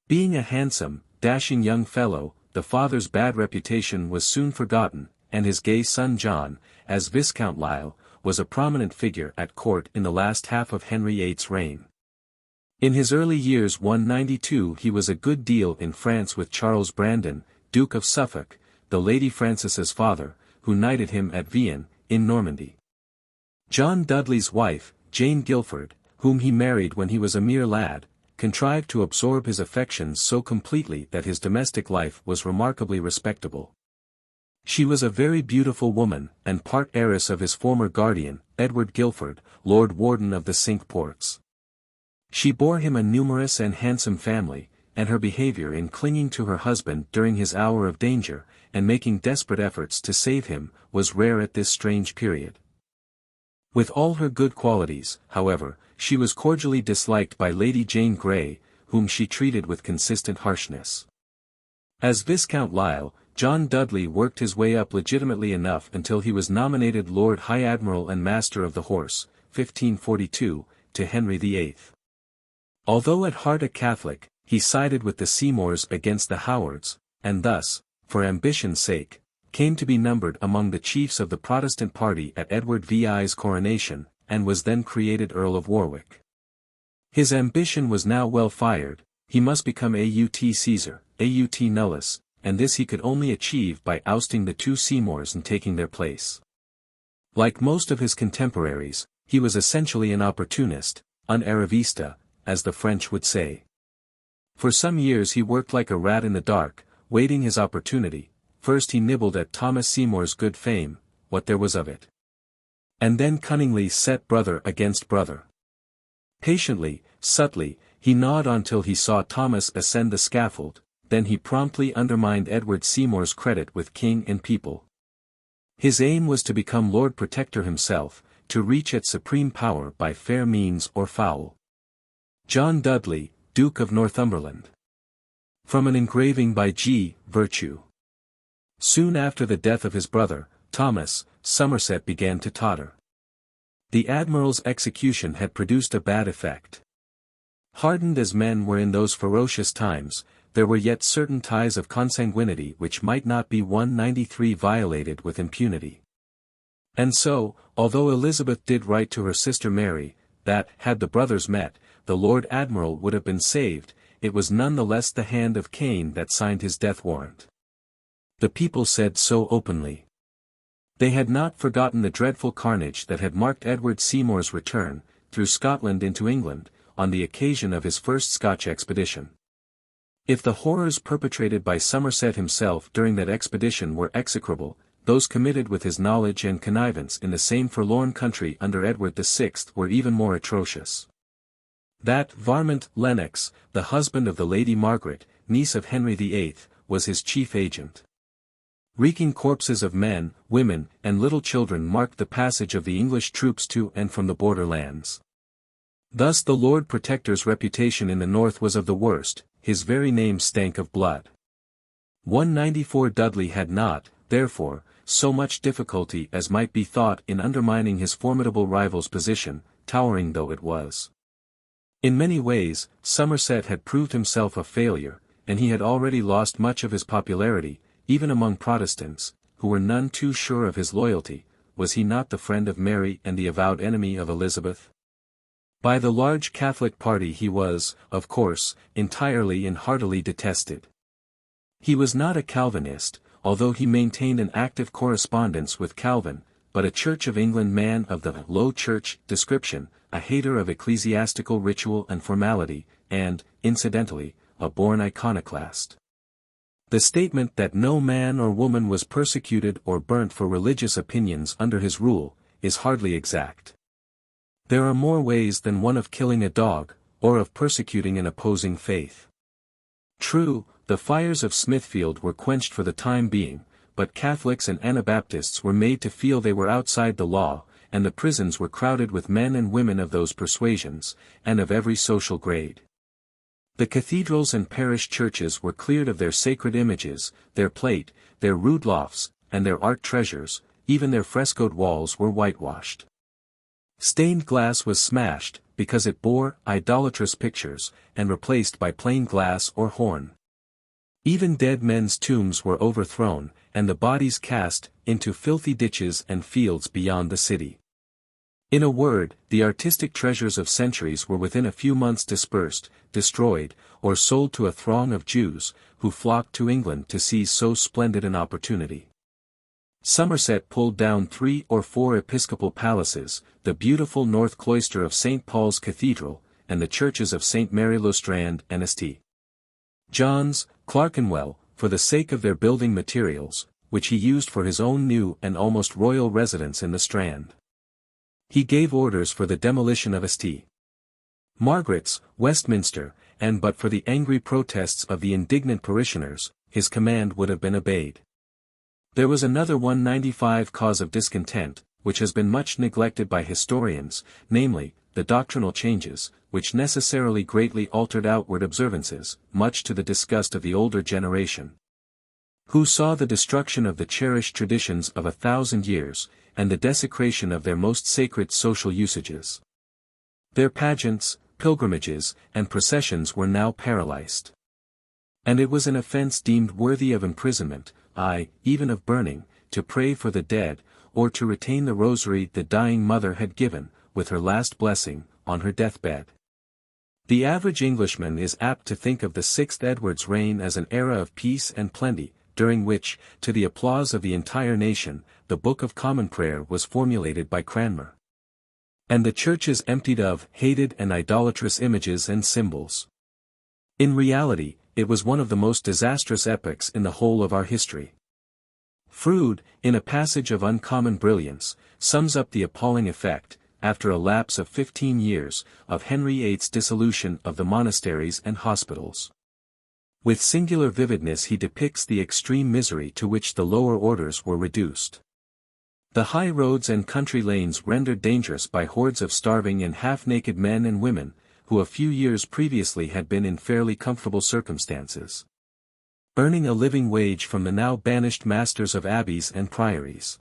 Being a handsome, dashing young fellow, the father's bad reputation was soon forgotten, and his gay son John, as Viscount Lisle, was a prominent figure at court in the last half of Henry VIII's reign. In his early years 192 he was a good deal in France with Charles Brandon, Duke of Suffolk, the Lady Frances's father, who knighted him at Vienne, in Normandy. John Dudley's wife, Jane Guilford, whom he married when he was a mere lad, contrived to absorb his affections so completely that his domestic life was remarkably respectable. She was a very beautiful woman, and part heiress of his former guardian, Edward Guilford, Lord Warden of the Cinque Ports. She bore him a numerous and handsome family, and her behavior in clinging to her husband during his hour of danger, and making desperate efforts to save him, was rare at this strange period. With all her good qualities, however, she was cordially disliked by Lady Jane Grey, whom she treated with consistent harshness. As Viscount Lisle, John Dudley worked his way up legitimately enough until he was nominated Lord High-Admiral and Master of the Horse, 1542, to Henry VIII. Although at heart a Catholic, he sided with the Seymours against the Howards, and thus, for ambition's sake, came to be numbered among the chiefs of the Protestant party at Edward VI's coronation, and was then created Earl of Warwick. His ambition was now well fired, he must become aut Caesar, aut nullus, and this he could only achieve by ousting the two Seymours and taking their place. Like most of his contemporaries, he was essentially an opportunist, un arrivista, as the French would say. For some years he worked like a rat in the dark, waiting his opportunity. First he nibbled at Thomas Seymour's good fame, what there was of it. And then cunningly set brother against brother. Patiently, subtly, he gnawed on till he saw Thomas ascend the scaffold, then he promptly undermined Edward Seymour's credit with king and people. His aim was to become Lord Protector himself, to reach at supreme power by fair means or foul. John Dudley, Duke of Northumberland. From an engraving by G. Virtue. Soon after the death of his brother, Thomas, Somerset began to totter. The Admiral's execution had produced a bad effect. Hardened as men were in those ferocious times, there were yet certain ties of consanguinity which might not be 193 violated with impunity. And so, although Elizabeth did write to her sister Mary, that, had the brothers met, the Lord Admiral would have been saved, it was none the less the hand of Cain that signed his death warrant. The people said so openly. They had not forgotten the dreadful carnage that had marked Edward Seymour's return, through Scotland into England, on the occasion of his first Scotch expedition. If the horrors perpetrated by Somerset himself during that expedition were execrable, those committed with his knowledge and connivance in the same forlorn country under Edward VI were even more atrocious. That Varmont Lennox, the husband of the Lady Margaret, niece of Henry VIII, was his chief agent. Reeking corpses of men, women, and little children marked the passage of the English troops to and from the borderlands. Thus the Lord Protector's reputation in the north was of the worst, his very name stank of blood. 194 Dudley had not, therefore, so much difficulty as might be thought in undermining his formidable rival's position, towering though it was. In many ways, Somerset had proved himself a failure, and he had already lost much of his popularity, even among Protestants, who were none too sure of his loyalty. Was he not the friend of Mary and the avowed enemy of Elizabeth? By the large Catholic party he was, of course, entirely and heartily detested. He was not a Calvinist, although he maintained an active correspondence with Calvin, but a Church of England man of the Low Church description, a hater of ecclesiastical ritual and formality, and, incidentally, a born iconoclast. The statement that no man or woman was persecuted or burnt for religious opinions under his rule, is hardly exact. There are more ways than one of killing a dog, or of persecuting an opposing faith. True, the fires of Smithfield were quenched for the time being, but Catholics and Anabaptists were made to feel they were outside the law, and the prisons were crowded with men and women of those persuasions, and of every social grade. The cathedrals and parish churches were cleared of their sacred images, their plate, their rood lofts, and their art treasures, even their frescoed walls were whitewashed. Stained glass was smashed, because it bore idolatrous pictures, and replaced by plain glass or horn. Even dead men's tombs were overthrown, and the bodies cast into filthy ditches and fields beyond the city. In a word, the artistic treasures of centuries were within a few months dispersed, destroyed, or sold to a throng of Jews, who flocked to England to seize so splendid an opportunity. Somerset pulled down 3 or 4 episcopal palaces, the beautiful north cloister of St. Paul's Cathedral, and the churches of St. Mary le Strand and St. John's, Clerkenwell, for the sake of their building materials, which he used for his own new and almost royal residence in the Strand. He gave orders for the demolition of St. Margaret's, Westminster, and but for the angry protests of the indignant parishioners, his command would have been obeyed. There was another 195 cause of discontent, which has been much neglected by historians, namely, the doctrinal changes, which necessarily greatly altered outward observances, much to the disgust of the older generation, who saw the destruction of the cherished traditions of 1,000 years, and the desecration of their most sacred social usages. Their pageants, pilgrimages, and processions were now paralyzed. And it was an offense deemed worthy of imprisonment, aye, even of burning, to pray for the dead, or to retain the rosary the dying mother had given, with her last blessing, on her deathbed. The average Englishman is apt to think of the 6th Edward's reign as an era of peace and plenty, during which, to the applause of the entire nation, the Book of Common Prayer was formulated by Cranmer. And the churches emptied of hated and idolatrous images and symbols. In reality, it was one of the most disastrous epochs in the whole of our history. Froude, in a passage of uncommon brilliance, sums up the appalling effect, after a lapse of 15 years, of Henry VIII's dissolution of the monasteries and hospitals. With singular vividness he depicts the extreme misery to which the lower orders were reduced. The high roads and country lanes rendered dangerous by hordes of starving and half-naked men and women, who a few years previously had been in fairly comfortable circumstances, earning a living wage from the now banished masters of abbeys and priories.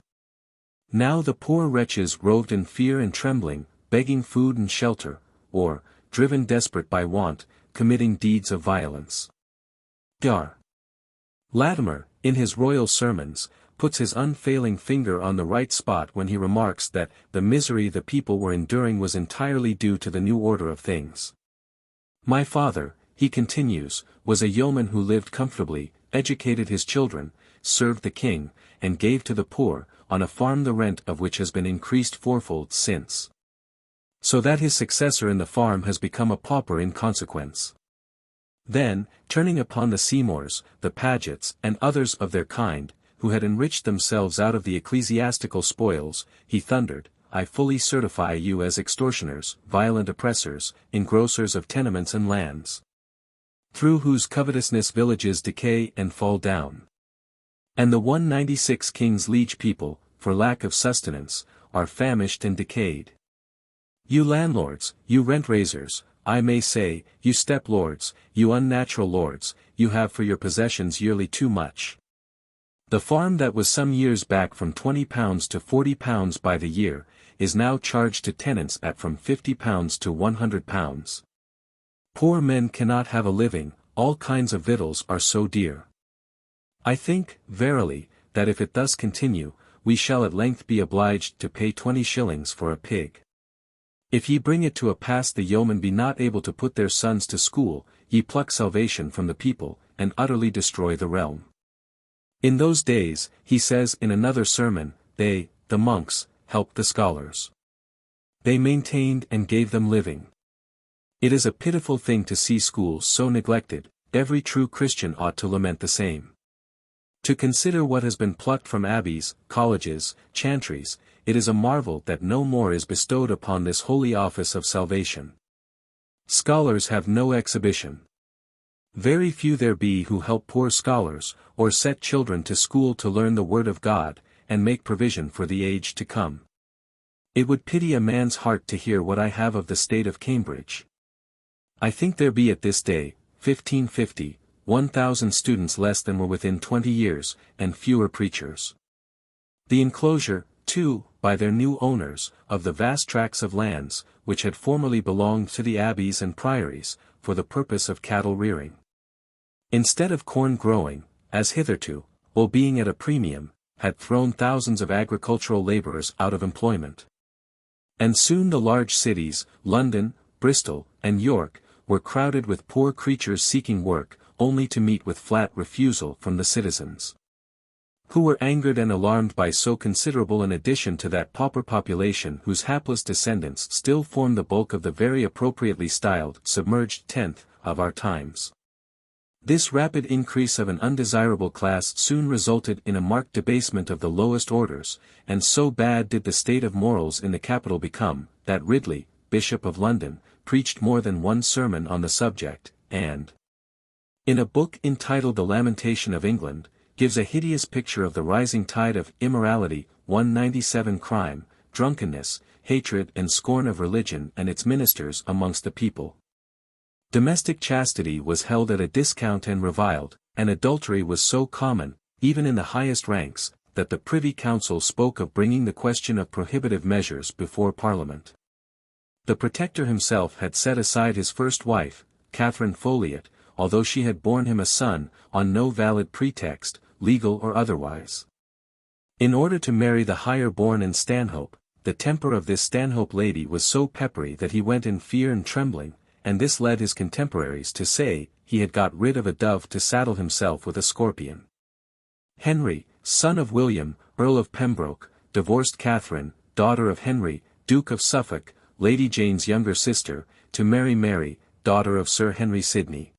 Now the poor wretches roved in fear and trembling, begging food and shelter, or, driven desperate by want, committing deeds of violence. Dr. Latimer, in his royal sermons, puts his unfailing finger on the right spot when he remarks that the misery the people were enduring was entirely due to the new order of things. My father, he continues, was a yeoman who lived comfortably, educated his children, served the king, and gave to the poor, on a farm the rent of which has been increased fourfold since. So that his successor in the farm has become a pauper in consequence. Then, turning upon the Seymours, the Pagets, and others of their kind, who had enriched themselves out of the ecclesiastical spoils, he thundered, I fully certify you as extortioners, violent oppressors, engrossers of tenements and lands, through whose covetousness villages decay and fall down. And the 196 king's liege people, for lack of sustenance, are famished and decayed. You landlords, you rent-raisers, I may say, you step-lords, you unnatural lords, you have for your possessions yearly too much. The farm that was some years back from £20 to £40 by the year, is now charged to tenants at from £50 to £100. Poor men cannot have a living, all kinds of victuals are so dear. I think, verily, that if it thus continue, we shall at length be obliged to pay 20 shillings for a pig. If ye bring it to a pass the yeomen be not able to put their sons to school, ye pluck salvation from the people, and utterly destroy the realm. In those days, he says in another sermon, they, the monks, helped the scholars. They maintained and gave them living. It is a pitiful thing to see schools so neglected, every true Christian ought to lament the same. To consider what has been plucked from abbeys, colleges, chantries, it is a marvel that no more is bestowed upon this holy office of salvation. Scholars have no exhibition. Very few there be who help poor scholars, or set children to school to learn the word of God, and make provision for the age to come. It would pity a man's heart to hear what I have of the state of Cambridge. I think there be at this day, 1550, 1,000 students less than were within 20 years, and fewer preachers. The enclosure, too, by their new owners, of the vast tracts of lands, which had formerly belonged to the abbeys and priories, for the purpose of cattle rearing. Instead of corn growing, as hitherto, or being at a premium, had thrown thousands of agricultural labourers out of employment. And soon the large cities, London, Bristol, and York, were crowded with poor creatures seeking work, only to meet with flat refusal from the citizens, who were angered and alarmed by so considerable an addition to that pauper population whose hapless descendants still form the bulk of the very appropriately styled submerged tenth of our times. This rapid increase of an undesirable class soon resulted in a marked debasement of the lowest orders, and so bad did the state of morals in the capital become, that Ridley, Bishop of London, preached more than one sermon on the subject, and, in a book entitled The Lamentation of England, gives a hideous picture of the rising tide of immorality, 197 crime, drunkenness, hatred and scorn of religion and its ministers amongst the people. Domestic chastity was held at a discount and reviled, and adultery was so common, even in the highest ranks, that the Privy Council spoke of bringing the question of prohibitive measures before Parliament. The Protector himself had set aside his first wife, Catherine Folliot, although she had borne him a son, on no valid pretext, legal or otherwise. In order to marry the higher-born and Stanhope, the temper of this Stanhope lady was so peppery that he went in fear and trembling, and this led his contemporaries to say, he had got rid of a dove to saddle himself with a scorpion. Henry, son of William, Earl of Pembroke, divorced Catherine, daughter of Henry, Duke of Suffolk, Lady Jane's younger sister, to marry Mary, daughter of Sir Henry Sidney.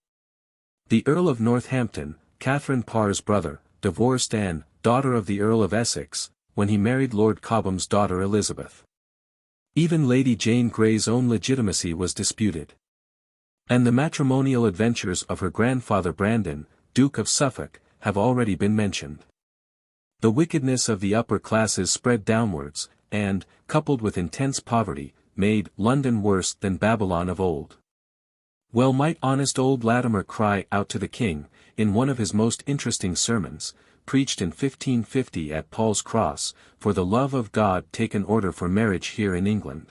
The Earl of Northampton, Catherine Parr's brother, divorced Anne, daughter of the Earl of Essex, when he married Lord Cobham's daughter Elizabeth. Even Lady Jane Grey's own legitimacy was disputed. And the matrimonial adventures of her grandfather Brandon, Duke of Suffolk, have already been mentioned. The wickedness of the upper classes spread downwards, and, coupled with intense poverty, made London worse than Babylon of old. Well might honest old Latimer cry out to the king, in one of his most interesting sermons, preached in 1550 at Paul's Cross, for the love of God take an order for marriage here in England.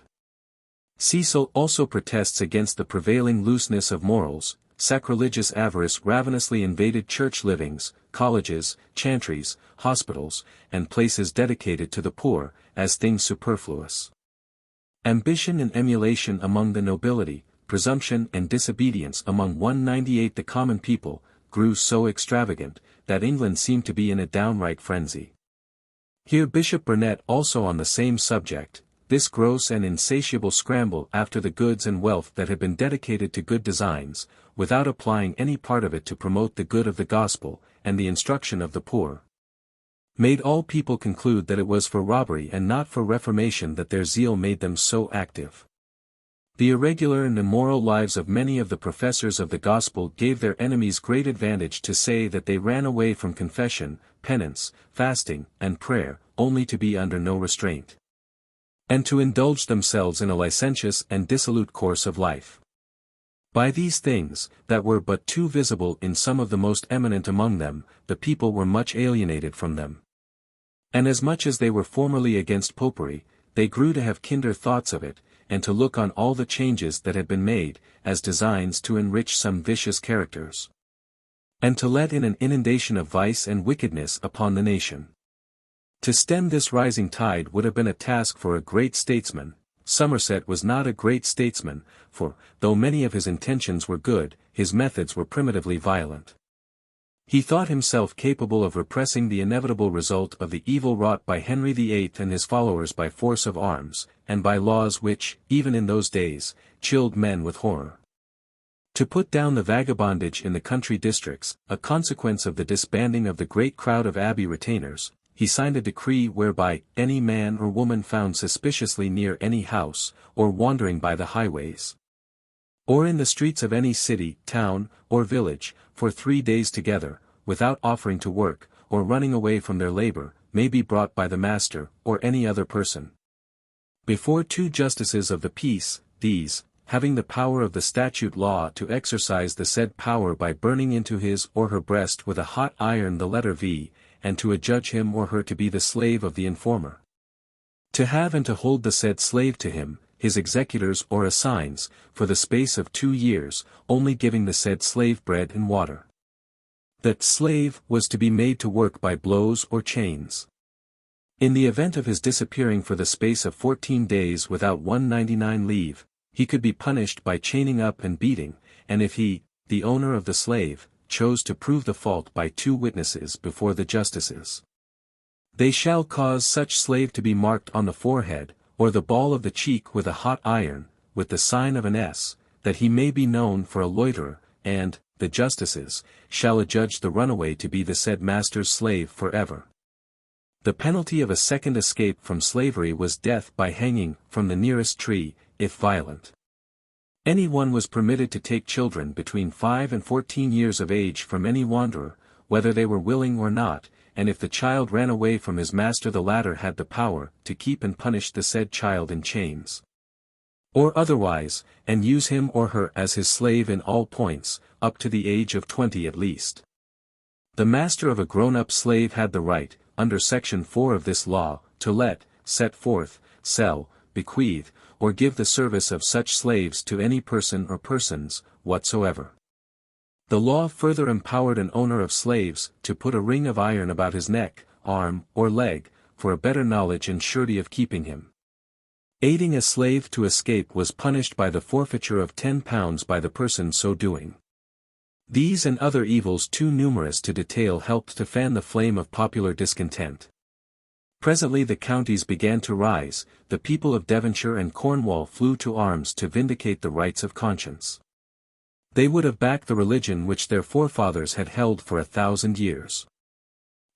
Cecil also protests against the prevailing looseness of morals. Sacrilegious avarice ravenously invaded church livings, colleges, chantries, hospitals, and places dedicated to the poor, as things superfluous. Ambition and emulation among the nobility, presumption and disobedience among 198 the common people, grew so extravagant, that England seemed to be in a downright frenzy. Here Bishop Burnet also on the same subject, this gross and insatiable scramble after the goods and wealth that had been dedicated to good designs, without applying any part of it to promote the good of the gospel, and the instruction of the poor, made all people conclude that it was for robbery and not for reformation that their zeal made them so active. The irregular and immoral lives of many of the professors of the gospel gave their enemies great advantage to say that they ran away from confession, penance, fasting, and prayer, only to be under no restraint, and to indulge themselves in a licentious and dissolute course of life. By these things, that were but too visible in some of the most eminent among them, the people were much alienated from them. And as much as they were formerly against popery, they grew to have kinder thoughts of it, and to look on all the changes that had been made, as designs to enrich some vicious characters, and to let in an inundation of vice and wickedness upon the nation. To stem this rising tide would have been a task for a great statesman. Somerset was not a great statesman, for, though many of his intentions were good, his methods were primitively violent. He thought himself capable of repressing the inevitable result of the evil wrought by Henry VIII and his followers by force of arms, and by laws which, even in those days, chilled men with horror. To put down the vagabondage in the country districts, a consequence of the disbanding of the great crowd of abbey retainers, he signed a decree whereby any man or woman found suspiciously near any house, or wandering by the highways, or in the streets of any city, town, or village, for 3 days together, without offering to work, or running away from their labor, may be brought by the master, or any other person, before 2 justices of the peace, these, having the power of the statute law to exercise the said power by burning into his or her breast with a hot iron the letter V, and to adjudge him or her to be the slave of the informer. To have and to hold the said slave to him, his executors or assigns, for the space of 2 years, only giving the said slave bread and water. That slave was to be made to work by blows or chains. In the event of his disappearing for the space of 14 days without 199 leave, he could be punished by chaining up and beating, and if he, the owner of the slave, chose to prove the fault by 2 witnesses before the justices, they shall cause such slave to be marked on the forehead, or the ball of the cheek with a hot iron, with the sign of an S, that he may be known for a loiterer, and, the justices, shall adjudge the runaway to be the said master's slave forever. The penalty of a second escape from slavery was death by hanging from the nearest tree, if violent. Any one was permitted to take children between 5 and 14 years of age from any wanderer, whether they were willing or not, and if the child ran away from his master the latter had the power to keep and punish the said child in chains, or otherwise, and use him or her as his slave in all points, up to the age of 20 at least. The master of a grown-up slave had the right, under Section 4 of this law, to let, set forth, sell, bequeath, or give the service of such slaves to any person or persons, whatsoever. The law further empowered an owner of slaves to put a ring of iron about his neck, arm, or leg, for a better knowledge and surety of keeping him. Aiding a slave to escape was punished by the forfeiture of £10 by the person so doing. These and other evils too numerous to detail helped to fan the flame of popular discontent. Presently the counties began to rise, the people of Devonshire and Cornwall flew to arms to vindicate the rights of conscience. They would have backed the religion which their forefathers had held for 1,000 years.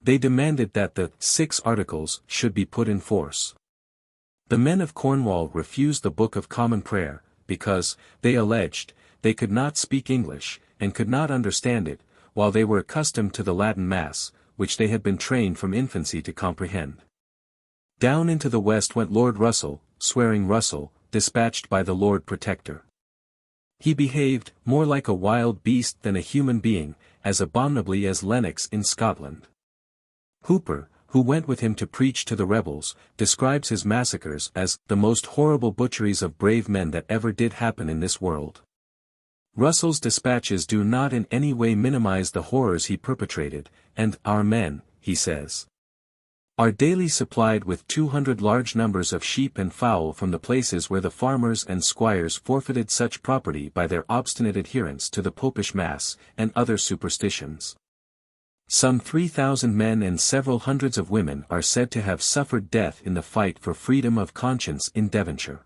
They demanded that the 6 Articles should be put in force. The men of Cornwall refused the Book of Common Prayer, because, they alleged, they could not speak English, and could not understand it, while they were accustomed to the Latin Mass, which they had been trained from infancy to comprehend. Down into the west went Lord Russell, swearing Russell, dispatched by the Lord Protector. He behaved, more like a wild beast than a human being, as abominably as Lennox in Scotland. Hooper, who went with him to preach to the rebels, describes his massacres as the most horrible butcheries of brave men that ever did happen in this world. Russell's dispatches do not in any way minimize the horrors he perpetrated, and our men, he says, are daily supplied with 200 large numbers of sheep and fowl from the places where the farmers and squires forfeited such property by their obstinate adherence to the popish mass, and other superstitions. Some 3,000 men and several hundreds of women are said to have suffered death in the fight for freedom of conscience in Devonshire.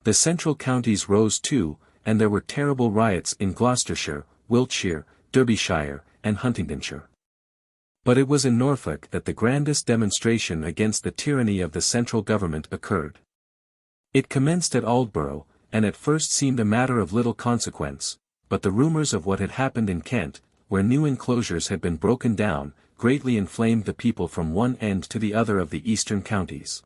The central counties rose too, and there were terrible riots in Gloucestershire, Wiltshire, Derbyshire, and Huntingdonshire. But it was in Norfolk that the grandest demonstration against the tyranny of the central government occurred. It commenced at Aldborough, and at first seemed a matter of little consequence, but the rumours of what had happened in Kent, where new enclosures had been broken down, greatly inflamed the people from one end to the other of the eastern counties.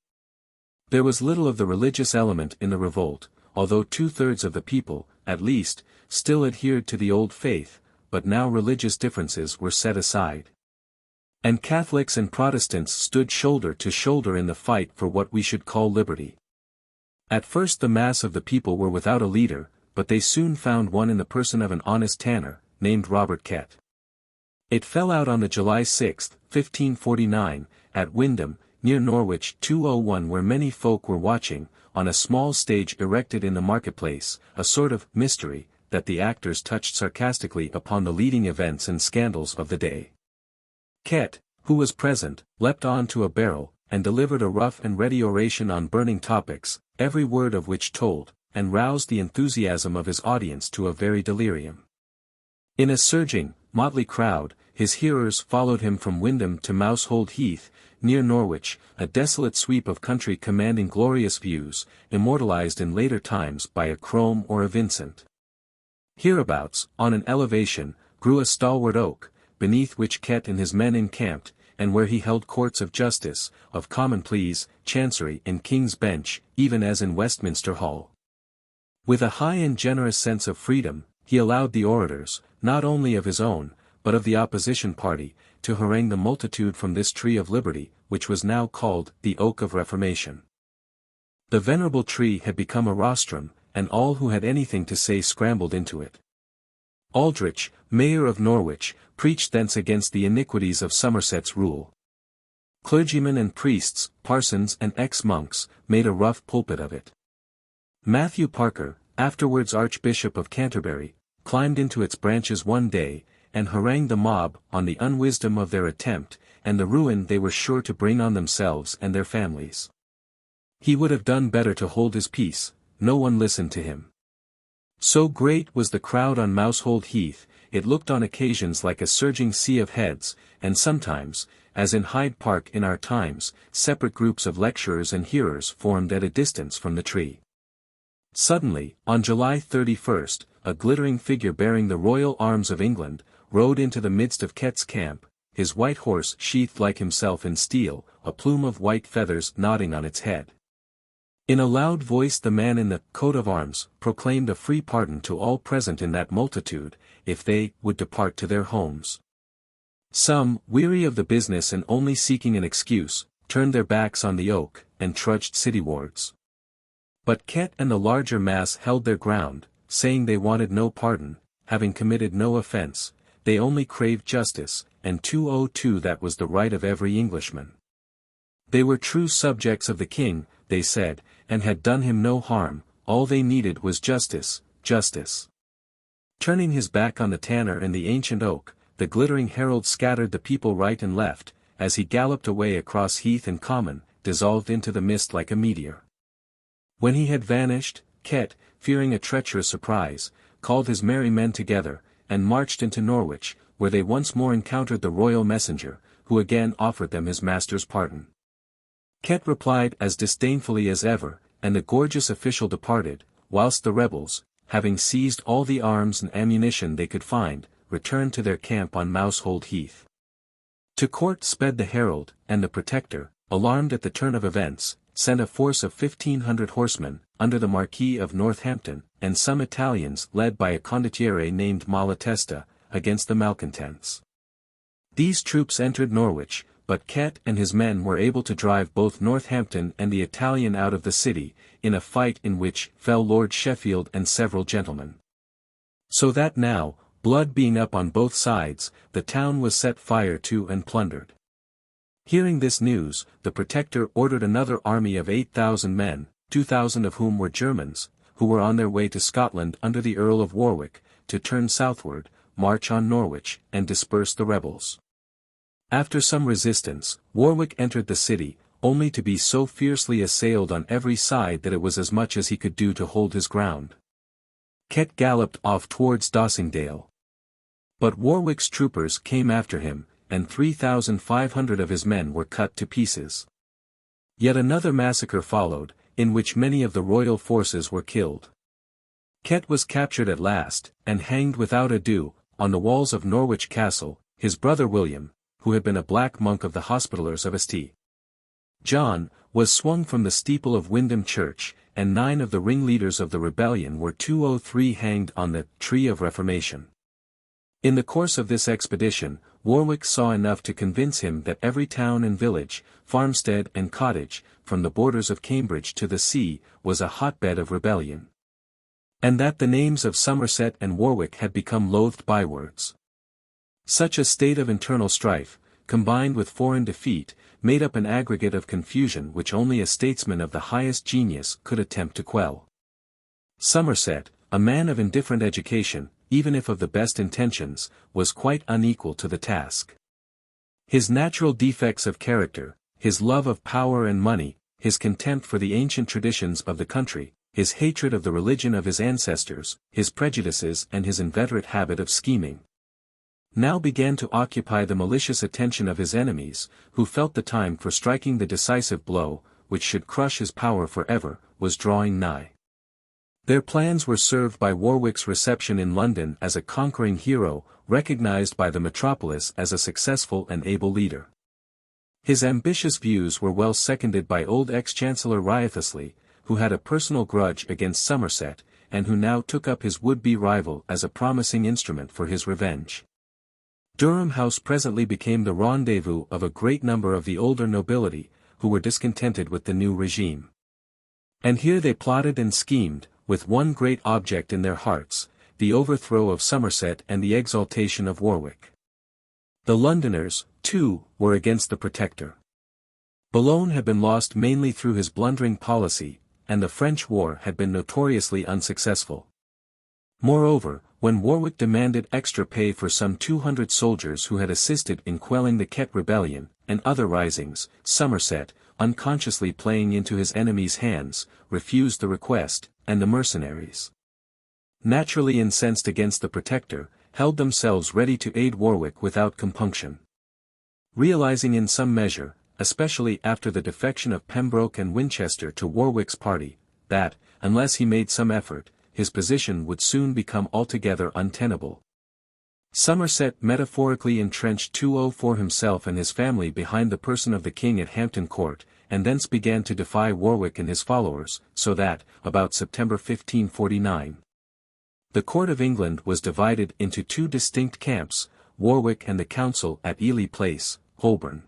There was little of the religious element in the revolt, although 2/3 of the people, at least, still adhered to the old faith, but now religious differences were set aside. And Catholics and Protestants stood shoulder to shoulder in the fight for what we should call liberty. At first the mass of the people were without a leader, but they soon found one in the person of an honest tanner, named Robert Kett. It fell out on the July 6, 1549, at Windham, near Norwich 201, where many folk were watching, on a small stage erected in the marketplace, a sort of mystery, that the actors touched sarcastically upon the leading events and scandals of the day. Kett, who was present, leapt on to a barrel, and delivered a rough and ready oration on burning topics, every word of which told, and roused the enthusiasm of his audience to a very delirium. In a surging, motley crowd, his hearers followed him from Windham to Mousehold Heath, near Norwich, a desolate sweep of country commanding glorious views, immortalized in later times by a Crome or a Vincent. Hereabouts, on an elevation, grew a stalwart oak, beneath which Kett and his men encamped, and where he held courts of justice, of common pleas, chancery and King's Bench, even as in Westminster Hall. With a high and generous sense of freedom, he allowed the orators, not only of his own, but of the opposition party, to harangue the multitude from this tree of liberty, which was now called the Oak of Reformation. The venerable tree had become a rostrum, and all who had anything to say scrambled into it. Aldrich, mayor of Norwich, preached thence against the iniquities of Somerset's rule. Clergymen and priests, parsons and ex-monks, made a rough pulpit of it. Matthew Parker, afterwards Archbishop of Canterbury, climbed into its branches one day, and harangued the mob on the unwisdom of their attempt, and the ruin they were sure to bring on themselves and their families. He would have done better to hold his peace. No one listened to him. So great was the crowd on Mousehold Heath, it looked on occasions like a surging sea of heads, and sometimes, as in Hyde Park in our times, separate groups of lecturers and hearers formed at a distance from the tree. Suddenly, on July 31st, a glittering figure bearing the royal arms of England, rode into the midst of Kett's camp, his white horse sheathed like himself in steel, a plume of white feathers nodding on its head. In a loud voice the man in the coat of arms proclaimed a free pardon to all present in that multitude, if they would depart to their homes. Some, weary of the business and only seeking an excuse, turned their backs on the oak, and trudged citywards. But Kett and the larger mass held their ground, saying they wanted no pardon, having committed no offence, they only craved justice, and 202 that was the right of every Englishman. They were true subjects of the king, they said, and had done him no harm, all they needed was justice, justice. Turning his back on the tanner and the ancient oak, the glittering herald scattered the people right and left, as he galloped away across heath and common, dissolved into the mist like a meteor. When he had vanished, Kett, fearing a treacherous surprise, called his merry men together, and marched into Norwich, where they once more encountered the royal messenger, who again offered them his master's pardon. Kett replied as disdainfully as ever, and the gorgeous official departed, whilst the rebels, having seized all the arms and ammunition they could find, returned to their camp on Mousehold Heath. To court sped the herald, and the protector, alarmed at the turn of events, sent a force of 1,500 horsemen, under the Marquis of Northampton, and some Italians led by a condottiere named Malatesta, against the malcontents. These troops entered Norwich, but Kett and his men were able to drive both Northampton and the Italian out of the city, in a fight in which fell Lord Sheffield and several gentlemen. So that now, blood being up on both sides, the town was set fire to and plundered. Hearing this news, the Protector ordered another army of 8,000 men, 2,000 of whom were Germans, who were on their way to Scotland under the Earl of Warwick, to turn southward, march on Norwich, and disperse the rebels. After some resistance, Warwick entered the city, only to be so fiercely assailed on every side that it was as much as he could do to hold his ground. Kett galloped off towards Dossingdale. But Warwick's troopers came after him, and 3,500 of his men were cut to pieces. Yet another massacre followed, in which many of the royal forces were killed. Kett was captured at last, and hanged without ado, on the walls of Norwich Castle. His brother William, who had been a black monk of the Hospitallers of St. John, was swung from the steeple of Windham Church, and 9 of the ringleaders of the rebellion were 203 hanged on the Tree of Reformation. In the course of this expedition, Warwick saw enough to convince him that every town and village, farmstead and cottage, from the borders of Cambridge to the sea, was a hotbed of rebellion. And that the names of Somerset and Warwick had become loathed bywords. Such a state of internal strife, combined with foreign defeat, made up an aggregate of confusion which only a statesman of the highest genius could attempt to quell. Somerset, a man of indifferent education, even if of the best intentions, was quite unequal to the task. His natural defects of character, his love of power and money, his contempt for the ancient traditions of the country, his hatred of the religion of his ancestors, his prejudices and his inveterate habit of scheming, now began to occupy the malicious attention of his enemies, who felt the time for striking the decisive blow, which should crush his power forever, was drawing nigh. Their plans were served by Warwick's reception in London as a conquering hero, recognized by the metropolis as a successful and able leader. His ambitious views were well seconded by old ex-Chancellor Wriothesley, who had a personal grudge against Somerset, and who now took up his would-be rival as a promising instrument for his revenge. Durham House presently became the rendezvous of a great number of the older nobility, who were discontented with the new regime. And here they plotted and schemed, with one great object in their hearts, the overthrow of Somerset and the exaltation of Warwick. The Londoners, too, were against the Protector. Boulogne had been lost mainly through his blundering policy, and the French war had been notoriously unsuccessful. Moreover, when Warwick demanded extra pay for some 200 soldiers who had assisted in quelling the Kent rebellion, and other risings, Somerset, unconsciously playing into his enemies' hands, refused the request, and the mercenaries, naturally incensed against the Protector, held themselves ready to aid Warwick without compunction. Realizing in some measure, especially after the defection of Pembroke and Winchester to Warwick's party, that, unless he made some effort, his position would soon become altogether untenable, Somerset metaphorically entrenched 204 himself and his family behind the person of the king at Hampton Court, and thence began to defy Warwick and his followers, so that, about September 1549, the court of England was divided into two distinct camps, Warwick and the Council at Ely Place, Holborn.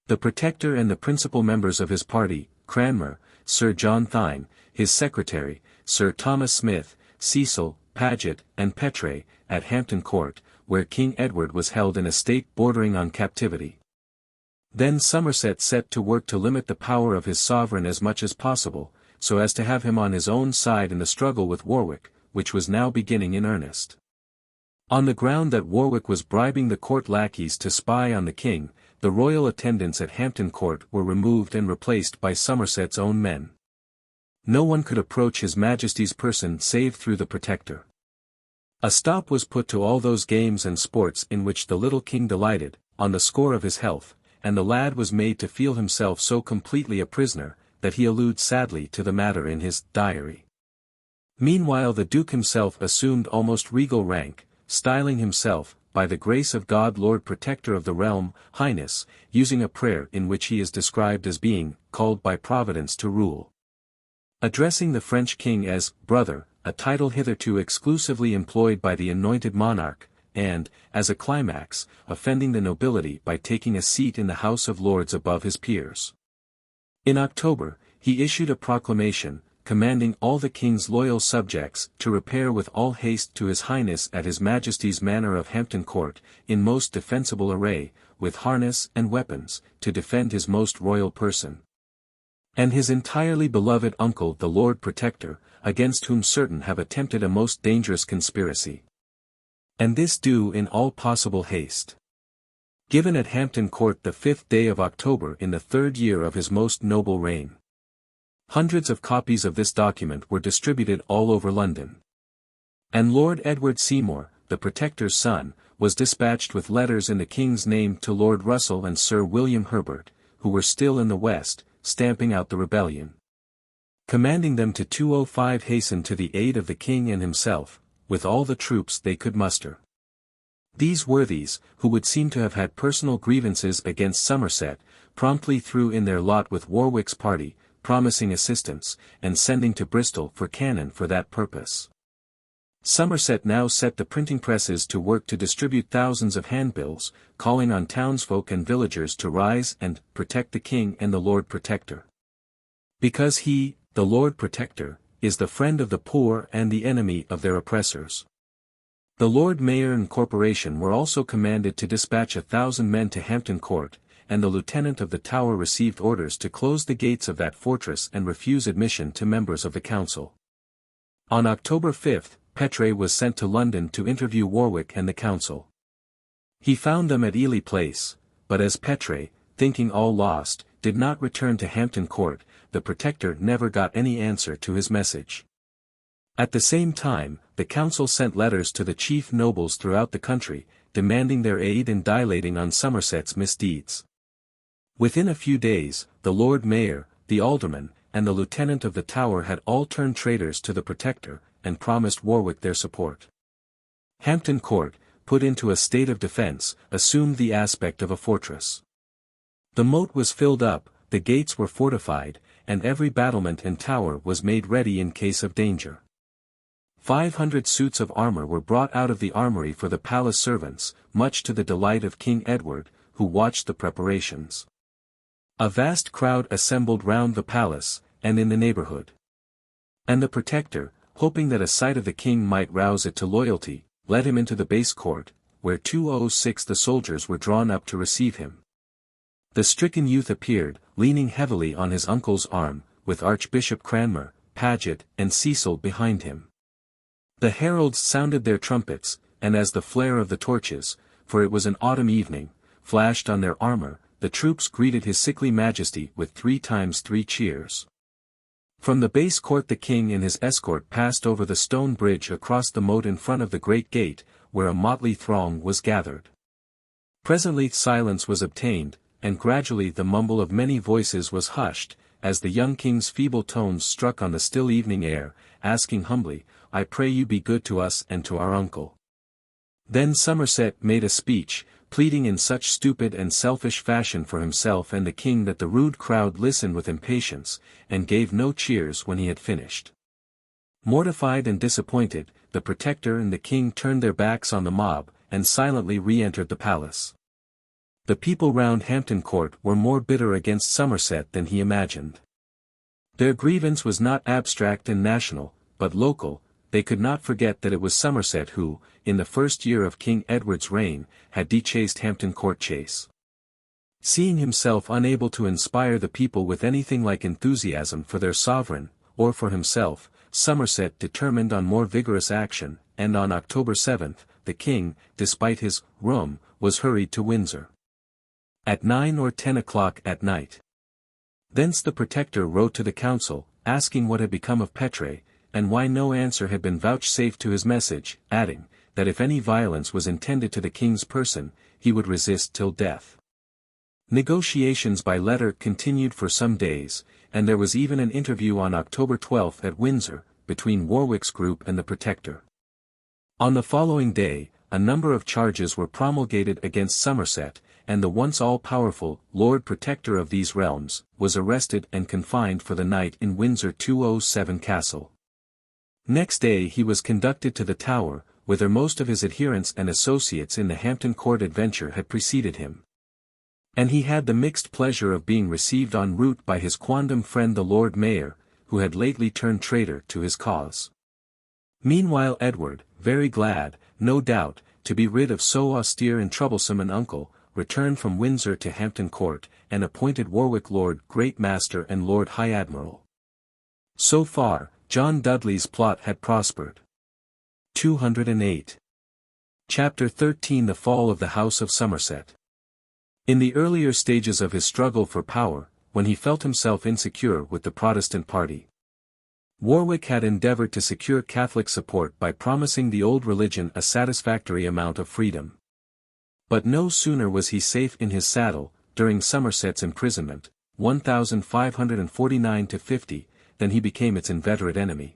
The Protector and the principal members of his party, Cranmer, Sir John Thynne, his secretary, Sir Thomas Smith, Cecil, Paget, and Petre, at Hampton Court, where King Edward was held in a state bordering on captivity. Then Somerset set to work to limit the power of his sovereign as much as possible, so as to have him on his own side in the struggle with Warwick, which was now beginning in earnest. On the ground that Warwick was bribing the court lackeys to spy on the king, the royal attendants at Hampton Court were removed and replaced by Somerset's own men. No one could approach His Majesty's person save through the Protector. A stop was put to all those games and sports in which the little king delighted, on the score of his health, and the lad was made to feel himself so completely a prisoner, that he alludes sadly to the matter in his diary. Meanwhile the Duke himself assumed almost regal rank, styling himself, by the grace of God Lord Protector of the realm, Highness, using a prayer in which he is described as being called by Providence to rule. Addressing the French king as brother, a title hitherto exclusively employed by the anointed monarch, and, as a climax, offending the nobility by taking a seat in the House of Lords above his peers. In October, he issued a proclamation, commanding all the king's loyal subjects to repair with all haste to His Highness at His Majesty's Manor of Hampton Court, in most defensible array, with harness and weapons, to defend his most royal person and his entirely beloved uncle the Lord Protector, against whom certain have attempted a most dangerous conspiracy. And this do in all possible haste. Given at Hampton Court the 5th day of October in the 3rd year of his most noble reign. Hundreds of copies of this document were distributed all over London. And Lord Edward Seymour, the Protector's son, was dispatched with letters in the King's name to Lord Russell and Sir William Herbert, who were still in the West, stamping out the rebellion, commanding them to 205 hasten to the aid of the King and himself, with all the troops they could muster. These worthies, who would seem to have had personal grievances against Somerset, promptly threw in their lot with Warwick's party, promising assistance, and sending to Bristol for cannon for that purpose. Somerset now set the printing presses to work to distribute thousands of handbills, calling on townsfolk and villagers to rise and protect the king and the Lord Protector. Because he, the Lord Protector, is the friend of the poor and the enemy of their oppressors. The Lord Mayor and Corporation were also commanded to dispatch 1,000 men to Hampton Court, and the Lieutenant of the Tower received orders to close the gates of that fortress and refuse admission to members of the Council. On October 5, Petre was sent to London to interview Warwick and the Council. He found them at Ely Place, but as Petre, thinking all lost, did not return to Hampton Court, the Protector never got any answer to his message. At the same time, the Council sent letters to the chief nobles throughout the country, demanding their aid in dilating on Somerset's misdeeds. Within a few days, the Lord Mayor, the Aldermen, and the Lieutenant of the Tower had all turned traitors to the Protector, and promised Warwick their support. Hampton Court, put into a state of defence, assumed the aspect of a fortress. The moat was filled up, the gates were fortified, and every battlement and tower was made ready in case of danger. 500 suits of armor were brought out of the armory for the palace servants, much to the delight of King Edward, who watched the preparations. A vast crowd assembled round the palace, and in the neighborhood. And the Protector, hoping that a sight of the king might rouse it to loyalty, led him into the base court, where 206 the soldiers were drawn up to receive him. The stricken youth appeared, leaning heavily on his uncle's arm, with Archbishop Cranmer, Paget, and Cecil behind him. The heralds sounded their trumpets, and as the flare of the torches, for it was an autumn evening, flashed on their armor, the troops greeted his sickly majesty with 3 times 3 cheers. From the base court the king and his escort passed over the stone bridge across the moat in front of the great gate, where a motley throng was gathered. Presently silence was obtained, and gradually the mumble of many voices was hushed, as the young king's feeble tones struck on the still evening air, asking humbly, "I pray you be good to us and to our uncle." Then Somerset made a speech, pleading in such stupid and selfish fashion for himself and the king that the rude crowd listened with impatience, and gave no cheers when he had finished. Mortified and disappointed, the Protector and the king turned their backs on the mob, and silently re-entered the palace. The people round Hampton Court were more bitter against Somerset than he imagined. Their grievance was not abstract and national, but local. They could not forget that it was Somerset who, in the first year of King Edward's reign, had dechased Hampton Court Chase. Seeing himself unable to inspire the people with anything like enthusiasm for their sovereign, or for himself, Somerset determined on more vigorous action, and on October 7, the king, despite his room, was hurried to Windsor. At 9 or 10 o'clock at night. Thence the Protector wrote to the council, asking what had become of Petre, and why no answer had been vouchsafed to his message, adding, that if any violence was intended to the king's person, he would resist till death. Negotiations by letter continued for some days, and there was even an interview on October 12 at Windsor, between Warwick's group and the Protector. On the following day, a number of charges were promulgated against Somerset, and the once all-powerful Lord Protector of these realms, was arrested and confined for the night in Windsor 207 Castle. Next day he was conducted to the Tower, whither most of his adherents and associates in the Hampton Court adventure had preceded him. And he had the mixed pleasure of being received en route by his quondam friend the Lord Mayor, who had lately turned traitor to his cause. Meanwhile Edward, very glad, no doubt, to be rid of so austere and troublesome an uncle, returned from Windsor to Hampton Court, and appointed Warwick Lord Great Master and Lord High-Admiral. So far, John Dudley's plot had prospered. 208. Chapter 13 The Fall of the House of Somerset. In the earlier stages of his struggle for power, when he felt himself insecure with the Protestant party, Warwick had endeavored to secure Catholic support by promising the old religion a satisfactory amount of freedom. But no sooner was he safe in his saddle, during Somerset's imprisonment, 1549–50, than he became its inveterate enemy.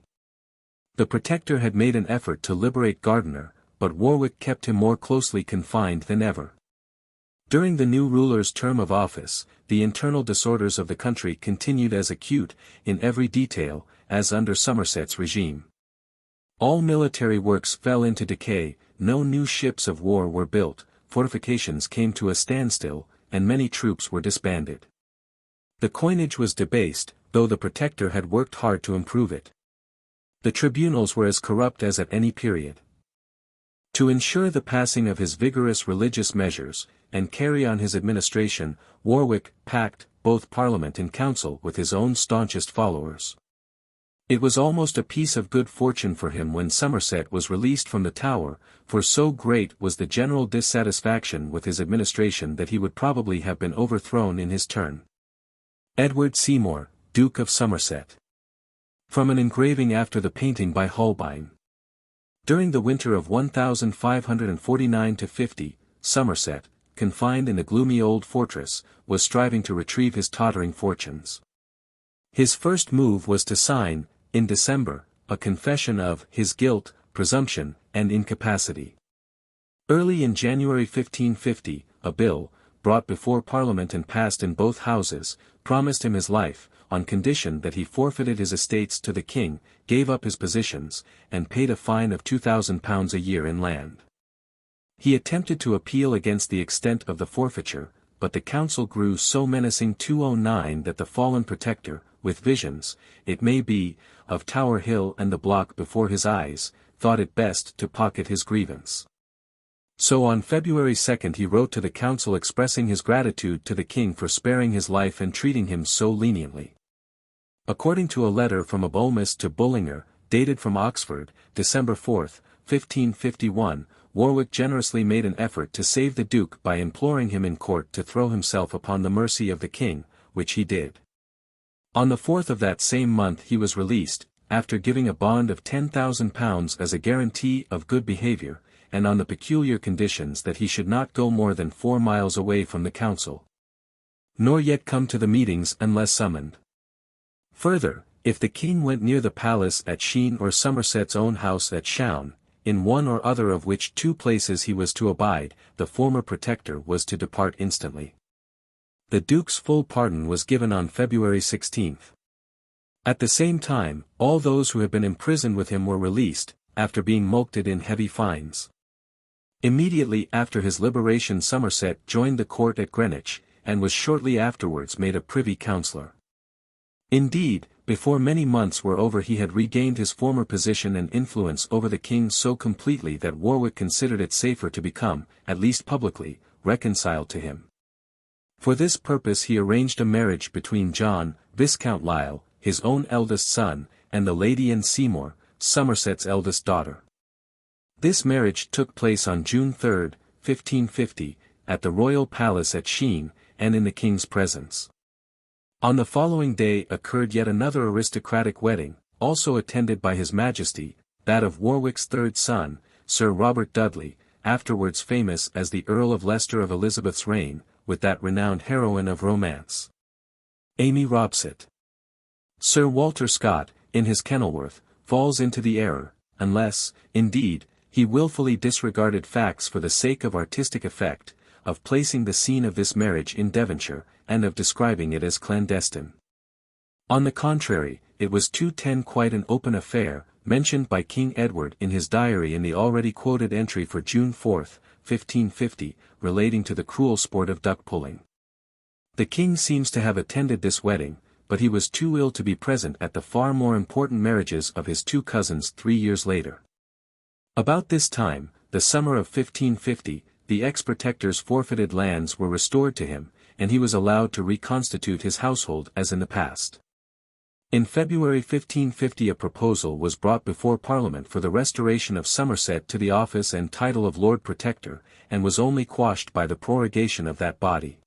The Protector had made an effort to liberate Gardiner, but Warwick kept him more closely confined than ever. During the new ruler's term of office, the internal disorders of the country continued as acute, in every detail, as under Somerset's regime. All military works fell into decay, no new ships of war were built, fortifications came to a standstill, and many troops were disbanded. The coinage was debased, though the Protector had worked hard to improve it. The tribunals were as corrupt as at any period. To ensure the passing of his vigorous religious measures, and carry on his administration, Warwick packed both Parliament and Council with his own staunchest followers. It was almost a piece of good fortune for him when Somerset was released from the Tower, for so great was the general dissatisfaction with his administration that he would probably have been overthrown in his turn. Edward Seymour, Duke of Somerset. From an engraving after the painting by Holbein. During the winter of 1549–50, Somerset, confined in the gloomy old fortress, was striving to retrieve his tottering fortunes. His first move was to sign, in December, a confession of his guilt, presumption, and incapacity. Early in January 1550, a bill, brought before Parliament and passed in both houses, promised him his life, on condition that he forfeited his estates to the king, gave up his positions, and paid a fine of £2,000 a year in land. He attempted to appeal against the extent of the forfeiture, but the council grew so menacing 209 that the fallen protector, with visions, it may be, of Tower Hill and the block before his eyes, thought it best to pocket his grievance. So on February 2 he wrote to the council expressing his gratitude to the king for sparing his life and treating him so leniently. According to a letter from Abolmus to Bullinger, dated from Oxford, December 4, 1551, Warwick generously made an effort to save the duke by imploring him in court to throw himself upon the mercy of the king, which he did. On the 4th of that same month he was released, after giving a bond of £10,000 as a guarantee of good behaviour, and on the peculiar conditions that he should not go more than 4 miles away from the council, nor yet come to the meetings unless summoned. Further, if the king went near the palace at Sheen or Somerset's own house at Shown, in one or other of which two places he was to abide, the former protector was to depart instantly. The duke's full pardon was given on February 16. At the same time, all those who had been imprisoned with him were released, after being mulcted in heavy fines. Immediately after his liberation Somerset joined the court at Greenwich, and was shortly afterwards made a privy councillor. Indeed, before many months were over he had regained his former position and influence over the king so completely that Warwick considered it safer to become, at least publicly, reconciled to him. For this purpose he arranged a marriage between John, Viscount Lisle, his own eldest son, and the Lady Anne Seymour, Somerset's eldest daughter. This marriage took place on June 3, 1550, at the royal palace at Sheen, and in the king's presence. On the following day occurred yet another aristocratic wedding, also attended by His Majesty, that of Warwick's third son, Sir Robert Dudley, afterwards famous as the Earl of Leicester of Elizabeth's reign, with that renowned heroine of romance, Amy Robsart. Sir Walter Scott, in his Kenilworth, falls into the error, unless, indeed, he wilfully disregarded facts for the sake of artistic effect, of placing the scene of this marriage in Devonshire, and of describing it as clandestine. On the contrary, it was 210 quite an open affair, mentioned by King Edward in his diary in the already quoted entry for June 4, 1550, relating to the cruel sport of duck-pulling. The king seems to have attended this wedding, but he was too ill to be present at the far more important marriages of his two cousins 3 years later. About this time, the summer of 1550, the ex-protector's forfeited lands were restored to him, and he was allowed to reconstitute his household as in the past. In February 1550 a proposal was brought before Parliament for the restoration of Somerset to the office and title of Lord Protector, and was only quashed by the prorogation of that body.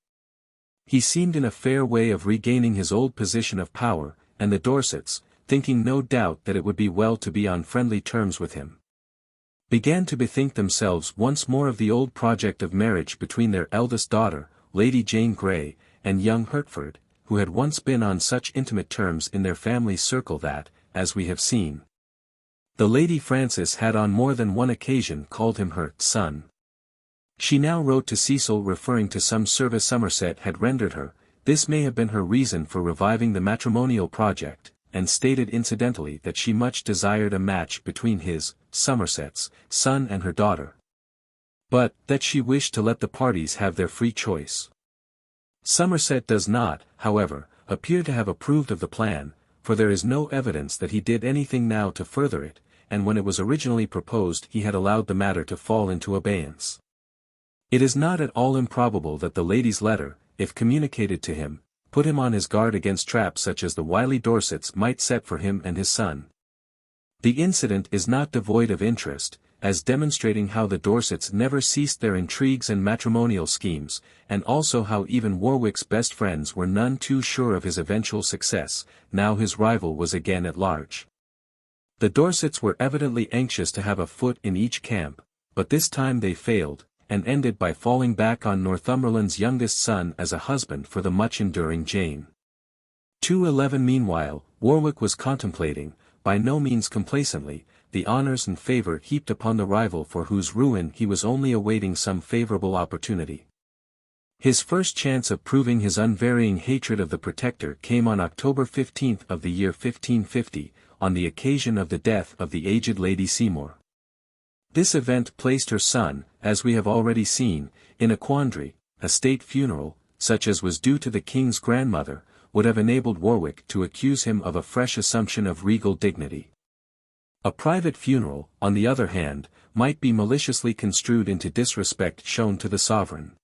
He seemed in a fair way of regaining his old position of power, and the Dorsets, thinking no doubt that it would be well to be on friendly terms with him, began to bethink themselves once more of the old project of marriage between their eldest daughter, Lady Jane Grey, and young Hertford, who had once been on such intimate terms in their family circle that, as we have seen, the Lady Frances had on more than one occasion called him her son. She now wrote to Cecil referring to some service Somerset had rendered her. This may have been her reason for reviving the matrimonial project, and stated incidentally that she much desired a match between his, Somerset's, son and her daughter, but that she wished to let the parties have their free choice. Somerset does not, however, appear to have approved of the plan, for there is no evidence that he did anything now to further it, and when it was originally proposed he had allowed the matter to fall into abeyance. It is not at all improbable that the lady's letter, if communicated to him, put him on his guard against traps such as the wily Dorsets might set for him and his son. The incident is not devoid of interest, as demonstrating how the Dorsets never ceased their intrigues and matrimonial schemes, and also how even Warwick's best friends were none too sure of his eventual success, now his rival was again at large. The Dorsets were evidently anxious to have a foot in each camp, but this time they failed, and ended by falling back on Northumberland's youngest son as a husband for the much-enduring Jane. 211 Meanwhile, Warwick was contemplating, by no means complacently, the honours and favour heaped upon the rival for whose ruin he was only awaiting some favourable opportunity. His first chance of proving his unvarying hatred of the Protector came on October 15 of the year 1550, on the occasion of the death of the aged Lady Seymour. This event placed her son, as we have already seen, in a quandary. A state funeral, such as was due to the king's grandmother, would have enabled Warwick to accuse him of a fresh assumption of regal dignity. A private funeral, on the other hand, might be maliciously construed into disrespect shown to the sovereign.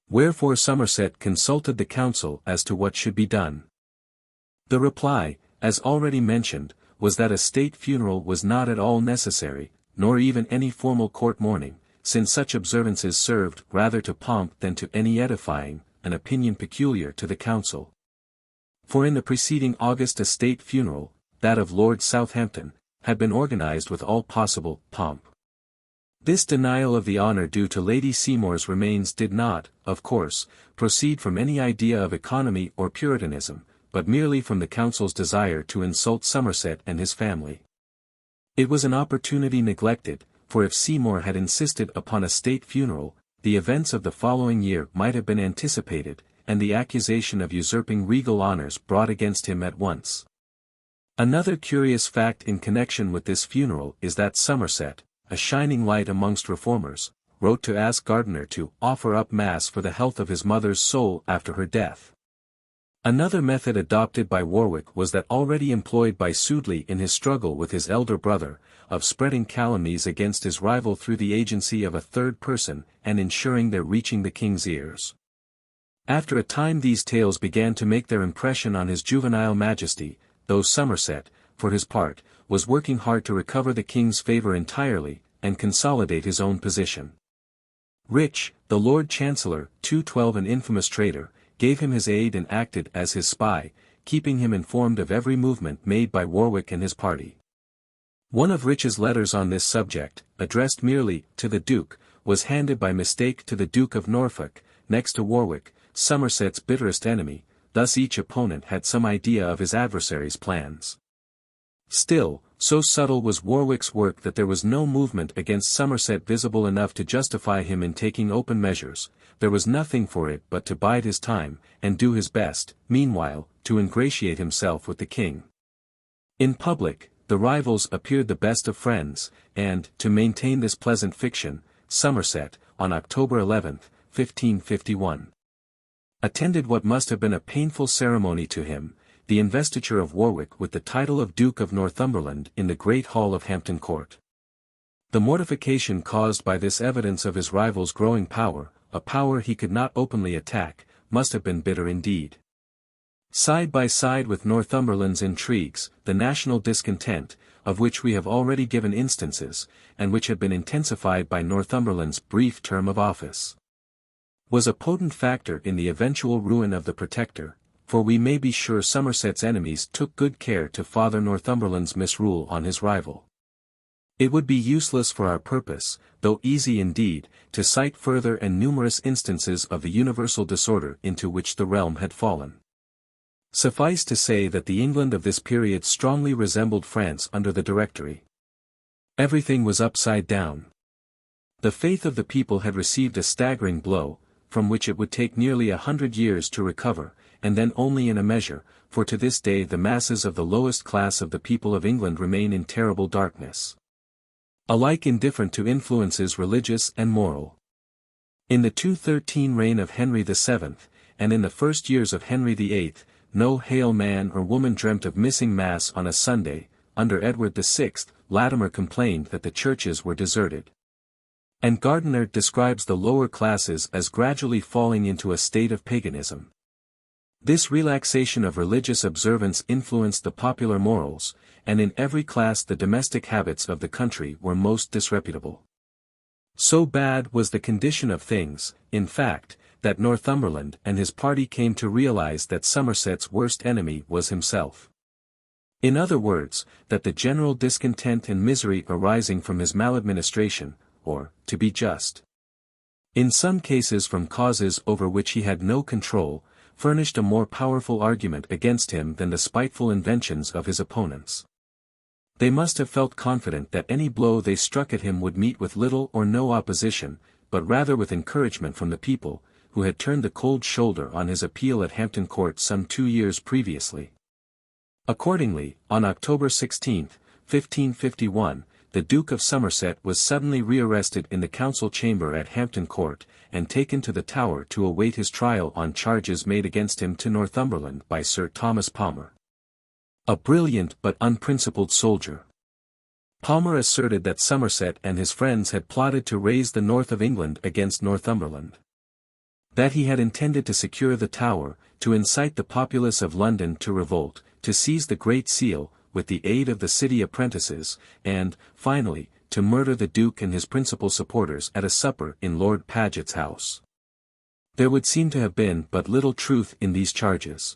Wherefore Somerset consulted the council as to what should be done. The reply, as already mentioned, was that a state funeral was not at all necessary, nor even any formal court mourning, since such observances served rather to pomp than to any edifying, an opinion peculiar to the council. For in the preceding August a state funeral, that of Lord Southampton, had been organized with all possible pomp. This denial of the honor due to Lady Seymour's remains did not, of course, proceed from any idea of economy or puritanism, but merely from the council's desire to insult Somerset and his family. It was an opportunity neglected, for if Seymour had insisted upon a state funeral, the events of the following year might have been anticipated, and the accusation of usurping regal honors brought against him at once. Another curious fact in connection with this funeral is that Somerset, a shining light amongst reformers, wrote to ask Gardiner to offer up mass for the health of his mother's soul after her death. Another method adopted by Warwick was that already employed by Dudley in his struggle with his elder brother, of spreading calumnies against his rival through the agency of a third person, and ensuring their reaching the king's ears. After a time these tales began to make their impression on his juvenile majesty, though Somerset, for his part, was working hard to recover the king's favour entirely, and consolidate his own position. Rich, the Lord Chancellor, 212 an infamous traitor, gave him his aid and acted as his spy, keeping him informed of every movement made by Warwick and his party. One of Rich's letters on this subject, addressed merely to the Duke, was handed by mistake to the Duke of Norfolk, next to Warwick, Somerset's bitterest enemy, thus each opponent had some idea of his adversary's plans. Still, so subtle was Warwick's work that there was no movement against Somerset visible enough to justify him in taking open measures. There was nothing for it but to bide his time, and do his best, meanwhile, to ingratiate himself with the king. In public, the rivals appeared the best of friends, and, to maintain this pleasant fiction, Somerset, on October 11, 1551, attended what must have been a painful ceremony to him, the investiture of Warwick with the title of Duke of Northumberland in the Great Hall of Hampton Court. The mortification caused by this evidence of his rival's growing power, a power he could not openly attack, must have been bitter indeed. Side by side with Northumberland's intrigues, the national discontent, of which we have already given instances, and which had been intensified by Northumberland's brief term of office, was a potent factor in the eventual ruin of the Protector, for we may be sure Somerset's enemies took good care to father Northumberland's misrule on his rival. It would be useless for our purpose, though easy indeed, to cite further and numerous instances of the universal disorder into which the realm had fallen. Suffice to say that the England of this period strongly resembled France under the Directory. Everything was upside down. The faith of the people had received a staggering blow, from which it would take nearly 100 years to recover, and then only in a measure, for to this day the masses of the lowest class of the people of England remain in terrible darkness, alike indifferent to influences religious and moral. In the 213 reign of Henry VII, and in the first years of Henry VIII, no hale man or woman dreamt of missing Mass on a Sunday. Under Edward VI, Latimer complained that the churches were deserted. And Gardiner describes the lower classes as gradually falling into a state of paganism. This relaxation of religious observance influenced the popular morals, and in every class the domestic habits of the country were most disreputable. So bad was the condition of things, in fact, that Northumberland and his party came to realize that Somerset's worst enemy was himself. In other words, that the general discontent and misery arising from his maladministration, or, to be just, in some cases from causes over which he had no control, furnished a more powerful argument against him than the spiteful inventions of his opponents. They must have felt confident that any blow they struck at him would meet with little or no opposition, but rather with encouragement from the people, who had turned the cold shoulder on his appeal at Hampton Court some 2 years previously. Accordingly, on October 16, 1551, the Duke of Somerset was suddenly rearrested in the council chamber at Hampton Court, and taken to the Tower to await his trial on charges made against him to Northumberland by Sir Thomas Palmer, a brilliant but unprincipled soldier. Palmer asserted that Somerset and his friends had plotted to raise the north of England against Northumberland. That he had intended to secure the Tower, to incite the populace of London to revolt, to seize the Great Seal, with the aid of the city apprentices, and, finally, to murder the Duke and his principal supporters at a supper in Lord Paget's house. There would seem to have been but little truth in these charges.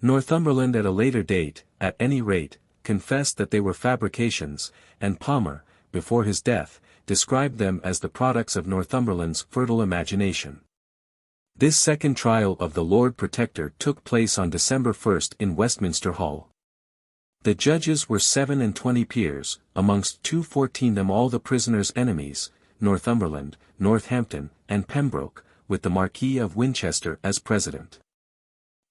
Northumberland at a later date, at any rate, confessed that they were fabrications, and Palmer, before his death, described them as the products of Northumberland's fertile imagination. This second trial of the Lord Protector took place on December 1 in Westminster Hall. The judges were 27 peers, amongst 214 them all the prisoners' enemies, Northumberland, Northampton, and Pembroke, with the Marquis of Winchester as president.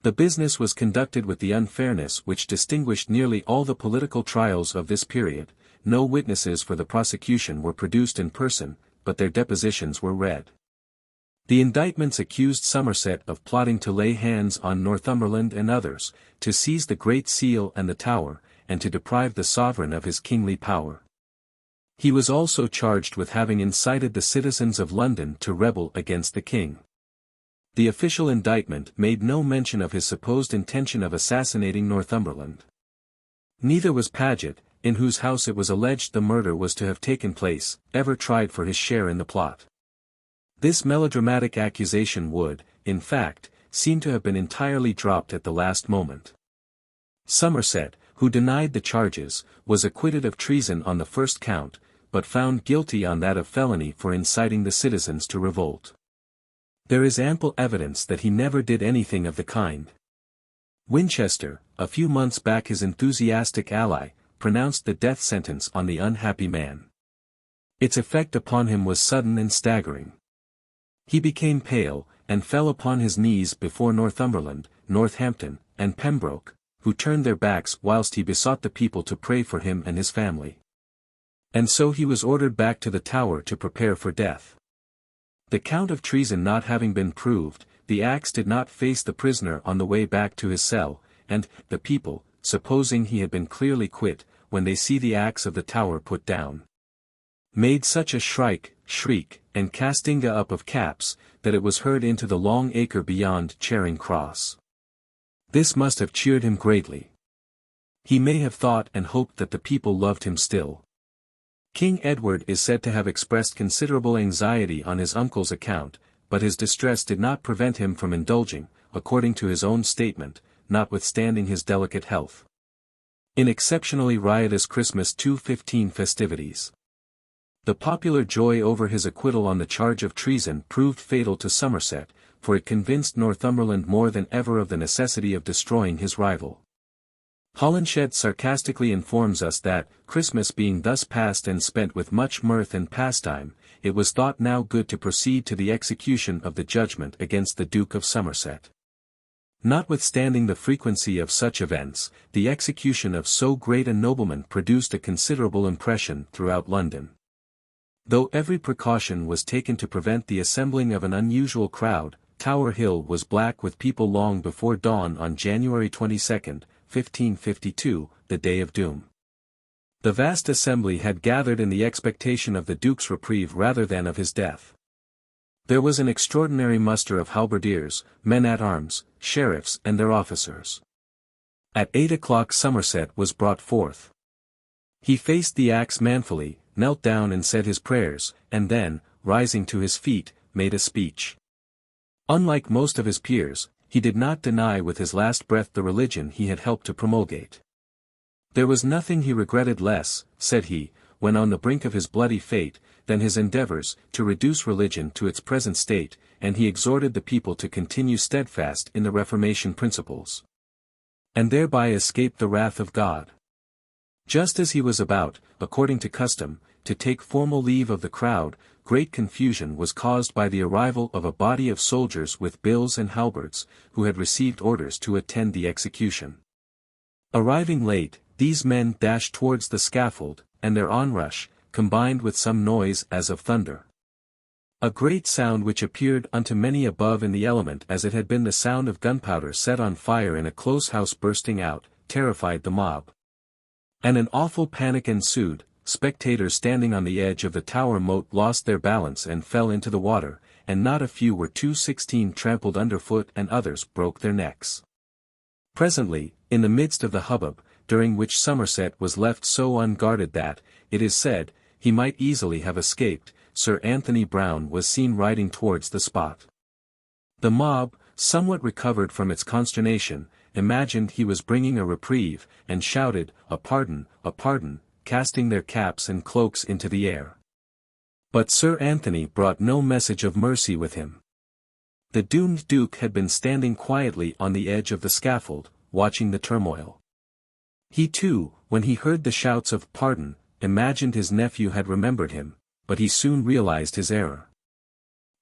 The business was conducted with the unfairness which distinguished nearly all the political trials of this period. No witnesses for the prosecution were produced in person, but their depositions were read. The indictments accused Somerset of plotting to lay hands on Northumberland and others, to seize the Great Seal and the Tower, and to deprive the sovereign of his kingly power. He was also charged with having incited the citizens of London to rebel against the king. The official indictment made no mention of his supposed intention of assassinating Northumberland. Neither was Paget, in whose house it was alleged the murder was to have taken place, ever tried for his share in the plot. This melodramatic accusation would, in fact, seem to have been entirely dropped at the last moment. Somerset, who denied the charges, was acquitted of treason on the first count, but found guilty on that of felony for inciting the citizens to revolt. There is ample evidence that he never did anything of the kind. Winchester, a few months back his enthusiastic ally, pronounced the death sentence on the unhappy man. Its effect upon him was sudden and staggering. He became pale, and fell upon his knees before Northumberland, Northampton, and Pembroke, who turned their backs whilst he besought the people to pray for him and his family. And so he was ordered back to the Tower to prepare for death. The count of treason not having been proved, the axe did not face the prisoner on the way back to his cell, and, the people, supposing he had been clearly quit, when they see the axe of the Tower put down, made such a shriek, and castinga up of caps, that it was heard into the long acre beyond Charing Cross. This must have cheered him greatly. He may have thought and hoped that the people loved him still. King Edward is said to have expressed considerable anxiety on his uncle's account, but his distress did not prevent him from indulging, according to his own statement, notwithstanding his delicate health, in exceptionally riotous Christmas 215 festivities. The popular joy over his acquittal on the charge of treason proved fatal to Somerset, for it convinced Northumberland more than ever of the necessity of destroying his rival. Holinshed sarcastically informs us that, Christmas being thus passed and spent with much mirth and pastime, it was thought now good to proceed to the execution of the judgment against the Duke of Somerset. Notwithstanding the frequency of such events, the execution of so great a nobleman produced a considerable impression throughout London. Though every precaution was taken to prevent the assembling of an unusual crowd, Tower Hill was black with people long before dawn on January 22, 1552, the day of doom. The vast assembly had gathered in the expectation of the Duke's reprieve rather than of his death. There was an extraordinary muster of halberdiers, men-at-arms, sheriffs and their officers. At 8 o'clock Somerset was brought forth. He faced the axe manfully, knelt down and said his prayers, and then, rising to his feet, made a speech. Unlike most of his peers, he did not deny with his last breath the religion he had helped to promulgate. There was nothing he regretted less, said he, when on the brink of his bloody fate, than his endeavors to reduce religion to its present state, and he exhorted the people to continue steadfast in the Reformation principles, and thereby escape the wrath of God. Just as he was about, according to custom, to take formal leave of the crowd, great confusion was caused by the arrival of a body of soldiers with bills and halberds, who had received orders to attend the execution. Arriving late, these men dashed towards the scaffold, and their onrush, combined with some noise as of thunder. A great sound which appeared unto many above in the element as it had been the sound of gunpowder set on fire in a close house bursting out, terrified the mob. And an awful panic ensued. Spectators standing on the edge of the tower moat lost their balance and fell into the water, and not a few were 216 trampled underfoot and others broke their necks. Presently, in the midst of the hubbub, during which Somerset was left so unguarded that, it is said, he might easily have escaped, Sir Anthony Browne was seen riding towards the spot. The mob, somewhat recovered from its consternation, imagined he was bringing a reprieve, and shouted, "A pardon, casting their caps and cloaks into the air." But Sir Anthony brought no message of mercy with him. The doomed Duke had been standing quietly on the edge of the scaffold, watching the turmoil. He too, when he heard the shouts of "Pardon," imagined his nephew had remembered him, but he soon realized his error.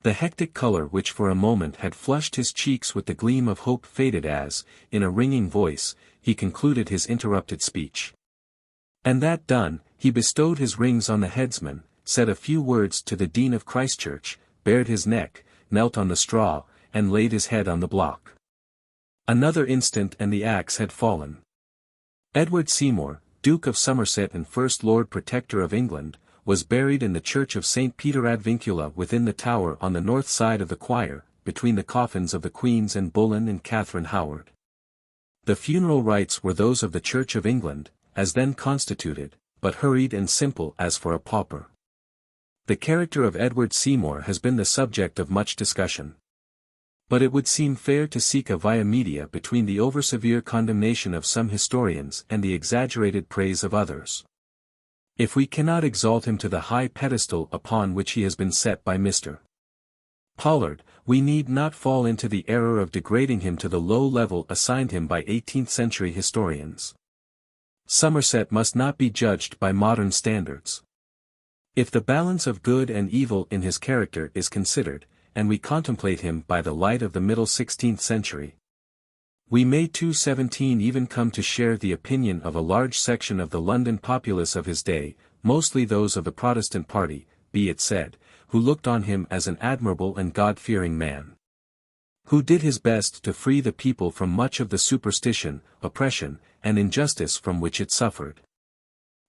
The hectic color which for a moment had flushed his cheeks with the gleam of hope faded as, in a ringing voice, he concluded his interrupted speech. And that done, he bestowed his rings on the headsman, said a few words to the Dean of Christchurch, bared his neck, knelt on the straw, and laid his head on the block. Another instant and the axe had fallen. Edward Seymour, Duke of Somerset and First Lord Protector of England, was buried in the church of St. Peter ad Vincula within the tower on the north side of the choir, between the coffins of the Queens Anne Boleyn and Catherine Howard. The funeral rites were those of the Church of England, as then constituted, but hurried and simple as for a pauper. The character of Edward Seymour has been the subject of much discussion. But it would seem fair to seek a via media between the over-severe condemnation of some historians and the exaggerated praise of others. If we cannot exalt him to the high pedestal upon which he has been set by Mr. Pollard, we need not fall into the error of degrading him to the low level assigned him by 18th-century historians. Somerset must not be judged by modern standards. If the balance of good and evil in his character is considered, and we contemplate him by the light of the middle 16th century, we may 217 even come to share the opinion of a large section of the London populace of his day, mostly those of the Protestant party, be it said, who looked on him as an admirable and God-fearing man, who did his best to free the people from much of the superstition, oppression, and injustice from which it suffered.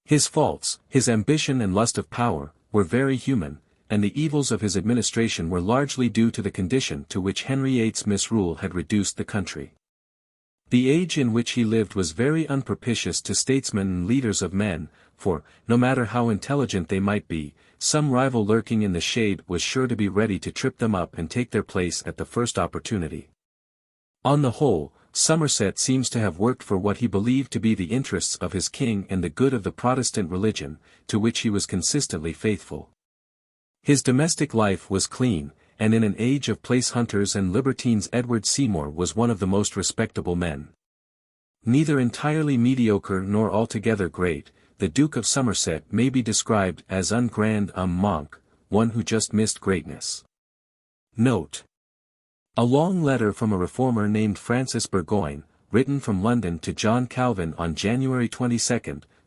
His faults, his ambition and lust of power, were very human, and the evils of his administration were largely due to the condition to which Henry VIII's misrule had reduced the country. The age in which he lived was very unpropitious to statesmen and leaders of men, for, no matter how intelligent they might be, some rival lurking in the shade was sure to be ready to trip them up and take their place at the first opportunity. On the whole, Somerset seems to have worked for what he believed to be the interests of his king and the good of the Protestant religion, to which he was consistently faithful. His domestic life was clean, and in an age of place hunters and libertines Edward Seymour was one of the most respectable men. Neither entirely mediocre nor altogether great, the Duke of Somerset may be described as un grand manque, one who just missed greatness. Note: a long letter from a reformer named Francis Burgoyne, written from London to John Calvin on January 22,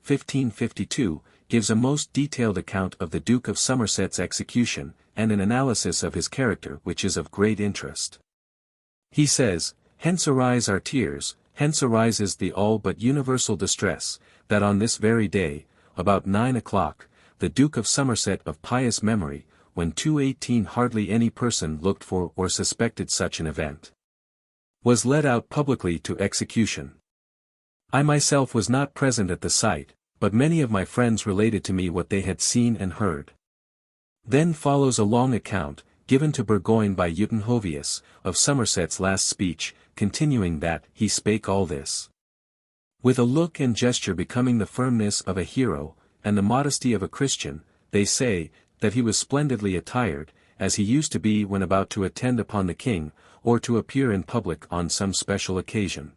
1552, gives a most detailed account of the Duke of Somerset's execution, and an analysis of his character which is of great interest. He says, "Hence arise our tears, hence arises the all but universal distress, that on this very day, about 9 o'clock, the Duke of Somerset of pious memory, when 218 hardly any person looked for or suspected such an event, was led out publicly to execution. I myself was not present at the sight, but many of my friends related to me what they had seen and heard." Then follows a long account, given to Burgoyne by Utenhovius, of Somerset's last speech, continuing that he spake all this with a look and gesture becoming the firmness of a hero, and the modesty of a Christian. They say, that he was splendidly attired, as he used to be when about to attend upon the king, or to appear in public on some special occasion.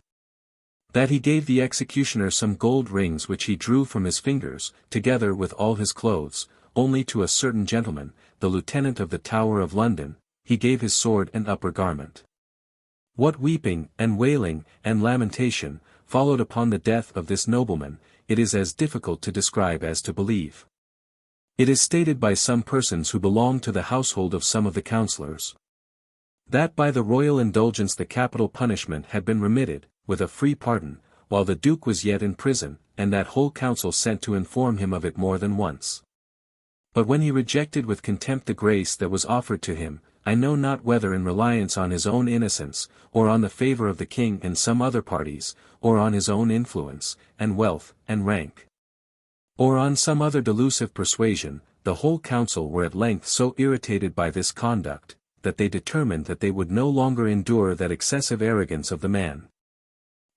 That he gave the executioner some gold rings which he drew from his fingers, together with all his clothes, only to a certain gentleman, the lieutenant of the Tower of London, he gave his sword and upper garment. What weeping, and wailing, and lamentation, followed upon the death of this nobleman, it is as difficult to describe as to believe. It is stated by some persons who belonged to the household of some of the councillors, that by the royal indulgence the capital punishment had been remitted, with a free pardon, while the Duke was yet in prison, and that whole council sent to inform him of it more than once. But when he rejected with contempt the grace that was offered to him, I know not whether in reliance on his own innocence, or on the favour of the king and some other parties, or on his own influence, and wealth, and rank, or on some other delusive persuasion, the whole council were at length so irritated by this conduct, that they determined that they would no longer endure that excessive arrogance of the man.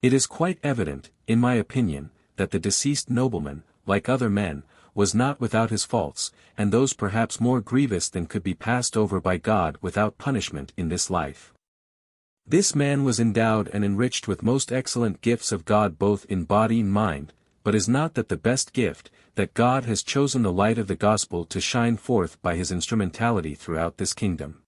It is quite evident, in my opinion, that the deceased nobleman, like other men, was not without his faults, and those perhaps more grievous than could be passed over by God without punishment in this life. This man was endowed and enriched with most excellent gifts of God both in body and mind, but is not that the best gift, that God has chosen the light of the gospel to shine forth by his instrumentality throughout this kingdom.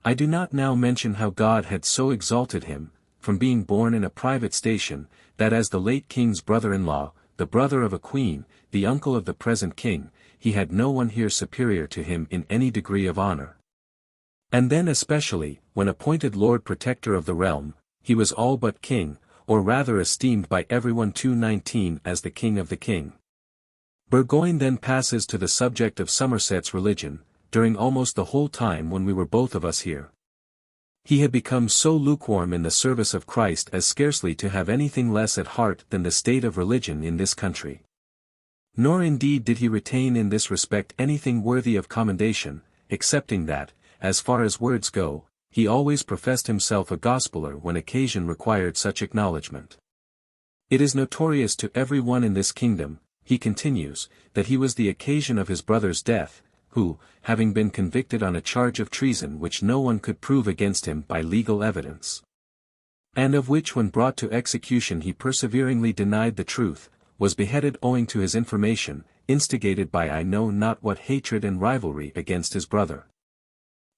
I do not now mention how God had so exalted him, from being born in a private station, that as the late king's brother-in-law, the brother of a queen, the uncle of the present king, he had no one here superior to him in any degree of honor. And then especially, when appointed Lord Protector of the realm, he was all but king, or rather esteemed by everyone 219 as the king of the king. Burgoyne then passes to the subject of Somerset's religion, during almost the whole time when we were both of us here. He had become so lukewarm in the service of Christ as scarcely to have anything less at heart than the state of religion in this country. Nor indeed did he retain in this respect anything worthy of commendation, excepting that, as far as words go, he always professed himself a gospeller when occasion required such acknowledgment. It is notorious to every one in this kingdom, he continues, that he was the occasion of his brother's death, who, having been convicted on a charge of treason which no one could prove against him by legal evidence, and of which when brought to execution he perseveringly denied the truth, was beheaded owing to his information, instigated by I know not what hatred and rivalry against his brother.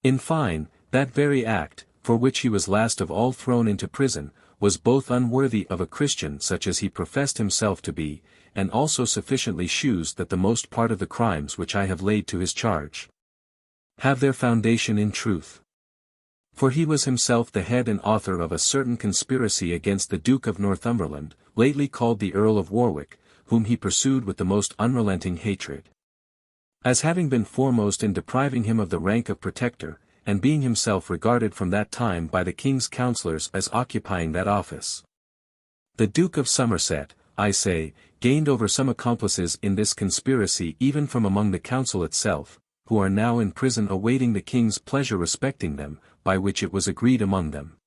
In fine, that very act, for which he was last of all thrown into prison, was both unworthy of a Christian such as he professed himself to be, and also sufficiently shews that the most part of the crimes which I have laid to his charge have their foundation in truth. For he was himself the head and author of a certain conspiracy against the Duke of Northumberland, lately called the Earl of Warwick, whom he pursued with the most unrelenting hatred, as having been foremost in depriving him of the rank of Protector, and being himself regarded from that time by the king's councillors as occupying that office. The Duke of Somerset, I say, gained over some accomplices in this conspiracy even from among the council itself, who are now in prison awaiting the king's pleasure respecting them, by which it was agreed among them,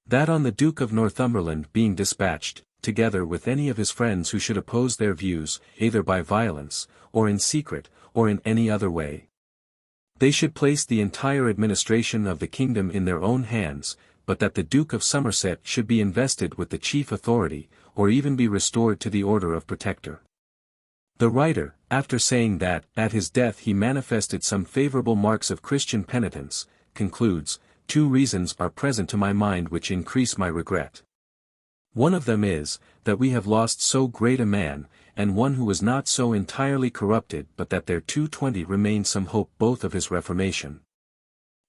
that on the Duke of Northumberland being dispatched, together with any of his friends who should oppose their views, either by violence, or in secret, or in any other way, they should place the entire administration of the kingdom in their own hands, but that the Duke of Somerset should be invested with the chief authority, or even be restored to the order of Protector. The writer, after saying that, at his death he manifested some favourable marks of Christian penitence, concludes, 2 reasons are present to my mind which increase my regret. One of them is, that we have lost so great a man, and one who was not so entirely corrupted but that there 220 remained some hope both of his reformation,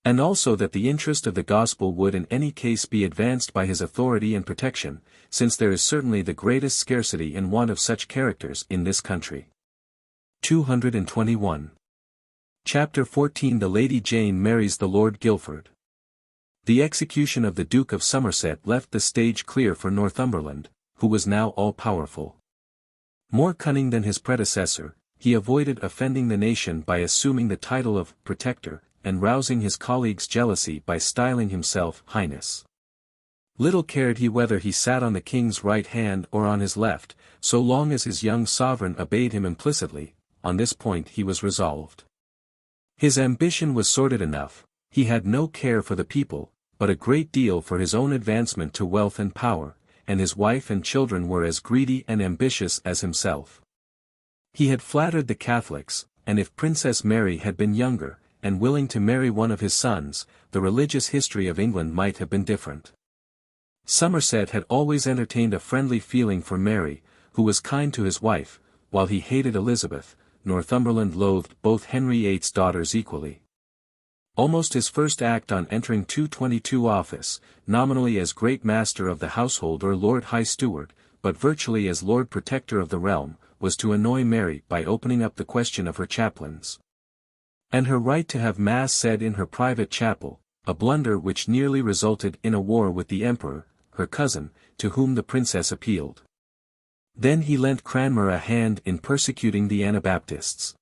and also that the interest of the gospel would in any case be advanced by his authority and protection, since there is certainly the greatest scarcity and want of such characters in this country. 221. Chapter 14 The Lady Jane marries the Lord Guilford. The execution of the Duke of Somerset left the stage clear for Northumberland, who was now all-powerful. More cunning than his predecessor, he avoided offending the nation by assuming the title of Protector, and rousing his colleagues' jealousy by styling himself Highness. Little cared he whether he sat on the king's right hand or on his left, so long as his young sovereign obeyed him implicitly. On this point he was resolved. His ambition was sordid enough, he had no care for the people, but a great deal for his own advancement to wealth and power, and his wife and children were as greedy and ambitious as himself. He had flattered the Catholics, and if Princess Mary had been younger, and willing to marry one of his sons, the religious history of England might have been different. Somerset had always entertained a friendly feeling for Mary, who was kind to his wife, while he hated Elizabeth. Northumberland loathed both Henry VIII's daughters equally. Almost his first act on entering 222 office, nominally as Great Master of the Household or Lord High Steward, but virtually as Lord Protector of the realm, was to annoy Mary by opening up the question of her chaplains and her right to have Mass said in her private chapel, a blunder which nearly resulted in a war with the Emperor, her cousin, to whom the princess appealed. Then he lent Cranmer a hand in persecuting the Anabaptists.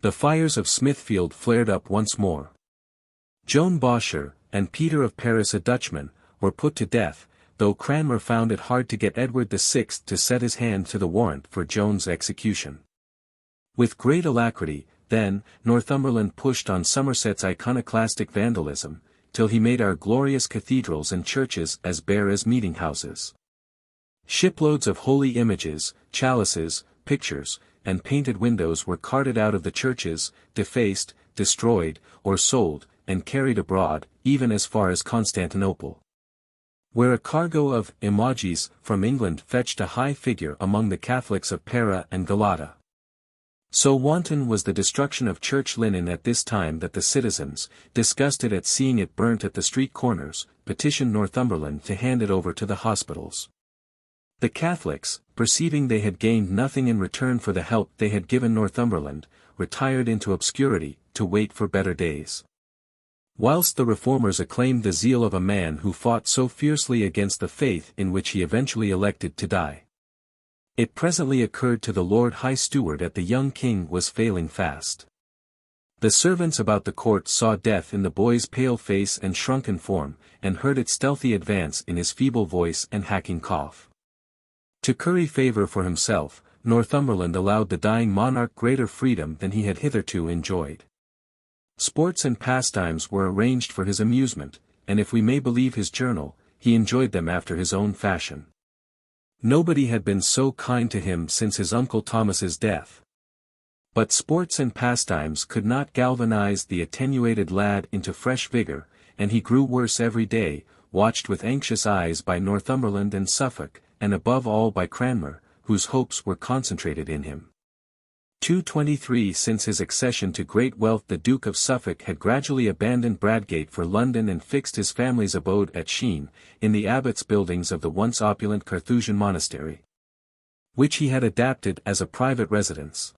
The fires of Smithfield flared up once more. Joan Bocher, and Peter of Paris a Dutchman, were put to death, though Cranmer found it hard to get Edward VI to set his hand to the warrant for Joan's execution. With great alacrity, then, Northumberland pushed on Somerset's iconoclastic vandalism, till he made our glorious cathedrals and churches as bare as meeting-houses. Shiploads of holy images, chalices, pictures, and painted windows were carted out of the churches, defaced, destroyed, or sold, and carried abroad, even as far as Constantinople, where a cargo of images from England fetched a high figure among the Catholics of Pera and Galata. So wanton was the destruction of church linen at this time that the citizens, disgusted at seeing it burnt at the street corners, petitioned Northumberland to hand it over to the hospitals. The Catholics, perceiving they had gained nothing in return for the help they had given Northumberland, retired into obscurity, to wait for better days. Whilst the Reformers acclaimed the zeal of a man who fought so fiercely against the faith in which he eventually elected to die, it presently occurred to the Lord High Steward that the young king was failing fast. The servants about the court saw death in the boy's pale face and shrunken form, and heard its stealthy advance in his feeble voice and hacking cough. To curry favour for himself, Northumberland allowed the dying monarch greater freedom than he had hitherto enjoyed. Sports and pastimes were arranged for his amusement, and if we may believe his journal, he enjoyed them after his own fashion. Nobody had been so kind to him since his Uncle Thomas's death. But sports and pastimes could not galvanize the attenuated lad into fresh vigor, and he grew worse every day, watched with anxious eyes by Northumberland and Suffolk, and above all by Cranmer, whose hopes were concentrated in him. 223 Since his accession to great wealth the Duke of Suffolk had gradually abandoned Bradgate for London and fixed his family's abode at Sheen, in the abbot's buildings of the once opulent Carthusian monastery, which he had adapted as a private residence.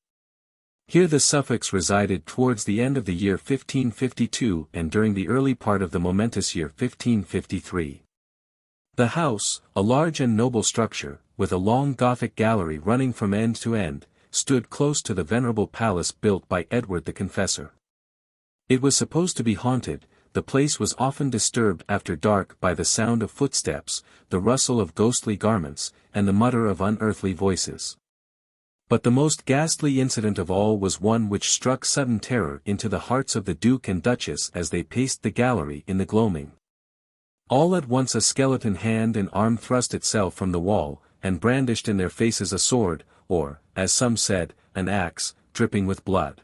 Here the Suffolks resided towards the end of the year 1552 and during the early part of the momentous year 1553. The house, a large and noble structure, with a long Gothic gallery running from end to end, stood close to the venerable palace built by Edward the Confessor. It was supposed to be haunted. The place was often disturbed after dark by the sound of footsteps, the rustle of ghostly garments, and the mutter of unearthly voices. But the most ghastly incident of all was one which struck sudden terror into the hearts of the Duke and Duchess as they paced the gallery in the gloaming. All at once a skeleton hand and arm thrust itself from the wall, and brandished in their faces a sword, or, as some said, an axe, dripping with blood.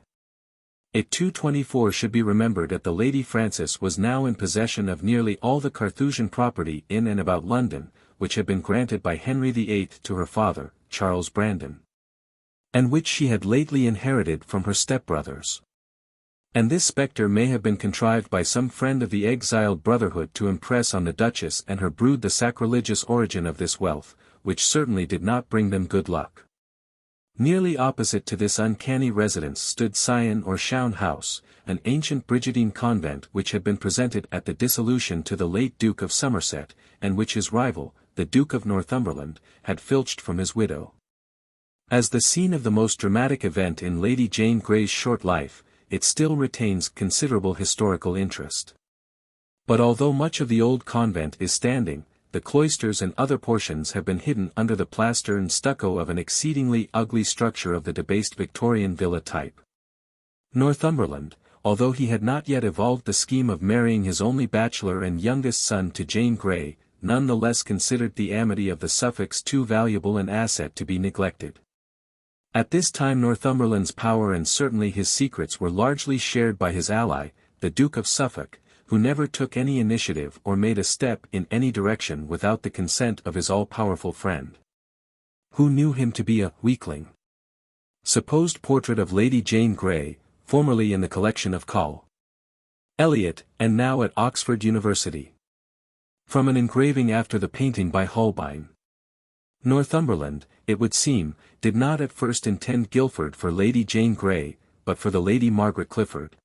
At 224 should be remembered that the Lady Frances was now in possession of nearly all the Carthusian property in and about London, which had been granted by Henry VIII to her father, Charles Brandon, and which she had lately inherited from her stepbrothers. And this spectre may have been contrived by some friend of the exiled brotherhood to impress on the Duchess and her brood the sacrilegious origin of this wealth, which certainly did not bring them good luck. Nearly opposite to this uncanny residence stood Sion or Shown House, an ancient Brigidine convent which had been presented at the dissolution to the late Duke of Somerset, and which his rival, the Duke of Northumberland, had filched from his widow. As the scene of the most dramatic event in Lady Jane Grey's short life, it still retains considerable historical interest. But although much of the old convent is standing, the cloisters and other portions have been hidden under the plaster and stucco of an exceedingly ugly structure of the debased Victorian villa type. Northumberland, although he had not yet evolved the scheme of marrying his only bachelor and youngest son to Jane Grey, none the less considered the amity of the Suffolks too valuable an asset to be neglected. At this time Northumberland's power and certainly his secrets were largely shared by his ally, the Duke of Suffolk, who never took any initiative or made a step in any direction without the consent of his all-powerful friend. Who knew him to be a weakling? Supposed portrait of Lady Jane Grey, formerly in the collection of Col. Elliot, and now at Oxford University. From an engraving after the painting by Holbein. Northumberland, it would seem, did not at first intend Guilford for Lady Jane Grey, but for the Lady Margaret Clifford,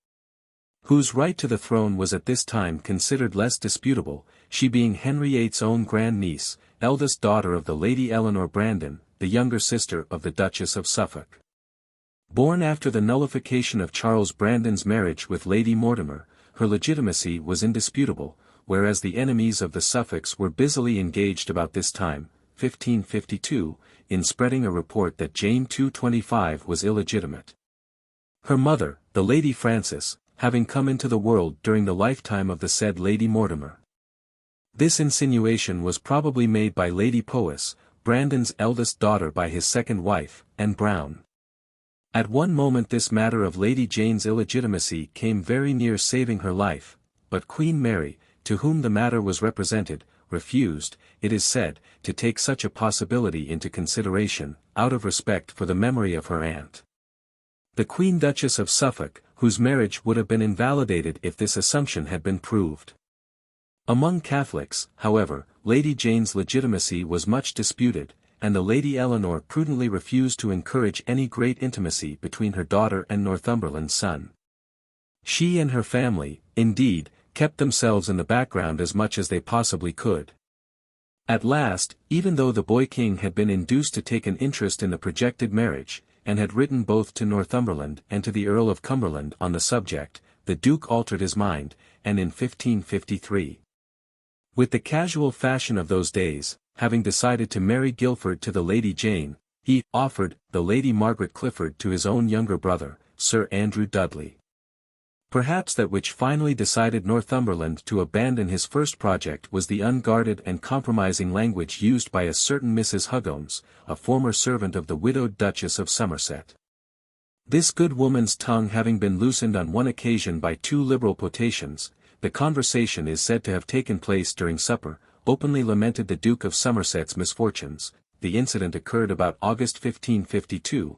whose right to the throne was at this time considered less disputable, she being Henry VIII's own grand-niece, eldest daughter of the Lady Eleanor Brandon, the younger sister of the Duchess of Suffolk. Born after the nullification of Charles Brandon's marriage with Lady Mortimer, her legitimacy was indisputable, whereas the enemies of the Suffolks were busily engaged about this time, 1552, in spreading a report that Jane 225 was illegitimate. Her mother, the Lady Frances, having come into the world during the lifetime of the said Lady Mortimer. This insinuation was probably made by Lady Powys, Brandon's eldest daughter by his second wife, and Brown. At one moment this matter of Lady Jane's illegitimacy came very near saving her life, but Queen Mary, to whom the matter was represented, refused, it is said, to take such a possibility into consideration, out of respect for the memory of her aunt. The Queen Duchess of Suffolk, whose marriage would have been invalidated if this assumption had been proved. Among Catholics, however, Lady Jane's legitimacy was much disputed, and the Lady Eleanor prudently refused to encourage any great intimacy between her daughter and Northumberland's son. She and her family, indeed, kept themselves in the background as much as they possibly could. At last, even though the boy king had been induced to take an interest in the projected marriage, and had written both to Northumberland and to the Earl of Cumberland on the subject, the Duke altered his mind, and in 1553. With the casual fashion of those days, having decided to marry Guilford to the Lady Jane, he offered the Lady Margaret Clifford to his own younger brother, Sir Andrew Dudley. Perhaps that which finally decided Northumberland to abandon his first project was the unguarded and compromising language used by a certain Mrs. Huggins, a former servant of the widowed Duchess of Somerset. This good woman's tongue having been loosened on one occasion by too liberal potations, the conversation is said to have taken place during supper, openly lamented the Duke of Somerset's misfortunes. The incident occurred about August 1552.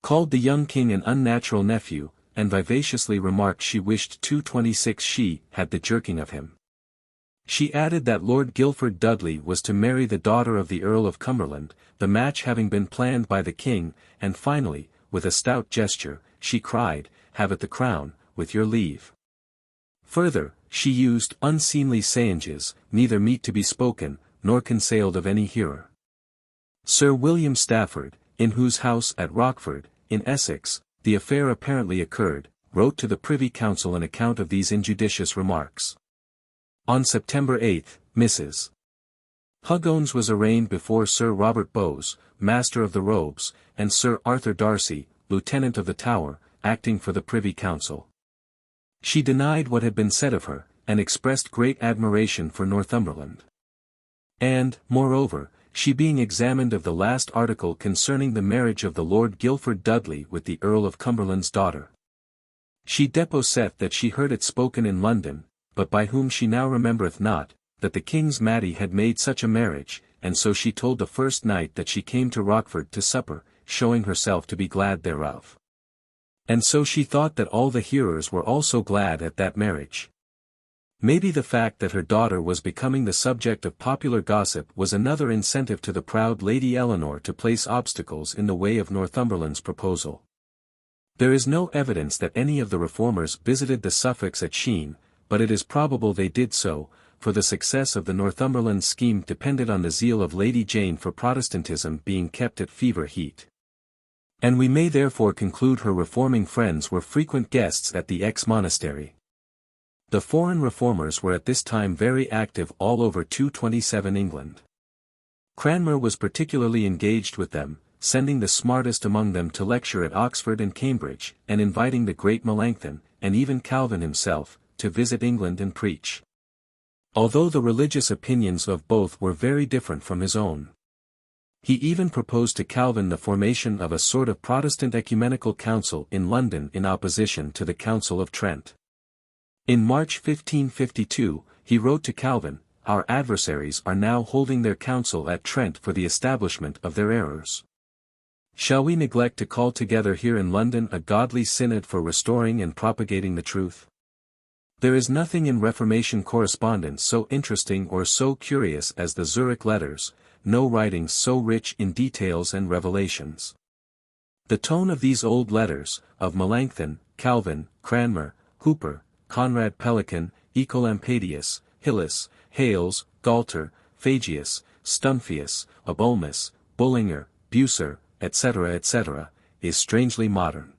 Called the young king an unnatural nephew, and vivaciously remarked she wished 226 she had the jerking of him. She added that Lord Guilford Dudley was to marry the daughter of the Earl of Cumberland, the match having been planned by the king, and finally, with a stout gesture, she cried, "Have it the crown, with your leave." Further, she used unseemly sayinges, neither meet to be spoken, nor concealed of any hearer. Sir William Stafford, in whose house at Rochford, in Essex, the affair apparently occurred, wrote to the Privy Council an account of these injudicious remarks. On September 8, Mrs. Huggins was arraigned before Sir Robert Bowes, Master of the Robes, and Sir Arthur Darcy, Lieutenant of the Tower, acting for the Privy Council. She denied what had been said of her, and expressed great admiration for Northumberland. And, moreover, she being examined of the last article concerning the marriage of the Lord Guilford Dudley with the Earl of Cumberland's daughter. She deposeth that she heard it spoken in London, but by whom she now remembereth not, that the King's Maddie had made such a marriage, and so she told the first night that she came to Rochford to supper, showing herself to be glad thereof. And so she thought that all the hearers were also glad at that marriage. Maybe the fact that her daughter was becoming the subject of popular gossip was another incentive to the proud Lady Eleanor to place obstacles in the way of Northumberland's proposal. There is no evidence that any of the reformers visited the Suffolks at Sheen, but it is probable they did so, for the success of the Northumberland scheme depended on the zeal of Lady Jane for Protestantism being kept at fever heat. And we may therefore conclude her reforming friends were frequent guests at the ex-monastery. The foreign reformers were at this time very active all over 227 England. Cranmer was particularly engaged with them, sending the smartest among them to lecture at Oxford and Cambridge, and inviting the great Melanchthon, and even Calvin himself, to visit England and preach. Although the religious opinions of both were very different from his own. He even proposed to Calvin the formation of a sort of Protestant ecumenical council in London in opposition to the Council of Trent. In March 1552, he wrote to Calvin, "Our adversaries are now holding their council at Trent for the establishment of their errors. Shall we neglect to call together here in London a godly synod for restoring and propagating the truth? There is nothing in Reformation correspondence so interesting or so curious as the Zurich letters, no writings so rich in details and revelations. The tone of these old letters, of Melanchthon, Calvin, Cranmer, Hooper, Conrad Pelican, Ecolampadius, Hillis, Hales, Galter, Fagius, Stumphius, Abolmus, Bullinger, Bucer, etc., is strangely modern.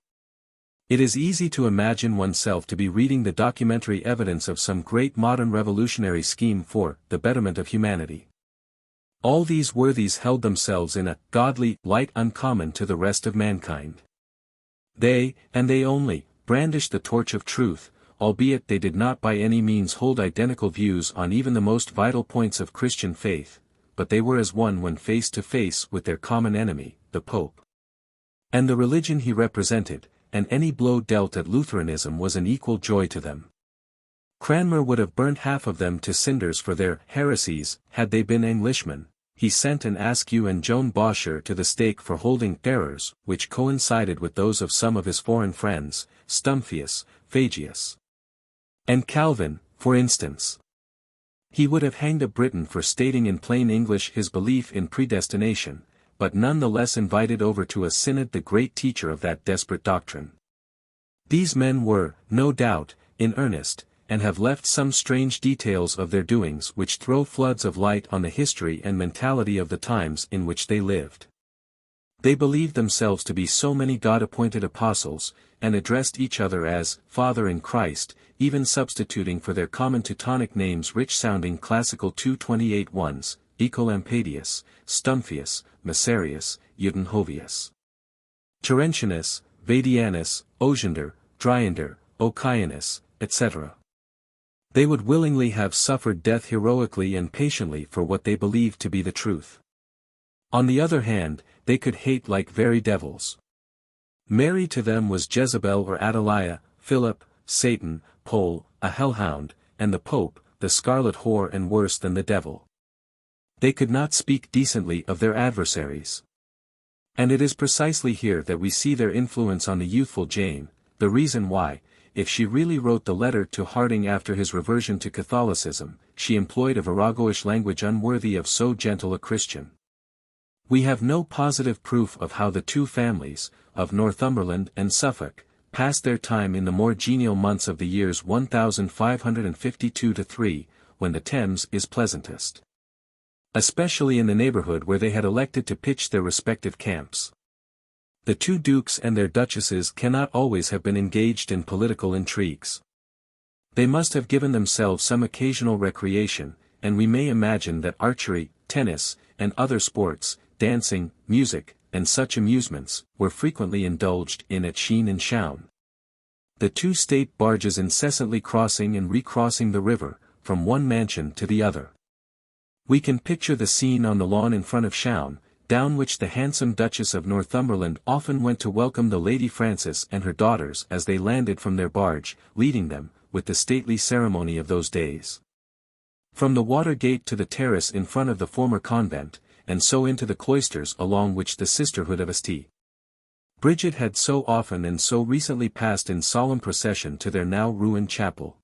It is easy to imagine oneself to be reading the documentary evidence of some great modern revolutionary scheme for the betterment of humanity. All these worthies held themselves in a godly light uncommon to the rest of mankind. They, and they only, brandished the torch of truth, albeit they did not by any means hold identical views on even the most vital points of Christian faith, but they were as one when face to face with their common enemy, the Pope. And the religion he represented, and any blow dealt at Lutheranism was an equal joy to them. Cranmer would have burnt half of them to cinders for their heresies, had they been Englishmen. He sent an Askew and Joan Bosher to the stake for holding errors which coincided with those of some of his foreign friends, Stumphius, Fagius, and Calvin, for instance. He would have hanged a Briton for stating in plain English his belief in predestination, but none the less invited over to a synod the great teacher of that desperate doctrine. These men were, no doubt, in earnest, and have left some strange details of their doings which throw floods of light on the history and mentality of the times in which they lived. They believed themselves to be so many God-appointed apostles, and addressed each other as Father in Christ, even substituting for their common Teutonic names rich-sounding classical 228 ones, Ecolampadius, Stumphius, Massarius, Eudenhovius, Terentianus, Vadianus, Osiander, Dryander, Ochianus, etc. They would willingly have suffered death heroically and patiently for what they believed to be the truth. On the other hand, they could hate like very devils. Mary to them was Jezebel or Atalaya, Philip, Satan, Pole, a hellhound, and the Pope, the scarlet whore and worse than the devil. They could not speak decently of their adversaries. And it is precisely here that we see their influence on the youthful Jane, the reason why, if she really wrote the letter to Harding after his reversion to Catholicism, she employed a viragoish language unworthy of so gentle a Christian. We have no positive proof of how the two families, of Northumberland and Suffolk, passed their time in the more genial months of the years 1552–3, when the Thames is pleasantest. Especially in the neighbourhood where they had elected to pitch their respective camps. The two dukes and their duchesses cannot always have been engaged in political intrigues. They must have given themselves some occasional recreation, and we may imagine that archery, tennis, and other sports, dancing, music, and such amusements, were frequently indulged in at Sheen and Shown. The two state barges incessantly crossing and recrossing the river, from one mansion to the other. We can picture the scene on the lawn in front of Shown, down which the handsome Duchess of Northumberland often went to welcome the Lady Frances and her daughters as they landed from their barge, leading them, with the stately ceremony of those days, from the water gate to the terrace in front of the former convent, and so into the cloisters along which the sisterhood of St. Bridget had so often and so recently passed in solemn procession to their now ruined chapel.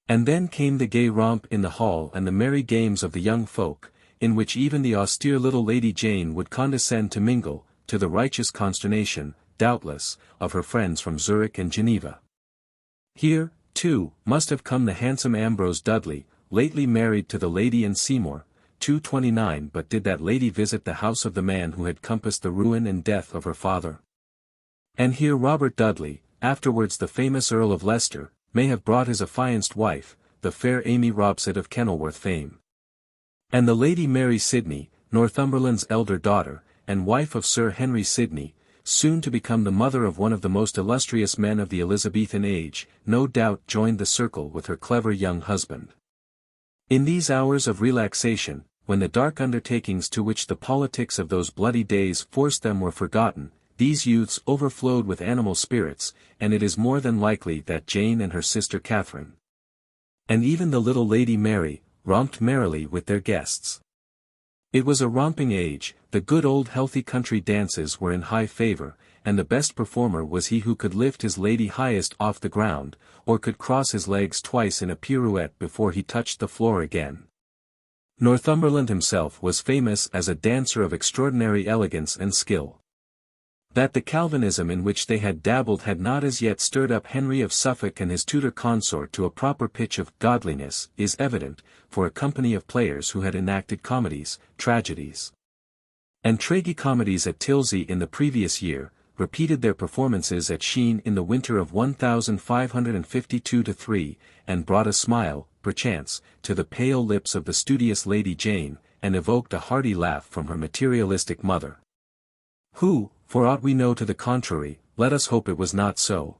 And then came the gay romp in the hall and the merry games of the young folk, in which even the austere little Lady Jane would condescend to mingle, to the righteous consternation, doubtless, of her friends from Zurich and Geneva. Here, too, must have come the handsome Ambrose Dudley, lately married to the lady in Seymour, 229. But did that lady visit the house of the man who had compassed the ruin and death of her father? And here Robert Dudley, afterwards the famous Earl of Leicester, may have brought his affianced wife, the fair Amy Robsart of Kenilworth fame. And the Lady Mary Sidney, Northumberland's elder daughter, and wife of Sir Henry Sidney, soon to become the mother of one of the most illustrious men of the Elizabethan age, no doubt joined the circle with her clever young husband. In these hours of relaxation, when the dark undertakings to which the politics of those bloody days forced them were forgotten, these youths overflowed with animal spirits, and it is more than likely that Jane and her sister Catherine, and even the little Lady Mary, romped merrily with their guests. It was a romping age, the good old healthy country dances were in high favor, and the best performer was he who could lift his lady highest off the ground, or could cross his legs twice in a pirouette before he touched the floor again. Northumberland himself was famous as a dancer of extraordinary elegance and skill. That the Calvinism in which they had dabbled had not as yet stirred up Henry of Suffolk and his Tudor consort to a proper pitch of godliness is evident, for a company of players who had enacted comedies, tragedies, and tragicomedies at Tilsey in the previous year, repeated their performances at Sheen in the winter of 1552-3, and brought a smile, perchance, to the pale lips of the studious Lady Jane, and evoked a hearty laugh from her materialistic mother, who, for aught we know to the contrary, let us hope it was not so,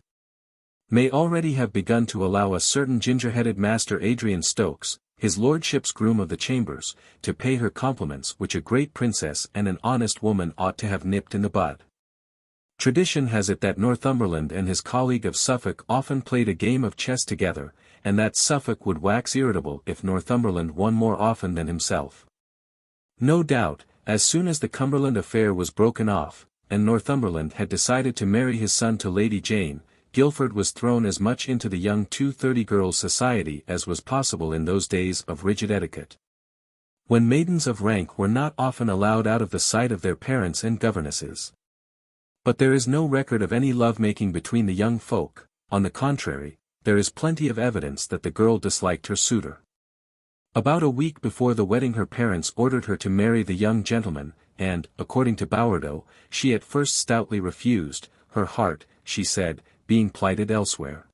may already have begun to allow a certain ginger-headed Master Adrian Stokes, his lordship's groom of the chambers, to pay her compliments which a great princess and an honest woman ought to have nipped in the bud. Tradition has it that Northumberland and his colleague of Suffolk often played a game of chess together, and that Suffolk would wax irritable if Northumberland won more often than himself. No doubt, as soon as the Cumberland affair was broken off, and Northumberland had decided to marry his son to Lady Jane, Guilford was thrown as much into the young 230 girls' society as was possible in those days of rigid etiquette, when maidens of rank were not often allowed out of the sight of their parents and governesses. But there is no record of any love-making between the young folk. On the contrary, there is plenty of evidence that the girl disliked her suitor. About a week before the wedding her parents ordered her to marry the young gentleman, and, according to Bowerdoe, she at first stoutly refused, her heart, she said, being plighted elsewhere.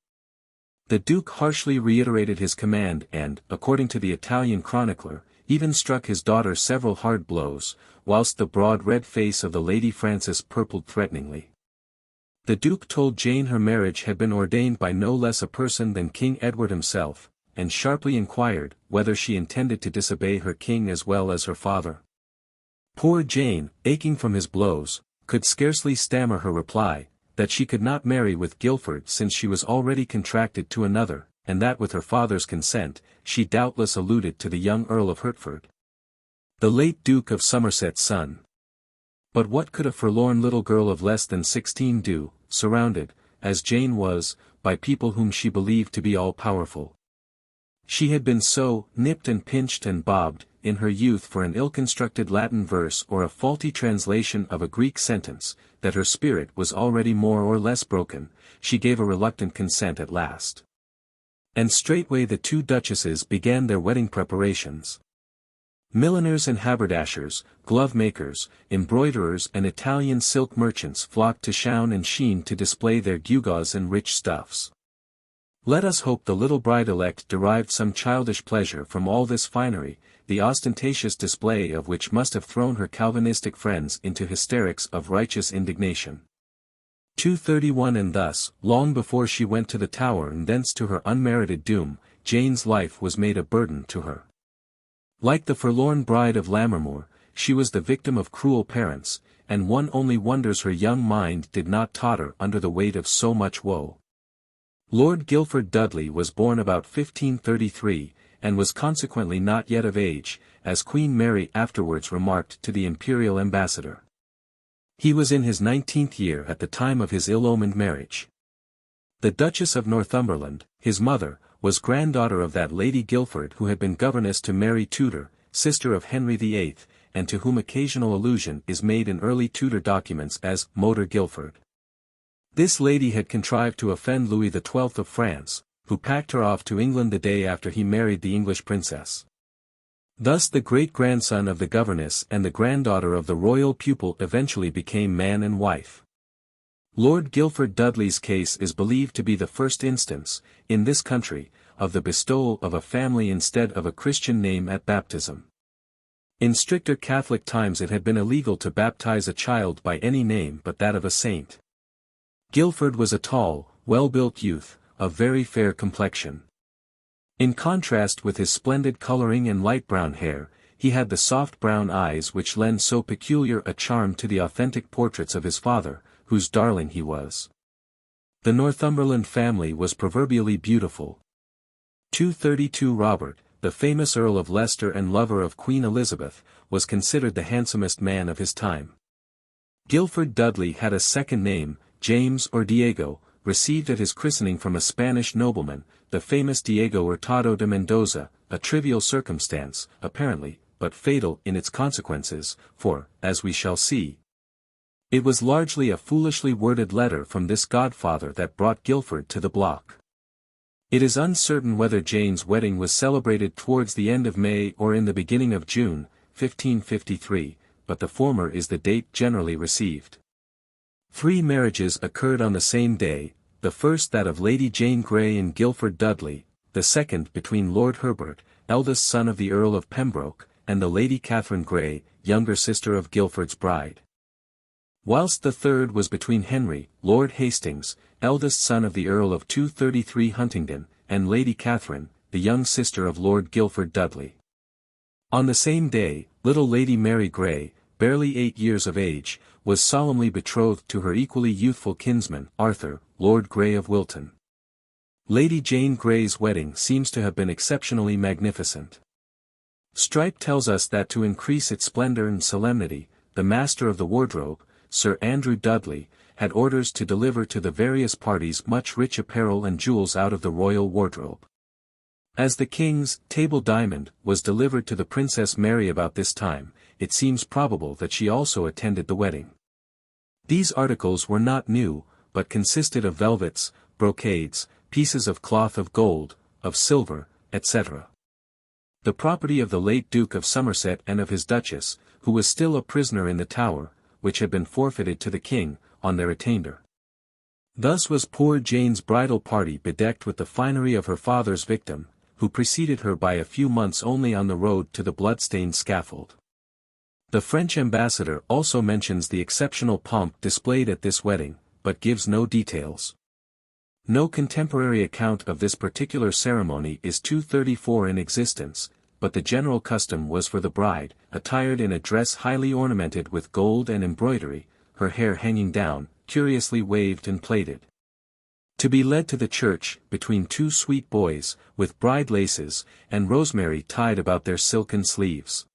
The Duke harshly reiterated his command and, according to the Italian chronicler, even struck his daughter several hard blows, whilst the broad red face of the Lady Frances purpled threateningly. The Duke told Jane her marriage had been ordained by no less a person than King Edward himself, and sharply inquired, whether she intended to disobey her king as well as her father. Poor Jane, aching from his blows, could scarcely stammer her reply, that she could not marry with Guilford since she was already contracted to another, and that with her father's consent, she doubtless alluded to the young Earl of Hertford, the late Duke of Somerset's son. But what could a forlorn little girl of less than 16 do, surrounded, as Jane was, by people whom she believed to be all-powerful? She had been so nipped and pinched and bobbed, in her youth for an ill-constructed Latin verse or a faulty translation of a Greek sentence, that her spirit was already more or less broken. She gave a reluctant consent at last. And straightway the two duchesses began their wedding preparations. Milliners and haberdashers, glove-makers, embroiderers and Italian silk merchants flocked to Sheen and Sheen to display their gewgaws and rich stuffs. Let us hope the little bride-elect derived some childish pleasure from all this finery, the ostentatious display of which must have thrown her Calvinistic friends into hysterics of righteous indignation. 231 And thus, long before she went to the Tower and thence to her unmerited doom, Jane's life was made a burden to her. Like the forlorn bride of Lammermoor, she was the victim of cruel parents, and one only wonders her young mind did not totter under the weight of so much woe. Lord Guilford Dudley was born about 1533, and was consequently not yet of age, as Queen Mary afterwards remarked to the imperial ambassador. He was in his 19th year at the time of his ill-omened marriage. The Duchess of Northumberland, his mother, was granddaughter of that Lady Guilford who had been governess to Mary Tudor, sister of Henry VIII, and to whom occasional allusion is made in early Tudor documents as Moder Guilford. This lady had contrived to offend Louis XII of France, who packed her off to England the day after he married the English princess. Thus the great-grandson of the governess and the granddaughter of the royal pupil eventually became man and wife. Lord Guilford Dudley's case is believed to be the first instance, in this country, of the bestowal of a family instead of a Christian name at baptism. In stricter Catholic times it had been illegal to baptize a child by any name but that of a saint. Guilford was a tall, well-built youth, of very fair complexion. In contrast with his splendid coloring and light brown hair, he had the soft brown eyes which lend so peculiar a charm to the authentic portraits of his father, whose darling he was. The Northumberland family was proverbially beautiful. 232 Robert, the famous Earl of Leicester and lover of Queen Elizabeth, was considered the handsomest man of his time. Guilford Dudley had a second name, James or Diego, received at his christening from a Spanish nobleman, the famous Diego Hurtado de Mendoza, a trivial circumstance, apparently, but fatal in its consequences, for, as we shall see, it was largely a foolishly worded letter from this godfather that brought Guilford to the block. It is uncertain whether Jane's wedding was celebrated towards the end of May or in the beginning of June, 1553, but the former is the date generally received. 3 marriages occurred on the same day, the first that of Lady Jane Grey and Guilford Dudley, the second between Lord Herbert, eldest son of the Earl of Pembroke, and the Lady Catherine Grey, younger sister of Guilford's bride. Whilst the third was between Henry, Lord Hastings, eldest son of the Earl of 233 Huntingdon, and Lady Catherine, the young sister of Lord Guilford Dudley. On the same day, little Lady Mary Grey, barely 8 years of age, was solemnly betrothed to her equally youthful kinsman, Arthur, Lord Grey of Wilton. Lady Jane Grey's wedding seems to have been exceptionally magnificent. Strype tells us that to increase its splendor and solemnity, the Master of the Wardrobe, Sir Andrew Dudley, had orders to deliver to the various parties much rich apparel and jewels out of the royal wardrobe. As the king's table diamond was delivered to the Princess Mary about this time, it seems probable that she also attended the wedding. These articles were not new, but consisted of velvets, brocades, pieces of cloth of gold, of silver, etc. The property of the late Duke of Somerset and of his Duchess, who was still a prisoner in the Tower, which had been forfeited to the king, on their attainder. Thus was poor Jane's bridal party bedecked with the finery of her father's victim, who preceded her by a few months only on the road to the blood-stained scaffold. The French ambassador also mentions the exceptional pomp displayed at this wedding, but gives no details. No contemporary account of this particular ceremony is 234 in existence, but the general custom was for the bride, attired in a dress highly ornamented with gold and embroidery, her hair hanging down, curiously waved and plaited, to be led to the church, between 2 sweet boys, with bride laces, and rosemary tied about their silken sleeves.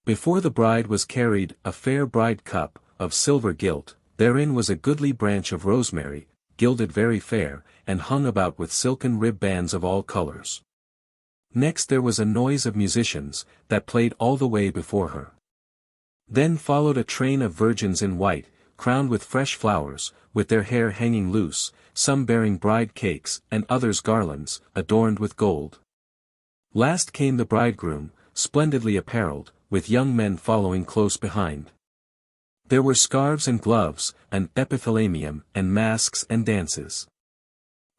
Before the bride was carried a fair bride cup, of silver gilt, therein was a goodly branch of rosemary, gilded very fair, and hung about with silken ribbands of all colours. Next there was a noise of musicians, that played all the way before her. Then followed a train of virgins in white, crowned with fresh flowers, with their hair hanging loose, some bearing bride cakes, and others garlands, adorned with gold. Last came the bridegroom, splendidly apparelled, with young men following close behind. There were scarves and gloves, an epithalamium, and masks and dances.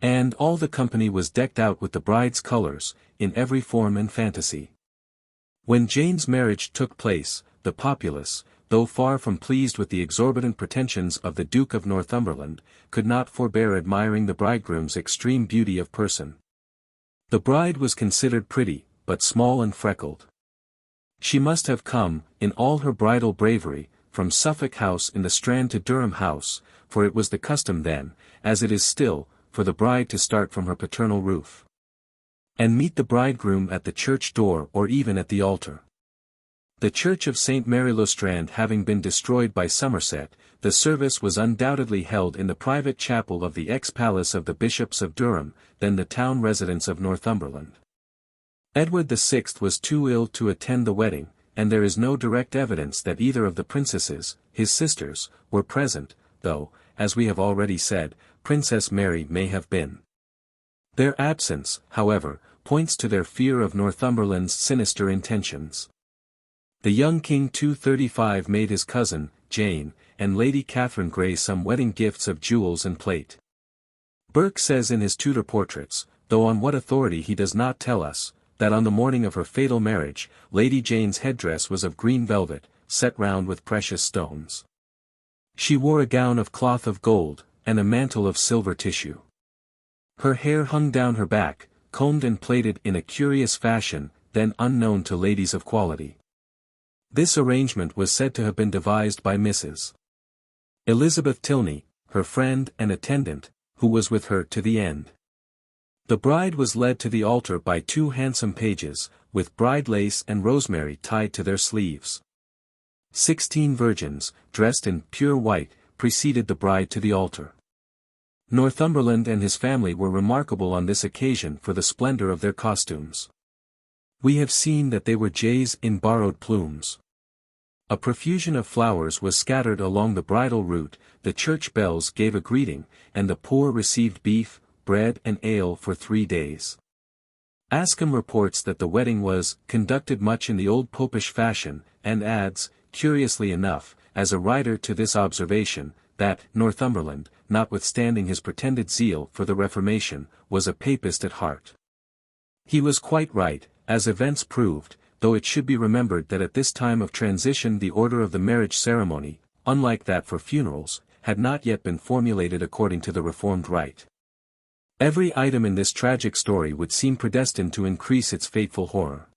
And all the company was decked out with the bride's colours, in every form and fantasy. When Jane's marriage took place, the populace, though far from pleased with the exorbitant pretensions of the Duke of Northumberland, could not forbear admiring the bridegroom's extreme beauty of person. The bride was considered pretty, but small and freckled. She must have come, in all her bridal bravery, from Suffolk House in the Strand to Durham House, for it was the custom then, as it is still, for the bride to start from her paternal roof, and meet the bridegroom at the church door or even at the altar. The church of St. Mary le Strand having been destroyed by Somerset, the service was undoubtedly held in the private chapel of the ex-palace of the bishops of Durham, then the town residence of Northumberland. Edward VI was too ill to attend the wedding, and there is no direct evidence that either of the princesses, his sisters, were present, though, as we have already said, Princess Mary may have been. Their absence, however, points to their fear of Northumberland's sinister intentions. The young king 235 made his cousin, Jane, and Lady Catherine Grey some wedding gifts of jewels and plate. Burke says in his Tudor portraits, though on what authority he does not tell us, that on the morning of her fatal marriage, Lady Jane's headdress was of green velvet, set round with precious stones. She wore a gown of cloth of gold, and a mantle of silver tissue. Her hair hung down her back, combed and plaited in a curious fashion, then unknown to ladies of quality. This arrangement was said to have been devised by Mrs. Elizabeth Tilney, her friend and attendant, who was with her to the end. The bride was led to the altar by 2 handsome pages, with bride lace and rosemary tied to their sleeves. 16 virgins, dressed in pure white, preceded the bride to the altar. Northumberland and his family were remarkable on this occasion for the splendor of their costumes. We have seen that they were jays in borrowed plumes. A profusion of flowers was scattered along the bridal route, the church bells gave a greeting, and the poor received beef, bread and ale for 3 days. ASKEW reports that the wedding was conducted much in the old popish fashion, and adds, curiously enough, as a rider to this observation, that Northumberland, notwithstanding his pretended zeal for the Reformation, was a papist at heart. He was quite right, as events proved, though it should be remembered that at this time of transition the order of the marriage ceremony, unlike that for funerals, had not yet been formulated according to the Reformed rite. Every item in this tragic story would seem predestined to increase its fateful horror.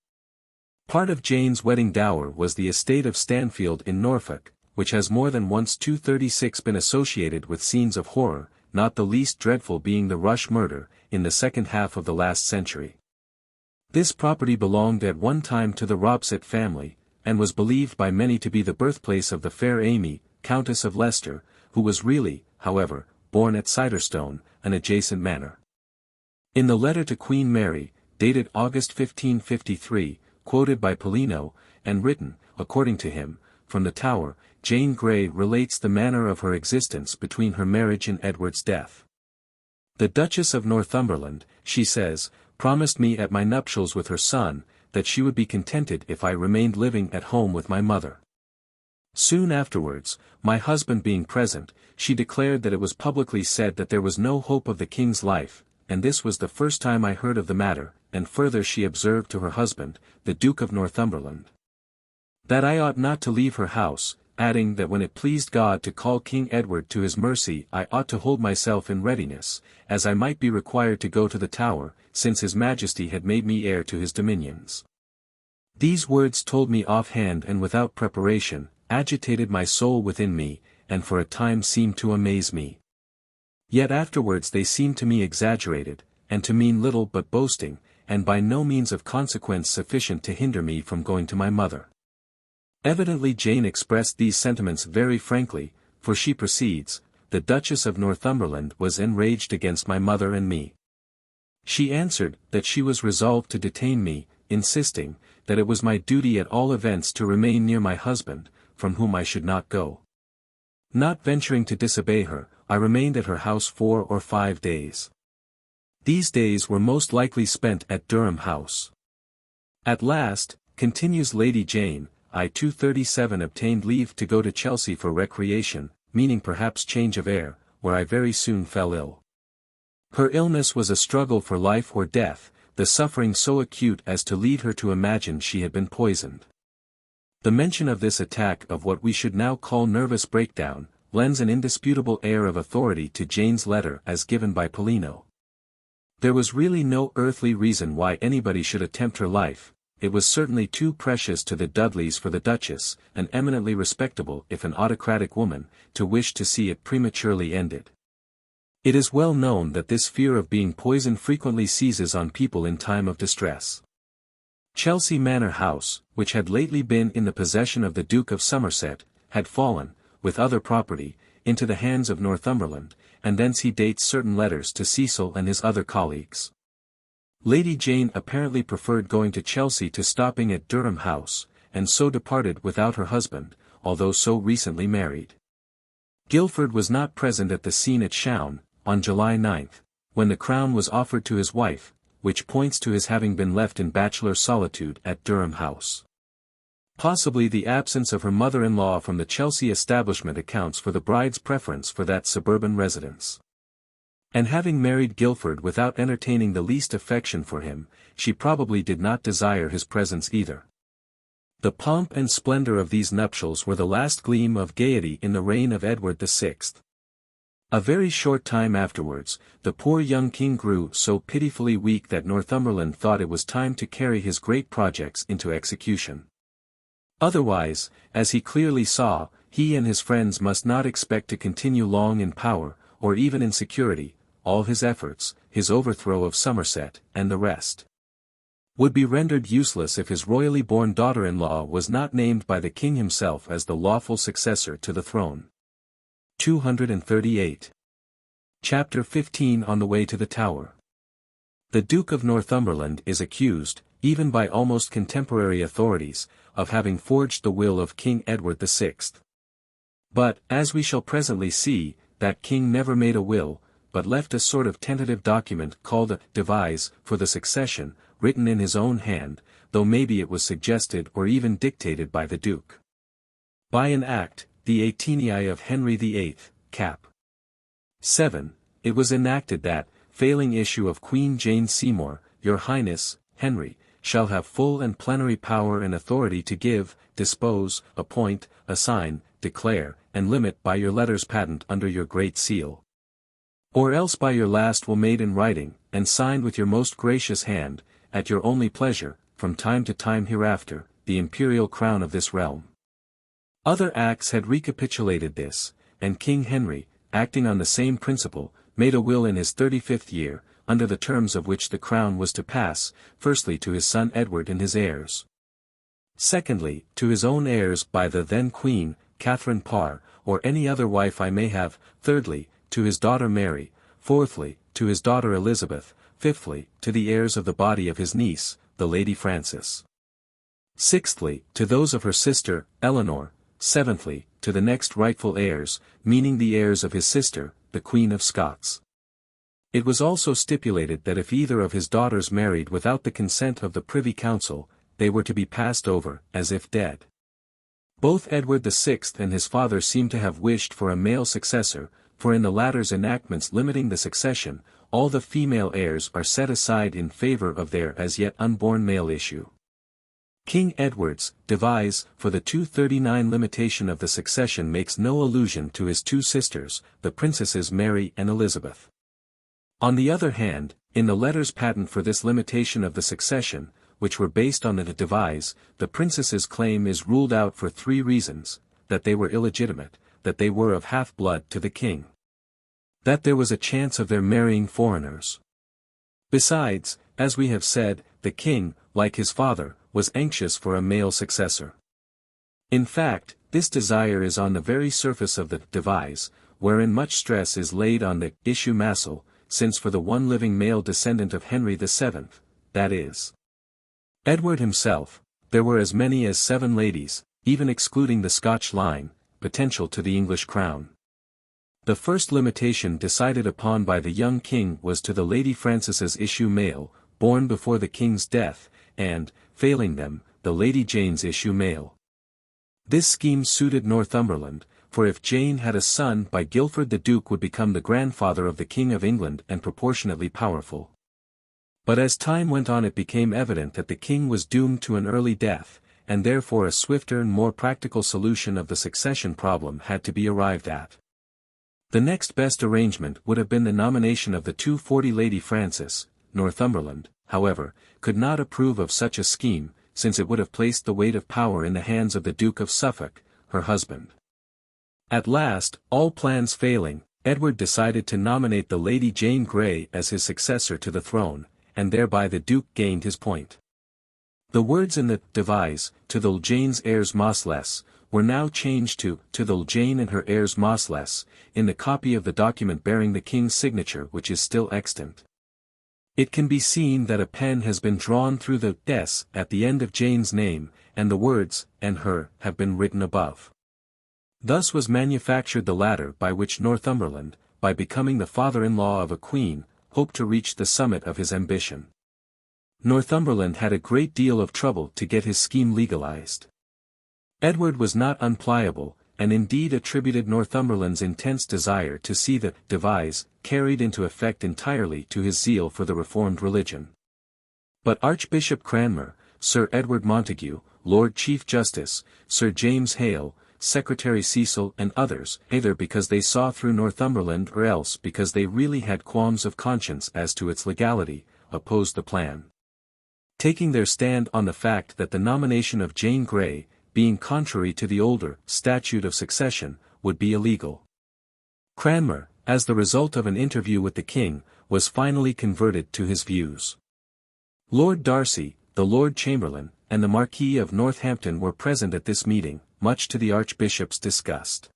Part of Jane's wedding dower was the estate of Stanfield in Norfolk, which has more than once 236 been associated with scenes of horror, not the least dreadful being the Rush murder, in the second half of the last century. This property belonged at one time to the Robsart family, and was believed by many to be the birthplace of the fair Amy, Countess of Leicester, who was really, however, born at Ciderstone, an adjacent manor. In the letter to Queen Mary, dated August 1553, quoted by Polino, and written, according to him, from the Tower, Jane Grey relates the manner of her existence between her marriage and Edward's death. The Duchess of Northumberland, she says, promised me at my nuptials with her son, that she would be contented if I remained living at home with my mother. Soon afterwards, my husband being present, she declared that it was publicly said that there was no hope of the king's life, and this was the first time I heard of the matter, and further she observed to her husband, the Duke of Northumberland, that I ought not to leave her house, adding that when it pleased God to call King Edward to his mercy I ought to hold myself in readiness, as I might be required to go to the Tower, since his Majesty had made me heir to his dominions. These words told me offhand and without preparation, agitated my soul within me, and for a time seemed to amaze me. Yet afterwards they seemed to me exaggerated, and to mean little but boasting, and by no means of consequence sufficient to hinder me from going to my mother. Evidently Jane expressed these sentiments very frankly, for she proceeds, the Duchess of Northumberland was enraged against my mother and me. She answered, that she was resolved to detain me, insisting, that it was my duty at all events to remain near my husband, from whom I should not go. Not venturing to disobey her, I remained at her house 4 or 5 days. These days were most likely spent at Durham House. At last, continues Lady Jane, I 237 obtained leave to go to Chelsea for recreation, meaning perhaps change of air, where I very soon fell ill. Her illness was a struggle for life or death, the suffering so acute as to lead her to imagine she had been poisoned. The mention of this attack of what we should now call nervous breakdown, lends an indisputable air of authority to Jane's letter as given by Polino. There was really no earthly reason why anybody should attempt her life. It was certainly too precious to the Dudleys for the Duchess, an eminently respectable if an autocratic woman, to wish to see it prematurely ended. It is well known that this fear of being poisoned frequently seizes on people in time of distress. Chelsea Manor House, which had lately been in the possession of the Duke of Somerset, had fallen, with other property, into the hands of Northumberland, and thence he dates certain letters to Cecil and his other colleagues. Lady Jane apparently preferred going to Chelsea to stopping at Durham House, and so departed without her husband, although so recently married. Guilford was not present at the scene at Chaon, on July 9, when the crown was offered to his wife, which points to his having been left in bachelor solitude at Durham House. Possibly the absence of her mother-in-law from the Chelsea establishment accounts for the bride's preference for that suburban residence. And having married Guilford without entertaining the least affection for him, she probably did not desire his presence either. The pomp and splendor of these nuptials were the last gleam of gaiety in the reign of Edward VI. A very short time afterwards, the poor young king grew so pitifully weak that Northumberland thought it was time to carry his great projects into execution. Otherwise, as he clearly saw, he and his friends must not expect to continue long in power, or even in security. All his efforts, his overthrow of Somerset, and the rest, would be rendered useless if his royally born daughter-in-law was not named by the king himself as the lawful successor to the throne. 238. Chapter 15 On the Way to the Tower. The Duke of Northumberland is accused, even by almost contemporary authorities, of having forged the will of King Edward VI. But, as we shall presently see, that king never made a will, but left a sort of tentative document called a devise for the succession, written in his own hand, though maybe it was suggested or even dictated by the Duke. By an act, the 18th of Henry VIII, cap. 7, it was enacted that, failing issue of Queen Jane Seymour, your Highness, Henry, shall have full and plenary power and authority to give, dispose, appoint, assign, declare, and limit by your letters patent under your great seal. Or else by your last will made in writing, and signed with your most gracious hand, at your only pleasure, from time to time hereafter, the imperial crown of this realm. Other acts had recapitulated this, and King Henry, acting on the same principle, made a will in his 35th year, under the terms of which the crown was to pass, firstly to his son Edward and his heirs. Secondly, to his own heirs by the then Queen, Catherine Parr, or any other wife I may have, thirdly, to his daughter Mary, fourthly, to his daughter Elizabeth, fifthly, to the heirs of the body of his niece, the Lady Frances. Sixthly, to those of her sister, Eleanor, seventhly, to the next rightful heirs, meaning the heirs of his sister, the Queen of Scots. It was also stipulated that if either of his daughters married without the consent of the Privy Council, they were to be passed over, as if dead. Both Edward VI and his father seem to have wished for a male successor, for in the latter's enactments limiting the succession, all the female heirs are set aside in favor of their as yet unborn male issue. King Edward's devise for the 239 limitation of the succession makes no allusion to his two sisters, the Princesses Mary and Elizabeth. On the other hand, in the letters patent for this limitation of the succession, which were based on the devise, the princesses' claim is ruled out for 3 reasons: that they were illegitimate, that they were of half-blood to the king, that there was a chance of their marrying foreigners. Besides, as we have said, the king, like his father, was anxious for a male successor. In fact, this desire is on the very surface of the devise, wherein much stress is laid on the issue mascle, since for the one living male descendant of Henry VII, that is, Edward himself, there were as many as 7 ladies, even excluding the Scotch line, potential to the English crown. The first limitation decided upon by the young king was to the Lady Frances's issue male, born before the king's death, and, failing them, the Lady Jane's issue male. This scheme suited Northumberland, for if Jane had a son by Guilford the Duke would become the grandfather of the King of England and proportionately powerful. But as time went on it became evident that the king was doomed to an early death, and therefore a swifter and more practical solution of the succession problem had to be arrived at. The next best arrangement would have been the nomination of the 240 Lady Frances. Northumberland, however, could not approve of such a scheme, since it would have placed the weight of power in the hands of the Duke of Suffolk, her husband. At last, all plans failing, Edward decided to nominate the Lady Jane Grey as his successor to the throne, and thereby the Duke gained his point. The words in the devise, to the Jane's heirs mossless, were now changed to the Jane and her heirs mossless, in the copy of the document bearing the king's signature which is still extant. It can be seen that a pen has been drawn through the S at the end of Jane's name, and the words, and her, have been written above. Thus was manufactured the ladder by which Northumberland, by becoming the father-in-law of a queen, hoped to reach the summit of his ambition. Northumberland had a great deal of trouble to get his scheme legalized. Edward was not unpliable, and indeed attributed Northumberland's intense desire to see the devise carried into effect entirely to his zeal for the reformed religion. But Archbishop Cranmer, Sir Edward Montague, Lord Chief Justice, Sir James Hale, Secretary Cecil and others, either because they saw through Northumberland or else because they really had qualms of conscience as to its legality, opposed the plan. Taking their stand on the fact that the nomination of Jane Grey, being contrary to the older statute of succession, would be illegal. Cranmer, as the result of an interview with the king, was finally converted to his views. Lord Darcy, the Lord Chamberlain, and the Marquis of Northampton were present at this meeting, much to the Archbishop's disgust.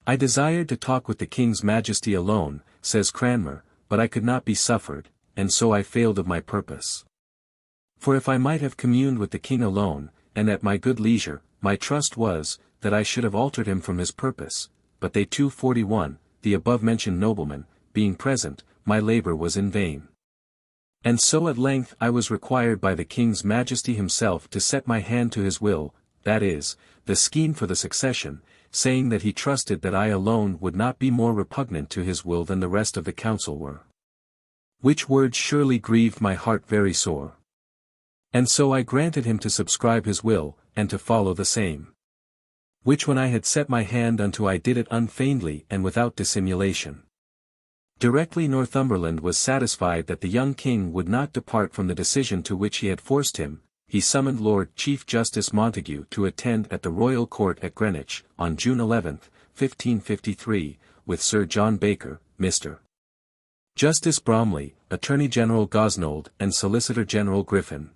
"I desired to talk with the King's Majesty alone," says Cranmer, "but I could not be suffered, and so I failed of my purpose. For if I might have communed with the King alone, and at my good leisure, my trust was, that I should have altered him from his purpose, but they 241, the above-mentioned noblemen, being present, my labour was in vain. And so at length I was required by the King's Majesty himself to set my hand to his will, that is, the scheme for the succession, saying that he trusted that I alone would not be more repugnant to his will than the rest of the council were. Which words surely grieved my heart very sore. And so I granted him to subscribe his will, and to follow the same. Which when I had set my hand unto I did it unfeignedly and without dissimulation. Directly Northumberland was satisfied that the young king would not depart from the decision to which he had forced him, he summoned Lord Chief Justice Montague to attend at the Royal Court at Greenwich, on June 11, 1553, with Sir John Baker, Mr. Justice Bromley, Attorney General Gosnold and Solicitor General Griffin.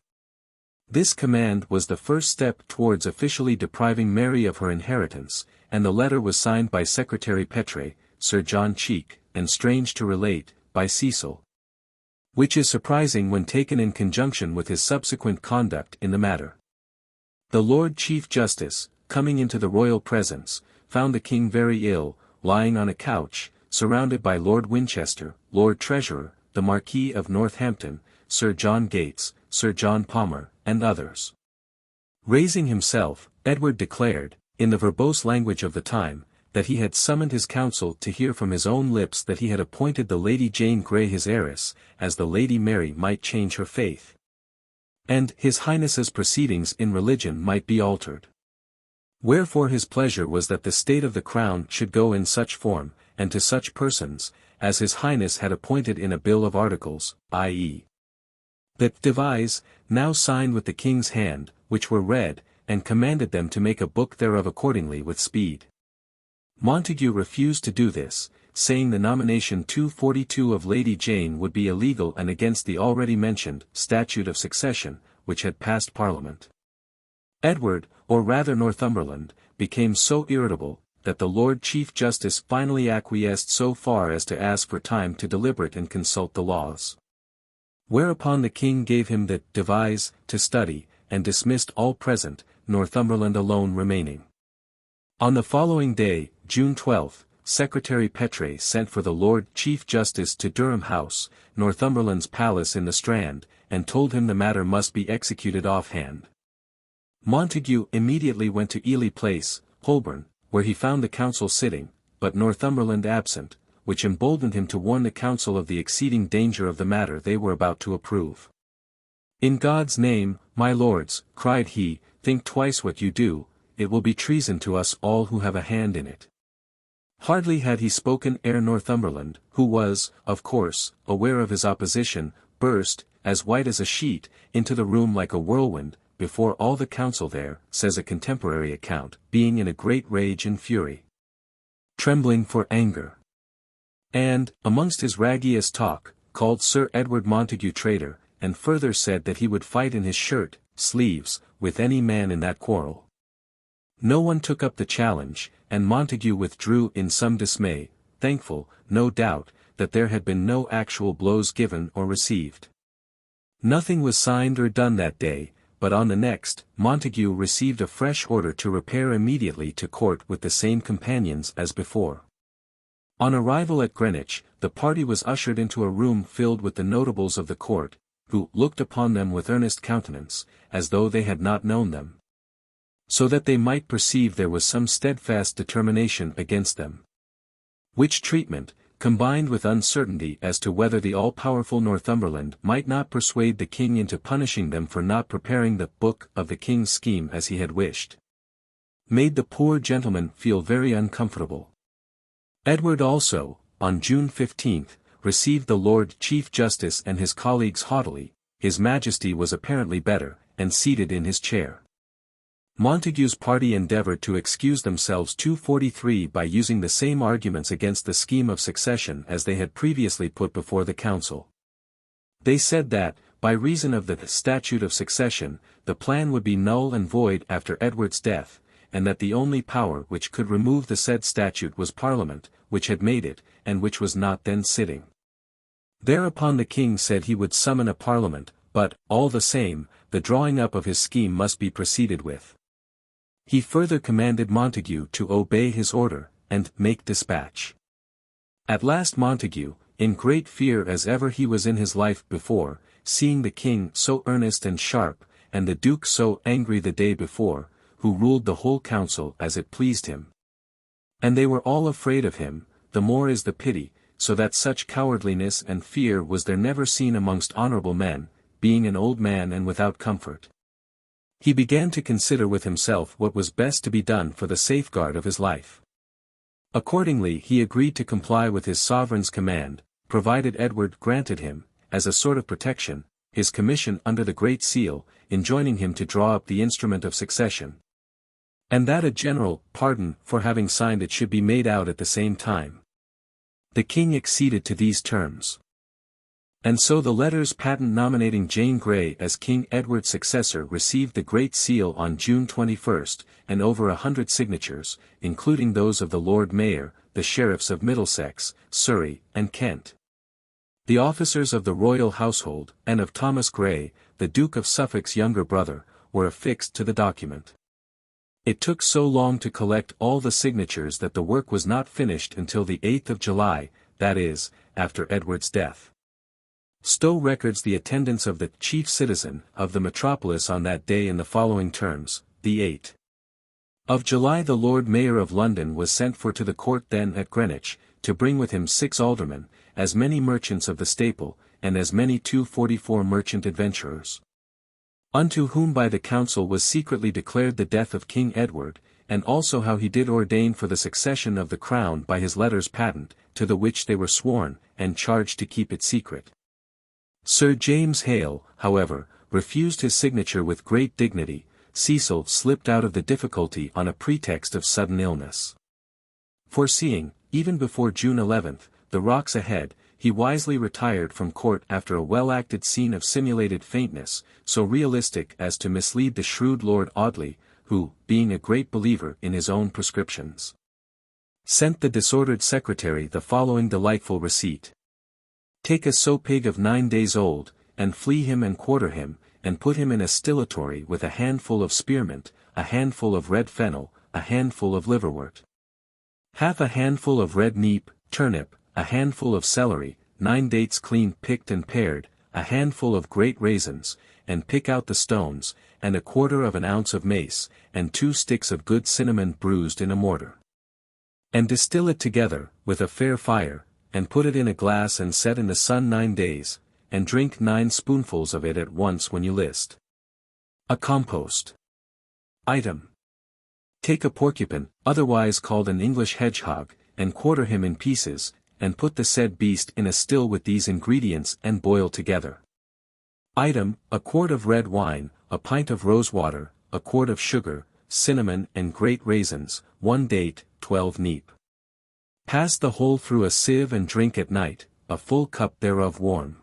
This command was the first step towards officially depriving Mary of her inheritance, and the letter was signed by Secretary Petre, Sir John Cheek, and strange to relate, by Cecil. Which is surprising when taken in conjunction with his subsequent conduct in the matter. The Lord Chief Justice, coming into the royal presence, found the king very ill, lying on a couch, surrounded by Lord Winchester, Lord Treasurer, the Marquis of Northampton, Sir John Gates, Sir John Palmer, and others. Raising himself, Edward declared, in the verbose language of the time, that he had summoned his council to hear from his own lips that he had appointed the Lady Jane Grey his heiress, as the Lady Mary might change her faith. And his Highness's proceedings in religion might be altered. Wherefore his pleasure was that the state of the crown should go in such form, and to such persons, as his Highness had appointed in a bill of articles, i.e. that devise, now signed with the king's hand, which were read, and commanded them to make a book thereof accordingly with speed. Montague refused to do this, saying the nomination 242 of Lady Jane would be illegal and against the already mentioned statute of succession, which had passed Parliament. Edward, or rather Northumberland, became so irritable, that the Lord Chief Justice finally acquiesced so far as to ask for time to deliberate and consult the laws. Whereupon the king gave him the devise to study, and dismissed all present, Northumberland alone remaining. On the following day, June 12, Secretary Petre sent for the Lord Chief Justice to Durham House, Northumberland's palace in the Strand, and told him the matter must be executed offhand. Montague immediately went to Ely Place, Holborn, where he found the council sitting, but Northumberland absent, which emboldened him to warn the council of the exceeding danger of the matter they were about to approve. "In God's name, my lords," cried he, "think twice what you do, it will be treason to us all who have a hand in it." Hardly had he spoken ere Northumberland, who was, of course, aware of his opposition, burst, as white as a sheet, into the room like a whirlwind, before all the council there, says a contemporary account, being in a great rage and fury, trembling for anger. And, amongst his raggiest talk, called Sir Edward Montague traitor, and further said that he would fight in his shirt, sleeves, with any man in that quarrel. No one took up the challenge, and Montague withdrew in some dismay, thankful, no doubt, that there had been no actual blows given or received. Nothing was signed or done that day, but on the next, Montague received a fresh order to repair immediately to court with the same companions as before. On arrival at Greenwich, the party was ushered into a room filled with the notables of the court, who looked upon them with earnest countenance, as though they had not known them, so that they might perceive there was some steadfast determination against them. Which treatment, combined with uncertainty as to whether the all-powerful Northumberland might not persuade the king into punishing them for not preparing the book of the king's scheme as he had wished, made the poor gentleman feel very uncomfortable. Edward also, on June 15, received the Lord Chief Justice and his colleagues haughtily. His Majesty was apparently better, and seated in his chair. Montague's party endeavoured to excuse themselves 243 by using the same arguments against the scheme of succession as they had previously put before the council. They said that, by reason of the statute of succession, the plan would be null and void after Edward's death, and that the only power which could remove the said statute was Parliament, which had made it, and which was not then sitting. Thereupon the king said he would summon a Parliament, but, all the same, the drawing up of his scheme must be proceeded with. He further commanded Montague to obey his order, and make dispatch. At last Montague, in great fear as ever he was in his life before, seeing the king so earnest and sharp, and the duke so angry the day before, who ruled the whole council as it pleased him. And they were all afraid of him, the more is the pity, so that such cowardliness and fear was there never seen amongst honourable men, being an old man and without comfort. He began to consider with himself what was best to be done for the safeguard of his life. Accordingly he agreed to comply with his sovereign's command, provided Edward granted him, as a sort of protection, his commission under the Great Seal, enjoining him to draw up the instrument of succession. And that a general pardon for having signed it should be made out at the same time. The king acceded to these terms. And so the letters patent nominating Jane Grey as King Edward's successor received the Great Seal on June 21, and over 100 signatures, including those of the Lord Mayor, the sheriffs of Middlesex, Surrey, and Kent. The officers of the royal household, and of Thomas Grey, the Duke of Suffolk's younger brother, were affixed to the document. It took so long to collect all the signatures that the work was not finished until the 8th of July, that is, after Edward's death. Stowe records the attendance of the chief citizen of the metropolis on that day in the following terms: the 8th of July the Lord Mayor of London was sent for to the court then at Greenwich, to bring with him 6 aldermen, as many merchants of the staple, and as many 244 merchant adventurers. Unto whom by the council was secretly declared the death of King Edward, and also how he did ordain for the succession of the crown by his letters patent, to the which they were sworn, and charged to keep it secret. Sir James Hale, however, refused his signature with great dignity. Cecil slipped out of the difficulty on a pretext of sudden illness. Foreseeing, even before June 11, the rocks ahead, he wisely retired from court after a well-acted scene of simulated faintness, so realistic as to mislead the shrewd Lord Audley, who, being a great believer in his own prescriptions, sent the disordered secretary the following delightful receipt. Take a sow pig of 9 days old, and flea him and quarter him, and put him in a stillatory with a handful of spearmint, a handful of red fennel, a handful of liverwort, half a handful of red neep, turnip, a handful of celery, 9 dates clean picked and pared, a handful of great raisins, and pick out the stones, and 1/4 of an ounce of mace, and 2 sticks of good cinnamon bruised in a mortar. And distill it together, with a fair fire, and put it in a glass and set in the sun 9 days, and drink 9 spoonfuls of it at once when you list. A compost. Item. Take a porcupine, otherwise called an English hedgehog, and quarter him in pieces, and put the said beast in a still with these ingredients and boil together. Item, a quart of red wine, a pint of rosewater, a quart of sugar, cinnamon and great raisins, 1 date, 12 neep. Pass the whole through a sieve and drink at night, a full cup thereof warm.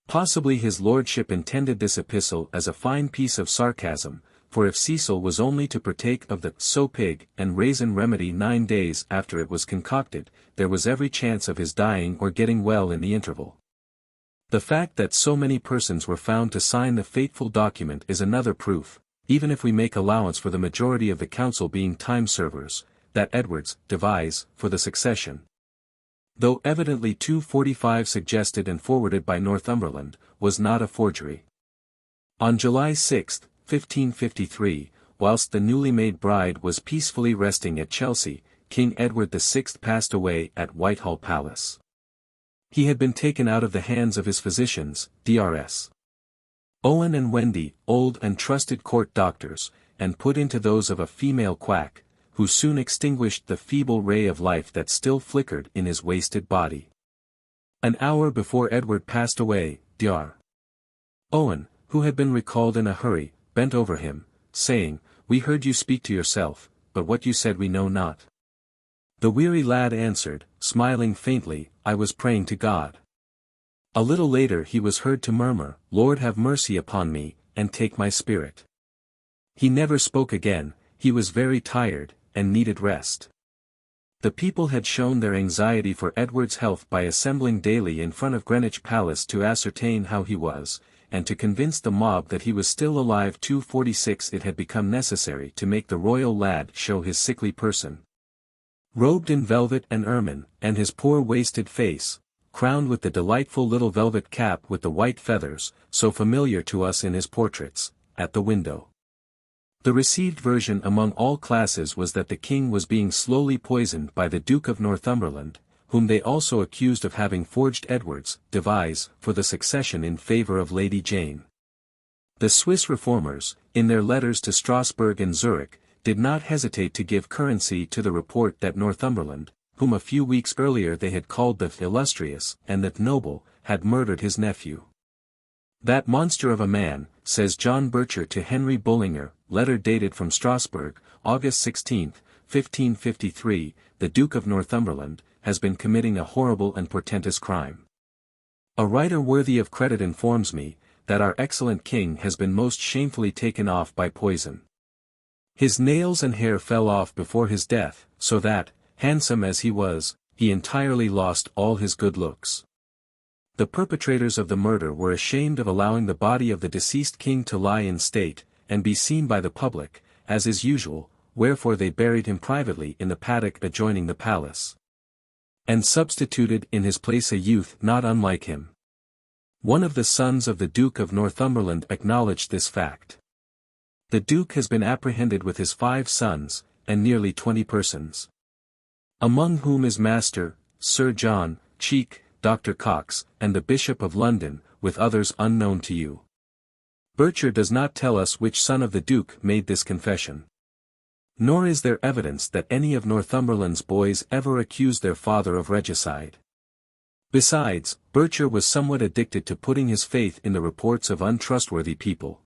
Possibly his lordship intended this epistle as a fine piece of sarcasm, for if Cecil was only to partake of the sow pig and raisin remedy 9 days after it was concocted, there was every chance of his dying or getting well in the interval. The fact that so many persons were found to sign the fateful document is another proof, even if we make allowance for the majority of the council being time-servers, that Edward's devise for the succession, though evidently 245 suggested and forwarded by Northumberland, was not a forgery. On July 6, 1553, whilst the newly made bride was peacefully resting at Chelsea, King Edward VI passed away at Whitehall Palace. He had been taken out of the hands of his physicians, Drs. Owen and Wendy, old and trusted court doctors, and put into those of a female quack, who soon extinguished the feeble ray of life that still flickered in his wasted body. An hour before Edward passed away, Dr. Owen, who had been recalled in a hurry, bent over him, saying, "We heard you speak to yourself, but what you said we know not." The weary lad answered, smiling faintly, "I was praying to God." A little later he was heard to murmur, "Lord have mercy upon me, and take my spirit." He never spoke again. He was very tired, and needed rest. The people had shown their anxiety for Edward's health by assembling daily in front of Greenwich Palace to ascertain how he was, and to convince the mob that he was still alive. 246 It had become necessary to make the royal lad show his sickly person. Robed in velvet and ermine, and his poor wasted face, crowned with the delightful little velvet cap with the white feathers, so familiar to us in his portraits, at the window. The received version among all classes was that the king was being slowly poisoned by the Duke of Northumberland, whom they also accused of having forged Edward's devise for the succession in favor of Lady Jane. The Swiss reformers, in their letters to Strasbourg and Zurich, did not hesitate to give currency to the report that Northumberland, whom a few weeks earlier they had called the illustrious and the noble, had murdered his nephew. "That monster of a man," says John Bircher to Henry Bullinger, letter dated from Strasbourg, August 16, 1553, "the Duke of Northumberland, has been committing a horrible and portentous crime. A writer worthy of credit informs me, that our excellent king has been most shamefully taken off by poison. His nails and hair fell off before his death, so that, handsome as he was, he entirely lost all his good looks. The perpetrators of the murder were ashamed of allowing the body of the deceased king to lie in state, and be seen by the public, as is usual, wherefore they buried him privately in the paddock adjoining the palace, and substituted in his place a youth not unlike him. One of the sons of the Duke of Northumberland acknowledged this fact. The Duke has been apprehended with his 5 sons, and nearly 20 persons. Among whom is Master, Sir John, Cheek, Dr. Cox, and the Bishop of London, with others unknown to you." Bircher does not tell us which son of the Duke made this confession. Nor is there evidence that any of Northumberland's boys ever accused their father of regicide. Besides, Bircher was somewhat addicted to putting his faith in the reports of untrustworthy people.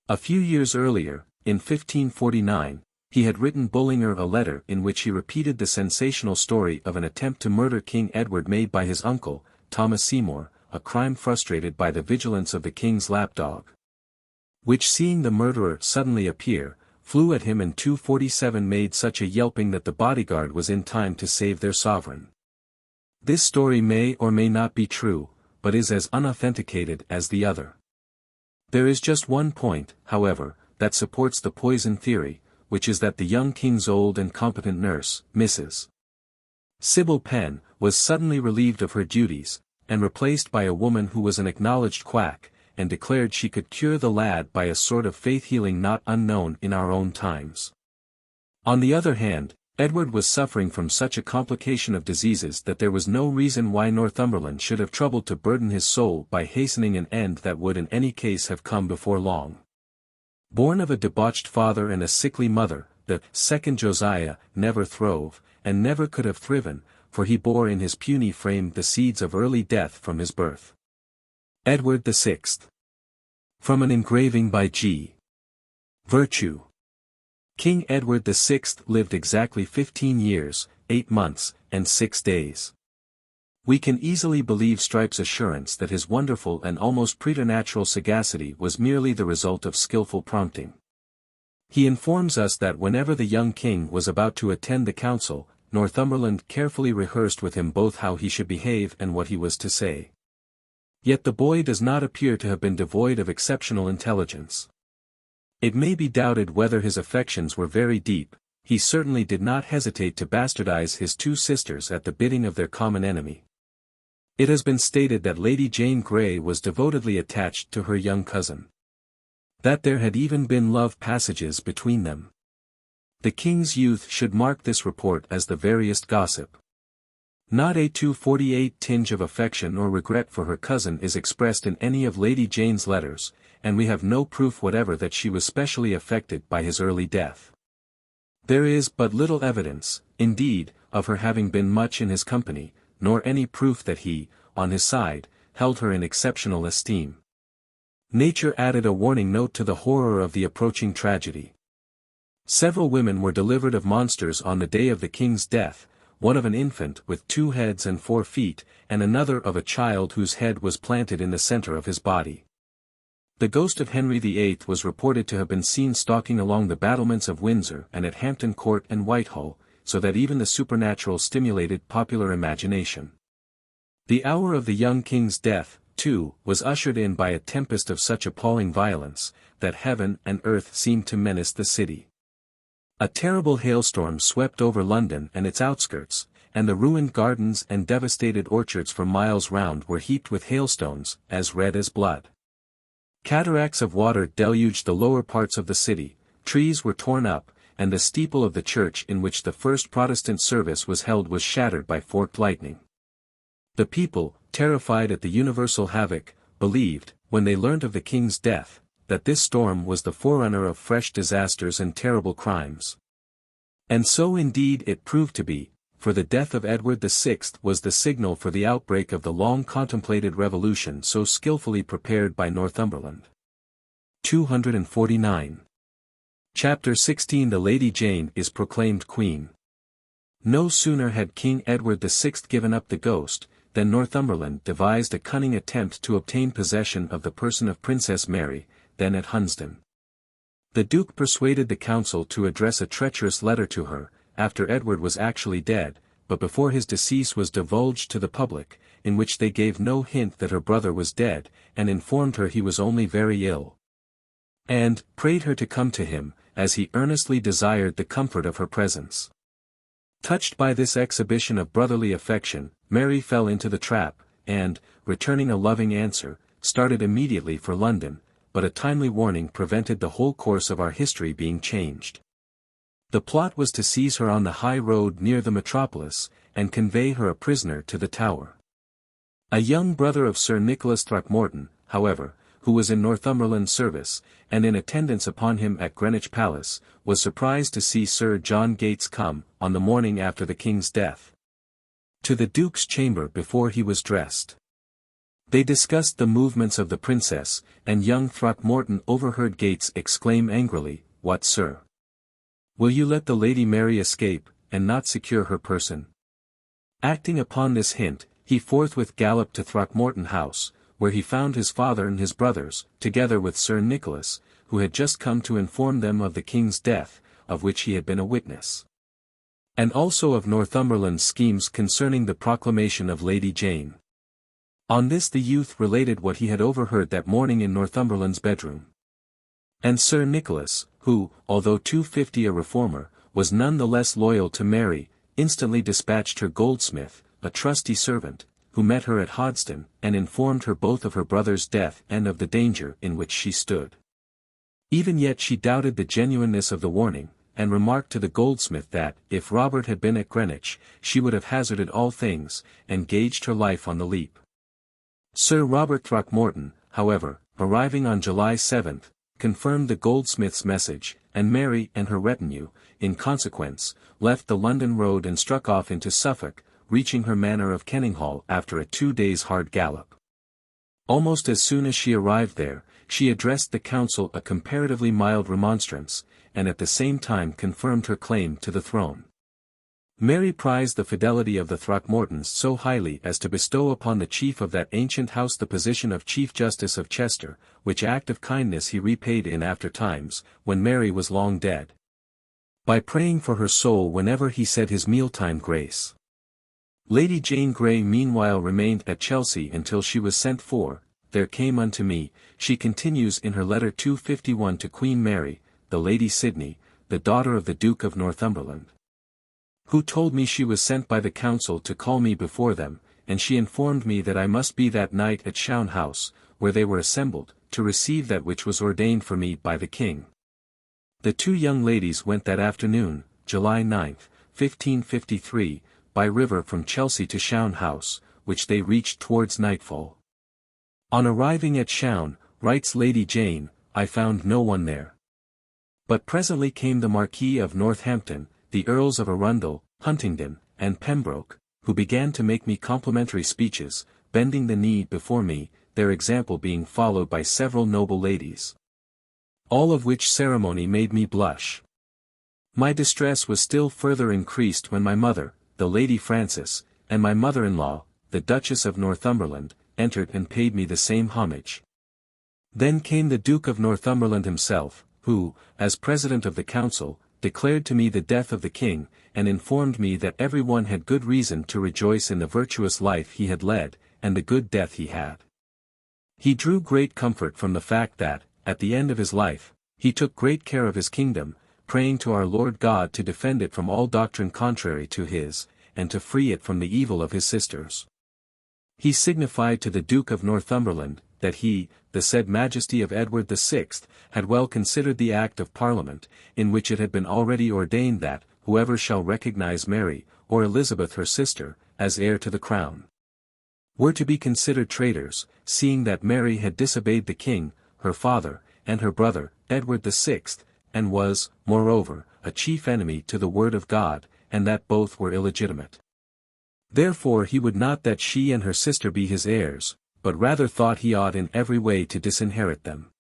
A few years earlier, in 1549, he had written Bullinger a letter in which he repeated the sensational story of an attempt to murder King Edward made by his uncle, Thomas Seymour, a crime frustrated by the vigilance of the king's lapdog, which seeing the murderer suddenly appear, flew at him, and 247 made such a yelping that the bodyguard was in time to save their sovereign. This story may or may not be true, but is as unauthenticated as the other. There is just one point, however, that supports the poison theory, which is that the young king's old and competent nurse, Mrs. Sybil Penn, was suddenly relieved of her duties, and replaced by a woman who was an acknowledged quack, and declared she could cure the lad by a sort of faith-healing not unknown in our own times. On the other hand, Edward was suffering from such a complication of diseases that there was no reason why Northumberland should have troubled to burden his soul by hastening an end that would in any case have come before long. Born of a debauched father and a sickly mother, the second Josiah never throve, and never could have thriven, for he bore in his puny frame the seeds of early death from his birth. Edward VI. From an engraving by G. Virtue. King Edward VI lived exactly 15 years, 8 months, and 6 days. We can easily believe Strype's assurance that his wonderful and almost preternatural sagacity was merely the result of skillful prompting. He informs us that whenever the young king was about to attend the council, Northumberland carefully rehearsed with him both how he should behave and what he was to say. Yet the boy does not appear to have been devoid of exceptional intelligence. It may be doubted whether his affections were very deep. He certainly did not hesitate to bastardize his 2 sisters at the bidding of their common enemy. It has been stated that Lady Jane Grey was devotedly attached to her young cousin. That there had even been love passages between them. The king's youth should mark this report as the veriest gossip. Not a 248 tinge of affection or regret for her cousin is expressed in any of Lady Jane's letters, and we have no proof whatever that she was specially affected by his early death. There is but little evidence, indeed, of her having been much in his company, nor any proof that he, on his side, held her in exceptional esteem. Nature added a warning note to the horror of the approaching tragedy. Several women were delivered of monsters on the day of the king's death, one of an infant with 2 heads and 4 feet, and another of a child whose head was planted in the center of his body. The ghost of Henry VIII was reported to have been seen stalking along the battlements of Windsor and at Hampton Court and Whitehall, so that even the supernatural stimulated popular imagination. The hour of the young king's death, too, was ushered in by a tempest of such appalling violence, that heaven and earth seemed to menace the city. A terrible hailstorm swept over London and its outskirts, and the ruined gardens and devastated orchards for miles round were heaped with hailstones, as red as blood. Cataracts of water deluged the lower parts of the city, trees were torn up, and the steeple of the church in which the first Protestant service was held was shattered by forked lightning. The people, terrified at the universal havoc, believed, when they learnt of the king's death, that this storm was the forerunner of fresh disasters and terrible crimes. And so indeed it proved to be, for the death of Edward VI was the signal for the outbreak of the long-contemplated revolution so skillfully prepared by Northumberland. 249. Chapter 16 The Lady Jane is proclaimed Queen. No sooner had King Edward VI given up the ghost, than Northumberland devised a cunning attempt to obtain possession of the person of Princess Mary, then at Hunsdon. The Duke persuaded the council to address a treacherous letter to her, after Edward was actually dead, but before his decease was divulged to the public, in which they gave no hint that her brother was dead, and informed her he was only very ill, and prayed her to come to him, as he earnestly desired the comfort of her presence. Touched by this exhibition of brotherly affection, Mary fell into the trap, and, returning a loving answer, started immediately for London, but a timely warning prevented the whole course of our history being changed. The plot was to seize her on the high road near the metropolis, and convey her a prisoner to the Tower. A young brother of Sir Nicholas Throckmorton, however, who was in Northumberland's service, and in attendance upon him at Greenwich Palace, was surprised to see Sir John Gates come, on the morning after the king's death, to the Duke's chamber before he was dressed. They discussed the movements of the princess, and young Throckmorton overheard Gates exclaim angrily, "What, sir? Will you let the Lady Mary escape, and not secure her person?" Acting upon this hint, he forthwith galloped to Throckmorton House, where he found his father and his brothers, together with Sir Nicholas, who had just come to inform them of the king's death, of which he had been a witness, and also of Northumberland's schemes concerning the proclamation of Lady Jane. On this the youth related what he had overheard that morning in Northumberland's bedroom. And Sir Nicholas, who, although 250 a reformer, was none the less loyal to Mary, instantly dispatched her goldsmith, a trusty servant, who met her at Hoddesdon, and informed her both of her brother's death and of the danger in which she stood. Even yet she doubted the genuineness of the warning, and remarked to the goldsmith that, if Robert had been at Greenwich, she would have hazarded all things, and gauged her life on the leap. Sir Robert Throckmorton, however, arriving on July 7, confirmed the goldsmith's message, and Mary and her retinue, in consequence, left the London road and struck off into Suffolk, reaching her manor of Kenninghall after a 2 days' hard gallop. Almost as soon as she arrived there, she addressed the council a comparatively mild remonstrance, and at the same time confirmed her claim to the throne. Mary prized the fidelity of the Throckmortons so highly as to bestow upon the chief of that ancient house the position of Chief Justice of Chester, which act of kindness he repaid in after times, when Mary was long dead, by praying for her soul whenever he said his mealtime grace. Lady Jane Grey meanwhile remained at Chelsea until she was sent for. There came unto me, she continues in her letter 251 to Queen Mary, the Lady Sidney, the daughter of the Duke of Northumberland, who told me she was sent by the council to call me before them, and she informed me that I must be that night at Shown House, where they were assembled, to receive that which was ordained for me by the king. The 2 young ladies went that afternoon, July 9, 1553, by river from Chelsea to Shown House, which they reached towards nightfall. On arriving at Shown, writes Lady Jane, I found no one there. But presently came the Marquis of Northampton, the Earls of Arundel, Huntingdon, and Pembroke, who began to make me complimentary speeches, bending the knee before me, their example being followed by several noble ladies. All of which ceremony made me blush. My distress was still further increased when my mother, the Lady Frances, and my mother-in-law, the Duchess of Northumberland, entered and paid me the same homage. Then came the Duke of Northumberland himself, who, as President of the Council, declared to me the death of the King, and informed me that every one had good reason to rejoice in the virtuous life he had led, and the good death he had. He drew great comfort from the fact that, at the end of his life, he took great care of his kingdom, praying to our Lord God to defend it from all doctrine contrary to his, and to free it from the evil of his sisters. He signified to the Duke of Northumberland, that he, the said Majesty of Edward VI, had well considered the Act of Parliament, in which it had been already ordained that, whoever shall recognize Mary, or Elizabeth her sister, as heir to the crown, were to be considered traitors, seeing that Mary had disobeyed the King, her father, and her brother, Edward VI, and was, moreover, a chief enemy to the word of God, and that both were illegitimate. Therefore he would not that she and her sister be his heirs, but rather thought he ought in every way to disinherit them.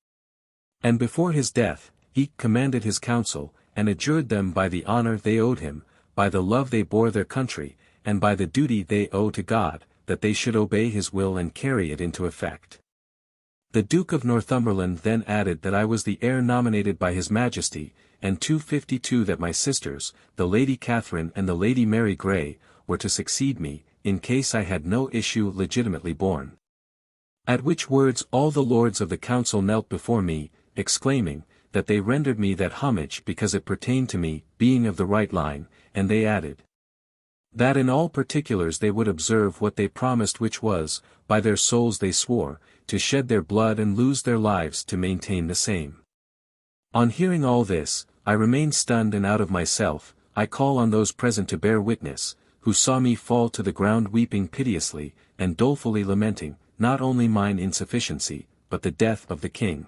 And before his death, he commanded his council, and adjured them by the honor they owed him, by the love they bore their country, and by the duty they owe to God, that they should obey his will and carry it into effect. The Duke of Northumberland then added that I was the heir nominated by his Majesty, and 252 that my sisters, the Lady Catherine and the Lady Mary Grey, were to succeed me, in case I had no issue legitimately born. At which words all the lords of the council knelt before me, exclaiming, that they rendered me that homage because it pertained to me, being of the right line, and they added, that in all particulars they would observe what they promised, which was, by their souls they swore, to shed their blood and lose their lives to maintain the same. On hearing all this, I remained stunned and out of myself. I call on those present to bear witness, who saw me fall to the ground weeping piteously, and dolefully lamenting, not only mine insufficiency, but the death of the King.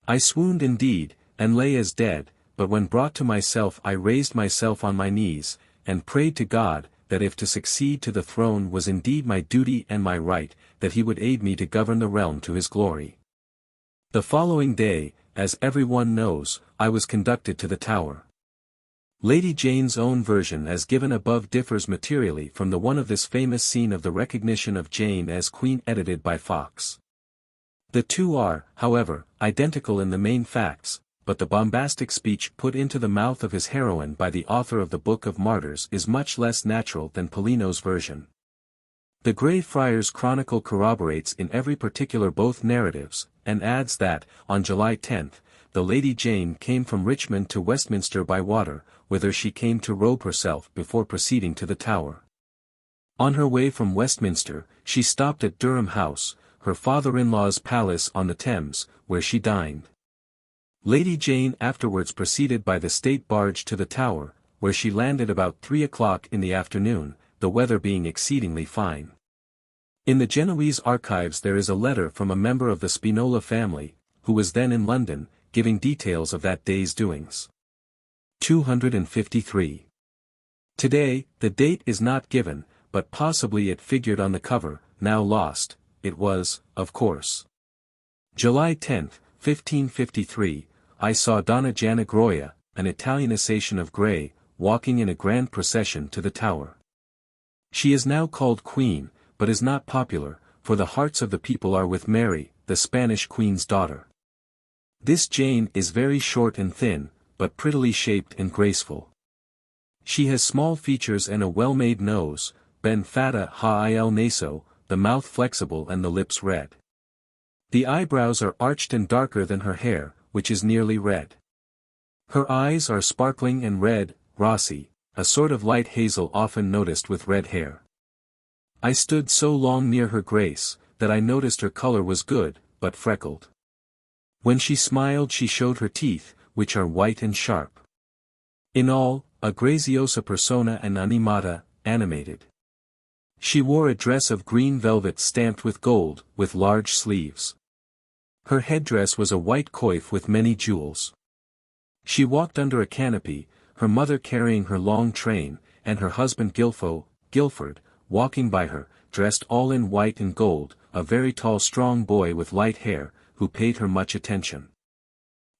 I swooned indeed, and lay as dead, but when brought to myself I raised myself on my knees, and prayed to God, that if to succeed to the throne was indeed my duty and my right, that he would aid me to govern the realm to his glory. The following day, as every one knows, I was conducted to the Tower. Lady Jane's own version as given above differs materially from the one of this famous scene of the recognition of Jane as Queen edited by Fox. The two are, however, identical in the main facts, but the bombastic speech put into the mouth of his heroine by the author of the Book of Martyrs is much less natural than Polino's version. The Grey Friars Chronicle corroborates in every particular both narratives, and adds that, on July 10, the Lady Jane came from Richmond to Westminster by water, whither she came to robe herself before proceeding to the Tower. On her way from Westminster, she stopped at Durham House, her father-in-law's palace on the Thames, where she dined. Lady Jane afterwards proceeded by the state barge to the Tower, where she landed about 3 o'clock in the afternoon, the weather being exceedingly fine. In the Genoese archives there is a letter from a member of the Spinola family, who was then in London, giving details of that day's doings. 253. Today, the date is not given, but possibly it figured on the cover, now lost. It was, of course, July 10, 1553, I saw Donna Giannagroia, an Italianization of Grey, walking in a grand procession to the Tower. She is now called Queen, but is not popular, for the hearts of the people are with Mary, the Spanish Queen's daughter. This Jane is very short and thin, but prettily shaped and graceful. She has small features and a well-made nose, ben fatta ha il naso, the mouth flexible and the lips red. The eyebrows are arched and darker than her hair, which is nearly red. Her eyes are sparkling and red, rossi, a sort of light hazel often noticed with red hair. I stood so long near her grace, that I noticed her color was good, but freckled. When she smiled she showed her teeth, which are white and sharp. In all, a graziosa persona and animata, animated. She wore a dress of green velvet stamped with gold, with large sleeves. Her headdress was a white coif with many jewels. She walked under a canopy, her mother carrying her long train, and her husband Guilford, walking by her, dressed all in white and gold, a very tall strong boy with light hair, who paid her much attention.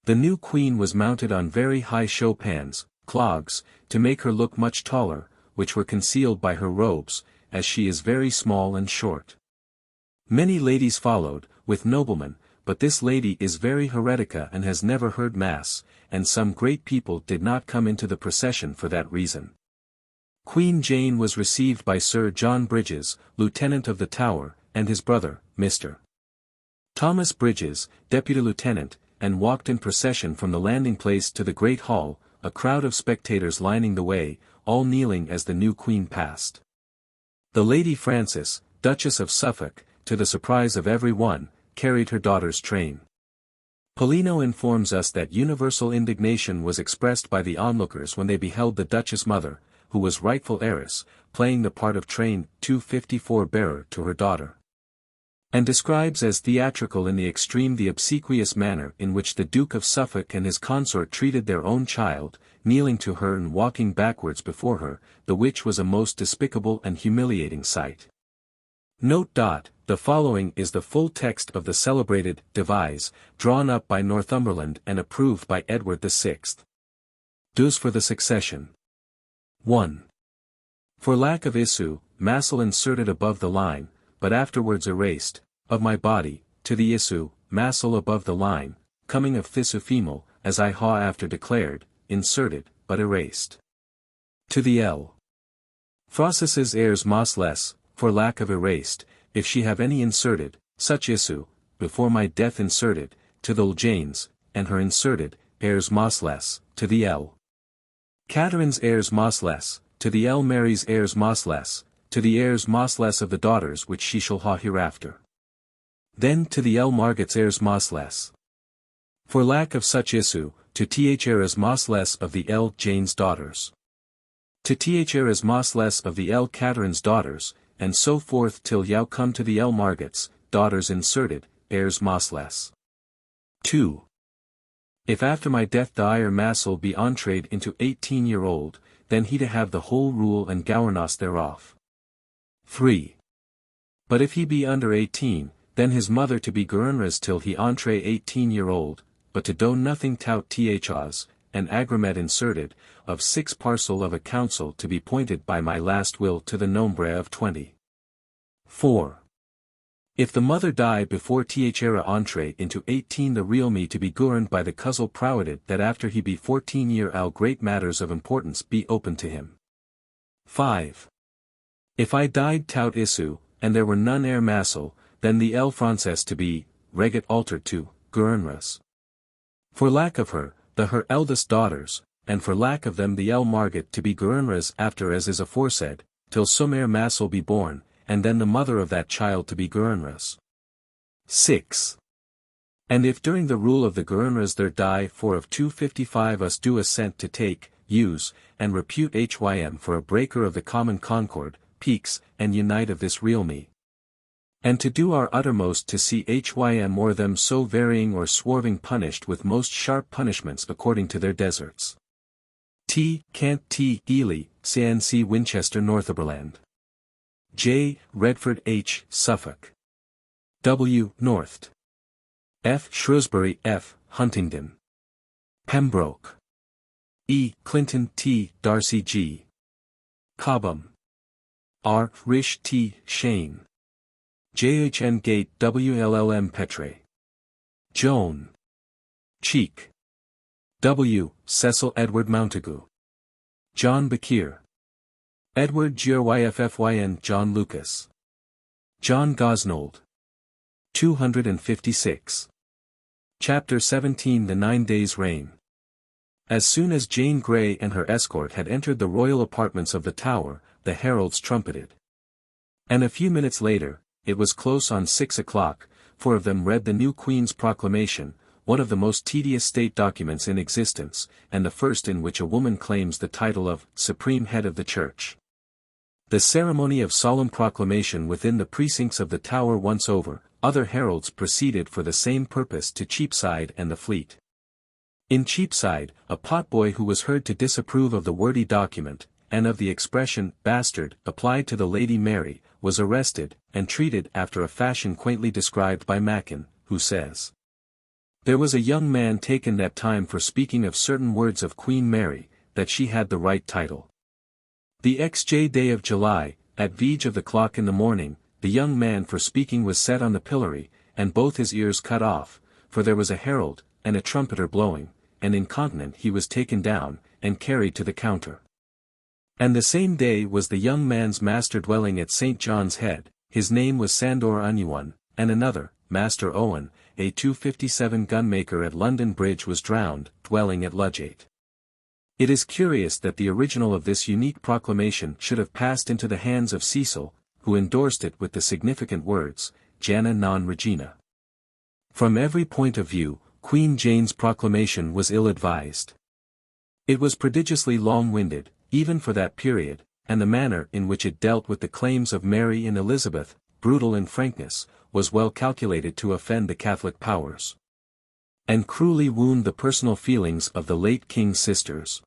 The new queen was mounted on very high show-pans, clogs, to make her look much taller, which were concealed by her robes, as she is very small and short. Many ladies followed, with noblemen, but this lady is very heretica and has never heard mass, and some great people did not come into the procession for that reason. Queen Jane was received by Sir John Bridges, Lieutenant of the Tower, and his brother, Mr. Thomas Bridges, Deputy Lieutenant, and walked in procession from the landing place to the Great Hall, a crowd of spectators lining the way, all kneeling as the new queen passed. The Lady Frances, Duchess of Suffolk, to the surprise of every one, carried her daughter's train. Polino informs us that universal indignation was expressed by the onlookers when they beheld the Duchess mother, who was rightful heiress, playing the part of train 254 bearer to her daughter. And describes as theatrical in the extreme the obsequious manner in which the Duke of Suffolk and his consort treated their own child, kneeling to her and walking backwards before her, the which was a most despicable and humiliating sight. Note. The following is the full text of the celebrated devise, drawn up by Northumberland and approved by Edward VI. Dues for the succession. 1. For lack of issue, massel inserted above the line, but afterwards erased, of my body, to the issue, massel above the line, coming of thisu female, as I ha after declared, inserted, but erased. To the L. Francis's heirs mas less, for lack of erased, if she have any inserted, such issue, before my death inserted, to the L. Jane's, and her inserted, heirs mas less, to the L. Catherine's heirs mas less, to the L. Mary's heirs mas less, to the heirs mas less of the daughters which she shall ha hereafter. Then to the L. Margaret's heirs mas less. For lack of such issue, to th heirs mas less of the L. Jane's daughters. To th heirs mas less of the L. Catherine's daughters, and so forth till yau come to the L. Margaret's, daughters inserted, heirs mas less. 2. If after my death the heir massel be entreed into 18-year-old, then he to have the whole rule and governance thereof. 3. But if he be under 18, then his mother to be governess till he entre 18-year-old, but to do nothing tout thas, and agreement inserted, of 6 parcel of a council to be pointed by my last will to the nombre of 20. 4. If the mother die before thera entre into 18 the real me to be governed by the cousin provided that after he be 14 all great matters of importance be open to him. 5. If I died tout issue, and there were none heir massel, then the L. Frances to be, regat altered to, governess. For lack of her, her eldest daughters, and for lack of them the L. Margaret to be governess after as is aforesaid, till some heir massel be born, and then the mother of that child to be governess. 6. And if during the rule of the governess there die 4 of 255 us do assent to take, use, and repute HYM for a breaker of the common concord, peaks, and unite of this real me. And to do our uttermost to see HYM or them so varying or swerving punished with most sharp punishments according to their deserts. T. Kent T. Ely, C. Winchester Northumberland. J. Redford H. Suffolk. W. North. F. Shrewsbury F. Huntingdon. Pembroke. E. Clinton T. Darcy G. Cobham. R. Rish T. Shane. J.H.N. Gate WLLM Petre. Joan. Cheek. W. Cecil Edward Montagu. John Bakir. Edward Gyffyn John Lucas. John Gosnold. 256. Chapter 17 The 9 Days' Reign. As soon as Jane Grey and her escort had entered the royal apartments of the Tower, the heralds trumpeted. And a few minutes later, it was close on 6 o'clock, 4 of them read the new Queen's proclamation, one of the most tedious state documents in existence, and the first in which a woman claims the title of Supreme Head of the Church. The ceremony of solemn proclamation within the precincts of the Tower once over, other heralds proceeded for the same purpose to Cheapside and the Fleet. In Cheapside, a potboy who was heard to disapprove of the wordy document, and of the expression, bastard, applied to the Lady Mary, was arrested, and treated after a fashion quaintly described by Mackin, who says, "There was a young man taken that time for speaking of certain words of Queen Mary, that she had the right title. The XJ day of July, at Vege of the clock in the morning, the young man for speaking was set on the pillory, and both his ears cut off, for there was a herald, and a trumpeter blowing, and incontinent he was taken down, and carried to the counter. And the same day was the young man's master dwelling at St. John's Head, his name was Sandor Anyone, and another, Master Owen, a 257 gunmaker at London Bridge was drowned, dwelling at Ludgate." It is curious that the original of this unique proclamation should have passed into the hands of Cecil, who endorsed it with the significant words, Jana non regina. From every point of view, Queen Jane's proclamation was ill-advised. It was prodigiously long-winded, even for that period, and the manner in which it dealt with the claims of Mary and Elizabeth, brutal in frankness, was well calculated to offend the Catholic powers, and cruelly wound the personal feelings of the late King's sisters.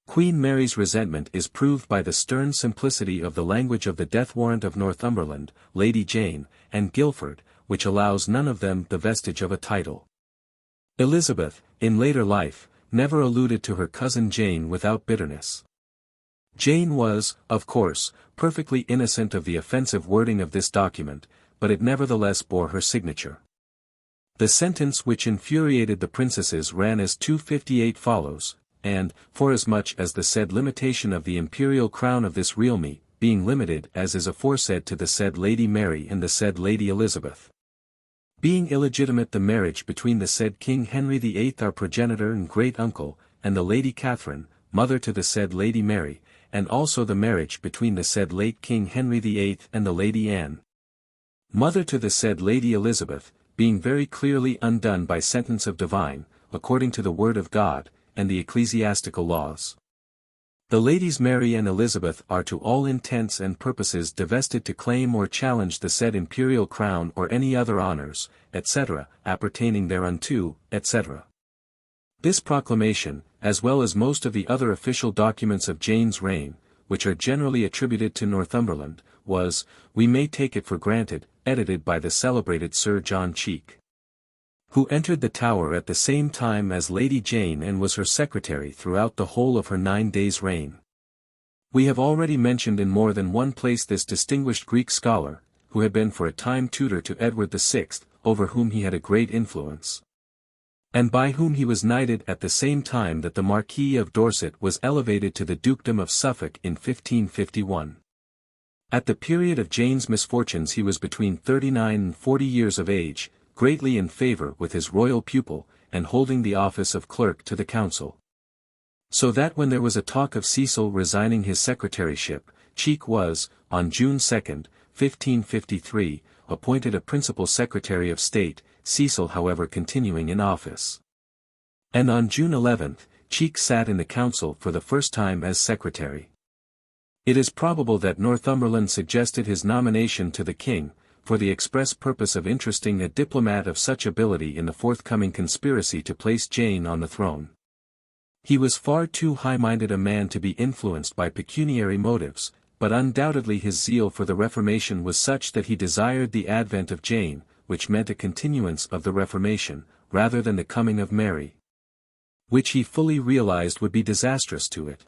Queen Mary's resentment is proved by the stern simplicity of the language of the death warrant of Northumberland, Lady Jane, and Guilford, which allows none of them the vestige of a title. Elizabeth, in later life, never alluded to her cousin Jane without bitterness. Jane was, of course, perfectly innocent of the offensive wording of this document, but it nevertheless bore her signature. The sentence which infuriated the princesses ran as 258 follows, and, forasmuch as the said limitation of the imperial crown of this realme, being limited as is aforesaid to the said Lady Mary and the said Lady Elizabeth, being illegitimate the marriage between the said King Henry VIII our progenitor and great-uncle, and the Lady Catherine, mother to the said Lady Mary, and also the marriage between the said late King Henry VIII and the Lady Anne, mother to the said Lady Elizabeth, being very clearly undone by sentence of divine, according to the word of God, and the ecclesiastical laws. The Ladies Mary and Elizabeth are to all intents and purposes divested to claim or challenge the said imperial crown or any other honors, etc., appertaining thereunto, etc. This proclamation, as well as most of the other official documents of Jane's reign, which are generally attributed to Northumberland, was, we may take it for granted, edited by the celebrated Sir John Cheek, who entered the Tower at the same time as Lady Jane and was her secretary throughout the whole of her 9 days' reign. We have already mentioned in more than one place this distinguished Greek scholar, who had been for a time tutor to Edward VI, over whom he had a great influence, and by whom he was knighted at the same time that the Marquis of Dorset was elevated to the Dukedom of Suffolk in 1551. At the period of Jane's misfortunes he was between 39 and 40 years of age, greatly in favour with his royal pupil, and holding the office of clerk to the council. So that when there was a talk of Cecil resigning his secretaryship, Cheek was, on June 2, 1553, appointed a principal secretary of state, Cecil however continuing in office. And on June 11, Cheek sat in the council for the first time as secretary. It is probable that Northumberland suggested his nomination to the king, for the express purpose of interesting a diplomat of such ability in the forthcoming conspiracy to place Jane on the throne. He was far too high-minded a man to be influenced by pecuniary motives, but undoubtedly his zeal for the Reformation was such that he desired the advent of Jane, which meant a continuance of the Reformation, rather than the coming of Mary, which he fully realized would be disastrous to it.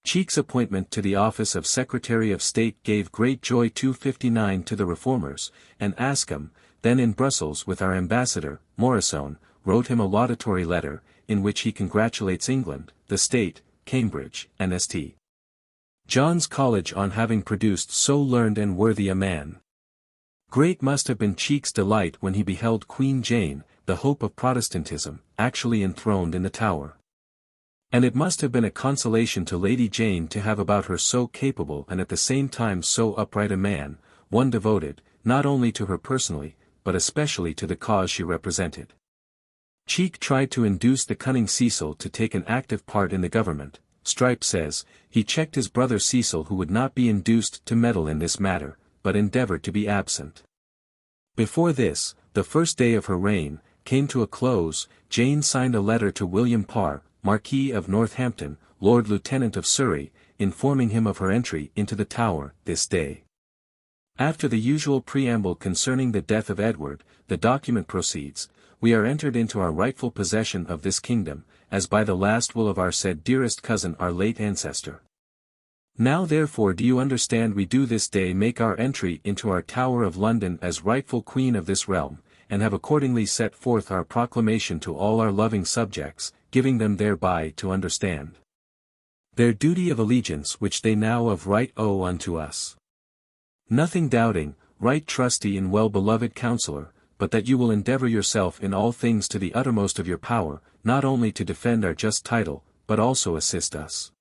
Cheek's appointment to the office of Secretary of State gave great joy 259 to the Reformers, and ASKEW, then in Brussels with our ambassador, Morrisone, wrote him a laudatory letter, in which he congratulates England, the State, Cambridge, and St. John's College on having produced so learned and worthy a man. Great must have been Cheek's delight when he beheld Queen Jane, the hope of Protestantism, actually enthroned in the Tower. And it must have been a consolation to Lady Jane to have about her so capable and at the same time so upright a man, one devoted, not only to her personally, but especially to the cause she represented. Cheek tried to induce the cunning Cecil to take an active part in the government, Strype says, he checked his brother Cecil, who would not be induced to meddle in this matter, but endeavoured to be absent. Before this, the first day of her reign, came to a close, Jane signed a letter to William Parr, Marquis of Northampton, Lord Lieutenant of Surrey, informing him of her entry into the Tower, this day. After the usual preamble concerning the death of Edward, the document proceeds, we are entered into our rightful possession of this kingdom, as by the last will of our said dearest cousin our late ancestor. Now therefore do you understand, we do this day make our entry into our Tower of London as rightful Queen of this realm, and have accordingly set forth our proclamation to all our loving subjects, giving them thereby to understand their duty of allegiance which they now of right owe unto us. Nothing doubting, right trusty and well-beloved counsellor, but that you will endeavour yourself in all things to the uttermost of your power, not only to defend our just title, but also assist us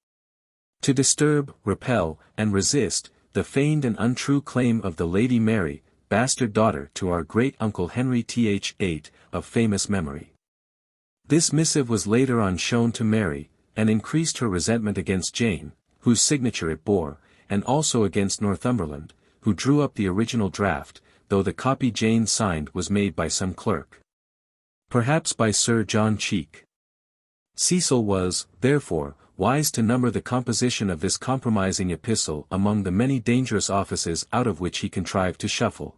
to disturb, repel, and resist, the feigned and untrue claim of the Lady Mary, bastard daughter to our great-uncle Henry VIII, of famous memory. This missive was later on shown to Mary, and increased her resentment against Jane, whose signature it bore, and also against Northumberland, who drew up the original draft, though the copy Jane signed was made by some clerk. Perhaps by Sir John Cheek. Cecil was, therefore, wise to number the composition of this compromising epistle among the many dangerous offices out of which he contrived to shuffle.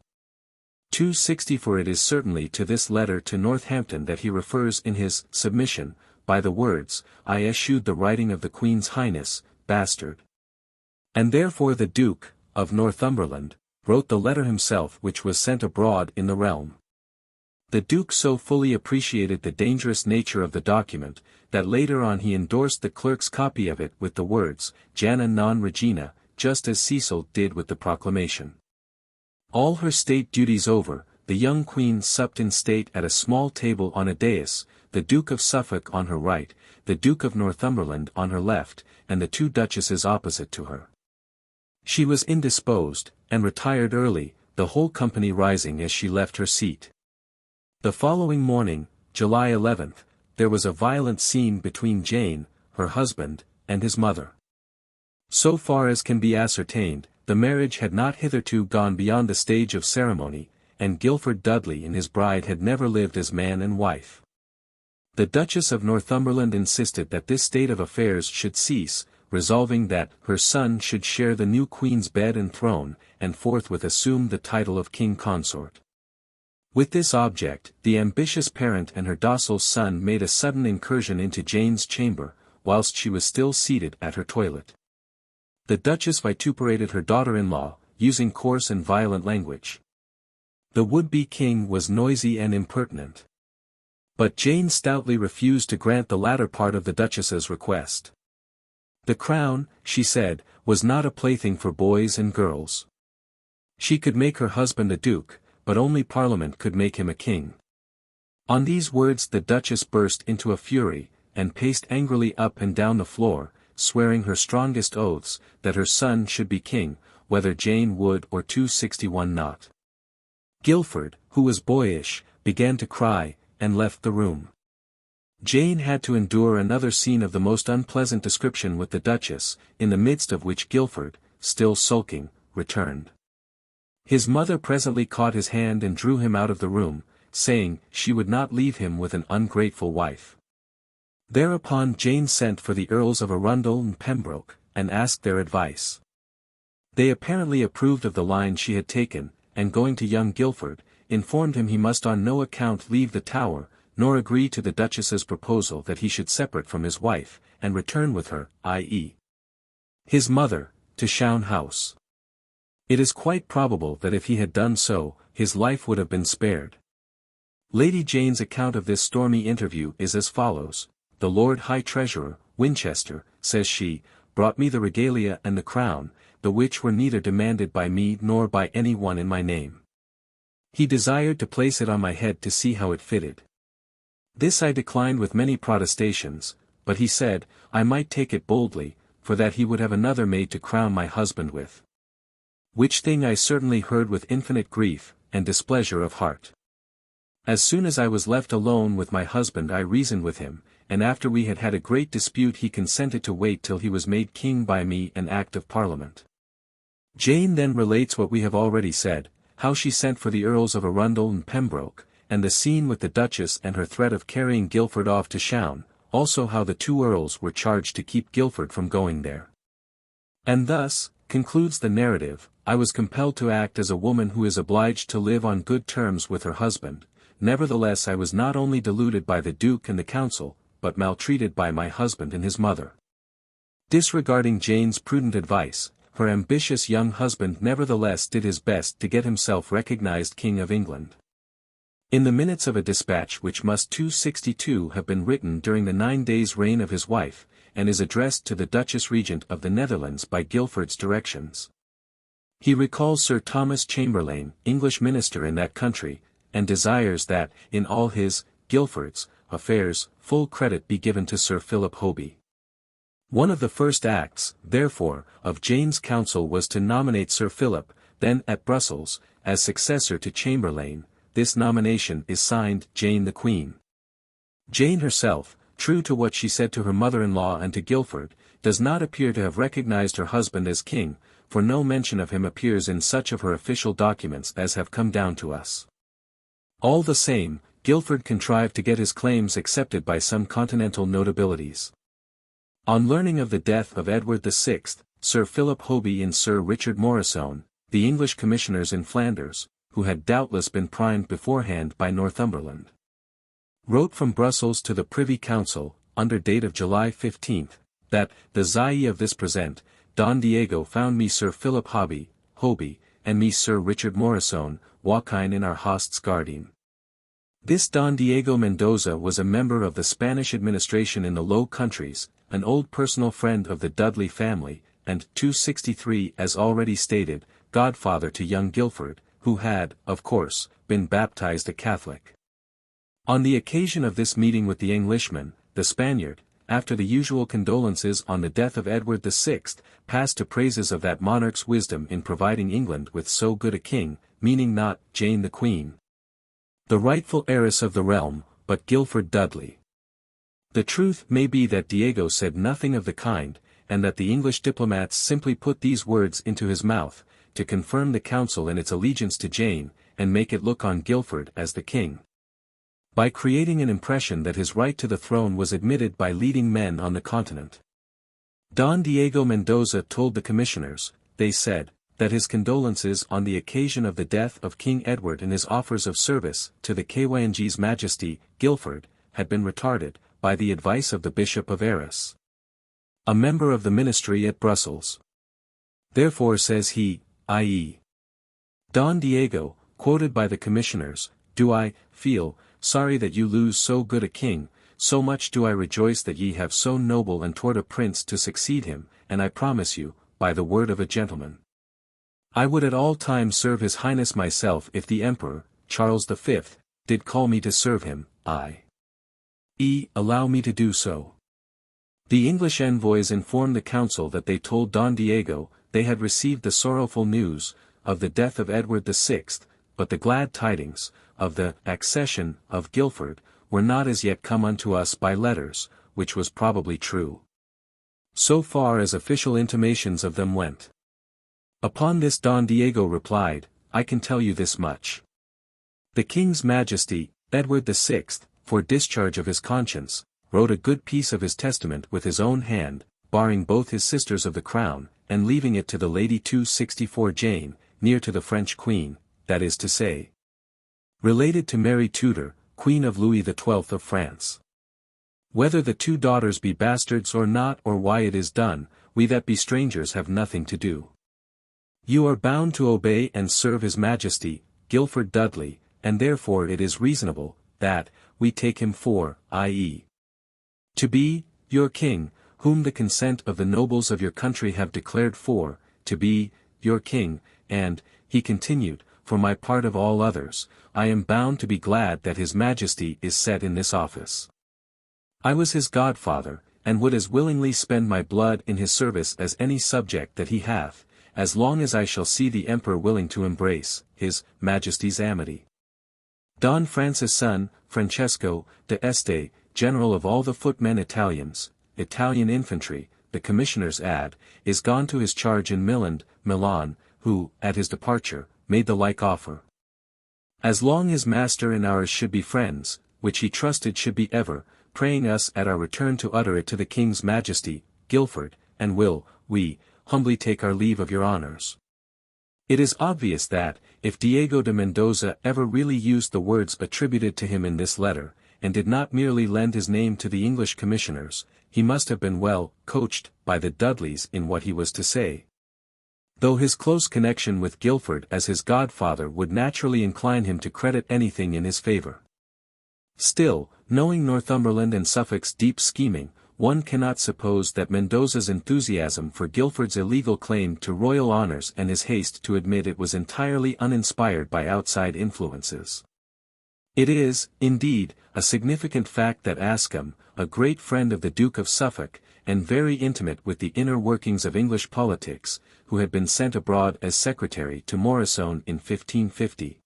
260. For it is certainly to this letter to Northampton that he refers in his submission, by the words, I eschewed the writing of the Queen's Highness, bastard. And therefore the Duke of Northumberland wrote the letter himself, which was sent abroad in the realm. The Duke so fully appreciated the dangerous nature of the document, that later on he endorsed the clerk's copy of it with the words, Jana non regina, just as Cecil did with the proclamation. All her state duties over, the young Queen supped in state at a small table on a dais, the Duke of Suffolk on her right, the Duke of Northumberland on her left, and the two duchesses opposite to her. She was indisposed, and retired early, the whole company rising as she left her seat. The following morning, July 11th, there was a violent scene between Jane, her husband, and his mother. So far as can be ascertained, the marriage had not hitherto gone beyond the stage of ceremony, and Guilford Dudley and his bride had never lived as man and wife. The Duchess of Northumberland insisted that this state of affairs should cease, resolving that her son should share the new Queen's bed and throne, and forthwith assume the title of King Consort. With this object, the ambitious parent and her docile son made a sudden incursion into Jane's chamber, whilst she was still seated at her toilet. The Duchess vituperated her daughter-in-law, using coarse and violent language. The would-be king was noisy and impertinent. But Jane stoutly refused to grant the latter part of the Duchess's request. The crown, she said, was not a plaything for boys and girls. She could make her husband a duke, but only Parliament could make him a king. On these words the Duchess burst into a fury, and paced angrily up and down the floor, swearing her strongest oaths, that her son should be king, whether Jane would or 261 not. Guilford, who was boyish, began to cry, and left the room. Jane had to endure another scene of the most unpleasant description with the Duchess, in the midst of which Guilford, still sulking, returned. His mother presently caught his hand and drew him out of the room, saying she would not leave him with an ungrateful wife. Thereupon Jane sent for the Earls of Arundel and Pembroke, and asked their advice. They apparently approved of the line she had taken, and going to young Guilford, informed him he must on no account leave the Tower, nor agree to the Duchess's proposal that he should separate from his wife, and return with her, i.e. his mother, to Shown House. It is quite probable that if he had done so, his life would have been spared. Lady Jane's account of this stormy interview is as follows. The Lord High Treasurer, Winchester, says she, brought me the regalia and the crown, the which were neither demanded by me nor by any one in my name. He desired to place it on my head to see how it fitted. This I declined with many protestations, but he said, I might take it boldly, for that he would have another made to crown my husband with. Which thing I certainly heard with infinite grief, and displeasure of heart. As soon as I was left alone with my husband I reasoned with him, and after we had had a great dispute he consented to wait till he was made king by me an Act of Parliament. Jane then relates what we have already said, how she sent for the Earls of Arundel and Pembroke, and the scene with the Duchess and her threat of carrying Guilford off to Shaln, also how the two Earls were charged to keep Guilford from going there. And thus, concludes the narrative, I was compelled to act as a woman who is obliged to live on good terms with her husband, nevertheless I was not only deluded by the Duke and the Council, but maltreated by my husband and his mother. Disregarding Jane's prudent advice, her ambitious young husband nevertheless did his best to get himself recognized King of England. In the minutes of a dispatch which must 262 have been written during the 9 days' reign of his wife, and is addressed to the Duchess Regent of the Netherlands by Guilford's directions. He recalls Sir Thomas Chamberlain, English minister in that country, and desires that, in all his, Guilford's, affairs, full credit be given to Sir Philip Hoby. One of the first acts, therefore, of Jane's council was to nominate Sir Philip, then at Brussels, as successor to Chamberlain. This nomination is signed Jane the Queen. Jane herself, true to what she said to her mother-in-law and to Guilford, does not appear to have recognized her husband as king, for no mention of him appears in such of her official documents as have come down to us. All the same, Guilford contrived to get his claims accepted by some continental notabilities. On learning of the death of Edward VI, Sir Philip Hoby and Sir Richard Morrisone, the English commissioners in Flanders, who had doubtless been primed beforehand by Northumberland, wrote from Brussels to the Privy Council, under date of July 15, that, the Xii of this present, Don Diego found me Sir Philip Hoby, and me Sir Richard Morrisone, walkine in our host's guardian. This Don Diego Mendoza was a member of the Spanish administration in the Low Countries, an old personal friend of the Dudley family, and 263 as already stated, godfather to young Guilford, who had, of course, been baptized a Catholic. On the occasion of this meeting with the Englishman, the Spaniard, after the usual condolences on the death of Edward VI, passed to praises of that monarch's wisdom in providing England with so good a king, meaning not Jane the Queen, the rightful heiress of the realm, but Guilford Dudley. The truth may be that Diego said nothing of the kind, and that the English diplomats simply put these words into his mouth, to confirm the council in its allegiance to Jane, and make it look on Guilford as the king, by creating an impression that his right to the throne was admitted by leading men on the continent. Don Diego Mendoza told the commissioners, they said, that his condolences on the occasion of the death of King Edward and his offers of service to the King's Majesty, Guilford, had been retarded, by the advice of the Bishop of Arras, a member of the ministry at Brussels. Therefore says he, i.e. Don Diego, quoted by the commissioners, do I feel sorry that you lose so good a king, so much do I rejoice that ye have so noble and toward a prince to succeed him, and I promise you, by the word of a gentleman, I would at all times serve his highness myself if the Emperor, Charles V, did call me to serve him, i.e. allow me to do so. The English envoys informed the council that they told Don Diego, they had received the sorrowful news, of the death of Edward VI, but the glad tidings, of the accession of Guilford, were not as yet come unto us by letters, which was probably true, so far as official intimations of them went. Upon this Don Diego replied, I can tell you this much. The King's Majesty, Edward VI, for discharge of his conscience, wrote a good piece of his testament with his own hand, barring both his sisters of the crown, and leaving it to the Lady 264 Jane, near to the French Queen, that is to say, related to Mary Tudor, Queen of Louis XII of France. Whether the two daughters be bastards or not or why it is done, we that be strangers have nothing to do. You are bound to obey and serve His Majesty, Guilford Dudley, and therefore it is reasonable, that, we take him for, i.e. to be, your king, whom the consent of the nobles of your country have declared for, to be, your king, and, he continued, for my part of all others, I am bound to be glad that His Majesty is set in this office. I was his godfather, and would as willingly spend my blood in his service as any subject that he hath, as long as I shall see the Emperor willing to embrace His Majesty's amity. Don Francis' son, Francesco, de Este, general of all the footmen Italian infantry, the commissioners add, is gone to his charge in Milan, who, at his departure, made the like offer. As long his master and ours should be friends, which he trusted should be ever, praying us at our return to utter it to the King's Majesty, Guilford, and will, we, humbly take our leave of your honours. It is obvious that, if Diego de Mendoza ever really used the words attributed to him in this letter, and did not merely lend his name to the English commissioners, he must have been well coached by the Dudleys in what he was to say. Though his close connection with Guilford as his godfather would naturally incline him to credit anything in his favour. Still, knowing Northumberland and Suffolk's deep scheming, one cannot suppose that Mendoza's enthusiasm for Guilford's illegal claim to royal honours and his haste to admit it was entirely uninspired by outside influences. It is, indeed, a significant fact that Askam, a great friend of the Duke of Suffolk, and very intimate with the inner workings of English politics, who had been sent abroad as secretary to Morisone in 1550,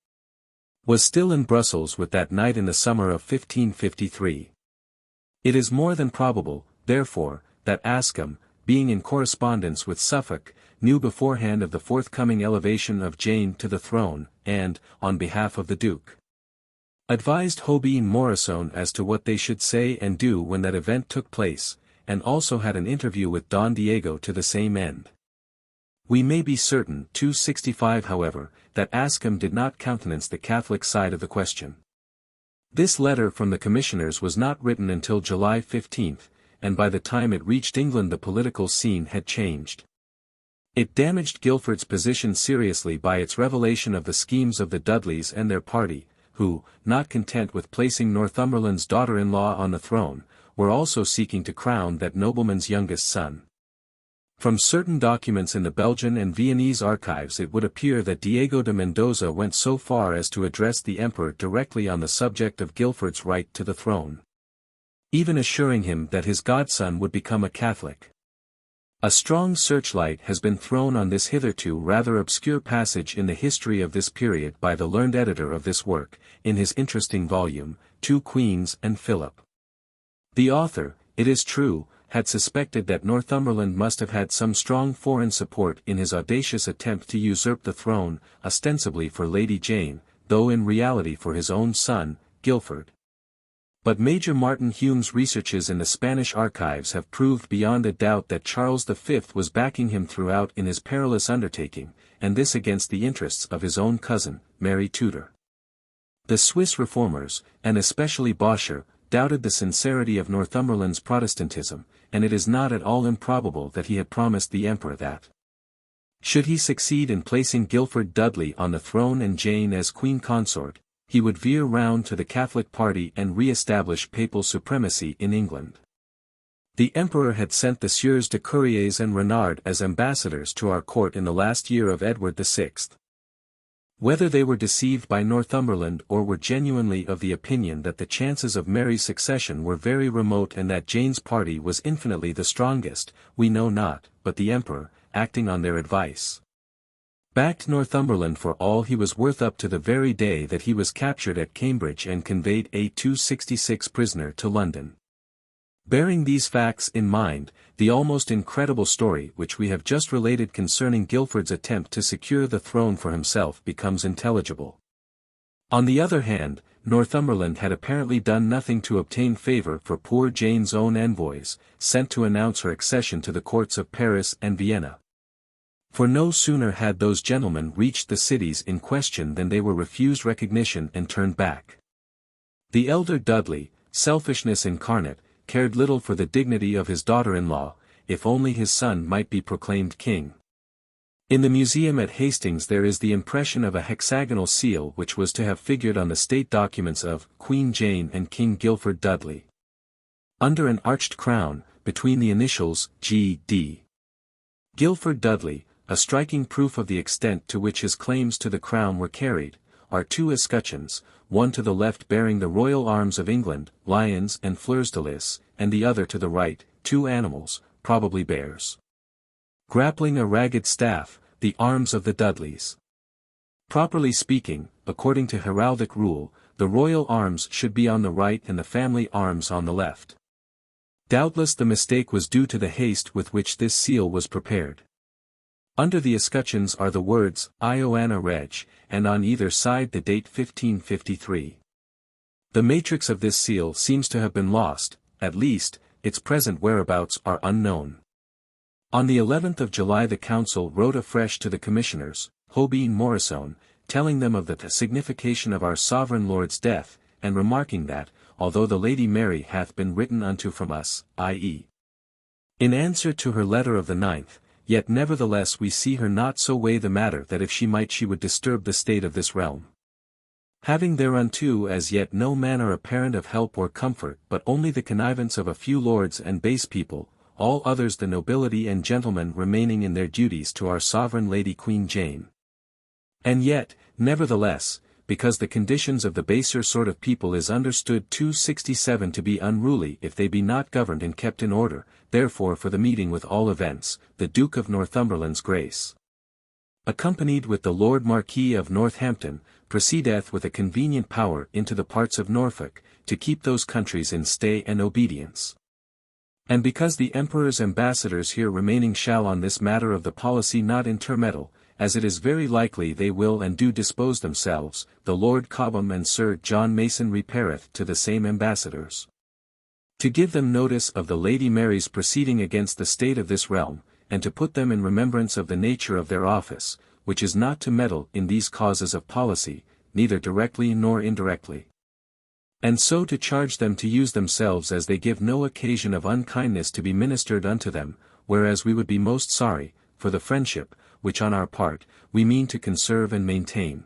was still in Brussels with that night in the summer of 1553. It is more than probable, therefore, that Askam, being in correspondence with Suffolk, knew beforehand of the forthcoming elevation of Jane to the throne, and, on behalf of the Duke, advised Hoby and Morisone as to what they should say and do when that event took place, and also had an interview with Don Diego to the same end. We may be certain, 265 however, that Askam did not countenance the Catholic side of the question. This letter from the commissioners was not written until July 15, and by the time it reached England the political scene had changed. It damaged Guilford's position seriously by its revelation of the schemes of the Dudleys and their party, who, not content with placing Northumberland's daughter-in-law on the throne, were also seeking to crown that nobleman's youngest son. From certain documents in the Belgian and Viennese archives it would appear that Diego de Mendoza went so far as to address the emperor directly on the subject of Guilford's right to the throne, even assuring him that his godson would become a Catholic. A strong searchlight has been thrown on this hitherto rather obscure passage in the history of this period by the learned editor of this work, in his interesting volume, Two Queens and Philip. The author, it is true, had suspected that Northumberland must have had some strong foreign support in his audacious attempt to usurp the throne, ostensibly for Lady Jane, though in reality for his own son, Guilford. But Major Martin Hume's researches in the Spanish archives have proved beyond a doubt that Charles V was backing him throughout in his perilous undertaking, and this against the interests of his own cousin, Mary Tudor. The Swiss reformers, and especially Bosscher, doubted the sincerity of Northumberland's Protestantism, and it is not at all improbable that he had promised the emperor that, should he succeed in placing Guilford Dudley on the throne and Jane as queen consort, he would veer round to the Catholic party and re-establish papal supremacy in England. The emperor had sent the Sieurs de Couriers and Renard as ambassadors to our court in the last year of Edward VI. Whether they were deceived by Northumberland or were genuinely of the opinion that the chances of Mary's succession were very remote and that Jane's party was infinitely the strongest, we know not, but the emperor, acting on their advice, backed Northumberland for all he was worth up to the very day that he was captured at Cambridge and conveyed a 266 prisoner to London. Bearing these facts in mind, the almost incredible story which we have just related concerning Guilford's attempt to secure the throne for himself becomes intelligible. On the other hand, Northumberland had apparently done nothing to obtain favour for poor Jane's own envoys, sent to announce her accession to the courts of Paris and Vienna. For no sooner had those gentlemen reached the cities in question than they were refused recognition and turned back. The elder Dudley, selfishness incarnate, cared little for the dignity of his daughter-in-law, if only his son might be proclaimed king. In the museum at Hastings there is the impression of a hexagonal seal which was to have figured on the state documents of Queen Jane and King Guilford Dudley, under an arched crown, between the initials G.D. Guilford Dudley, a striking proof of the extent to which his claims to the crown were carried, are two escutcheons, one to the left bearing the royal arms of England, lions and fleurs de lis, and the other to the right, two animals, probably bears, grappling a ragged staff, the arms of the Dudleys. Properly speaking, according to heraldic rule, the royal arms should be on the right and the family arms on the left. Doubtless the mistake was due to the haste with which this seal was prepared. Under the escutcheons are the words, Ioana Reg, and on either side the date 1553. The matrix of this seal seems to have been lost, at least, its present whereabouts are unknown. On the 11th of July the council wrote afresh to the commissioners, Hoby and Morrison, telling them of the signification of our sovereign lord's death, and remarking that, although the Lady Mary hath been written unto from us, i.e. in answer to her letter of the 9th, yet nevertheless we see her not so weigh the matter that if she might she would disturb the state of this realm. Having thereunto as yet no manner apparent of help or comfort but only the connivance of a few lords and base people, all others the nobility and gentlemen remaining in their duties to our sovereign Lady Queen Jane. And yet, nevertheless, because the conditions of the baser sort of people is understood 267 to be unruly if they be not governed and kept in order, therefore for the meeting with all events, the Duke of Northumberland's grace, accompanied with the Lord Marquis of Northampton, proceedeth with a convenient power into the parts of Norfolk, to keep those countries in stay and obedience. And because the Emperor's ambassadors here remaining shall on this matter of the policy not intermeddle, as it is very likely they will and do dispose themselves, the Lord Cobham and Sir John Mason repaireth to the same ambassadors, to give them notice of the Lady Mary's proceeding against the state of this realm, and to put them in remembrance of the nature of their office, which is not to meddle in these causes of policy, neither directly nor indirectly. And so to charge them to use themselves as they give no occasion of unkindness to be ministered unto them, whereas we would be most sorry, for the friendship, which on our part, we mean to conserve and maintain.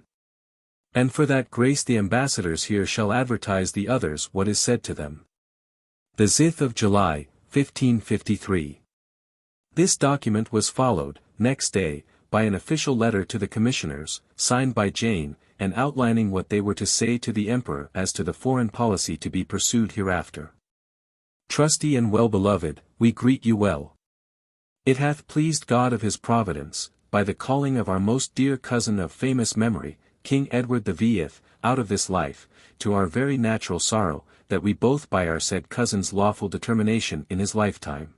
And for that grace the ambassadors here shall advertise the others what is said to them. The 5th of July, 1553. This document was followed, next day, by an official letter to the commissioners, signed by Jane, and outlining what they were to say to the Emperor as to the foreign policy to be pursued hereafter. Trusty and well-beloved, we greet you well. It hath pleased God of his providence, by the calling of our most dear cousin of famous memory, King Edward the VIII, out of this life, to our very natural sorrow, that we both by our said cousin's lawful determination in his lifetime,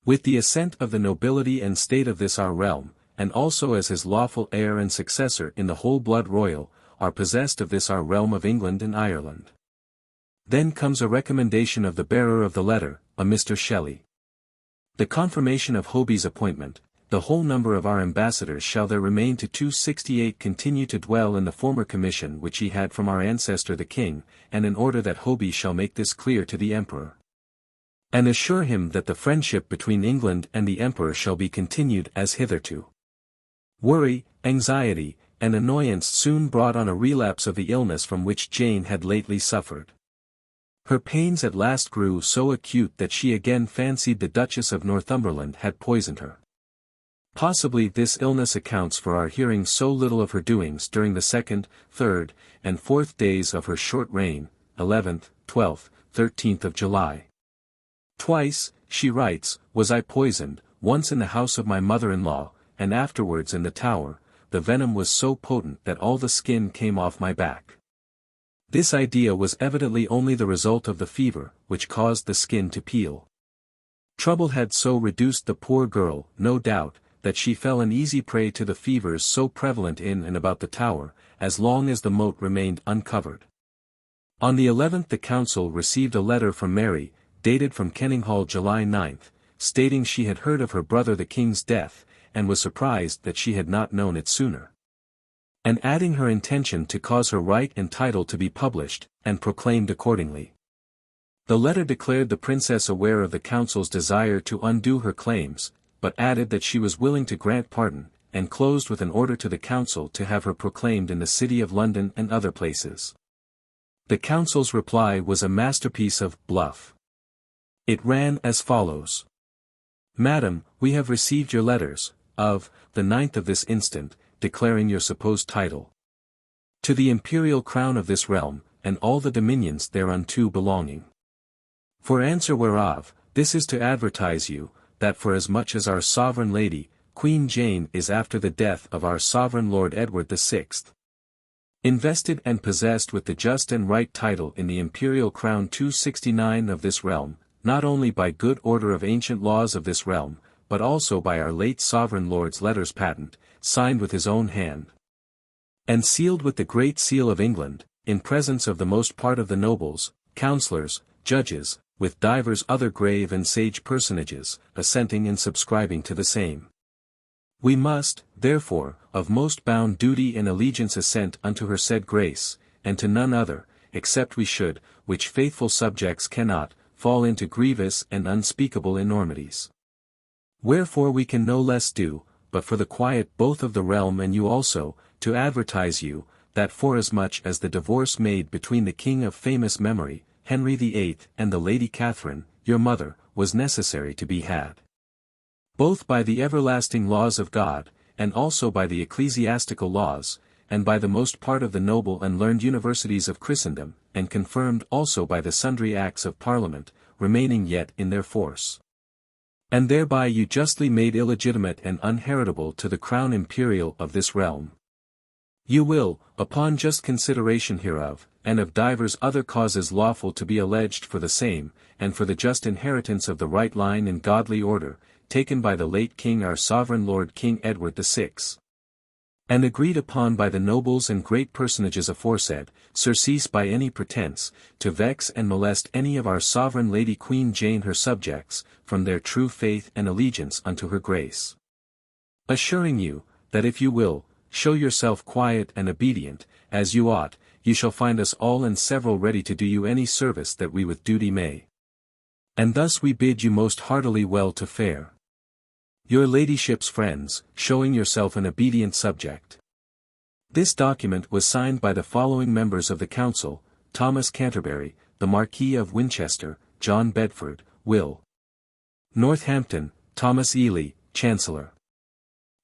with the assent of the nobility and state of this our realm, and also as his lawful heir and successor in the whole blood royal, are possessed of this our realm of England and Ireland. Then comes a recommendation of the bearer of the letter, a Mr. Shelley. The confirmation of Hoby's appointment, the whole number of our ambassadors shall there remain to 268 continue to dwell in the former commission which he had from our ancestor the king, and in order that Hoby shall make this clear to the Emperor, and assure him that the friendship between England and the Emperor shall be continued as hitherto. Worry, anxiety, and annoyance soon brought on a relapse of the illness from which Jane had lately suffered. Her pains at last grew so acute that she again fancied the Duchess of Northumberland had poisoned her. Possibly this illness accounts for our hearing so little of her doings during the 2nd, 3rd, and 4th days of her short reign, 11th, 12th, 13th of July. Twice, she writes, was I poisoned, once in the house of my mother-in-law, and afterwards in the Tower. The venom was so potent that all the skin came off my back. This idea was evidently only the result of the fever, which caused the skin to peel. Trouble had so reduced the poor girl, no doubt, that she fell an easy prey to the fevers so prevalent in and about the Tower, as long as the moat remained uncovered. On the 11th the council received a letter from Mary, dated from Kenninghall July 9, stating she had heard of her brother the king's death, and was surprised that she had not known it sooner, and adding her intention to cause her right and title to be published, and proclaimed accordingly. The letter declared the princess aware of the council's desire to undo her claims, but added that she was willing to grant pardon, and closed with an order to the council to have her proclaimed in the city of London and other places. The council's reply was a masterpiece of bluff. It ran as follows. Madam, we have received your letters, of the 9th of this instant, declaring your supposed title to the imperial crown of this realm, and all the dominions thereunto belonging. For answer whereof, this is to advertise you, that for as much as our sovereign lady, Queen Jane is after the death of our sovereign Lord Edward VI, Invested and possessed with the just and right title in the imperial crown 269 of this realm, not only by good order of ancient laws of this realm, but also by our late sovereign lord's letters patent, signed with his own hand, and sealed with the great seal of England, in presence of the most part of the nobles, councillors, judges, with divers other grave and sage personages, assenting and subscribing to the same. We must, therefore, of most bound duty and allegiance assent unto her said grace, and to none other, except we should, which faithful subjects cannot, fall into grievous and unspeakable enormities. Wherefore we can no less do, but for the quiet both of the realm and you also, to advertise you, that forasmuch as the divorce made between the king of famous memory, Henry VIII, and the Lady Catherine, your mother, was necessary to be had, both by the everlasting laws of God, and also by the ecclesiastical laws, and by the most part of the noble and learned universities of Christendom, and confirmed also by the sundry acts of Parliament, remaining yet in their force. And thereby you justly made illegitimate and unheritable to the crown imperial of this realm. You will, upon just consideration hereof, and of divers other causes lawful to be alleged for the same, and for the just inheritance of the right line in godly order, taken by the late King our Sovereign Lord King Edward VI, and agreed upon by the nobles and great personages aforesaid, surcease by any pretence, to vex and molest any of our Sovereign Lady Queen Jane her subjects, from their true faith and allegiance unto her grace. Assuring you, that if you will, show yourself quiet and obedient, as you ought, you shall find us all and several ready to do you any service that we with duty may. And thus we bid you most heartily well to fare. Your ladyship's friends, showing yourself an obedient subject. This document was signed by the following members of the council: Thomas Canterbury, the Marquis of Winchester, John Bedford, Will. Northampton, Thomas Ely, Chancellor.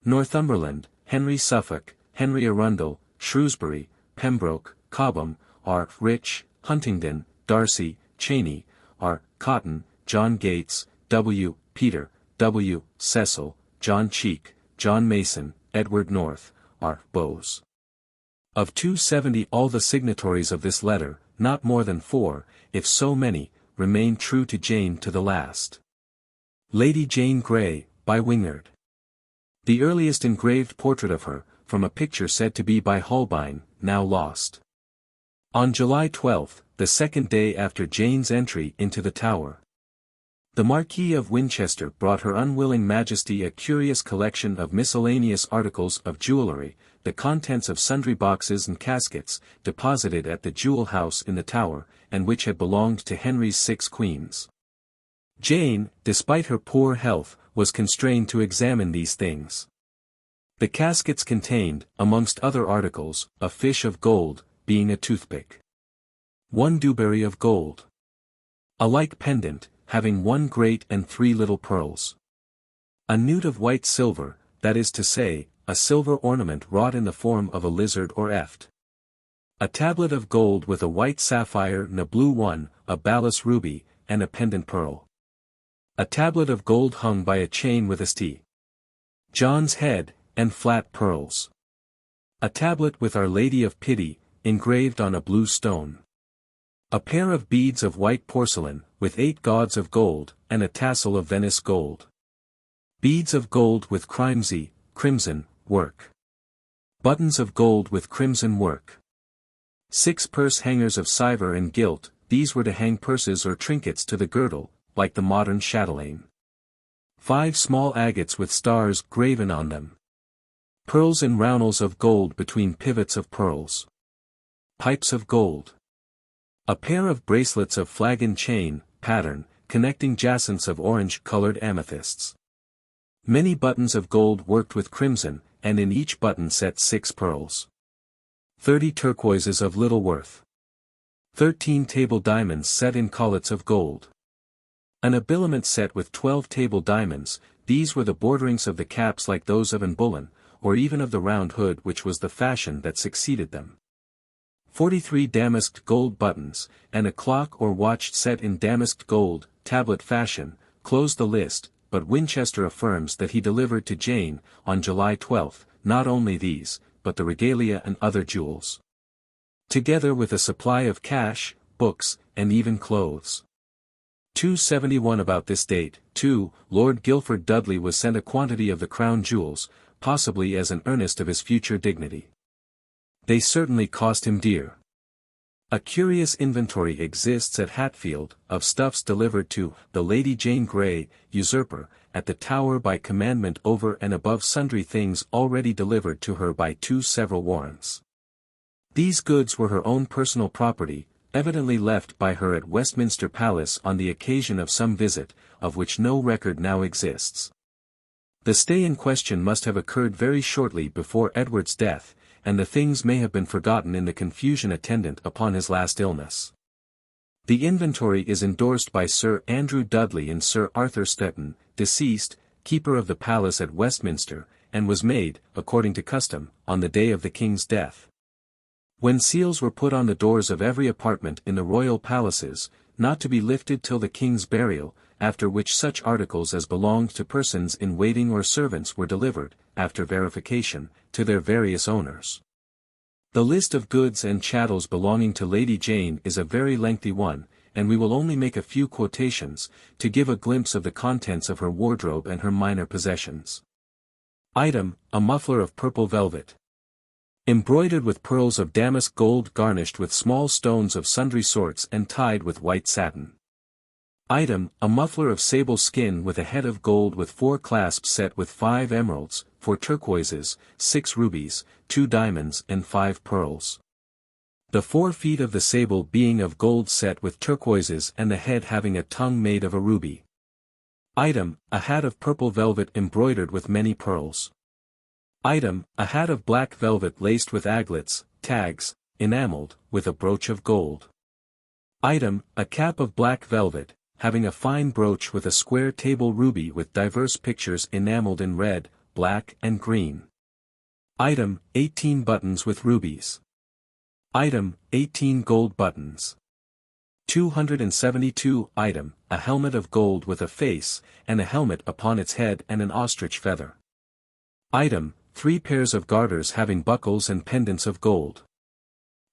Northumberland, Henry Suffolk, Henry Arundel, Shrewsbury, Pembroke, Cobham, R. Rich, Huntingdon, Darcy, Cheney, R. Cotton, John Gates, W. Peter, W. Cecil, John Cheek, John Mason, Edward North, R. Bowes. Of 270 all the signatories of this letter, not more than 4, if so many, remain true to Jane to the last. Lady Jane Grey, by Wingard. The earliest engraved portrait of her, from a picture said to be by Holbein, now lost. On July 12, the second day after Jane's entry into the Tower, the Marquis of Winchester brought her unwilling Majesty a curious collection of miscellaneous articles of jewellery, the contents of sundry boxes and caskets, deposited at the Jewel House in the Tower, and which had belonged to Henry's 6 queens. Jane, despite her poor health, was constrained to examine these things. The caskets contained, amongst other articles, a fish of gold, being a toothpick. 1 dewberry of gold. A like pendant, having 1 great and 3 little pearls. A newt of white silver, that is to say, a silver ornament wrought in the form of a lizard or eft. A tablet of gold with a white sapphire and a blue one, a balas ruby, and a pendant pearl. A tablet of gold hung by a chain with a St. John's head, and flat pearls. A tablet with Our Lady of Pity, engraved on a blue stone. A pair of beads of white porcelain, with 8 gauds of gold, and a tassel of Venice gold. Beads of gold with crimson, work. Buttons of gold with crimson work. 6 purse hangers of silver and gilt, these were to hang purses or trinkets to the girdle, like the modern chatelaine. 5 small agates with stars graven on them. Pearls and roundels of gold between pivots of pearls. Pipes of gold. A pair of bracelets of flagon chain, pattern, connecting jacinths of orange-colored amethysts. Many buttons of gold worked with crimson, and in each button set 6 pearls. 30 turquoises of little worth. 13 table diamonds set in collets of gold. An habiliment set with 12 table diamonds, these were the borderings of the caps like those of an bullion, or even of the round hood which was the fashion that succeeded them. 43 damasked gold buttons, and a clock or watch set in damasked gold, tablet fashion, close the list, but Winchester affirms that he delivered to Jane, on July 12, not only these, but the regalia and other jewels. together with a supply of cash, books, and even clothes. 271 About this date, too, Lord Guilford Dudley was sent a quantity of the crown jewels, possibly as an earnest of his future dignity. They certainly cost him dear. A curious inventory exists at Hatfield, of stuffs delivered to the Lady Jane Grey, usurper, at the Tower by commandment over and above sundry things already delivered to her by 2 several warrants. These goods were her own personal property, evidently left by her at Westminster Palace on the occasion of some visit, of which no record now exists. The stay in question must have occurred very shortly before Edward's death, and the things may have been forgotten in the confusion attendant upon his last illness. The inventory is endorsed by Sir Andrew Dudley and Sir Arthur Stetton, deceased, keeper of the palace at Westminster, and was made, according to custom, on the day of the king's death. When seals were put on the doors of every apartment in the royal palaces, not to be lifted till the king's burial, after which such articles as belonged to persons in waiting or servants were delivered, after verification, to their various owners. The list of goods and chattels belonging to Lady Jane is a very lengthy one, and we will only make a few quotations, to give a glimpse of the contents of her wardrobe and her minor possessions. Item, a muffler of purple velvet, embroidered with pearls of damask gold garnished with small stones of sundry sorts and tied with white satin. Item, a muffler of sable skin with a head of gold with 4 clasps set with 5 emeralds, 4 turquoises, 6 rubies, 2 diamonds and 5 pearls. The 4 feet of the sable being of gold set with turquoises and the head having a tongue made of a ruby. Item, a hat of purple velvet embroidered with many pearls. Item, a hat of black velvet laced with aglets, tags, enameled, with a brooch of gold. Item, a cap of black velvet, having a fine brooch with a square table ruby with diverse pictures enameled in red, black and green. Item, 18 buttons with rubies. Item, 18 gold buttons. 272 Item, a helmet of gold with a face, and a helmet upon its head and an ostrich feather. Item, 3 pairs of garters having buckles and pendants of gold.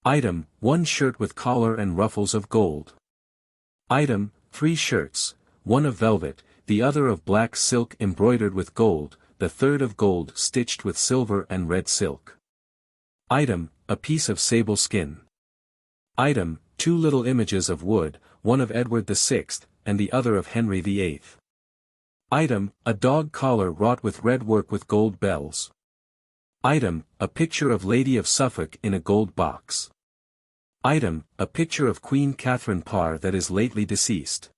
Item, 1 shirt with collar and ruffles of gold. Item, 3 shirts, one of velvet, the other of black silk embroidered with gold, the third of gold stitched with silver and red silk. Item, a piece of sable skin. Item, 2 little images of wood, one of Edward VI, and the other of Henry VIII. Item, a dog collar wrought with red work with gold bells. Item, a picture of Lady of Suffolk in a gold box. Item, a picture of Queen Catherine Parr that is lately deceased.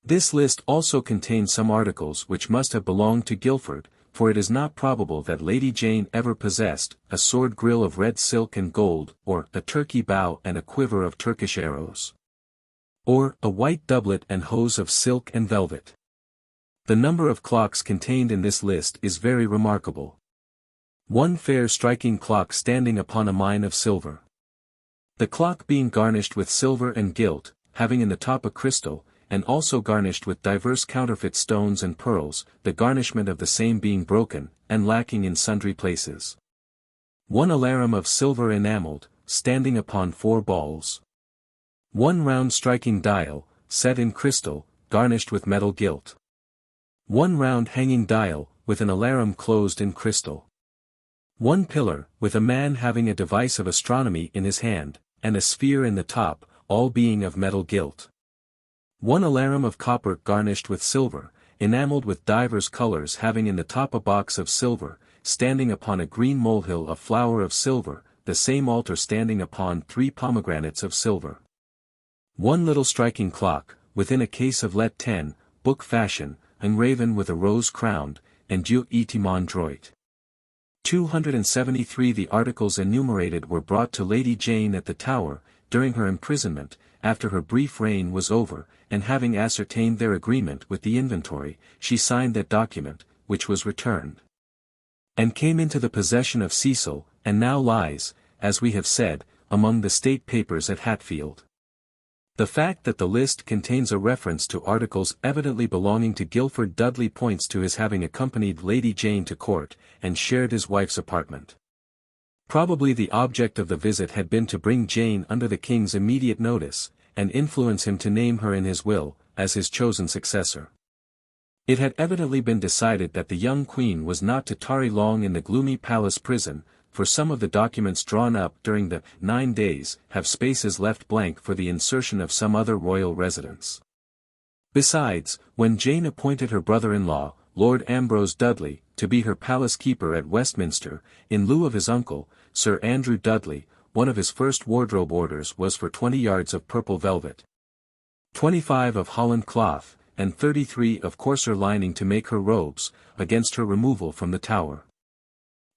This list also contains some articles which must have belonged to Guilford, for it is not probable that Lady Jane ever possessed a sword grill of red silk and gold, or a turkey bow and a quiver of Turkish arrows, or a white doublet and hose of silk and velvet. The number of clocks contained in this list is very remarkable. 1 fair striking clock standing upon a mine of silver. The clock being garnished with silver and gilt, having in the top a crystal, and also garnished with divers counterfeit stones and pearls, the garnishment of the same being broken, and lacking in sundry places. 1 alarum of silver enameled, standing upon 4 balls. 1 round striking dial, set in crystal, garnished with metal gilt. 1 round hanging dial, with an alarum closed in crystal. 1 pillar, with a man having a device of astronomy in his hand, and a sphere in the top, all being of metal gilt. 1 alarum of copper garnished with silver, enameled with divers colors having in the top a box of silver, standing upon a green molehill a flower of silver, the same altar standing upon 3 pomegranates of silver. 1 little striking clock, within a case of let 10, book fashion, engraven with a rose crowned, and Dieu et mon droit. 273 The articles enumerated were brought to Lady Jane at the Tower, during her imprisonment, after her brief reign was over, and having ascertained their agreement with the inventory, she signed that document, which was returned, and came into the possession of Cecil, and now lies, as we have said, among the state papers at Hatfield. The fact that the list contains a reference to articles evidently belonging to Guilford Dudley points to his having accompanied Lady Jane to court, and shared his wife's apartment. Probably the object of the visit had been to bring Jane under the king's immediate notice, and influence him to name her in his will, as his chosen successor. It had evidently been decided that the young queen was not to tarry long in the gloomy palace prison, for some of the documents drawn up during the 9 days have spaces left blank for the insertion of some other royal residence. Besides, when Jane appointed her brother-in-law, Lord Ambrose Dudley, to be her palace keeper at Westminster, in lieu of his uncle, Sir Andrew Dudley, one of his first wardrobe orders was for 20 yards of purple velvet, 25 of Holland cloth, and 33 of coarser lining to make her robes, against her removal from the Tower.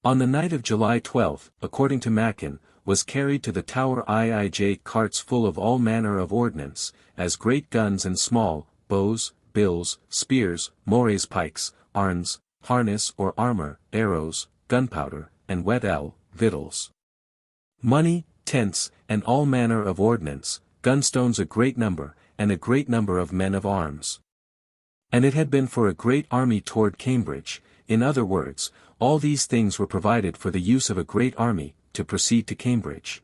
On the night of July 12, according to Mackin, was carried to the Tower IIJ carts full of all manner of ordnance, as great guns and small, bows, bills, spears, mores pikes, arns, harness or armor, arrows, gunpowder, and victuals. Money, tents, and all manner of ordnance, gunstones a great number, and a great number of men of arms. And it had been for a great army toward Cambridge, in other words, all these things were provided for the use of a great army, to proceed to Cambridge.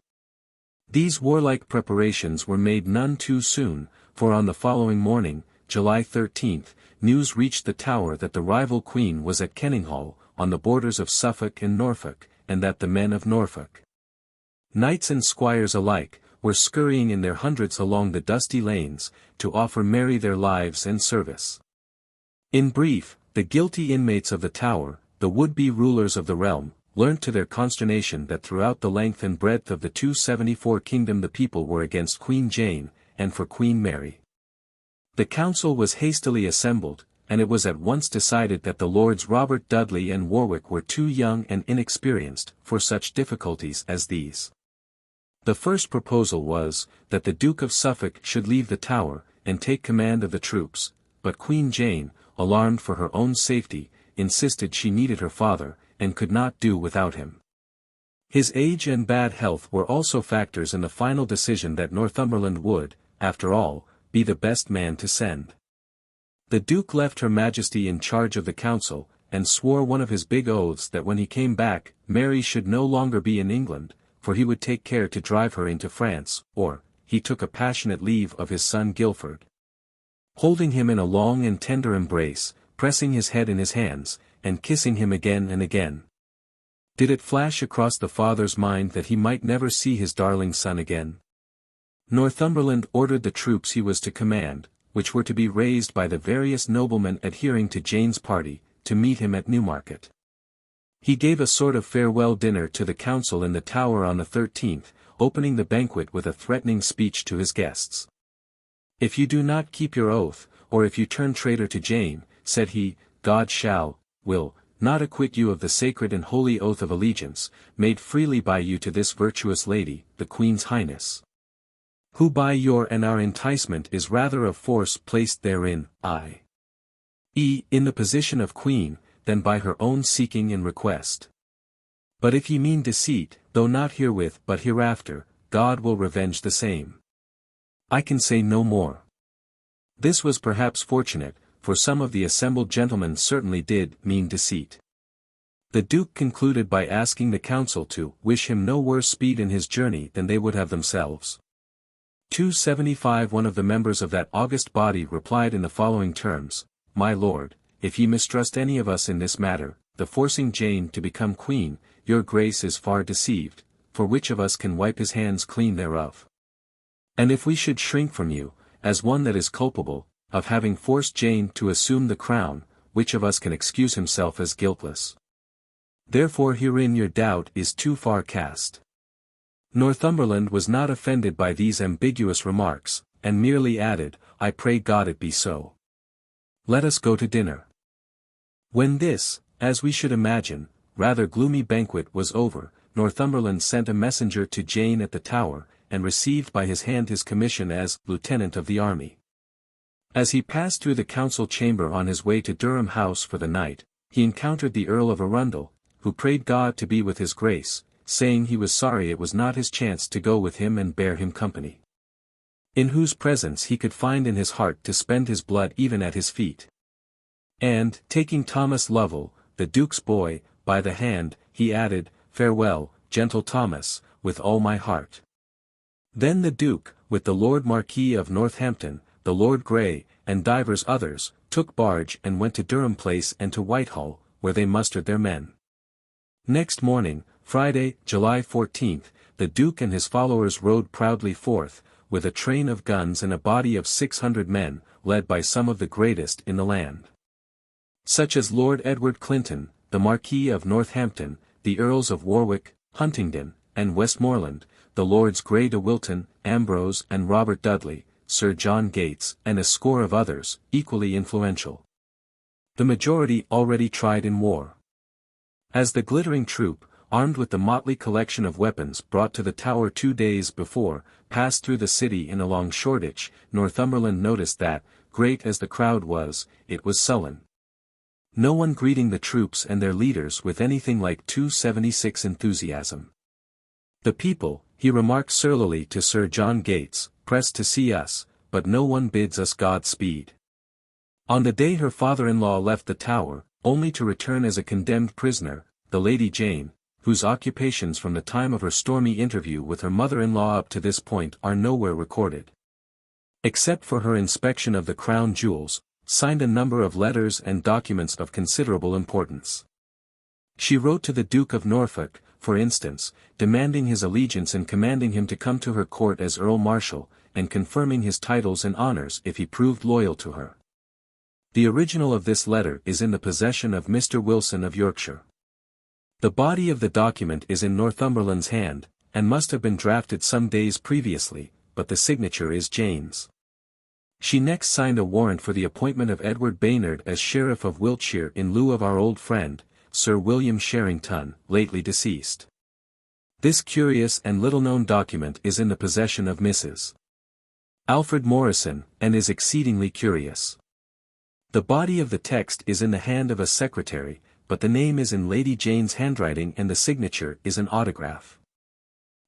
These warlike preparations were made none too soon, for on the following morning, July 13, news reached the Tower that the rival Queen was at Kenninghall, on the borders of Suffolk and Norfolk, and that the men of Norfolk, knights and squires alike, were scurrying in their hundreds along the dusty lanes, to offer Mary their lives and service. In brief, the guilty inmates of the Tower, the would-be rulers of the realm, learnt to their consternation that throughout the length and breadth of the 274 kingdom the people were against Queen Jane, and for Queen Mary. The council was hastily assembled, and it was at once decided that the Lords Robert Dudley and Warwick were too young and inexperienced for such difficulties as these. The first proposal was, that the Duke of Suffolk should leave the Tower, and take command of the troops, but Queen Jane, alarmed for her own safety, insisted she needed her father, and could not do without him. His age and bad health were also factors in the final decision that Northumberland would, after all, be the best man to send. The Duke left Her Majesty in charge of the council, and swore one of his big oaths that when he came back, Mary should no longer be in England, for he would take care to drive her into France, or, he took a passionate leave of his son Guilford, holding him in a long and tender embrace, pressing his head in his hands, and kissing him again and again. Did it flash across the father's mind that he might never see his darling son again? Northumberland ordered the troops he was to command, which were to be raised by the various noblemen adhering to Jane's party, to meet him at Newmarket. He gave a sort of farewell dinner to the council in the Tower on the 13th, opening the banquet with a threatening speech to his guests. "If you do not keep your oath, or if you turn traitor to Jane," said he, "God will not acquit you of the sacred and holy oath of allegiance, made freely by you to this virtuous lady, the Queen's Highness, who by your and our enticement is rather of force placed therein, i.e. in the position of Queen, than by her own seeking and request. But if ye mean deceit, though not herewith but hereafter, God will revenge the same. I can say no more." This was perhaps fortunate, for some of the assembled gentlemen certainly did mean deceit. The Duke concluded by asking the council to wish him no worse speed in his journey than they would have themselves. 275 One of the members of that august body replied in the following terms: "My lord, if ye mistrust any of us in this matter, the forcing Jane to become queen, your grace is far deceived, for which of us can wipe his hands clean thereof? And if we should shrink from you, as one that is culpable, of having forced Jane to assume the crown, which of us can excuse himself as guiltless? Therefore herein your doubt is too far cast." Northumberland was not offended by these ambiguous remarks, and merely added, "I pray God it be so. Let us go to dinner." When this, as we should imagine, rather gloomy banquet was over, Northumberland sent a messenger to Jane at the Tower, and received by his hand his commission as Lieutenant of the Army. As he passed through the council chamber on his way to Durham House for the night, he encountered the Earl of Arundel, who prayed God to be with his grace, saying he was sorry it was not his chance to go with him and bear him company, in whose presence he could find in his heart to spend his blood even at his feet. And, taking Thomas Lovell, the Duke's boy, by the hand, he added, "Farewell, gentle Thomas, with all my heart. Then the Duke, with the Lord Marquis of Northampton, the Lord Grey, and divers others, took barge and went to Durham Place and to Whitehall, where they mustered their men. Next morning, Friday, July 14, the Duke and his followers rode proudly forth, with a train of guns and a body of 600 men, led by some of the greatest in the land. Such as Lord Edward Clinton, the Marquis of Northampton, the Earls of Warwick, Huntingdon, and Westmoreland, the Lords Grey de Wilton, Ambrose and Robert Dudley, Sir John Gates, and a score of others, equally influential. The majority already tried in war. As the glittering troop, armed with the motley collection of weapons brought to the Tower 2 days before, passed through the city in along Shoreditch, Northumberland noticed that, great as the crowd was, it was sullen. No one greeting the troops and their leaders with anything like 276 enthusiasm. The people, he remarked surlily to Sir John Gates, pressed to see us, but no one bids us God-speed. On the day her father-in-law left the Tower, only to return as a condemned prisoner, the Lady Jane, whose occupations from the time of her stormy interview with her mother-in-law up to this point are nowhere recorded. Except for her inspection of the crown jewels, signed a number of letters and documents of considerable importance. She wrote to the Duke of Norfolk, for instance, demanding his allegiance and commanding him to come to her court as Earl Marshal, and confirming his titles and honors if he proved loyal to her. The original of this letter is in the possession of Mr. Wilson of Yorkshire. The body of the document is in Northumberland's hand, and must have been drafted some days previously, but the signature is Jane's. She next signed a warrant for the appointment of Edward Baynard as Sheriff of Wiltshire in lieu of our old friend, Sir William Sherrington, lately deceased. This curious and little-known document is in the possession of Mrs. Alfred Morrison, and is exceedingly curious. The body of the text is in the hand of a secretary, but the name is in Lady Jane's handwriting and the signature is an autograph.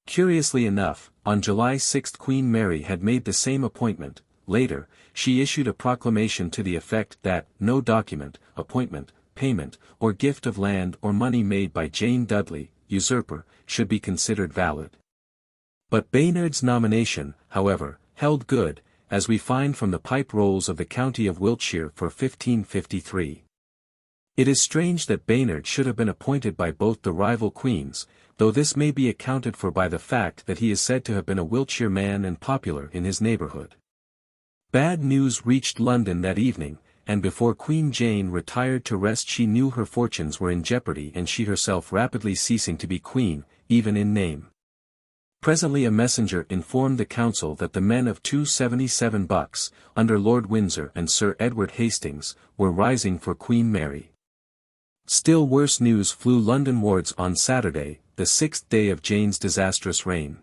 Curiously enough, on July 6 Queen Mary had made the same appointment. Later, she issued a proclamation to the effect that no document, appointment, payment, or gift of land or money made by Jane Dudley, usurper, should be considered valid. But Baynard's nomination, however, held good, as we find from the pipe rolls of the county of Wiltshire for 1553. It is strange that Baynard should have been appointed by both the rival queens, though this may be accounted for by the fact that he is said to have been a Wiltshire man and popular in his neighbourhood. Bad news reached London that evening, and before Queen Jane retired to rest she knew her fortunes were in jeopardy and she herself rapidly ceasing to be queen, even in name. Presently a messenger informed the council that the men of 277 Bucks, under Lord Windsor and Sir Edward Hastings, were rising for Queen Mary. Still worse news flew Londonwards on Saturday, the 6th day of Jane's disastrous reign.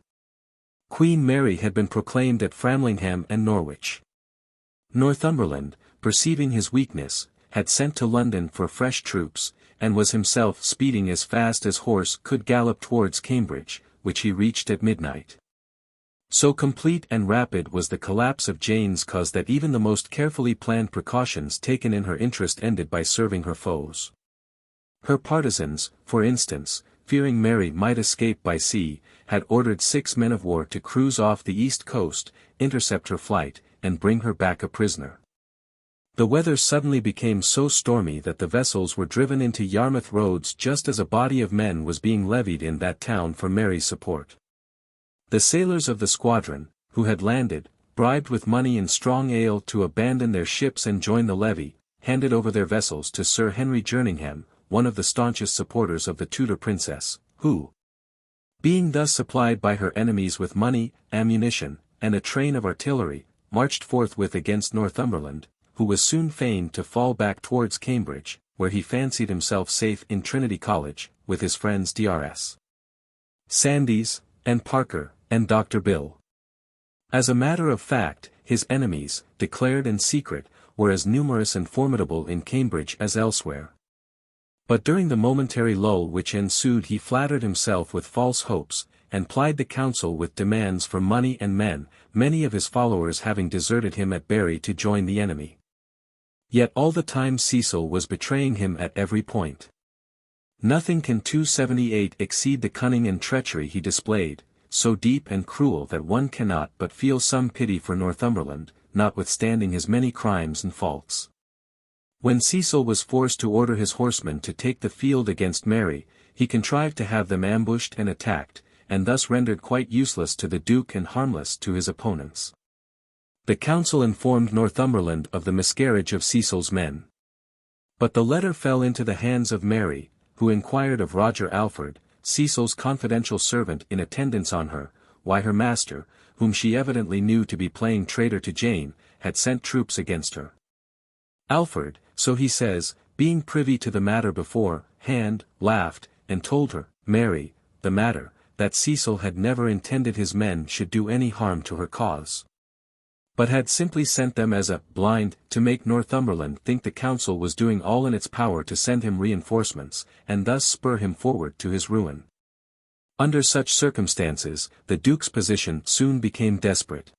Queen Mary had been proclaimed at Framlingham and Norwich. Northumberland, perceiving his weakness, had sent to London for fresh troops, and was himself speeding as fast as horse could gallop towards Cambridge, which he reached at midnight. So complete and rapid was the collapse of Jane's cause that even the most carefully planned precautions taken in her interest ended by serving her foes. Her partisans, for instance, fearing Mary might escape by sea, had ordered 6 men of war to cruise off the east coast, intercept her flight, and bring her back a prisoner. The weather suddenly became so stormy that the vessels were driven into Yarmouth roads just as a body of men was being levied in that town for Mary's support. The sailors of the squadron, who had landed, bribed with money and strong ale to abandon their ships and join the levy, handed over their vessels to Sir Henry Jerningham, one of the staunchest supporters of the Tudor princess, who, being thus supplied by her enemies with money, ammunition, and a train of artillery, marched forthwith against Northumberland, who was soon fain to fall back towards Cambridge, where he fancied himself safe in Trinity College, with his friends Drs. Sandys, and Parker, and Dr. Bill. As a matter of fact, his enemies, declared and secret, were as numerous and formidable in Cambridge as elsewhere. But during the momentary lull which ensued he flattered himself with false hopes, and plied the council with demands for money and men, many of his followers having deserted him at Bury to join the enemy. Yet all the time Cecil was betraying him at every point. Nothing can 278 exceed the cunning and treachery he displayed, so deep and cruel that one cannot but feel some pity for Northumberland, notwithstanding his many crimes and faults. When Cecil was forced to order his horsemen to take the field against Mary, he contrived to have them ambushed and attacked, and thus rendered quite useless to the Duke and harmless to his opponents. The council informed Northumberland of the miscarriage of Cecil's men. But the letter fell into the hands of Mary, who inquired of Roger Alford, Cecil's confidential servant in attendance on her, why her master, whom she evidently knew to be playing traitor to Jane, had sent troops against her. Alford, so he says, being privy to the matter beforehand, laughed, and told her, Mary, the matter, that Cecil had never intended his men should do any harm to her cause, but had simply sent them as a blind to make Northumberland think the council was doing all in its power to send him reinforcements, and thus spur him forward to his ruin. Under such circumstances, the Duke's position soon became desperate.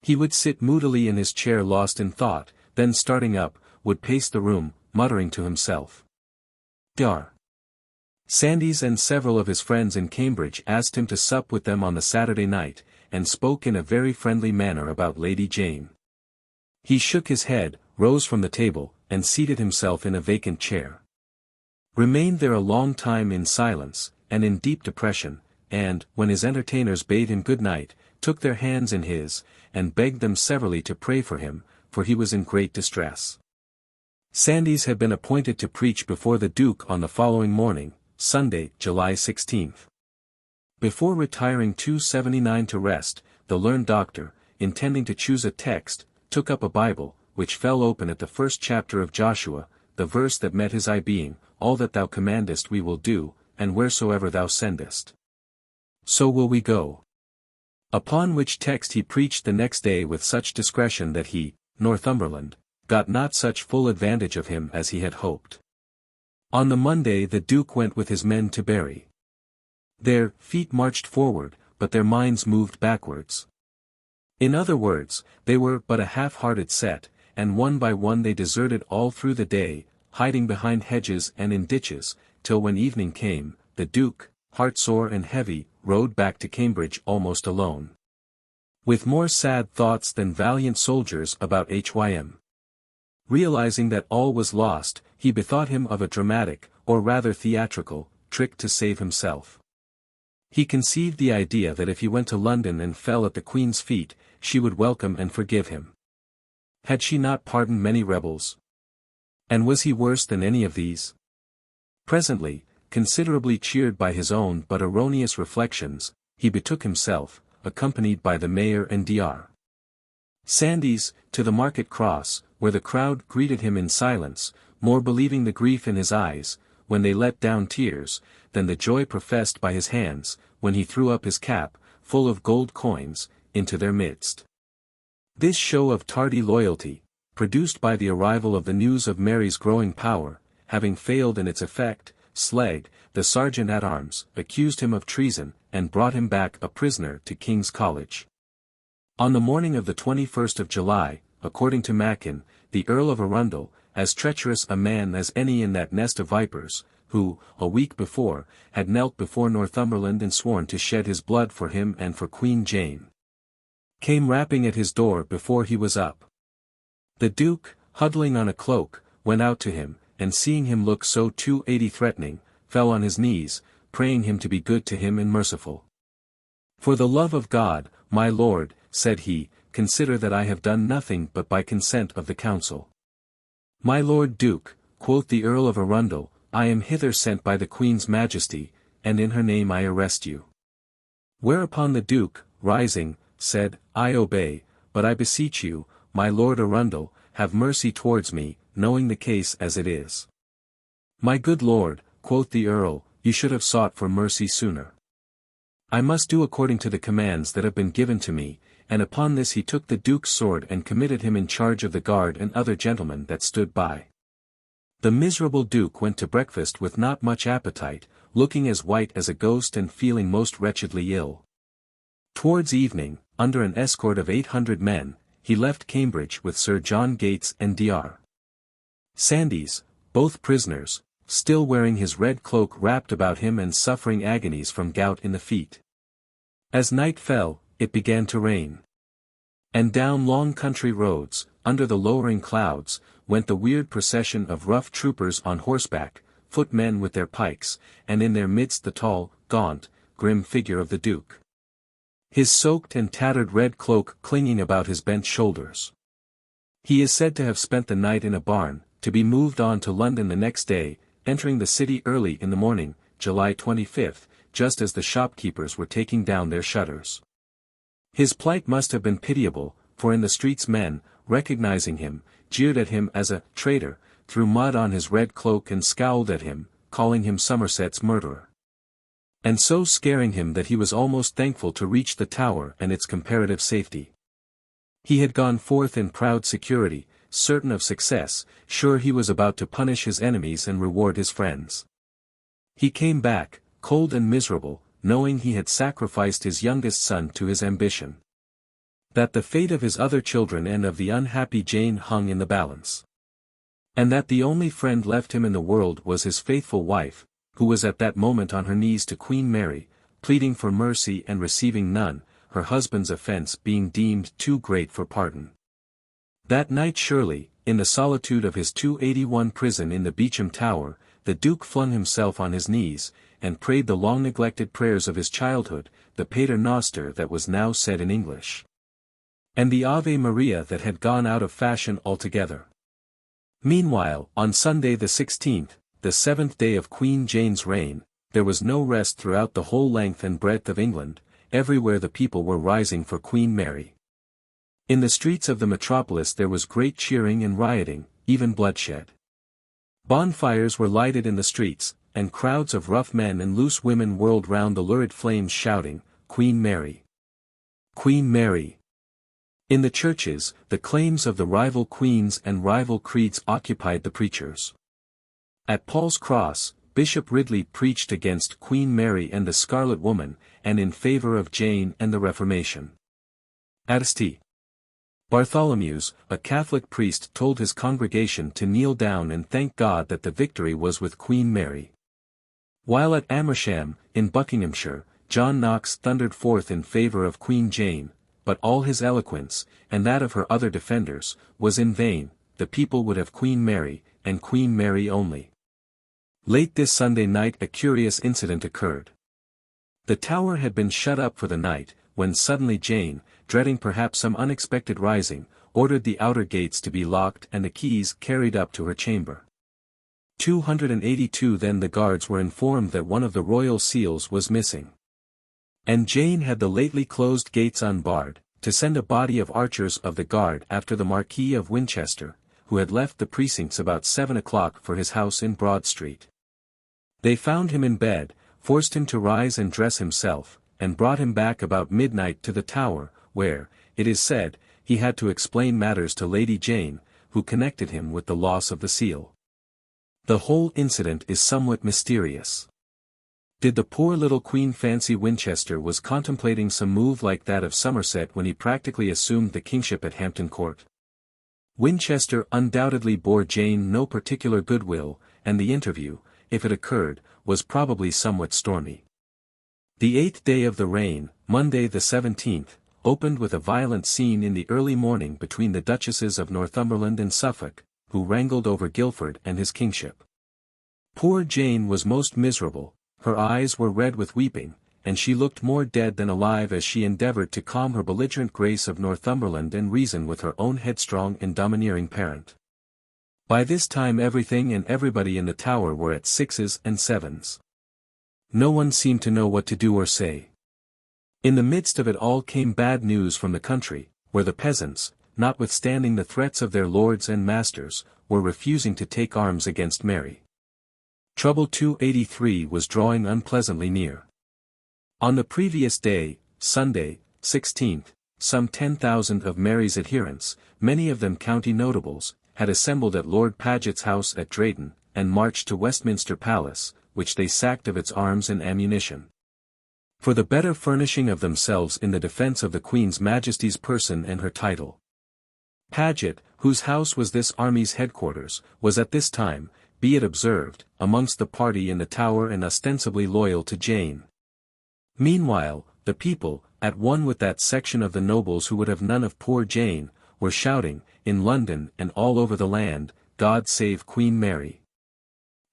He would sit moodily in his chair lost in thought, then starting up, would pace the room, muttering to himself. Dr. Sandys and several of his friends in Cambridge asked him to sup with them on the Saturday night, and spoke in a very friendly manner about Lady Jane. He shook his head, rose from the table, and seated himself in a vacant chair. Remained there a long time in silence, and in deep depression, and, when his entertainers bade him good night, took their hands in his, and begged them severally to pray for him, for he was in great distress. Sandys had been appointed to preach before the Duke on the following morning, Sunday, July 16. Before retiring 279 to rest, the learned doctor, intending to choose a text, took up a Bible, which fell open at the first chapter of Joshua, the verse that met his eye being, All that thou commandest we will do, and wheresoever thou sendest, so will we go. Upon which text he preached the next day with such discretion that he, Northumberland, got not such full advantage of him as he had hoped. On the Monday the Duke went with his men to Bury. Their feet marched forward, but their minds moved backwards. In other words, they were but a half-hearted set, and one by one they deserted all through the day, hiding behind hedges and in ditches, till when evening came, the Duke, heartsore and heavy, rode back to Cambridge almost alone. With more sad thoughts than valiant soldiers about HIGH-ADMIRAL. Realizing that all was lost, he bethought him of a dramatic, or rather theatrical, trick to save himself. He conceived the idea that if he went to London and fell at the Queen's feet, she would welcome and forgive him. Had she not pardoned many rebels? And was he worse than any of these? Presently, considerably cheered by his own but erroneous reflections, he betook himself, accompanied by the Mayor and Dr. Sandys, to the Market Cross, where the crowd greeted him in silence, more believing the grief in his eyes, when they let down tears, than the joy professed by his hands, when he threw up his cap, full of gold coins, into their midst. This show of tardy loyalty, produced by the arrival of the news of Mary's growing power, having failed in its effect, Slegg, the sergeant-at-arms, accused him of treason, and brought him back a prisoner to King's College. On the morning of the 21st of July, according to Mackin, the Earl of Arundel, as treacherous a man as any in that nest of vipers, who, a week before, had knelt before Northumberland and sworn to shed his blood for him and for Queen Jane, came rapping at his door before he was up. The Duke, huddling on a cloak, went out to him, and seeing him look so 280 threatening, fell on his knees, praying him to be good to him and merciful. For the love of God, my lord, said he, consider that I have done nothing but by consent of the council. My lord Duke, quoth the Earl of Arundel, I am hither sent by the Queen's Majesty, and in her name I arrest you. Whereupon the Duke, rising, said, I obey, but I beseech you, my lord Arundel, have mercy towards me, knowing the case as it is. My good lord, quoth the Earl, you should have sought for mercy sooner. I must do according to the commands that have been given to me, and upon this he took the Duke's sword and committed him in charge of the guard and other gentlemen that stood by. The miserable Duke went to breakfast with not much appetite, looking as white as a ghost and feeling most wretchedly ill. Towards evening, under an escort of 800 men, he left Cambridge with Sir John Gates and Dr. Sandys, both prisoners, still wearing his red cloak wrapped about him and suffering agonies from gout in the feet. As night fell, it began to rain. And down long country roads, under the lowering clouds, went the weird procession of rough troopers on horseback, footmen with their pikes, and in their midst the tall, gaunt, grim figure of the Duke. His soaked and tattered red cloak clinging about his bent shoulders. He is said to have spent the night in a barn, to be moved on to London the next day, entering the city early in the morning, July 25, just as the shopkeepers were taking down their shutters. His plight must have been pitiable, for in the streets men, recognizing him, jeered at him as a traitor, threw mud on his red cloak and scowled at him, calling him Somerset's murderer. And so scaring him that he was almost thankful to reach the Tower and its comparative safety. He had gone forth in proud security, certain of success, sure he was about to punish his enemies and reward his friends. He came back, cold and miserable, knowing he had sacrificed his youngest son to his ambition. That the fate of his other children and of the unhappy Jane hung in the balance. And that the only friend left him in the world was his faithful wife, who was at that moment on her knees to Queen Mary, pleading for mercy and receiving none, her husband's offence being deemed too great for pardon. That night surely, in the solitude of his 281 prison in the Beauchamp Tower, the Duke flung himself on his knees, and prayed the long-neglected prayers of his childhood, the Pater Noster that was now said in English. And the Ave Maria that had gone out of fashion altogether. Meanwhile, on Sunday the 16th, the 7th day of Queen Jane's reign, there was no rest throughout the whole length and breadth of England, everywhere the people were rising for Queen Mary. In the streets of the metropolis there was great cheering and rioting, even bloodshed. Bonfires were lighted in the streets, and crowds of rough men and loose women whirled round the lurid flames shouting, "Queen Mary! Queen Mary!" In the churches, the claims of the rival queens and rival creeds occupied the preachers. At Paul's Cross, Bishop Ridley preached against Queen Mary and the Scarlet Woman, and in favor of Jane and the Reformation. At St. Bartholomew's, a Catholic priest told his congregation to kneel down and thank God that the victory was with Queen Mary. While at Amersham, in Buckinghamshire, John Knox thundered forth in favor of Queen Jane, but all his eloquence, and that of her other defenders, was in vain. The people would have Queen Mary, and Queen Mary only. Late this Sunday night a curious incident occurred. The Tower had been shut up for the night, when suddenly Jane, dreading perhaps some unexpected rising, ordered the outer gates to be locked and the keys carried up to her chamber. 282 Then the guards were informed that one of the royal seals was missing. And Jane had the lately closed gates unbarred, to send a body of archers of the guard after the Marquis of Winchester, who had left the precincts about 7 o'clock for his house in Broad Street. They found him in bed, forced him to rise and dress himself, and brought him back about midnight to the Tower, where, it is said, he had to explain matters to Lady Jane, who connected him with the loss of the seal. The whole incident is somewhat mysterious. Did the poor little Queen fancy Winchester was contemplating some move like that of Somerset when he practically assumed the kingship at Hampton Court? Winchester undoubtedly bore Jane no particular goodwill, and the interview, if it occurred, was probably somewhat stormy. The 8th day of the reign, Monday the 17th, opened with a violent scene in the early morning between the Duchesses of Northumberland and Suffolk, who wrangled over Guilford and his kingship. Poor Jane was most miserable, her eyes were red with weeping, and she looked more dead than alive as she endeavoured to calm her belligerent Grace of Northumberland and reason with her own headstrong and domineering parent. By this time everything and everybody in the Tower were at sixes and sevens. No one seemed to know what to do or say. In the midst of it all came bad news from the country, where the peasants, notwithstanding the threats of their lords and masters, were refusing to take arms against Mary. Trouble 283 was drawing unpleasantly near. On the previous day, Sunday, 16th, some 10,000 of Mary's adherents, many of them county notables, had assembled at Lord Paget's house at Drayton, and marched to Westminster Palace, which they sacked of its arms and ammunition. For the better furnishing of themselves in the defence of the Queen's Majesty's person and her title. Paget, whose house was this army's headquarters, was at this time, be it observed, amongst the party in the Tower and ostensibly loyal to Jane. Meanwhile, the people, at one with that section of the nobles who would have none of poor Jane, were shouting, in London and all over the land, God save Queen Mary.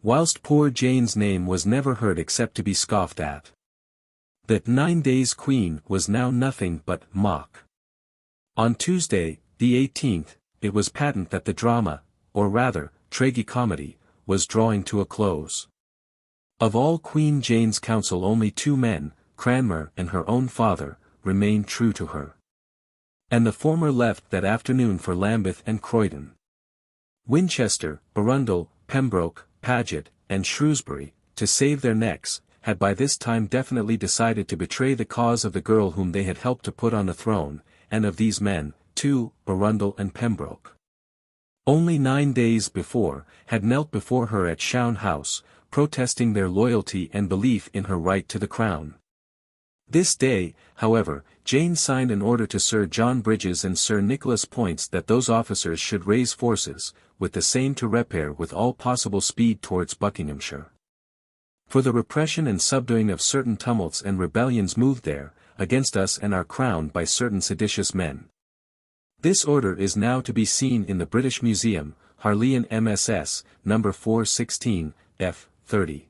Whilst poor Jane's name was never heard except to be scoffed at. That 9 days Queen was now nothing but mock. On Tuesday, the 18th, it was patent that the drama, or rather, tragicomedy, was drawing to a close. Of all Queen Jane's council only 2 men, Cranmer and her own father, remained true to her. And the former left that afternoon for Lambeth and Croydon. Winchester, Arundel, Pembroke, Paget, and Shrewsbury, to save their necks, had by this time definitely decided to betray the cause of the girl whom they had helped to put on the throne, and of these men, 2, Arundel and Pembroke, only 9 days before, had knelt before her at Shown House, protesting their loyalty and belief in her right to the crown. This day, however, Jane signed an order to Sir John Bridges and Sir Nicholas Points that those officers should raise forces, with the same to repair with all possible speed towards Buckinghamshire. For the repression and subduing of certain tumults and rebellions moved there, against us and our crown by certain seditious men. This order is now to be seen in the British Museum, Harleian MSS, No. 416, f. 30.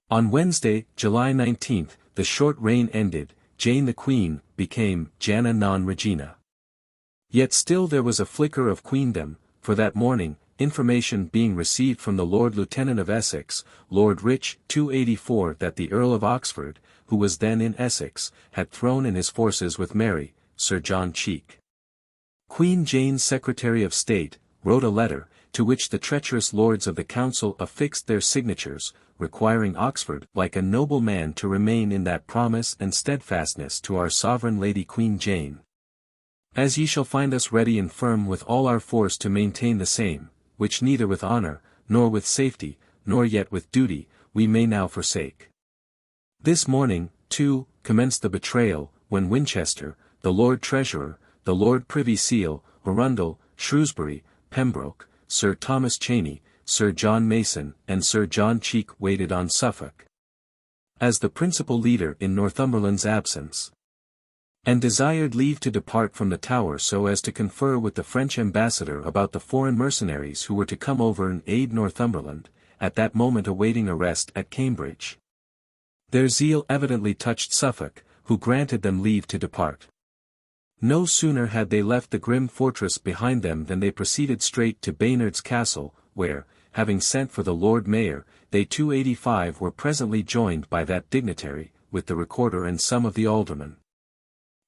On Wednesday, July 19, the short reign ended, Jane the Queen became Jana non Regina. Yet still there was a flicker of queendom, for that morning, information being received from the Lord Lieutenant of Essex, Lord Rich, 284, that the Earl of Oxford, who was then in Essex, had thrown in his forces with Mary, Sir John Cheek. Queen Jane's Secretary of State, wrote a letter, to which the treacherous lords of the council affixed their signatures, requiring Oxford like a noble man to remain in that promise and steadfastness to our sovereign Lady Queen Jane. As ye shall find us ready and firm with all our force to maintain the same, which neither with honour, nor with safety, nor yet with duty, we may now forsake. This morning, too, commenced the betrayal, when Winchester, the Lord Treasurer, the Lord Privy Seal, Arundel, Shrewsbury, Pembroke, Sir Thomas Cheney, Sir John Mason, and Sir John Cheek waited on Suffolk, as the principal leader in Northumberland's absence, and desired leave to depart from the Tower so as to confer with the French ambassador about the foreign mercenaries who were to come over and aid Northumberland, at that moment awaiting arrest at Cambridge. Their zeal evidently touched Suffolk, who granted them leave to depart. No sooner had they left the grim fortress behind them than they proceeded straight to Baynard's Castle, where, having sent for the Lord Mayor, they 285 were presently joined by that dignitary, with the recorder and some of the aldermen.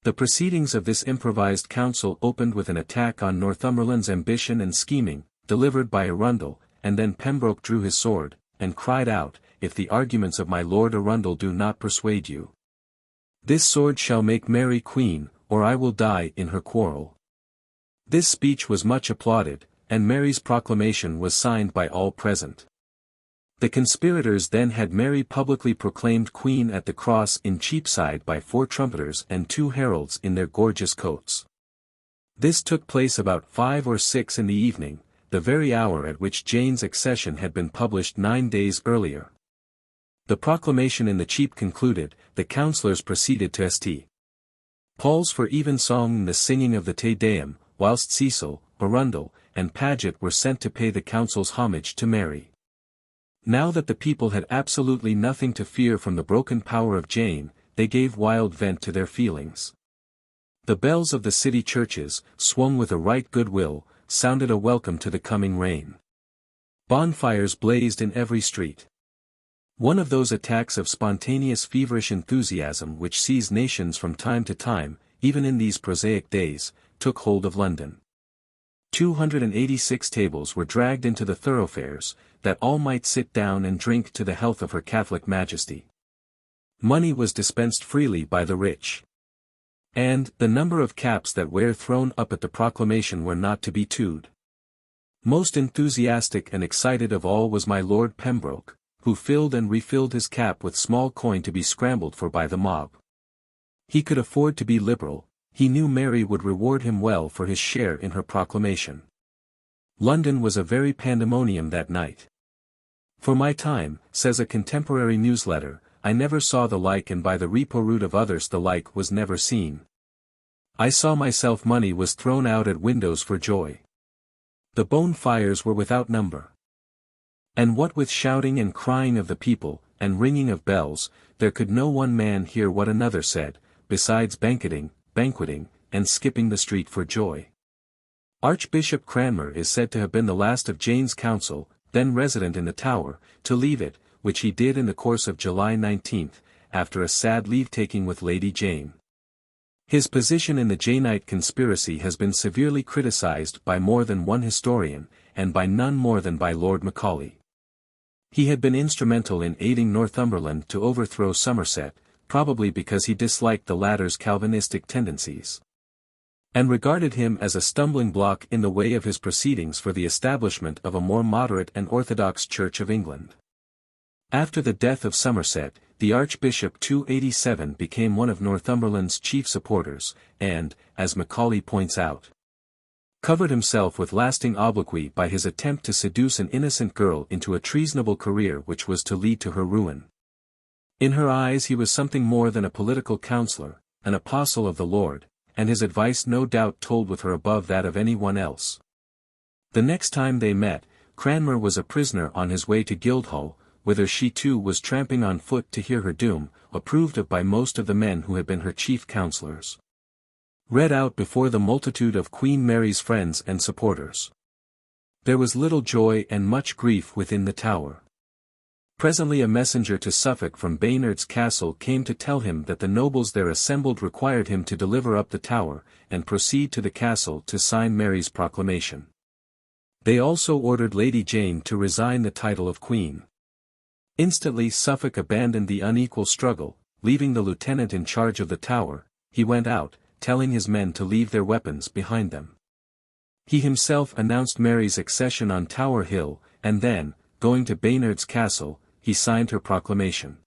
The proceedings of this improvised council opened with an attack on Northumberland's ambition and scheming, delivered by Arundel, and then Pembroke drew his sword, and cried out, "If the arguments of my Lord Arundel do not persuade you, this sword shall make Mary queen, or I will die in her quarrel." This speech was much applauded, and Mary's proclamation was signed by all present. The conspirators then had Mary publicly proclaimed queen at the cross in Cheapside by 4 trumpeters and 2 heralds in their gorgeous coats. This took place about 5 or 6 in the evening, the very hour at which Jane's accession had been published 9 days earlier. The proclamation in the Cheap concluded, the councillors proceeded to St. Paul's for evensong and the singing of the Te Deum, whilst Cecil, Arundel, and Paget were sent to pay the council's homage to Mary. Now that the people had absolutely nothing to fear from the broken power of Jane, they gave wild vent to their feelings. The bells of the city churches, swung with a right good will, sounded a welcome to the coming reign. Bonfires blazed in every street. One of those attacks of spontaneous feverish enthusiasm which seize nations from time to time, even in these prosaic days, took hold of London. 286 tables were dragged into the thoroughfares, that all might sit down and drink to the health of her Catholic Majesty. Money was dispensed freely by the rich. And the number of caps that were thrown up at the proclamation were not to be twoed. Most enthusiastic and excited of all was my Lord Pembroke, who filled and refilled his cap with small coin to be scrambled for by the mob. He could afford to be liberal. He knew Mary would reward him well for his share in her proclamation. London was a very pandemonium that night. For my time, says a contemporary newsletter, I never saw the like, and by the repo-root of others the like was never seen. I saw myself money was thrown out at windows for joy. The bonfires were without number. And what with shouting and crying of the people, and ringing of bells, there could no one man hear what another said, besides banqueting, and skipping the street for joy. Archbishop Cranmer is said to have been the last of Jane's council, then resident in the Tower, to leave it, which he did in the course of July 19, after a sad leave-taking with Lady Jane. His position in the Janeite conspiracy has been severely criticized by more than one historian, and by none more than by Lord Macaulay. He had been instrumental in aiding Northumberland to overthrow Somerset, probably because he disliked the latter's Calvinistic tendencies, and regarded him as a stumbling block in the way of his proceedings for the establishment of a more moderate and orthodox Church of England. After the death of Somerset, the Archbishop 287 became one of Northumberland's chief supporters, and, as Macaulay points out, covered himself with lasting obloquy by his attempt to seduce an innocent girl into a treasonable career which was to lead to her ruin. In her eyes he was something more than a political counselor, an apostle of the Lord, and his advice no doubt told with her above that of any one else. The next time they met, Cranmer was a prisoner on his way to Guildhall, whither she too was tramping on foot to hear her doom, approved of by most of the men who had been her chief counsellors, read out before the multitude of Queen Mary's friends and supporters. There was little joy and much grief within the Tower. Presently a messenger to Suffolk from Baynard's Castle came to tell him that the nobles there assembled required him to deliver up the Tower, and proceed to the castle to sign Mary's proclamation. They also ordered Lady Jane to resign the title of Queen. Instantly Suffolk abandoned the unequal struggle, leaving the lieutenant in charge of the Tower. He went out, telling his men to leave their weapons behind them. He himself announced Mary's accession on Tower Hill, and then, going to Baynard's Castle, he signed her proclamation.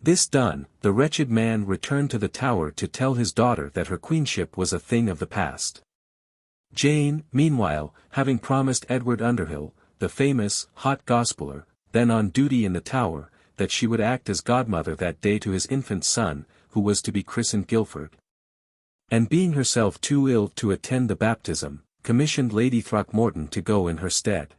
This done, the wretched man returned to the Tower to tell his daughter that her queenship was a thing of the past. Jane, meanwhile, having promised Edward Underhill, the famous hot gospeller, then on duty in the Tower, that she would act as godmother that day to his infant son, who was to be christened Guilford, and being herself too ill to attend the baptism, commissioned Lady Throckmorton to go in her stead.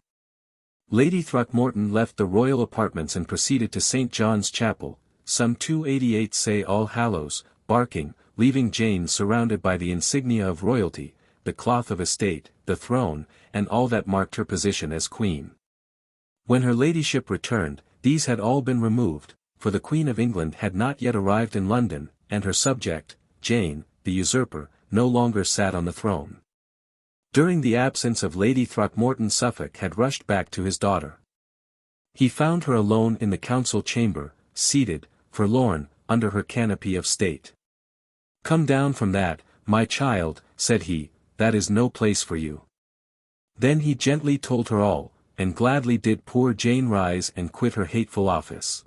Lady Throckmorton left the royal apartments and proceeded to St. John's Chapel, some 288 Say All Hallows, Barking, leaving Jane surrounded by the insignia of royalty, the cloth of estate, the throne, and all that marked her position as queen. When her ladyship returned, these had all been removed, for the Queen of England had not yet arrived in London, and her subject, Jane, the usurper, no longer sat on the throne. During the absence of Lady Throckmorton, Suffolk had rushed back to his daughter. He found her alone in the council chamber, seated, forlorn, under her canopy of state. "Come down from that, my child," said he, "that is no place for you." Then he gently told her all, and gladly did poor Jane rise and quit her hateful office.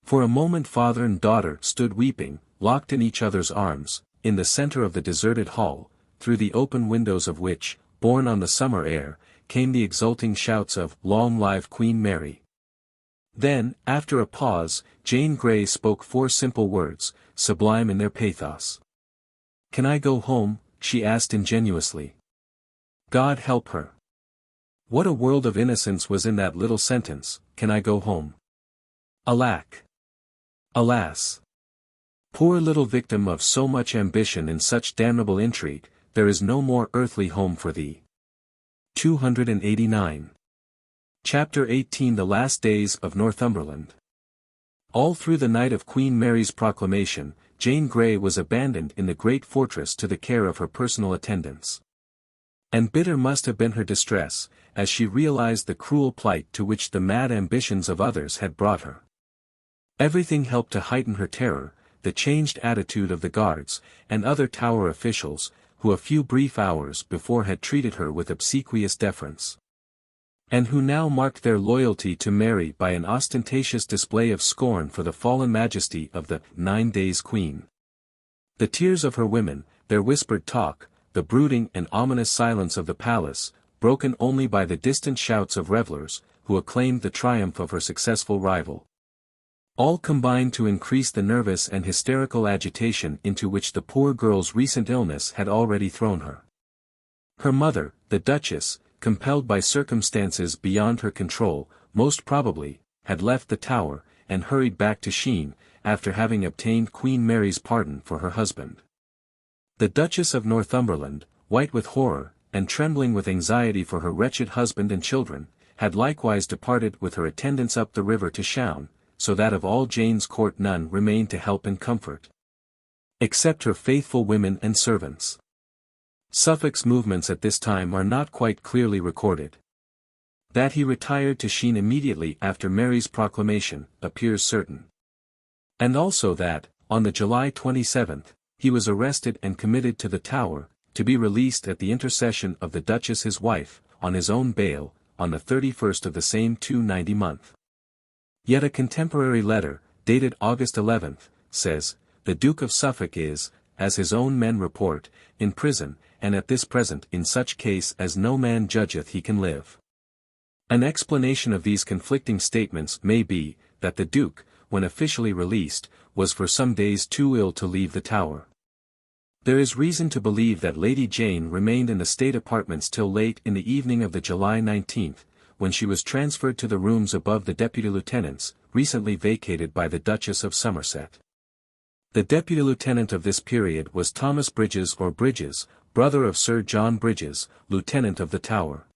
For a moment father and daughter stood weeping, locked in each other's arms, in the center of the deserted hall, through the open windows of which, borne on the summer air, came the exulting shouts of "Long live Queen Mary." Then, after a pause, Jane Grey spoke 4 simple words, sublime in their pathos. "Can I go home?" she asked ingenuously. God help her. What a world of innocence was in that little sentence, "Can I go home?" Alack! Alas! Poor little victim of so much ambition and such damnable intrigue, there is no more earthly home for thee. 289. Chapter 18 The Last Days of Northumberland. All through the night of Queen Mary's proclamation, Jane Grey was abandoned in the great fortress to the care of her personal attendants. And bitter must have been her distress, as she realized the cruel plight to which the mad ambitions of others had brought her. Everything helped to heighten her terror, the changed attitude of the guards, and other Tower officials, who a few brief hours before had treated her with obsequious deference, and who now marked their loyalty to Mary by an ostentatious display of scorn for the fallen majesty of the 9 days Queen. The tears of her women, their whispered talk, the brooding and ominous silence of the palace, broken only by the distant shouts of revellers, who acclaimed the triumph of her successful rival. All combined to increase the nervous and hysterical agitation into which the poor girl's recent illness had already thrown her. Her mother, the Duchess, compelled by circumstances beyond her control, most probably, had left the Tower, and hurried back to Sheen, after having obtained Queen Mary's pardon for her husband. The Duchess of Northumberland, white with horror, and trembling with anxiety for her wretched husband and children, had likewise departed with her attendants up the river to Shown, so that of all Jane's court none remained to help and comfort, except her faithful women and servants. Suffolk's movements at this time are not quite clearly recorded. That he retired to Sheen immediately after Mary's proclamation, appears certain. And also that, on the July 27th, he was arrested and committed to the Tower, to be released at the intercession of the Duchess his wife, on his own bail, on the 31st of the same 290 month. Yet a contemporary letter, dated August 11th, says, "The Duke of Suffolk is, as his own men report, in prison, and at this present in such case as no man judgeth he can live." An explanation of these conflicting statements may be, that the Duke, when officially released, was for some days too ill to leave the Tower. There is reason to believe that Lady Jane remained in the state apartments till late in the evening of the July 19th, when she was transferred to the rooms above the Deputy Lieutenant's, recently vacated by the Duchess of Somerset. The Deputy Lieutenant of this period was Thomas Bridges or Bridges, brother of Sir John Bridges, Lieutenant of the Tower.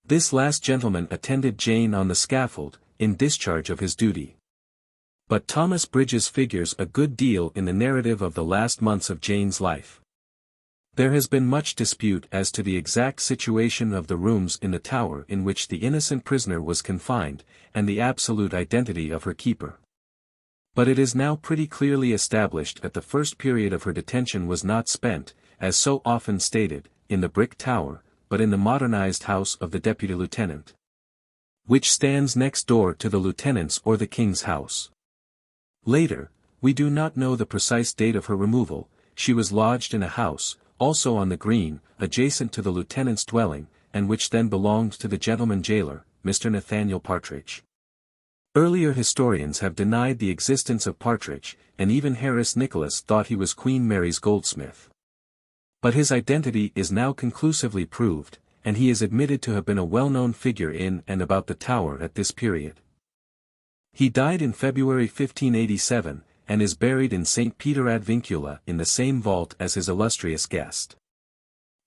This last gentleman attended Jane on the scaffold, in discharge of his duty. But Thomas Bridges figures a good deal in the narrative of the last months of Jane's life. There has been much dispute as to the exact situation of the rooms in the Tower in which the innocent prisoner was confined, and the absolute identity of her keeper. But it is now pretty clearly established that the first period of her detention was not spent, as so often stated, in the Brick Tower, but in the modernized house of the Deputy Lieutenant, which stands next door to the Lieutenant's or the King's house. Later, we do not know the precise date of her removal, she was lodged in a house, also on the Green, adjacent to the Lieutenant's dwelling, and which then belonged to the gentleman jailer, Mr. Nathaniel Partridge. Earlier historians have denied the existence of Partridge, and even Harris Nicholas thought he was Queen Mary's goldsmith. But his identity is now conclusively proved, and he is admitted to have been a well-known figure in and about the Tower at this period. He died in February 1587, and is buried in St. Peter ad Vincula in the same vault as his illustrious guest.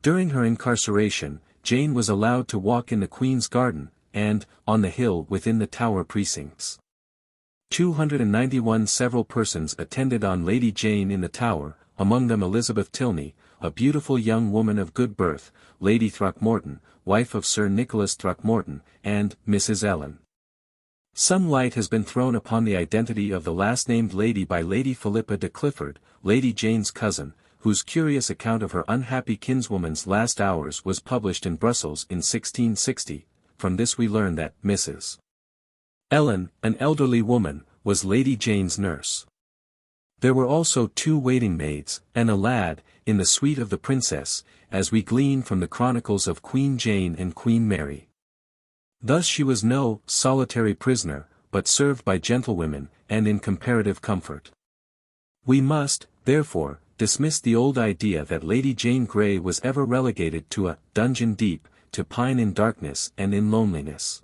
During her incarceration, Jane was allowed to walk in the Queen's Garden, and, on the hill within the Tower precincts. 291 several persons attended on Lady Jane in the Tower, among them Elizabeth Tilney, a beautiful young woman of good birth, Lady Throckmorton, wife of Sir Nicholas Throckmorton, and Mrs. Ellen. Some light has been thrown upon the identity of the last-named lady by Lady Philippa de Clifford, Lady Jane's cousin, whose curious account of her unhappy kinswoman's last hours was published in Brussels in 1660. From this we learn that Mrs. Ellen, an elderly woman, was Lady Jane's nurse. There were also 2 waiting maids, and a lad, in the suite of the princess, as we glean from the chronicles of Queen Jane and Queen Mary. Thus she was no solitary prisoner, but served by gentlewomen, and in comparative comfort. We must, therefore, dismiss the old idea that Lady Jane Grey was ever relegated to a dungeon deep, to pine in darkness and in loneliness.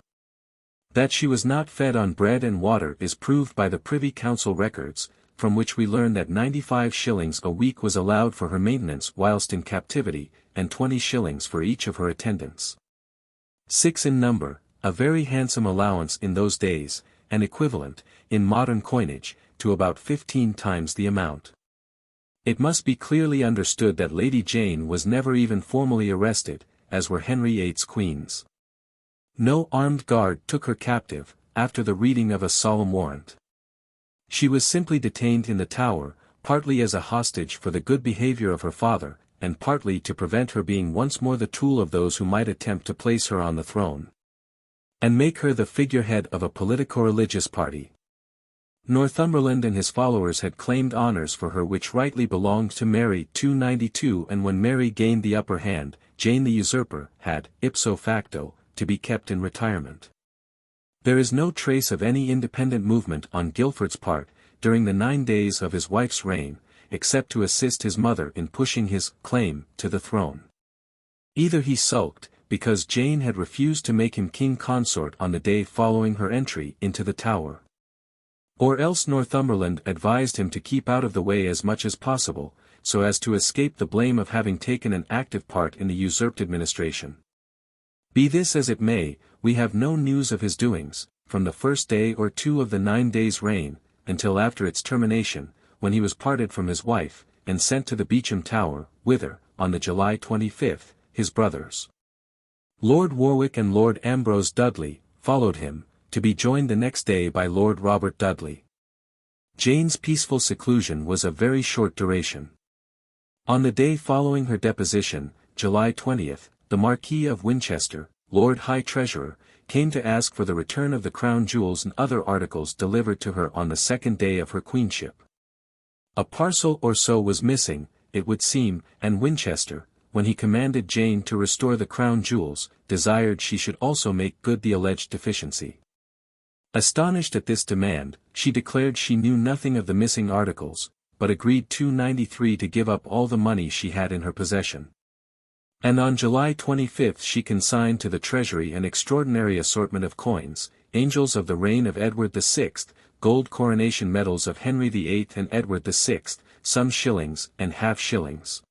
That she was not fed on bread and water is proved by the Privy Council records, from which we learn that 95 shillings a week was allowed for her maintenance whilst in captivity, and 20 shillings for each of her attendants. 6 in number, a very handsome allowance in those days, and equivalent, in modern coinage, to about 15 times the amount. It must be clearly understood that Lady Jane was never even formally arrested, as were Henry VIII's queens. No armed guard took her captive, after the reading of a solemn warrant. She was simply detained in the Tower, partly as a hostage for the good behavior of her father, and partly to prevent her being once more the tool of those who might attempt to place her on the throne, and make her the figurehead of a politico-religious party. Northumberland and his followers had claimed honors for her which rightly belonged to Mary 292, and when Mary gained the upper hand, Jane the usurper had, ipso facto, to be kept in retirement. There is no trace of any independent movement on Guildford's part, during the 9 days of his wife's reign, except to assist his mother in pushing his claim to the throne. Either he sulked, because Jane had refused to make him king consort on the day following her entry into the Tower. Or else Northumberland advised him to keep out of the way as much as possible, so as to escape the blame of having taken an active part in the usurped administration. Be this as it may, we have no news of his doings, from the first day or two of the 9 days' reign, until after its termination, when he was parted from his wife, and sent to the Beauchamp Tower, whither, on the July 25th, his brothers, Lord Warwick and Lord Ambrose Dudley, followed him, to be joined the next day by Lord Robert Dudley. Jane's peaceful seclusion was of very short duration. On the day following her deposition, July 20th, the Marquis of Winchester, Lord High Treasurer, came to ask for the return of the crown jewels and other articles delivered to her on the 2nd day of her queenship. A parcel or so was missing, it would seem, and Winchester, when he commanded Jane to restore the crown jewels, desired she should also make good the alleged deficiency. Astonished at this demand, she declared she knew nothing of the missing articles, but agreed 293 to give up all the money she had in her possession. And on July 25 she consigned to the Treasury an extraordinary assortment of coins, angels of the reign of Edward VI, gold coronation medals of Henry VIII and Edward VI, some shillings and half-shillings,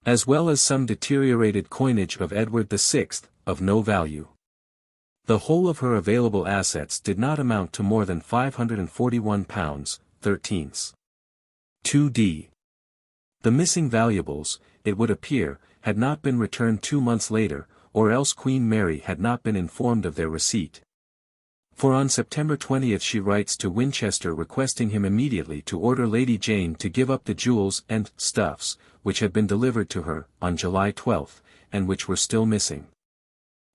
as well as some deteriorated coinage of Edward VI, of no value. The whole of her available assets did not amount to more than £541, 13. 2d. The missing valuables, it would appear, had not been returned 2 months later, or else Queen Mary had not been informed of their receipt. For on September 20 she writes to Winchester requesting him immediately to order Lady Jane to give up the jewels and stuffs, which had been delivered to her, on July 12, and which were still missing.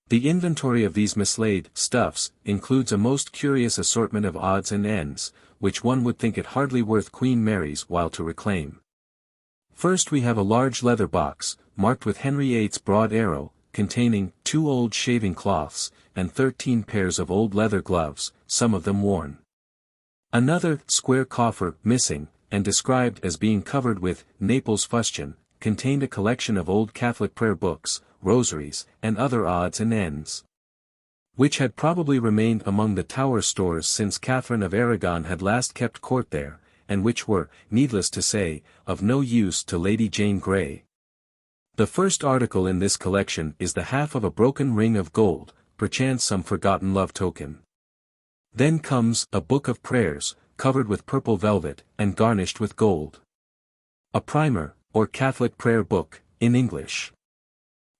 The inventory of these mislaid stuffs includes a most curious assortment of odds and ends, which one would think it hardly worth Queen Mary's while to reclaim. First we have a large leather box, marked with Henry VIII's broad arrow, containing 2 old shaving cloths, and 13 pairs of old leather gloves, some of them worn. Another square coffer, missing, and described as being covered with Naples fustian, contained a collection of old Catholic prayer books, rosaries, and other odds and ends, which had probably remained among the Tower stores since Catherine of Aragon had last kept court there, and which were, needless to say, of no use to Lady Jane Grey. The first article in this collection is the half of a broken ring of gold, perchance some forgotten love token. Then comes a book of prayers, covered with purple velvet, and garnished with gold. A primer, or Catholic prayer book, in English.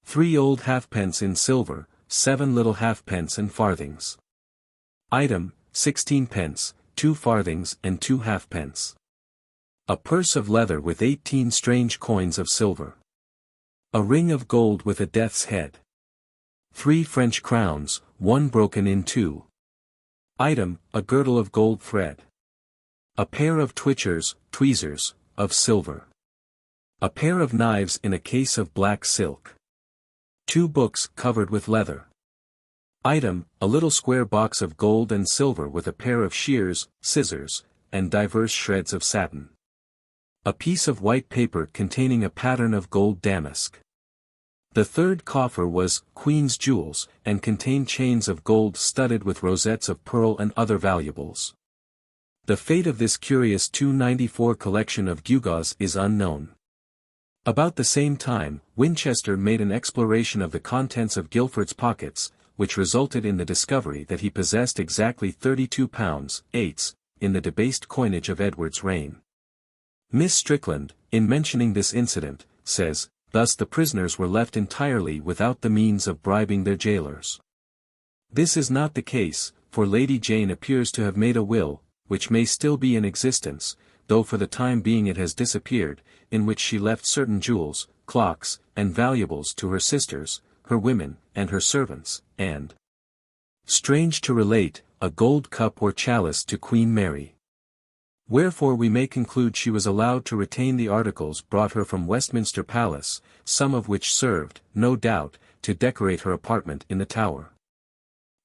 3 old halfpence in silver, 7 little halfpence and farthings. Item, 16 pence, 2 farthings and 2 halfpence. A purse of leather with 18 strange coins of silver. A ring of gold with a death's head. 3 French crowns, 1 broken in 2. Item, a girdle of gold thread. A pair of tweezers, of silver. A pair of knives in a case of black silk. 2 books covered with leather. Item, a little square box of gold and silver with a pair of shears, scissors, and divers shreds of satin. A piece of white paper containing a pattern of gold damask. The third coffer was Queen's jewels, and contained chains of gold studded with rosettes of pearl and other valuables. The fate of this curious 294 collection of gewgaws is unknown. About the same time, Winchester made an exploration of the contents of Guildford's pockets, which resulted in the discovery that he possessed exactly £32, 8s, in the debased coinage of Edward's reign. Miss Strickland, in mentioning this incident, says, thus the prisoners were left entirely without the means of bribing their jailers. This is not the case, for Lady Jane appears to have made a will, which may still be in existence, though for the time being it has disappeared, in which she left certain jewels, clocks, and valuables to her sisters, her women, and her servants, and, strange to relate, a gold cup or chalice to Queen Mary. Wherefore we may conclude she was allowed to retain the articles brought her from Westminster Palace, some of which served, no doubt, to decorate her apartment in the Tower.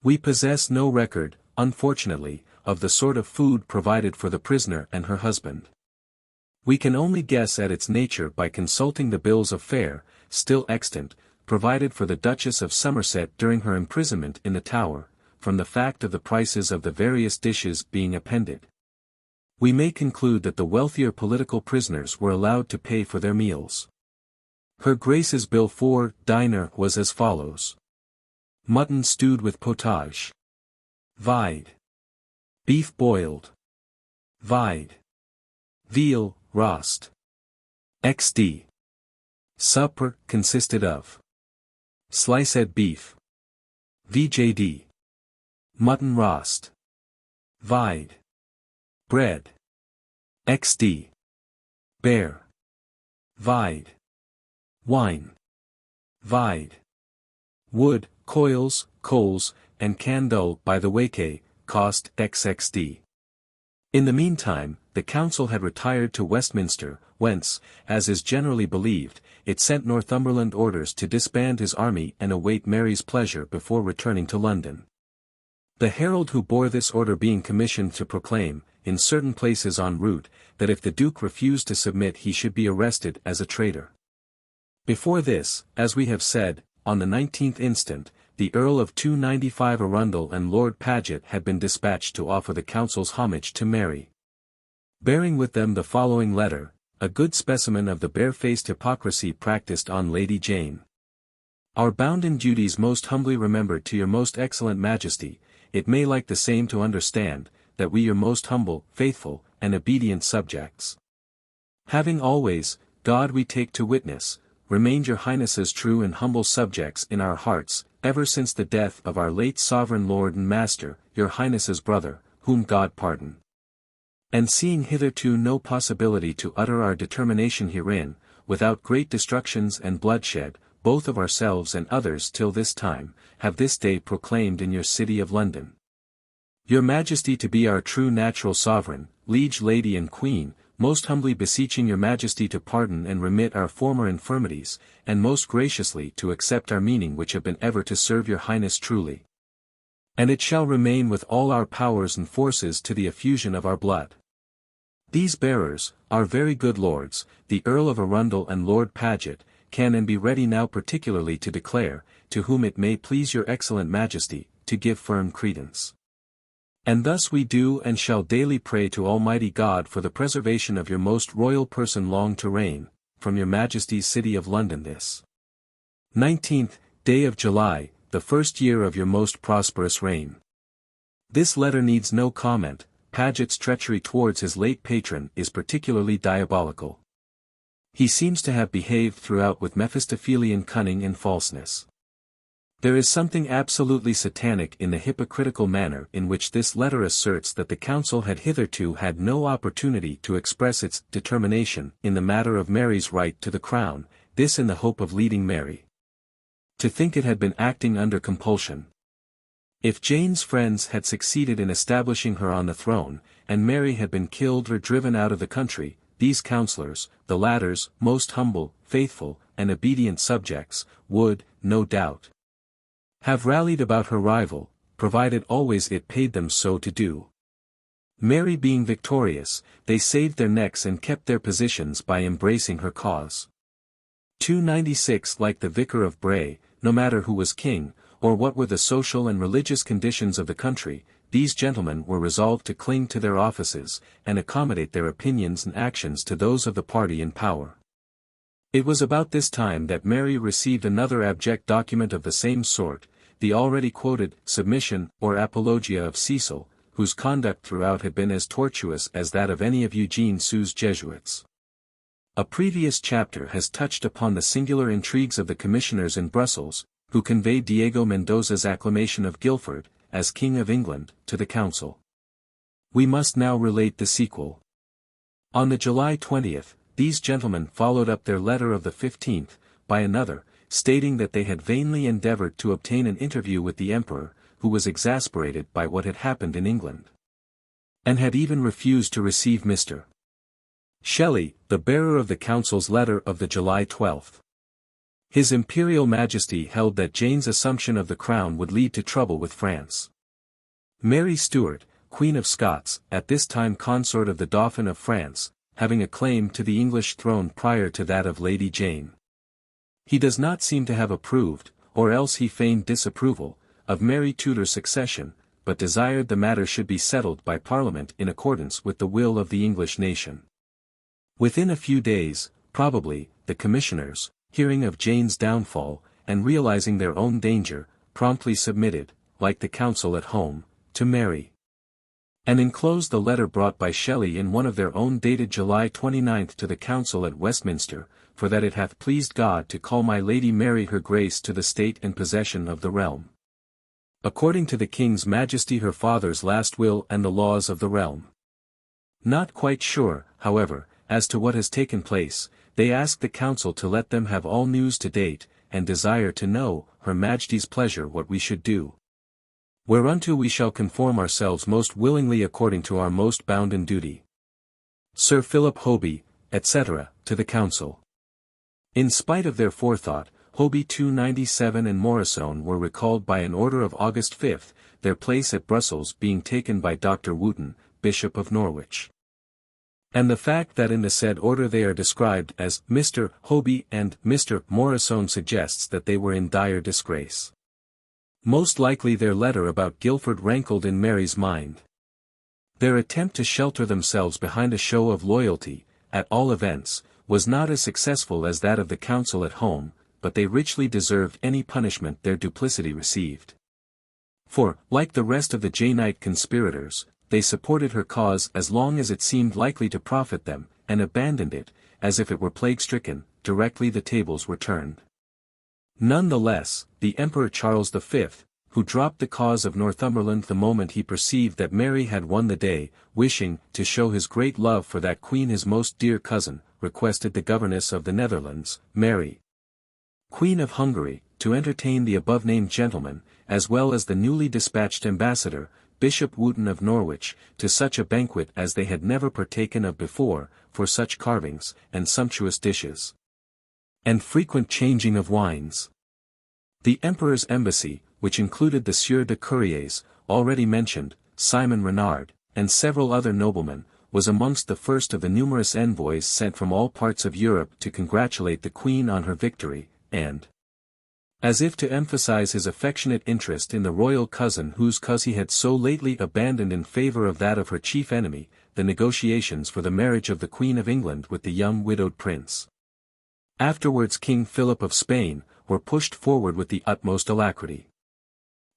We possess no record, unfortunately, of the sort of food provided for the prisoner and her husband. We can only guess at its nature by consulting the bills of fare, still extant, provided for the Duchess of Somerset during her imprisonment in the Tower, from the fact of the prices of the various dishes being appended. We may conclude that the wealthier political prisoners were allowed to pay for their meals. Her Grace's bill for dinner was as follows: mutton stewed with potage. Vide. Beef boiled. Vide. Veal, roast. XD. Supper consisted of sliced beef. VJD. Mutton roast. Vide. Bread. XD. Bear. Vide. Wine. Vide. Wood, coils, coals, and candle by the wake, cost XXD. In the meantime, the council had retired to Westminster, whence, as is generally believed, it sent Northumberland orders to disband his army and await Mary's pleasure before returning to London. The herald who bore this order being commissioned to proclaim, in certain places en route, that if the Duke refused to submit he should be arrested as a traitor. Before this, as we have said, on the 19th instant, the Earl of 295 Arundel and Lord Paget had been dispatched to offer the council's homage to Mary, bearing with them the following letter, a good specimen of the barefaced hypocrisy practiced on Lady Jane. Our bounden duties most humbly remembered to your most excellent Majesty, it may like the same to understand, that we your most humble, faithful, and obedient subjects, having always, God we take to witness, remained your Highness's true and humble subjects in our hearts, ever since the death of our late sovereign lord and master, your Highness's brother, whom God pardon. And seeing hitherto no possibility to utter our determination herein, without great destructions and bloodshed, both of ourselves and others till this time, have this day proclaimed in your city of London your Majesty to be our true natural sovereign, liege lady and queen, most humbly beseeching your Majesty to pardon and remit our former infirmities, and most graciously to accept our meaning which have been ever to serve your Highness truly. And it shall remain with all our powers and forces to the effusion of our blood. These bearers, our very good lords, the Earl of Arundel and Lord Paget, can and be ready now particularly to declare, to whom it may please your excellent Majesty, to give firm credence. And thus we do and shall daily pray to Almighty God for the preservation of your most royal person long to reign, from your Majesty's city of London this 19th day of July, the first year of your most prosperous reign. This letter needs no comment. Paget's treachery towards his late patron is particularly diabolical. He seems to have behaved throughout with Mephistophelian cunning and falseness. There is something absolutely satanic in the hypocritical manner in which this letter asserts that the council had hitherto had no opportunity to express its determination in the matter of Mary's right to the crown, this in the hope of leading Mary to think it had been acting under compulsion. If Jane's friends had succeeded in establishing her on the throne, and Mary had been killed or driven out of the country, these councillors, the latter's most humble, faithful, and obedient subjects, would, no doubt, have rallied about her rival, provided always it paid them so to do. Mary being victorious, they saved their necks and kept their positions by embracing her cause. 296 Like the Vicar of Bray, no matter who was king, or what were the social and religious conditions of the country, these gentlemen were resolved to cling to their offices, and accommodate their opinions and actions to those of the party in power. It was about this time that Mary received another abject document of the same sort, the already quoted Submission or Apologia of Cecil, whose conduct throughout had been as tortuous as that of any of Eugene Sue's Jesuits. A previous chapter has touched upon the singular intrigues of the commissioners in Brussels, who conveyed Diego Mendoza's acclamation of Guilford, as King of England, to the council. We must now relate the sequel. On the July 20th, these gentlemen followed up their letter of the 15th, by another, stating that they had vainly endeavoured to obtain an interview with the Emperor, who was exasperated by what had happened in England, and had even refused to receive Mr. Shelley, the bearer of the council's letter of the July 12th. His Imperial Majesty held that Jane's assumption of the crown would lead to trouble with France. Mary Stuart, Queen of Scots, at this time consort of the Dauphin of France, having a claim to the English throne prior to that of Lady Jane. He does not seem to have approved, or else he feigned disapproval, of Mary Tudor's succession, but desired the matter should be settled by Parliament in accordance with the will of the English nation. Within a few days, probably, the commissioners, hearing of Jane's downfall, and realizing their own danger, promptly submitted, like the council at home, to Mary. And enclosed the letter brought by Shelley in one of their own dated July 29 to the council at Westminster, for that it hath pleased God to call my Lady Mary her Grace to the state and possession of the realm. According to the King's Majesty her father's last will and the laws of the realm. Not quite sure, however, as to what has taken place, they ask the council to let them have all news to date, and desire to know, her Majesty's pleasure what we should do. Whereunto we shall conform ourselves most willingly according to our most bounden duty. Sir Philip Hoby, etc., to the council. In spite of their forethought, Hoby 297 and Morrisone were recalled by an order of August 5, their place at Brussels being taken by Dr. Wooton, Bishop of Norwich. And the fact that in the said order they are described as Mr. Hoby and Mr. Morrisone suggests that they were in dire disgrace. Most likely their letter about Guilford rankled in Mary's mind. Their attempt to shelter themselves behind a show of loyalty, at all events, was not as successful as that of the council at home, but they richly deserved any punishment their duplicity received. For, like the rest of the Janeite conspirators, they supported her cause as long as it seemed likely to profit them, and abandoned it, as if it were plague-stricken, directly the tables were turned. None the less, the Emperor Charles V, who dropped the cause of Northumberland the moment he perceived that Mary had won the day, wishing to show his great love for that queen his most dear cousin, requested the governess of the Netherlands, Mary, Queen of Hungary, to entertain the above-named gentleman, as well as the newly dispatched ambassador, Bishop Wooton of Norwich, to such a banquet as they had never partaken of before, for such carvings, and sumptuous dishes, and frequent changing of wines. The Emperor's embassy, which included the Sieur de Couriers, already mentioned, Simon Renard, and several other noblemen, was amongst the first of the numerous envoys sent from all parts of Europe to congratulate the Queen on her victory, and, as if to emphasize his affectionate interest in the royal cousin whose cause he had so lately abandoned in favor of that of her chief enemy, the negotiations for the marriage of the Queen of England with the young widowed prince, afterwards King Philip of Spain, were pushed forward with the utmost alacrity.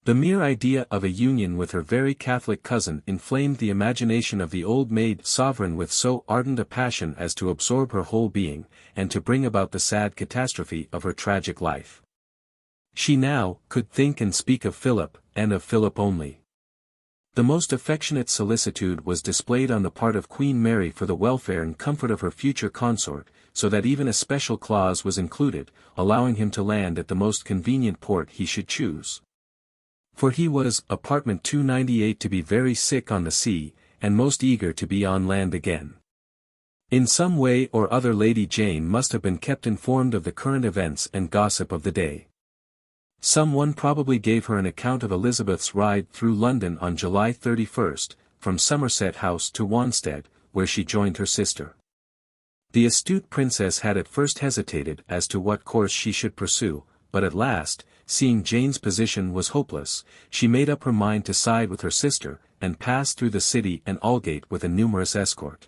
The mere idea of a union with her very Catholic cousin inflamed the imagination of the old maid sovereign with so ardent a passion as to absorb her whole being, and to bring about the sad catastrophe of her tragic life. She now could think and speak of Philip, and of Philip only. The most affectionate solicitude was displayed on the part of Queen Mary for the welfare and comfort of her future consort, so that even a special clause was included, allowing him to land at the most convenient port he should choose. For he was, apartment 298, to be very sick on the sea, and most eager to be on land again. In some way or other Lady Jane must have been kept informed of the current events and gossip of the day. Someone probably gave her an account of Elizabeth's ride through London on July 31, from Somerset House to Wanstead, where she joined her sister. The astute princess had at first hesitated as to what course she should pursue, but at last, seeing Jane's position was hopeless, she made up her mind to side with her sister, and passed through the city and Aldgate with a numerous escort.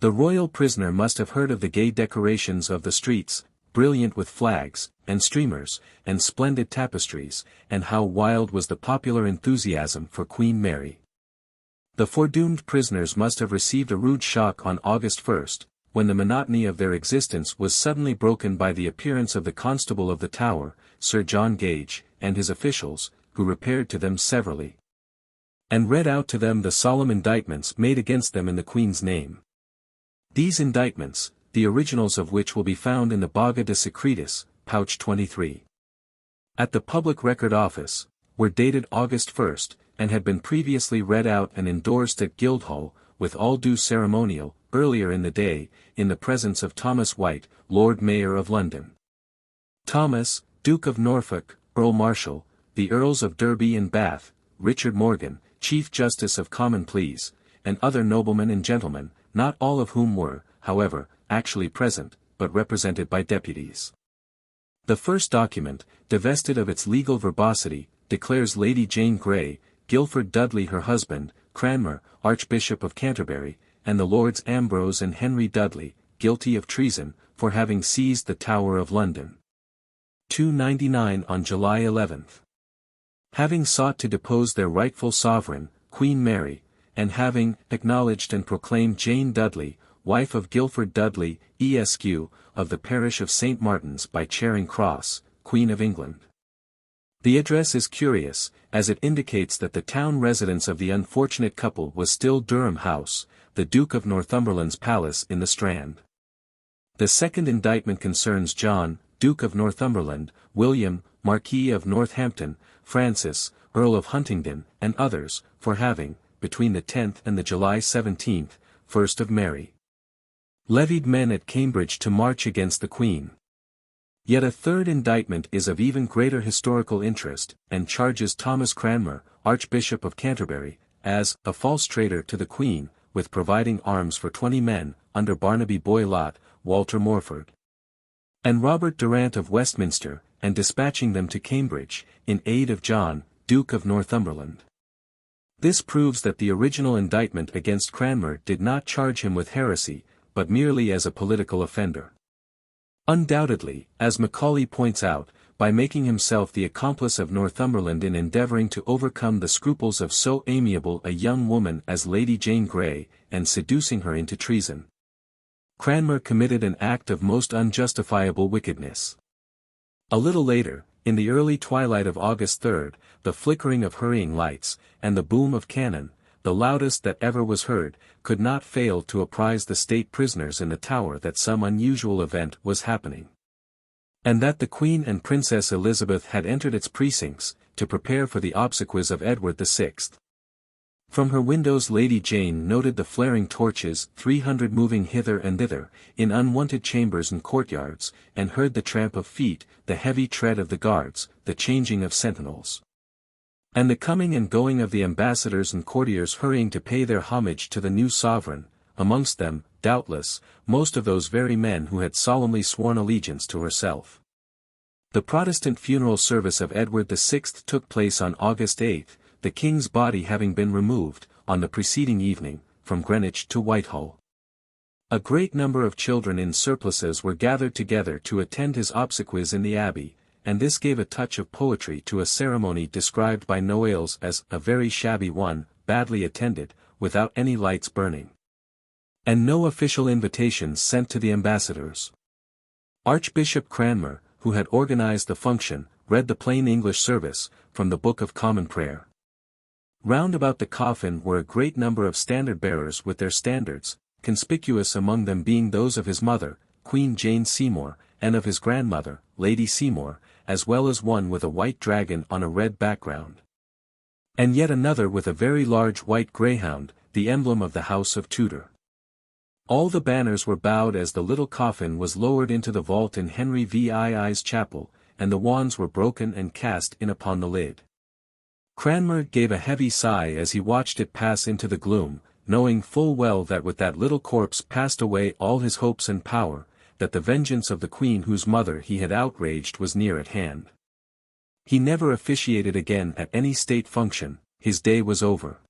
The royal prisoner must have heard of the gay decorations of the streets, brilliant with flags, and streamers, and splendid tapestries, and how wild was the popular enthusiasm for Queen Mary. The foredoomed prisoners must have received a rude shock on August 1, when the monotony of their existence was suddenly broken by the appearance of the Constable of the Tower, Sir John Gage, and his officials, who repaired to them severally, and read out to them the solemn indictments made against them in the Queen's name. These indictments, the originals of which will be found in the Baga de Secretis, pouch 23. At the Public Record Office, were dated August 1, and had been previously read out and endorsed at Guildhall, with all due ceremonial, earlier in the day, in the presence of Thomas White, Lord Mayor of London. Thomas, Duke of Norfolk, Earl Marshal, the Earls of Derby and Bath, Richard Morgan, Chief Justice of Common Pleas, and other noblemen and gentlemen, not all of whom were, however, actually present, but represented by deputies. The first document, divested of its legal verbosity, declares Lady Jane Grey, Guilford Dudley her husband, Cranmer, Archbishop of Canterbury, and the Lords Ambrose and Henry Dudley, guilty of treason, for having seized the Tower of London. 299 on July 11. Having sought to depose their rightful sovereign, Queen Mary, and having acknowledged and proclaimed Jane Dudley, wife of Guilford Dudley, ASKEW, of the parish of St. Martin's by Charing Cross, Queen of England. The address is curious, as it indicates that the town residence of the unfortunate couple was still Durham House, the Duke of Northumberland's palace in the Strand. The second indictment concerns John, Duke of Northumberland, William, Marquis of Northampton, Francis, Earl of Huntingdon, and others, for having, between the 10th and the July 17th, 1st of Mary, levied men at Cambridge to march against the Queen. Yet a third indictment is of even greater historical interest, and charges Thomas Cranmer, Archbishop of Canterbury, as a false traitor to the Queen, with providing arms for 20 men, under Barnaby Boylott, Walter Morford, and Robert Durant of Westminster, and dispatching them to Cambridge, in aid of John, Duke of Northumberland. This proves that the original indictment against Cranmer did not charge him with heresy, but merely as a political offender. Undoubtedly, as Macaulay points out, by making himself the accomplice of Northumberland in endeavouring to overcome the scruples of so amiable a young woman as Lady Jane Grey, and seducing her into treason, Cranmer committed an act of most unjustifiable wickedness. A little later, in the early twilight of August 3, the flickering of hurrying lights, and the boom of cannon, the loudest that ever was heard, could not fail to apprise the state prisoners in the Tower that some unusual event was happening, and that the Queen and Princess Elizabeth had entered its precincts, to prepare for the obsequies of Edward VI. From her windows Lady Jane noted the flaring torches, 300 moving hither and thither, in unwonted chambers and courtyards, and heard the tramp of feet, the heavy tread of the guards, the changing of sentinels, and the coming and going of the ambassadors and courtiers hurrying to pay their homage to the new sovereign, amongst them, doubtless, most of those very men who had solemnly sworn allegiance to herself. The Protestant funeral service of Edward VI took place on August 8, the king's body having been removed, on the preceding evening, from Greenwich to Whitehall. A great number of children in surplices were gathered together to attend his obsequies in the abbey, and this gave a touch of poetry to a ceremony described by Noailles as a very shabby one, badly attended, without any lights burning, and no official invitations sent to the ambassadors. Archbishop Cranmer, who had organized the function, read the plain English service, from the Book of Common Prayer. Round about the coffin were a great number of standard-bearers with their standards, conspicuous among them being those of his mother, Queen Jane Seymour, and of his grandmother, Lady Seymour, as well as one with a white dragon on a red background, and yet another with a very large white greyhound, the emblem of the House of Tudor. All the banners were bowed as the little coffin was lowered into the vault in Henry VII's chapel, and the wands were broken and cast in upon the lid. Cranmer gave a heavy sigh as he watched it pass into the gloom, knowing full well that with that little corpse passed away all his hopes and power, that the vengeance of the Queen whose mother he had outraged was near at hand. He never officiated again at any state function, his day was over.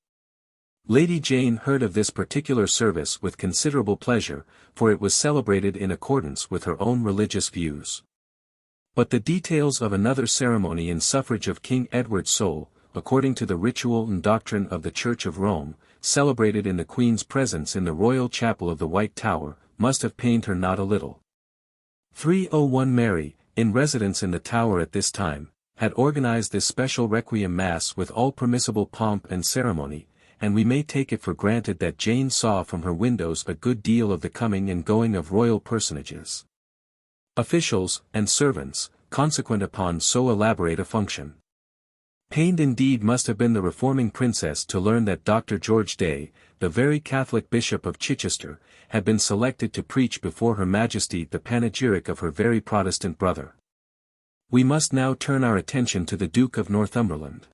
Lady Jane heard of this particular service with considerable pleasure, for it was celebrated in accordance with her own religious views. But the details of another ceremony in suffrage of King Edward's soul, according to the ritual and doctrine of the Church of Rome, celebrated in the Queen's presence in the Royal Chapel of the White Tower, must have pained her not a little. 301 Mary, in residence in the Tower at this time, had organized this special requiem mass with all permissible pomp and ceremony, and we may take it for granted that Jane saw from her windows a good deal of the coming and going of royal personages, officials, and servants, consequent upon so elaborate a function. Pained indeed must have been the reforming princess to learn that Dr. George Day, the very Catholic Bishop of Chichester, had been selected to preach before Her Majesty the panegyric of her very Protestant brother. We must now turn our attention to the Duke of Northumberland.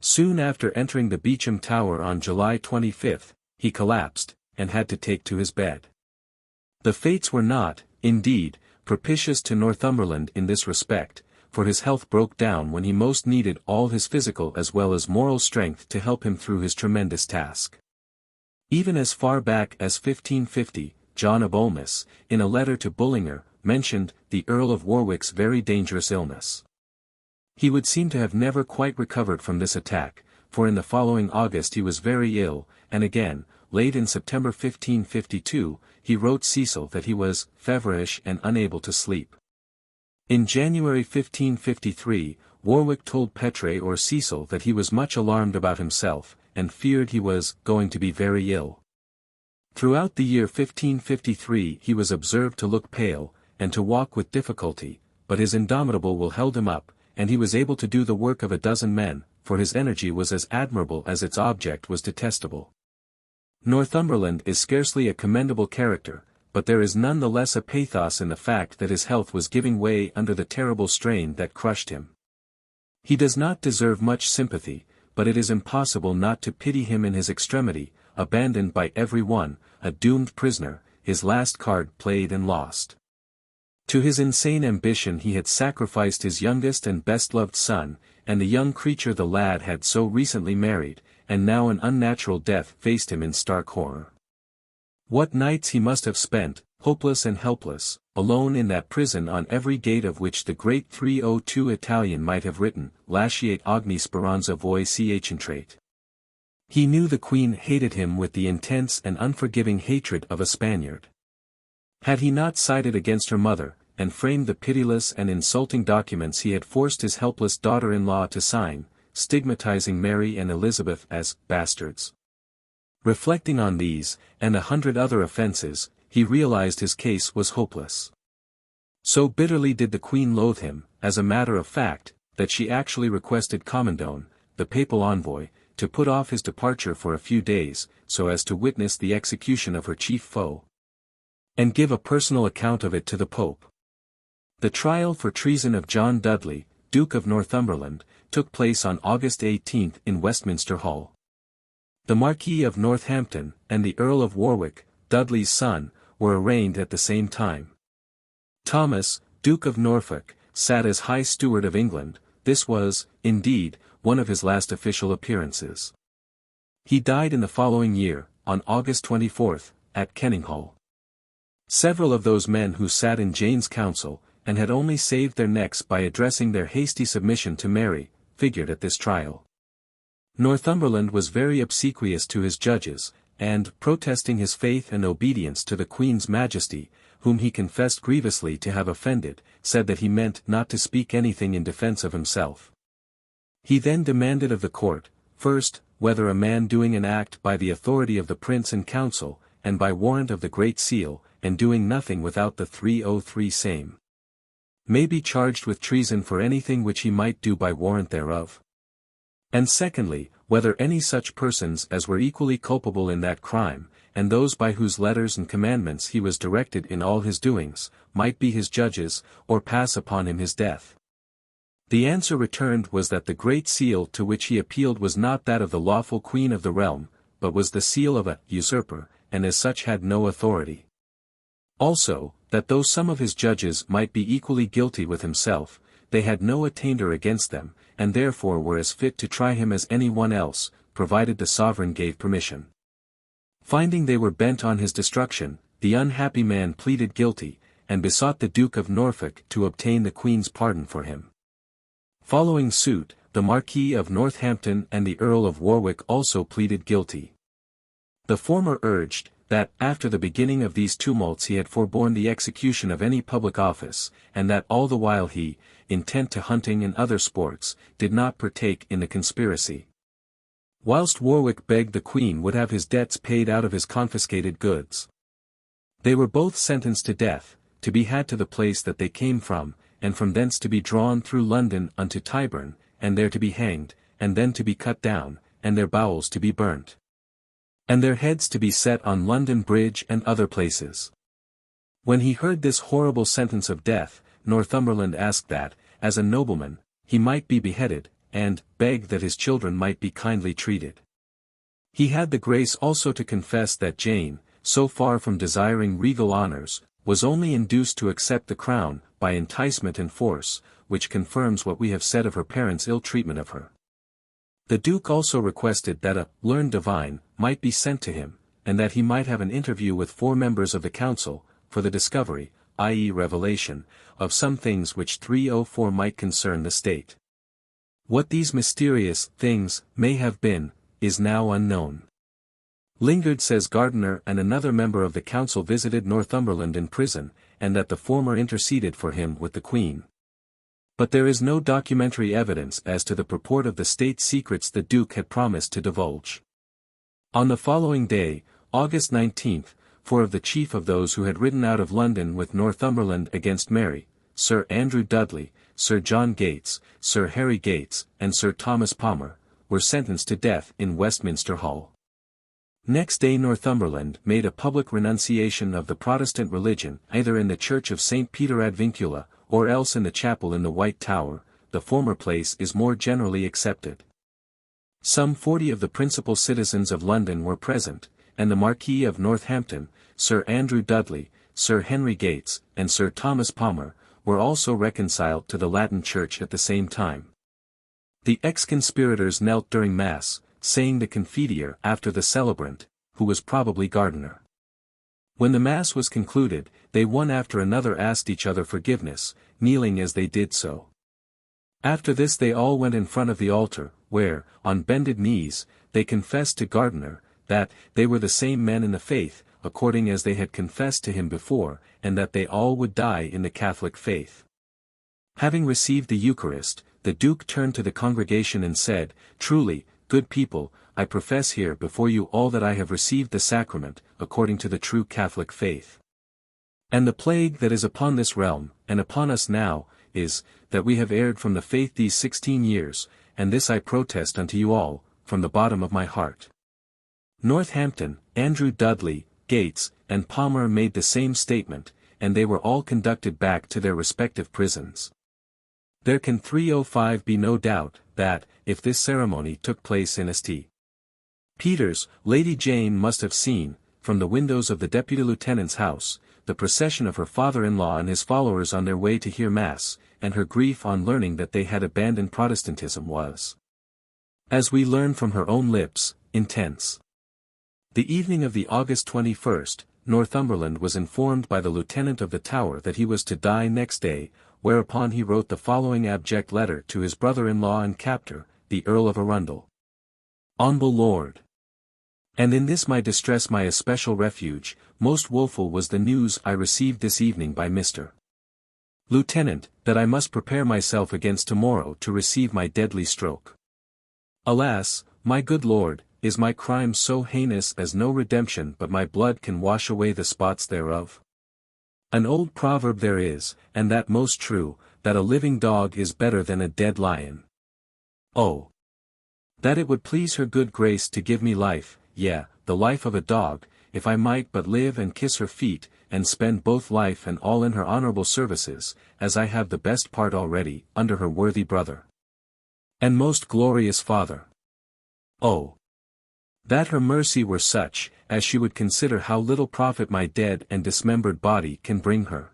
Soon after entering the Beauchamp Tower on July 25, he collapsed, and had to take to his bed. The fates were not, indeed, propitious to Northumberland in this respect, for his health broke down when he most needed all his physical as well as moral strength to help him through his tremendous task. Even as far back as 1550, John of Ulmis, in a letter to Bullinger, mentioned the Earl of Warwick's very dangerous illness. He would seem to have never quite recovered from this attack, for in the following August he was very ill, and again, late in September 1552, he wrote Cecil that he was feverish and unable to sleep. In January 1553, Warwick told Petre or Cecil that he was much alarmed about himself, and feared he was going to be very ill. Throughout the year 1553 he was observed to look pale, and to walk with difficulty, but his indomitable will held him up, and he was able to do the work of a dozen men, for his energy was as admirable as its object was detestable. Northumberland is scarcely a commendable character, but there is none the less a pathos in the fact that his health was giving way under the terrible strain that crushed him. He does not deserve much sympathy, but it is impossible not to pity him in his extremity, abandoned by every one, a doomed prisoner, his last card played and lost. To his insane ambition he had sacrificed his youngest and best-loved son, and the young creature the lad had so recently married, and now an unnatural death faced him in stark horror. What nights he must have spent, hopeless and helpless, alone in that prison on every gate of which the great 302 Italian might have written, Lasciate ogni speranza voi si accentrate. He knew the Queen hated him with the intense and unforgiving hatred of a Spaniard. Had he not sided against her mother, and framed the pitiless and insulting documents he had forced his helpless daughter-in-law to sign, stigmatizing Mary and Elizabeth as bastards? Reflecting on these, and 100 other offenses, he realized his case was hopeless. So bitterly did the Queen loathe him, as a matter of fact, that she actually requested Commendone, the papal envoy, to put off his departure for a few days, so as to witness the execution of her chief foe, and give a personal account of it to the Pope. The trial for treason of John Dudley, Duke of Northumberland, took place on August 18 in Westminster Hall. The Marquis of Northampton, and the Earl of Warwick, Dudley's son, were arraigned at the same time. Thomas, Duke of Norfolk, sat as High Steward of England. This was, indeed, one of his last official appearances. He died in the following year, on August 24, at Kenninghall. Several of those men who sat in Jane's council, and had only saved their necks by addressing their hasty submission to Mary, figured at this trial. Northumberland was very obsequious to his judges, and, protesting his faith and obedience to the Queen's Majesty, whom he confessed grievously to have offended, said that he meant not to speak anything in defense of himself. He then demanded of the court, first, whether a man doing an act by the authority of the Prince and Council, and by warrant of the Great Seal, and doing nothing without the 303 same, may be charged with treason for anything which he might do by warrant thereof. And secondly, whether any such persons as were equally culpable in that crime, and those by whose letters and commandments he was directed in all his doings, might be his judges, or pass upon him his death. The answer returned was that the Great Seal to which he appealed was not that of the lawful Queen of the realm, but was the seal of a usurper, and as such had no authority. Also, that though some of his judges might be equally guilty with himself, they had no attainder against them, and therefore were as fit to try him as any one else, provided the sovereign gave permission. Finding they were bent on his destruction, the unhappy man pleaded guilty, and besought the Duke of Norfolk to obtain the Queen's pardon for him. Following suit, the Marquis of Northampton and the Earl of Warwick also pleaded guilty. The former urged, that after the beginning of these tumults he had forborne the execution of any public office, and that all the while he, intent to hunting and other sports, did not partake in the conspiracy. Whilst Warwick begged the Queen would have his debts paid out of his confiscated goods. They were both sentenced to death, to be had to the place that they came from, and from thence to be drawn through London unto Tyburn, and there to be hanged, and then to be cut down, and their bowels to be burnt, and their heads to be set on London Bridge and other places. When he heard this horrible sentence of death, Northumberland asked that, as a nobleman, he might be beheaded, and beg that his children might be kindly treated. He had the grace also to confess that Jane, so far from desiring regal honors, was only induced to accept the crown, by enticement and force, which confirms what we have said of her parents' ill treatment of her. The Duke also requested that a learned divine might be sent to him, and that he might have an interview with 4 members of the council, for the discovery, i.e. revelation, of some things which 304 might concern the state. What these mysterious things may have been, is now unknown. Lingard says Gardiner and another member of the council visited Northumberland in prison, and that the former interceded for him with the Queen. But there is no documentary evidence as to the purport of the state secrets the Duke had promised to divulge. On the following day, August 19, 4 of the chief of those who had ridden out of London with Northumberland against Mary, Sir Andrew Dudley, Sir John Gates, Sir Harry Gates, and Sir Thomas Palmer, were sentenced to death in Westminster Hall. Next day Northumberland made a public renunciation of the Protestant religion either in the church of St. Peter ad Vincula, or else in the chapel in the White Tower. The former place is more generally accepted. Some 40 of the principal citizens of London were present, and the Marquis of Northampton, Sir Andrew Dudley, Sir Henry Gates, and Sir Thomas Palmer, were also reconciled to the Latin Church at the same time. The ex-conspirators knelt during Mass, saying the Confiteor after the celebrant, who was probably Gardiner. When the Mass was concluded, they one after another asked each other forgiveness, kneeling as they did so. After this they all went in front of the altar, where, on bended knees, they confessed to Gardiner, that they were the same men in the faith, according as they had confessed to him before, and that they all would die in the Catholic faith. Having received the Eucharist, the Duke turned to the congregation and said, "Truly, good people, I profess here before you all that I have received the sacrament, according to the true Catholic faith. And the plague that is upon this realm, and upon us now, is, that we have erred from the faith these 16 years, and this I protest unto you all, from the bottom of my heart." Northampton, Andrew Dudley, Gates, and Palmer made the same statement, and they were all conducted back to their respective prisons. There can 305 be no doubt, that, if this ceremony took place in St. Peter's, Lady Jane must have seen, from the windows of the Deputy Lieutenant's house, the procession of her father-in-law and his followers on their way to hear Mass, and her grief on learning that they had abandoned Protestantism was, as we learn from her own lips, intense. The evening of the August 21st, Northumberland was informed by the Lieutenant of the Tower that he was to die next day, whereupon he wrote the following abject letter to his brother-in-law and captor, the Earl of Arundel. Honourable Lord, and in this my distress my especial refuge, most woeful was the news I received this evening by Mr. Lieutenant, that I must prepare myself against tomorrow to receive my deadly stroke. Alas, my good lord, is my crime so heinous as no redemption but my blood can wash away the spots thereof? An old proverb there is, and that most true, that a living dog is better than a dead lion. Oh, that it would please her good grace to give me life, yea, the life of a dog, if I might but live and kiss her feet, and spend both life and all in her honourable services, as I have the best part already, under her worthy brother and most glorious father. Oh, that her mercy were such, as she would consider how little profit my dead and dismembered body can bring her.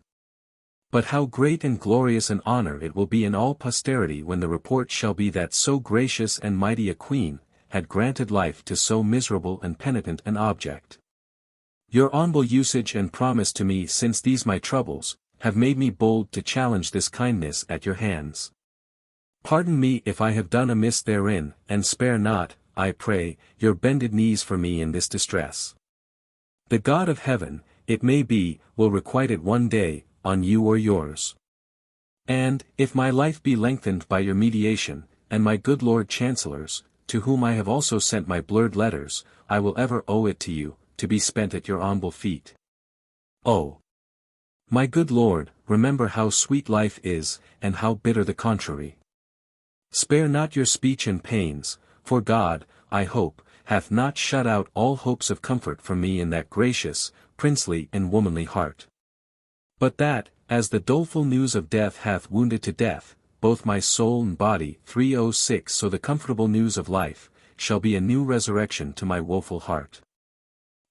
But how great and glorious an honour it will be in all posterity when the report shall be that so gracious and mighty a queen, had granted life to so miserable and penitent an object. Your honourable usage and promise to me since these my troubles, have made me bold to challenge this kindness at your hands. Pardon me if I have done amiss therein, and spare not, I pray, your bended knees for me in this distress. The God of heaven, it may be, will requite it one day, on you or yours. And, if my life be lengthened by your mediation, and my good Lord Chancellor's, to whom I have also sent my blurred letters, I will ever owe it to you, to be spent at your humble feet. Oh, my good Lord, remember how sweet life is, and how bitter the contrary. Spare not your speech and pains, for God, I hope, hath not shut out all hopes of comfort from me in that gracious, princely and womanly heart. But that, as the doleful news of death hath wounded to death, both my soul and body. 306 So the comfortable news of life, shall be a new resurrection to my woeful heart.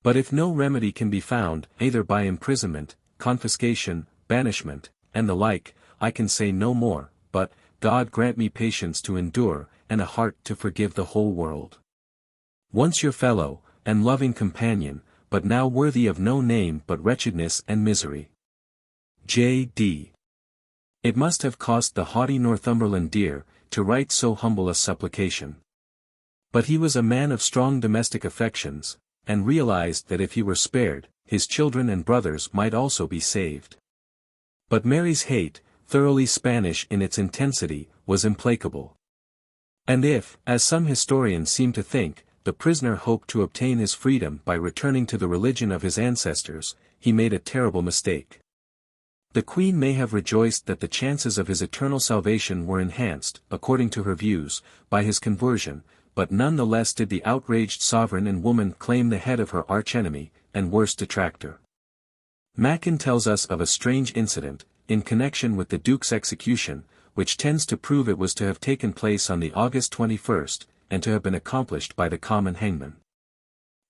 But if no remedy can be found, either by imprisonment, confiscation, banishment, and the like, I can say no more, but, God grant me patience to endure, and a heart to forgive the whole world. Once your fellow, and loving companion, but now worthy of no name but wretchedness and misery. J.D. It must have cost the haughty Northumberland dear, to write so humble a supplication. But he was a man of strong domestic affections, and realized that if he were spared, his children and brothers might also be saved. But Mary's hate, thoroughly Spanish in its intensity, was implacable. And if, as some historians seem to think, the prisoner hoped to obtain his freedom by returning to the religion of his ancestors, he made a terrible mistake. The Queen may have rejoiced that the chances of his eternal salvation were enhanced, according to her views, by his conversion, but none the less did the outraged sovereign and woman claim the head of her archenemy, and worst detractor. Mackin tells us of a strange incident, in connection with the Duke's execution, which tends to prove it was to have taken place on the August 21st, and to have been accomplished by the common hangman.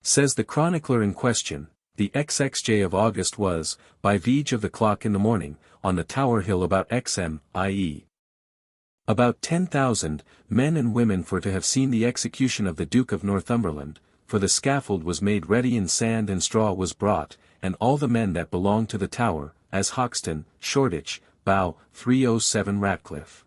Says the chronicler in question, the XXJ of August was, by veege of the clock in the morning, on the Tower Hill about XM, i.e. about 10,000, men and women for to have seen the execution of the Duke of Northumberland, for the scaffold was made ready and sand and straw was brought, and all the men that belonged to the Tower, as Hoxton, Shoreditch, Bow, 307 Ratcliffe,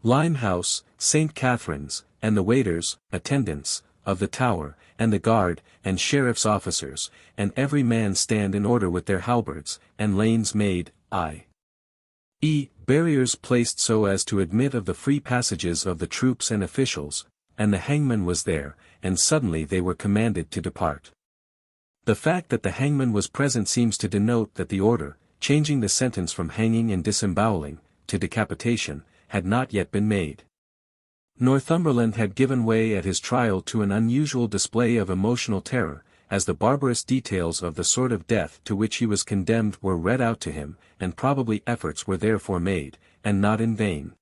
Limehouse, St. Catherine's, and the waiters, attendants, of the Tower, and the guard, and sheriff's officers, and every man stand in order with their halberds, and lanes made, i.e. barriers placed so as to admit of the free passages of the troops and officials, and the hangman was there, and suddenly they were commanded to depart. The fact that the hangman was present seems to denote that the order, changing the sentence from hanging and disemboweling, to decapitation, had not yet been made. Northumberland had given way at his trial to an unusual display of emotional terror, as the barbarous details of the sort of death to which he was condemned were read out to him, and probably efforts were therefore made, and not in vain,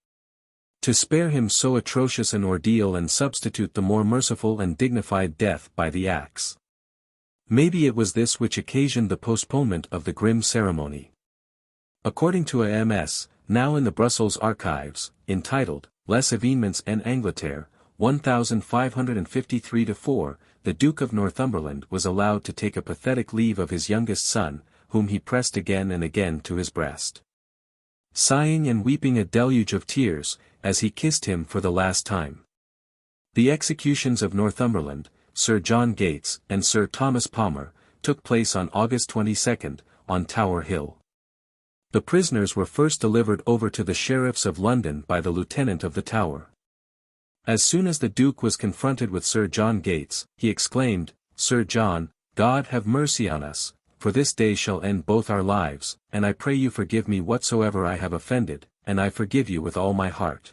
to spare him so atrocious an ordeal and substitute the more merciful and dignified death by the axe. Maybe it was this which occasioned the postponement of the grim ceremony. According to a MS, now in the Brussels archives, entitled, Les Événements en Angleterre, 1553-4, the Duke of Northumberland was allowed to take a pathetic leave of his youngest son, whom he pressed again and again to his breast, sighing and weeping a deluge of tears, as he kissed him for the last time. The executions of Northumberland, Sir John Gates, and Sir Thomas Palmer, took place on August 22, on Tower Hill. The prisoners were first delivered over to the sheriffs of London by the lieutenant of the Tower. As soon as the Duke was confronted with Sir John Gates, he exclaimed, "Sir John, God have mercy on us, for this day shall end both our lives, and I pray you forgive me whatsoever I have offended, and I forgive you with all my heart.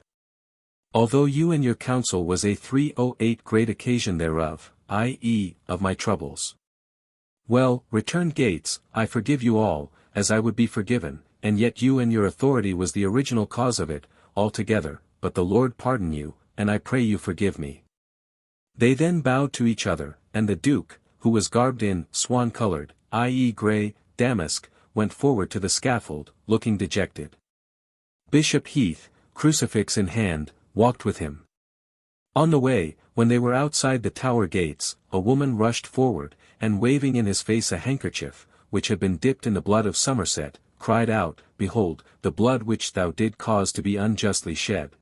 Although you and your counsel was a 308 great occasion thereof, i.e., of my troubles." "Well," returned Gates, "I forgive you all, as I would be forgiven, and yet you and your authority was the original cause of it, altogether, but the Lord pardon you, and I pray you forgive me." They then bowed to each other, and the Duke, who was garbed in swan-colored, i.e. grey, damask, went forward to the scaffold, looking dejected. Bishop Heath, crucifix in hand, walked with him. On the way, when they were outside the Tower gates, a woman rushed forward, and waving in his face a handkerchief, which had been dipped in the blood of Somerset, cried out, "Behold, the blood which thou did cause to be unjustly shed,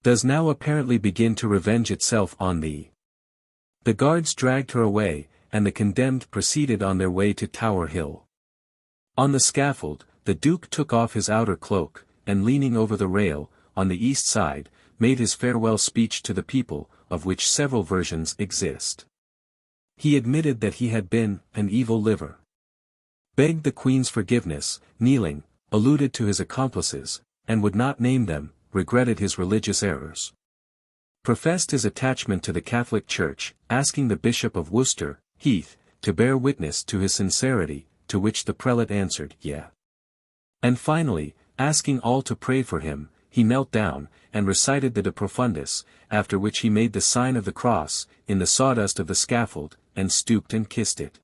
does now apparently begin to revenge itself on thee." The guards dragged her away, and the condemned proceeded on their way to Tower Hill. On the scaffold, the Duke took off his outer cloak, and leaning over the rail, on the east side, made his farewell speech to the people, of which several versions exist. He admitted that he had been an evil liver, begged the Queen's forgiveness, kneeling, alluded to his accomplices, and would not name them, regretted his religious errors, professed his attachment to the Catholic Church, asking the Bishop of Worcester, Heath, to bear witness to his sincerity, to which the prelate answered, "Yea," and finally, asking all to pray for him, he knelt down, and recited the De Profundis, after which he made the sign of the cross, in the sawdust of the scaffold, and stooped and kissed it.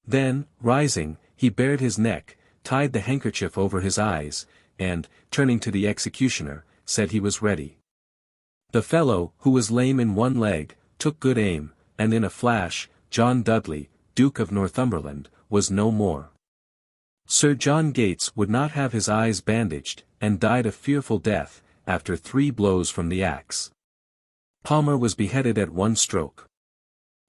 Then, rising, he bared his neck, tied the handkerchief over his eyes, and, turning to the executioner, said he was ready. The fellow, who was lame in one leg, took good aim, and in a flash, John Dudley, Duke of Northumberland, was no more. Sir John Gates would not have his eyes bandaged, and died a fearful death, after 3 blows from the axe. Palmer was beheaded at 1 stroke.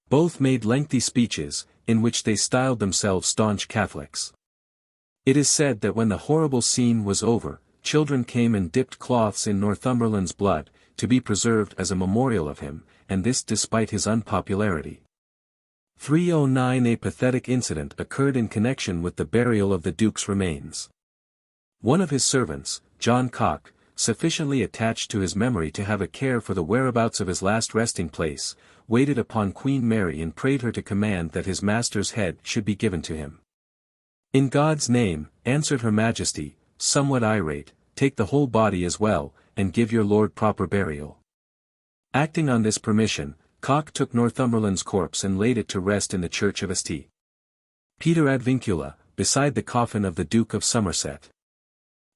Both made lengthy speeches, in which they styled themselves staunch Catholics. It is said that when the horrible scene was over, children came and dipped cloths in Northumberland's blood, to be preserved as a memorial of him, and this despite his unpopularity. 309 A pathetic incident occurred in connection with the burial of the Duke's remains. One of his servants, John Cock, sufficiently attached to his memory to have a care for the whereabouts of his last resting place, waited upon Queen Mary and prayed her to command that his master's head should be given to him. In God's name, answered her Majesty, somewhat irate, take the whole body as well, and give your lord proper burial. Acting on this permission, Cock took Northumberland's corpse and laid it to rest in the church of St. Peter ad Vincula, beside the coffin of the Duke of Somerset.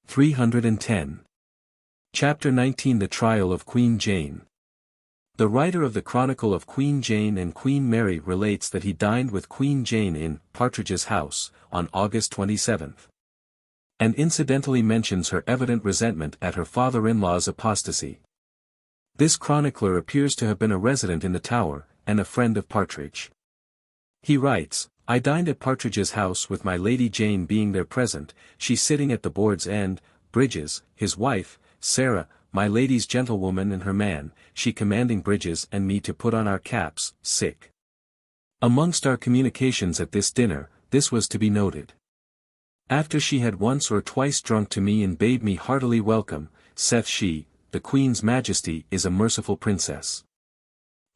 310. Chapter 19 The Trial of Queen Jane. The writer of the Chronicle of Queen Jane and Queen Mary relates that he dined with Queen Jane in Partridge's house, on August 27. And incidentally mentions her evident resentment at her father-in-law's apostasy. This chronicler appears to have been a resident in the Tower, and a friend of Partridge. He writes, I dined at Partridge's house with my Lady Jane being there present, she sitting at the board's end, Bridges, his wife, Sarah, my lady's gentlewoman and her man, she commanding Bridges and me to put on our caps, sick. Amongst our communications at this dinner, this was to be noted. After she had once or twice drunk to me and bade me heartily welcome, saith she, the Queen's Majesty is a merciful princess.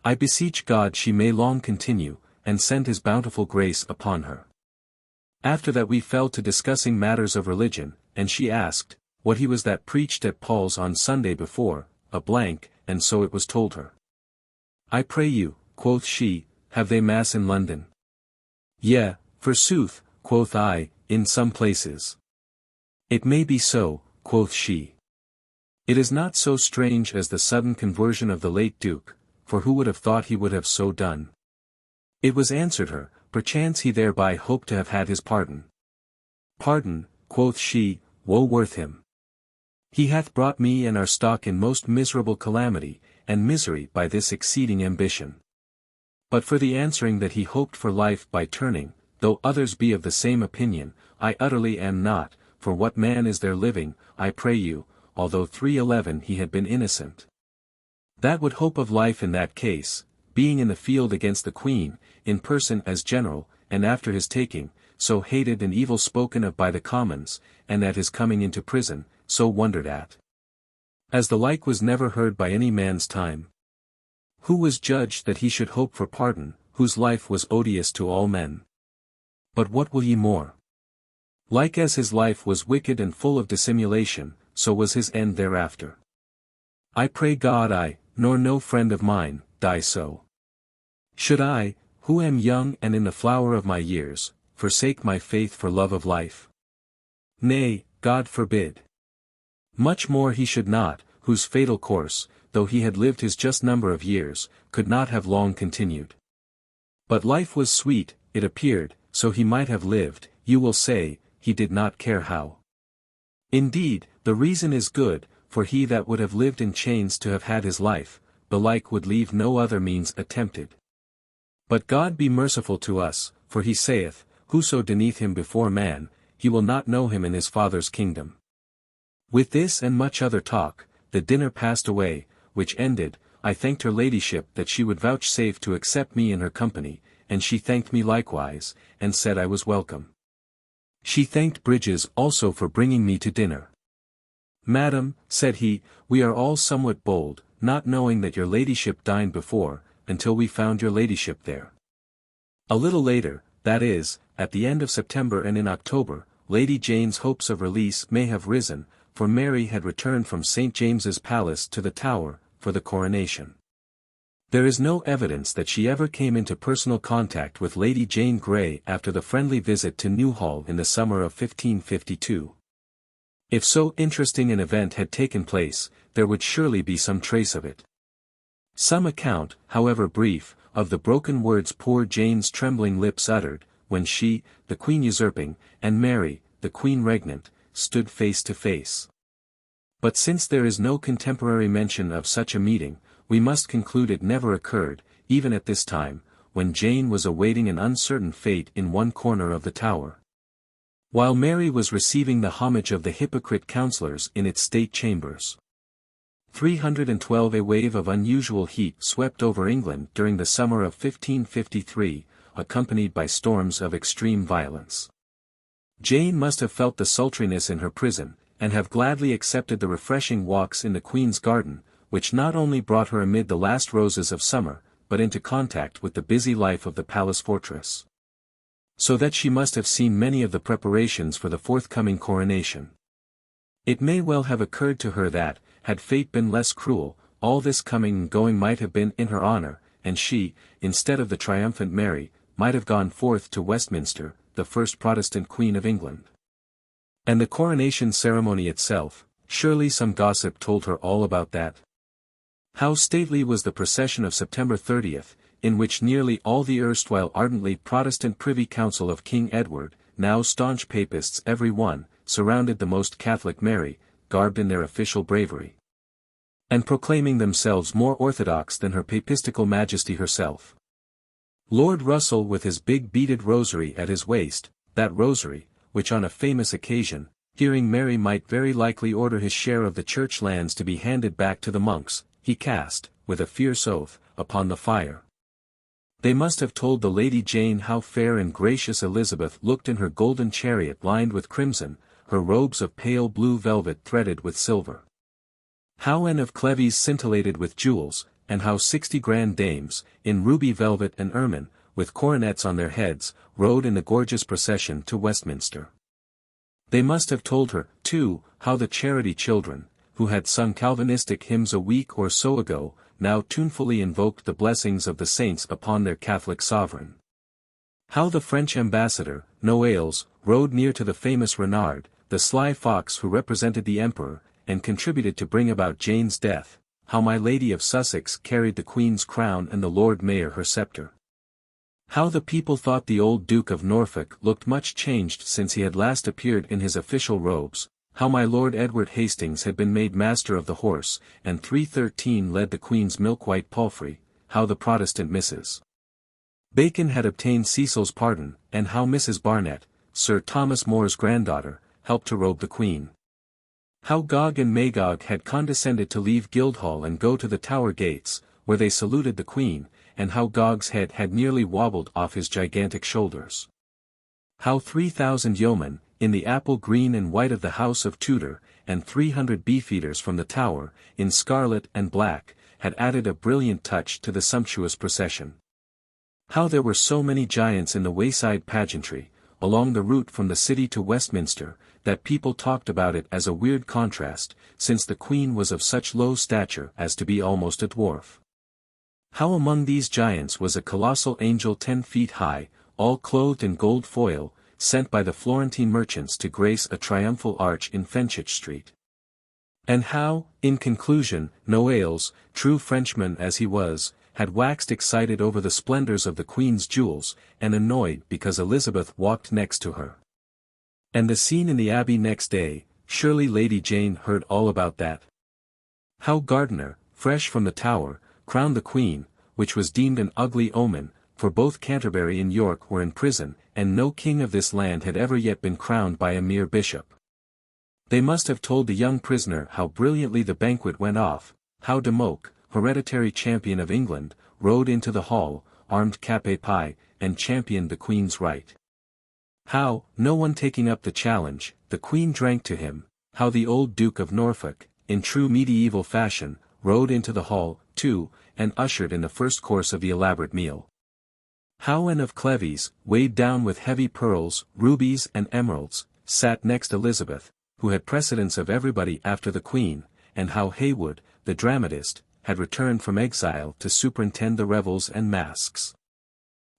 I beseech God she may long continue, and send his bountiful grace upon her. After that we fell to discussing matters of religion, and she asked, what he was that preached at Paul's on Sunday before, and so it was told her. I pray you, quoth she, have they mass in London? Yea, forsooth, quoth I, in some places. It may be so, quoth she. It is not so strange as the sudden conversion of the late Duke, for who would have thought he would have so done? It was answered her, perchance he thereby hoped to have had his pardon. Pardon, quoth she, woe worth him. He hath brought me and our stock in most miserable calamity, and misery by this exceeding ambition. But for the answering that he hoped for life by turning, though others be of the same opinion, I utterly am not, for what man is there living, I pray you, although 311 he had been innocent. That would hope of life in that case, being in the field against the Queen, in person as general, and after his taking, so hated and evil spoken of by the Commons, and at his coming into prison, so wondered at. As the like was never heard by any man's time. Who was judge that he should hope for pardon, whose life was odious to all men? But what will ye more? Like as his life was wicked and full of dissimulation, so was his end thereafter. I pray God I, nor no friend of mine, die so. Should I, who am young and in the flower of my years, forsake my faith for love of life? Nay, God forbid. Much more he should not, whose fatal course, though he had lived his just number of years, could not have long continued. But life was sweet, it appeared, so he might have lived, you will say, he did not care how. Indeed, the reason is good, for he that would have lived in chains to have had his life, belike would leave no other means attempted. But God be merciful to us, for he saith, whoso deneath him before man, he will not know him in his Father's kingdom. With this and much other talk, the dinner passed away, which ended, I thanked her ladyship that she would vouchsafe to accept me in her company, and she thanked me likewise, and said I was welcome. She thanked Bridges also for bringing me to dinner. Madam, said he, we are all somewhat bold, not knowing that your ladyship dined before, until we found your ladyship there. A little later, that is, at the end of September and in October, Lady Jane's hopes of release may have risen, for Mary had returned from St. James's Palace to the Tower, for the coronation. There is no evidence that she ever came into personal contact with Lady Jane Grey after the friendly visit to Newhall in the summer of 1552. If so interesting an event had taken place, there would surely be some trace of it. Some account, however brief, of the broken words poor Jane's trembling lips uttered, when she, the Queen usurping, and Mary, the Queen regnant, stood face to face. But since there is no contemporary mention of such a meeting, we must conclude it never occurred, even at this time, when Jane was awaiting an uncertain fate in one corner of the Tower. While Mary was receiving the homage of the hypocrite councillors in its state chambers. 312 A wave of unusual heat swept over England during the summer of 1553, accompanied by storms of extreme violence. Jane must have felt the sultriness in her prison, and have gladly accepted the refreshing walks in the Queen's garden, which not only brought her amid the last roses of summer, but into contact with the busy life of the palace fortress. So that she must have seen many of the preparations for the forthcoming coronation. It may well have occurred to her that, had fate been less cruel, all this coming and going might have been in her honor, and she, instead of the triumphant Mary, might have gone forth to Westminster, the first Protestant Queen of England. And the coronation ceremony itself, surely some gossip told her all about that. How stately was the procession of September 30th, in which nearly all the erstwhile ardently Protestant Privy Council of King Edward, now staunch Papists every one, surrounded the most Catholic Mary, garbed in their official bravery, and proclaiming themselves more orthodox than her papistical majesty herself. Lord Russell with his big beaded rosary at his waist, that rosary, which on a famous occasion, hearing Mary might very likely order his share of the church lands to be handed back to the monks, he cast, with a fierce oath, upon the fire. They must have told the Lady Jane how fair and gracious Elizabeth looked in her golden chariot lined with crimson, her robes of pale blue velvet threaded with silver. How Anne of Cleves scintillated with jewels, and how 60 grand dames, in ruby velvet and ermine, with coronets on their heads, rode in the gorgeous procession to Westminster. They must have told her, too, how the charity children, who had sung Calvinistic hymns a week or so ago, now tunefully invoked the blessings of the saints upon their Catholic sovereign. How the French ambassador, Noailles, rode near to the famous Renard, the sly fox who represented the Emperor, and contributed to bring about Jane's death, how my Lady of Sussex carried the Queen's crown and the Lord Mayor her sceptre. How the people thought the old Duke of Norfolk looked much changed since he had last appeared in his official robes, how my Lord Edward Hastings had been made master of the horse, and 313 led the Queen's milk-white palfrey, how the Protestant Mrs. Bacon had obtained Cecil's pardon, and how Mrs. Barnett, Sir Thomas More's granddaughter, helped to robe the Queen. How Gog and Magog had condescended to leave Guildhall and go to the Tower gates, where they saluted the Queen, and how Gog's head had nearly wobbled off his gigantic shoulders. How 3,000 yeomen, in the apple green and white of the House of Tudor, and 300 beefeaters from the Tower, in scarlet and black, had added a brilliant touch to the sumptuous procession. How there were so many giants in the wayside pageantry, along the route from the city to Westminster, that people talked about it as a weird contrast, since the Queen was of such low stature as to be almost a dwarf. How among these giants was a colossal angel 10 feet high, all clothed in gold foil, sent by the Florentine merchants to grace a triumphal arch in Fenchurch Street. And how, in conclusion, Noailles, true Frenchman as he was, had waxed excited over the splendors of the Queen's jewels, and annoyed because Elizabeth walked next to her. And the scene in the Abbey next day, surely Lady Jane heard all about that. How Gardiner, fresh from the Tower, crowned the Queen, which was deemed an ugly omen, for both Canterbury and York were in prison, and no king of this land had ever yet been crowned by a mere bishop. They must have told the young prisoner how brilliantly the banquet went off, how de Moke, hereditary champion of England, rode into the hall, armed cap à pie, and championed the Queen's right. How, no one taking up the challenge, the Queen drank to him, how the old Duke of Norfolk, in true medieval fashion, rode into the hall, too, and ushered in the first course of the elaborate meal. How Anne of Cleves, weighed down with heavy pearls, rubies and emeralds, sat next Elizabeth, who had precedence of everybody after the Queen, and how Heywood, the dramatist, had returned from exile to superintend the revels and masques.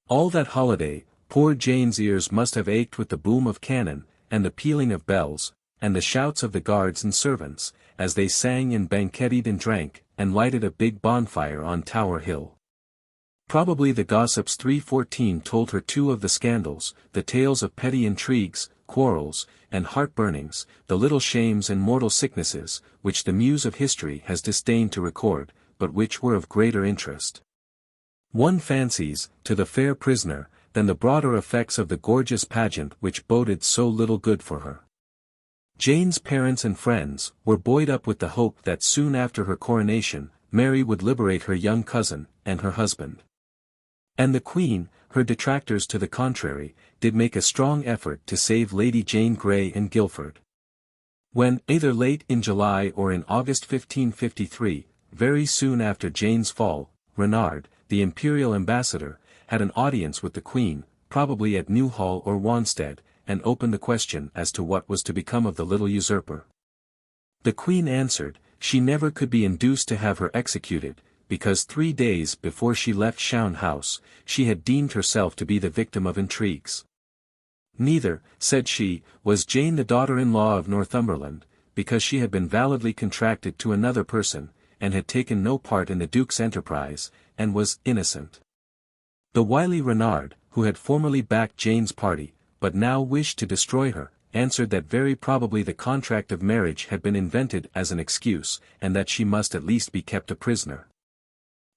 All that holiday, poor Jane's ears must have ached with the boom of cannon, and the pealing of bells, and the shouts of the guards and servants, as they sang and banqueted and drank, and lighted a big bonfire on Tower Hill. Probably the gossips 314 told her too of the scandals, the tales of petty intrigues, quarrels, and heart-burnings, the little shames and mortal sicknesses, which the muse of history has disdained to record, but which were of greater interest. One fancies, to the fair prisoner, than the broader effects of the gorgeous pageant which boded so little good for her. Jane's parents and friends were buoyed up with the hope that soon after her coronation, Mary would liberate her young cousin, and her husband. And the Queen, her detractors to the contrary, did make a strong effort to save Lady Jane Grey and Guilford. When, either late in July or in August 1553, very soon after Jane's fall, Renard, the imperial ambassador, had an audience with the Queen, probably at Newhall or Wanstead, and opened the question as to what was to become of the little usurper. The Queen answered, she never could be induced to have her executed, because 3 days before she left Chown House, she had deemed herself to be the victim of intrigues. Neither, said she, was Jane the daughter-in-law of Northumberland, because she had been validly contracted to another person, and had taken no part in the Duke's enterprise, and was innocent. The wily Renard, who had formerly backed Jane's party, but now wished to destroy her, answered that very probably the contract of marriage had been invented as an excuse, and that she must at least be kept a prisoner,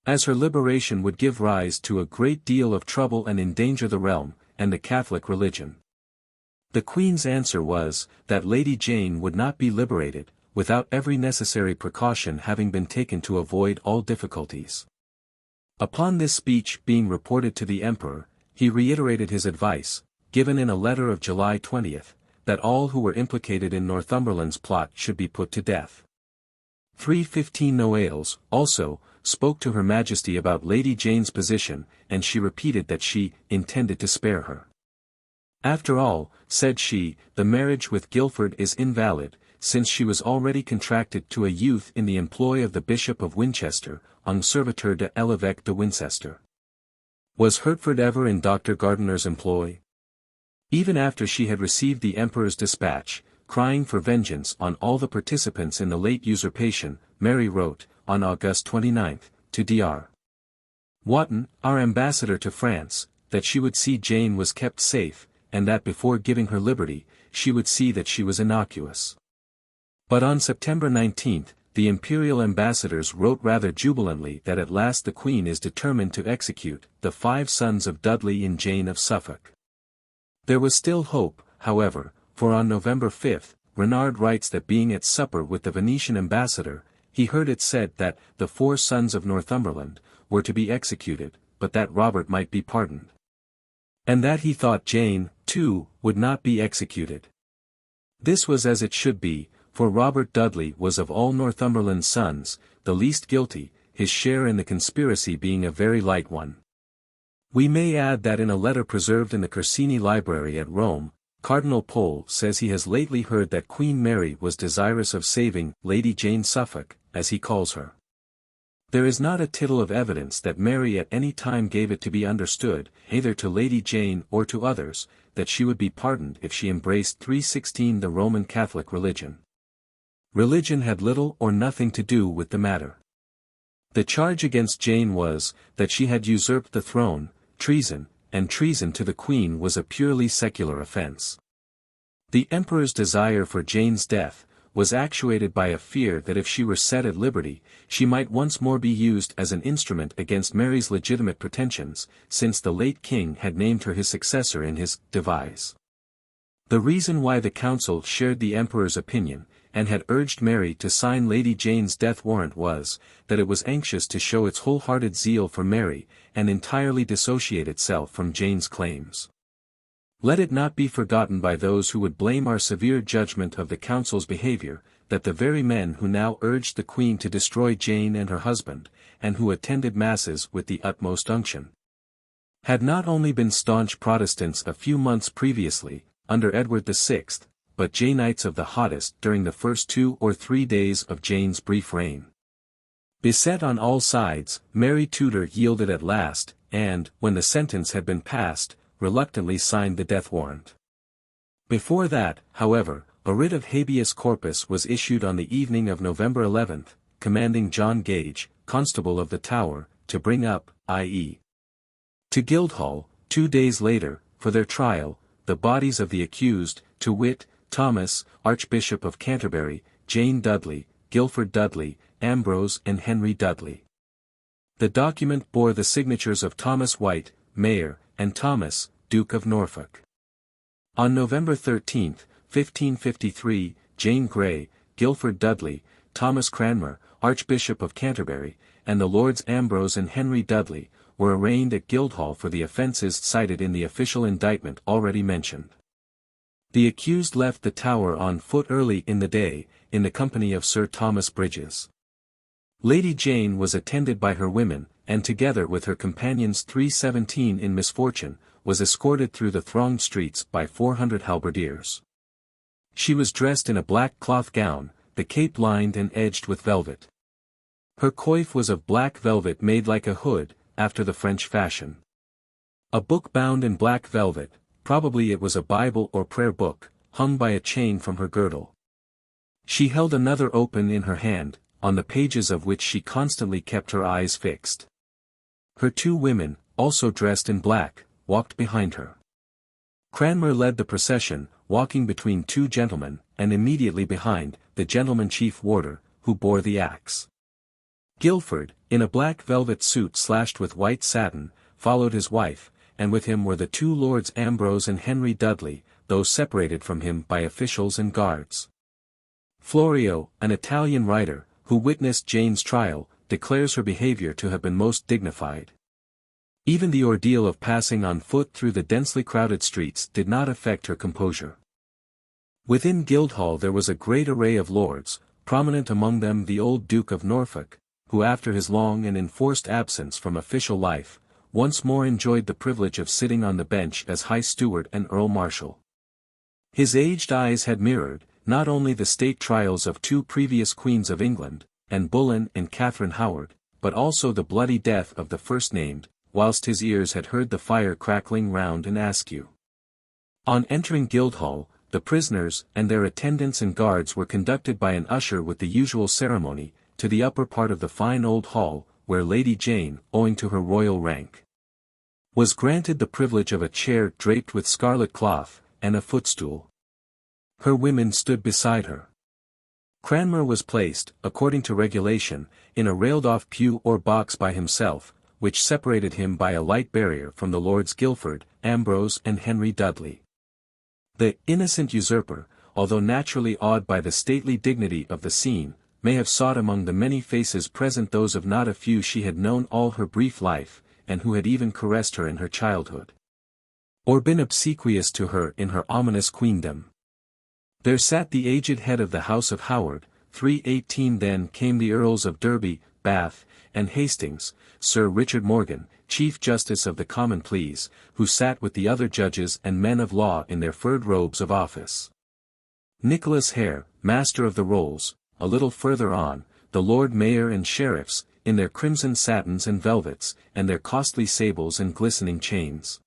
as her liberation would give rise to a great deal of trouble and endanger the realm, and the Catholic religion. The Queen's answer was, that Lady Jane would not be liberated, without every necessary precaution having been taken to avoid all difficulties. Upon this speech being reported to the Emperor, he reiterated his advice, given in a letter of July 20, that all who were implicated in Northumberland's plot should be put to death. 315 Noailles, also, spoke to Her Majesty about Lady Jane's position, and she repeated that she intended to spare her. After all, said she, the marriage with Guilford is invalid, since she was already contracted to a youth in the employ of the Bishop of Winchester, un serviteur de l'évêque de Winchester. Was Hertford ever in Dr. Gardiner's employ? Even after she had received the Emperor's dispatch, crying for vengeance on all the participants in the late usurpation, Mary wrote, on August 29, to Dr. Wotton, our ambassador to France, that she would see Jane was kept safe, and that before giving her liberty, she would see that she was innocuous. But on September 19, the imperial ambassadors wrote rather jubilantly that at last the Queen is determined to execute the 5 sons of Dudley and Jane of Suffolk. There was still hope, however, for on November 5, Renard writes that being at supper with the Venetian ambassador, he heard it said that the 4 sons of Northumberland were to be executed, but that Robert might be pardoned. And that he thought Jane, too, would not be executed. This was as it should be, for Robert Dudley was of all Northumberland's sons, the least guilty, his share in the conspiracy being a very light one. We may add that in a letter preserved in the Corsini Library at Rome, Cardinal Pole says he has lately heard that Queen Mary was desirous of saving Lady Jane Suffolk, as he calls her. There is not a tittle of evidence that Mary at any time gave it to be understood, either to Lady Jane or to others, that she would be pardoned if she embraced 316 the Roman Catholic religion. Religion had little or nothing to do with the matter. The charge against Jane was, that she had usurped the throne, treason, and treason to the Queen was a purely secular offense. The Emperor's desire for Jane's death was actuated by a fear that if she were set at liberty, she might once more be used as an instrument against Mary's legitimate pretensions, since the late king had named her his successor in his devise. The reason why the council shared the Emperor's opinion, and had urged Mary to sign Lady Jane's death warrant was, that it was anxious to show its wholehearted zeal for Mary, and entirely dissociate itself from Jane's claims. Let it not be forgotten by those who would blame our severe judgment of the council's behavior, that the very men who now urged the Queen to destroy Jane and her husband, and who attended masses with the utmost unction, had not only been staunch Protestants a few months previously, under Edward VI, but Janeites of the hottest during the first 2 or 3 days of Jane's brief reign. Beset on all sides, Mary Tudor yielded at last, and, when the sentence had been passed, reluctantly signed the death warrant. Before that, however, a writ of habeas corpus was issued on the evening of November 11, commanding John Gage, Constable of the Tower, to bring up, i.e. to Guildhall, 2 days later, for their trial, the bodies of the accused, to wit, Thomas, Archbishop of Canterbury, Jane Dudley, Guilford Dudley, Ambrose and Henry Dudley. The document bore the signatures of Thomas White, Mayor, and Thomas, Duke of Norfolk. On November 13, 1553, Jane Grey, Guilford Dudley, Thomas Cranmer, Archbishop of Canterbury, and the Lords Ambrose and Henry Dudley, were arraigned at Guildhall for the offences cited in the official indictment already mentioned. The accused left the Tower on foot early in the day, in the company of Sir Thomas Bridges. Lady Jane was attended by her women, and together with her companions 317 in misfortune, was escorted through the thronged streets by 400 halberdiers. She was dressed in a black cloth gown, the cape lined and edged with velvet. Her coif was of black velvet made like a hood, after the French fashion. A book bound in black velvet, probably it was a Bible or prayer book, hung by a chain from her girdle. She held another open in her hand, on the pages of which she constantly kept her eyes fixed. Her 2 women, also dressed in black, walked behind her. Cranmer led the procession, walking between 2 gentlemen, and immediately behind, the gentleman chief warder, who bore the axe. Guilford, in a black velvet suit slashed with white satin, followed his wife, and with him were the 2 Lords Ambrose and Henry Dudley, though separated from him by officials and guards. Florio, an Italian writer, who witnessed Jane's trial, declares her behavior to have been most dignified. Even the ordeal of passing on foot through the densely crowded streets did not affect her composure. Within Guildhall there was a great array of lords, prominent among them the old Duke of Norfolk, who after his long and enforced absence from official life, once more enjoyed the privilege of sitting on the bench as High Steward and Earl Marshal. His aged eyes had mirrored, not only the state trials of 2 previous Queens of England, Anne Boleyn and Catherine Howard, but also the bloody death of the first named, whilst his ears had heard the fire crackling round in Askew. On entering Guildhall, the prisoners and their attendants and guards were conducted by an usher with the usual ceremony, to the upper part of the fine old hall, where Lady Jane, owing to her royal rank, was granted the privilege of a chair draped with scarlet cloth, and a footstool. Her women stood beside her. Cranmer was placed, according to regulation, in a railed-off pew or box by himself, which separated him by a light barrier from the Lords Guilford, Ambrose and Henry Dudley. The innocent usurper, although naturally awed by the stately dignity of the scene, may have sought among the many faces present those of not a few she had known all her brief life, and who had even caressed her in her childhood, or been obsequious to her in her ominous queendom. There sat the aged head of the House of Howard, 318. Then came the Earls of Derby, Bath, and Hastings, Sir Richard Morgan, Chief Justice of the Common Pleas, who sat with the other judges and men of law in their furred robes of office. Nicholas Hare, Master of the Rolls, a little further on, the Lord Mayor and Sheriffs, in their crimson satins and velvets, and their costly sables and glistening chains.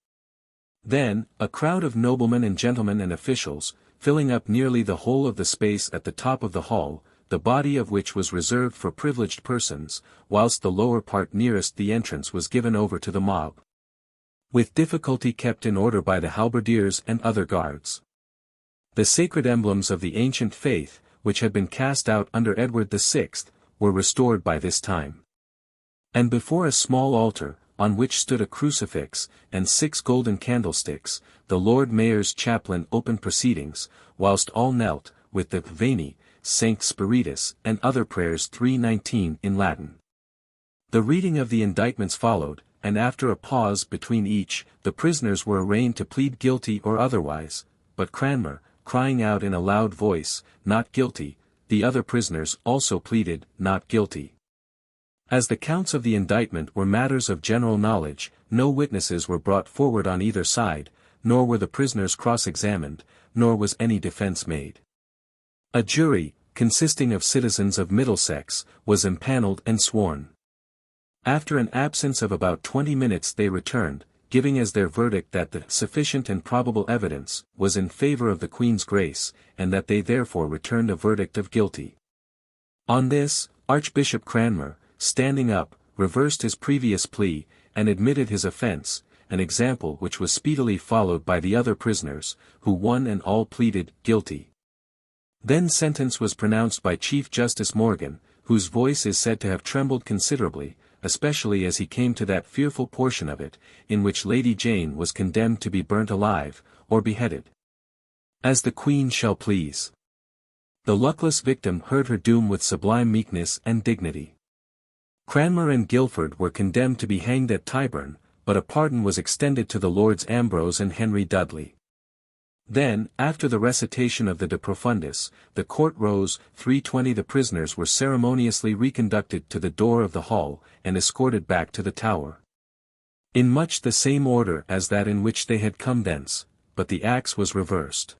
Then, a crowd of noblemen and gentlemen and officials, filling up nearly the whole of the space at the top of the hall, the body of which was reserved for privileged persons, whilst the lower part nearest the entrance was given over to the mob, with difficulty kept in order by the halberdiers and other guards. The sacred emblems of the ancient faith, which had been cast out under Edward VI, were restored by this time. And before a small altar, on which stood a crucifix, and 6 golden candlesticks, the Lord Mayor's chaplain opened proceedings, whilst all knelt, with the Veni, Sancte Spiritus, and other prayers 319 in Latin. The reading of the indictments followed, and after a pause between each, the prisoners were arraigned to plead guilty or otherwise, but Cranmer, crying out in a loud voice, "Not guilty," the other prisoners also pleaded, "Not guilty." As the counts of the indictment were matters of general knowledge, no witnesses were brought forward on either side, nor were the prisoners cross-examined, nor was any defence made. A jury, consisting of citizens of Middlesex, was impanelled and sworn. After an absence of about 20 minutes they returned, giving as their verdict that the sufficient and probable evidence was in favour of the Queen's grace, and that they therefore returned a verdict of guilty. On this, Archbishop Cranmer, standing up, reversed his previous plea, and admitted his offence, an example which was speedily followed by the other prisoners, who one and all pleaded guilty. Then sentence was pronounced by Chief Justice Morgan, whose voice is said to have trembled considerably, especially as he came to that fearful portion of it, in which Lady Jane was condemned to be burnt alive, or beheaded. As the Queen shall please. The luckless victim heard her doom with sublime meekness and dignity. Cranmer and Guilford were condemned to be hanged at Tyburn, but a pardon was extended to the Lords Ambrose and Henry Dudley. Then, after the recitation of the De Profundis, the court rose. 3:20 The prisoners were ceremoniously reconducted to the door of the hall, and escorted back to the Tower. In much the same order as that in which they had come thence, but the axe was reversed.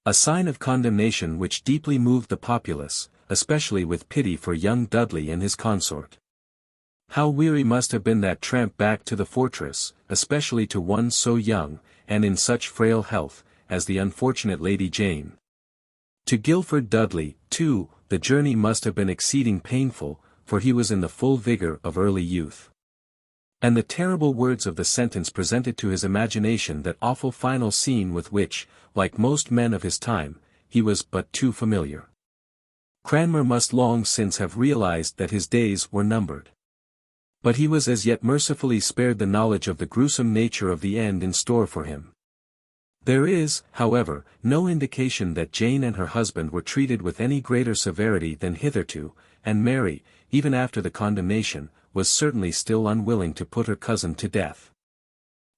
A sign of condemnation which deeply moved the populace, especially with pity for young Dudley and his consort. How weary must have been that tramp back to the fortress, especially to one so young, and in such frail health, as the unfortunate Lady Jane. To Guilford Dudley, too, the journey must have been exceeding painful, for he was in the full vigour of early youth. And the terrible words of the sentence presented to his imagination that awful final scene with which, like most men of his time, he was but too familiar. Cranmer must long since have realized that his days were numbered. But he was as yet mercifully spared the knowledge of the gruesome nature of the end in store for him. There is, however, no indication that Jane and her husband were treated with any greater severity than hitherto, and Mary, even after the condemnation, was certainly still unwilling to put her cousin to death.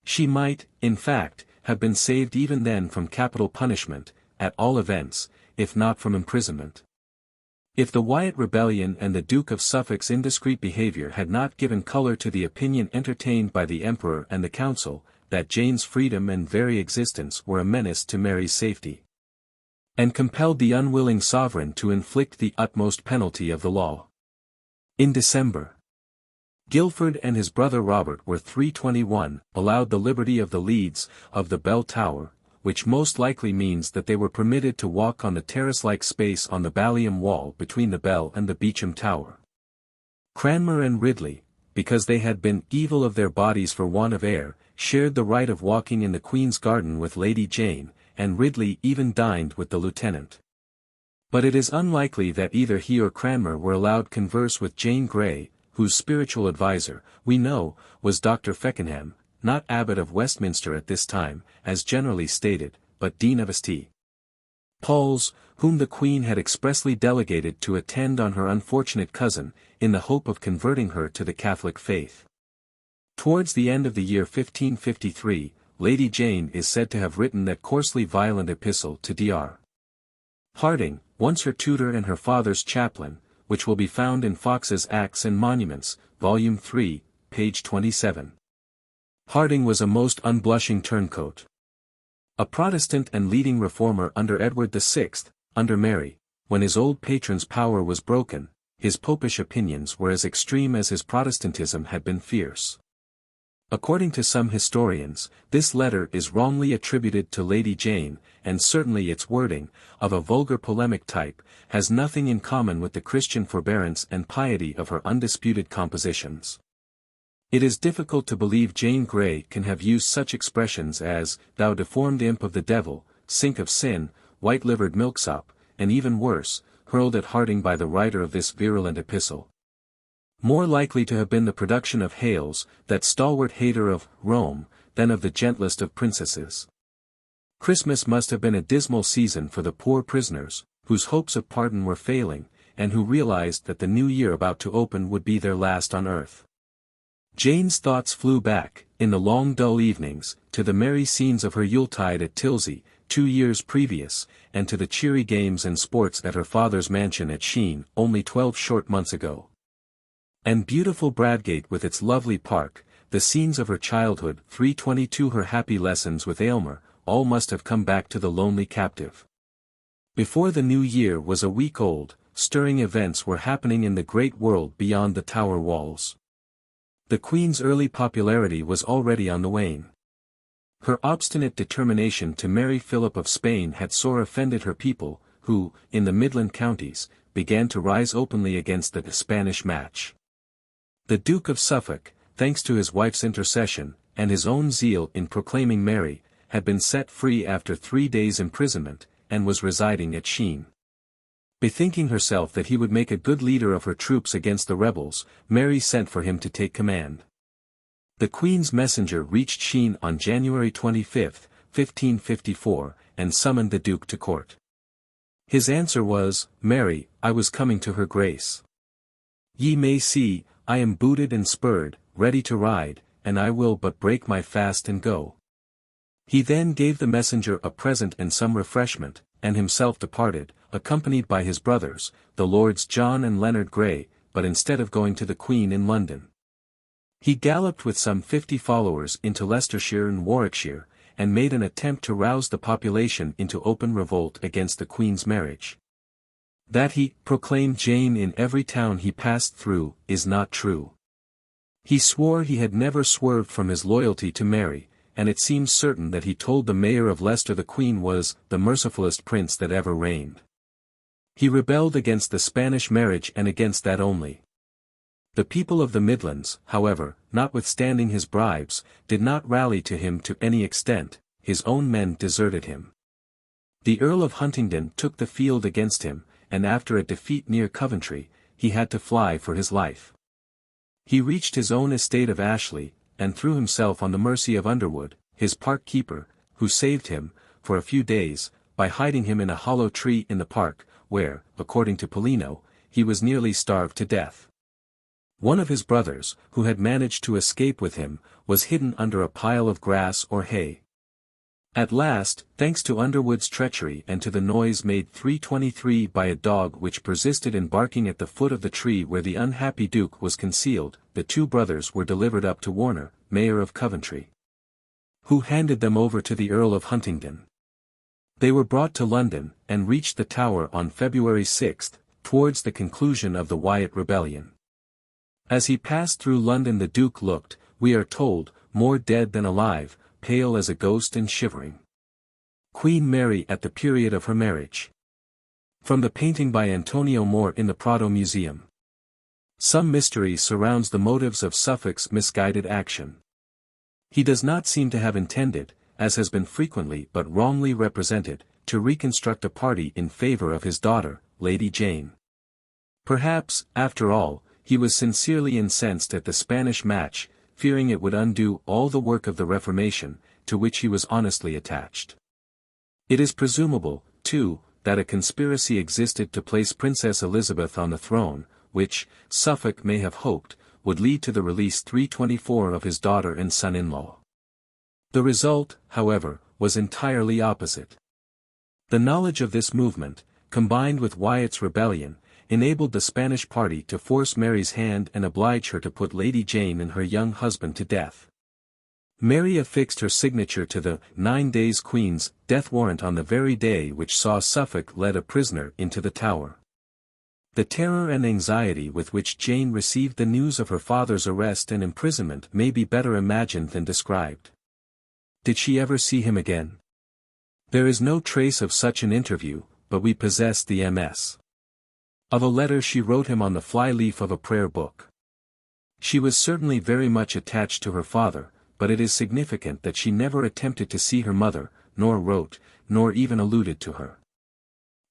She might, in fact, have been saved even then from capital punishment, at all events, if not from imprisonment. If the Wyatt rebellion and the Duke of Suffolk's indiscreet behaviour had not given colour to the opinion entertained by the Emperor and the Council, that Jane's freedom and very existence were a menace to Mary's safety, and compelled the unwilling sovereign to inflict the utmost penalty of the law. In December, Guilford and his brother Robert were 321, allowed the liberty of the leads of the bell tower, which most likely means that they were permitted to walk on the terrace-like space on the ballium wall between the bell and the Beauchamp Tower. Cranmer and Ridley, because they had been evil of their bodies for want of air, shared the right of walking in the Queen's garden with Lady Jane, and Ridley even dined with the lieutenant. But it is unlikely that either he or Cranmer were allowed converse with Jane Grey, whose spiritual adviser, we know, was Dr. Feckenham, not Abbot of Westminster at this time, as generally stated, but Dean of St. Paul's, whom the Queen had expressly delegated to attend on her unfortunate cousin, in the hope of converting her to the Catholic faith. Towards the end of the year 1553, Lady Jane is said to have written that coarsely violent epistle to Dr. Harding, once her tutor and her father's chaplain, which will be found in Fox's Acts and Monuments, Volume 3, page 27. Harding was a most unblushing turncoat. A Protestant and leading reformer under Edward VI, under Mary, when his old patron's power was broken, his popish opinions were as extreme as his Protestantism had been fierce. According to some historians, this letter is wrongly attributed to Lady Jane, and certainly its wording, of a vulgar polemic type, has nothing in common with the Christian forbearance and piety of her undisputed compositions. It is difficult to believe Jane Grey can have used such expressions as, "Thou deformed imp of the devil," "sink of sin," "white-livered milksop," and even worse, hurled at Harding by the writer of this virulent epistle. More likely to have been the production of Hales, that stalwart hater of Rome, than of the gentlest of princesses. Christmas must have been a dismal season for the poor prisoners, whose hopes of pardon were failing, and who realized that the new year about to open would be their last on earth. Jane's thoughts flew back, in the long dull evenings, to the merry scenes of her Yuletide at Tilsey, 2 years previous, and to the cheery games and sports at her father's mansion at Sheen, only 12 short months ago. And beautiful Bradgate with its lovely park, the scenes of her childhood. 322 Her happy lessons with Aylmer, all must have come back to the lonely captive. Before the new year was a week old, stirring events were happening in the great world beyond the Tower walls. The Queen's early popularity was already on the wane. Her obstinate determination to marry Philip of Spain had sore offended her people, who, in the Midland counties, began to rise openly against the Spanish match. The Duke of Suffolk, thanks to his wife's intercession, and his own zeal in proclaiming Mary, had been set free after 3 days' imprisonment, and was residing at Sheen. Bethinking herself that he would make a good leader of her troops against the rebels, Mary sent for him to take command. The Queen's messenger reached Sheen on January 25, 1554, and summoned the Duke to court. His answer was, "Mary, I was coming to her grace. Ye may see, I am booted and spurred, ready to ride, and I will but break my fast and go." He then gave the messenger a present and some refreshment, and himself departed, accompanied by his brothers, the Lords John and Leonard Grey, but instead of going to the Queen in London, he galloped with some 50 followers into Leicestershire and Warwickshire, and made an attempt to rouse the population into open revolt against the Queen's marriage. That he proclaimed Jane in every town he passed through, is not true. He swore he had never swerved from his loyalty to Mary, and it seems certain that he told the mayor of Leicester the Queen was the mercifullest prince that ever reigned. He rebelled against the Spanish marriage and against that only. The people of the Midlands, however, notwithstanding his bribes, did not rally to him to any extent. His own men deserted him. The Earl of Huntingdon took the field against him, and after a defeat near Coventry, he had to fly for his life. He reached his own estate of Ashley, and threw himself on the mercy of Underwood, his park keeper, who saved him, for a few days, by hiding him in a hollow tree in the park, where, according to Polino, he was nearly starved to death. One of his brothers, who had managed to escape with him, was hidden under a pile of grass or hay. At last, thanks to Underwood's treachery and to the noise made 323 by a dog which persisted in barking at the foot of the tree where the unhappy Duke was concealed, the 2 brothers were delivered up to Warner, Mayor of Coventry, who handed them over to the Earl of Huntingdon. They were brought to London, and reached the Tower on February 6, towards the conclusion of the Wyatt rebellion. As he passed through London the Duke looked, we are told, more dead than alive, pale as a ghost and shivering. Queen Mary at the period of her marriage. From the painting by Antonio More in the Prado Museum. Some mystery surrounds the motives of Suffolk's misguided action. He does not seem to have intended, as has been frequently but wrongly represented, to reconstruct a party in favor of his daughter, Lady Jane. Perhaps, after all, he was sincerely incensed at the Spanish match, fearing it would undo all the work of the Reformation, to which he was honestly attached. It is presumable, too, that a conspiracy existed to place Princess Elizabeth on the throne, which, Suffolk may have hoped, would lead to the release 324 of his daughter and son-in-law. The result, however, was entirely opposite. The knowledge of this movement, combined with Wyatt's rebellion, enabled the Spanish party to force Mary's hand and oblige her to put Lady Jane and her young husband to death. Mary affixed her signature to the 9 days Queen's death warrant on the very day which saw Suffolk led a prisoner into the Tower. The terror and anxiety with which Jane received the news of her father's arrest and imprisonment may be better imagined than described. Did she ever see him again? There is no trace of such an interview, but we possess the MS. Of a letter she wrote him on the fly-leaf of a prayer book. She was certainly very much attached to her father, but it is significant that she never attempted to see her mother, nor wrote, nor even alluded to her.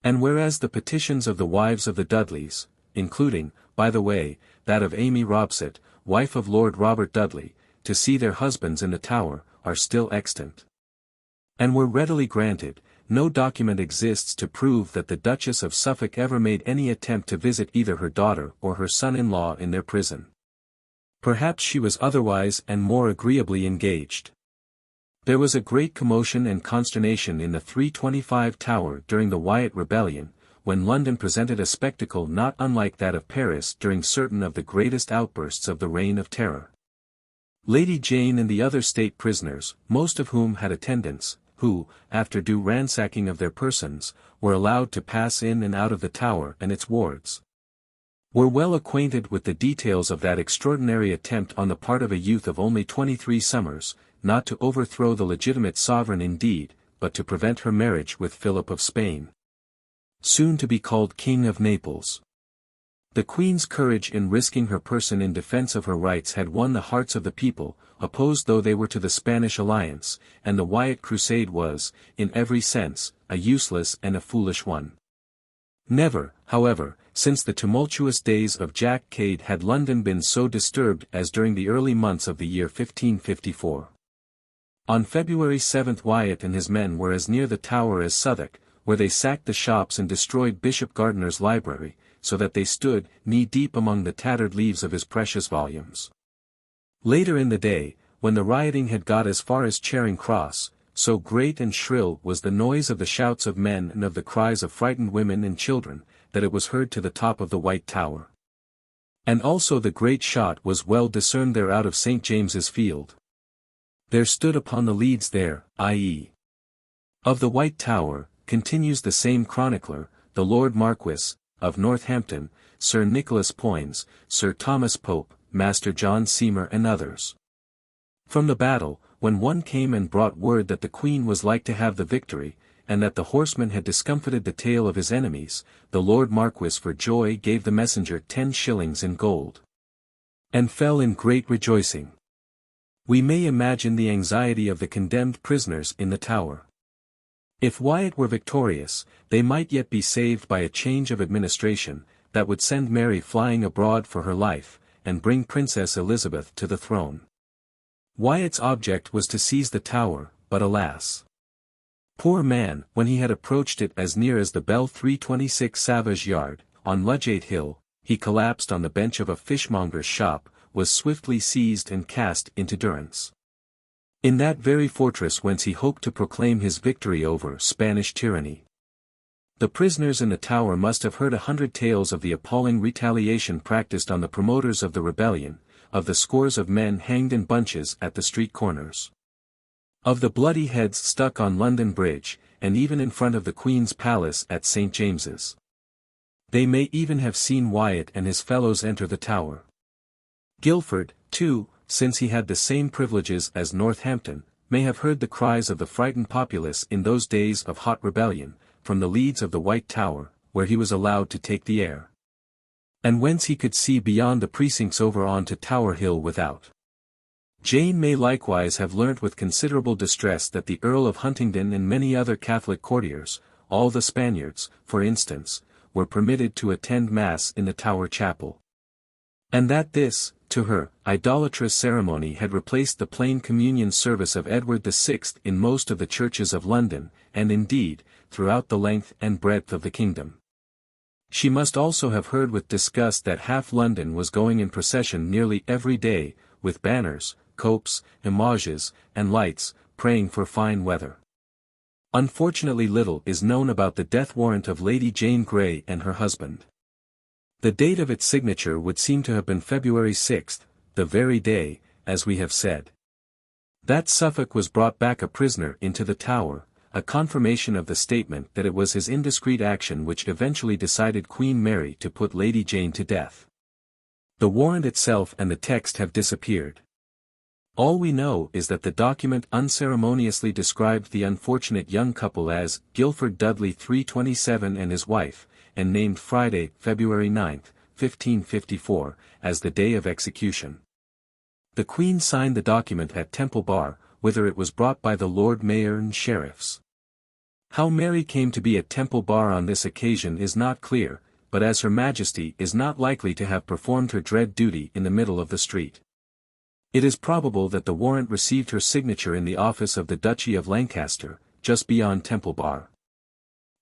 And whereas the petitions of the wives of the Dudleys, including, by the way, that of Amy Robsart, wife of Lord Robert Dudley, to see their husbands in the Tower, are still extant, and were readily granted, no document exists to prove that the Duchess of Suffolk ever made any attempt to visit either her daughter or her son-in-law in their prison. Perhaps she was otherwise and more agreeably engaged. There was a great commotion and consternation in the 325 Tower during the Wyatt rebellion, when London presented a spectacle not unlike that of Paris during certain of the greatest outbursts of the Reign of Terror. Lady Jane and the other state prisoners, most of whom had attendants, who, after due ransacking of their persons, were allowed to pass in and out of the Tower and its wards, were well acquainted with the details of that extraordinary attempt on the part of a youth of only 23 summers, not to overthrow the legitimate sovereign indeed, but to prevent her marriage with Philip of Spain, soon to be called King of Naples. The Queen's courage in risking her person in defense of her rights had won the hearts of the people, opposed though they were to the Spanish alliance, and the Wyatt crusade was, in every sense, a useless and a foolish one. Never, however, since the tumultuous days of Jack Cade had London been so disturbed as during the early months of the year 1554. On February 7 Wyatt and his men were as near the Tower as Southwark, where they sacked the shops and destroyed Bishop Gardiner's library, so that they stood knee-deep among the tattered leaves of his precious volumes. Later in the day, when the rioting had got as far as Charing Cross, so great and shrill was the noise of the shouts of men and of the cries of frightened women and children, that it was heard to the top of the White Tower. And also the great shot was well discerned there out of St. James's Field. There stood upon the leads there, i.e. of the White Tower, continues the same chronicler, the Lord Marquess of Northampton, Sir Nicholas Poins, Sir Thomas Pope, Master John Seymour and others. From the battle, when one came and brought word that the Queen was like to have the victory, and that the horseman had discomfited the tail of his enemies, the Lord Marquess for joy gave the messenger 10 shillings in gold, and fell in great rejoicing. We may imagine the anxiety of the condemned prisoners in the Tower. If Wyatt were victorious, they might yet be saved by a change of administration, that would send Mary flying abroad for her life, and bring Princess Elizabeth to the throne. Wyatt's object was to seize the Tower, but alas! Poor man, when he had approached it as near as the Bell 326 Savage Yard, on Ludgate Hill, he collapsed on the bench of a fishmonger's shop, was swiftly seized and cast into durance. In that very fortress whence he hoped to proclaim his victory over Spanish tyranny. The prisoners in the Tower must have heard 100 tales of the appalling retaliation practiced on the promoters of the rebellion, of the scores of men hanged in bunches at the street corners, of the bloody heads stuck on London Bridge, and even in front of the Queen's Palace at St. James's. They may even have seen Wyatt and his fellows enter the Tower. Guilford, too, since he had the same privileges as Northampton, may have heard the cries of the frightened populace in those days of hot rebellion, from the leads of the White Tower, where he was allowed to take the air, and whence he could see beyond the precincts over on to Tower Hill without. Jane may likewise have learnt with considerable distress that the Earl of Huntingdon and many other Catholic courtiers, all the Spaniards, for instance, were permitted to attend Mass in the Tower Chapel, and that this, to her, idolatrous ceremony had replaced the plain communion service of Edward VI in most of the churches of London, and indeed, throughout the length and breadth of the kingdom. She must also have heard with disgust that half London was going in procession nearly every day, with banners, copes, images, and lights, praying for fine weather. Unfortunately little is known about the death warrant of Lady Jane Grey and her husband. The date of its signature would seem to have been February 6, the very day, as we have said, that Suffolk was brought back a prisoner into the Tower, a confirmation of the statement that it was his indiscreet action which eventually decided Queen Mary to put Lady Jane to death. The warrant itself and the text have disappeared. All we know is that the document unceremoniously described the unfortunate young couple as Guilford Dudley 327 and his wife, and named Friday, February 9, 1554, as the day of execution. The Queen signed the document at Temple Bar, whither it was brought by the Lord Mayor and sheriffs. How Mary came to be at Temple Bar on this occasion is not clear, but as Her Majesty is not likely to have performed her dread duty in the middle of the street, it is probable that the warrant received her signature in the office of the Duchy of Lancaster, just beyond Temple Bar.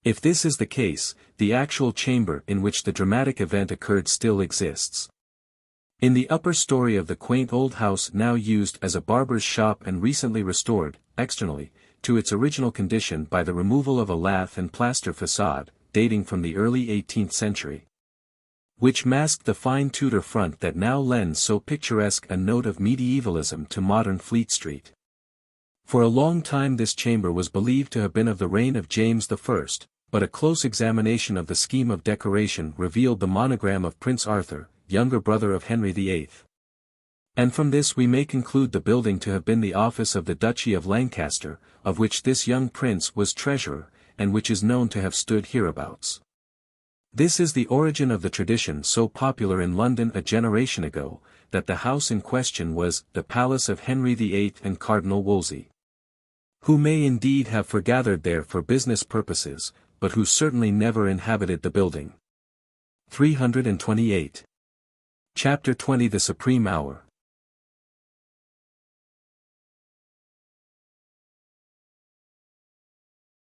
If this is the case, the actual chamber in which the dramatic event occurred still exists. In the upper story of the quaint old house now used as a barber's shop and recently restored, externally, to its original condition by the removal of a lath and plaster facade, dating from the early 18th century, which masked the fine Tudor front that now lends so picturesque a note of medievalism to modern Fleet Street. For a long time this chamber was believed to have been of the reign of James I, but a close examination of the scheme of decoration revealed the monogram of Prince Arthur, younger brother of Henry VIII. And from this we may conclude the building to have been the office of the Duchy of Lancaster, of which this young prince was treasurer, and which is known to have stood hereabouts. This is the origin of the tradition so popular in London a generation ago, that the house in question was the palace of Henry VIII and Cardinal Wolsey. Who may indeed have foregathered there for business purposes, but who certainly never inhabited the building. 328. Chapter 20 The Supreme Hour.